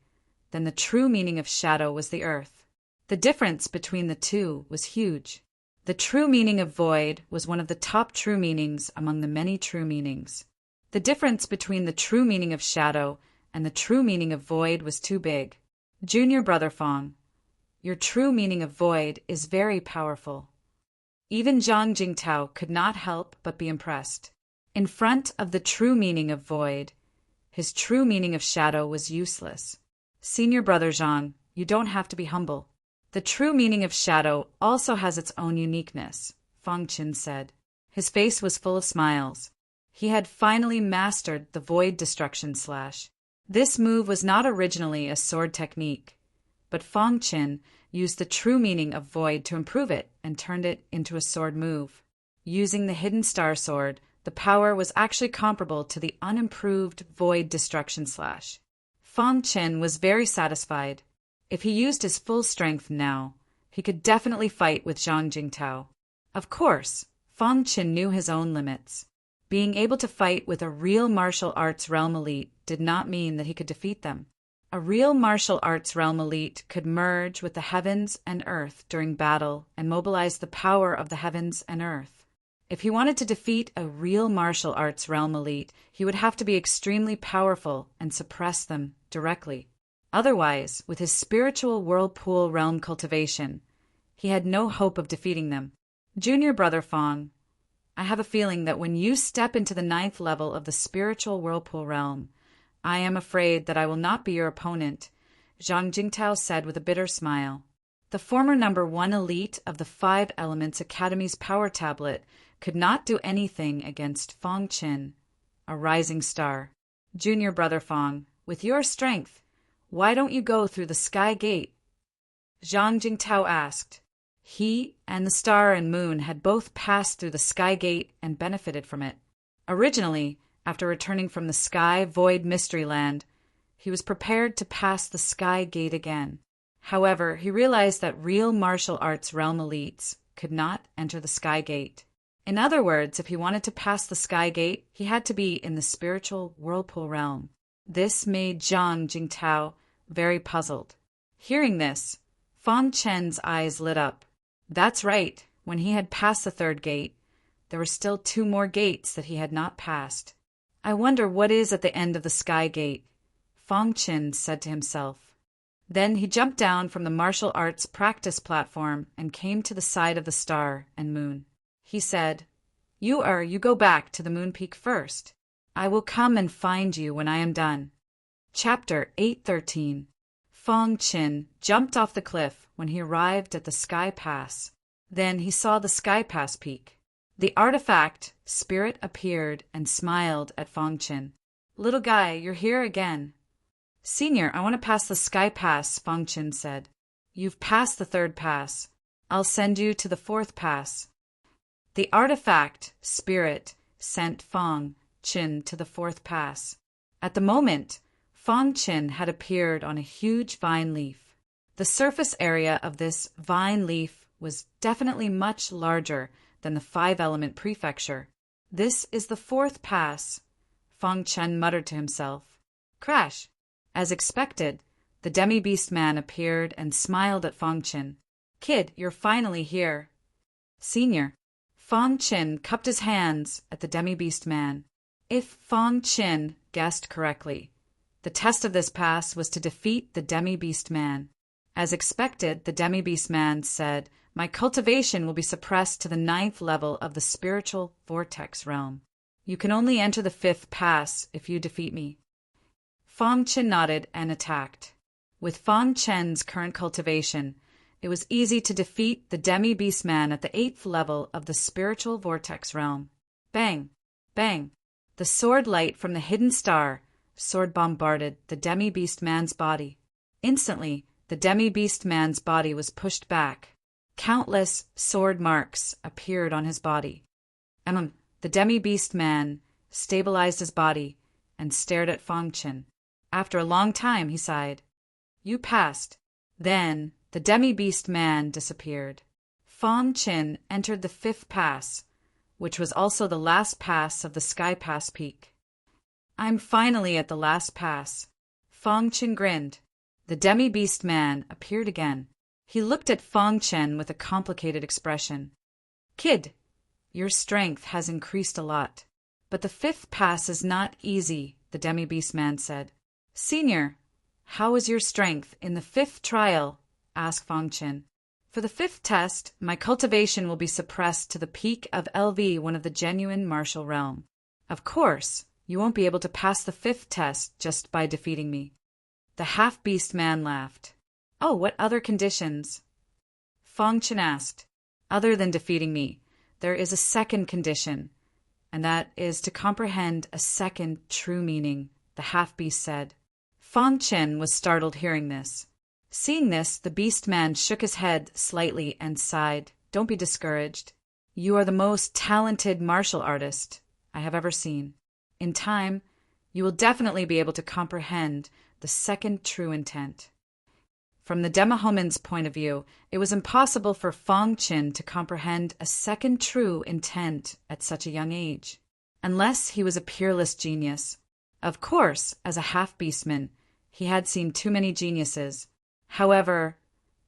then the true meaning of shadow was the earth. The difference between the 2 was huge. The true meaning of void was one of the top true meanings among the many true meanings. The difference between the true meaning of shadow and the true meaning of void was too big. Junior Brother Fang, your true meaning of void is very powerful. Even Zhang Jingtao could not help but be impressed. In front of the true meaning of void, his true meaning of shadow was useless. Senior Brother Zhang, you don't have to be humble. The true meaning of shadow also has its own uniqueness, Fang Qin said. His face was full of smiles. He had finally mastered the void destruction / This move was not originally a sword technique, but Fang Qin used the true meaning of void to improve it and turned it into a sword move. Using the hidden star sword, the power was actually comparable to the unimproved void destruction / Fang Qin was very satisfied. If he used his full strength now, he could definitely fight with Zhang Jingtao. Of course, Fang Qin knew his own limits. Being able to fight with a real martial arts realm elite did not mean that he could defeat them. A real martial arts realm elite could merge with the heavens and earth during battle and mobilize the power of the heavens and earth. If he wanted to defeat a real martial arts realm elite, he would have to be extremely powerful and suppress them directly. Otherwise, with his spiritual whirlpool realm cultivation, he had no hope of defeating them. Junior Brother Fong, I have a feeling that when you step into the 9th level of the spiritual whirlpool realm, I am afraid that I will not be your opponent, Zhang Jingtao said with a bitter smile. The former number 1 elite of the 5 Elements Academy's power tablet could not do anything against Fong Qin, a rising star. Junior Brother Fong, with your strength, why don't you go through the Sky Gate? Zhang Jingtao asked. He and the star and moon had both passed through the Sky Gate and benefited from it. Originally, after returning from the Sky Void Mystery Land, he was prepared to pass the Sky Gate again. However, he realized that real martial arts realm elites could not enter the Sky Gate. In other words, if he wanted to pass the Sky Gate, he had to be in the spiritual whirlpool realm. This made Zhang Jingtao very puzzled. Hearing this, Fong Chen's eyes lit up. That's right, when he had passed the 3rd gate, there were still 2 more gates that he had not passed. I wonder what is at the end of the Sky Gate, Fong Qin said to himself. Then he jumped down from the martial arts practice platform and came to the side of the star and moon. He said, You go back to the moon peak first. I will come and find you when I am done. Chapter 813. Fong Qin jumped off the cliff when he arrived at the Sky Pass. Then he saw the Sky Pass peak. The artifact, Spirit, appeared and smiled at Fong Qin. Little guy, you're here again. Senior, I want to pass the Sky Pass, Fong Qin said. You've passed the 3rd pass. I'll send you to the 4th pass. The artifact, Spirit, sent Fong Qin to the 4th pass. At the moment, Fong Qin had appeared on a huge vine leaf. The surface area of this vine leaf was definitely much larger than the 5-element prefecture. This is the 4th pass, Fong Qin muttered to himself. Crash! As expected, the demi-beast man appeared and smiled at Fong Qin. Kid, you're finally here. Senior. Fong Qin cupped his hands at the demi-beast man. If Fong Qin guessed correctly, the test of this pass was to defeat the demi-beast man. As expected, the demi-beast man said, My cultivation will be suppressed to the 9th level of the spiritual vortex realm. You can only enter the 5th pass if you defeat me. Fong Qin nodded and attacked. With Fong Chen's current cultivation, it was easy to defeat the demi-beast man at the 8th level of the spiritual vortex realm. Bang! Bang! The sword light from the hidden star sword bombarded the demi-beast man's body. Instantly, the demi-beast man's body was pushed back. Countless sword marks appeared on his body. The demi-beast man stabilized his body and stared at Fong Qin. After a long time, he sighed. You passed. Then the demi-beast man disappeared. Fong Qin entered the 5th pass, which was also the last pass of the Sky Pass peak. I'm finally at the last pass. Fong Qin grinned. The demi-beast man appeared again. He looked at Fong Qin with a complicated expression. Kid, your strength has increased a lot. But the 5th pass is not easy, the demi-beast man said. Senior, how is your strength in the 5th trial? Asked Fong Qin. For the 5th test, my cultivation will be suppressed to the peak of LV, one of the genuine martial realm. Of course, you won't be able to pass the 5th test just by defeating me. The half-beast man laughed. Oh, what other conditions? Fong Qin asked. Other than defeating me, there is a second condition, and that is to comprehend a second true meaning, the half-beast said. Fong Qin was startled hearing this. Seeing this, the beast man shook his head slightly and sighed. Don't be discouraged. You are the most talented martial artist I have ever seen. In time, you will definitely be able to comprehend the second true intent. From the Demahomen's point of view, it was impossible for Fong Qin to comprehend a second true intent at such a young age, unless he was a peerless genius. Of course, as a half-beastman, He had seen too many geniuses. However,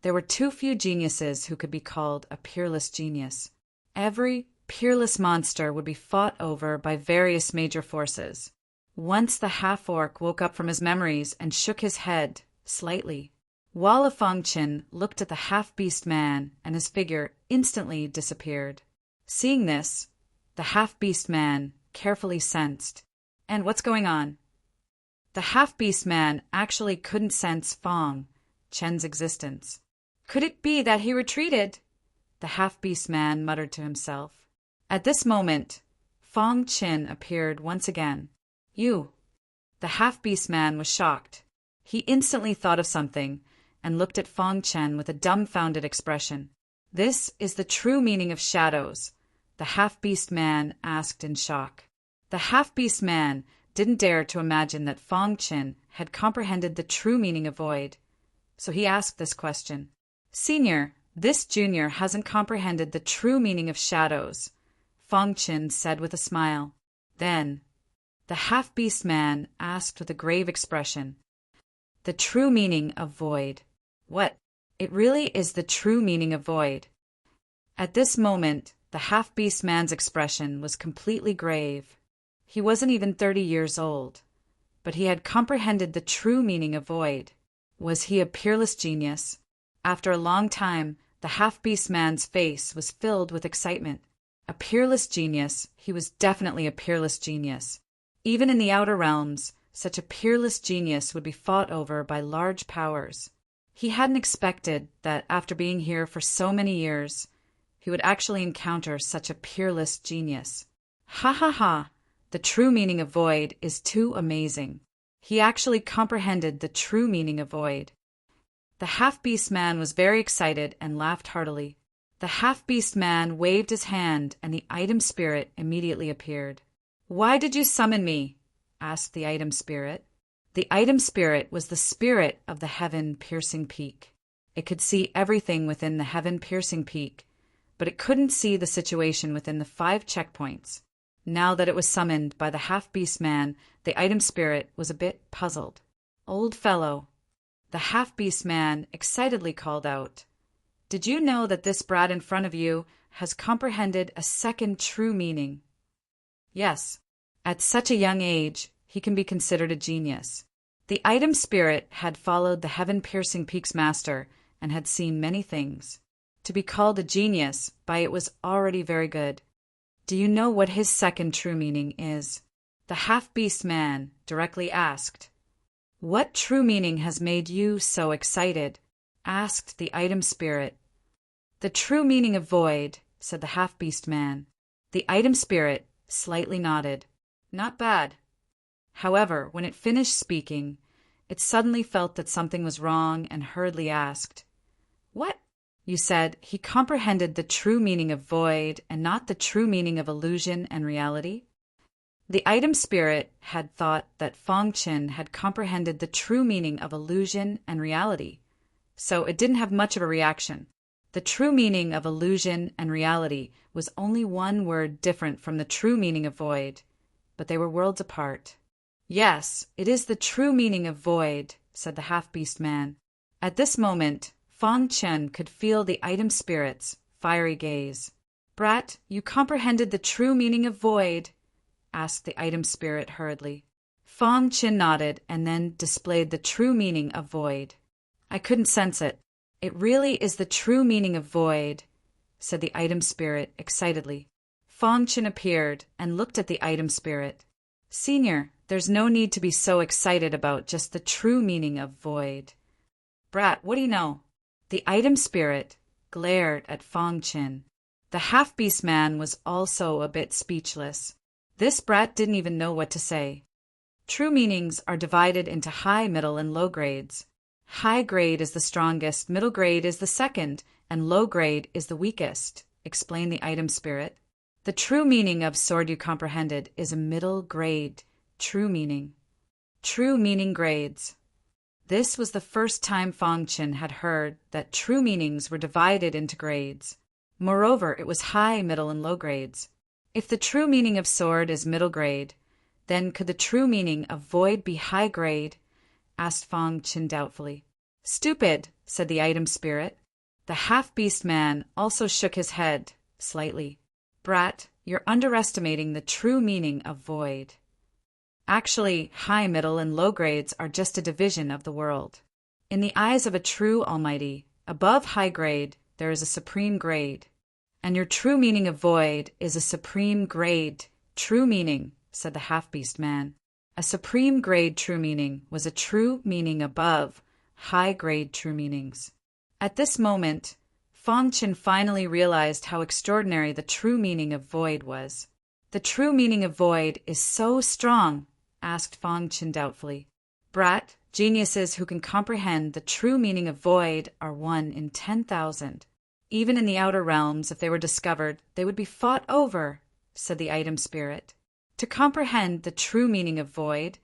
there were too few geniuses who could be called a peerless genius. Every peerless monster would be fought over by various major forces. Once the half-orc woke up from his memories and shook his head slightly. Walla Fongchen looked at the half-beast man, and his figure instantly disappeared. Seeing this, the half-beast man carefully sensed. And what's going on? The half-beast man actually couldn't sense Fong Chen's existence. Could it be that he retreated? The half-beast man muttered to himself. At this moment, Fong Chen appeared once again. You. The half-beast man was shocked. He instantly thought of something and looked at Fong Chen with a dumbfounded expression. This is the true meaning of shadows, the half-beast man asked in shock. The half-beast man didn't dare to imagine that Fong Chen had comprehended the true meaning of void, so he asked this question. Senior, this junior hasn't comprehended the true meaning of shadows, Fong Chen said with a smile. Then, the half-beast man asked with a grave expression, the true meaning of void. What? It really is the true meaning of void. At this moment, the half-beast man's expression was completely grave. He wasn't even 30 years old, but he had comprehended the true meaning of void. Was he a peerless genius? After a long time, the half-beast man's face was filled with excitement. A peerless genius, he was definitely a peerless genius. Even in the outer realms, such a peerless genius would be fought over by large powers. He hadn't expected that after being here for so many years, he would actually encounter such a peerless genius. Ha ha ha! The true meaning of void is too amazing. He actually comprehended the true meaning of void. The half-beast man was very excited and laughed heartily. The half-beast man waved his hand and the item spirit immediately appeared. Why did you summon me? Asked the item spirit. The item spirit was the spirit of the heaven-piercing peak. It could see everything within the heaven-piercing peak, but it couldn't see the situation within the 5 checkpoints. Now that it was summoned by the half-beast man, the item spirit was a bit puzzled. Old fellow, the half-beast man excitedly called out, did you know that this brat in front of you has comprehended a second true meaning? Yes, at such a young age, he can be considered a genius. The item spirit had followed the heaven-piercing peak's master and had seen many things. To be called a genius by it was already very good. Do you know what his second true meaning is? The half-beast man directly asked. What true meaning has made you so excited? Asked the item spirit. The true meaning of void, said the half-beast man. The item spirit slightly nodded. Not bad. However, when it finished speaking, it suddenly felt that something was wrong and hurriedly asked, What? You said he comprehended the true meaning of void and not the true meaning of illusion and reality? The item spirit had thought that Fong Chen had comprehended the true meaning of illusion and reality, so it didn't have much of a reaction. The true meaning of illusion and reality was only one word different from the true meaning of void, but they were worlds apart. Yes, it is the true meaning of void, said the half-beast man. At this moment, Fong Chen could feel the item spirit's fiery gaze. Brat, you comprehended the true meaning of void? Asked the item spirit hurriedly. Fong Chen nodded and then displayed the true meaning of void. I couldn't sense it. It really is the true meaning of void, said the item spirit excitedly. Fong Chen appeared and looked at the item spirit. Senior, there's no need to be so excited about just the true meaning of void. Brat, what do you know? The item spirit glared at Fong Chen. The half-beast man was also a bit speechless. This brat didn't even know what to say. True meanings are divided into high, middle, and low grades. High grade is the strongest, middle grade is the second, and low grade is the weakest, explained the item spirit. The true meaning of sword you comprehended is a middle grade true meaning. True meaning grades. This was the first time Fong Chen had heard that true meanings were divided into grades. Moreover, it was high, middle, and low grades. If the true meaning of sword is middle grade, then could the true meaning of void be high grade, asked Fong Qin doubtfully. Stupid, said the item spirit. The half-beast man also shook his head, slightly. Brat, you're underestimating the true meaning of void. Actually, high, middle, and low grades are just a division of the world. In the eyes of a true Almighty, above high grade, there is a supreme grade. And your true meaning of void is a supreme grade, true meaning, said the half-beast man. A supreme grade true meaning was a true meaning above high-grade true meanings. At this moment, Fong Qin finally realized how extraordinary the true meaning of void was. The true meaning of void is so strong, asked Fong Qin doubtfully. Brat, geniuses who can comprehend the true meaning of void are 1 in 10,000. Even in the outer realms, if they were discovered, they would be fought over, said the item spirit. To comprehend the true meaning of void,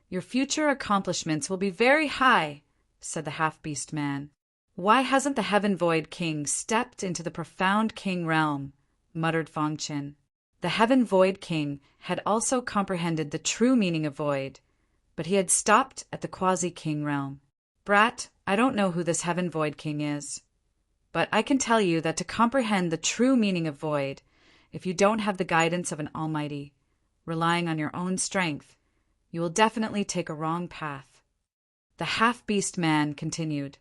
your future accomplishments will be very high, said the half-beast man. Why hasn't the Heaven Void King stepped into the profound king realm? Muttered Fong Qin. The Heaven Void King had also comprehended the true meaning of void, but he had stopped at the quasi-king realm. Brat, I don't know who this Heaven Void King is, but I can tell you that to comprehend the true meaning of void, if you don't have the guidance of an Almighty, relying on your own strength, you will definitely take a wrong path. The half-beast man continued.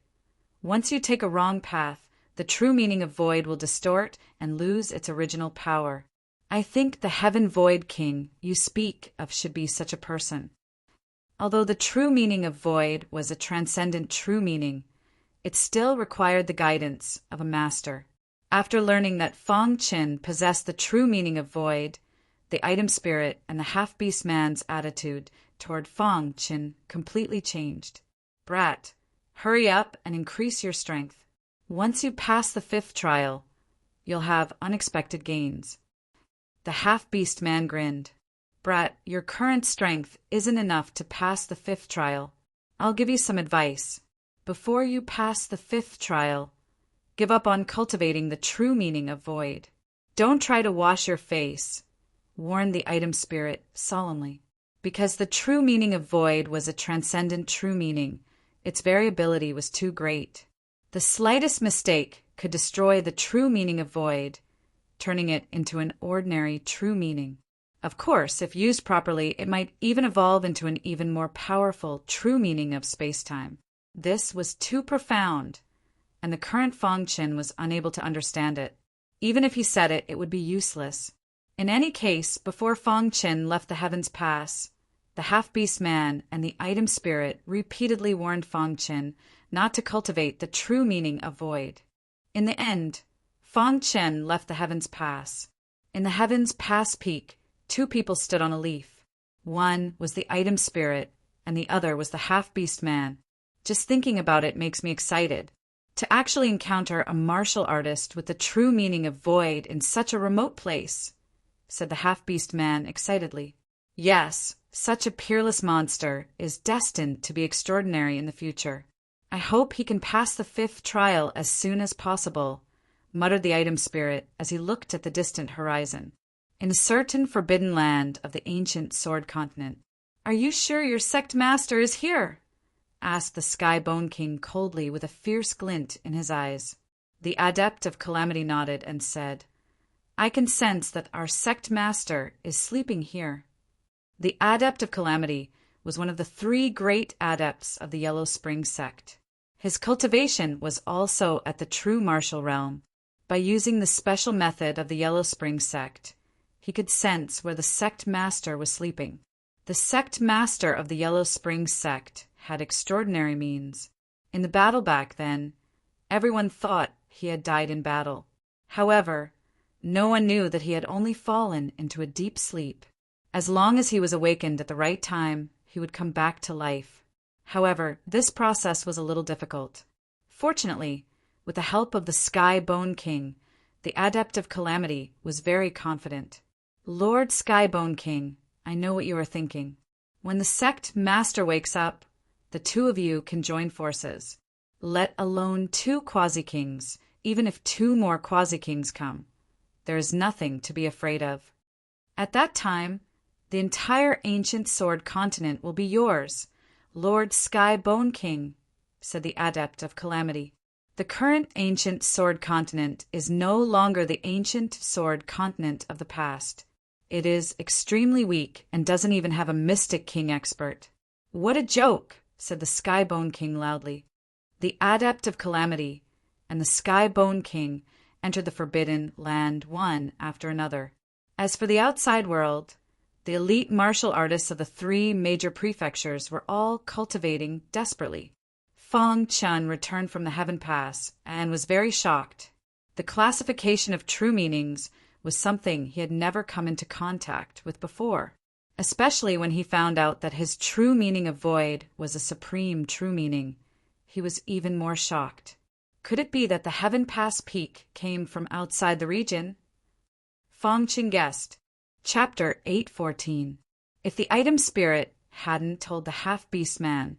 Once you take a wrong path, the true meaning of void will distort and lose its original power. I think the Heaven Void King you speak of should be such a person. Although the true meaning of void was a transcendent true meaning, it still required the guidance of a master. After learning that Fong Qin possessed the true meaning of void, the item spirit and the half-beast man's attitude toward Fong Qin completely changed. Brat, hurry up and increase your strength. Once you pass the 5th trial, you'll have unexpected gains. The half-beast man grinned. Brat, your current strength isn't enough to pass the 5th trial. I'll give you some advice. Before you pass the 5th trial, give up on cultivating the true meaning of void. Don't try to wash your face, warned the item spirit solemnly. Because the true meaning of void was a transcendent true meaning, its variability was too great. The slightest mistake could destroy the true meaning of void, turning it into an ordinary true meaning. Of course, if used properly, it might even evolve into an even more powerful true meaning of space-time. This was too profound, and the current Fong Qin was unable to understand it. Even if he said it, it would be useless. In any case, before Fong Qin left the Heaven's Pass, the half-beast man and the item spirit repeatedly warned Fong Qin not to cultivate the true meaning of void. In the end, Fong Qin left the Heaven's Pass. In the Heaven's Pass peak, 2 people stood on a leaf. One was the item spirit, and the other was the half-beast man. Just thinking about it makes me excited. To actually encounter a martial artist with the true meaning of void in such a remote place, said the half-beast man excitedly. Yes, such a peerless monster is destined to be extraordinary in the future. I hope he can pass the 5th trial as soon as possible, muttered the item spirit as he looked at the distant horizon. In a certain forbidden land of the ancient Sword Continent. Are you sure your sect master is here? Asked the Sky Bone King coldly with a fierce glint in his eyes. The Adept of Calamity nodded and said, I can sense that our sect master is sleeping here. The Adept of Calamity was one of the 3 great adepts of the Yellow Spring sect. His cultivation was also at the true martial realm. By using the special method of the Yellow Spring sect, he could sense where the sect master was sleeping. The sect master of the Yellow Spring sect had extraordinary means. In the battle back then, everyone thought he had died in battle. However, no one knew that he had only fallen into a deep sleep. As long as he was awakened at the right time, he would come back to life. However, this process was a little difficult. Fortunately, with the help of the Sky Bone King, the Adept of Calamity was very confident. Lord Sky Bone King, I know what you are thinking. When the sect master wakes up, the 2 of you can join forces. Let alone 2 quasi-kings, even if 2 more quasi-kings come. There is nothing to be afraid of. At that time, the entire ancient sword continent will be yours, Lord Sky Bone King, said the Adept of Calamity. The current ancient sword continent is no longer the ancient sword continent of the past. It is extremely weak and doesn't even have a mystic king expert. What a joke, said the Skybone King loudly. The Adept of Calamity and the Skybone King entered the Forbidden Land one after another. As for the outside world, the elite martial artists of the 3 major prefectures were all cultivating desperately. Fong Chun returned from the Heaven Pass and was very shocked. The classification of true meanings was something he had never come into contact with before, especially when he found out that his true meaning of void was a supreme true meaning. He was even more shocked. Could it be that the Heaven Pass peak came from outside the region? Fong Chun guessed. Chapter 814. If the item spirit hadn't told the half-beast man,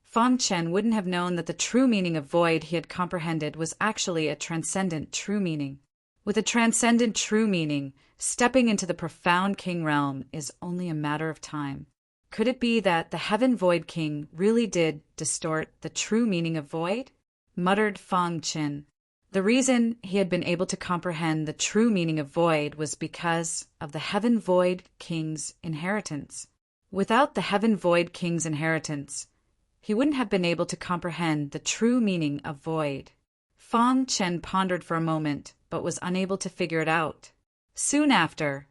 Fong Chen wouldn't have known that the true meaning of void he had comprehended was actually a transcendent true meaning. With a transcendent true meaning, stepping into the profound king realm is only a matter of time. Could it be that the Heaven Void King really did distort the true meaning of void? Muttered Fong Chen. The reason he had been able to comprehend the true meaning of void was because of the Heaven Void King's inheritance. Without the Heaven Void King's inheritance, he wouldn't have been able to comprehend the true meaning of void. Fong Chen pondered for a moment, but was unable to figure it out. Soon after,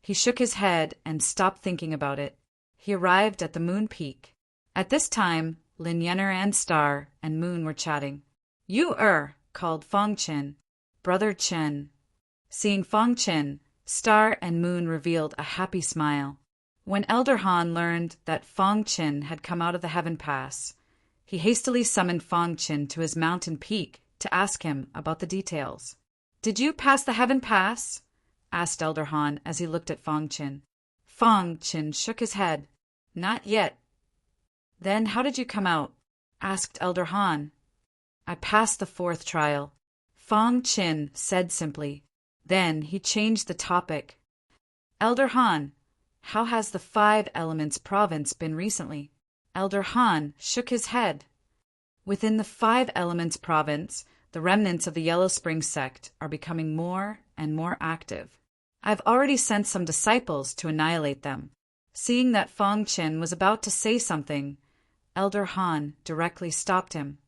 he shook his head and stopped thinking about it. He arrived at the Moon Peak. At this time, Lin Yenner and Star and Moon were chatting. "You called Fong Chen. Brother Chen." Seeing Fong Chen, Star and Moon revealed a happy smile. When Elder Han learned that Fong Chen had come out of the Heaven Pass, he hastily summoned Fong Chen to his mountain peak to ask him about the details. "Did you pass the Heaven Pass?" asked Elder Han as he looked at Fong Chen. Fong Chen shook his head. "Not yet." "Then how did you come out?" asked Elder Han. "I passed the 4th trial," Fong Chen said simply. Then he changed the topic. "Elder Han, how has the 5 Elements province been recently?" Elder Han shook his head. "Within the 5 Elements province, the remnants of the Yellow Spring sect are becoming more and more active. I've already sent some disciples to annihilate them." Seeing that Fong Chen was about to say something, Elder Han directly stopped him.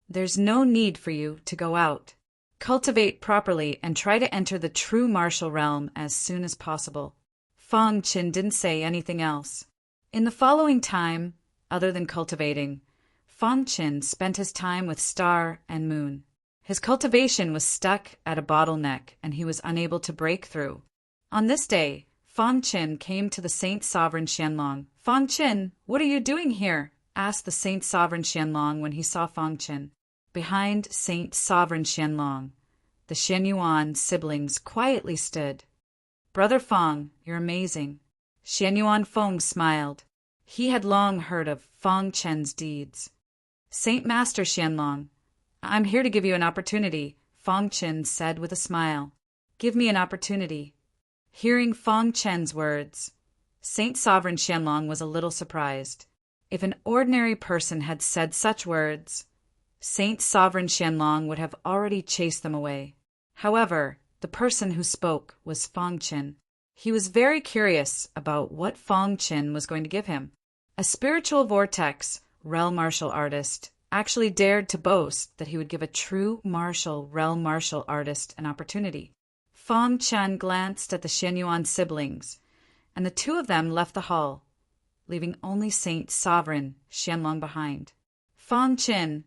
"There's no need for you to go out. Cultivate properly and try to enter the true martial realm as soon as possible." Fong Chen didn't say anything else. In the following time, other than cultivating, Fong Chen spent his time with Star and Moon. His cultivation was stuck at a bottleneck and he was unable to break through. On this day, Fong Chen came to the Saint Sovereign Qianlong. "Fong Chen, what are you doing here?" asked the Saint Sovereign Qianlong when he saw Fong Chen. Behind Saint Sovereign Qianlong, the Xianyuan siblings quietly stood. "Brother Fong, you're amazing." Xianyuan Fong smiled. He had long heard of Fong Chen's deeds. "Saint Master Qianlong, I'm here to give you an opportunity," Fong Chen said with a smile. "Give me an opportunity." Hearing Fong Chen's words, Saint Sovereign Qianlong was a little surprised. If an ordinary person had said such words, Saint Sovereign Qianlong would have already chased them away. However, the person who spoke was Fong Chen. He was very curious about what Fong Chen was going to give him. A spiritual vortex realm martial artist actually dared to boast that he would give a true martial realm martial artist an opportunity. Fong Chen glanced at the Xianyuan siblings, and the 2 of them left the hall, leaving only Saint Sovereign Qianlong behind. "Fong Chen,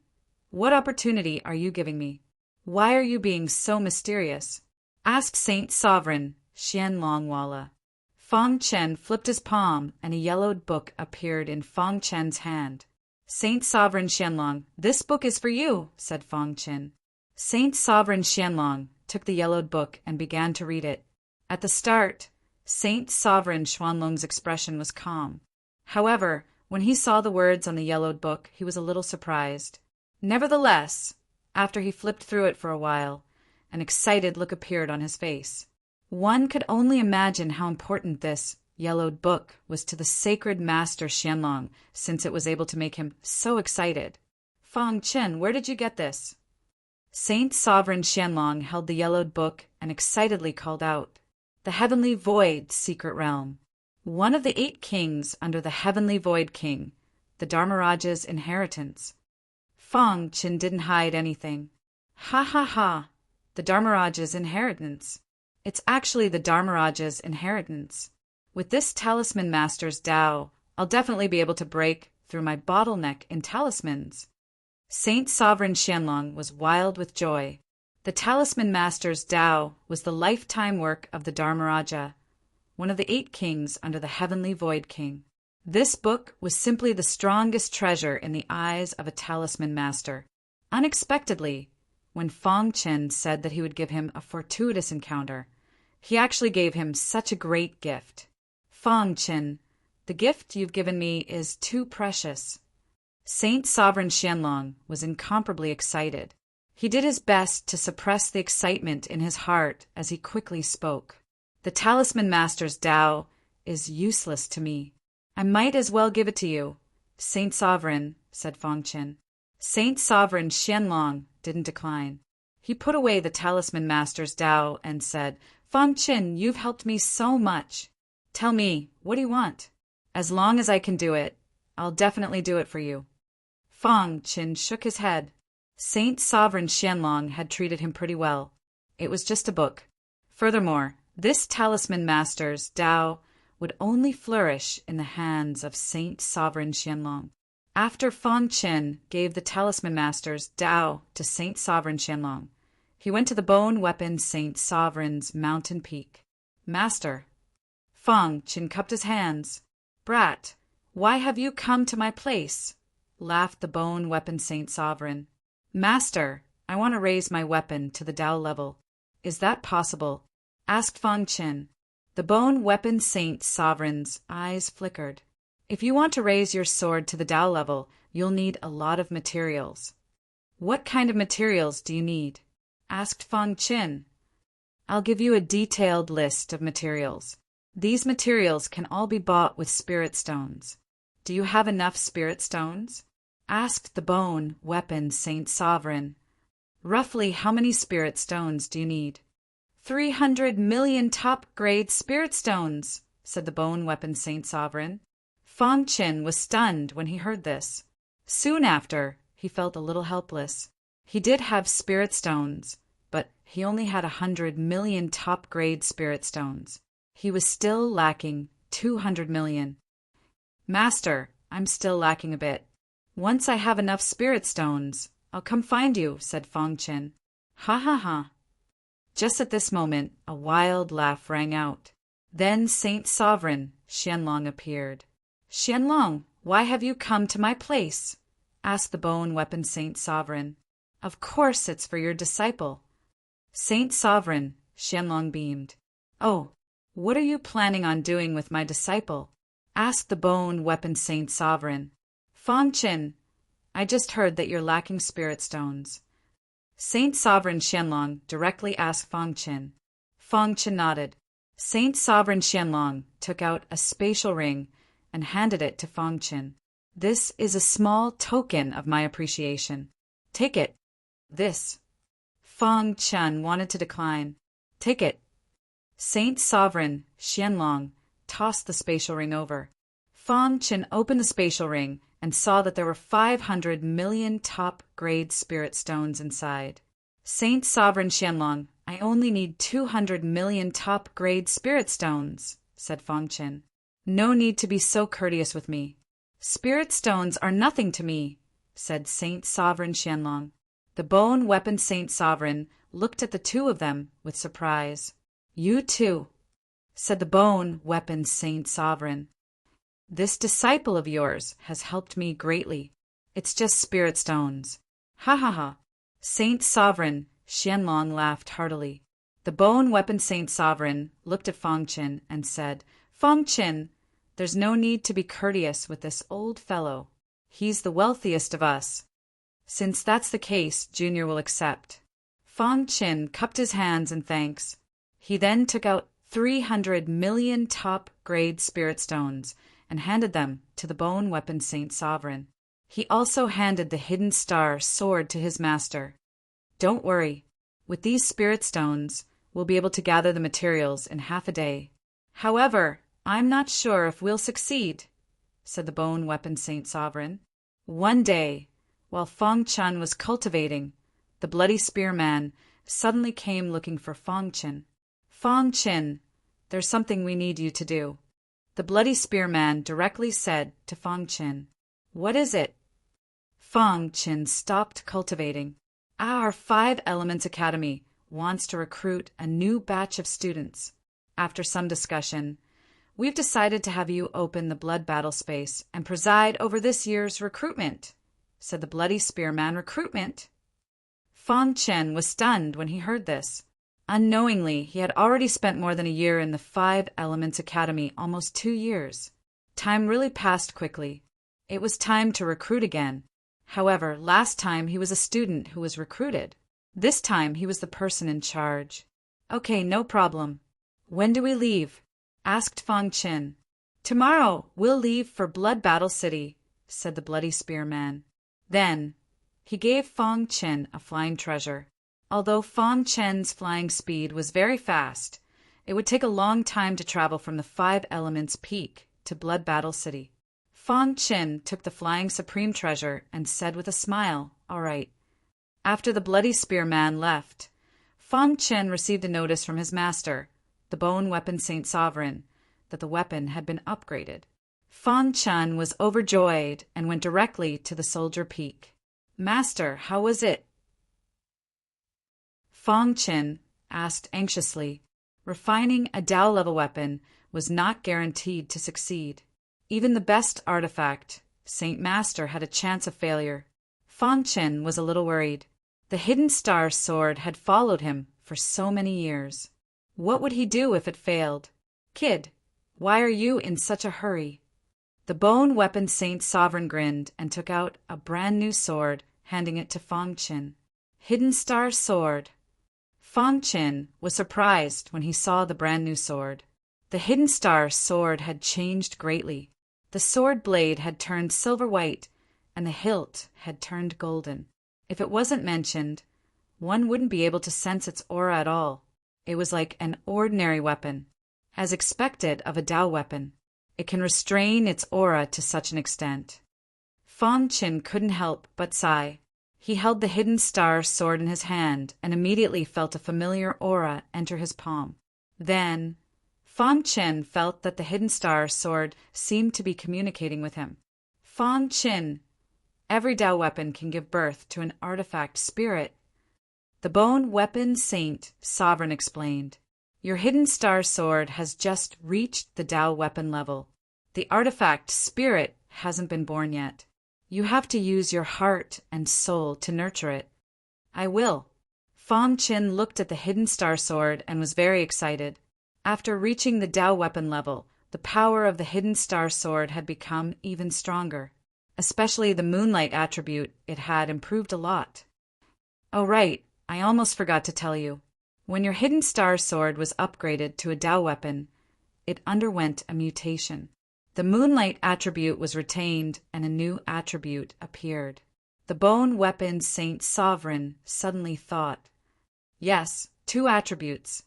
what opportunity are you giving me? Why are you being so mysterious?" asked Saint Sovereign Qianlong Walla. Fong Chen flipped his palm and a yellowed book appeared in Fong Chen's hand. "Saint Sovereign Qianlong, this book is for you," said Fong Chen. Saint Sovereign Qianlong took the yellowed book and began to read it. At the start, Saint Sovereign Xuanlong's expression was calm. However, when he saw the words on the yellowed book, he was a little surprised. Nevertheless, after he flipped through it for a while, an excited look appeared on his face. One could only imagine how important this yellowed book was to the sacred master Xianlong, since it was able to make him so excited. Fang Chen, where did you get this? Saint Sovereign Xianlong held the yellowed book and excitedly called out, "The Heavenly Void Secret Realm. One of the 8 kings under the Heavenly Void King, the Dharmaraja's inheritance." Fang Chen didn't hide anything. Ha ha ha, the Dharmaraja's inheritance. It's actually the Dharmaraja's inheritance. With this Talisman Master's Tao, I'll definitely be able to break through my bottleneck in talismans. Saint Sovereign Xianlong was wild with joy. The Talisman Master's Tao was the lifetime work of the Dharmaraja, one of the 8 kings under the Heavenly Void King. This book was simply the strongest treasure in the eyes of a Talisman Master. Unexpectedly, when Fang Chen said that he would give him a fortuitous encounter, he actually gave him such a great gift. Fang Chen, the gift you've given me is too precious. Saint Sovereign Xianlong was incomparably excited. He did his best to suppress the excitement in his heart as he quickly spoke. The Talisman Master's Tao is useless to me. I might as well give it to you. Saint Sovereign, said Fang Chen. Saint Sovereign Xianlong didn't decline. He put away the Talisman Master's Tao and said, Fang Chen, you've helped me so much. Tell me, what do you want? As long as I can do it, I'll definitely do it for you. Fang Chen shook his head. Saint Sovereign Xianlong had treated him pretty well. It was just a book. Furthermore, this Talisman Master's Tao would only flourish in the hands of Saint Sovereign Xianlong. After Fang Chen gave the Talisman Master's Tao to Saint Sovereign Xianlong, he went to the bone weapon Saint Sovereign's mountain peak. Master. Fang Chen cupped his hands. Brat, why have you come to my place? Laughed the bone weapon Saint Sovereign. Master, I want to raise my weapon to the Tao level. Is that possible? Asked Fang Chen. The bone weapon Saint Sovereign's eyes flickered. If you want to raise your sword to the Tao level, you'll need a lot of materials. What kind of materials do you need? Asked Fang Chen. I'll give you a detailed list of materials. These materials can all be bought with spirit stones. Do you have enough spirit stones? Asked the bone weapon Saint Sovereign. Roughly how many spirit stones do you need? 300 million top-grade spirit stones, said the bone weapon Saint Sovereign. Fang Chen was stunned when he heard this. Soon after, he felt a little helpless. He did have spirit stones, but he only had 100 million top-grade spirit stones. He was still lacking 200 million. Master, I'm still lacking a bit. Once I have enough spirit stones, I'll come find you, said Fang Chen. Ha ha ha. Just at this moment, a wild laugh rang out. Then Saint Sovereign Xianlong appeared. Xianlong, why have you come to my place? Asked the bone weapon Saint Sovereign. Of course it's for your disciple. Saint Sovereign Xianlong beamed. Oh, what are you planning on doing with my disciple? Asked the bone weapon Saint Sovereign. Fang Chen, I just heard that you're lacking spirit stones. Saint Sovereign Xianlong directly asked Fang Chen. Fang Chen nodded. Saint Sovereign Xianlong took out a spatial ring and handed it to Fang Chen. This is a small token of my appreciation. Take it. This. Fang Chen wanted to decline. Take it. Saint Sovereign Xianlong tossed the spatial ring over. Fang Chen opened the spatial ring and saw that there were 500 million top-grade spirit stones inside. Saint Sovereign Xianlong, I only need 200 million top-grade spirit stones, said Fang Chen. No need to be so courteous with me. Spirit stones are nothing to me, said Saint Sovereign Xianlong. The bone weapon Saint Sovereign looked at the two of them with surprise. You too, said the bone weapon Saint Sovereign. This disciple of yours has helped me greatly. It's just spirit stones. Ha ha ha. Saint Sovereign Xianlong laughed heartily. The bone weapon Saint Sovereign looked at Fang Chen and said, Fang Chen, there's no need to be courteous with this old fellow. He's the wealthiest of us. Since that's the case, Junior will accept. Fang Chen cupped his hands in thanks. He then took out 300 million top-grade spirit stones and handed them to the bone weapon Saint Sovereign. He also handed the hidden star sword to his master. Don't worry, with these spirit stones, we'll be able to gather the materials in half a day. However, I'm not sure if we'll succeed, said the bone weapon Saint Sovereign. One day, while Fong Chun was cultivating, the bloody spearman suddenly came looking for Fong Chin. Fong Chin, there's something we need you to do, the bloody spearman directly said to Fong Chin. What is it? Fong Chin stopped cultivating. Our 5 Elements Academy wants to recruit a new batch of students. After some discussion, we've decided to have you open the blood battle space and preside over this year's recruitment, said the bloody spearman. Recruitment? Fong Chen was stunned when he heard this. Unknowingly, he had already spent more than a year in the 5 Elements Academy, almost 2 years. Time really passed quickly. It was time to recruit again. However, last time he was a student who was recruited. This time he was the person in charge. Okay, no problem. When do we leave? Asked Fong Chin. Tomorrow we'll leave for Blood Battle City, said the bloody spearman. Then he gave Fong Chin a flying treasure. Although Fong Chen's flying speed was very fast, it would take a long time to travel from the 5 Elements Peak to Blood Battle City. Fong Chin took the flying supreme treasure and said with a smile, "All right." After the bloody spearman left, Fong Chin received a notice from his master, the bone weapon Saint Sovereign, that the weapon had been upgraded. Fong Chin was overjoyed and went directly to the soldier peak. "Master, how was it?" Fong Chin asked anxiously. Refining a Dao-level weapon was not guaranteed to succeed. Even the best artifact, Saint Master, had a chance of failure. Fong Chin was a little worried. The hidden star sword had followed him for so many years. What would he do if it failed? "Kid, why are you in such a hurry?" The bone weapon Saint Sovereign grinned and took out a brand new sword, handing it to Fong Chin. Hidden star sword. Fong Chin was surprised when he saw the brand new sword. The hidden star sword had changed greatly. The sword blade had turned silver white, and the hilt had turned golden. If it wasn't mentioned, one wouldn't be able to sense its aura at all. It was like an ordinary weapon. As expected of a Dao weapon, it can restrain its aura to such an extent. Fong Chin couldn't help but sigh. He held the hidden star sword in his hand and immediately felt a familiar aura enter his palm. Then Fong Chin felt that the hidden star sword seemed to be communicating with him. Fong Chin, every Dao weapon can give birth to an artifact spirit. The bone weapon Saint Sovereign explained. Your hidden star sword has just reached the Dao weapon level. The artifact spirit hasn't been born yet. You have to use your heart and soul to nurture it. I will. Fong Chin looked at the hidden star sword and was very excited. After reaching the Dao weapon level, the power of the hidden star sword had become even stronger. Especially the moonlight attribute, it had improved a lot. Oh right, I almost forgot to tell you. When your hidden star sword was upgraded to a Dao weapon, it underwent a mutation. The moonlight attribute was retained and a new attribute appeared. The bone weapon Saint Sovereign suddenly thought, "Yes, 2 attributes.